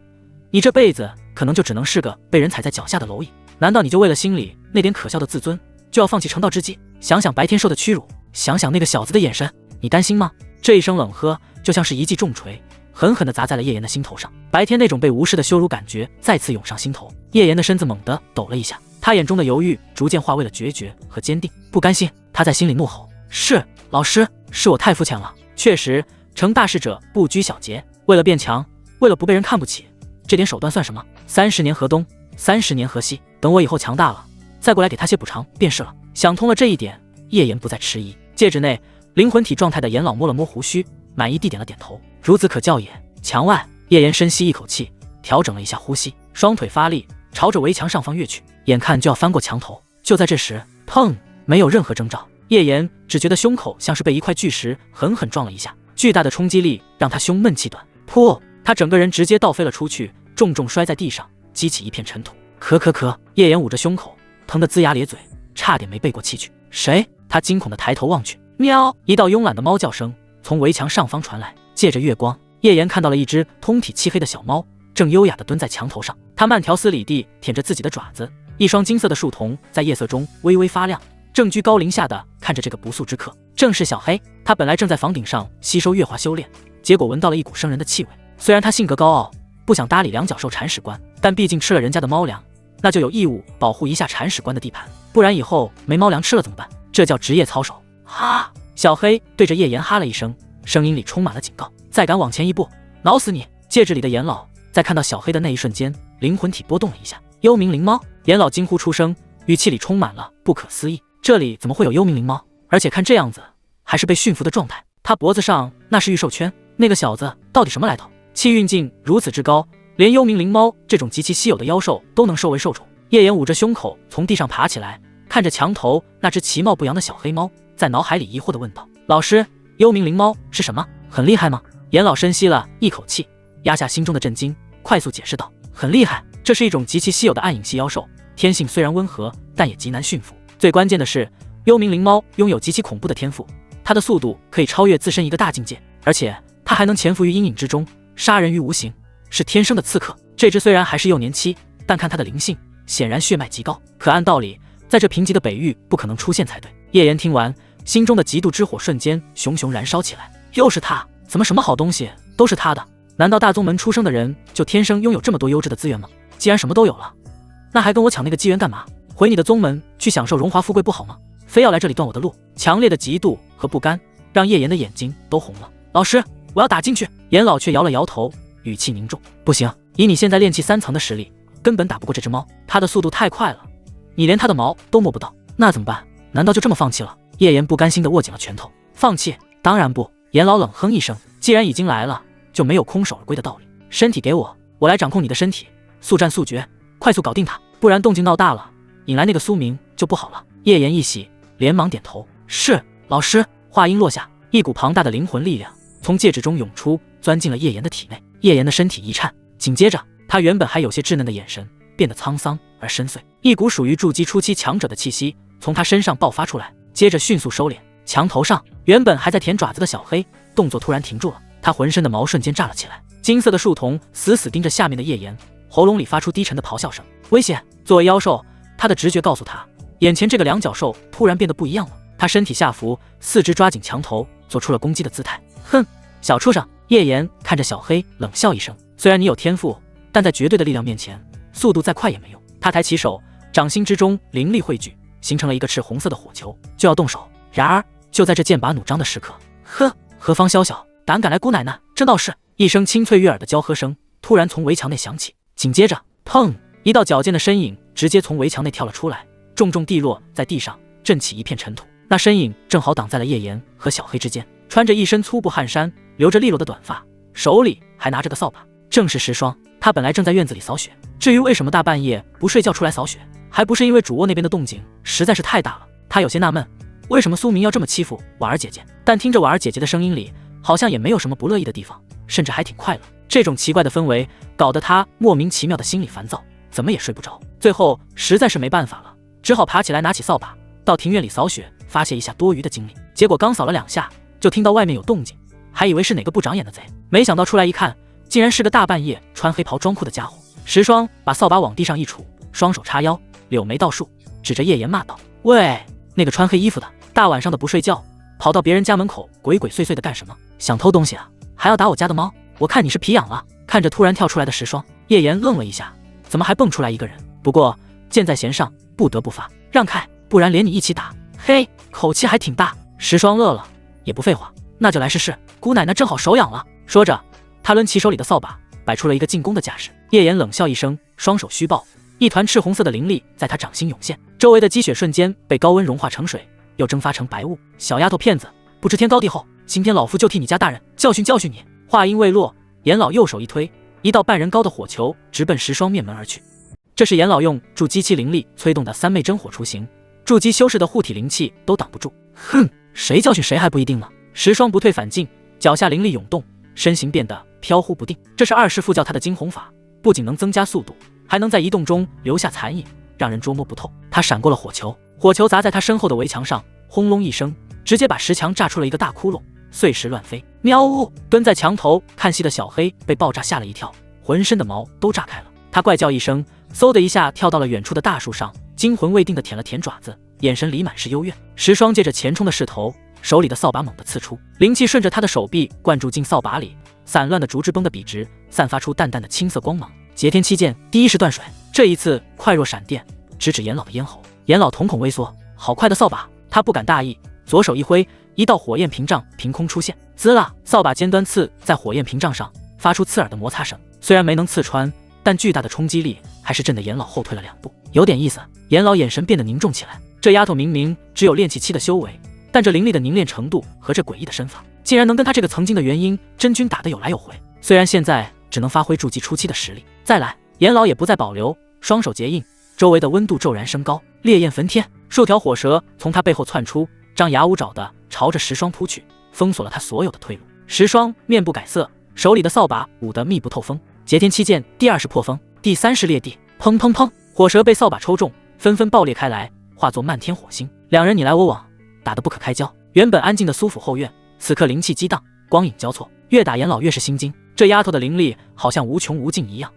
你这辈子可能就只能是个被人踩在脚下的蝼蚁。难道你就为了心里那点可笑的自尊，就要放弃成道之际？想想白天受的屈辱，想想那个小子的眼神，你担心吗？这一声冷喝就像是一记重锤，狠狠地砸在了叶妍的心头上。白天那种被无视的羞辱感觉再次涌上心头，叶妍的身子猛地抖了一下，她眼中的犹豫逐渐化为了决绝和坚定。不甘心，她在心里怒吼：是老师，是我太肤浅了。确实，成大事者不拘小节，为了变强，为了不被人看不起，这点手段算什么？30年河东，30年河西，等我以后强大了，再过来给他些补偿便是了。想通了这一点，叶妍不再迟疑。戒指内灵魂体状态的严老摸了摸胡须，满意地点了点头。孺子可教也。墙外，叶妍深吸一口气，调整了一下呼吸，双腿发力，朝着围墙上方跃去，眼看就要翻过墙头。就在这时，砰！没有任何征兆，叶妍只觉得胸口像是被一块巨石狠狠撞了一下，巨大的冲击力让她胸闷气短，噗！她整个人直接倒飞了出去，重重摔在地上，激起一片尘土。咳！叶妍捂着胸口，疼得龇牙咧嘴，差点没背过气去。谁？她惊恐地抬头望去，喵！一道慵懒的猫叫声从围墙上方传来，借着月光，叶妍看到了一只通体漆黑的小猫，正优雅地蹲在墙头上。它慢条斯理地舔着自己的爪子，一双金色的树瞳在夜色中微微发亮，正居高临下的看着这个不速之客。正是小黑。他本来正在房顶上吸收月华修炼，结果闻到了一股生人的气味。虽然他性格高傲，不想搭理两脚兽铲屎官，但毕竟吃了人家的猫粮，那就有义务保护一下铲屎官的地盘，不然以后没猫粮吃了怎么办？这叫职业操守。哈！小黑对着叶妍哈了一声，声音里充满了警告。再敢往前一步，挠死你！戒指里的严老在看到小黑的那一瞬间，灵魂体波动了一下。幽冥灵猫！严老惊呼出声，语气里充满了不可思议。这里怎么会有幽冥灵猫？而且看这样子，还是被驯服的状态。他脖子上那是御兽圈，那个小子到底什么来头？气运境如此之高，连幽冥灵猫这种极其稀有的妖兽都能收为受宠。叶妍捂着胸口从地上爬起来，看着墙头那只其貌不扬的小黑猫，在脑海里疑惑地问道：老师，幽冥灵猫是什么？很厉害吗？严老深吸了一口气，压下心中的震惊，快速解释道：很厉害，这是一种极其稀有的暗影系妖兽，天性虽然温和，但也极难驯服。最关键的是，幽冥灵猫拥有极其恐怖的天赋，它的速度可以超越自身一个大境界，而且它还能潜伏于阴影之中，杀人于无形，是天生的刺客。这只虽然还是幼年期，但看它的灵性，显然血脉极高，可按道理在这贫瘠的北域不可能出现才对。叶妍听完，心中的嫉妒之火瞬间熊熊燃烧起来。又是他，怎么什么好东西都是他的？难道大宗门出生的人就天生拥有这么多优质的资源吗？既然什么都有了，那还跟我抢那个机缘干嘛？回你的宗门去享受荣华富贵不好吗？非要来这里断我的路？强烈的嫉妒和不甘让叶妍的眼睛都红了。老师，我要打进去。严老却摇了摇头，语气凝重：不行，以你现在炼气3层的实力，根本打不过这只猫，它的速度太快了，你连它的毛都摸不到。那怎么办？难道就这么放弃了？叶妍不甘心地握紧了拳头。放弃？当然不。严老冷哼一声，既然已经来了，就没有空手而归的道理。身体给我，我来掌控你的身体，速战速决，快速搞定它，不然动静闹大了，引来那个苏明就不好了。叶妍一喜，连忙点头：是，老师。话音落下，一股庞大的灵魂力量从戒指中涌出，钻进了叶妍的体内。叶妍的身体一颤，紧接着她原本还有些稚嫩的眼神变得沧桑而深邃，一股属于筑基初期强者的气息从她身上爆发出来，接着迅速收敛。墙头上原本还在舔爪子的小黑动作突然停住了，他浑身的毛瞬间炸了起来，金色的树瞳死死盯着下面的叶妍，喉咙里发出低沉的咆哮声。危险！作为妖兽，他的直觉告诉他，眼前这个两脚兽突然变得不一样了。他身体下伏，四肢抓紧墙头，做出了攻击的姿态。哼，小畜生！叶妍看着小黑冷笑一声，虽然你有天赋，但在绝对的力量面前，速度再快也没用。他抬起手，掌心之中灵力汇聚，形成了一个赤红色的火球，就要动手。然而就在这剑拔弩张的时刻，何方宵小，胆敢来姑奶奶，这闹事！一声清脆悦耳的娇喝声突然从围墙内响起，紧接着砰，一道矫健的身影直接从围墙内跳了出来，重重地落在地上，震起一片尘土。那身影正好挡在了叶岩和小黑之间，穿着一身粗布汗衫，留着利落的短发，手里还拿着个扫把，正是石霜。他本来正在院子里扫雪，至于为什么大半夜不睡觉出来扫雪，还不是因为主卧那边的动静实在是太大了。他有些纳闷，为什么苏明要这么欺负婉儿姐姐，但听着婉儿姐姐的声音里好像也没有什么不乐意的地方，甚至还挺快乐。这种奇怪的氛围搞得他莫名其妙的心里烦躁，怎么也睡不着。最后实在是没办法了，只好爬起来拿起扫把到庭院里扫雪，发泄一下多余的精力。结果刚扫了2下，就听到外面有动静，还以为是哪个不长眼的贼，没想到出来一看，竟然是个大半夜穿黑袍装裤的家伙。石霜把扫把往地上一杵，双手叉腰，柳眉倒竖，指着叶岩骂道：喂，那个穿黑衣服的，大晚上的不睡觉，跑到别人家门口鬼鬼祟祟的干什么？想偷东西啊？还要打我家的猫？我看你是皮痒了。看着突然跳出来的石霜，叶岩愣了一下，怎么还蹦出来一个人？不过箭在弦上，不得不发，让开，不然连你一起打。嘿，口气还挺大。石霜乐了，也不废话，那就来试试。姑奶奶正好手痒了。说着，他抡起手里的扫把，摆出了一个进攻的架势。叶岩冷笑一声，双手虚抱，一团赤红色的灵力在他掌心涌现，周围的积雪瞬间被高温融化成水，又蒸发成白雾。小丫头片子，不知天高地厚，今天老夫就替你家大人教训教训你。话音未落，严老右手一推，一道半人高的火球直奔石霜面门而去。这是严老用筑基期灵力催动的三昧真火雏形，筑基修士的护体灵气都挡不住。哼，谁教训谁还不一定呢。石霜不退反进，脚下灵力涌动，身形变得飘忽不定。这是二师父教他的惊鸿法，不仅能增加速度，还能在移动中留下残影，让人捉摸不透。他闪过了火球，火球砸在他身后的围墙上，轰隆一声，直接把石墙炸出了一个大窟窿，碎石乱飞。喵呜！蹲在墙头看戏的小黑被爆炸吓了一跳，浑身的毛都炸开了。他怪叫一声，嗖的一下跳到了远处的大树上，惊魂未定的舔了舔爪子，眼神里满是幽怨。石霜借着前冲的势头，手里的扫把猛地刺出，灵气顺着他的手臂灌注进扫把里，散乱的竹枝绷得笔直，散发出淡淡的青色光芒。劫天七剑第一式断水，这一次快若闪电，直指严老的咽喉。严老瞳孔微缩，好快的扫把！他不敢大意，左手一挥，一道火焰屏障凭空出现，滋啦！扫把尖端刺在火焰屏障上，发出刺耳的摩擦声。虽然没能刺穿，但巨大的冲击力还是震得严老后退了2步。有点意思。严老眼神变得凝重起来。这丫头明明只有炼气期的修为，但这灵力的凝练程度和这诡异的身法，竟然能跟他这个曾经的元婴真君打得有来有回。虽然现在只能发挥筑基初期的实力，再来，严老也不再保留，双手结印，周围的温度骤然升高，烈焰焚天，数条火蛇从他背后窜出，张牙舞爪的朝着石霜扑去，封锁了他所有的退路。石霜面不改色，手里的扫把舞得密不透风。劫天七剑第2式破风，第3式裂地。砰砰砰，火蛇被扫把抽中，纷纷爆裂开来，化作漫天火星。两人你来我往，打得不可开交。原本安静的苏府后院，此刻灵气激荡，光影交错，越打严老越是心惊。这丫头的灵力好像无穷无尽一样，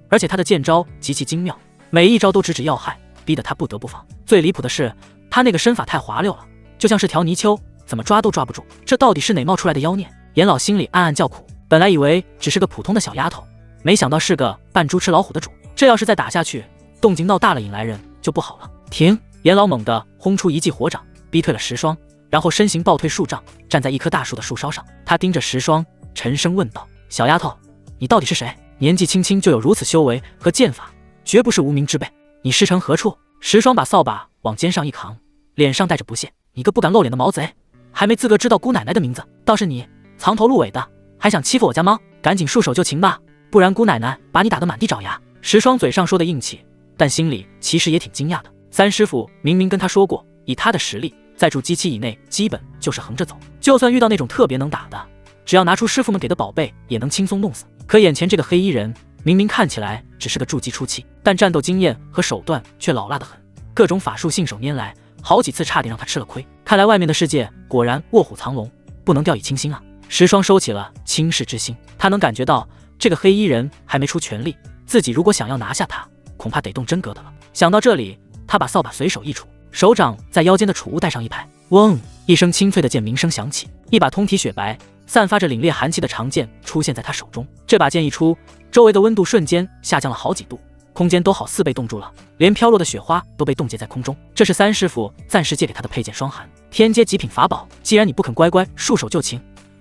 而且她的剑招极其精妙，每一招都直指要害，逼得他不得不防。最离谱的是，他那个身法太滑溜了，就像是条泥鳅，怎么抓都抓不住。这到底是哪冒出来的妖孽？严老心里暗暗叫苦，本来以为只是个普通的小丫头，没想到是个扮猪吃老虎的主。这要是再打下去，动静闹大了，引来人就不好了。停！严老猛地轰出一记火掌，逼退了石霜，然后身形暴退数丈，站在一棵大树的树梢上。他盯着石霜，沉声问道：小丫头，你到底是谁？年纪轻轻就有如此修为和剑法，绝不是无名之辈。你师承何处？石霜把扫把往肩上一扛，脸上带着不屑：你个不敢露脸的毛贼，还没资格知道姑奶奶的名字。倒是你藏头露尾的，还想欺负我家猫，赶紧束手就擒吧，不然姑奶奶把你打得满地找牙。石霜嘴上说的硬气，但心里其实也挺惊讶的。三师傅明明跟他说过，以他的实力，在筑基期以内基本就是横着走，就算遇到那种特别能打的，只要拿出师傅们给的宝贝，也能轻松弄死。可眼前这个黑衣人，明明看起来只是个筑基初期，但战斗经验和手段却老辣得很，各种法术信手拈来，好几次差点让他吃了亏。看来外面的世界果然卧虎藏龙，不能掉以轻心啊。石霜收起了轻视之心，他能感觉到这个黑衣人还没出全力，自己如果想要拿下他，恐怕得动真格的了。想到这里，他把扫把随手一杵，手掌在腰间的储物袋上一拍，嗡一声清脆的剑鸣声响起，一把通体雪白、散发着凛冽寒气的长剑出现在他手中。这把剑一出，周围的温度瞬间下降了好几度，空间都好似被冻住了，连飘落的雪花都被冻结在空中。这是三师傅暂时借给他的佩剑霜寒，天阶极品法宝。既然你不肯乖乖束手就擒，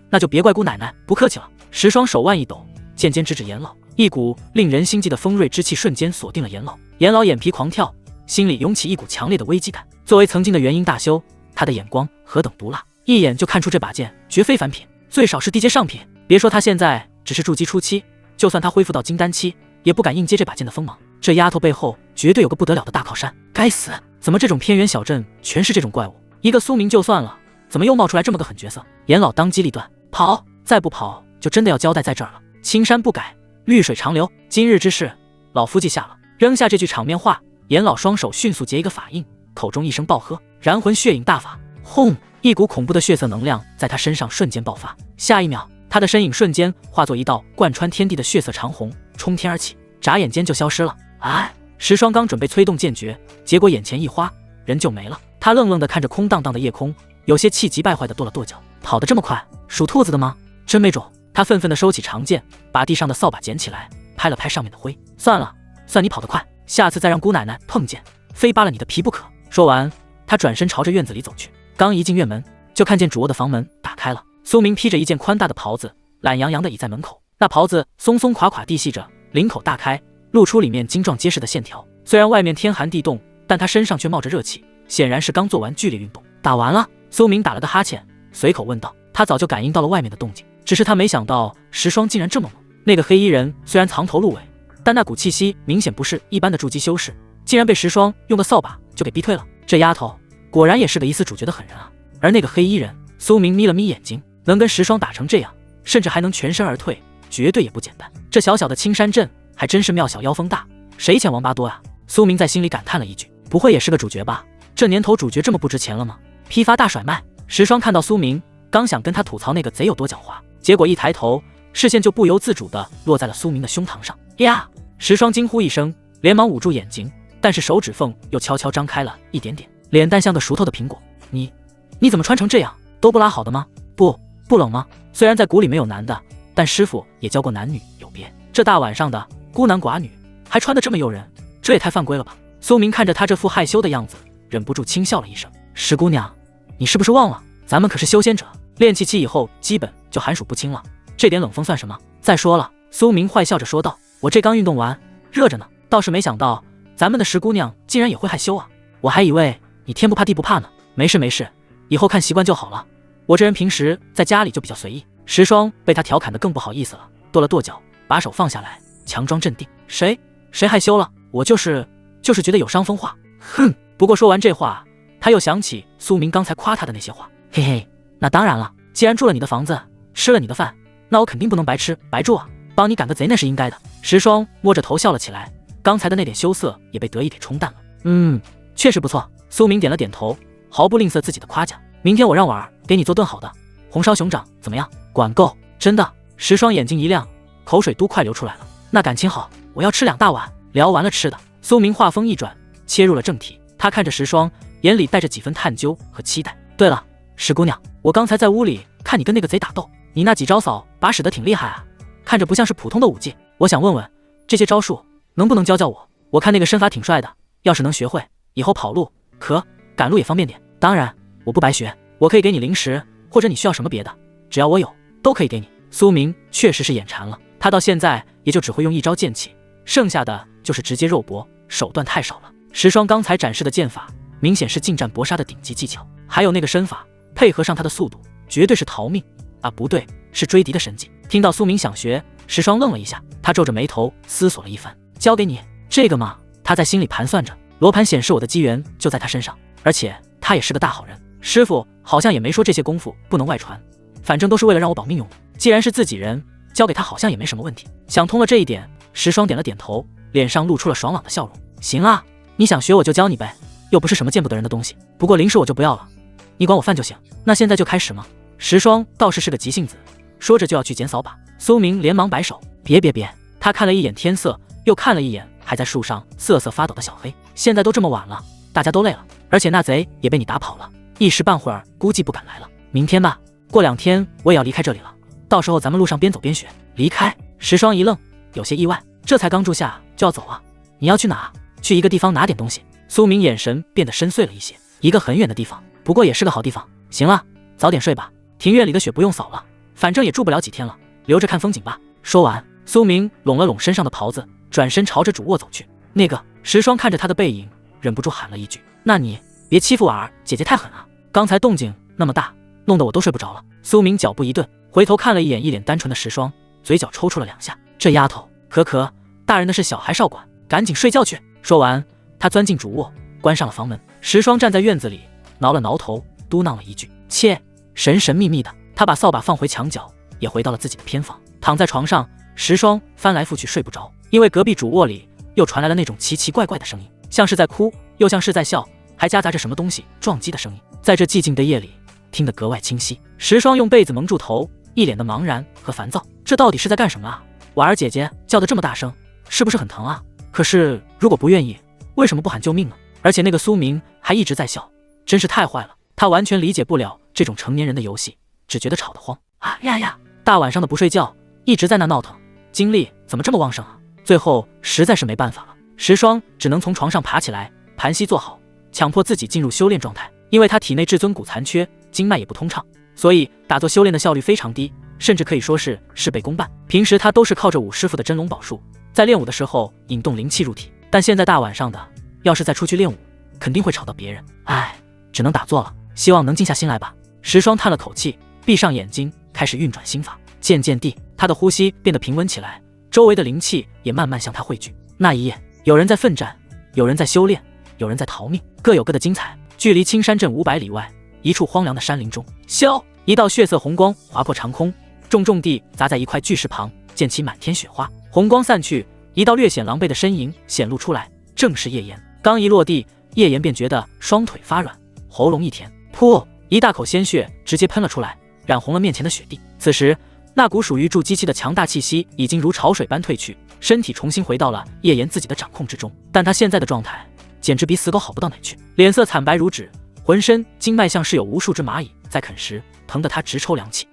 那就别怪姑奶奶不客气了。石霜手腕一抖，剑尖直指严老，一股令人心悸的锋锐之气瞬间锁定了严老。严老眼皮狂跳，心里涌起一股强烈的危机感。作为曾经的元婴大修，他的眼光何等毒辣，一眼就看出这把剑绝非凡品，最少是地阶上品。别说他现在只是筑基初期，就算他恢复到金丹期，也不敢硬接这把剑的锋芒。这丫头背后绝对有个不得了的大靠山。该死，怎么这种偏远小镇全是这种怪物？一个苏明就算了，怎么又冒出来这么个狠角色？严老当机立断，跑！再不跑就真的要交代在这儿了。青山不改，绿水长流，今日之事，老夫记下了。扔下这句场面话，严老双手迅速结一个法印，口中一声暴喝，燃魂血影大法。轰！一股恐怖的血色能量在他身上瞬间爆发，下一秒，他的身影瞬间化作一道贯穿天地的血色长虹，冲天而起，眨眼间就消失了。哎，石霜刚准备催动剑诀，结果眼前一花，人就没了。他愣愣地看着空荡荡的夜空，有些气急败坏地跺了跺脚，跑得这么快，属兔子的吗？真没种！他愤愤地收起长剑，把地上的扫把捡起来，拍了拍上面的灰。算了，算你跑得快，下次再让姑奶奶碰见，非扒了你的皮不可。说完，他转身朝着院子里走去。刚一进院门，就看见主卧的房门打开了。苏明披着一件宽大的袍子，懒洋洋地倚在门口。那袍子松松垮垮地系着，领口大开，露出里面精壮结实的线条。虽然外面天寒地冻，但他身上却冒着热气，显然是刚做完剧烈运动。打完了，苏明打了个哈欠，随口问道。他早就感应到了外面的动静，只是他没想到石霜竟然这么猛。那个黑衣人虽然藏头露尾，但那股气息明显不是一般的筑基修士，竟然被石霜用个扫把就给逼退了。这丫头果然也是个疑似主角的狠人啊！而那个黑衣人，苏明眯了眯眼睛，能跟石霜打成这样，甚至还能全身而退，绝对也不简单。这小小的青山镇还真是庙小妖风大，谁嫌王八多啊？苏明在心里感叹了一句，不会也是个主角吧？这年头主角这么不值钱了吗？批发大甩卖。石霜看到苏明，刚想跟他吐槽那个贼有多狡猾，结果一抬头，视线就不由自主地落在了苏明的胸膛上。呀！石霜惊呼一声，连忙捂住眼睛，但是手指缝又悄悄张开了一点点，脸蛋像个熟透的苹果。你怎么穿成这样？都不拉好的吗？不冷吗？虽然在谷里没有男的，但师傅也教过男女有别。这大晚上的，孤男寡女，还穿得这么诱人，这也太犯规了吧！苏明看着他这副害羞的样子，忍不住轻笑了一声。石姑娘，你是不是忘了，咱们可是修仙者，练气期以后基本就寒暑不侵了，这点冷风算什么？再说了，苏明坏笑着说道，我这刚运动完，热着呢，倒是没想到咱们的石姑娘竟然也会害羞啊！我还以为你天不怕地不怕呢。没事，以后看习惯就好了。我这人平时在家里就比较随意。石霜被他调侃得更不好意思了，跺了跺脚，把手放下来，强装镇定。谁害羞了？我就是觉得有伤风化。哼！不过说完这话，他又想起苏明刚才夸他的那些话。嘿嘿，那当然了，既然住了你的房子，吃了你的饭，那我肯定不能白吃白住啊，帮你赶个贼那是应该的。石霜摸着头笑了起来，刚才的那点羞涩也被得意给冲淡了。确实不错。苏明点了点头，毫不吝啬自己的夸奖。明天我让婉儿给你做顿好的红烧熊掌，怎么样？管够！真的？石霜眼睛一亮，口水都快流出来了。那感情好，我要吃2大碗。聊完了吃的，苏明话锋一转，切入了正题。他看着石霜，眼里带着几分探究和期待。对了，石姑娘，我刚才在屋里看你跟那个贼打斗，你那几招扫把使得挺厉害啊，看着不像是普通的武技。我想问问，这些招数能不能教我？我看那个身法挺帅的，要是能学会，以后跑路赶路也方便点。当然我不白学，我可以给你零食，或者你需要什么别的，只要我有都可以给你。苏明确实是眼馋了，他到现在也就只会用一招剑气，剩下的就是直接肉搏，手段太少了。石霜刚才展示的剑法明显是近战搏杀的顶级技巧，还有那个身法配合上他的速度，绝对是逃命啊，不对，是追敌的神技。听到苏明想学，石霜愣了一下，他皱着眉头思索了一番。交给你这个嘛，他在心里盘算着，罗盘显示我的机缘就在他身上，而且他也是个大好人，师傅好像也没说这些功夫不能外传，反正都是为了让我保命用的。既然是自己人，交给他好像也没什么问题。想通了这一点，石霜点了点头，脸上露出了爽朗的笑容。行啊，你想学我就教你呗，又不是什么见不得人的东西。不过零食我就不要了，你管我饭就行。那现在就开始吗？石霜倒是个急性子，说着就要去捡扫把。苏明连忙摆手，别，他看了一眼天色，又看了一眼还在树上瑟瑟发抖的小黑。现在都这么晚了，大家都累了，而且那贼也被你打跑了，一时半会儿估计不敢来了。明天吧，过2天我也要离开这里了，到时候咱们路上边走边学。离开？石霜一愣，有些意外，这才刚住下就要走啊？你要去哪？去一个地方拿点东西。苏明眼神变得深邃了一些。一个很远的地方，不过也是个好地方。行了，早点睡吧。庭院里的雪不用扫了，反正也住不了几天了，留着看风景吧。说完，苏明拢了拢身上的袍子，转身朝着主卧走去。那个石霜看着他的背影，忍不住喊了一句：“那你别欺负婉儿姐姐太狠啊！刚才动静那么大，弄得我都睡不着了。”苏明脚步一顿，回头看了一眼一脸单纯的石霜，嘴角抽搐了2下。这丫头，可，大人的事小孩少管，赶紧睡觉去。说完，他钻进主卧，关上了房门。石霜站在院子里，挠了挠头，嘟囔了一句：“切，神神秘秘的。”他把扫把放回墙角，也回到了自己的偏房，躺在床上。石霜翻来覆去睡不着，因为隔壁主卧里又传来了那种奇奇怪怪的声音，像是在哭，又像是在笑，还夹杂着什么东西撞击的声音，在这寂静的夜里听得格外清晰。石霜用被子蒙住头，一脸的茫然和烦躁，这到底是在干什么啊？婉儿姐姐叫得这么大声，是不是很疼啊？可是如果不愿意，为什么不喊救命呢？而且那个苏明还一直在笑，真是太坏了。他完全理解不了这种成年人的游戏，只觉得吵得慌。大晚上的不睡觉，一直在那闹腾，精力怎么这么旺盛啊？最后实在是没办法了，石霜只能从床上爬起来，盘膝坐好，强迫自己进入修炼状态。因为他体内至尊骨残缺，经脉也不通畅，所以打坐修炼的效率非常低，甚至可以说是事倍功半。平时他都是靠着武师傅的真龙宝术，在练武的时候引动灵气入体，但现在大晚上的，要是再出去练武，肯定会吵到别人。只能打坐了，希望能静下心来吧。石霜叹了口气，闭上眼睛，开始运转心法。渐渐地，他的呼吸变得平稳起来，周围的灵气也慢慢向他汇聚。那一夜，有人在奋战，有人在修炼，有人在逃命，各有各的精彩。距离青山镇500里外，一处荒凉的山林中，萧一道血色红光划破长空，重重地砸在一块巨石旁，溅起满天雪花。红光散去，一道略显狼狈的身影显露出来，正是叶岩。刚一落地，叶岩便觉得双腿发软，喉咙一甜，噗，一大口鲜血直接喷了出来，染红了面前的雪地。此时，那股属于筑基期的强大气息已经如潮水般退去，身体重新回到了叶岩自己的掌控之中。但他现在的状态简直比死狗好不到哪去，脸色惨白如纸，浑身经脉像是有无数只蚂蚁在啃食，疼得他直抽凉气。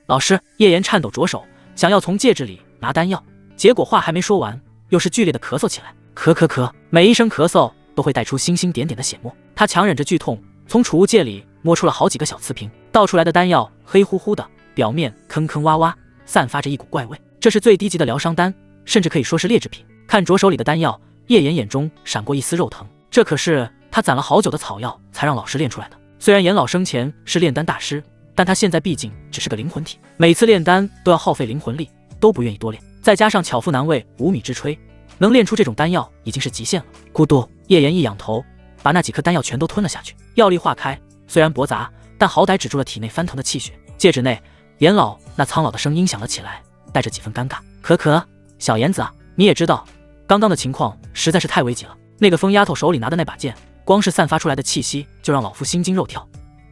老师，叶岩颤抖着手想要从戒指里拿丹药，结果话还没说完，又是剧烈的咳嗽起来，咳，每一声咳嗽都会带出星星点点的血沫。他强忍着剧痛，从储物戒里摸出了好几个小瓷瓶，倒出来的丹药黑乎乎的，表面坑坑洼洼，散发着一股怪味。这是最低级的疗伤丹，甚至可以说是劣质品。看着手里的丹药，叶岩眼中闪过一丝肉疼，这可是他攒了好久的草药才让老师炼出来的。虽然严老生前是炼丹大师，但他现在毕竟只是个灵魂体，每次炼丹都要耗费灵魂力，都不愿意多炼。再加上巧妇难为无米之炊，能炼出这种丹药已经是极限了。咕嘟，叶岩一仰头，把那几颗丹药全都吞了下去，药力化开，虽然驳杂，但好歹止住了体内翻腾的气血。戒指内，严老那苍老的声音响了起来，带着几分尴尬：“小严子啊，你也知道，刚刚的情况实在是太危急了。那个疯丫头手里拿的那把剑，光是散发出来的气息就让老夫心惊肉跳，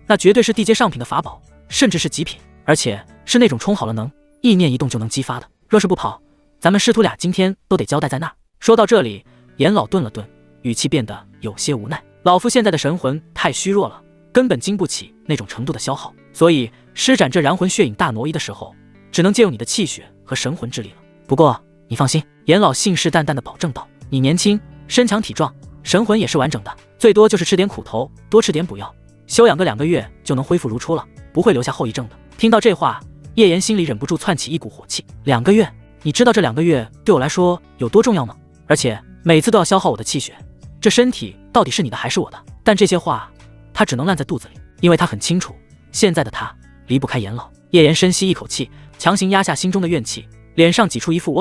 那绝对是地阶上品的法宝，甚至是极品，而且是那种充好了能意念一动就能激发的。若是不跑，咱们师徒俩今天都得交代在那儿。”说到这里，严老顿了顿，语气变得有些无奈：“老夫现在的神魂太虚弱了，根本经不起那种程度的消耗，所以施展这燃魂血影大挪移的时候，只能借用你的气血和神魂之力了。不过你放心。”严老信誓旦旦地保证道：“你年轻，身强体壮，神魂也是完整的，最多就是吃点苦头，多吃点补药，休养个2个月就能恢复如初了，不会留下后遗症的。”听到这话，叶岩心里忍不住窜起一股火气：“2个月？你知道这2个月对我来说有多重要吗？而且每次都要消耗我的气血，这身体到底是你的还是我的？”但这些话他只能烂在肚子里，因为他很清楚，现在的他离不开严老。叶岩深吸一口气，强行压下心中的怨气，脸上挤出一副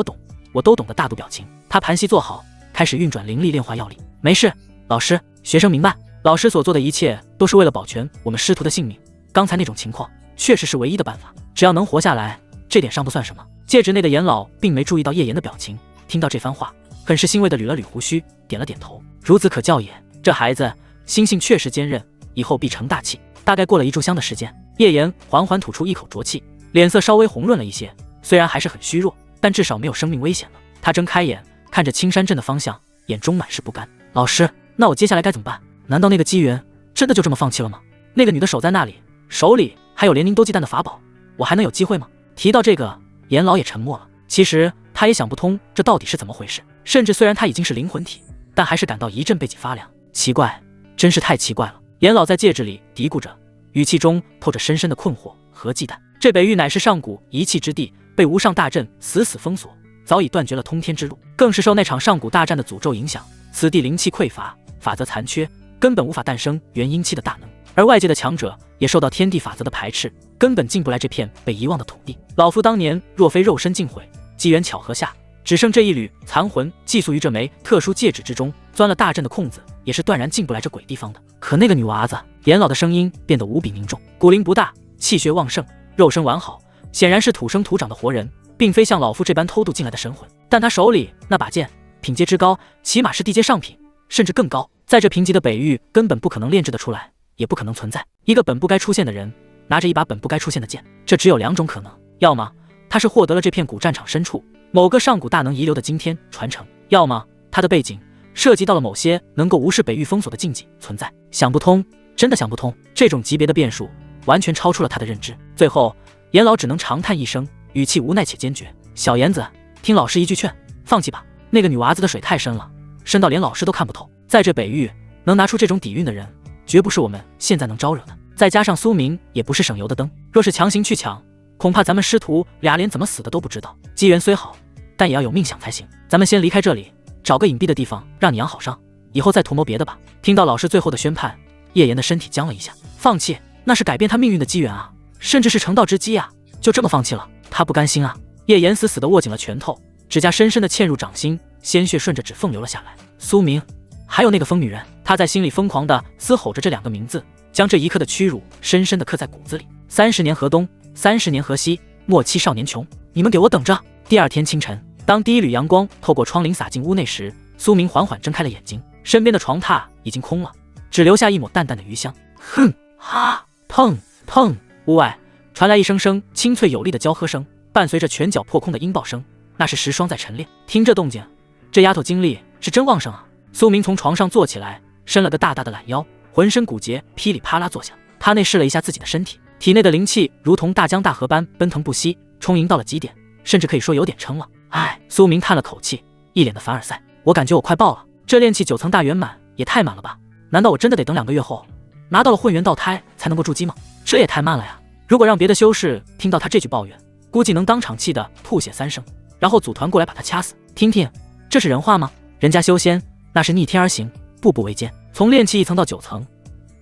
我都懂的大度表情。他盘膝坐好，开始运转灵力炼化药力。“没事，老师，学生明白。老师所做的一切都是为了保全我们师徒的性命。刚才那种情况确实是唯一的办法，只要能活下来，这点上不算什么。”戒指内的严老并没注意到叶岩的表情，听到这番话，很是欣慰地捋了捋胡须，点了点头：“孺子可教也。这孩子心性确实坚韧，以后必成大器。”大概过了1炷香的时间，叶岩缓缓吐出一口浊气，脸色稍微红润了一些，虽然还是很虚弱，但至少没有生命危险了。他睁开眼，看着青山镇的方向，眼中满是不甘：“老师，那我接下来该怎么办？难道那个机缘真的就这么放弃了吗？那个女的守在那里，手里还有连您都忌惮的法宝，我还能有机会吗？”提到这个，严老也沉默了。其实他他也想不通这到底是怎么回事，甚至虽然他已经是灵魂体，但还是感到一阵背脊发凉。奇怪，真是太奇怪了。严老在戒指里嘀咕着，语气中透着深深的困惑和忌惮。这北域乃是上古一气之地，被无上大阵死死封锁，早已断绝了通天之路，更是受那场上古大战的诅咒影响，此地灵气匮乏，法则残缺，根本无法诞生元婴期的大能。而外界的强者也受到天地法则的排斥，根本进不来这片被遗忘的土地。老夫当年若非肉身尽毁，机缘巧合下，只剩这一缕残魂寄宿于这枚特殊戒指之中，钻了大阵的空子，也是断然进不来这鬼地方的。可那个女娃子，严老的声音变得无比凝重。骨龄不大，气血旺盛，肉身完好，显然是土生土长的活人，并非像老夫这般偷渡进来的神魂。但他手里那把剑，品阶之高，起码是地阶上品，甚至更高，在这贫瘠的北域根本不可能炼制得出来，也不可能存在一个本不该出现的人拿着一把本不该出现的剑。这只有两种可能，要么他是获得了这片古战场深处某个上古大能遗留的惊天传承，要么他的背景涉及到了某些能够无视北域封锁的禁忌存在。想不通，真的想不通，这种级别的变数完全超出了他的认知。最后严老只能长叹一声，语气无奈且坚决：小严子，听老师一句劝，放弃吧。那个女娃子的水太深了，深到连老师都看不透。在这北域能拿出这种底蕴的人，绝不是我们现在能招惹的。再加上苏明也不是省油的灯，若是强行去抢，恐怕咱们师徒俩连怎么死的都不知道。机缘虽好，但也要有命想才行。咱们先离开这里，找个隐蔽的地方让你养好伤，以后再图谋别的吧。听到老师最后的宣判，叶岩的身体僵了一下。放弃，那是改变他命运的机缘啊，甚至是成道之机啊，就这么放弃了，他不甘心啊。叶岩死死地握紧了拳头，指甲深深地嵌入掌心，鲜血顺着指缝流了下来。苏明，还有那个疯女人，他在心里疯狂地嘶吼着这两个名字，将这一刻的屈辱深深地刻在骨子里。30年河东，30年河西，莫欺少年穷，你们给我等着。第二天清晨，当第一缕阳光透过窗棂洒进屋内时，苏明缓缓睁开了眼睛，身边的床榻已经空了，只留下一抹淡淡的余香。哼哈，砰砰，屋外传来一声声清脆有力的交喝声，伴随着拳脚破空的音爆声，那是石霜在晨练。听这动静，这丫头精力是真旺盛啊。苏明从床上坐起来，伸了个大大的懒腰，浑身骨节噼里啪啦作响。他内视了一下自己的身体，体内的灵气如同大江大河般奔腾不息，充盈到了极点，甚至可以说有点撑了。唉，苏明叹了口气，一脸的凡尔赛。我感觉我快爆了，这炼气9层大圆满也太满了吧？难道我真的得等2个月后拿到了混元道胎才能够筑基吗？这也太慢了呀！如果让别的修士听到他这句抱怨，估计能当场气得吐血3声，然后组团过来把他掐死。听听，这是人话吗？人家修仙那是逆天而行，步步维艰，从炼气1层到9层，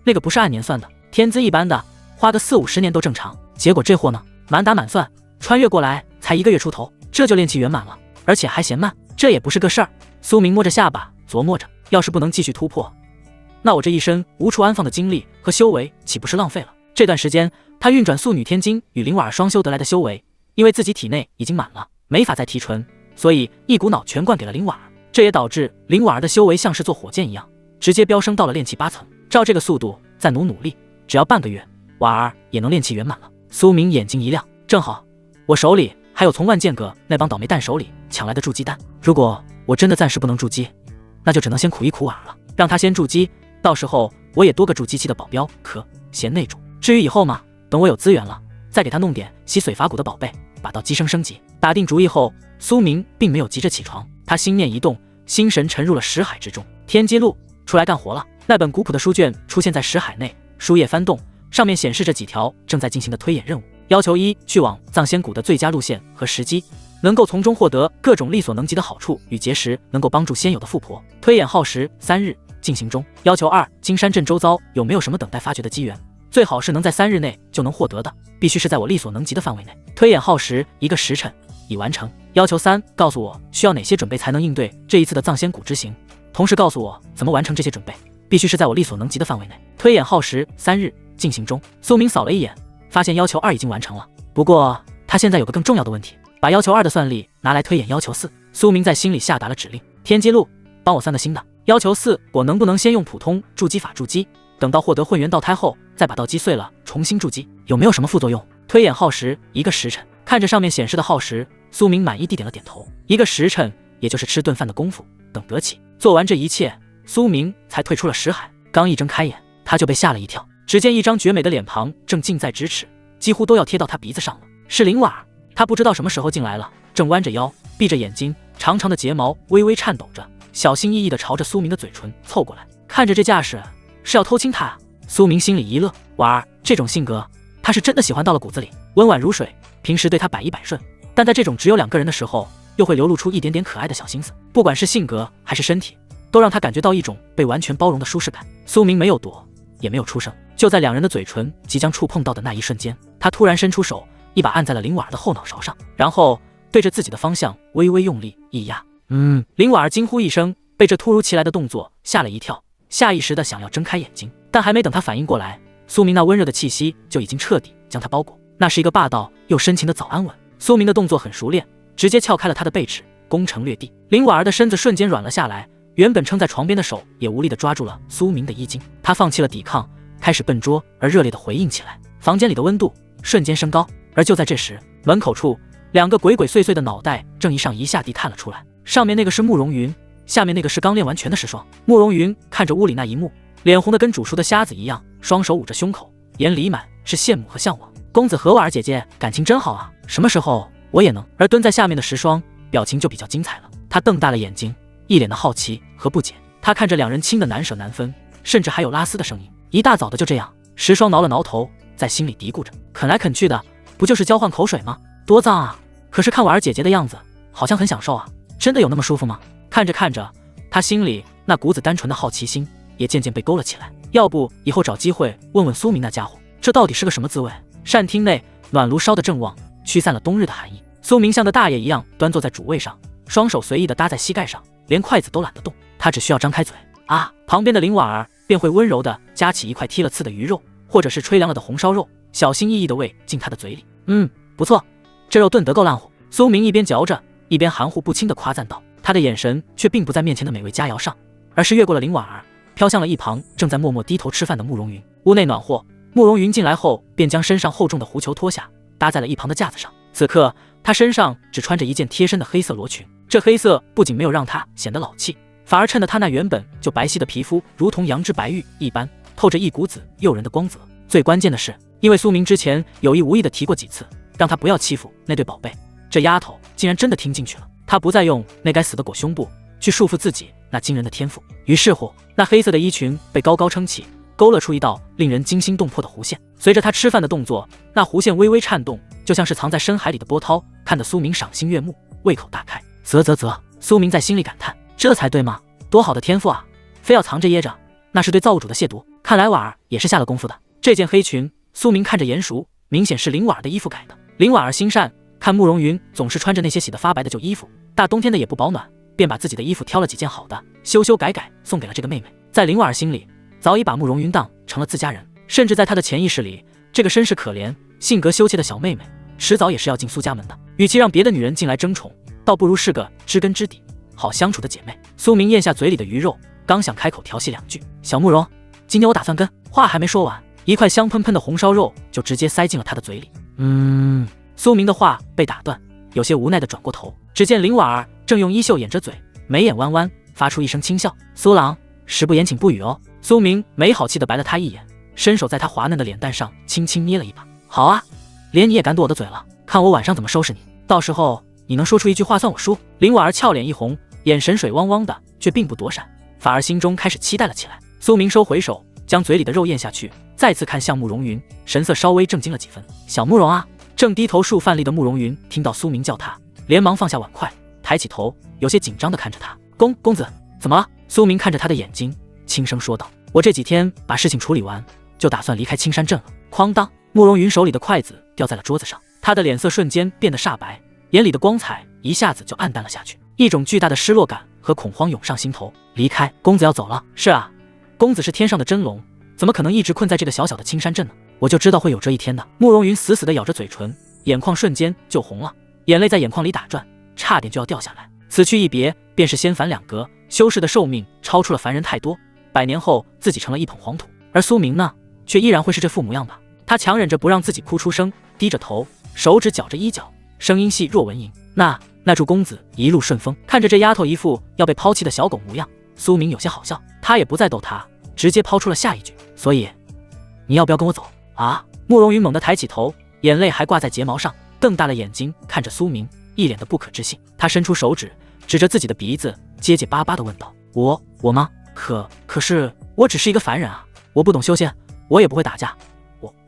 那个不是按年算的，天资一般的花个40-50年都正常。结果这货呢，满打满算穿越过来才1个月出头，这就炼气圆满了，而且还嫌慢，这也不是个事儿。苏明摸着下巴琢磨着，要是不能继续突破，那我这一身无处安放的精力和修为岂不是浪费了？这段时间他运转素女天经与灵瓦尔双修得来的修为，因为自己体内已经满了，没法再提纯，所以一股脑全灌给了灵瓦尔，这也导致灵瓦尔的修为像是坐火箭一样，直接飙升到了炼气8层。照这个速度再努力，只要半个月，瓦尔也能炼气圆满了。苏明眼睛一亮，正好我手里还有从万剑阁那帮倒霉蛋手里抢来的筑基丹，如果我真的暂时不能筑基，那就只能先苦一苦瓦尔了，让他先筑基，到时候我也多个筑基期的保镖可贤内助。至于以后嘛，等我有资源了，再给他弄点吸髓法骨的宝贝，把到机升级。打定主意后，苏明并没有急着起床，他心念一动，心神沉入了识海之中。天机录，出来干活了。那本古朴的书卷出现在识海内，书页翻动，上面显示着几条正在进行的推演任务。要求1，去往藏仙谷的最佳路线和时机，能够从中获得各种力所能及的好处与结识，能够帮助仙友的富婆。推演耗时3日，进行中。要求2，金山镇周遭有没有什么等待发掘的机缘，最好是能在3日内就能获得的，必须是在我力所能及的范围内。推演耗时1个时辰，已完成。要求3，告诉我需要哪些准备才能应对这一次的藏仙谷之行，同时告诉我怎么完成这些准备，必须是在我力所能及的范围内。推演耗时3日，进行中。苏明扫了一眼，发现要求2已经完成了，不过他现在有个更重要的问题，把要求2的算力拿来推演要求4。苏明在心里下达了指令：天机录，帮我算个新的。要求4，我能不能先用普通筑基法筑基，等到获得混元道胎后，再把道基碎了重新筑基，有没有什么副作用？推演耗时1个时辰。看着上面显示的耗时，苏明满意地点了点头。1个时辰，也就是吃顿饭的功夫，等得起。做完这一切，苏明才退出了识海。刚一睁开眼，他就被吓了一跳，只见一张绝美的脸庞正近在咫尺，几乎都要贴到他鼻子上了。是灵瓦尔，他不知道什么时候进来了，正弯着腰，闭着眼睛，长长的睫毛微微颤抖着，小心翼翼地朝着苏明的嘴唇凑过来。看着这架势，是要偷亲他啊？苏明心里一乐，婉儿这种性格，他是真的喜欢到了骨子里。温婉如水，平时对他百依百顺，但在这种只有2个人的时候，又会流露出一点点可爱的小心思。不管是性格还是身体，都让他感觉到一种被完全包容的舒适感。苏明没有躲，也没有出声，就在2人的嘴唇即将触碰到的那一瞬间，他突然伸出手，一把按在了林婉儿的后脑勺上，然后对着自己的方向微微用力一压。林婉儿惊呼一声，被这突如其来的动作吓了一跳，下意识的想要睁开眼睛，但还没等她反应过来，苏明那温热的气息就已经彻底将她包裹。那是一个霸道又深情的早安吻。苏明的动作很熟练，直接撬开了她的背齿，攻城略地。林婉儿的身子瞬间软了下来，原本撑在床边的手也无力地抓住了苏明的衣襟，她放弃了抵抗，开始笨拙而热烈地回应起来。房间里的温度瞬间升高，而就在这时，门口处2个鬼鬼祟祟的脑袋正一上一下地探了出来，上面那个是慕容云，下面那个是刚练完拳的石霜。慕容云看着屋里那一幕，脸红得跟煮熟的虾子一样，双手捂着胸口，眼里满是羡慕和向往。公子和婉儿姐姐感情真好啊，什么时候我也能？而蹲在下面的石霜表情就比较精彩了，他瞪大了眼睛，一脸的好奇和不解。他看着2人亲的难舍难分，甚至还有拉丝的声音。一大早的就这样，石霜挠了挠头，在心里嘀咕着，啃来啃去的，不就是交换口水吗？多脏啊！可是看婉儿姐姐的样子，好像很享受啊，真的有那么舒服吗？看着看着，他心里那股子单纯的好奇心也渐渐被勾了起来。要不以后找机会问问苏明那家伙，这到底是个什么滋味？膳厅内暖炉烧得正旺，驱散了冬日的寒意。苏明像个大爷一样端坐在主位上，双手随意地搭在膝盖上，连筷子都懒得动。他只需要张开嘴啊，旁边的林婉儿便会温柔地夹起一块剔了刺的鱼肉，或者是吹凉了的红烧肉，小心翼翼地喂进他的嘴里。不错，这肉炖得够烂乎。苏明一边嚼着，一边含糊不清地夸赞道，他的眼神却并不在面前的美味佳肴上，而是越过了林婉儿，飘向了一旁正在默默低头吃饭的慕容云。屋内暖和，慕容云进来后便将身上厚重的狐裘脱下，搭在了一旁的架子上。此刻他身上只穿着一件贴身的黑色罗裙，这黑色不仅没有让他显得老气，反而衬得他那原本就白皙的皮肤如同羊脂白玉一般，透着一股子诱人的光泽。最关键的是，因为苏明之前有意无意地提过几次让他不要欺负那对宝贝，这丫头竟然真的听进去了。他不再用那该死的裹胸布去束缚自己那惊人的天赋，于是乎那黑色的衣裙被高高撑起，勾勒出一道令人惊心动魄的弧线。随着他吃饭的动作，那弧线微微颤动，就像是藏在深海里的波涛，看得苏明赏心悦目，胃口大开。啧，苏明在心里感叹，这才对嘛，多好的天赋啊，非要藏着掖着，那是对造物主的亵渎。看来婉儿也是下了功夫的。这件黑裙苏明看着眼熟，明显是林婉儿的衣服改的。林婉儿心善，看慕容云总是穿着那些洗得发白的旧衣服，大冬天的也不保暖，便把自己的衣服挑了几件好的，修改送给了这个妹妹。在林婉儿心里，早已把慕容云当成了自家人，甚至在她的潜意识里，这个身世可怜、性格羞怯的小妹妹，迟早也是要进苏家门的。与其让别的女人进来争宠，倒不如是个知根知底、好相处的姐妹。苏明咽下嘴里的鱼肉，刚想开口调戏2句，小慕容，今天我打算跟……话还没说完，一块香喷喷的红烧肉就直接塞进了他的嘴里。苏明的话被打断，有些无奈地转过头，只见林婉儿正用衣袖掩着嘴，眉眼弯弯，发出一声轻笑。苏郎，食不言请不语哦。苏明没好气地白了他一眼，伸手在他滑嫩的脸蛋上轻轻捏了一把。好啊，连你也敢堵我的嘴了，看我晚上怎么收拾你，到时候你能说出一句话算我输。林婉儿俏脸一红，眼神水汪汪的，却并不躲闪，反而心中开始期待了起来。苏明收回手，将嘴里的肉咽下去，再次看向慕容云，神色稍微震惊了几分。小慕容啊！正低头数饭粒的慕容云听到苏明叫他，连忙放下碗筷，抬起头，有些紧张地看着他。公子，怎么了？苏明看着他的眼睛，轻声说道：我这几天把事情处理完，就打算离开青山镇了。哐当！慕容云手里的筷子掉在了桌子上，他的脸色瞬间变得煞白，眼里的光彩一下子就暗淡了下去，一种巨大的失落感和恐慌涌上心头。离开？公子要走了？是啊，公子是天上的真龙，怎么可能一直困在这个小小的青山镇呢？我就知道会有这一天的。慕容云死死地咬着嘴唇，眼眶瞬间就红了，眼泪在眼眶里打转，差点就要掉下来。此去一别，便是仙凡2隔，修士的寿命超出了凡人太多，100年后自己成了一捧黄土，而苏明呢，却依然会是这副模样吧。他强忍着不让自己哭出声，低着头，手指绞着衣角，声音细若蚊蝇。那祝公子一路顺风。看着这丫头一副要被抛弃的小狗模样，苏明有些好笑，他也不再逗她，直接抛出了下一句：所以你要不要跟我走啊？慕容云猛地抬起头，眼泪还挂在睫毛上，瞪大了眼睛看着苏明，一脸的不可置信。他伸出手指，指着自己的鼻子，结结巴巴地问道：“我吗？可是我只是一个凡人啊，我不懂修仙，我也不会打架，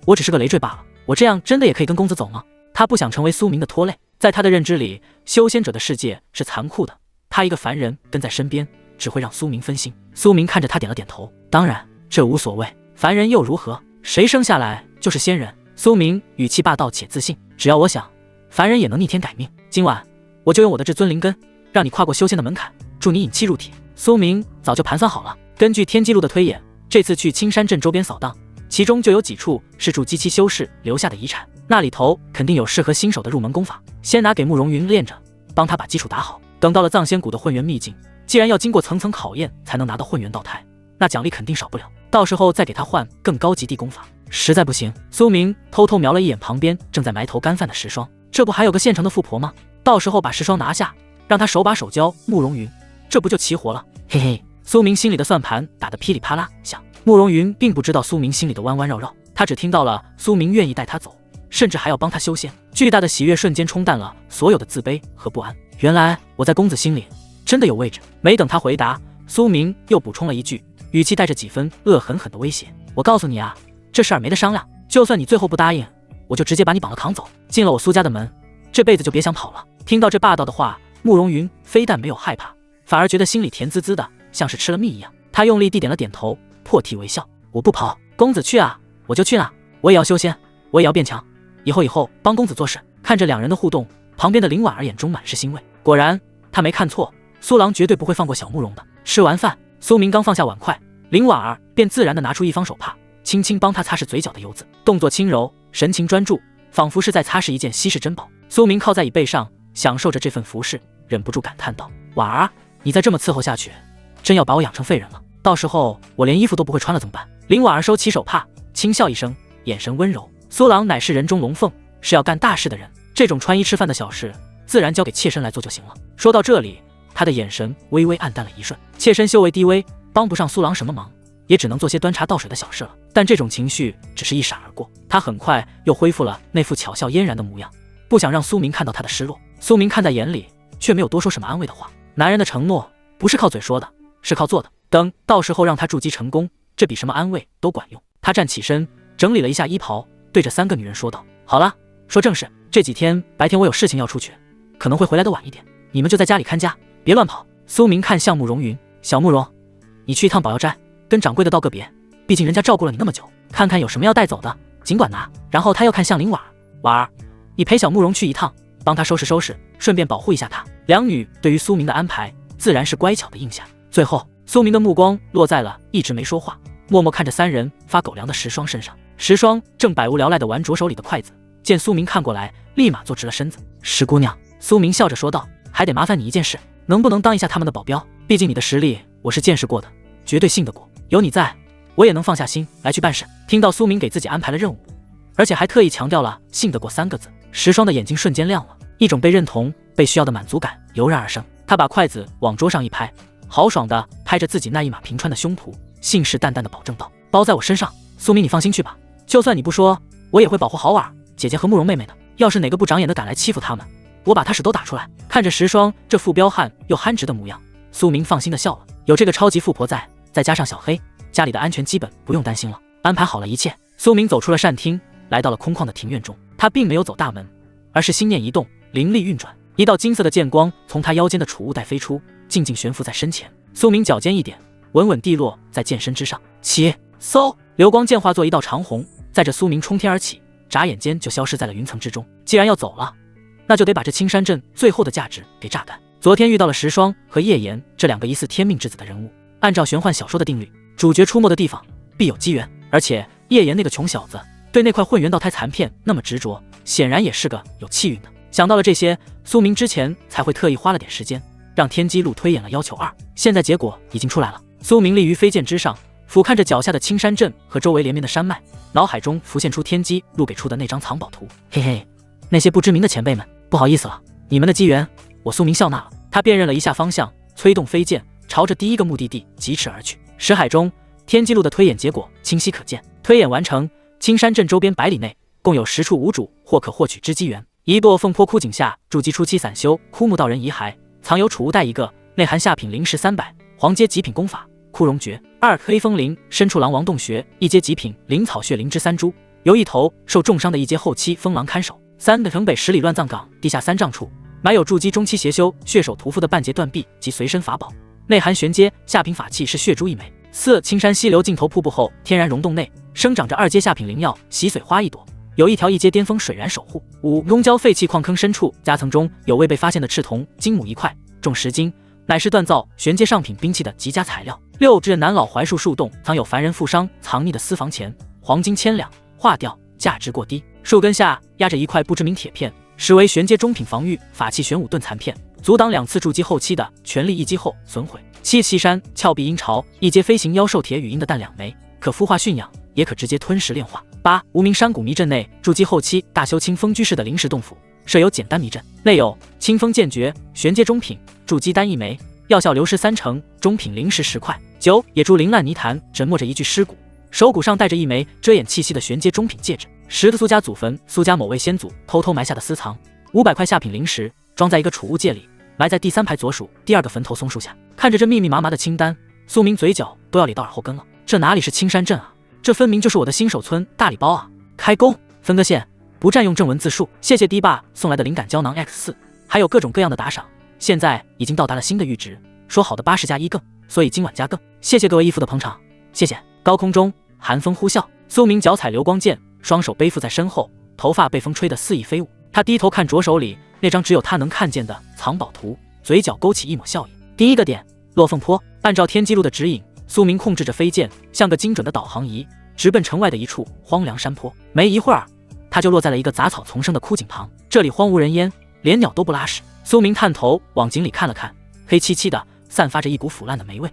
我只是个累赘罢了。我这样真的也可以跟公子走吗？”他不想成为苏明的拖累，在他的认知里，修仙者的世界是残酷的，他一个凡人跟在身边，只会让苏明分心。苏明看着他点了点头，当然，这无所谓，凡人又如何？谁生下来就是仙人？苏明语气霸道且自信，只要我想，凡人也能逆天改命。今晚我就用我的至尊灵根，让你跨过修仙的门槛，助你引气入体。苏明早就盘算好了，根据天机路的推演，这次去青山镇周边扫荡，其中就有几处是筑基期修士留下的遗产，那里头肯定有适合新手的入门功法，先拿给慕容云练着，帮他把基础打好。等到了藏仙谷的混元秘境，既然要经过层层考验才能拿到混元道胎，那奖励肯定少不了，到时候再给他换更高级地功法。实在不行，苏明偷偷瞄了一眼旁边正在埋头干饭的石霜，这不还有个现成的富婆吗？到时候把石霜拿下，让他手把手教慕容云，这不就齐活了？嘿嘿，苏明心里的算盘打得噼里啪啦响。慕容云并不知道苏明心里的弯弯绕绕，他只听到了苏明愿意带他走，甚至还要帮他修仙。巨大的喜悦瞬间冲淡了所有的自卑和不安。原来我在公子心里真的有位置。没等他回答，苏明又补充了一句，语气带着几分恶狠狠的威胁：“我告诉你啊，这事儿没得商量，就算你最后不答应，我就直接把你绑了扛走。进了我苏家的门，这辈子就别想跑了。”听到这霸道的话，慕容云非但没有害怕，反而觉得心里甜滋滋的，像是吃了蜜一样。他用力地点了点头，破涕为笑：“我不跑，公子去啊，我就去哪，我也要修仙，我也要变强，以后帮公子做事。”看着两人的互动，旁边的林婉儿眼中满是欣慰。果然，他没看错，苏郎绝对不会放过小慕容的。吃完饭，苏明刚放下碗筷，林婉儿便自然地拿出一方手帕，轻轻帮他擦拭嘴角的油渍，动作轻柔，神情专注，仿佛是在擦拭一件稀世珍宝。苏明靠在椅背上，享受着这份服侍，忍不住感叹道：“婉儿，你再这么伺候下去，真要把我养成废人了。到时候我连衣服都不会穿了怎么办？”林婉儿收起手帕，轻笑一声，眼神温柔。苏郎乃是人中龙凤，是要干大事的人，这种穿衣吃饭的小事，自然交给妾身来做就行了。说到这里，他的眼神微微暗淡了一瞬。妾身修为低微，帮不上苏郎什么忙，也只能做些端茶倒水的小事了。但这种情绪只是一闪而过，他很快又恢复了那副巧笑嫣然的模样，不想让苏明看到他的失落。苏明看在眼里，却没有多说什么安慰的话。男人的承诺不是靠嘴说的，是靠做的。等到时候让他筑基成功，这比什么安慰都管用。他站起身，整理了一下衣袍，对着3个女人说道：“好了，说正事，这几天白天我有事情要出去，可能会回来的晚一点，你们就在家里看家，别乱跑。”苏明看向慕容云：“小慕容，你去一趟宝药斋，跟掌柜的道个别，毕竟人家照顾了你那么久，看看有什么要带走的，尽管拿。”然后他又看向林婉儿：“婉儿，你陪小慕容去一趟，帮他收拾收拾，顺便保护一下他。”两女对于苏明的安排自然是乖巧的应下。最后，苏明的目光落在了一直没说话，默默看着3人发狗粮的石霜身上。石霜正百无聊赖地玩着手里的筷子，见苏明看过来，立马坐直了身子。“石姑娘。”苏明笑着说道，“还得麻烦你一件事，能不能当一下他们的保镖？毕竟你的实力我是见识过的，绝对信得过。有你在，我也能放下心来去办事。”听到苏明给自己安排了任务，而且还特意强调了信得过3个字，石霜的眼睛瞬间亮了，一种被认同、被需要的满足感油然而生。他把筷子往桌上一拍，豪爽地拍着自己那一马平川的胸脯，信誓旦旦地保证道：“包在我身上，苏明你放心去吧，就算你不说，我也会保护好婉儿姐姐和慕容妹妹的。要是哪个不长眼的敢来欺负他们，我把他屎都打出来。”看着石霜这副彪悍又憨直的模样，苏明放心地笑了。有这个超级富婆在，再加上小黑，家里的安全基本不用担心了。安排好了一切，苏明走出了膳厅，来到了空旷的庭院中。他并没有走大门，而是心念一动，灵力运转，一道金色的剑光从他腰间的储物袋飞出，静静悬浮在身前。苏明脚尖一点，稳稳地落在剑身之上。起，嗖，流光剑化作一道长虹，载着苏明冲天而起，眨眼间就消失在了云层之中。既然要走了，那就得把这青山镇最后的价值给榨干。昨天遇到了石霜和叶岩这2个疑似天命之子的人物，按照玄幻小说的定律，主角出没的地方必有机缘，而且叶岩那个穷小子对那块混元道胎残片那么执着，显然也是个有气运的。想到了这些，苏明之前才会特意花了点时间让天机路推演了要求2，现在结果已经出来了。苏明立于飞剑之上，俯瞰着脚下的青山镇和周围连绵的山脉，脑海中浮现出天机路给出的那张藏宝图。嘿嘿，那些不知名的前辈们，不好意思了，你们的机缘我苏明笑纳了。他辨认了一下方向，催动飞剑朝着第一个目的地疾驰而去。识海中，天机路的推演结果清晰可见，推演完成，青山镇周边100里内共有10处无主或可获取之机缘，一座凤坡枯井下，筑基初期散修枯木道人遗骸，藏有储物袋一个，内含下品灵石300，黄阶极品功法枯荣诀。2黑风林深处狼王洞穴，一阶极品灵草血灵芝3株，由一头受重伤的一阶后期风狼看守。3城北10里乱葬岗地下3丈处，埋有筑基中期邪修血手屠夫的半截断臂及随身法宝，内含玄阶下品法器是血珠1枚。4青山溪流尽头瀑布后天然溶洞内生长着2阶下品灵药洗髓花1朵，有一条1阶巅峰水源守护。5雍郊废弃矿坑深处夹层中有未被发现的赤铜金母1块，重10斤，乃是锻造玄阶上品兵器的极佳材料。6至南老槐树树洞藏有凡人富商藏匿的私房钱，黄金1000两，化掉，价值过低。树根下压着一块不知名铁片，实为玄阶中品防御法器玄武盾残片，阻挡2次筑基后期的全力一击后损毁。7岐山峭壁鹰巢一阶飞行妖兽铁羽鹰的蛋2枚，可孵化驯养，也可直接吞食炼化。8无名山谷迷阵内筑基后期大修清风居士的灵石洞府，设有简单迷阵，内有清风剑诀玄阶中品筑基丹1枚，药效流失3成，中品灵石10块。9野猪灵烂泥潭枕没着一具尸骨，手骨上戴着一枚遮掩气息的玄阶中品戒指。10苏家祖坟苏家某位先祖偷偷埋下的私藏，500块下品灵石装在一个储物戒里，埋在第3排左数第2个坟头松树下。看着这密密麻麻的清单，苏明嘴角都要咧到耳后根了。这哪里是青山镇啊，这分明就是我的新手村大礼包啊！开工，分个线，不占用正文字数。谢谢堤坝送来的灵感胶囊 X4，还有各种各样的打赏。现在已经到达了新的阈值，说好的80加1更，所以今晚加更。谢谢各位义父的捧场，谢谢。高空中寒风呼啸，苏明脚踩流光剑，双手背负在身后，头发被风吹得肆意飞舞。他低头看着手里那张只有他能看见的藏宝图，嘴角勾起一抹笑意。第一个点，落凤坡。按照天机路的指引，苏明控制着飞剑，像个精准的导航仪，直奔城外的一处荒凉山坡。没一会儿，他就落在了一个杂草丛生的枯井旁。这里荒无人烟，连鸟都不拉屎。苏明探头往井里看了看，黑漆漆的，散发着一股腐烂的霉味。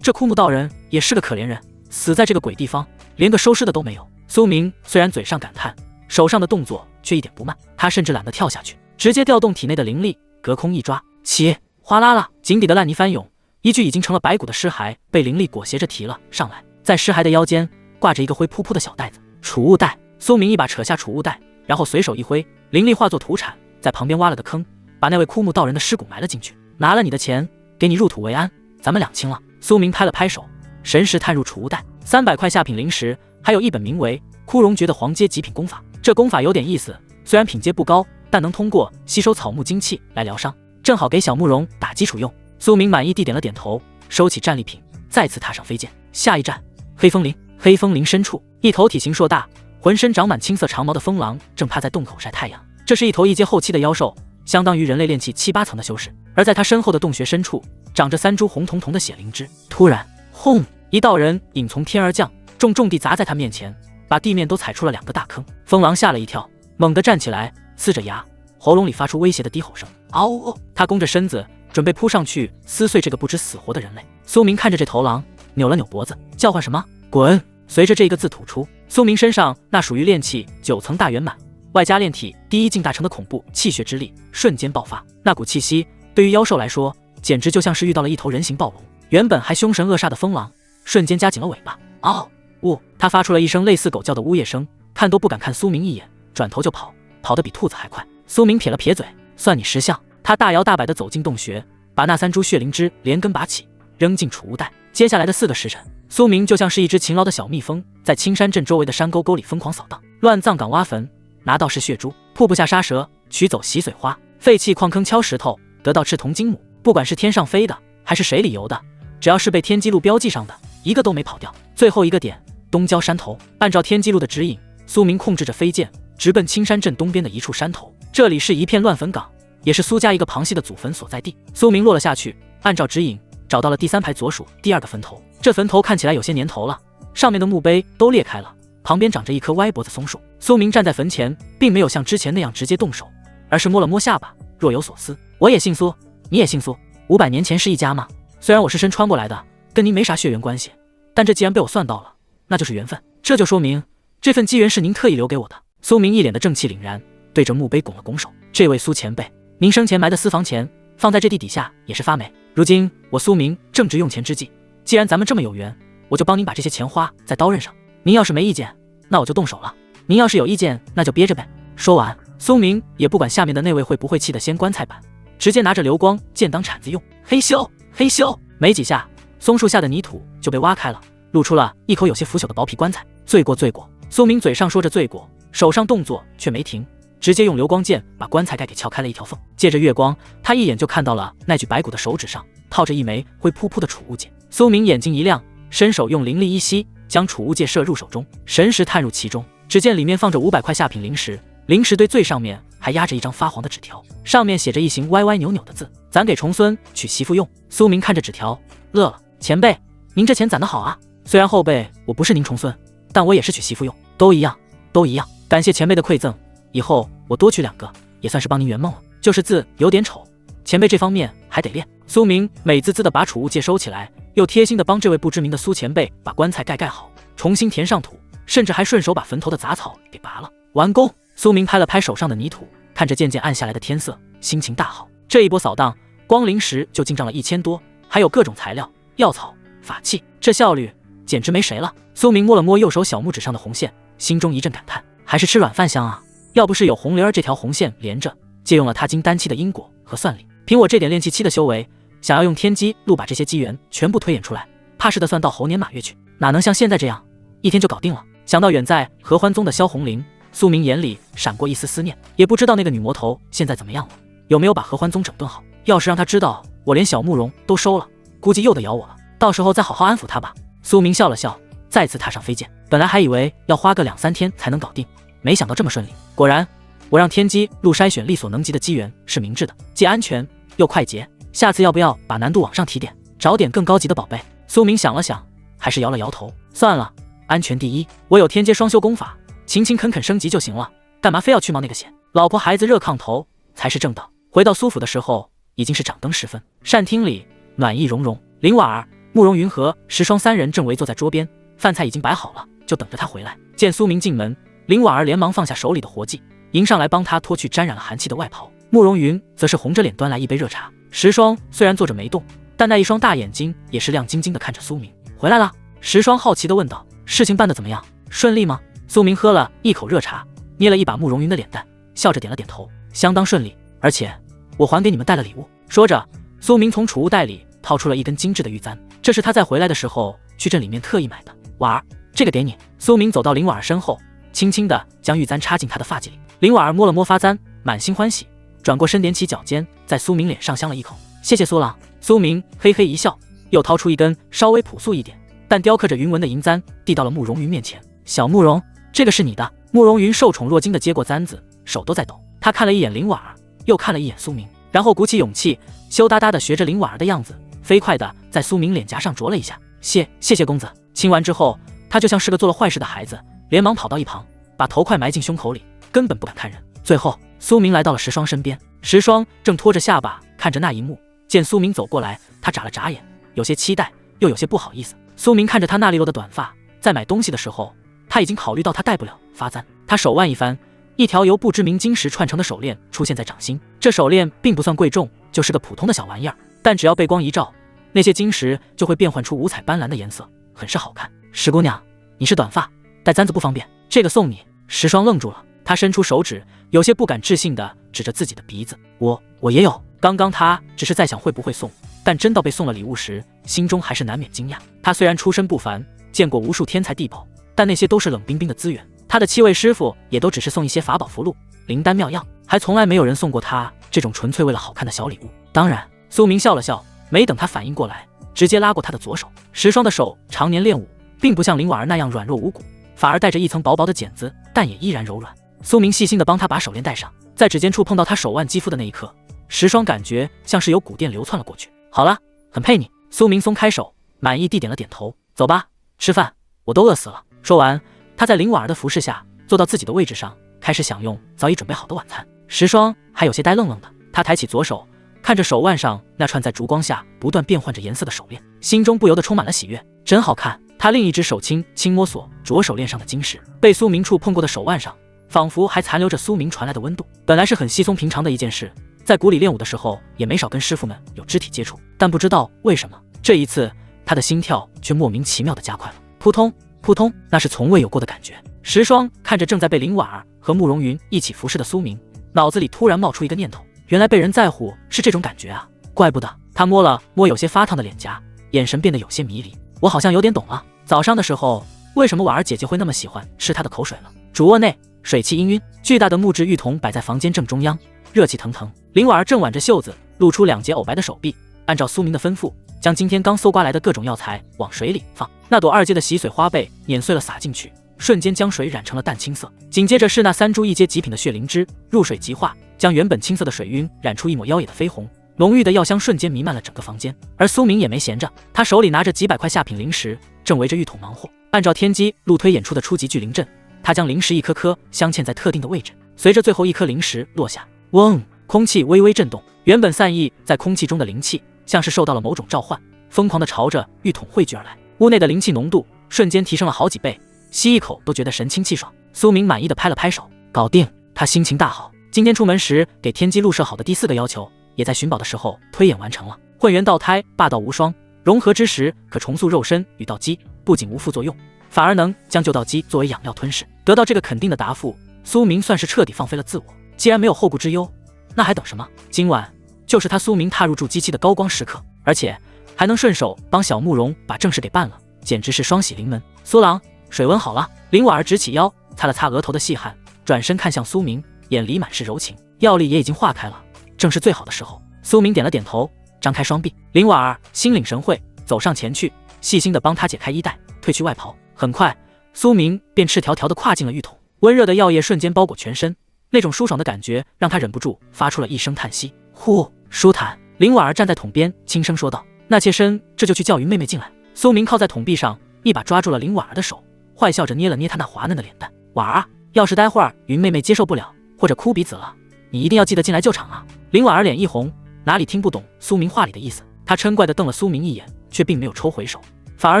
这枯木道人也是个可怜人，死在这个鬼地方，连个收尸的都没有。苏明虽然嘴上感叹，手上的动作却一点不慢。他甚至懒得跳下去，直接调动体内的灵力，隔空一抓，起，哗啦啦，井底的烂泥翻涌，一具已经成了白骨的尸骸被灵力裹挟着提了上来。在尸骸的腰间挂着一个灰扑扑的小袋子，储物袋。苏明一把扯下储物袋，然后随手一挥，灵力化作土铲，在旁边挖了个坑，把那位枯木道人的尸骨埋了进去。拿了你的钱，给你入土为安，咱们两清了。苏明拍了拍手，神识探入储物袋，300块下品灵石，还有一本名为《枯荣诀》的黄阶极品功法。这功法有点意思，虽然品阶不高，但能通过吸收草木精气来疗伤，正好给小慕容打基础用。苏明满意地点了点头，收起战利品，再次踏上飞剑。下一站，黑风林。黑风林深处，一头体型硕大、浑身长满青色长毛的风狼正趴在洞口晒太阳。这是一头1阶后期的妖兽，相当于人类炼气7、8层的修士。而在他身后的洞穴深处，长着3株红彤彤的血灵芝。突然，轰！一道人影从天而降，重重地砸在他面前，把地面都踩出了2个大坑。风狼吓了一跳，猛地站起来，呲着牙，喉咙里发出威胁的低吼声。嗷哦！他弓着身子，准备扑上去撕碎这个不知死活的人类。苏明看着这头狼，扭了扭脖子，叫唤什么？滚！随着这一个字吐出，苏明身上那属于炼气9层大圆满，外加炼体第1境大成的恐怖气血之力瞬间爆发。那股气息对于妖兽来说，简直就像是遇到了一头人形暴龙。原本还凶神恶煞的风狼，瞬间夹紧了尾巴。嗷呜！他发出了一声类似狗叫的呜咽声，看都不敢看苏明一眼，转头就跑，跑得比兔子还快。苏明撇了撇嘴，算你识相。他大摇大摆地走进洞穴，把那3株血灵芝连根拔起，扔进储物袋。接下来的4个时辰，苏明就像是一只勤劳的小蜜蜂，在青山镇周围的山沟沟里疯狂扫荡。乱葬岗挖坟，拿到是血珠；瀑布下杀蛇，取走洗髓花；废弃矿坑敲石头，得到赤铜金母。不管是天上飞的，还是水里游的，只要是被天机路标记上的，一个都没跑掉。最后一个点，东郊山头。按照天机路的指引，苏明控制着飞剑，直奔青山镇东边的一处山头。这里是一片乱坟岗，也是苏家一个旁系的祖坟所在地。苏明落了下去，按照指引找到了第3排左数第2个坟头。这坟头看起来有些年头了，上面的墓碑都裂开了，旁边长着一棵歪脖子松树。苏明站在坟前，并没有像之前那样直接动手，而是摸了摸下巴，若有所思。我也姓苏，你也姓苏，500年前是一家吗？虽然我是身穿过来的，跟您没啥血缘关系，但这既然被我算到了，那就是缘分。这就说明这份机缘是您特意留给我的。苏明一脸的正气凛然，对着墓碑拱了拱手。这位苏前辈，您生前埋的私房钱放在这地底下也是发霉，如今我苏明正值用钱之际，既然咱们这么有缘，我就帮您把这些钱花在刀刃上。您要是没意见，那我就动手了；您要是有意见，那就憋着呗。说完，苏明也不管下面的那位会不会气得掀棺材板，直接拿着流光剑当铲子用，嘿咻嘿咻，没几下，松树下的泥土就被挖开了，露出了一口有些腐朽的薄皮棺材。罪过罪过！苏明嘴上说着罪过，手上动作却没停，直接用流光剑把棺材盖给撬开了一条缝。借着月光，他一眼就看到了那具白骨的手指上套着一枚灰扑扑的储物戒。苏明眼睛一亮，伸手用灵力一吸，将储物戒射入手中，神识探入其中，只见里面放着500块下品灵石，灵石堆最上面还压着一张发黄的纸条，上面写着一行歪歪扭扭的字：攒给重孙娶媳妇用。苏明看着纸条乐了，前辈，您这钱攒得好啊，虽然后辈我不是您重孙，但我也是娶媳妇用，都一样都一样，感谢前辈的馈赠，以后我多娶2个也算是帮您圆梦了，就是字有点丑，前辈这方面还得练。苏明美滋滋地把储物戒收起来，又贴心地帮这位不知名的苏前辈把棺材盖好，重新填上土，甚至还顺手把坟头的杂草给拔了。完工！苏明拍了拍手上的泥土，看着渐渐暗下来的天色，心情大好。这一波扫荡，光灵石就进账了1000多，还有各种材料、药草、法器，这效率简直没谁了。苏明摸了摸右手小拇指上的红线，心中一阵感叹，还是吃软饭香啊！要不是有红灵儿这条红线连着，借用了他金丹期的因果和算力，凭我这点炼气期的修为，想要用天机路把这些机缘全部推演出来，怕是得算到猴年马月去，哪能像现在这样一天就搞定了。想到远在合欢宗的萧红灵，苏明眼里闪过一丝思念，也不知道那个女魔头现在怎么样了，有没有把合欢宗整顿好。要是让她知道我连小慕容都收了，估计又得咬我了，到时候再好好安抚她吧。苏明笑了笑，再次踏上飞剑。本来还以为要花个2、3天才能搞定，没想到这么顺利。果然，我让天机路筛选力所能及的机缘是明智的，既安全又快捷。下次要不要把难度往上提点，找点更高级的宝贝？苏明想了想，还是摇了摇头，算了，安全第一。我有天阶双修功法，勤勤恳恳升级就行了，干嘛非要去冒那个险？老婆孩子热炕头才是正道。回到苏府的时候，已经是掌灯时分，膳厅里暖意融融。林婉儿、慕容云和石霜3人正围坐在桌边，饭菜已经摆好了，就等着他回来。见苏明进门，林婉儿连忙放下手里的活计，迎上来帮他脱去沾染了寒气的外袍。慕容云则是红着脸端来一杯热茶。石霜虽然坐着没动，但那一双大眼睛也是亮晶晶的看着苏明。回来了？石霜好奇地问道。事情办得怎么样？顺利吗？苏明喝了一口热茶，捏了一把慕容云的脸蛋，笑着点了点头，相当顺利，而且我还给你们带了礼物。说着，苏明从储物袋里掏出了一根精致的玉簪，这是他在回来的时候去镇里面特意买的。婉儿，这个给你。苏明走到林婉儿身后，轻轻地将玉簪插进她的发髻里。林婉儿摸了摸发簪，满心欢喜，转过身踮起脚尖，在苏明脸上香了一口。谢谢苏郎。苏明嘿嘿一笑，又掏出一根稍微朴素一点但雕刻着云纹的银簪，递到了慕容云面前。小慕容，这个是你的。慕容云受宠若惊地接过簪子，手都在抖。他看了一眼林婉儿，又看了一眼苏明，然后鼓起勇气，羞答答地学着林婉儿的样子，飞快地在苏明脸颊上啄了一下。谢谢公子。亲完之后，他就像是个做了坏事的孩子，连忙跑到一旁，把头快埋进胸口里，根本不敢看人。最后，苏明来到了石霜身边，石霜正拖着下巴看着那一幕，见苏明走过来，他眨了眨眼，有些期待，又有些不好意思。苏明看着他那利落的短发，在买东西的时候，他已经考虑到他戴不了发簪。他手腕一翻，一条由不知名晶石串成的手链出现在掌心。这手链并不算贵重，就是个普通的小玩意儿，但只要被光一照，那些晶石就会变换出五彩斑斓的颜色，很是好看。石姑娘，你是短发，戴簪子不方便，这个送你。石霜愣住了，他伸出手指，有些不敢置信地指着自己的鼻子。我也有。刚刚他只是在想会不会送，但真到被送了礼物时，心中还是难免惊讶。他虽然出身不凡，见过无数天才地宝，但那些都是冷冰冰的资源。他的7位师傅也都只是送一些法宝符箓、灵丹妙药，还从来没有人送过他这种纯粹为了好看的小礼物。当然，苏明笑了笑，没等他反应过来，直接拉过他的左手。石霜的手常年练武，并不像林婉儿那样软弱无骨，反而带着一层薄薄的茧子，但也依然柔软。苏明细心地帮他把手链戴上，在指尖触碰到他手腕肌肤的那一刻，石霜感觉像是有骨电流窜了过去。好了，很配你。苏明松开手，满意地点了点头。走吧，吃饭，我都饿死了。说完，他在林婉儿的服侍下坐到自己的位置上，开始享用早已准备好的晚餐。石霜还有些呆愣愣的，他抬起左手，看着手腕上那串在烛光下不断变换着颜色的手链，心中不由得充满了喜悦，真好看。他另一只手轻轻摸索着手链上的晶石，被苏明触碰过的手腕上，仿佛还残留着苏明传来的温度。本来是很稀松平常的一件事，在谷里练武的时候也没少跟师傅们有肢体接触，但不知道为什么这一次他的心跳却莫名其妙地加快了，扑通扑通，那是从未有过的感觉。石霜看着正在被林婉儿和慕容云一起服侍的苏明，脑子里突然冒出一个念头，原来被人在乎是这种感觉啊，怪不得。他摸了摸有些发烫的脸颊，眼神变得有些迷离。我好像有点懂了，早上的时候为什么婉儿姐姐会那么喜欢吃她的口水了。主卧内水汽氤氲，巨大的木质浴桶摆在房间正中央，热气腾腾。林婉儿正挽着袖子，露出2截藕白的手臂，按照苏明的吩咐，将今天刚搜刮来的各种药材往水里放。那朵2阶的洗水花被碾碎了撒进去，瞬间将水染成了淡青色。紧接着是那3株1阶极品的血灵芝，入水即化，将原本青色的水晕染出一抹妖冶的绯红。浓郁的药香瞬间弥漫了整个房间。而苏明也没闲着，他手里拿着几百块下品灵石，正围着浴桶忙活。按照天机陆推演出的初级聚灵阵，他将灵石一颗颗镶嵌在特定的位置。随着最后一颗灵石落下，嗡，空气微微震动，原本散逸在空气中的灵气像是受到了某种召唤，疯狂地朝着浴桶汇聚而来。屋内的灵气浓度瞬间提升了好几倍，吸一口都觉得神清气爽。苏明满意地拍了拍手，搞定。他心情大好，今天出门时给天机录设好的第4个要求，也在寻宝的时候推演完成了。混元道胎霸道无双，融合之时可重塑肉身与道基，不仅无副作用，反而能将旧道基作为养料吞噬。得到这个肯定的答复，苏明算是彻底放飞了自我。既然没有后顾之忧，那还等什么？今晚就是他苏明踏入筑基期的高光时刻，而且还能顺手帮小慕容把正事给办了，简直是双喜临门。苏郎，水温好了。林婉儿直起腰，擦了擦额头的细汗，转身看向苏明，眼里满是柔情。药力也已经化开了，正是最好的时候。苏明点了点头，张开双臂。林婉儿心领神会，走上前去，细心地帮他解开衣带，褪去外袍。很快，苏明便赤条条地跨进了浴桶，温热的药液瞬间包裹全身，那种舒爽的感觉让他忍不住发出了一声叹息。呼，舒坦。林婉儿站在桶边，轻声说道：“那妾身这就去叫云妹妹进来。”苏明靠在桶壁上，一把抓住了林婉儿的手，坏笑着捏了捏她那滑嫩的脸蛋。婉儿，要是待会儿云妹妹接受不了，或者哭鼻子了，你一定要记得进来救场啊。林婉儿脸一红，哪里听不懂苏明话里的意思？她嗔怪地瞪了苏明一眼，却并没有抽回手，反而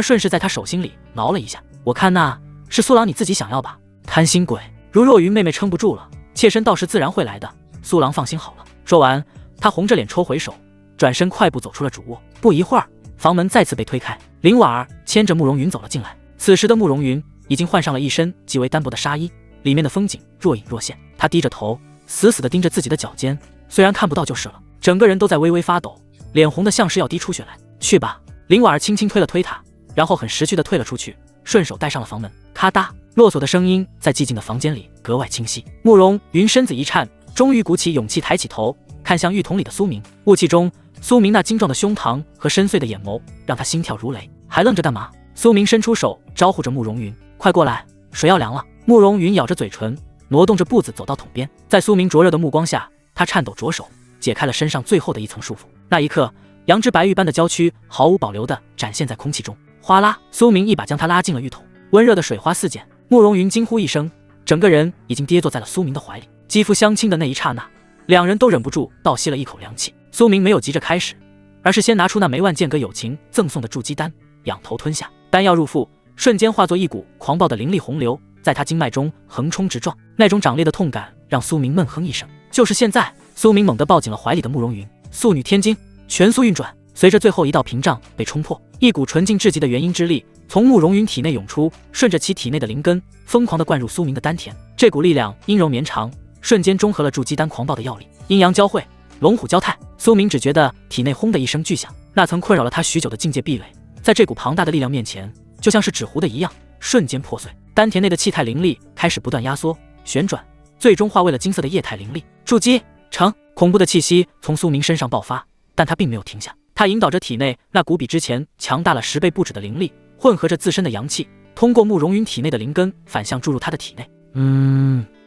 顺势在他手心里挠了一下。我看那是苏郎你自己想要吧？贪心鬼！如若云妹妹撑不住了，妾身到时自然会来的。苏郎放心好了。说完，他红着脸抽回手，转身快步走出了主卧。不一会儿，房门再次被推开，林婉儿牵着慕容云走了进来。此时的慕容云已经换上了一身极为单薄的纱衣，里面的风景若隐若现。他低着头，死死地盯着自己的脚尖，虽然看不到就是了，整个人都在微微发抖，脸红得像是要滴出血来。去吧。林婉儿轻轻推了推他，然后很识趣地退了出去，顺手带上了房门。咔嗒，落锁的声音在寂静的房间里格外清晰。慕容云身子一颤，终于鼓起勇气抬起头，看向浴桶里的苏明。雾气中，苏明那精壮的胸膛和深邃的眼眸让他心跳如雷。还愣着干嘛？苏明伸出手招呼着慕容云，快过来，水要凉了。慕容云咬着嘴唇，挪动着步子走到桶边。在苏明灼热的目光下，他颤抖着手解开了身上最后的一层束缚。那一刻，羊脂白玉般的娇躯毫无保留地展现在空气中。哗啦，苏明一把将他拉进了浴桶，温热的水花四溅。慕容云惊呼一声，整个人已经跌坐在了苏明的怀里。肌肤相亲的那一刹那，两人都忍不住倒吸了一口凉气。苏明没有急着开始，而是先拿出那枚万剑阁友情赠送的筑基丹，仰头吞下。丹药入腹，瞬间化作一股狂暴的灵力洪流，在他经脉中横冲直撞。那种涨裂的痛感让苏明闷哼一声。就是现在！苏明猛地抱紧了怀里的慕容云，素女天经全速运转。随着最后一道屏障被冲破，一股纯净至极的元婴之力从慕容云体内涌出，顺着其体内的灵根疯狂地灌入苏明的丹田。这股力量阴柔绵长，瞬间中和了筑基丹狂暴的药力。阴阳交汇，龙虎交泰。苏明只觉得体内轰的一声巨响，那曾困扰了他许久的境界壁垒，在这股庞大的力量面前，就像是纸糊的一样，瞬间破碎。丹田内的气态灵力开始不断压缩、旋转，最终化为了金色的液态灵力。筑基成！恐怖的气息从苏明身上爆发，但他并没有停下。他引导着体内那股比之前强大了10倍不止的灵力，混合着自身的阳气，通过慕容云体内的灵根反向注入他的体内。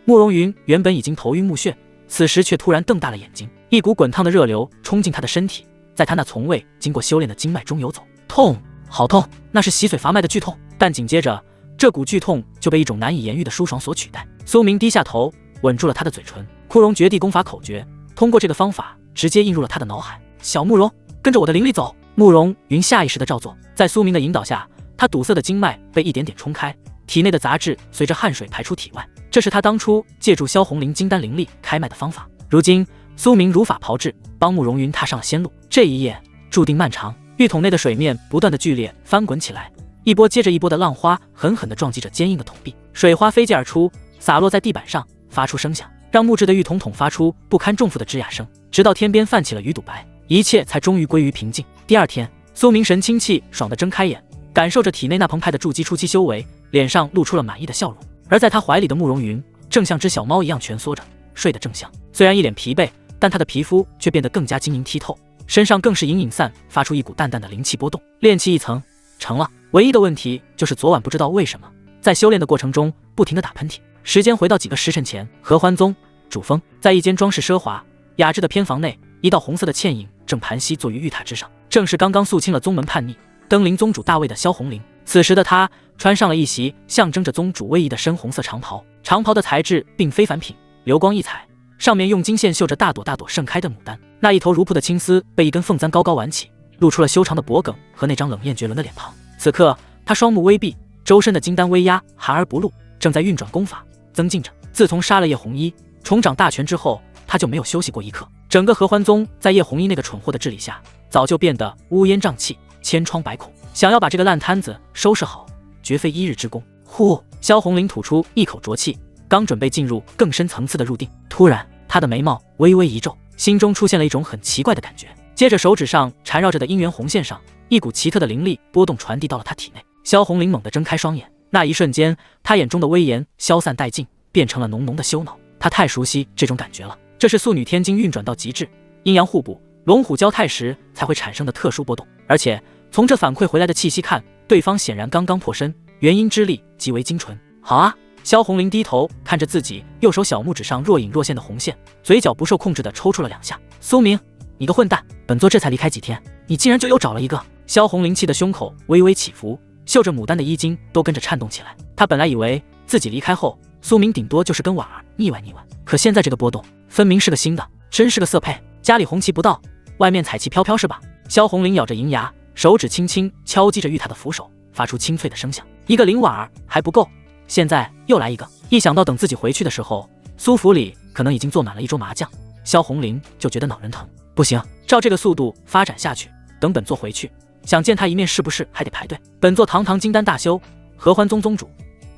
慕容云原本已经头晕目眩，此时却突然瞪大了眼睛，一股滚烫的热流冲进他的身体，在他那从未经过修炼的经脉中游走。痛，好痛！那是洗髓伐脉的剧痛，但紧接着这股剧痛就被一种难以言喻的舒爽所取代。苏明低下头，吻住了他的嘴唇。枯荣绝地功法口诀，通过这个方法直接印入了他的脑海。小慕容，跟着我的灵力走。慕容云下意识的照做，在苏明的引导下，他堵塞的经脉被一点点冲开，体内的杂质随着汗水排出体外。这是他当初借助萧红灵金丹灵力开脉的方法。如今苏明如法炮制，帮慕容云踏上了仙路。这一夜注定漫长。浴桶内的水面不断的剧烈翻滚起来，一波接着一波的浪花狠狠地撞击着坚硬的桶壁，水花飞溅而出，洒落在地板上，发出声响。让木质的浴桶桶发出不堪重负的吱呀声，直到天边泛起了鱼肚白，一切才终于归于平静。第二天，苏明神清气爽地睁开眼，感受着体内那澎湃的筑基初期修为，脸上露出了满意的笑容。而在他怀里的慕容云正像只小猫一样蜷缩着，睡得正香。虽然一脸疲惫，但他的皮肤却变得更加晶莹剔透，身上更是隐隐散发出一股淡淡的灵气波动。炼气一层成了，唯一的问题就是昨晚不知道为什么在修炼的过程中不停地打喷嚏。时间回到几个时辰前，合欢宗主峰在一间装饰奢华雅致的偏房内，一道红色的倩影正盘膝坐于玉塔之上，正是刚刚肃清了宗门叛逆登临宗主大位的萧红菱。此时的她穿上了一袭象征着宗主威仪的深红色长袍，长袍的材质并非凡品，流光溢彩，上面用金线绣着大朵大朵盛开的牡丹。那一头如瀑的青丝被一根凤簪高高挽起，露出了修长的脖颈和那张冷艳绝伦的脸庞。此刻她双目微闭，周身的金丹微压，含而不露，正在运转功法增进着。自从杀了叶红衣，重掌大权之后，他就没有休息过一刻。整个合欢宗在叶红衣那个蠢货的治理下，早就变得乌烟瘴气，千疮百孔。想要把这个烂摊子收拾好，绝非一日之功。呼，萧红菱吐出一口浊气，刚准备进入更深层次的入定，突然她的眉毛微微一皱，心中出现了一种很奇怪的感觉。接着手指上缠绕着的姻缘红线上，一股奇特的灵力波动传递到了她体内。萧红菱猛地睁开双眼，那一瞬间，她眼中的威严消散殆尽，变成了浓浓的羞恼。她太熟悉这种感觉了，这是素女天经运转到极致，阴阳互补，龙虎交泰时才会产生的特殊波动。而且从这反馈回来的气息看，对方显然刚刚破身，元阴之力极为精纯。好啊！萧红菱低头看着自己右手小拇指上若隐若现的红线，嘴角不受控制地抽搐了两下。苏明，你个混蛋，本座这才离开几天，你竟然就又找了一个！萧红菱气的胸口微微起伏，绣着牡丹的衣襟都跟着颤动起来。她本来以为自己离开后，苏明顶多就是跟婉儿腻歪腻歪，可现在这个波动分明是个新的，真是个色配。家里红旗不到，外面彩旗飘飘是吧？萧红菱咬着银牙，手指轻轻敲击着玉塔的扶手，发出清脆的声响。一个林婉儿还不够，现在又来一个。一想到等自己回去的时候，苏府里可能已经坐满了一桌麻将，萧红菱就觉得脑仁疼。不行，照这个速度发展下去，等本座回去，想见他一面是不是还得排队？本座堂堂金丹大修，合欢宗宗主，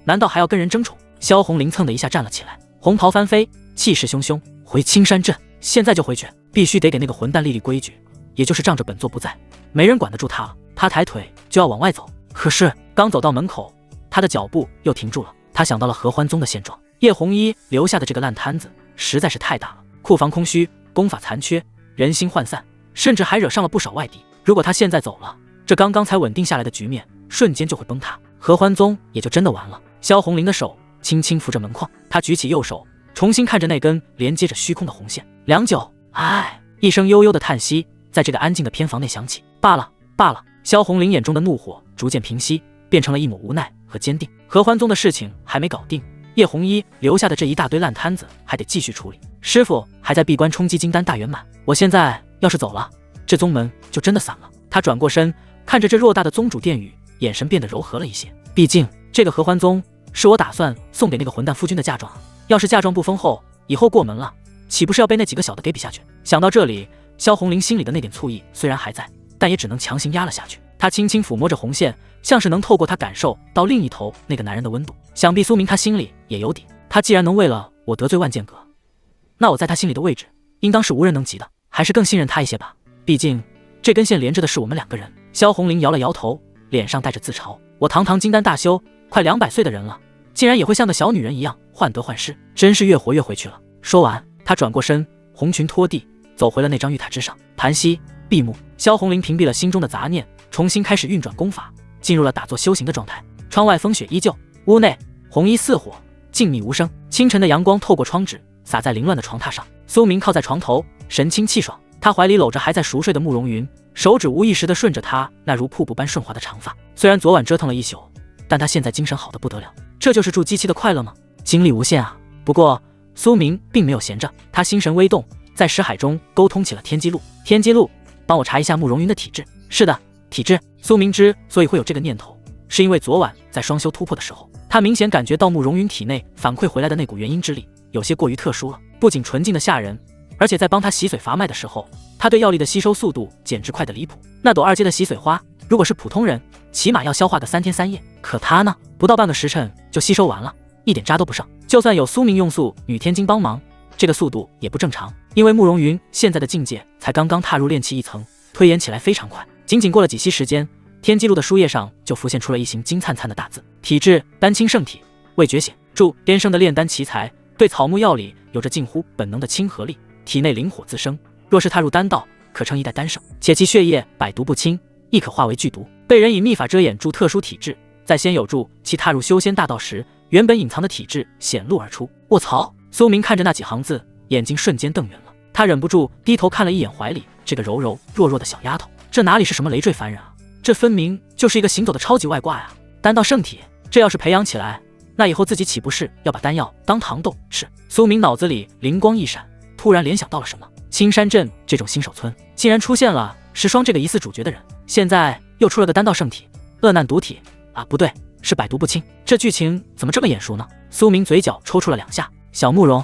难道还要跟人争宠？萧红菱蹭的一下站了起来，红袍翻飞，气势汹汹。回青山镇，现在就回去，必须得给那个混蛋立立规矩，也就是仗着本座不在，没人管得住他了。他抬腿就要往外走，可是刚走到门口，他的脚步又停住了。他想到了合欢宗的现状，叶红衣留下的这个烂摊子实在是太大了，库房空虚，功法残缺，人心涣散，甚至还惹上了不少外敌。如果他现在走了，这刚刚才稳定下来的局面瞬间就会崩塌，合欢宗也就真的完了。萧红菱的手轻轻扶着门框，他举起右手，重新看着那根连接着虚空的红线。良久，唉，一声悠悠的叹息在这个安静的偏房内响起。罢了罢了，萧红菱眼中的怒火逐渐平息，变成了一抹无奈和坚定。合欢宗的事情还没搞定，叶红衣留下的这一大堆烂摊子还得继续处理。师傅还在闭关冲击金丹大圆满，我现在要是走了，这宗门就真的散了。他转过身，看着这偌大的宗主殿宇，眼神变得柔和了一些。毕竟这个合欢宗是我打算送给那个混蛋夫君的嫁妆，要是嫁妆不丰厚，以后过门了，岂不是要被那几个小的给比下去？想到这里，萧红菱心里的那点醋意虽然还在，但也只能强行压了下去。她轻轻抚摸着红线，像是能透过她感受到另一头那个男人的温度。想必苏明他心里也有底，他既然能为了我得罪万剑阁，那我在他心里的位置应当是无人能及的，还是更信任他一些吧。毕竟这根线连着的是我们两个人。萧红菱摇了摇头，脸上带着自嘲。我堂堂金丹大修，快200岁的人了，竟然也会像个小女人一样患得患失，真是越活越回去了。说完，他转过身，红裙拖地，走回了那张玉塔之上，盘膝闭目。萧红菱屏蔽了心中的杂念，重新开始运转功法，进入了打坐修行的状态。窗外风雪依旧，屋内红衣似火，静谧无声。清晨的阳光透过窗纸洒在凌乱的床榻上。苏明靠在床头，神清气爽，他怀里搂着还在熟睡的慕容云，手指无意识地顺着他那如瀑布般顺滑的长发。虽然昨晚折腾了一宿，但他现在精神好得不得了。这就是筑基期的快乐吗？精力无限啊！不过苏明并没有闲着，他心神微动，在识海中沟通起了天机录。天机录，帮我查一下慕容云的体质。是的，体质。苏明之所以会有这个念头，是因为昨晚在双修突破的时候，他明显感觉到慕容云体内反馈回来的那股元阴之力有些过于特殊了，不仅纯净的吓人，而且在帮他洗髓伐脉的时候，他对药力的吸收速度简直快得离谱。那朵2阶的洗髓花，如果是普通人，起码要消化个3天3夜，可他呢，不到半个时辰就吸收完了，一点渣都不剩。就算有苏明用素女天精帮忙，这个速度也不正常，因为慕容云现在的境界才刚刚踏入炼气1层，推演起来非常快。仅仅过了几息时间，天机录的书页上就浮现出了一行金灿灿的大字：体质丹青圣体，未觉醒，注天生的炼丹奇才，对草木药理有着近乎本能的亲和力，体内灵火自生，若是踏入丹道，可称一代丹圣，且其血液百毒不侵，亦可化为剧毒。被人以秘法遮掩住特殊体质，在先有助其踏入修仙大道时，原本隐藏的体质显露而出。卧槽！苏明看着那几行字，眼睛瞬间瞪圆了，他忍不住低头看了一眼怀里这个柔柔弱弱的小丫头，这哪里是什么累赘凡人啊，这分明就是一个行走的超级外挂呀！丹道圣体，这要是培养起来，那以后自己岂不是要把丹药当糖豆吃？苏明脑子里灵光一闪，突然联想到了什么。青山镇这种新手村竟然出现了石霜这个疑似主角的人，现在又出了个丹道圣体，恶难毒体啊，不对，是百毒不侵。这剧情怎么这么眼熟呢？苏明嘴角抽搐了2下。小慕容，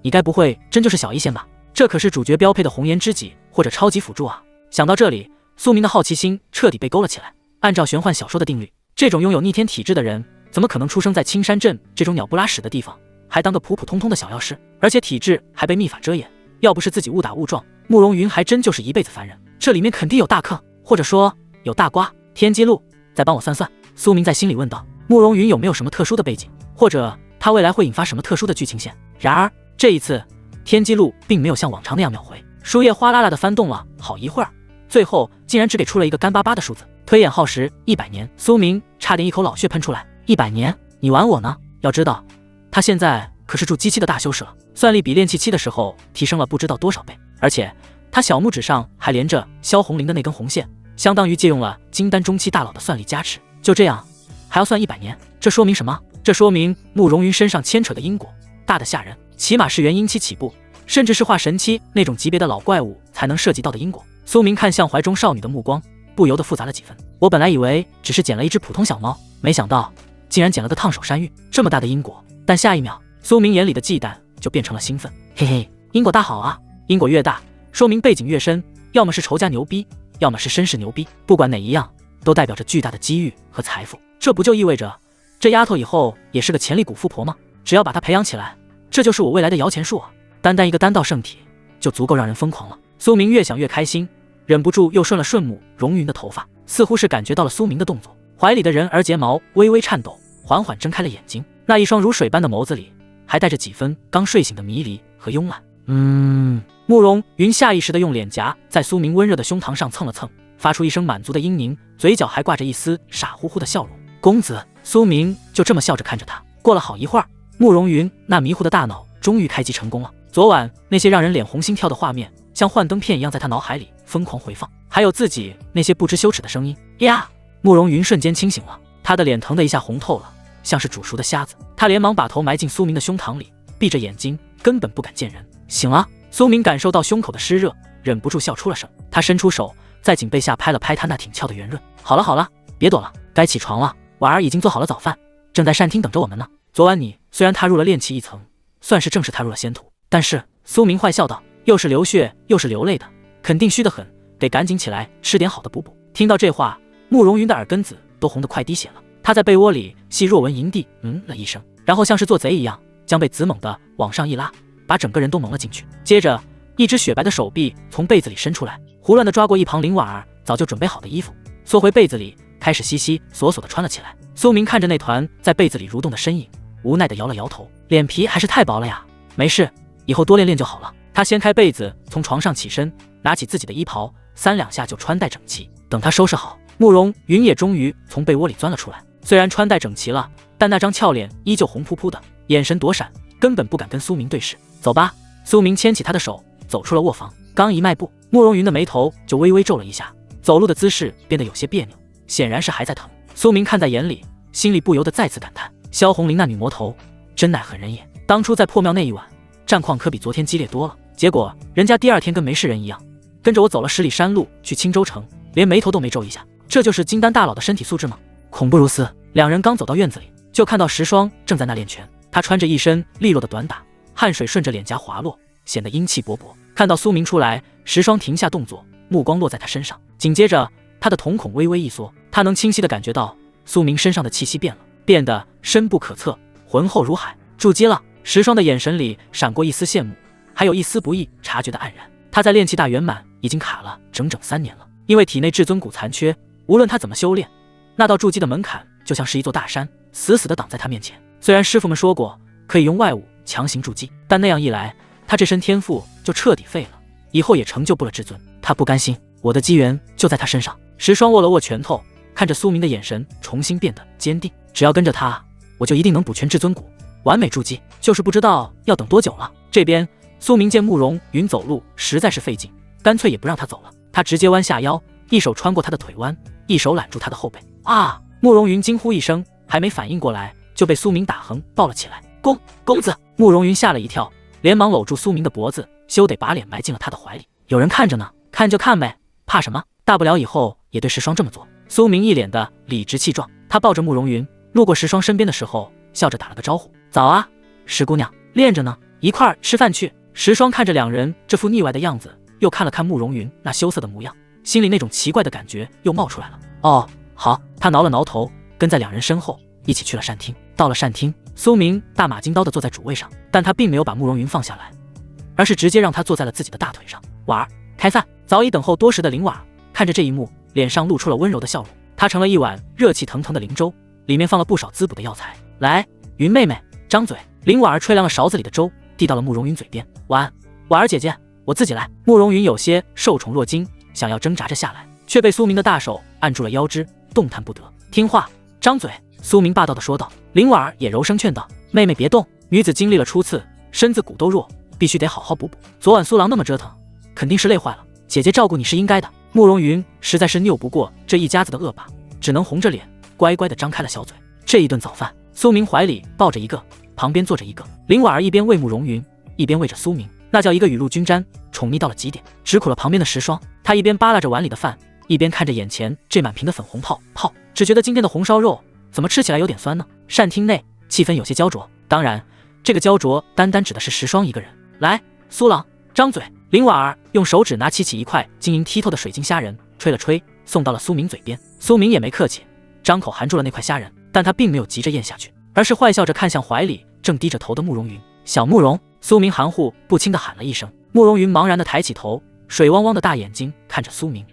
你该不会真就是小医仙吧？这可是主角标配的红颜知己或者超级辅助啊！想到这里，苏明的好奇心彻底被勾了起来。按照玄幻小说的定律，这种拥有逆天体质的人怎么可能出生在青山镇这种鸟不拉屎的地方，还当个普普通通的小药师，而且体质还被秘法遮掩？要不是自己误打误撞，慕容云还真就是一辈子凡人。这里面肯定有大坑，或者说有大瓜。天机录，再帮我算算。苏明在心里问道。慕容云有没有什么特殊的背景，或者他未来会引发什么特殊的剧情线？然而这一次，天机录并没有像往常那样秒回，书页哗啦啦的翻动了好一会儿，最后竟然只给出了一个干巴巴的数字。推演耗时100年。苏明差点一口老血喷出来。100年？你玩我呢？要知道，他现在可是筑基期的大修士了，算力比炼气期的时候提升了不知道多少倍，而且他小拇指上还连着萧红绫的那根红线，相当于借用了金丹中期大佬的算力加持。就这样还要算100年，这说明什么？这说明慕容云身上牵扯的因果大的吓人，起码是元婴期起步，甚至是化神期那种级别的老怪物才能涉及到的因果。苏明看向怀中少女的目光不由得复杂了几分。我本来以为只是捡了一只普通小猫，没想到竟然捡了个烫手山芋，这么大的因果。但下一秒，苏明眼里的忌惮就变成了兴奋。嘿嘿，因果大好啊！因果越大，说明背景越深，要么是仇家牛逼，要么是身世牛逼，不管哪一样，都代表着巨大的机遇和财富。这不就意味着这丫头以后也是个潜力股富婆吗？只要把她培养起来，这就是我未来的摇钱树啊！单单一个丹道圣体就足够让人疯狂了。苏明越想越开心，忍不住又顺了顺慕容云的头发，似乎是感觉到了苏明的动作，怀里的人儿睫毛微微颤抖，缓缓睁开了眼睛，那一双如水般的眸子里还带着几分刚睡醒的迷离和慵懒。慕容云下意识地用脸颊在苏明温热的胸膛上蹭了蹭，发出一声满足的嘤咛，嘴角还挂着一丝傻乎乎的笑容。公子。苏明就这么笑着看着他。过了好一会儿，慕容云那迷糊的大脑终于开机成功了。昨晚那些让人脸红心跳的画面像幻灯片一样在他脑海里疯狂回放，还有自己那些不知羞耻的声音呀！慕容云瞬间清醒了，他的脸疼的一下红透了，像是煮熟的虾子。他连忙把头埋进苏明的胸膛里，闭着眼睛根本不敢见人。醒了。苏明感受到胸口的湿热，忍不住笑出了声。他伸出手在颈背下拍了拍他那挺翘的圆润。好了好了，别躲了，该起床了，婉儿已经做好了早饭，正在膳厅等着我们呢。昨晚你虽然踏入了炼气1层，算是正式踏入了仙途，但是苏明坏笑道，又是流血又是流泪的，肯定虚得很，得赶紧起来吃点好的补补。听到这话，慕容云的耳根子都红得快滴血了。他在被窝里细若闻营地了一声，然后像是做贼一样将被子猛地往上一拉，把整个人都蒙了进去。接着一只雪白的手臂从被子里伸出来，胡乱地抓过一旁林婉儿早就准备好的衣服，缩回被子里，开始悉悉索索地穿了起来。苏明看着那团在被子里蠕动的身影，无奈地摇了摇头，脸皮还是太薄了呀。没事，以后多练练就好了。他掀开被子，从床上起身，拿起自己的衣袍，3两下就穿戴整齐。等他收拾好，慕容云也终于从被窝里钻了出来。虽然穿戴整齐了，但那张俏脸依旧红扑扑的，眼神躲闪，根本不敢跟苏明对视。走吧。苏明牵起他的手，走出了卧房。刚一迈步，慕容云的眉头就微微皱了一下，走路的姿势变得有些别扭，显然是还在疼。苏明看在眼里，心里不由得再次感叹：萧红绫那女魔头真乃狠人也。当初在破庙那一晚，战况可比昨天激烈多了，结果人家第2天跟没事人一样，跟着我走了10里山路去青州城，连眉头都没皱一下。这就是金丹大佬的身体素质吗？恐不如斯。两人刚走到院子里，就看到石霜正在那练拳。他穿着一身利落的短打，汗水顺着脸颊滑落，显得英气勃勃。看到苏明出来，石霜停下动作，目光落在他身上，紧接着他的瞳孔微微一缩，他能清晰地感觉到苏明身上的气息变了，变得深不可测，浑厚如海。筑基了。石霜的眼神里闪过一丝羡慕，还有一丝不易察觉的黯然。他在炼气大圆满已经卡了整整3年了，因为体内至尊骨残缺，无论他怎么修炼，那道筑基的门槛就像是一座大山，死死地挡在他面前。虽然师傅们说过可以用外物强行筑基，但那样一来，他这身天赋就彻底废了，以后也成就不了至尊。他不甘心，我的机缘就在他身上。石霜握了握拳头，看着苏明的眼神重新变得坚定。只要跟着他，我就一定能补全至尊骨，完美筑基。就是不知道要等多久了。这边苏明见慕容云走路实在是费劲，干脆也不让他走了。他直接弯下腰，一手穿过他的腿弯，一手揽住他的后背。啊！慕容云惊呼一声，还没反应过来，就被苏明打横抱了起来。公子！慕容云吓了一跳，连忙搂住苏明的脖子，羞得把脸埋进了他的怀里。有人看着呢，看就看呗，怕什么？大不了以后也对石霜这么做。苏明一脸的理直气壮，他抱着慕容云，路过石霜身边的时候，笑着打了个招呼：“早啊，石姑娘，练着呢，一块儿吃饭去。”石霜看着两人这副腻歪的样子，又看了看慕容云那羞涩的模样，心里那种奇怪的感觉又冒出来了。哦，好。他挠了挠头，跟在两人身后一起去了膳厅。到了膳厅，苏明大马金刀的坐在主位上，但他并没有把慕容云放下来，而是直接让他坐在了自己的大腿上。婉儿，开饭。早已等候多时的林婉儿看着这一幕，脸上露出了温柔的笑容。她盛了一碗热气腾腾的灵粥，里面放了不少滋补的药材。来，云妹妹，张嘴。林婉儿吹凉了勺子里的粥，递到了慕容云嘴边。婉儿姐姐，我自己来。慕容云有些受宠若惊，想要挣扎着下来，却被苏明的大手按住了腰肢，动弹不得。听话，张嘴。苏明霸道地说道。林婉儿也柔声劝道：“妹妹别动。”女子经历了初次，身子骨都弱，必须得好好补补。昨晚苏郎那么折腾，肯定是累坏了。姐姐照顾你是应该的。慕容云实在是拗不过这一家子的恶霸，只能红着脸乖乖地张开了小嘴。这一顿早饭，苏明怀里抱着一个，旁边坐着一个。林婉儿一边喂慕容云，一边喂着苏明，那叫一个雨露均沾，宠溺到了极点，直苦了旁边的石霜。她一边扒拉着碗里的饭，一边看着眼前这满瓶的粉红泡泡，只觉得今天的红烧肉怎么吃起来有点酸呢？膳厅内气氛有些焦灼，当然，这个焦灼单单指的是石霜一个人。来，苏郎，张嘴。林婉儿用手指拿起一块晶莹剔透的水晶虾仁，吹了吹，送到了苏明嘴边。苏明也没客气，张口含住了那块虾仁，但他并没有急着咽下去，而是坏笑着看向怀里正低着头的慕容云。小慕容，苏明含糊不清地喊了一声。慕容云茫然地抬起头，水汪汪的大眼睛看着苏明。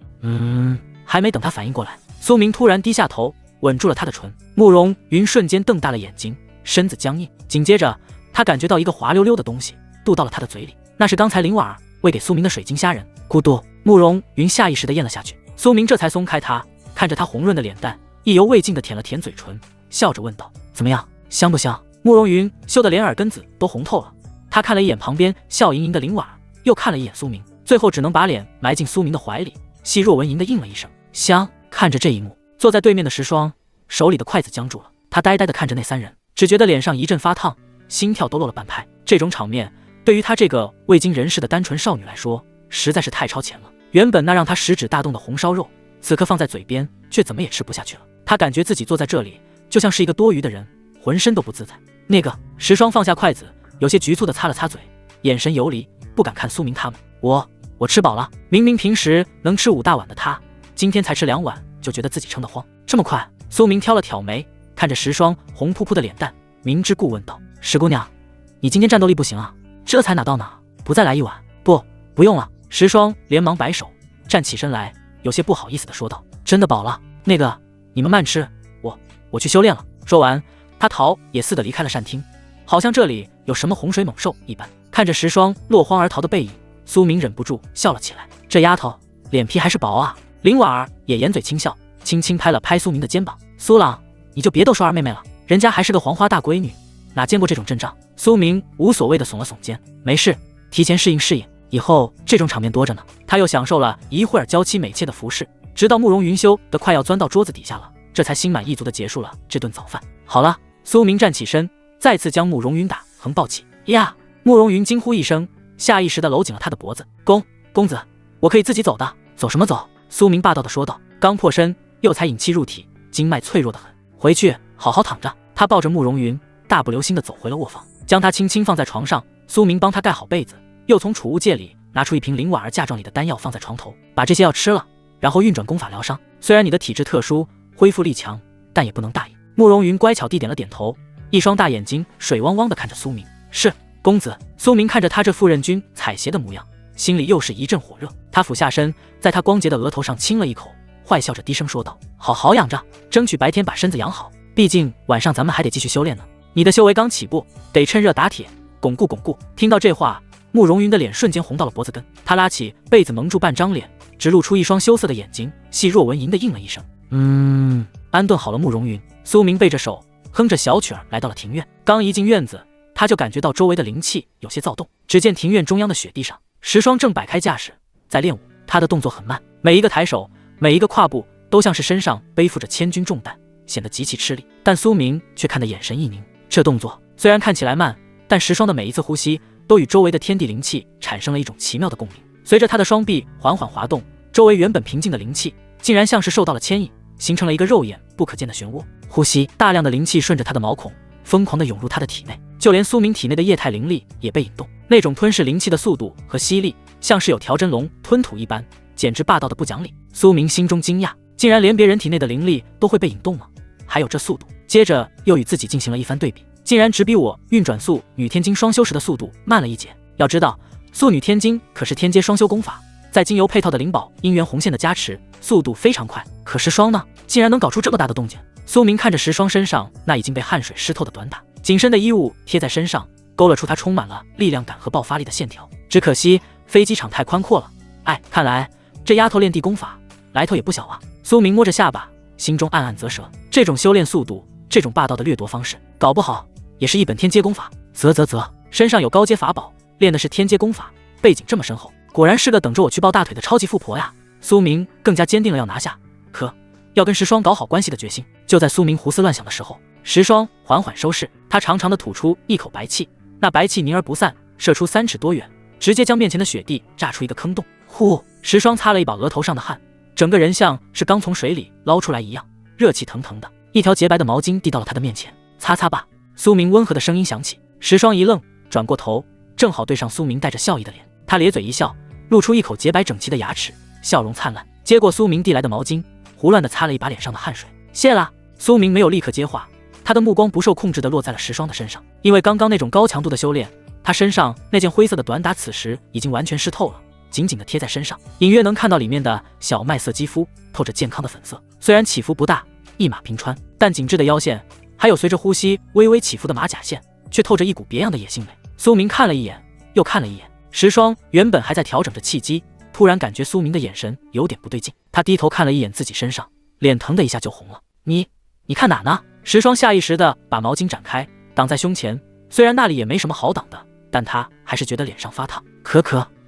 还没等他反应过来，苏明突然低下头，吻住了他的唇。慕容云瞬间瞪大了眼睛，身子僵硬，紧接着他感觉到一个滑溜溜的东西渡到了他的嘴里，那是刚才林婉儿喂给苏明的水晶虾仁。咕嘟，慕容云下意识地咽了下去。苏明这才松开他，看着他红润的脸蛋，意犹未尽地舔了舔嘴唇，笑着问道：“怎么样，香不香？”慕容云羞得连耳根子都红透了，他看了一眼旁边笑盈盈的林婉儿，又看了一眼苏明，最后只能把脸埋进苏明的怀里，细若蚊蝇地应了一声：“香。”看着这一幕，坐在对面的石霜手里的筷子僵住了，他呆呆地看着那三人，只觉得脸上一阵发烫，心跳都落了半拍。这种场面对于她这个未经人事的单纯少女来说，实在是太超前了。原本那让她食指大动的红烧肉，此刻放在嘴边，却怎么也吃不下去了。她感觉自己坐在这里，就像是一个多余的人，浑身都不自在。那个石霜放下筷子，有些局促地擦了擦嘴，眼神游离，不敢看苏明他们。我吃饱了。明明平时能吃5大碗的她，今天才吃2碗，就觉得自己撑得慌。这么快？苏明挑了挑眉，看着石霜红扑扑的脸蛋，明知故问道：“石姑娘，你今天战斗力不行啊？这才哪到哪？不再来一碗？”不用了。石霜连忙摆手，站起身来，有些不好意思地说道：“真的饱了。那个，你们慢吃，我去修炼了。”说完，他逃也似的离开了膳厅，好像这里有什么洪水猛兽一般。看着石霜落荒而逃的背影，苏明忍不住笑了起来。这丫头脸皮还是薄啊。林婉儿也掩嘴轻笑，轻轻拍了拍苏明的肩膀：“苏朗，你就别逗说二妹妹了，人家还是个黄花大闺女，哪见过这种阵仗？”苏明无所谓的耸了耸肩：“没事，提前适应适应，以后这种场面多着呢。”他又享受了一会儿娇妻美妾的服侍，直到慕容云羞得快要钻到桌子底下了，这才心满意足的结束了这顿早饭。好了，苏明站起身，再次将慕容云打横抱起。呀！慕容云惊呼一声，下意识的搂紧了他的脖子。公子，我可以自己走的。走什么走？苏明霸道的说道。刚破身，又才引气入体，经脉脆弱的很，回去好好躺着。他抱着慕容云，大步流星的走回了卧房，将他轻轻放在床上。苏明帮他盖好被子，又从储物戒里拿出一瓶林婉儿嫁妆里的丹药放在床头，把这些药吃了，然后运转功法疗伤。虽然你的体质特殊，恢复力强，但也不能大意。慕容云乖巧地点了点头，一双大眼睛水汪汪的看着苏明。是，公子。苏明看着他这副任君采撷的模样，心里又是一阵火热。他俯下身，在他光洁的额头上亲了一口，坏笑着低声说道：“好好养着，争取白天把身子养好。毕竟晚上咱们还得继续修炼呢。你的修为刚起步，得趁热打铁，巩固巩固。”听到这话，慕容云的脸瞬间红到了脖子根，他拉起被子蒙住半张脸，只露出一双羞涩的眼睛，细若蚊蝇的应了一声：“安顿好了慕容云，苏明背着手，哼着小曲儿来到了庭院。刚一进院子，他就感觉到周围的灵气有些躁动。只见庭院中央的雪地上，石霜正摆开架势在练武。他的动作很慢，每一个抬手，每一个跨步，都像是身上背负着千钧重担，显得极其吃力。但苏明却看得眼神一凝，这动作虽然看起来慢，但石霜的每一次呼吸都与周围的天地灵气产生了一种奇妙的共鸣。随着他的双臂缓缓滑动，周围原本平静的灵气竟然像是受到了牵引，形成了一个肉眼不可见的漩涡。呼吸，大量的灵气顺着他的毛孔疯狂地涌入他的体内，就连苏明体内的液态灵力也被引动。那种吞噬灵气的速度和吸力，像是有条真龙吞吐一般，简直霸道的不讲理。苏明心中惊讶，竟然连别人体内的灵力都会被引动吗？还有这速度？接着又与自己进行了一番对比，竟然只比我运转速女天经双修时的速度慢了一截。要知道，速女天经可是天阶双修功法，在经由配套的灵宝姻缘红线的加持，速度非常快。可石霜呢，竟然能搞出这么大的动静。苏明看着石霜身上那已经被汗水湿透的短打，紧身的衣物贴在身上，勾勒出他充满了力量感和爆发力的线条。只可惜飞机场太宽阔了，看来这丫头练地功法来头也不小啊。苏明摸着下巴，心中暗暗啧舌，这种修炼速度，这种霸道的掠夺方式，搞不好也是一本天阶功法。身上有高阶法宝，练的是天阶功法，背景这么深厚，果然是个等着我去抱大腿的超级富婆呀。苏明更加坚定了要拿下要跟石霜搞好关系的决心。就在苏明胡思乱想的时候，石霜缓缓收势，他长长的吐出一口白气，那白气凝而不散，射出3尺多远，直接将面前的雪地炸出一个坑洞。石霜擦了一把额头上的汗，整个人像是刚从水里捞出来一样，热气腾腾的。一条洁白的毛巾递到了他的面前，擦擦吧。苏明温和的声音响起。石霜一愣，转过头，正好对上苏明带着笑意的脸。他咧嘴一笑，露出一口洁白整齐的牙齿，笑容灿烂，接过苏明递来的毛巾，胡乱地擦了一把脸上的汗水。谢啦。苏明没有立刻接话，他的目光不受控制地落在了石霜的身上。因为刚刚那种高强度的修炼，他身上那件灰色的短打此时已经完全湿透了，紧紧地贴在身上，隐约能看到里面的小麦色肌肤透着健康的粉色。虽然起伏不大，一马平川，但紧致的腰线，还有随着呼吸微微起伏的马甲线，却透着一股别样的野性美。苏明看了一眼，又看了一眼，石霜原本还在调整着气机，突然感觉苏明的眼神有点不对劲，他低头看了一眼自己身上，脸腾的一下就红了。你看哪呢？石霜下意识地把毛巾展开，挡在胸前。虽然那里也没什么好挡的，但他还是觉得脸上发烫。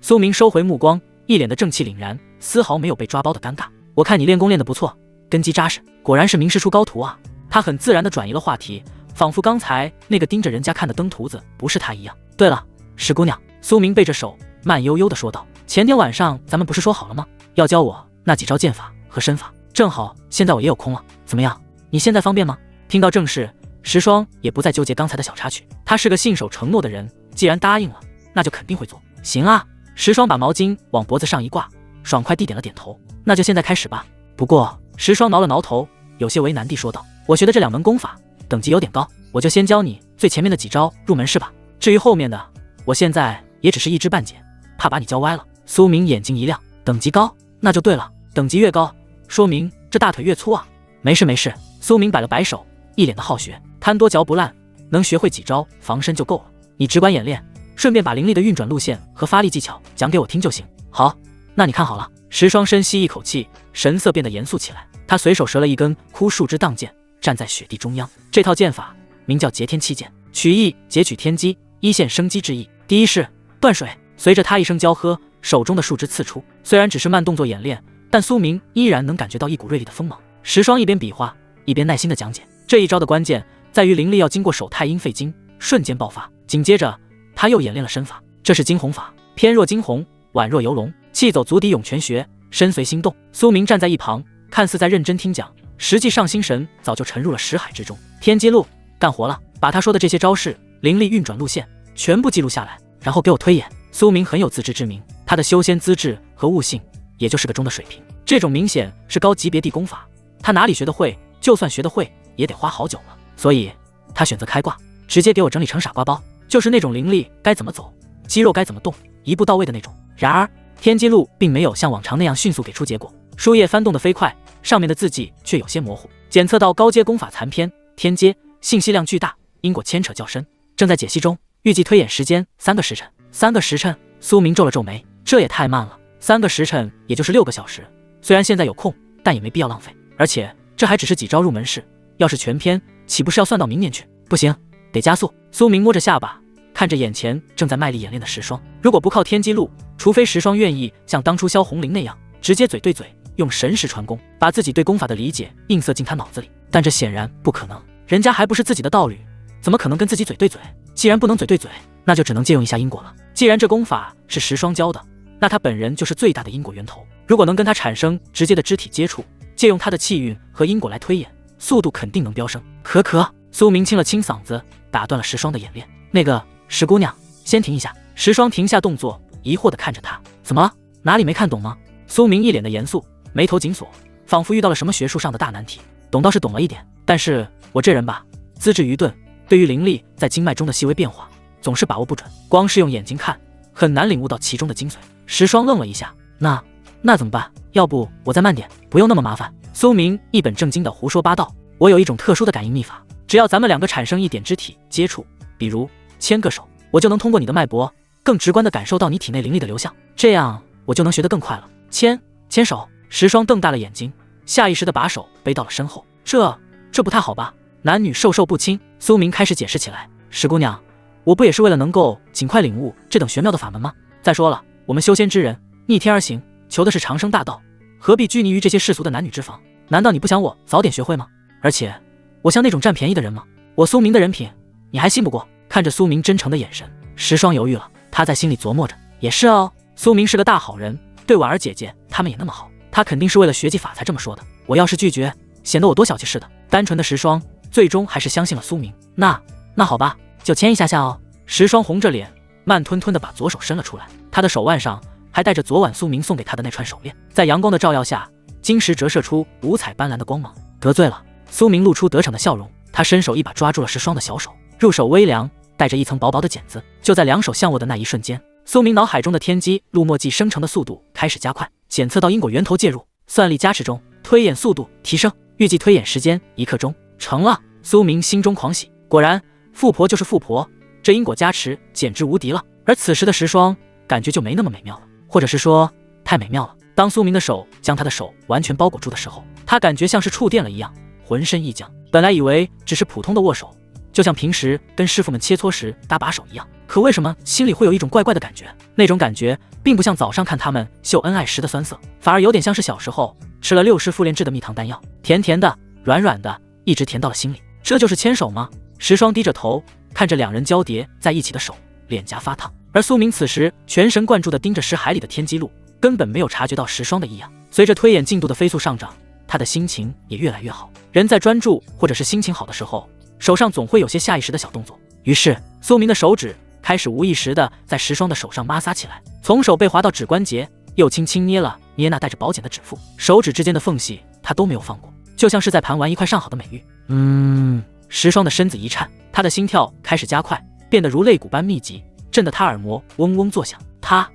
苏明收回目光，一脸的正气凛然，丝毫没有被抓包的尴尬。我看你练功练得不错，根基扎实，果然是名师出高徒啊。他很自然地转移了话题，仿佛刚才那个盯着人家看的登徒子不是他一样。对了，石姑娘，苏明背着手慢悠悠地说道，前天晚上咱们不是说好了吗？要教我那几招剑法和身法，正好现在我也有空了，怎么样？你现在方便吗？听到正事，石霜也不再纠结刚才的小插曲，他是个信守承诺的人，既然答应了，那就肯定会做。行啊。石霜把毛巾往脖子上一挂，爽快地点了点头。那就现在开始吧。不过石霜挠了挠头，有些为难地说道，我学的这2门功法等级有点高，我就先教你最前面的几招入门是吧？至于后面的，我现在也只是一知半解，怕把你教歪了。苏明眼睛一亮，等级高那就对了，等级越高，说明这大腿越粗啊。没事。苏明摆了摆手，一脸的好学，贪多嚼不烂，能学会几招防身就够了。你只管演练，顺便把灵力的运转路线和发力技巧讲给我听就行。好，那你看好了。石霜深吸一口气，神色变得严肃起来。他随手折了一根枯树枝当剑，站在雪地中央。这套剑法名叫截天七剑，取意截取天机，一线生机之意。第一式断水。随着他一声娇喝，手中的树枝刺出。虽然只是慢动作演练，但苏明依然能感觉到一股锐利的锋芒。石霜一边比划，一边耐心地讲解。这一招的关键在于灵力要经过手太阴肺经，瞬间爆发。紧接着他又演练了身法，这是惊鸿法，偏若惊鸿，宛若游龙，气走足底涌泉穴，身随心动。苏明站在一旁，看似在认真听讲，实际上心神早就沉入了识海之中。天机路，干活了，把他说的这些招式、灵力运转路线全部记录下来，然后给我推演。苏明很有自知之明，他的修仙资质和悟性也就是个中的水平，这种明显是高级别地功法，他哪里学得会？就算学得会，也得花好久了。所以他选择开挂，直接给我整理成傻瓜包。就是那种灵力该怎么走，肌肉该怎么动，一步到位的那种。然而天机录并没有像往常那样迅速给出结果，书页翻动得飞快，上面的字迹却有些模糊。检测到高阶功法残篇，天阶，信息量巨大，因果牵扯较深，正在解析中，预计推演时间3个时辰。3个时辰，苏明皱了皱眉，这也太慢了。3个时辰也就是6个小时，虽然现在有空，但也没必要浪费。而且这还只是几招入门式，要是全篇，岂不是要算到明年去？不行，得加速。苏明摸着下巴，看着眼前正在卖力演练的石霜，如果不靠天机录，除非石霜愿意像当初萧红玲那样，直接嘴对嘴，用神识传功，把自己对功法的理解映射进他脑子里，但这显然不可能。人家还不是自己的道侣，怎么可能跟自己嘴对嘴？既然不能嘴对嘴，那就只能借用一下因果了。既然这功法是石霜教的，那他本人就是最大的因果源头。如果能跟他产生直接的肢体接触，借用他的气运和因果来推演，速度肯定能飙升。可，苏明清了清嗓子，打断了石霜的演练。那个石姑娘，先停一下。石霜停下动作，疑惑地看着他，怎么了？哪里没看懂吗？苏明一脸的严肃，眉头紧锁，仿佛遇到了什么学术上的大难题。懂倒是懂了一点，但是我这人吧，资质愚钝，对于灵力在经脉中的细微变化，总是把握不准，光是用眼睛看，很难领悟到其中的精髓。石霜愣了一下，那怎么办？要不我再慢点，不用那么麻烦。苏明一本正经的胡说八道，我有一种特殊的感应秘法，只要咱们2个产生一点肢体接触，比如牵个手，我就能通过你的脉搏，更直观地感受到你体内灵力的流向，这样我就能学得更快了。牵手。石霜瞪大了眼睛，下意识地把手背到了身后，这不太好吧？男女授受不亲。苏明开始解释起来，石姑娘，我不也是为了能够尽快领悟这等玄妙的法门吗？再说了，我们修仙之人逆天而行，求的是长生大道，何必拘泥于这些世俗的男女之防？难道你不想我早点学会吗？而且我像那种占便宜的人吗？我苏明的人品你还信不过？看着苏明真诚的眼神，石霜犹豫了，他在心里琢磨着，也是哦，苏明是个大好人，对婉儿姐姐他们也那么好，他肯定是为了学技法才这么说的。我要是拒绝，显得我多小气似的。单纯的石霜最终还是相信了苏明。那好吧，就牵一下下哦。石霜红着脸，慢吞吞地把左手伸了出来，他的手腕上还带着昨晚苏明送给他的那串手链，在阳光的照耀下，晶石折射出五彩斑斓的光芒。得罪了。苏明露出得逞的笑容，他伸手一把抓住了石霜的小手，入手微凉，带着一层薄薄的茧子。就在2手相握的那一瞬间，苏明脑海中的天机录墨迹生成的速度开始加快，检测到因果源头介入，算力加持中，推演速度提升，预计推演时间1刻钟。成了。苏明心中狂喜，果然富婆就是富婆，这因果加持简直无敌了。而此时的石霜感觉就没那么美妙了，或者是说太美妙了。当苏明的手将他的手完全包裹住的时候，他感觉像是触电了一样，浑身一僵。本来以为只是普通的握手，就像平时跟师傅们切磋时搭把手一样，可为什么心里会有一种怪怪的感觉？那种感觉并不像早上看他们秀恩爱时的酸涩，反而有点像是小时候吃了6师傅炼制的蜜糖丹药，甜甜的，软软的，一直甜到了心里。这就是牵手吗？石霜低着头看着2人交叠在一起的手，脸颊发烫。而苏明此时全神贯注地盯着石海里的天机录，根本没有察觉到石霜的异样。随着推演进度的飞速上涨，他的心情也越来越好。人在专注或者是心情好的时候，手上总会有些下意识的小动作。于是苏明的手指开始无意识地在石霜的手上摩挲起来，从手背滑到指关节，又轻轻捏了捏那带着薄茧的指腹，手指之间的缝隙他都没有放过，就像是在盘玩一块上好的美玉。石霜的身子一颤，他的心跳开始加快，变得如肋骨般密集，震得他耳膜嗡嗡作响。他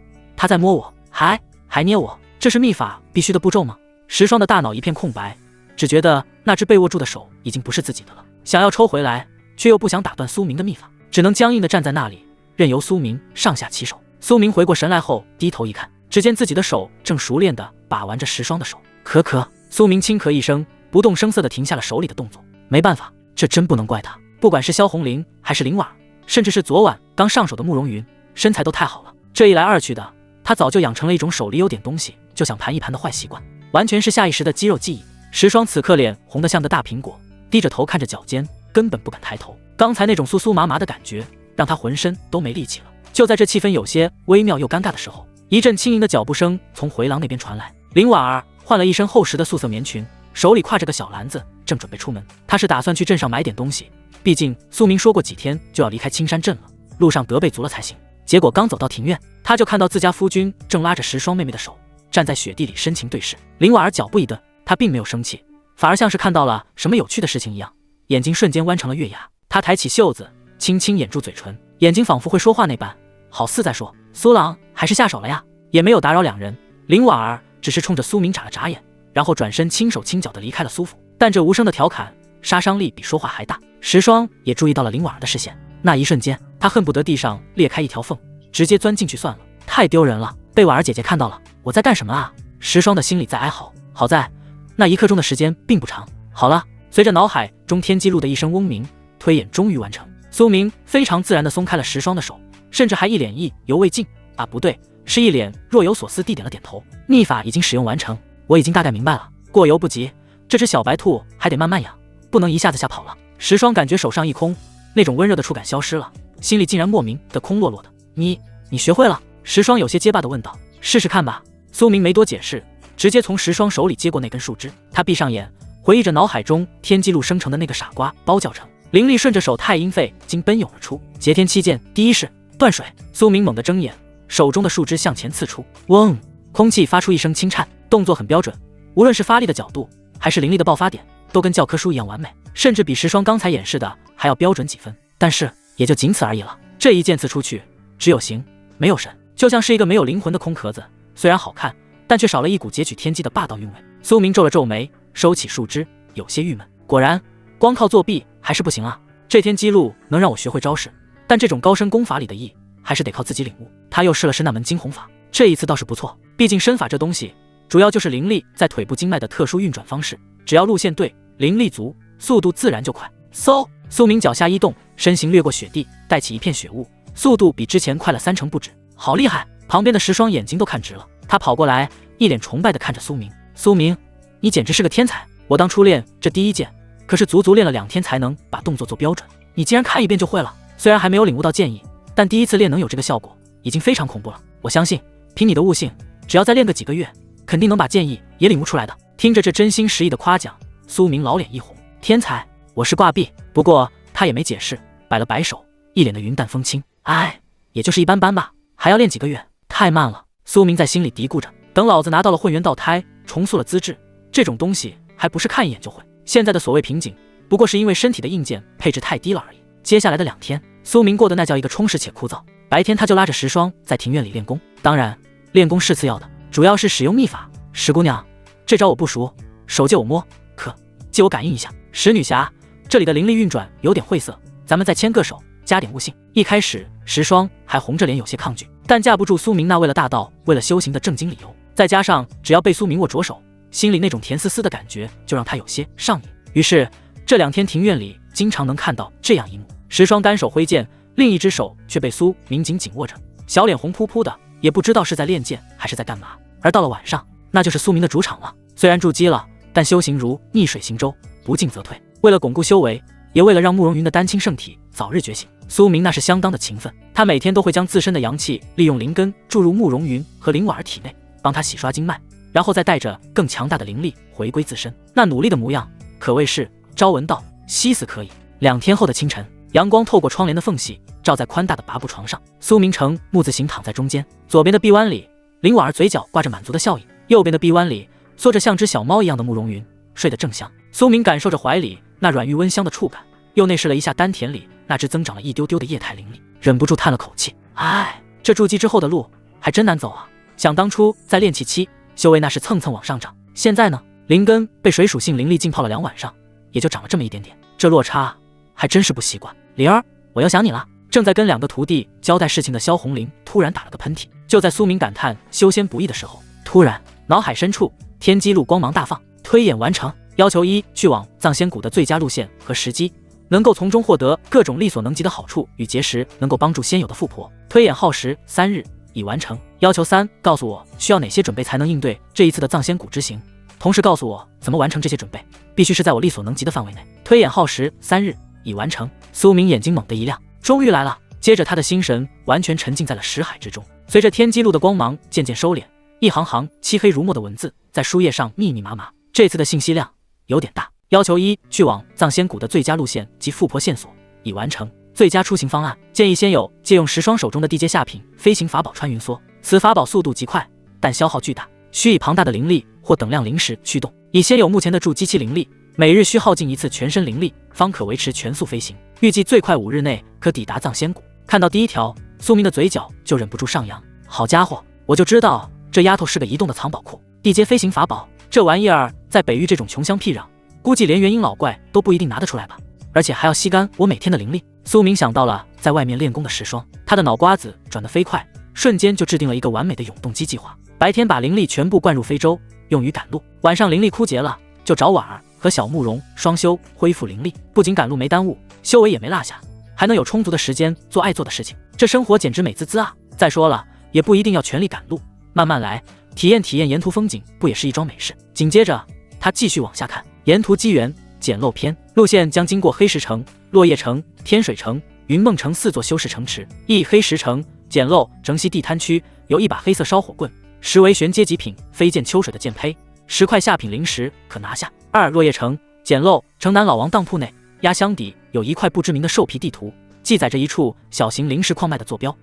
在摸我，还捏我，这是秘法必须的步骤吗？石霜的大脑一片空白，只觉得那只被握住的手已经不是自己的了，想要抽回来，却又不想打断苏明的秘法，只能僵硬地站在那里，任由苏明上下其手。苏明回过神来后，低头一看，只见自己的手正熟练地把玩着石霜的手。咳，苏明轻咳一声，不动声色地停下了手里的动作。没办法，这真不能怪他，不管是萧红玲还是林婉儿，甚至是昨晚刚上手的慕容云，身材都太好了。这一来二去的，他早就养成了一种手里有点东西就想盘一盘的坏习惯，完全是下意识的肌肉记忆。石霜此刻脸红得像个大苹果，低着头看着脚尖，根本不敢抬头。刚才那种酥酥麻麻的感觉让他浑身都没力气了。就在这气氛有些微妙又尴尬的时候，一阵轻盈的脚步声从回廊那边传来。林婉儿换了一身厚实的素色棉裙，手里挎着个小篮子，正准备出门。她是打算去镇上买点东西，毕竟苏明说过几天就要离开青山镇了，路上得备足了才行。结果刚走到庭院，他就看到自家夫君正拉着石霜妹妹的手，站在雪地里深情对视。林婉儿脚步一顿，她并没有生气，反而像是看到了什么有趣的事情一样，眼睛瞬间弯成了月牙。她抬起袖子，轻轻掩住嘴唇，眼睛仿佛会说话那般，好似在说：“苏朗还是下手了呀。”也没有打扰两人，林婉儿只是冲着苏明眨了眨眼，然后转身轻手轻脚地离开了苏府。但这无声的调侃，杀伤力比说话还大。石霜也注意到了林婉儿的视线，那一瞬间，他恨不得地上裂开一条缝，直接钻进去算了，太丢人了，被婉儿姐姐看到了，我在干什么啊？石霜的心里在哀嚎。好在那一刻钟的时间并不长。好了，随着脑海中天机录的一声嗡鸣，推演终于完成。苏明非常自然地松开了石霜的手，甚至还一脸意犹未尽啊，不对，是一脸若有所思地点了点头。秘法已经使用完成，我已经大概明白了，过犹不及，这只小白兔还得慢慢养，不能一下子吓跑了。石霜感觉手上一空，那种温热的触感消失了，心里竟然莫名的空落落的。你学会了？石霜有些结巴地问道。试试看吧。苏明没多解释，直接从石霜手里接过那根树枝。他闭上眼，回忆着脑海中天机录生成的那个傻瓜包教程。灵力顺着手太阴肺经奔涌而出，劫天七剑第一式断水。苏明猛地睁眼，手中的树枝向前刺出，嗡，空气发出一声轻颤，动作很标准，无论是发力的角度还是灵力的爆发点，都跟教科书一样完美，甚至比石霜刚才演示的还要标准几分。但是也就仅此而已了。这一剑刺出去，只有形没有神，就像是一个没有灵魂的空壳子，虽然好看，但却少了一股截取天机的霸道韵味。苏明皱了皱眉，收起树枝，有些郁闷。果然，光靠作弊还是不行啊。这天机录能让我学会招式，但这种高深功法里的意，还是得靠自己领悟。他又试了试那门惊鸿法，这一次倒是不错。毕竟身法这东西，主要就是灵力在腿部经脉的特殊运转方式，只要路线对，灵力足，速度自然就快。嗖，苏明脚下一动，身形掠过雪地，带起一片雪雾，速度比之前快了3成不止。好厉害！旁边的石霜眼睛都看直了，他跑过来，一脸崇拜地看着苏明。苏明，你简直是个天才！我当初练这第一剑，可是足足练了2天才能把动作做标准，你竟然看一遍就会了。虽然还没有领悟到剑意，但第一次练能有这个效果，已经非常恐怖了。我相信，凭你的悟性，只要再练个几个月，肯定能把剑意也领悟出来的。听着这真心实意的夸奖，苏明老脸一红。天才，我是挂壁。不过他也没解释，摆了摆手，一脸的云淡风轻。哎，也就是一般般吧，还要练几个月，太慢了。苏明在心里嘀咕着，等老子拿到了混元道胎，重塑了资质，这种东西还不是看一眼就会。现在的所谓瓶颈，不过是因为身体的硬件配置太低了而已。接下来的2天，苏明过得那叫一个充实且枯燥。白天他就拉着石霜在庭院里练功，当然练功是次要的，主要是使用秘法。石姑娘，这招我不熟，手借我摸，可借我感应一下。石女侠，这里的灵力运转有点晦涩，咱们再牵个手，加点悟性。一开始石霜还红着脸有些抗拒，但架不住苏明那为了大道为了修行的正经理由，再加上只要被苏明握着手，心里那种甜丝丝的感觉就让他有些上瘾。于是这2天庭院里经常能看到这样一幕：石霜单手挥剑，另一只手却被苏明紧紧握着，小脸红扑扑的，也不知道是在练剑还是在干嘛。而到了晚上，那就是苏明的主场了。虽然筑基了，但修行如逆水行舟，不进则退。为了巩固修为，也为了让慕容云的丹青圣体早日觉醒，苏明那是相当的勤奋。他每天都会将自身的阳气利用灵根注入慕容云和林婉儿体内，帮他洗刷经脉，然后再带着更强大的灵力回归自身。那努力的模样，可谓是朝闻道，夕死可矣。2天后的清晨，阳光透过窗帘的缝隙，照在宽大的拔步床上。苏明呈木字形躺在中间，左边的臂弯里，林婉儿嘴角挂着满足的笑意，右边的臂弯里缩着像只小猫一样的慕容云，睡得正香。苏明感受着怀里那软玉温香的触感，又内视了一下丹田里那只增长了一丢丢的液态灵力，忍不住叹了口气。哎，这筑基之后的路还真难走啊！想当初在炼气期，修为那是蹭蹭往上涨，现在呢，灵根被水属性灵力浸泡了2晚上，也就长了这么一点点，这落差还真是不习惯。灵儿，我又想你了。正在跟2个徒弟交代事情的萧红玲突然打了个喷嚏。就在苏明感叹修仙不易的时候，突然脑海深处天机录光芒大放，推演完成。要求1，去往藏仙谷的最佳路线和时机，能够从中获得各种力所能及的好处与结识，能够帮助仙友的富婆。推演耗时3日，已完成。要求3，告诉我需要哪些准备才能应对这一次的藏仙谷之行，同时告诉我怎么完成这些准备，必须是在我力所能及的范围内。推演耗时3日，已完成。苏明眼睛猛地一亮，终于来了。接着他的心神完全沉浸在了识海之中，随着天机录的光芒渐渐收敛，一行行漆黑如墨的文字在书页上密密麻麻。这次的信息量有点大。要求1，去往藏仙谷的最佳路线及富婆线索，已完成。最佳出行方案，建议仙友借用石霜手中的地阶下品飞行法宝穿云梭，此法宝速度极快，但消耗巨大，需以庞大的灵力或等量灵石驱动。以仙友目前的筑基期灵力，每日需耗尽1次全身灵力，方可维持全速飞行。预计最快5日内可抵达藏仙谷。看到第一条，苏明的嘴角就忍不住上扬。好家伙，我就知道这丫头是个移动的藏宝库，地阶飞行法宝，这玩意儿在北域这种穷乡僻壤，估计连元婴老怪都不一定拿得出来吧，而且还要吸干我每天的灵力。苏明想到了在外面练功的时霜，他的脑瓜子转得飞快，瞬间就制定了一个完美的永动机计划。白天把灵力全部灌入非洲，用于赶路，晚上灵力枯竭了，就找婉儿和小慕容双修恢复灵力，不仅赶路没耽误，修为也没落下，还能有充足的时间做爱做的事情，这生活简直美滋滋啊！再说了，也不一定要全力赶路，慢慢来，体验体验沿途风景，不也是一桩美事？紧接着，他继续往下看，沿途机缘简陋篇，路线将经过黑石城、落叶城、天水城、云梦城4座修士城池。一黑石城简陋城西地滩区，有一把黑色烧火棍，10为玄阶极品飞剑秋水的剑胚，10块下品灵石可拿下。二落叶城简陋城南老王当铺内，压箱底有一块不知名的兽皮地图，记载着一处小型灵石矿脉的坐标，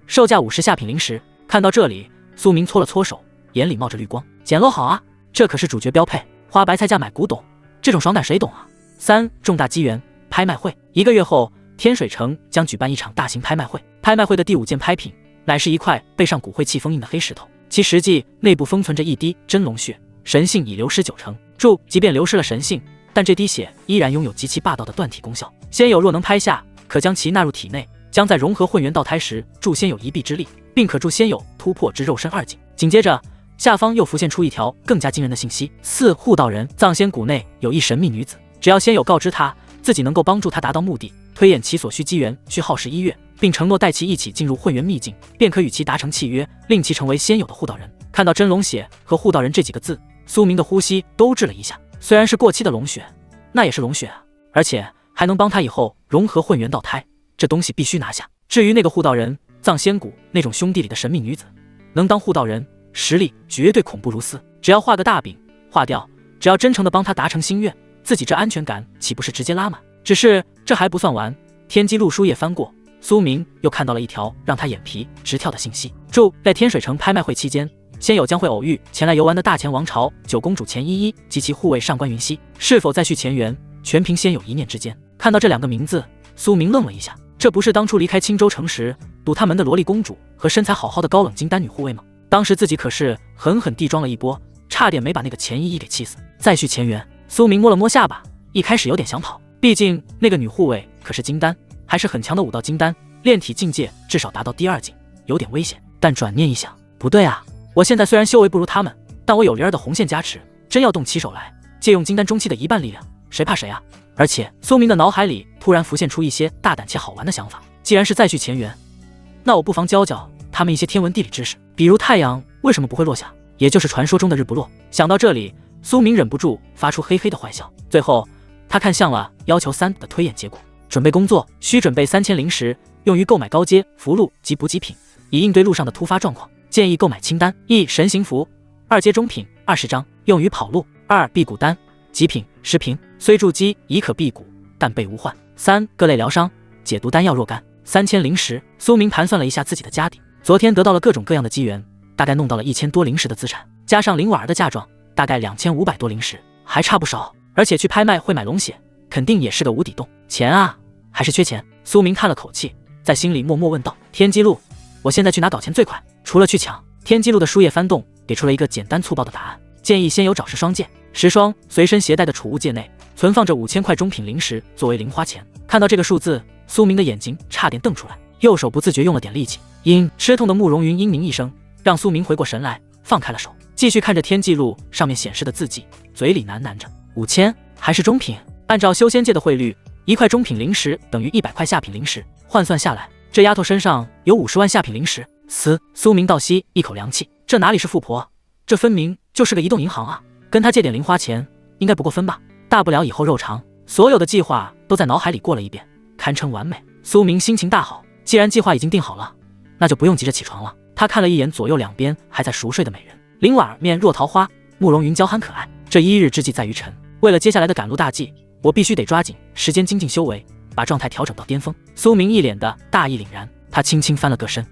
售价50下品灵石。看到这里，苏明搓了搓手，眼里冒着绿光。简陋好啊，这可是主角标配，花白菜价买古董，这种爽感谁懂啊？3重大机缘拍卖会。1个月后，天水城将举办一场大型拍卖会。拍卖会的第5件拍品乃是一块背上骨晦气封印的黑石头，其实际内部封存着一滴真龙血，神性已流失90%。注：即便流失了神性，但这滴血依然拥有极其霸道的断体功效。仙友若能拍下，可将其纳入体内，将在融合混元道胎时助仙友一臂之力，并可助仙友突破至肉身2境。紧接着，下方又浮现出一条更加惊人的信息：4护道人藏仙谷内有一神秘女子，只要仙友告知她自己能够帮助她达到目的，推演其所需机缘，需耗时1月，并承诺带其一起进入混元秘境，便可与其达成契约，令其成为仙友的护道人。看到真龙血和护道人这几个字，苏明的呼吸都滞了一下。虽然是过期的龙血，那也是龙血啊，而且还能帮他以后融合混元道胎，这东西必须拿下。至于那个护道人藏仙谷那种兄弟里的神秘女子，能当护道人，实力绝对恐怖如斯。只要画个大饼画掉，只要真诚的帮他达成心愿，自己这安全感岂不是直接拉满？只是这还不算完，天机录书页翻过，苏明又看到了一条让他眼皮直跳的信息。注：在天水城拍卖会期间，仙友将会偶遇前来游玩的大前王朝9公主钱依依及其护卫上官云熙，是否再续前缘，全凭仙友一念之间。看到这2个名字，苏明愣了一下，这不是当初离开青州城时堵他门的萝莉公主和身材好好的高冷金丹女护卫吗？当时自己可是狠狠地装了一波，差点没把那个钱依依给气死。再续前缘，苏明摸了摸下巴，一开始有点想跑，毕竟那个女护卫可是金丹，还是很强的武道金丹，炼体境界至少达到第2境，有点危险。但转念一想，不对啊，我现在虽然修为不如他们，但我有灵儿的红线加持，真要动起手来，借用金丹中期的1半力量，谁怕谁啊？而且苏明的脑海里突然浮现出一些大胆且好玩的想法。既然是再续前缘，那我不妨教教他们一些天文地理知识，比如太阳为什么不会落下，也就是传说中的日不落。想到这里，苏明忍不住发出嘿嘿的坏笑。最后他看向了要求3的推演结果，准备工作，需准备3000灵石，用于购买高阶符箓及补给品，以应对路上的突发状况。建议购买清单：一神行符，2阶中品20张，用于跑路；2辟谷丹，极品10瓶，虽筑基已可辟谷，但备无患；3各类疗伤解毒丹药若干。3000灵石。苏明盘算了一下自己的家底，昨天得到了各种各样的机缘，大概弄到了1000多灵石的资产，加上林婉儿的嫁妆，大概2500多灵石，还差不少。而且去拍卖会买龙血，肯定也是个无底洞。钱啊，还是缺钱。苏明叹了口气，在心里默默问道：天机录，我现在去拿搞钱最快？除了去抢。天机录的书页翻动，给出了一个简单粗暴的答案，建议先有找石霜剑。石霜随身携带的储物戒内存放着5000块中品灵石作为零花钱。看到这个数字，苏明的眼睛差点瞪出来，右手不自觉用了点力气。吃痛的慕容云嘤咛一声，让苏明回过神来，放开了手，继续看着天记录上面显示的字迹，嘴里喃喃着：5000还是中品？按照修仙界的汇率，1块中品灵石等于100块下品灵石，换算下来，这丫头身上有50万下品灵石。苏明倒吸一口凉气，这哪里是富婆，这分明就是个移动银行啊！跟他借点零花钱，应该不过分吧？大不了以后肉偿。所有的计划都在脑海里过了一遍，堪称完美。苏明心情大好，既然计划已经定好了，那就不用急着起床了。他看了一眼左右两边还在熟睡的美人，林婉儿面若桃花，慕容云娇憨可爱。这一日之计在于晨，为了接下来的赶路大计，我必须得抓紧时间精进修为，把状态调整到巅峰。苏明一脸的大义凛然，他轻轻翻了个身。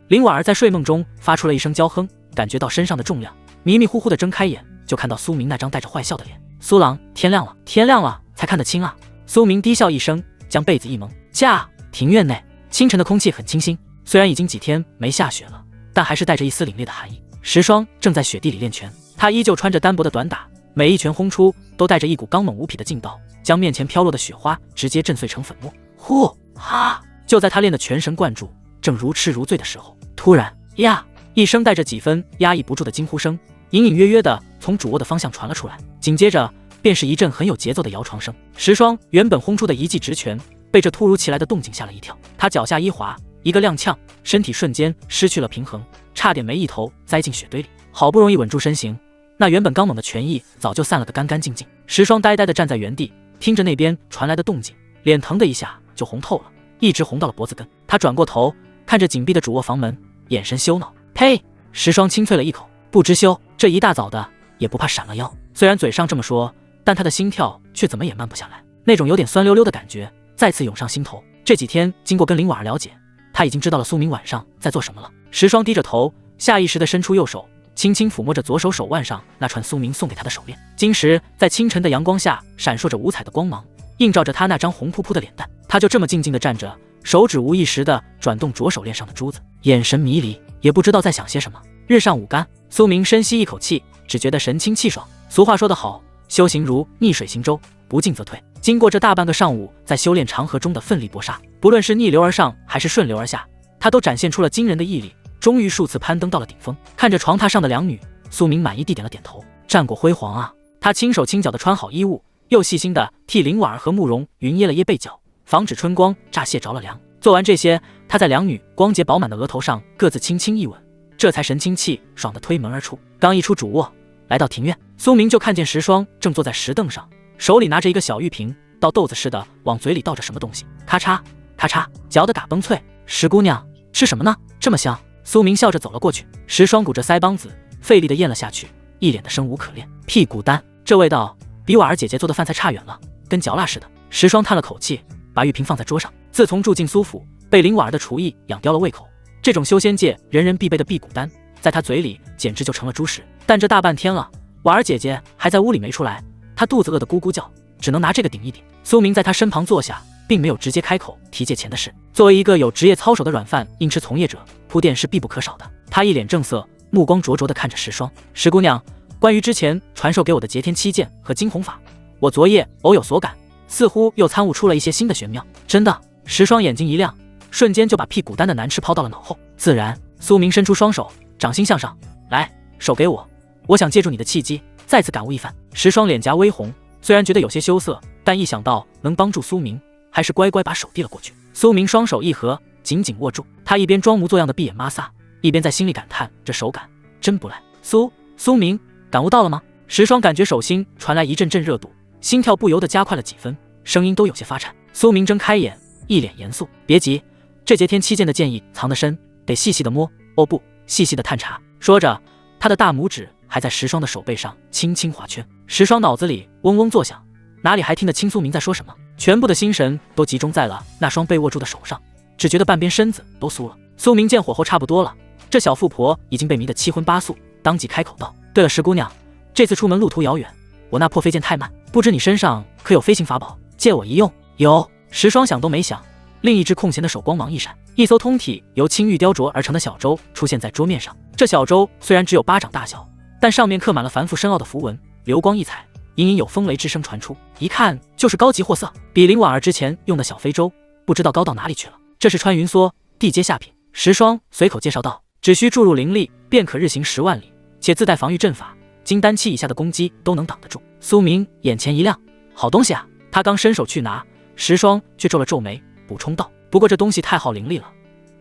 林婉儿在睡梦中发出了一声娇哼，感觉到身上的重量，迷迷糊糊的睁开眼，就看到苏明那张带着坏笑的脸。苏郎，天亮了，天亮了才看得清啊！苏明低笑一声，将被子一蒙，驾！庭院内清晨的空气很清新，虽然已经几天没下雪了，但还是带着一丝凛冽的寒意。石霜正在雪地里练拳，他依旧穿着单薄的短打，每一拳轰出都带着一股刚猛无匹的劲道，将面前飘落的雪花直接震碎成粉末。呼哈！就在他练得全神贯注，正如痴如醉的时候，突然呀一声带着几分压抑不住的惊呼声，隐隐约约的从主卧的方向传了出来，紧接着便是一阵很有节奏的摇床声。石霜原本轰出的一记直拳，被这突如其来的动静吓了一跳，他脚下一滑，一个踉跄，身体瞬间失去了平衡，差点没一头栽进雪堆里。好不容易稳住身形，那原本刚猛的拳意早就散了个干干净净。石霜呆呆地站在原地，听着那边传来的动静，脸腾的一下就红透了，一直红到了脖子根。他转过头，看着紧闭的主卧房门，眼神羞恼。呸！石霜轻啐了一口，不知羞，这一大早的也不怕闪了腰。虽然嘴上这么说，但他的心跳却怎么也慢不下来，那种有点酸溜溜的感觉再次涌上心头。这几天经过跟林婉儿了解，他已经知道了苏明晚上在做什么了。石霜低着头，下意识地伸出右手，轻轻抚摸着左手手腕上那串苏明送给他的手链。晶石在清晨的阳光下闪烁着五彩的光芒，映照着他那张红扑扑的脸蛋。他就这么静静地站着，手指无意识地转动左手链上的珠子，眼神迷离，也不知道在想些什么。日上午干，苏明深吸一口气，只觉得神清气爽。俗话说得好，修行如逆水行舟，不进则退。经过这大半个上午在修炼长河中的奋力搏杀，不论是逆流而上还是顺流而下，他都展现出了惊人的毅力，终于数次攀登到了顶峰。看着床榻上的两女，苏明满意地点了点头。战果辉煌啊！他轻手轻脚地穿好衣物，又细心地替林婉儿和慕容云掖了掖被角，防止春光乍泄着了凉。做完这些，他在两女光洁饱满的额头上各自轻轻一吻，这才神清气爽地推门而出。刚一出主卧，来到庭院，苏明就看见石霜正坐在石凳上，手里拿着一个小玉瓶，倒豆子似的往嘴里倒着什么东西，咔嚓咔嚓嚼得嘎嘣脆。石姑娘吃什么呢？这么香。苏明笑着走了过去，石霜鼓着腮帮子，费力地咽了下去，一脸的生无可恋。屁股丹，这味道比婉儿姐姐做的饭菜差远了，跟嚼蜡似的。石霜叹了口气，把玉瓶放在桌上。自从住进苏府，被林婉儿的厨艺养刁了胃口，这种修仙界人人必备的辟谷丹，在他嘴里简直就成了猪食。但这大半天了，婉儿姐姐还在屋里没出来，他肚子饿得咕咕叫，只能拿这个顶一顶。苏明在他身旁坐下，并没有直接开口提借钱的事。作为一个有职业操守的软饭硬吃从业者，铺垫是必不可少的。他一脸正色，目光灼灼地看着石霜。石姑娘，关于之前传授给我的截天七剑和惊鸿法，我昨夜偶有所感，似乎又参悟出了一些新的玄妙。真的？石霜眼睛一亮，瞬间就把辟谷丹的难吃抛到了脑后。自然。苏明伸出双手，掌心向上，来，手给我，我想借助你的契机再次感悟一番。石霜脸颊微红，虽然觉得有些羞涩，但一想到能帮助苏明，还是乖乖把手递了过去。苏明双手一合，紧紧握住，他一边装模作样的闭眼抹撒，一边在心里感叹，这手感真不赖。苏明感悟到了吗？石霜感觉手心传来一阵阵热度，心跳不由得加快了几分，声音都有些发颤。苏明睁开眼，一脸严肃，别急，这截天七剑的剑意藏得深，得细细的摸，哦不，细细的探查。说着，他的大拇指还在石霜的手背上轻轻划圈。石霜脑子里嗡嗡作响，哪里还听得清苏明在说什么，全部的心神都集中在了那双被握住的手上，只觉得半边身子都酥了。苏明见火候差不多了，这小富婆已经被迷得七荤八素，当即开口道，对了，石姑娘，这次出门路途遥远，我那破飞剑太慢，不知你身上可有飞行法宝，借我一用？有。石霜想都没想，另一只空闲的手光芒一闪，一艘通体由青玉雕琢而成的小舟出现在桌面上。这小舟虽然只有巴掌大小，但上面刻满了繁复深奥的符文，流光溢彩，隐隐有风雷之声传出，一看就是高级货色，比林婉儿之前用的小飞舟不知道高到哪里去了。这是穿云梭地阶下品。石霜随口介绍道，只需注入灵力便可日行10万里，且自带防御阵法，金丹期以下的攻击都能挡得住。苏明眼前一亮，好东西啊！他刚伸手去拿，石霜却皱了皱眉，补充道，不过这东西太耗灵力了，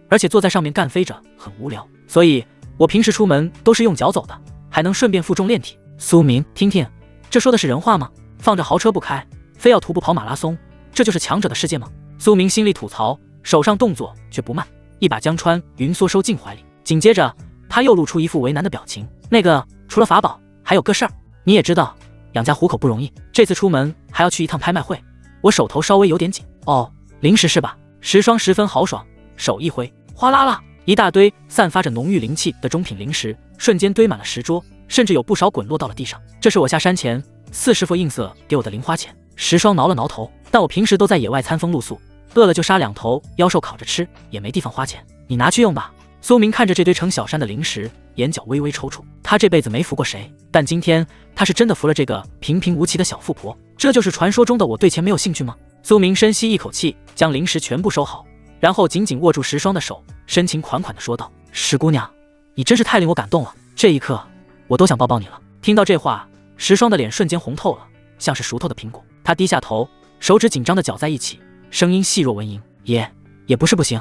而且坐在上面干飞着很无聊，所以我平时出门都是用脚走的，还能顺便负重练体。苏明，听听，这说的是人话吗？放着豪车不开，非要徒步跑马拉松，这就是强者的世界吗？苏明心里吐槽，手上动作却不慢，一把将穿云梭收进怀里，紧接着他又露出一副为难的表情。那个，除了法宝还有个事儿，你也知道养家糊口不容易，这次出门还要去一趟拍卖会，我手头稍微有点紧。哦，零食是吧？石霜十分豪爽，手一挥，哗啦啦，一大堆散发着浓郁灵气的中品零食瞬间堆满了石桌，甚至有不少滚落到了地上。这是我下山前4师傅应色给我的零花钱。石霜挠了挠头，但我平时都在野外餐风露宿，饿了就杀2头妖兽烤着吃，也没地方花钱，你拿去用吧。苏明看着这堆成小山的零食，眼角微微抽搐。他这辈子没服过谁，但今天他是真的服了这个平平无奇的小富婆。这就是传说中的我对钱没有兴趣吗？苏明深吸一口气，将零食全部收好，然后紧紧握住石霜的手，深情款款地说道：“石姑娘，你真是太令我感动了，这一刻我都想抱抱你了。”听到这话，石霜的脸瞬间红透了，像是熟透的苹果。她低下头，手指紧张地搅在一起，声音细若蚊蝇：“也不是不行。”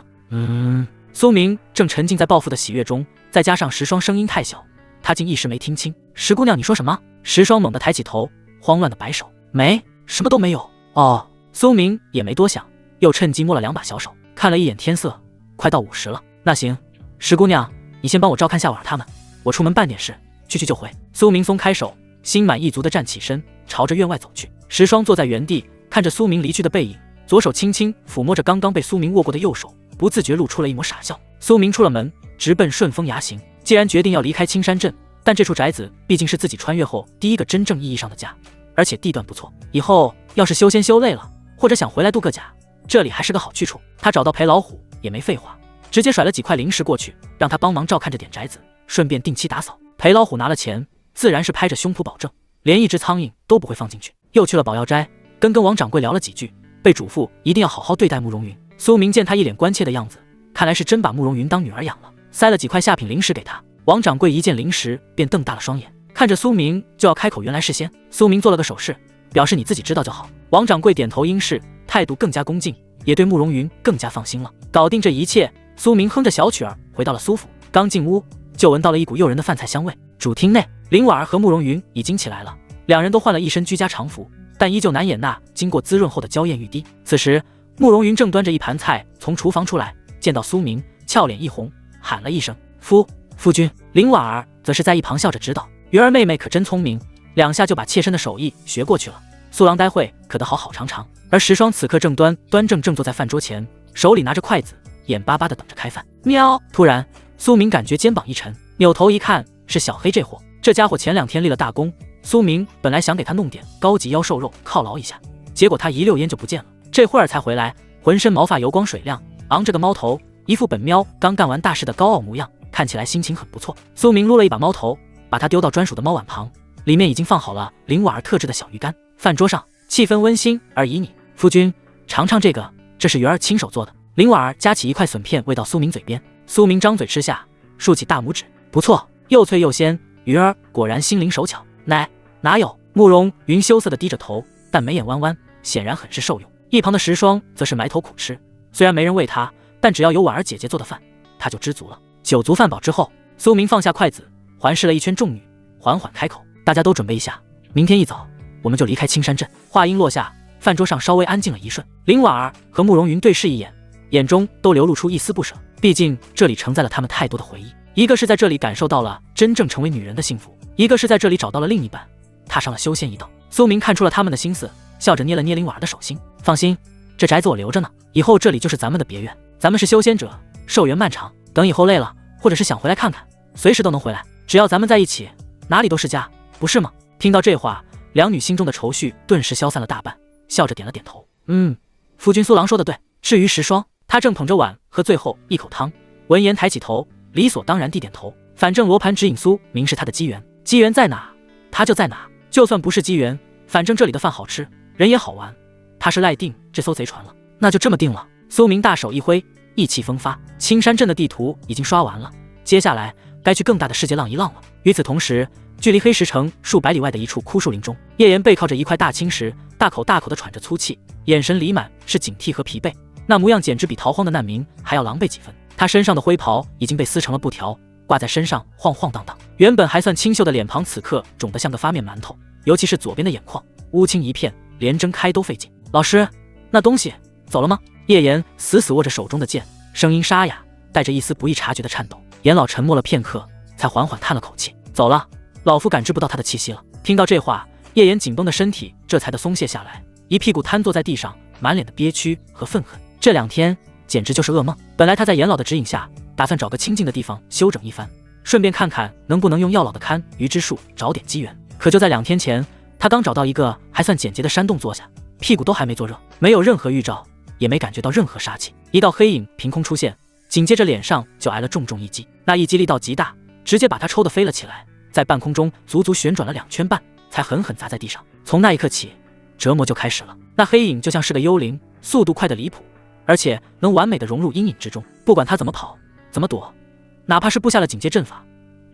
苏明正沉浸在报复的喜悦中，再加上石霜声音太小，他竟一时没听清。石姑娘，你说什么？石霜猛地抬起头，慌乱地摆手：“没，什么都没有。”哦。苏明也没多想，又趁机摸了2把小手，看了一眼天色，快到50了。那行，石姑娘，你先帮我照看夏婉儿他们，我出门办点事，去就回。苏明松开手，心满意足地站起身，朝着院外走去。石霜坐在原地，看着苏明离去的背影，左手轻轻抚摸着刚刚被苏明握过的右手，不自觉露出了一抹傻笑。苏明出了门，直奔顺风崖行。既然决定要离开青山镇，但这处宅子毕竟是自己穿越后第一个真正意义上的家，而且地段不错，以后要是修仙修累了，或者想回来度个假，这里还是个好去处。他找到裴老虎，也没废话，直接甩了几块零食过去，让他帮忙照看着点宅子，顺便定期打扫。裴老虎拿了钱，自然是拍着胸脯保证，连一只苍蝇都不会放进去。又去了宝药斋，跟王掌柜聊了几句，被嘱咐一定要好好对待慕容云。苏明见他一脸关切的样子，看来是真把慕容云当女儿养了，塞了几块下品零食给他。王掌柜一见零食便瞪大了双眼，看着苏明就要开口，原来是仙。苏明做了个手势，表示你自己知道就好。王掌柜点头应是，态度更加恭敬，也对慕容云更加放心了。搞定这一切，苏明哼着小曲儿回到了苏府。刚进屋就闻到了一股诱人的饭菜香味。主厅内，林婉儿和慕容云已经起来了，两人都换了一身居家常服，但依旧难掩那经过滋润后的娇艳欲滴。此时慕容云正端着一盘菜从厨房出来，见到苏明，俏脸一红，喊了一声夫君。林婉儿则是在一旁笑着指导：“云儿妹妹可真聪明，2下就把妾身的手艺学过去了。苏郎待会可得好好尝尝。”而石霜此刻正端正坐在饭桌前，手里拿着筷子，眼巴巴地等着开饭。喵！突然，苏明感觉肩膀一沉，扭头一看，是小黑这货。这家伙前2天立了大功，苏明本来想给他弄点高级妖兽肉犒劳一下，结果他一溜烟就不见了，这会儿才回来，浑身毛发油光水亮，昂着个猫头，一副本喵刚干完大事的高傲模样，看起来心情很不错。苏明撸了一把猫头，把它丢到专属的猫碗旁，里面已经放好了林婉儿特制的小鱼干。饭桌上气氛温馨而旖旎。夫君，尝尝这个，这是鱼儿亲手做的。林婉儿夹起一块笋片喂到苏明嘴边，苏明张嘴吃下，竖起大拇指，不错，又脆又鲜，鱼儿果然心灵手巧。哪有？慕容云羞涩地低着头，但眉眼弯弯，显然很是受用。一旁的石霜则是埋头苦吃，虽然没人喂他，但只要有婉儿姐姐做的饭，他就知足了。酒足饭饱之后，苏明放下筷子，环视了一圈众女，缓缓开口：“大家都准备一下，明天一早我们就离开青山镇。”话音落下，饭桌上稍微安静了一瞬，林婉儿和慕容云对视一眼，眼中都流露出一丝不舍。毕竟这里承载了他们太多的回忆，一个是在这里感受到了真正成为女人的幸福，一个是在这里找到了另一半，踏上了修仙一道。苏明看出了他们的心思，笑着捏了捏林婉儿的手心：“放心，这宅子我留着呢，以后这里就是咱们的别院。咱们是修仙者，寿元漫长，等以后累了，或者是想回来看看，随时都能回来。只要咱们在一起，哪里都是家，不是吗？”听到这话，两女心中的愁绪顿时消散了大半，笑着点了点头：“夫君苏郎说的对。”至于石霜，他正捧着碗喝最后一口汤，闻言抬起头，理所当然地点头。反正罗盘指引苏明是他的机缘，机缘在哪，他就在哪。就算不是机缘，反正这里的饭好吃，人也好玩，他是赖定这艘贼船了，那就这么定了。苏明大手一挥，意气风发，青山镇的地图已经刷完了，接下来该去更大的世界浪一浪了。与此同时，距离黑石城数百里外的一处枯树林中，叶岩背靠着一块大青石，大口大口地喘着粗气，眼神里满是警惕和疲惫，那模样简直比逃荒的难民还要狼狈几分。他身上的灰袍已经被撕成了布条，挂在身上晃晃荡荡，原本还算清秀的脸庞此刻肿得像个发面馒头，尤其是左边的眼眶乌青一片，连睁开都费劲。老师，那东西走了吗？叶岩死死握着手中的剑，声音沙哑，带着一丝不易察觉的颤抖。严老沉默了片刻，才缓缓叹了口气：“走了，老夫感知不到他的气息了。”听到这话，叶岩紧绷的身体这才的松懈下来，一屁股瘫坐在地上，满脸的憋屈和愤恨。这2天简直就是噩梦。本来他在严老的指引下，打算找个清静的地方休整一番，顺便看看能不能用药老的堪舆之术找点机缘。可就在2天前，他刚找到一个还算简洁的山洞坐下，屁股都还没坐热，没有任何预兆，也没感觉到任何杀气。一道黑影凭空出现，紧接着脸上就挨了重重一击，那一击力道极大，直接把他抽得飞了起来，在半空中足足旋转了2圈半，才狠狠砸在地上。从那一刻起，折磨就开始了。那黑影就像是个幽灵，速度快得离谱，而且能完美的融入阴影之中，不管他怎么跑，怎么躲，哪怕是布下了警戒阵法，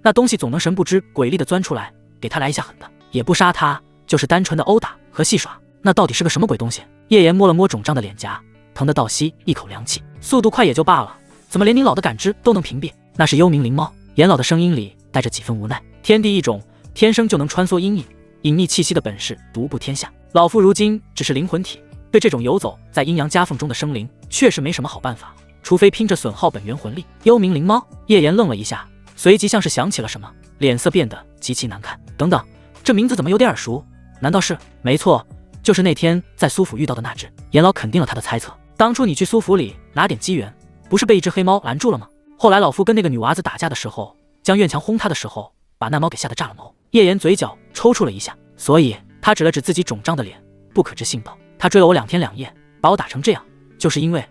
那东西总能神不知鬼力的钻出来，给他来一下狠的，也不杀他，就是单纯的殴打和戏耍。那到底是个什么鬼东西？叶岩摸了摸肿胀的脸颊，疼得倒吸一口凉气。速度快也就罢了，怎么连您老的感知都能屏蔽？那是幽冥灵猫。严老的声音里带着几分无奈。天地异种，天生就能穿梭阴影，隐匿气息的本事独步天下。老夫如今只是灵魂体，对这种游走在阴阳夹缝中的生灵，确实没什么好办法，除非拼着损耗本源魂力。幽冥灵猫。叶岩愣了一下，随即像是想起了什么，脸色变得极其难看。等等，这名字怎么有点耳熟？难道是？没错，就是那天在苏府遇到的那只。严老肯定了他的猜测。当初你去苏府里拿点机缘，不是被一只黑猫拦住了吗？后来老夫跟那个女娃子打架的时候，将院墙轰塌的时候，把那猫给吓得炸了毛。叶岩嘴角抽搐了一下，所以他指了指自己肿胀的脸，不可置信道：他追了我2天2夜，把我打成这样，就是因为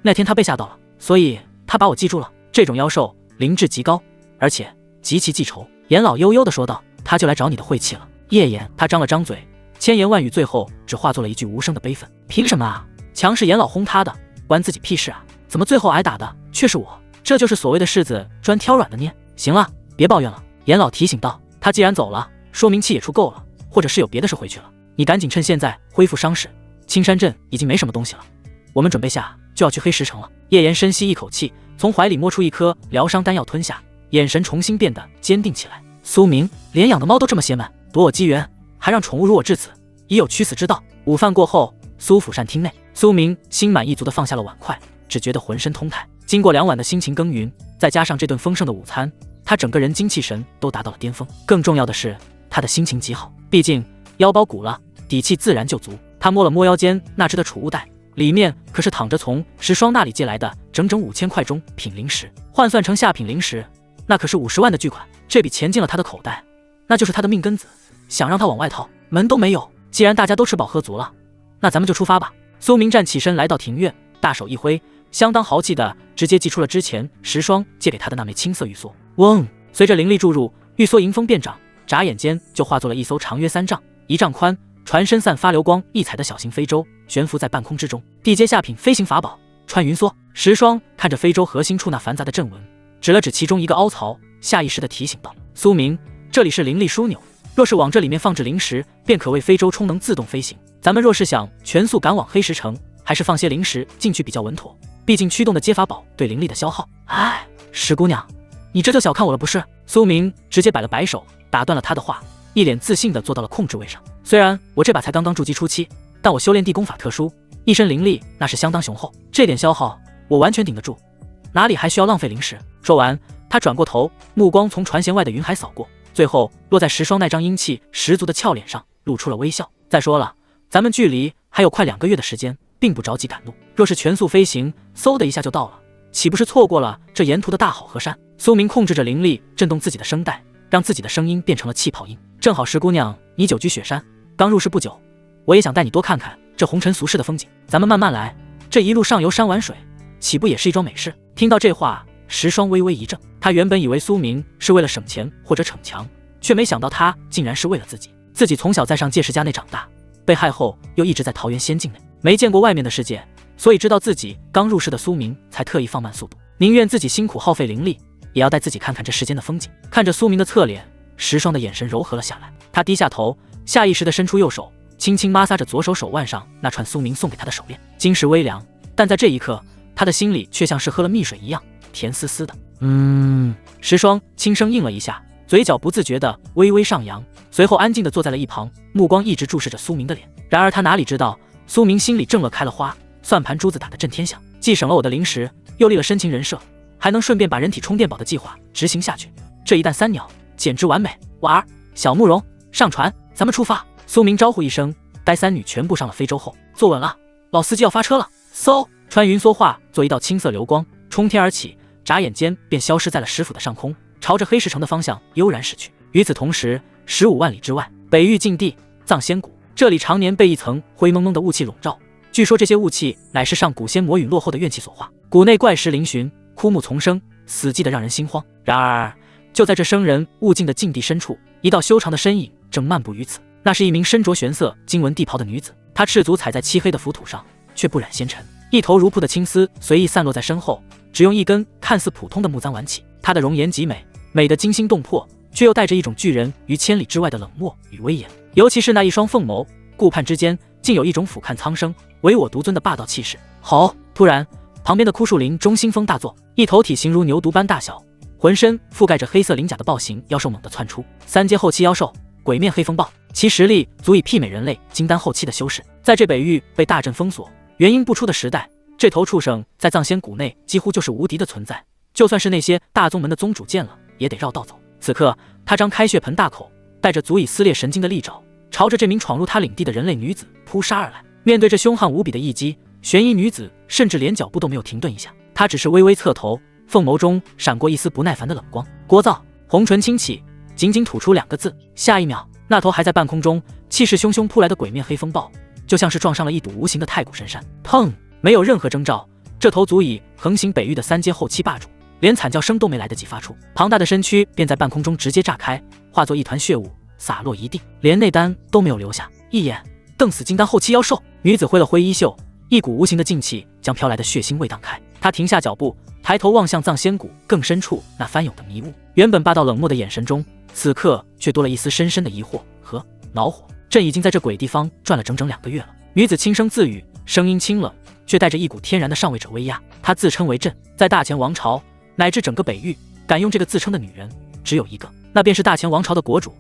那天他被吓到了，所以他把我记住了。这种妖兽灵智极高，而且极其记仇。严老悠悠地说道：他就来找你的晦气了。叶岩他张了张嘴，千言万语最后只化作了一句无声的悲愤。凭什么啊？墙是严老轰塌的，关自己屁事啊？怎么最后挨打的却是我？这就是所谓的柿子专挑软的捏。行了，别抱怨了。严老提醒道：他既然走了，说明气也出够了，或者是有别的事回去了。你赶紧趁现在恢复伤势，青山镇已经没什么东西了，我们准备下就要去黑石城了。叶岩深吸一口气，从怀里摸出一颗疗伤丹药吞下，眼神重新变得坚定起来。苏明，连养的猫都这么邪门，夺我机缘，还让宠物如我至此，已有屈死之道。午饭过后，苏府膳厅内，苏明心满意足地放下了碗筷，只觉得浑身通泰。经过2晚的辛勤耕耘，再加上这顿丰盛的午餐，他整个人精气神都达到了巅峰。更重要的是，他的心情极好，毕竟腰包鼓了，底气自然就足。他摸了摸腰间那只的储物袋，里面可是躺着从石霜那里借来的整整5000块中品灵石，换算成下品灵石，那可是50万的巨款。这笔钱进了他的口袋，那就是他的命根子，想让他往外掏，门都没有。既然大家都吃饱喝足了，那咱们就出发吧。苏明站起身来到庭院，大手一挥，相当豪气的直接祭出了之前石霜借给他的那枚青色玉梭。嗡！随着灵力注入，玉梭迎风变长，眨眼间就化作了一艘长约3丈、1丈宽、船身散发流光溢彩的小型飞舟，悬浮在半空之中。地阶下品飞行法宝穿云梭。石霜看着飞舟核心处那繁杂的阵纹，指了指其中一个凹槽，下意识地提醒道：苏明，这里是灵力枢纽，若是往这里面放置灵石，便可为飞舟充能自动飞行。咱们若是想全速赶往黑石城，还是放些灵石进去比较稳妥，毕竟驱动的接法宝对灵力的消耗。哎，石姑娘，你这就小看我了不是？苏明直接摆了摆手，打断了他的话，一脸自信地坐到了控制位上。虽然我这把才刚刚筑基初期，但我修炼地功法特殊，一身灵力那是相当雄厚，这点消耗我完全顶得住，哪里还需要浪费灵石？说完，他转过头，目光从船舷外的云海扫过，最后落在石霜那张英气十足的俏脸上，露出了微笑。再说了，咱们距离还有快2个月的时间，并不着急赶路。若是全速飞行，嗖的一下就到了，岂不是错过了这沿途的大好河山？苏明控制着灵力震动自己的声带，让自己的声音变成了气泡音。正好石姑娘你久居雪山，刚入世不久，我也想带你多看看这红尘俗世的风景。咱们慢慢来，这一路上游山玩水，岂不也是一桩美事？听到这话，石霜微微一怔，他原本以为苏明是为了省钱或者逞强，却没想到他竟然是为了自己。自己从小在上界石家内长大，被害后又一直在桃源仙境内，没见过外面的世界，所以知道自己刚入世的苏明才特意放慢速度，宁愿自己辛苦耗费灵力，也要带自己看看这世间的风景。看着苏明的侧脸，石霜的眼神柔和了下来，他低下头，下意识地伸出右手，轻轻摩挲着左手手腕上那串苏明送给他的手链。晶石微凉，但在这一刻，他的心里却像是喝了蜜水一样甜丝丝的。石霜轻声应了一下，嘴角不自觉地微微上扬，随后安静地坐在了一旁，目光一直注视着苏明的脸。然而他哪里知道，苏明心里正乐开了花，算盘珠子打得震天响，既省了我的灵石，又立了深情人设，还能顺便把人体充电宝的计划执行下去，这一弹3鸟简直完美。婉儿、小慕容，上船，咱们出发。苏明招呼一声，待3女全部上了飞舟后，坐稳了，老司机要发车了。嗖，穿云梭化作一道青色流光，冲天而起，眨眼间便消失在了石府的上空，朝着黑石城的方向悠然驶去。与此同时，15万里之外，北域禁地藏仙谷，这里常年被一层灰蒙蒙的雾气笼罩，据说这些雾气乃是上古仙魔陨落后的怨气所化，谷内怪石嶙峋，枯木丛生，死寂的让人心慌。然而，就在这生人勿近的境地深处，一道修长的身影正漫步于此。那是一名身着玄色经文地袍的女子，她赤足踩在漆黑的浮土上，却不染纤尘，一头如瀑的青丝随意散落在身后，只用一根看似普通的木簪挽起。她的容颜极美，美得惊心动魄，却又带着一种拒人于千里之外的冷漠与威严。尤其是那一双凤眸，顾盼之间竟有一种俯瞰苍生、唯我独尊的霸道气势。好！突然，旁边的枯树林中腥风大作，一头体型如牛犊般大小，浑身覆盖着黑色鳞甲的豹形妖兽猛地窜出。3阶后期妖兽鬼面黑风暴，其实力足以媲美人类金丹后期的修士。在这北域被大阵封锁、元婴不出的时代，这头畜生在藏仙谷内几乎就是无敌的存在，就算是那些大宗门的宗主见了也得绕道走。此刻，他张开血盆大口，带着足以撕裂神经的利爪，朝着这名闯入他领地的人类女子扑杀而来。面对这凶悍无比的一击，悬疑女子甚至连脚步都没有停顿一下，她只是微微侧头，凤眸中闪过一丝不耐烦的冷光。聒噪，红唇轻启，仅仅吐出2个字。下一秒，那头还在半空中气势汹汹扑来的鬼面黑风暴，就像是撞上了一堵无形的太古神山。砰！没有任何征兆，这头足以横行北域的3阶后期霸主，连惨叫声都没来得及发出，庞大的身躯便在半空中直接炸开，化作一团血雾洒落一地，连内丹都没有留下，一眼瞪死金丹后期妖兽。女子挥了挥衣袖，一股无形的劲气将飘来的血腥味荡开。她停下脚步，抬头望向藏仙谷更深处那翻涌的迷雾，原本霸道冷漠的眼神中，此刻却多了一丝深深的疑惑和恼火。朕已经在这鬼地方转了整整2个月了。女子轻声自语，声音清冷，却带着一股天然的上位者威压。她自称为朕，在大前王朝乃至整个北域，敢用这个自称的女人只有一个，那便是大前王朝的国主，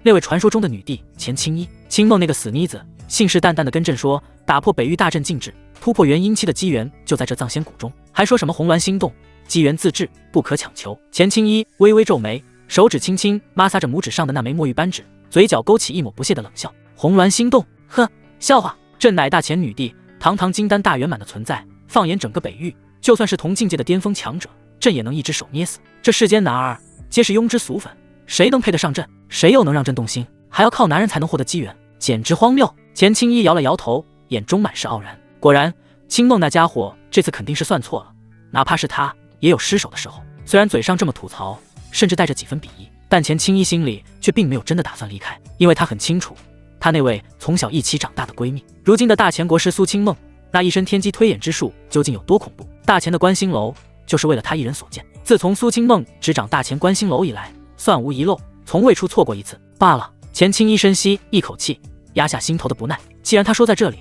那位传说中的女帝钱青衣。青梦那个死妮子信誓旦旦地跟朕说，打破北域大阵禁制，突破元婴期的机缘就在这藏仙谷中，还说什么红鸾心动，机缘自至，不可强求。钱青衣微微皱眉，手指轻轻摩挲着拇指上的那枚墨玉扳指，嘴角勾起一抹不屑的冷笑。红鸾心动？呵，笑话！朕乃大前女帝，堂堂金丹大圆满的存在，放眼整个北域，就算是同境界的巅峰强者，朕也能一只手捏死。这世间男儿皆是庸脂俗粉，谁能配得上朕？谁又能让朕动心？还要靠男人才能获得机缘，简直荒谬！钱青衣摇了摇头，眼中满是傲然。果然，青梦那家伙这次肯定是算错了，哪怕是他也有失手的时候。虽然嘴上这么吐槽，甚至带着几分鄙夷，但钱青衣心里却并没有真的打算离开，因为他很清楚，她那位从小一起长大的闺蜜，如今的大前国师苏青梦，那一身天机推演之术究竟有多恐怖？大前的观星楼就是为了她一人所建。自从苏青梦执掌大前观星楼以来，算无遗漏，从未出错过一次罢了。钱青衣深吸一口气，压下心头的不耐。既然他说在这里，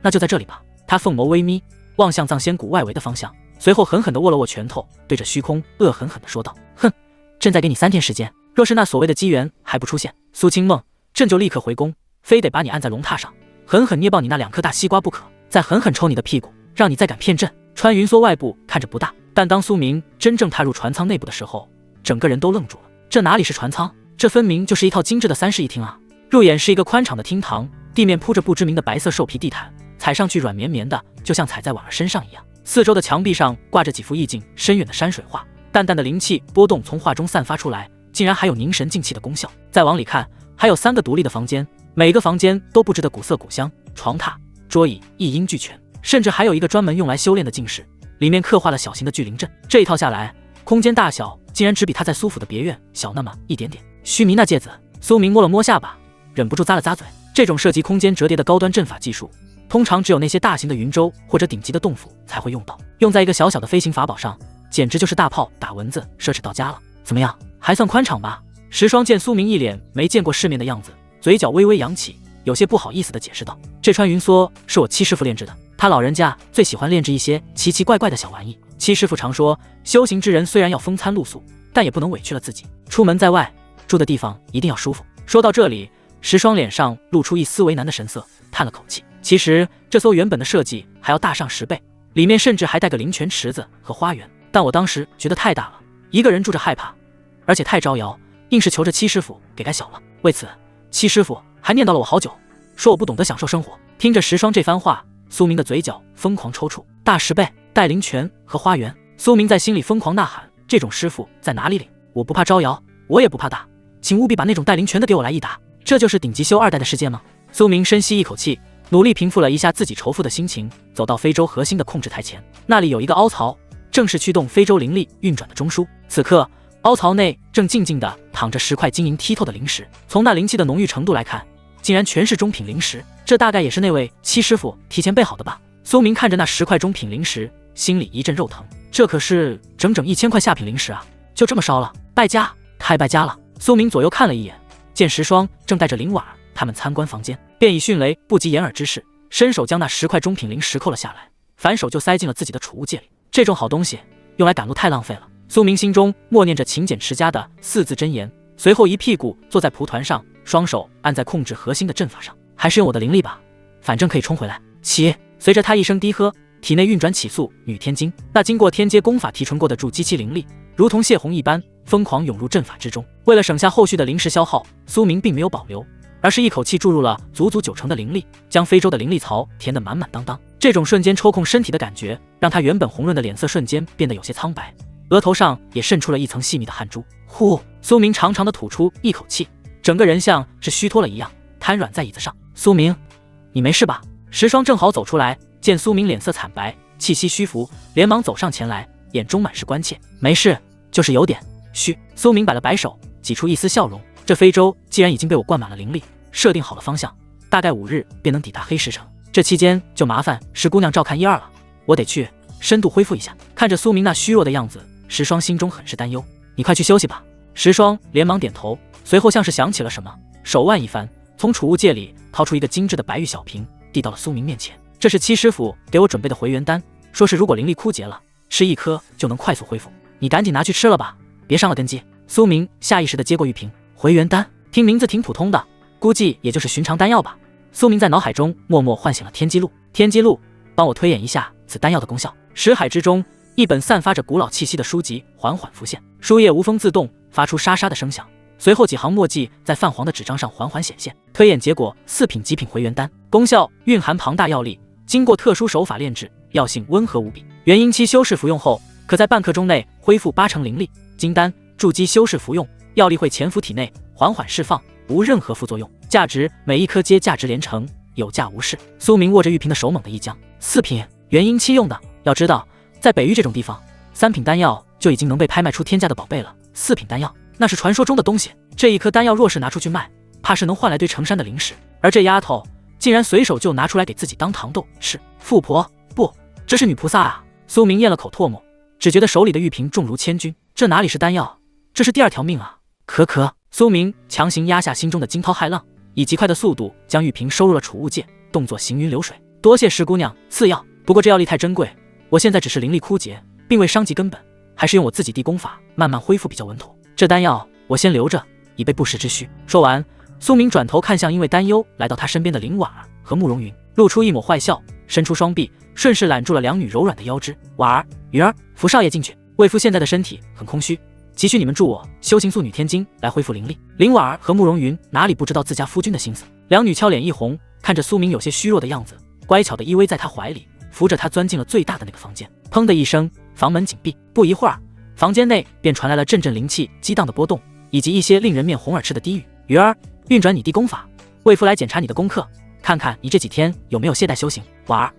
那就在这里吧。他凤眸微眯，望向藏仙谷外围的方向，随后狠狠地握了握拳头，对着虚空恶狠狠地说道：哼，朕再给你3天时间，若是那所谓的机缘还不出现，苏青梦，朕就立刻回宫，非得把你按在龙榻上，狠狠捏爆你那2颗大西瓜不可，再狠狠抽你的屁股，让你再敢骗朕。穿云梭外部看着不大，但当苏明真正踏入船舱内部的时候，整个人都愣住了。这哪里是船舱，这分明就是一套精致的3室一厅啊！入眼是一个宽敞的厅堂，地面铺着不知名的白色兽皮地毯，踩上去软绵绵的，就像踩在婉儿身上一样。四周的墙壁上挂着几幅意境深远的山水画，淡淡的灵气波动从画中散发出来，竟然还有凝神静气的功效。再往里看，还有3个独立的房间，每个房间都布置得古色古香，床榻、桌椅一应俱全，甚至还有一个专门用来修炼的静室，里面刻画了小型的聚灵阵。这一套下来，空间大小竟然只比他在苏府的别院小那么一点点。须弥那芥子，苏明摸了摸下巴，忍不住咂了咂嘴。这种涉及空间折叠的高端阵法技术，通常只有那些大型的云舟或者顶级的洞府才会用到，用在一个小小的飞行法宝上，简直就是大炮打蚊子，奢侈到家了。怎么样，还算宽敞吧？石霜见苏明一脸没见过世面的样子，嘴角微微扬起，有些不好意思地解释道：这川云梭是我七师傅炼制的，他老人家最喜欢炼制一些奇奇怪怪的小玩意。七师傅常说，修行之人虽然要风餐露宿，但也不能委屈了自己，出门在外，住的地方一定要舒服。说到这里，石霜脸上露出一丝为难的神色，叹了口气。其实这艘原本的设计还要大上10倍，里面甚至还带个灵泉池子和花园，但我当时觉得太大了，一个人住着害怕，而且太招摇，硬是求着七师傅给改小了。为此，七师傅还念叨了我好久，说我不懂得享受生活。听着石霜这番话，苏明的嘴角疯狂抽搐。大10倍，带灵泉和花园，苏明在心里疯狂呐喊：这种师傅在哪里领？我不怕招摇，我也不怕打，请务必把那种带灵泉的给我来一打。这就是顶级修2代的世界吗？苏明深吸一口气，努力平复了一下自己仇富的心情，走到非洲核心的控制台前，那里有一个凹槽，正是驱动非洲灵力运转的中枢。此刻，凹槽内正静静地躺着10块晶莹剔透的灵石，从那灵气的浓郁程度来看，竟然全是中品灵石，这大概也是那位七师傅提前备好的吧。苏明看着那10块中品灵石，心里一阵肉疼，这可是整整1000块下品灵石啊，就这么烧了，败家，太败家了。苏明左右看了一眼，见石霜正带着林婉儿他们参观房间，便以迅雷不及掩耳之势，伸手将那10块中品灵石扣了下来，反手就塞进了自己的储物戒里。这种好东西用来赶路太浪费了。苏明心中默念着勤俭持家的4字真言，随后一屁股坐在蒲团上，双手按在控制核心的阵法上，还是用我的灵力吧，反正可以冲回来。起！随着他一声低喝，体内运转起速女天经，那经过天阶功法提纯过的筑基期灵力，如同泄洪一般疯狂涌入阵法之中。为了省下后续的灵石消耗，苏明并没有保留，而是一口气注入了足足90%的灵力，将非洲的灵力槽填得满满当当。这种瞬间抽空身体的感觉，让他原本红润的脸色瞬间变得有些苍白，额头上也渗出了一层细密的汗珠。呼！苏明长长的吐出一口气，整个人像是虚脱了一样，瘫软在椅子上。苏明，你没事吧？石霜正好走出来，见苏明脸色惨白，气息虚浮，连忙走上前来，眼中满是关切。没事，就是有点虚。苏明摆了摆手，挤出一丝笑容。这非洲既然已经被我灌满了灵力，设定好了方向，大概5日便能抵达黑石城。这期间就麻烦石姑娘照看1、2了，我得去深度恢复一下。看着苏明那虚弱的样子，石霜心中很是担忧。你快去休息吧。石霜连忙点头，随后像是想起了什么，手腕一翻，从储物戒里掏出一个精致的白玉小瓶，递到了苏明面前。这是七师傅给我准备的回元丹，说是如果灵力枯竭了，吃1颗就能快速恢复，你赶紧拿去吃了吧，别伤了根基。苏明下意识地接过玉瓶。回元丹，听名字挺普通的，估计也就是寻常丹药吧。苏明在脑海中默默唤醒了天机录。天机录，帮我推演一下此丹药的功效。识海之中，一本散发着古老气息的书籍缓缓浮现，书页无风自动，发出沙沙的声响，随后几行墨迹在泛黄的纸张上缓缓显现。推演结果：4品极品回元丹，功效蕴含庞大药力，经过特殊手法炼制，药性温和无比。元婴期修士服用后，可在半刻钟内恢复80%灵力。金丹筑基修士服用，药力会潜伏体内，缓缓释放，无任何副作用。价值每1颗皆价值连城，有价无市。苏明握着玉瓶的手猛地一僵。4品元婴期用的，要知道在北域这种地方，3品丹药就已经能被拍卖出天价的宝贝了，4品丹药那是传说中的东西。这一颗丹药若是拿出去卖，怕是能换来对成山的灵石。而这丫头竟然随手就拿出来给自己当糖豆吃。富婆，不，这是女菩萨啊！苏明咽了口唾沫，只觉得手里的玉瓶重如千钧，这哪里是丹药，这是第2条命啊！可，苏明强行压下心中的惊涛骇浪，以极快的速度将玉瓶收入了储物戒，动作行云流水。多谢石姑娘赐药，不过这药力太珍贵，我现在只是灵力枯竭，并未伤及根本，还是用我自己地功法慢慢恢复比较稳妥。这丹药我先留着，以备不时之需。说完，苏明转头看向因为担忧来到他身边的林婉儿和慕容云，露出一抹坏笑，伸出双臂，顺势揽住了两女柔软的腰肢。婉儿、云儿，扶少爷进去。为夫现在的身体很空虚，急需你们助我修行素女天经来恢复灵力。林婉儿和慕容云哪里不知道自家夫君的心思，两女俏脸一红，看着苏明有些虚弱的样子，乖巧的依偎在他怀里，扶着他钻进了最大的那个房间。砰的一声，房门紧闭。不一会儿，房间内便传来了阵阵灵气激荡的波动，以及一些令人面红耳赤的低语。鱼儿，运转你弟功法，为夫来检查你的功课，看看你这几天有没有懈怠修行。婉儿，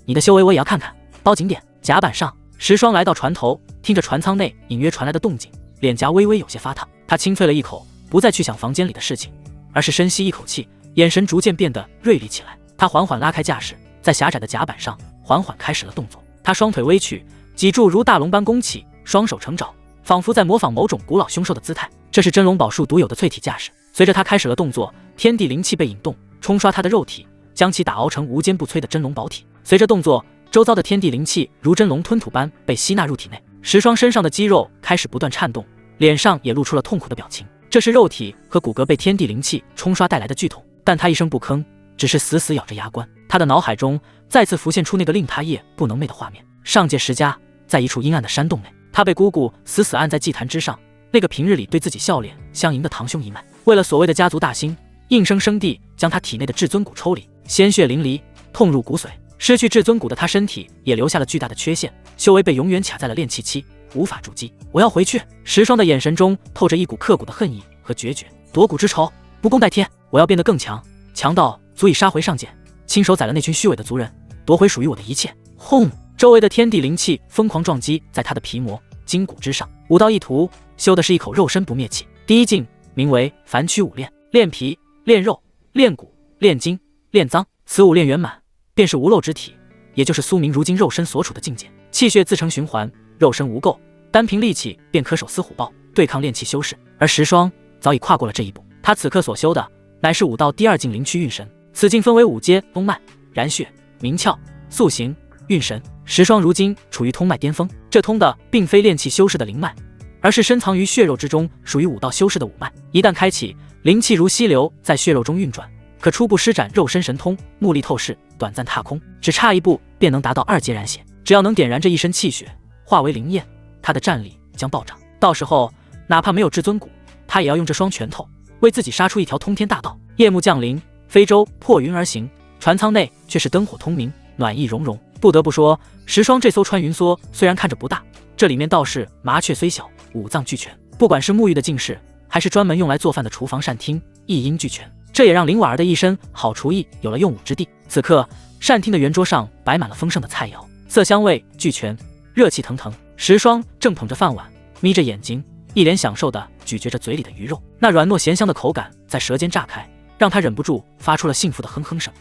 你的修为我也要看看，包紧点。甲板上，石霜来到船头，听着船舱内隐约传来的动静，脸颊微微有些发烫。他轻啐了一口，不再去想房间里的事情，而是深吸一口气，眼神逐渐变得锐利起来。他缓缓拉开架势，在狭窄的甲板上缓缓开始了动作。他双腿微曲，脊柱如大龙般弓起，双手成爪，仿佛在模仿某种古老凶兽的姿态。这是真龙宝术独有的淬体架势。随着他开始了动作，天地灵气被引动，冲刷他的肉体，将其打熬成无坚不摧的真龙宝体。随着动作，周遭的天地灵气如真龙吞吐般被吸纳入体内。石霜身上的肌肉开始不断颤动，脸上也露出了痛苦的表情。这是肉体和骨骼被天地灵气冲刷带来的剧痛，但他一声不吭，只是死死咬着牙关。他的脑海中再次浮现出那个令他夜不能寐的画面。上界石家在一处阴暗的山洞内，他被姑姑死死按在祭坛之上，那个平日里对自己笑脸相迎的堂兄一脉，为了所谓的家族大兴，硬生生地将他体内的至尊骨抽离，鲜血淋漓，痛入骨髓。失去至尊骨的他身体也留下了巨大的缺陷，修为被永远卡在了炼气期，无法筑基。我要回去。石霜的眼神中透着一股刻骨的恨意和决绝。夺骨之仇，不共戴天，我要变得更强，强到足以杀回上界，亲手宰了那群虚伪的族人，夺回属于我的一切。轰！周围的天地灵气疯狂撞击在他的皮膜筋骨之上。武道一途修的是一口肉身不灭气。第一境名为凡躯五炼，炼皮、炼肉、炼骨、炼筋、炼脏，此五炼圆满，便是无漏之体，也就是苏明如今肉身所处的境界。气血自成循环，肉身无垢，单凭力气便可手撕虎豹，对抗炼气修士。而石霜早已跨过了这一步，他此刻所修的乃是武道第二境灵躯运神。此境分为5阶：通脉、燃血、明窍、塑形、运神。石霜如今处于通脉巅峰，这通的并非炼气修士的灵脉，而是深藏于血肉之中，属于武道修士的五脉。一旦开启，灵气如溪流在血肉中运转，可初步施展肉身神通，目力透视，短暂踏空，只差一步便能达到2阶燃血。只要能点燃这一身气血，化为灵焰，他的战力将暴涨。到时候哪怕没有至尊骨，他也要用这双拳头为自己杀出一条通天大道。夜幕降临，飞舟破云而行，船舱内却是灯火通明，暖意融融。不得不说，石霜这艘穿云梭虽然看着不大，这里面倒是麻雀虽小，五脏俱全。不管是沐浴的净室，还是专门用来做饭的厨房膳厅，一应俱全。这也让林婉儿的一身好厨艺有了用武之地。此刻膳厅的圆桌上摆满了丰盛的菜肴，色香味俱全，热气腾腾。石霜正捧着饭碗，眯着眼睛，一脸享受地咀嚼着嘴里的鱼肉，那软糯咸香的口感在舌尖炸开，让他忍不住发出了幸福的哼哼声。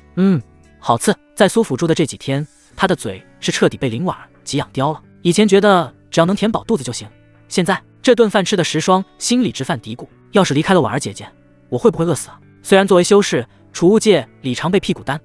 好刺。在苏府住的这几天，他的嘴是彻底被林婉儿给养刁了。以前觉得只要能填饱肚子就行，现在这顿饭吃的石霜心里直犯嘀咕，要是离开了婉儿姐姐，我会不会饿死啊？虽然作为修士，储物界里常备屁股丹，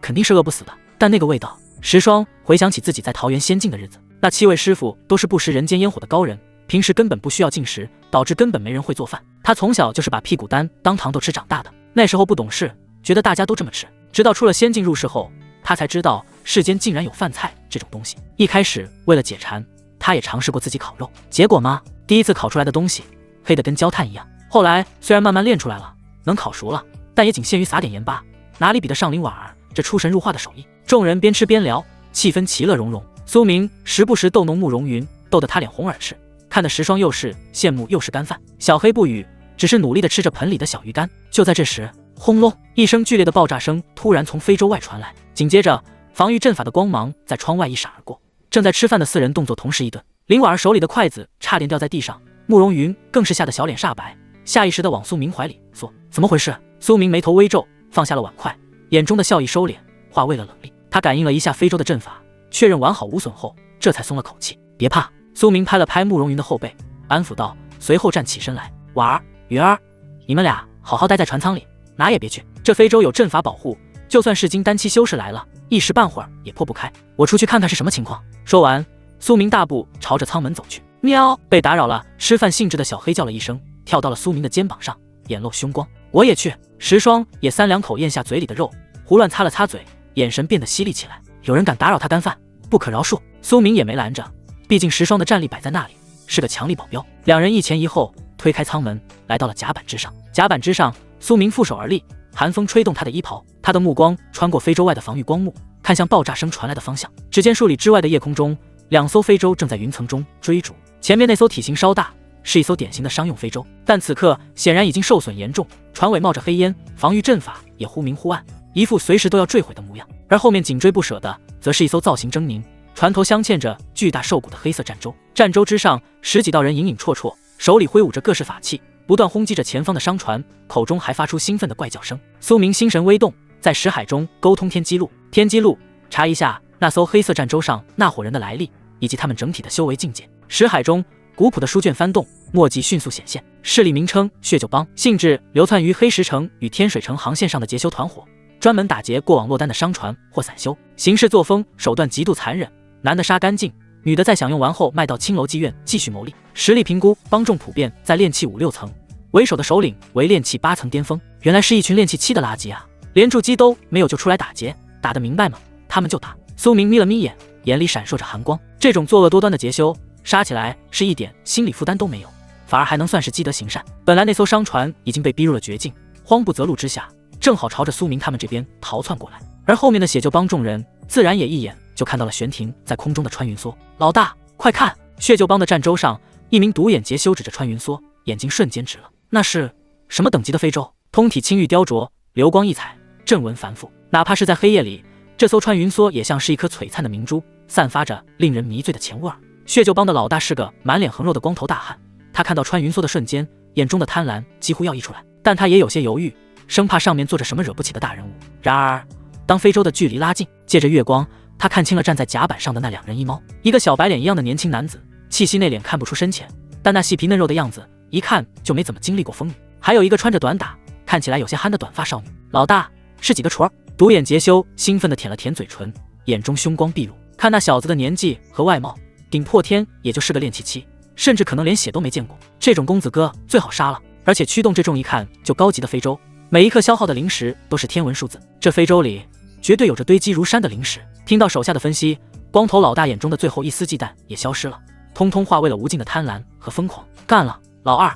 肯定是饿不死的，但那个味道，石霜回想起自己在桃园仙境的日子，那7位师傅都是不食人间烟火的高人，平时根本不需要进食，导致根本没人会做饭。他从小就是把屁股丹当糖豆吃长大的，那时候不懂事，觉得大家都这么吃，直到出了仙境入世后，他才知道世间竟然有饭菜这种东西。一开始为了解馋，他也尝试过自己烤肉，结果嘛，第一次烤出来的东西黑得跟焦炭一样。后来虽然慢慢练出来了，能烤熟了，但也仅限于撒点盐巴，哪里比得上林婉儿这出神入化的手艺。众人边吃边聊，气氛其乐融融。苏明时不时逗弄慕容云，逗得他脸红耳赤，看得石霜又是羡慕又是干饭。小黑不语，只是努力地吃着盆里的小鱼干。就在这时，轰隆一声剧烈的爆炸声突然从非洲外传来，紧接着防御阵法的光芒在窗外一闪而过。正在吃饭的4人动作同时一顿，林婉儿手里的筷子差点掉在地上，慕容云更是吓得小脸煞白，下意识地往苏明怀里缩。怎么回事？苏明眉头微皱，放下了碗筷，眼中的笑意收敛，化为了冷厉。他感应了一下非洲的阵法，确认完好无损后，这才松了口气。别怕。苏明拍了拍慕容云的后背，安抚道，随后站起身来。婉儿、云儿，你们俩好好待在船舱里，哪也别去。这非洲有阵法保护，就算是金丹期修士来了，一时半会儿也破不开。我出去看看是什么情况。说完，苏明大步朝着舱门走去。喵！被打扰了，吃饭兴致的小黑叫了一声，跳到了苏明的肩膀上，眼露凶光。我也去。石霜也3两口咽下嘴里的肉，胡乱擦了擦嘴，眼神变得犀利起来。有人敢打扰他干饭，不可饶恕。苏明也没拦着，毕竟石霜的战力摆在那里，是个强力保镖。两人一前一后推开舱门，来到了甲板之上。甲板之上，苏明负手而立，寒风吹动他的衣袍，他的目光穿过非洲外的防御光幕，看向爆炸声传来的方向。只见数里之外的夜空中，2艘非洲正在云层中追逐。前面那艘体型稍大，是一艘典型的商用非洲，但此刻显然已经受损严重，船尾冒着黑烟，防御阵法也忽明忽暗，一副随时都要坠毁的模样。而后面紧追不舍的，则是一艘造型狰狞，船头镶嵌着巨大兽骨的黑色战舟，战舟之上10几道人影影绰绰，手里挥舞着各式法器，不断轰击着前方的商船，口中还发出兴奋的怪叫声。苏明心神微动，在识海中沟通天机录。天机录，查一下那艘黑色战舟上那伙人的来历，以及他们整体的修为境界。识海中古朴的书卷翻动，墨迹迅速显现。势力名称：血鹫帮，性质流窜于黑石城与天水城航线上的劫修团伙，专门打劫过往落单的商船或散修，行事作风手段极度残忍，男的杀干净，女的在享用完后卖到青楼妓院继续牟利。实力评估：帮众普遍在炼气5、6层，为首的首领为炼气8层巅峰。原来是一群炼气7的垃圾啊，连筑基都没有就出来打劫，打得明白吗？他们就打。苏明眯了眯眼，眼里闪烁着寒光。这种作恶多端的劫修，杀起来是一点心理负担都没有，反而还能算是积德行善。本来那艘商船已经被逼入了绝境，慌不择路之下，正好朝着苏明他们这边逃窜过来。而后面的血鹫帮众人自然也一眼就看到了悬停在空中的穿云梭。老大，快看！血鹫帮的战舟上，一名独眼劫修指着穿云梭，眼睛瞬间直了。那是什么等级的非洲？通体青玉雕琢，流光溢彩，阵纹繁复。哪怕是在黑夜里，这艘穿云梭也像是一颗璀璨的明珠，散发着令人迷醉的钱味儿。血鹫帮的老大是个满脸横肉的光头大汉，他看到穿云梭的瞬间，眼中的贪婪几乎要溢出来，但他也有些犹豫，生怕上面坐着什么惹不起的大人物。然而当非洲的距离拉近，借着月光，他看清了站在甲板上的那2人一猫，一个小白脸一样的年轻男子，气息内敛，看不出深浅，但那细皮嫩肉的样子一看就没怎么经历过风雨。还有一个穿着短打，看起来有些憨的短发少女。老大是几个雏儿？独眼杰修兴奋地舔了舔嘴唇，眼中凶光毕露。看那小子的年纪和外貌，顶破天也就是个练气期，甚至可能连血都没见过。这种公子哥最好杀了。而且驱动这种一看就高级的非洲，每一克消耗的灵石都是天文数字，这非洲里绝对有着堆积如山的灵石。听到手下的分析，光头老大眼中的最后一丝忌惮也消失了，通通化为了无尽的贪婪和疯狂。干了！老二，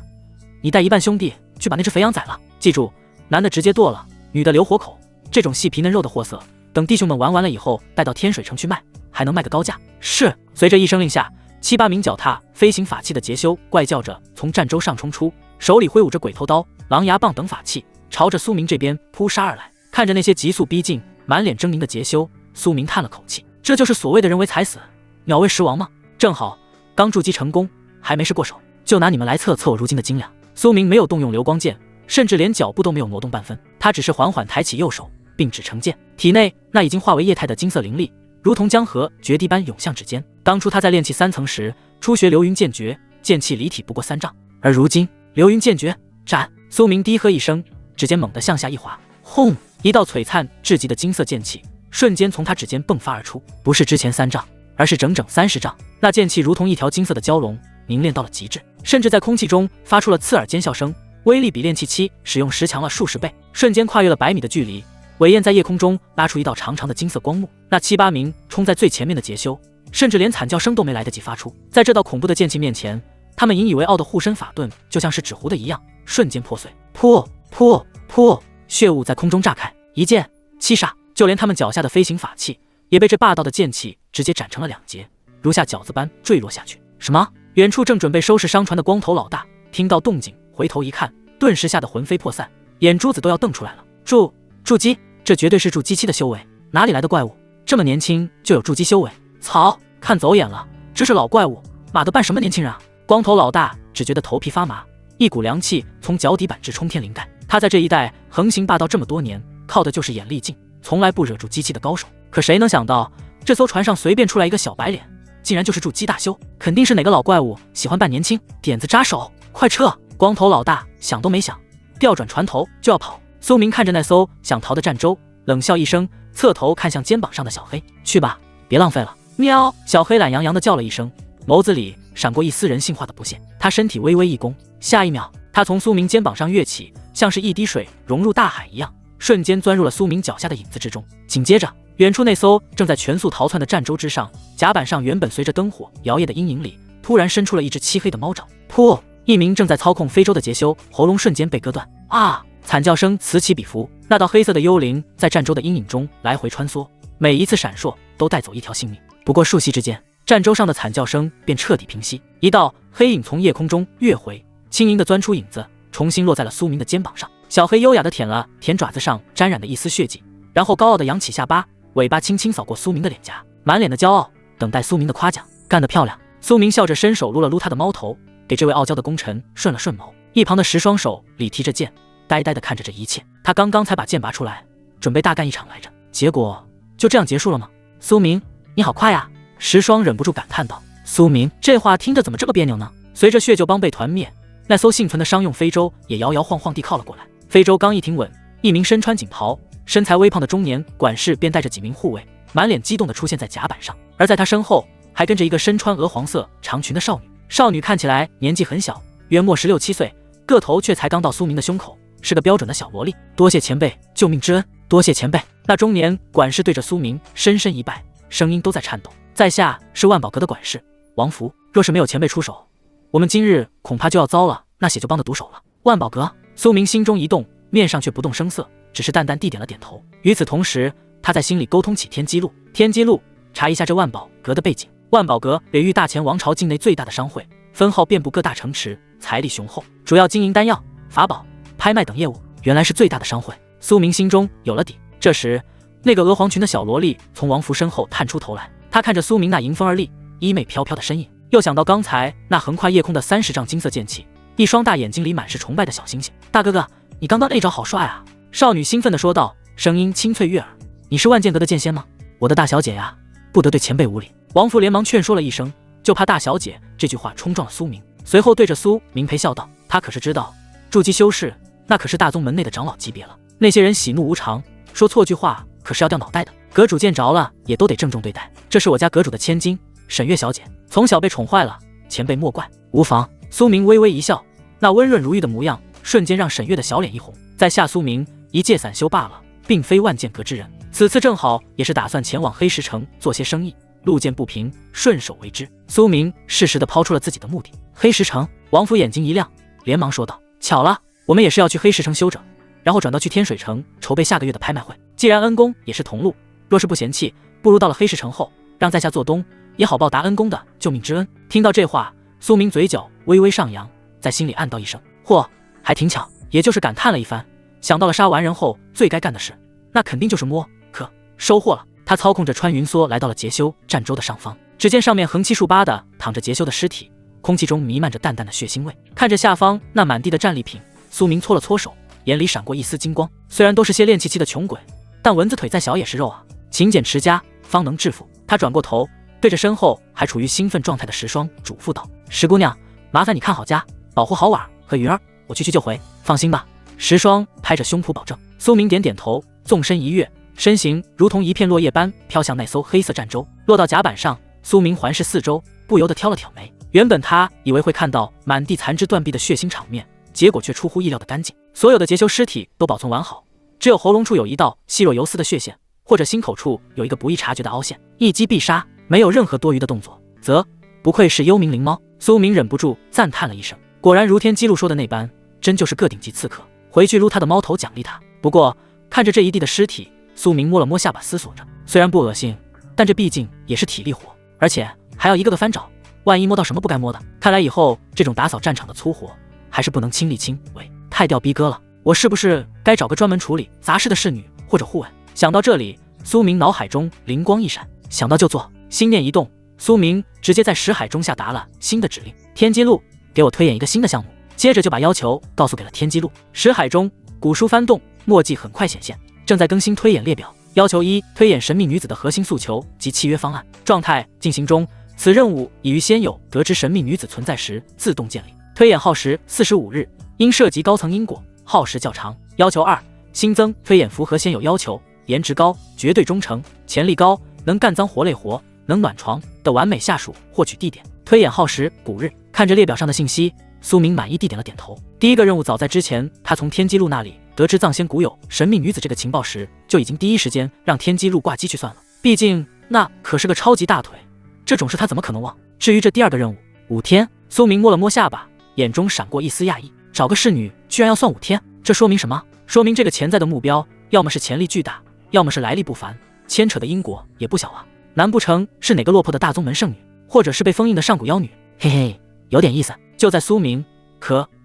你带一半兄弟去把那只肥羊宰了，记住，男的直接剁了，女的留活口。这种细皮嫩肉的货色，等弟兄们玩完了以后，带到天水城去卖，还能卖个高价。是。随着一声令下，7、8名脚踏飞行法器的杰修怪叫着从战舟上冲出，手里挥舞着鬼头刀、狼牙棒等法器，朝着苏明这边扑杀而来。看着那些急速逼近、满脸狰狞的杰修，苏明叹了口气，这就是所谓的人为财死，鸟为食亡吗？正好刚筑基成功，还没事过手，就拿你们来测测我如今的斤两。苏明没有动用流光剑，甚至连脚步都没有挪动半分，他只是缓缓抬起右手，并指成剑，体内那已经化为液态的金色灵力如同江河决堤般涌向指尖。当初他在炼气3层时初学流云剑诀，剑气离体不过3丈，而如今流云剑诀斩。苏明低喝一声，指尖猛地向下一滑，轰！一道璀璨至极的金色剑气瞬间从他指尖迸发而出，不是之前3丈，而是整整30丈。那剑气如同一条金色的蛟龙，凝练到了极致，甚至在空气中发出了刺耳尖笑声，威力比炼气期使用时强了数十倍，瞬间跨越了100米的距离。尾焰在夜空中拉出一道长长的金色光幕，那7、8名冲在最前面的杰修，甚至连惨叫声都没来得及发出。在这道恐怖的剑气面前，他们引以为傲的护身法盾就像是纸糊的一样，瞬间破碎。噗噗噗，血雾在空中炸开，一剑7杀，就连他们脚下的飞行法器也被这霸道的剑气直接斩成了2截，如下饺子般坠落下去。什么？远处正准备收拾商船的光头老大听到动静，回头一看，顿时吓得魂飞魄散，眼珠子都要瞪出来了。筑基，这绝对是筑基期的修为，哪里来的怪物？这么年轻就有筑基修为？操，看走眼了，这是老怪物，妈的扮什么年轻人啊？光头老大只觉得头皮发麻，一股凉气从脚底板至冲天灵盖。他在这一带横行霸道这么多年，靠的就是眼力劲，从来不惹住机器的高手。可谁能想到，这艘船上随便出来一个小白脸，竟然就是筑基大修，肯定是哪个老怪物喜欢扮年轻，点子扎手，快撤！光头老大想都没想，调转船头就要跑。苏明看着那艘想逃的战舟，冷笑一声，侧头看向肩膀上的小黑，去吧，别浪费了。喵！小黑懒洋洋地叫了一声，眸子里闪过一丝人性化的不屑。他身体微微一弓，下一秒，他从苏明肩膀上跃起，像是一滴水融入大海一样，瞬间钻入了苏明脚下的影子之中。紧接着，远处那艘正在全速逃窜的战舟之上，甲板上原本随着灯火摇曳的阴影里，突然伸出了一只漆黑的猫爪。噗！一名正在操控非洲的杰修喉咙瞬间被割断，啊！惨叫声此起彼伏，那道黑色的幽灵在战舟的阴影中来回穿梭，每一次闪烁都带走一条性命。不过瞬息之间，战舟上的惨叫声便彻底平息，一道黑影从夜空中跃回，轻盈地钻出影子，重新落在了苏明的肩膀上。小黑优雅地舔了舔爪子上沾染的一丝血迹，然后高傲地扬起下巴，尾巴轻轻扫过苏明的脸颊，满脸的骄傲，等待苏明的夸奖。干得漂亮！苏明笑着伸手撸了撸他的猫头，给这位傲娇的功臣顺了顺眸。一旁的10双手里提着剑，呆呆地看着这一切。他刚刚才把剑拔出来，准备大干一场来着，结果就这样结束了吗？苏明，你好快呀！10双忍不住感叹道。苏明这话听着怎么这么别扭呢？随着血鹫帮被团灭，那艘幸存的商用非洲也摇摇晃晃地靠了过来。非洲刚一停稳，一名身穿锦袍、身材微胖的中年管事便带着几名护卫，满脸激动地出现在甲板上，而在他身后还跟着一个身穿鹅黄色长裙的少女。少女看起来年纪很小，约莫16、17岁，个头却才刚到苏明的胸口，是个标准的小萝莉。多谢前辈救命之恩，多谢前辈。那中年管事对着苏明深深一拜，声音都在颤抖。在下是万宝阁的管事王福，若是没有前辈出手，我们今日恐怕就要遭了那血鹫帮的毒手了。万宝阁，苏明心中一动，面上却不动声色，只是淡淡地点了点头。与此同时，他在心里沟通起天机路。天机路，查一下这万宝阁的背景。万宝阁北域大前王朝境内最大的商会，分号遍布各大城池，财力雄厚，主要经营丹药、法宝、拍卖等业务，原来是最大的商会。苏明心中有了底。这时，那个鹅黄裙的小萝莉从王福身后探出头来，她看着苏明那迎风而立、衣袂飘飘的身影，又想到刚才那横跨夜空的30丈金色剑气，一双大眼睛里满是崇拜的小星星。大哥哥，你刚刚那招好帅啊！少女兴奋地说道，声音清脆悦耳。你是万剑阁的剑仙吗？我的大小姐呀，不得对前辈无礼。王福连忙劝说了一声，就怕大小姐这句话冲撞了苏明，随后对着苏明陪笑道，他可是知道筑基修士那可是大宗门内的长老级别了，那些人喜怒无常，说错句话可是要掉脑袋的，阁主见着了也都得郑重对待。这是我家阁主的千金沈月小姐，从小被宠坏了，前辈莫怪。无妨。苏明微微一笑，那温润如玉的模样瞬间让沈月的小脸一红。在下苏明一介散修罢了，并非万剑阁之人，此次正好也是打算前往黑石城做些生意，路见不平顺手为之。苏明适时地抛出了自己的目的。黑石城，王府眼睛一亮，连忙说道，巧了，我们也是要去黑石城休整，然后转到去天水城筹备下个月的拍卖会。既然恩公也是同路，若是不嫌弃，不如到了黑石城后让在下做东，也好报答恩公的救命之恩。听到这话，苏明嘴角微微上扬，在心里暗道一声，嚯，还挺巧。也就是感叹了一番，想到了杀完人后最该干的事，那肯定就是摸。可收获了。他操控着穿云梭来到了杰修战舟的上方，只见上面横七竖八的躺着杰修的尸体，空气中弥漫着淡淡的血腥味。看着下方那满地的战利品，苏明搓了搓手，眼里闪过一丝金光。虽然都是些练气气的穷鬼，但蚊子腿再小也是肉啊，勤俭持家方能致富。他转过头，对着身后还处于兴奋状态的石霜嘱咐道，石姑娘，麻烦你看好家，保护好婉和云儿，我去就回。放心吧。石霜拍着胸脯保证。苏明点点头，纵身一跃，身形如同一片落叶般飘向那艘黑色战舟，落到甲板上。苏明环视四周，不由得挑了挑眉。原本他以为会看到满地残肢断臂的血腥场面，结果却出乎意料的干净。所有的劫修尸体都保存完好，只有喉咙处有一道细若游丝的血线，或者心口处有一个不易察觉的凹陷，一击必杀，没有任何多余的动作。则不愧是幽冥灵猫。苏明忍不住赞叹了一声，果然如天机路说的那般，真就是个顶级刺客。回去撸他的猫头奖励他。不过看着这一地的尸体，苏明摸了摸下巴，思索着，虽然不恶心，但这毕竟也是体力活，而且还要一个个翻找，万一摸到什么不该摸的，看来以后这种打扫战场的粗活还是不能亲力亲为，太掉逼哥了。我是不是该找个专门处理杂事的侍女或者护卫？想到这里，苏明脑海中灵光一闪，想到就做。心念一动，苏明直接在识海中下达了新的指令，天机路给我推演一个新的项目。接着就把要求告诉给了天机路。识海中古书翻动，墨迹很快显现，正在更新推演列表。要求1，推演神秘女子的核心诉求及契约方案，状态进行中，此任务已于先有得知神秘女子存在时自动建立，推演耗时45日，因涉及高层因果，耗时较长。要求2，新增推演符合现有要求，颜值高、绝对忠诚、潜力高、能干脏活累活、能暖床的完美下属获取地点，推演耗时5日。看着列表上的信息，苏明满意地点了点头。第一个任务早在之前他从天机路那里得知藏仙谷有神秘女子这个情报时，就已经第一时间让天机路挂机去算了，毕竟那可是个超级大腿，这种事他怎么可能忘。至于这第二个任务5天，苏明摸了摸下巴，眼中闪过一丝讶异，找个侍女居然要算5天，这说明什么？说明这个潜在的目标要么是潜力巨大，要么是来历不凡，牵扯的因果也不小啊。难不成是哪个落魄的大宗门圣女，或者是被封印的上古妖女？嘿嘿，有点意思。就在苏明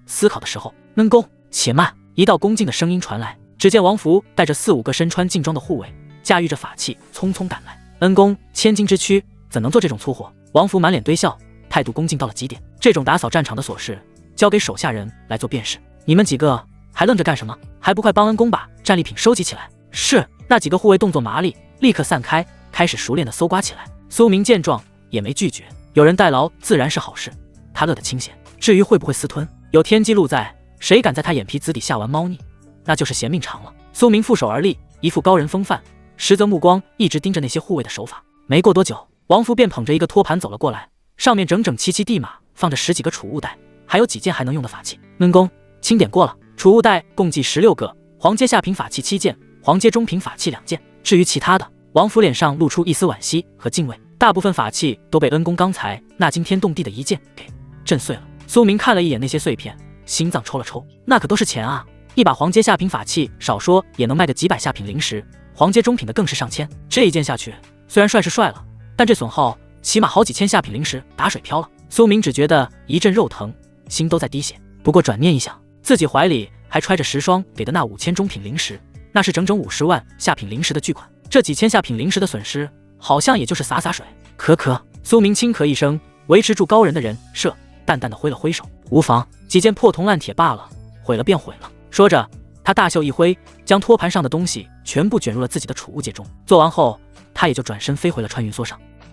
思考的时候，恩公，且慢！一道恭敬的声音传来。只见王福带着4、5个身穿劲装的护卫，驾驭着法器，匆匆赶来。恩公，千金之躯，怎能做这种粗活？王福满脸堆笑，态度恭敬到了极点。这种打扫战场的琐事，交给手下人来做便是。你们几个还愣着干什么？还不快帮恩公把战利品收集起来！是。那几个护卫动作麻利，立刻散开，开始熟练的搜刮起来。苏明见状也没拒绝，有人代劳自然是好事，他乐得清闲。至于会不会私吞，有天机路在，谁敢在他眼皮子底下玩猫腻，那就是嫌命长了。苏明负手而立，一副高人风范，实则目光一直盯着那些护卫的手法。没过多久，王福便捧着一个托盘走了过来，上面整整齐齐地码放着10几个储物袋，还有几件还能用的法器。恩公，清点过了，储物袋共计16个，黄阶下品法器7件，黄阶中品法器2件。至于其他的，王福脸上露出一丝惋惜和敬畏，大部分法器都被恩公刚才那惊天动地的一剑给震碎了。苏明看了一眼那些碎片，心脏抽了抽，那可都是钱啊！一把黄阶下品法器，少说也能卖个几百下品灵石，黄阶中品的更是上千。这一剑下去，虽然帅是帅了，但这损耗起码好几千下品灵石打水漂了。苏明只觉得一阵肉疼，心都在滴血。不过转念一想，自己怀里还揣着石霜给的那5000中品灵石，那是整整50万下品灵石的巨款，这几千下品灵石的损失，好像也就是洒洒水。可可，苏明轻咳一声，维持住高人的人设，淡淡的挥了挥手，无妨，几件破铜烂铁罢了，毁了便毁了。说着，他大袖一挥，将托盘上的东西全部卷入了自己的储物戒中。做完后，他也就转身飞回了穿云梭上。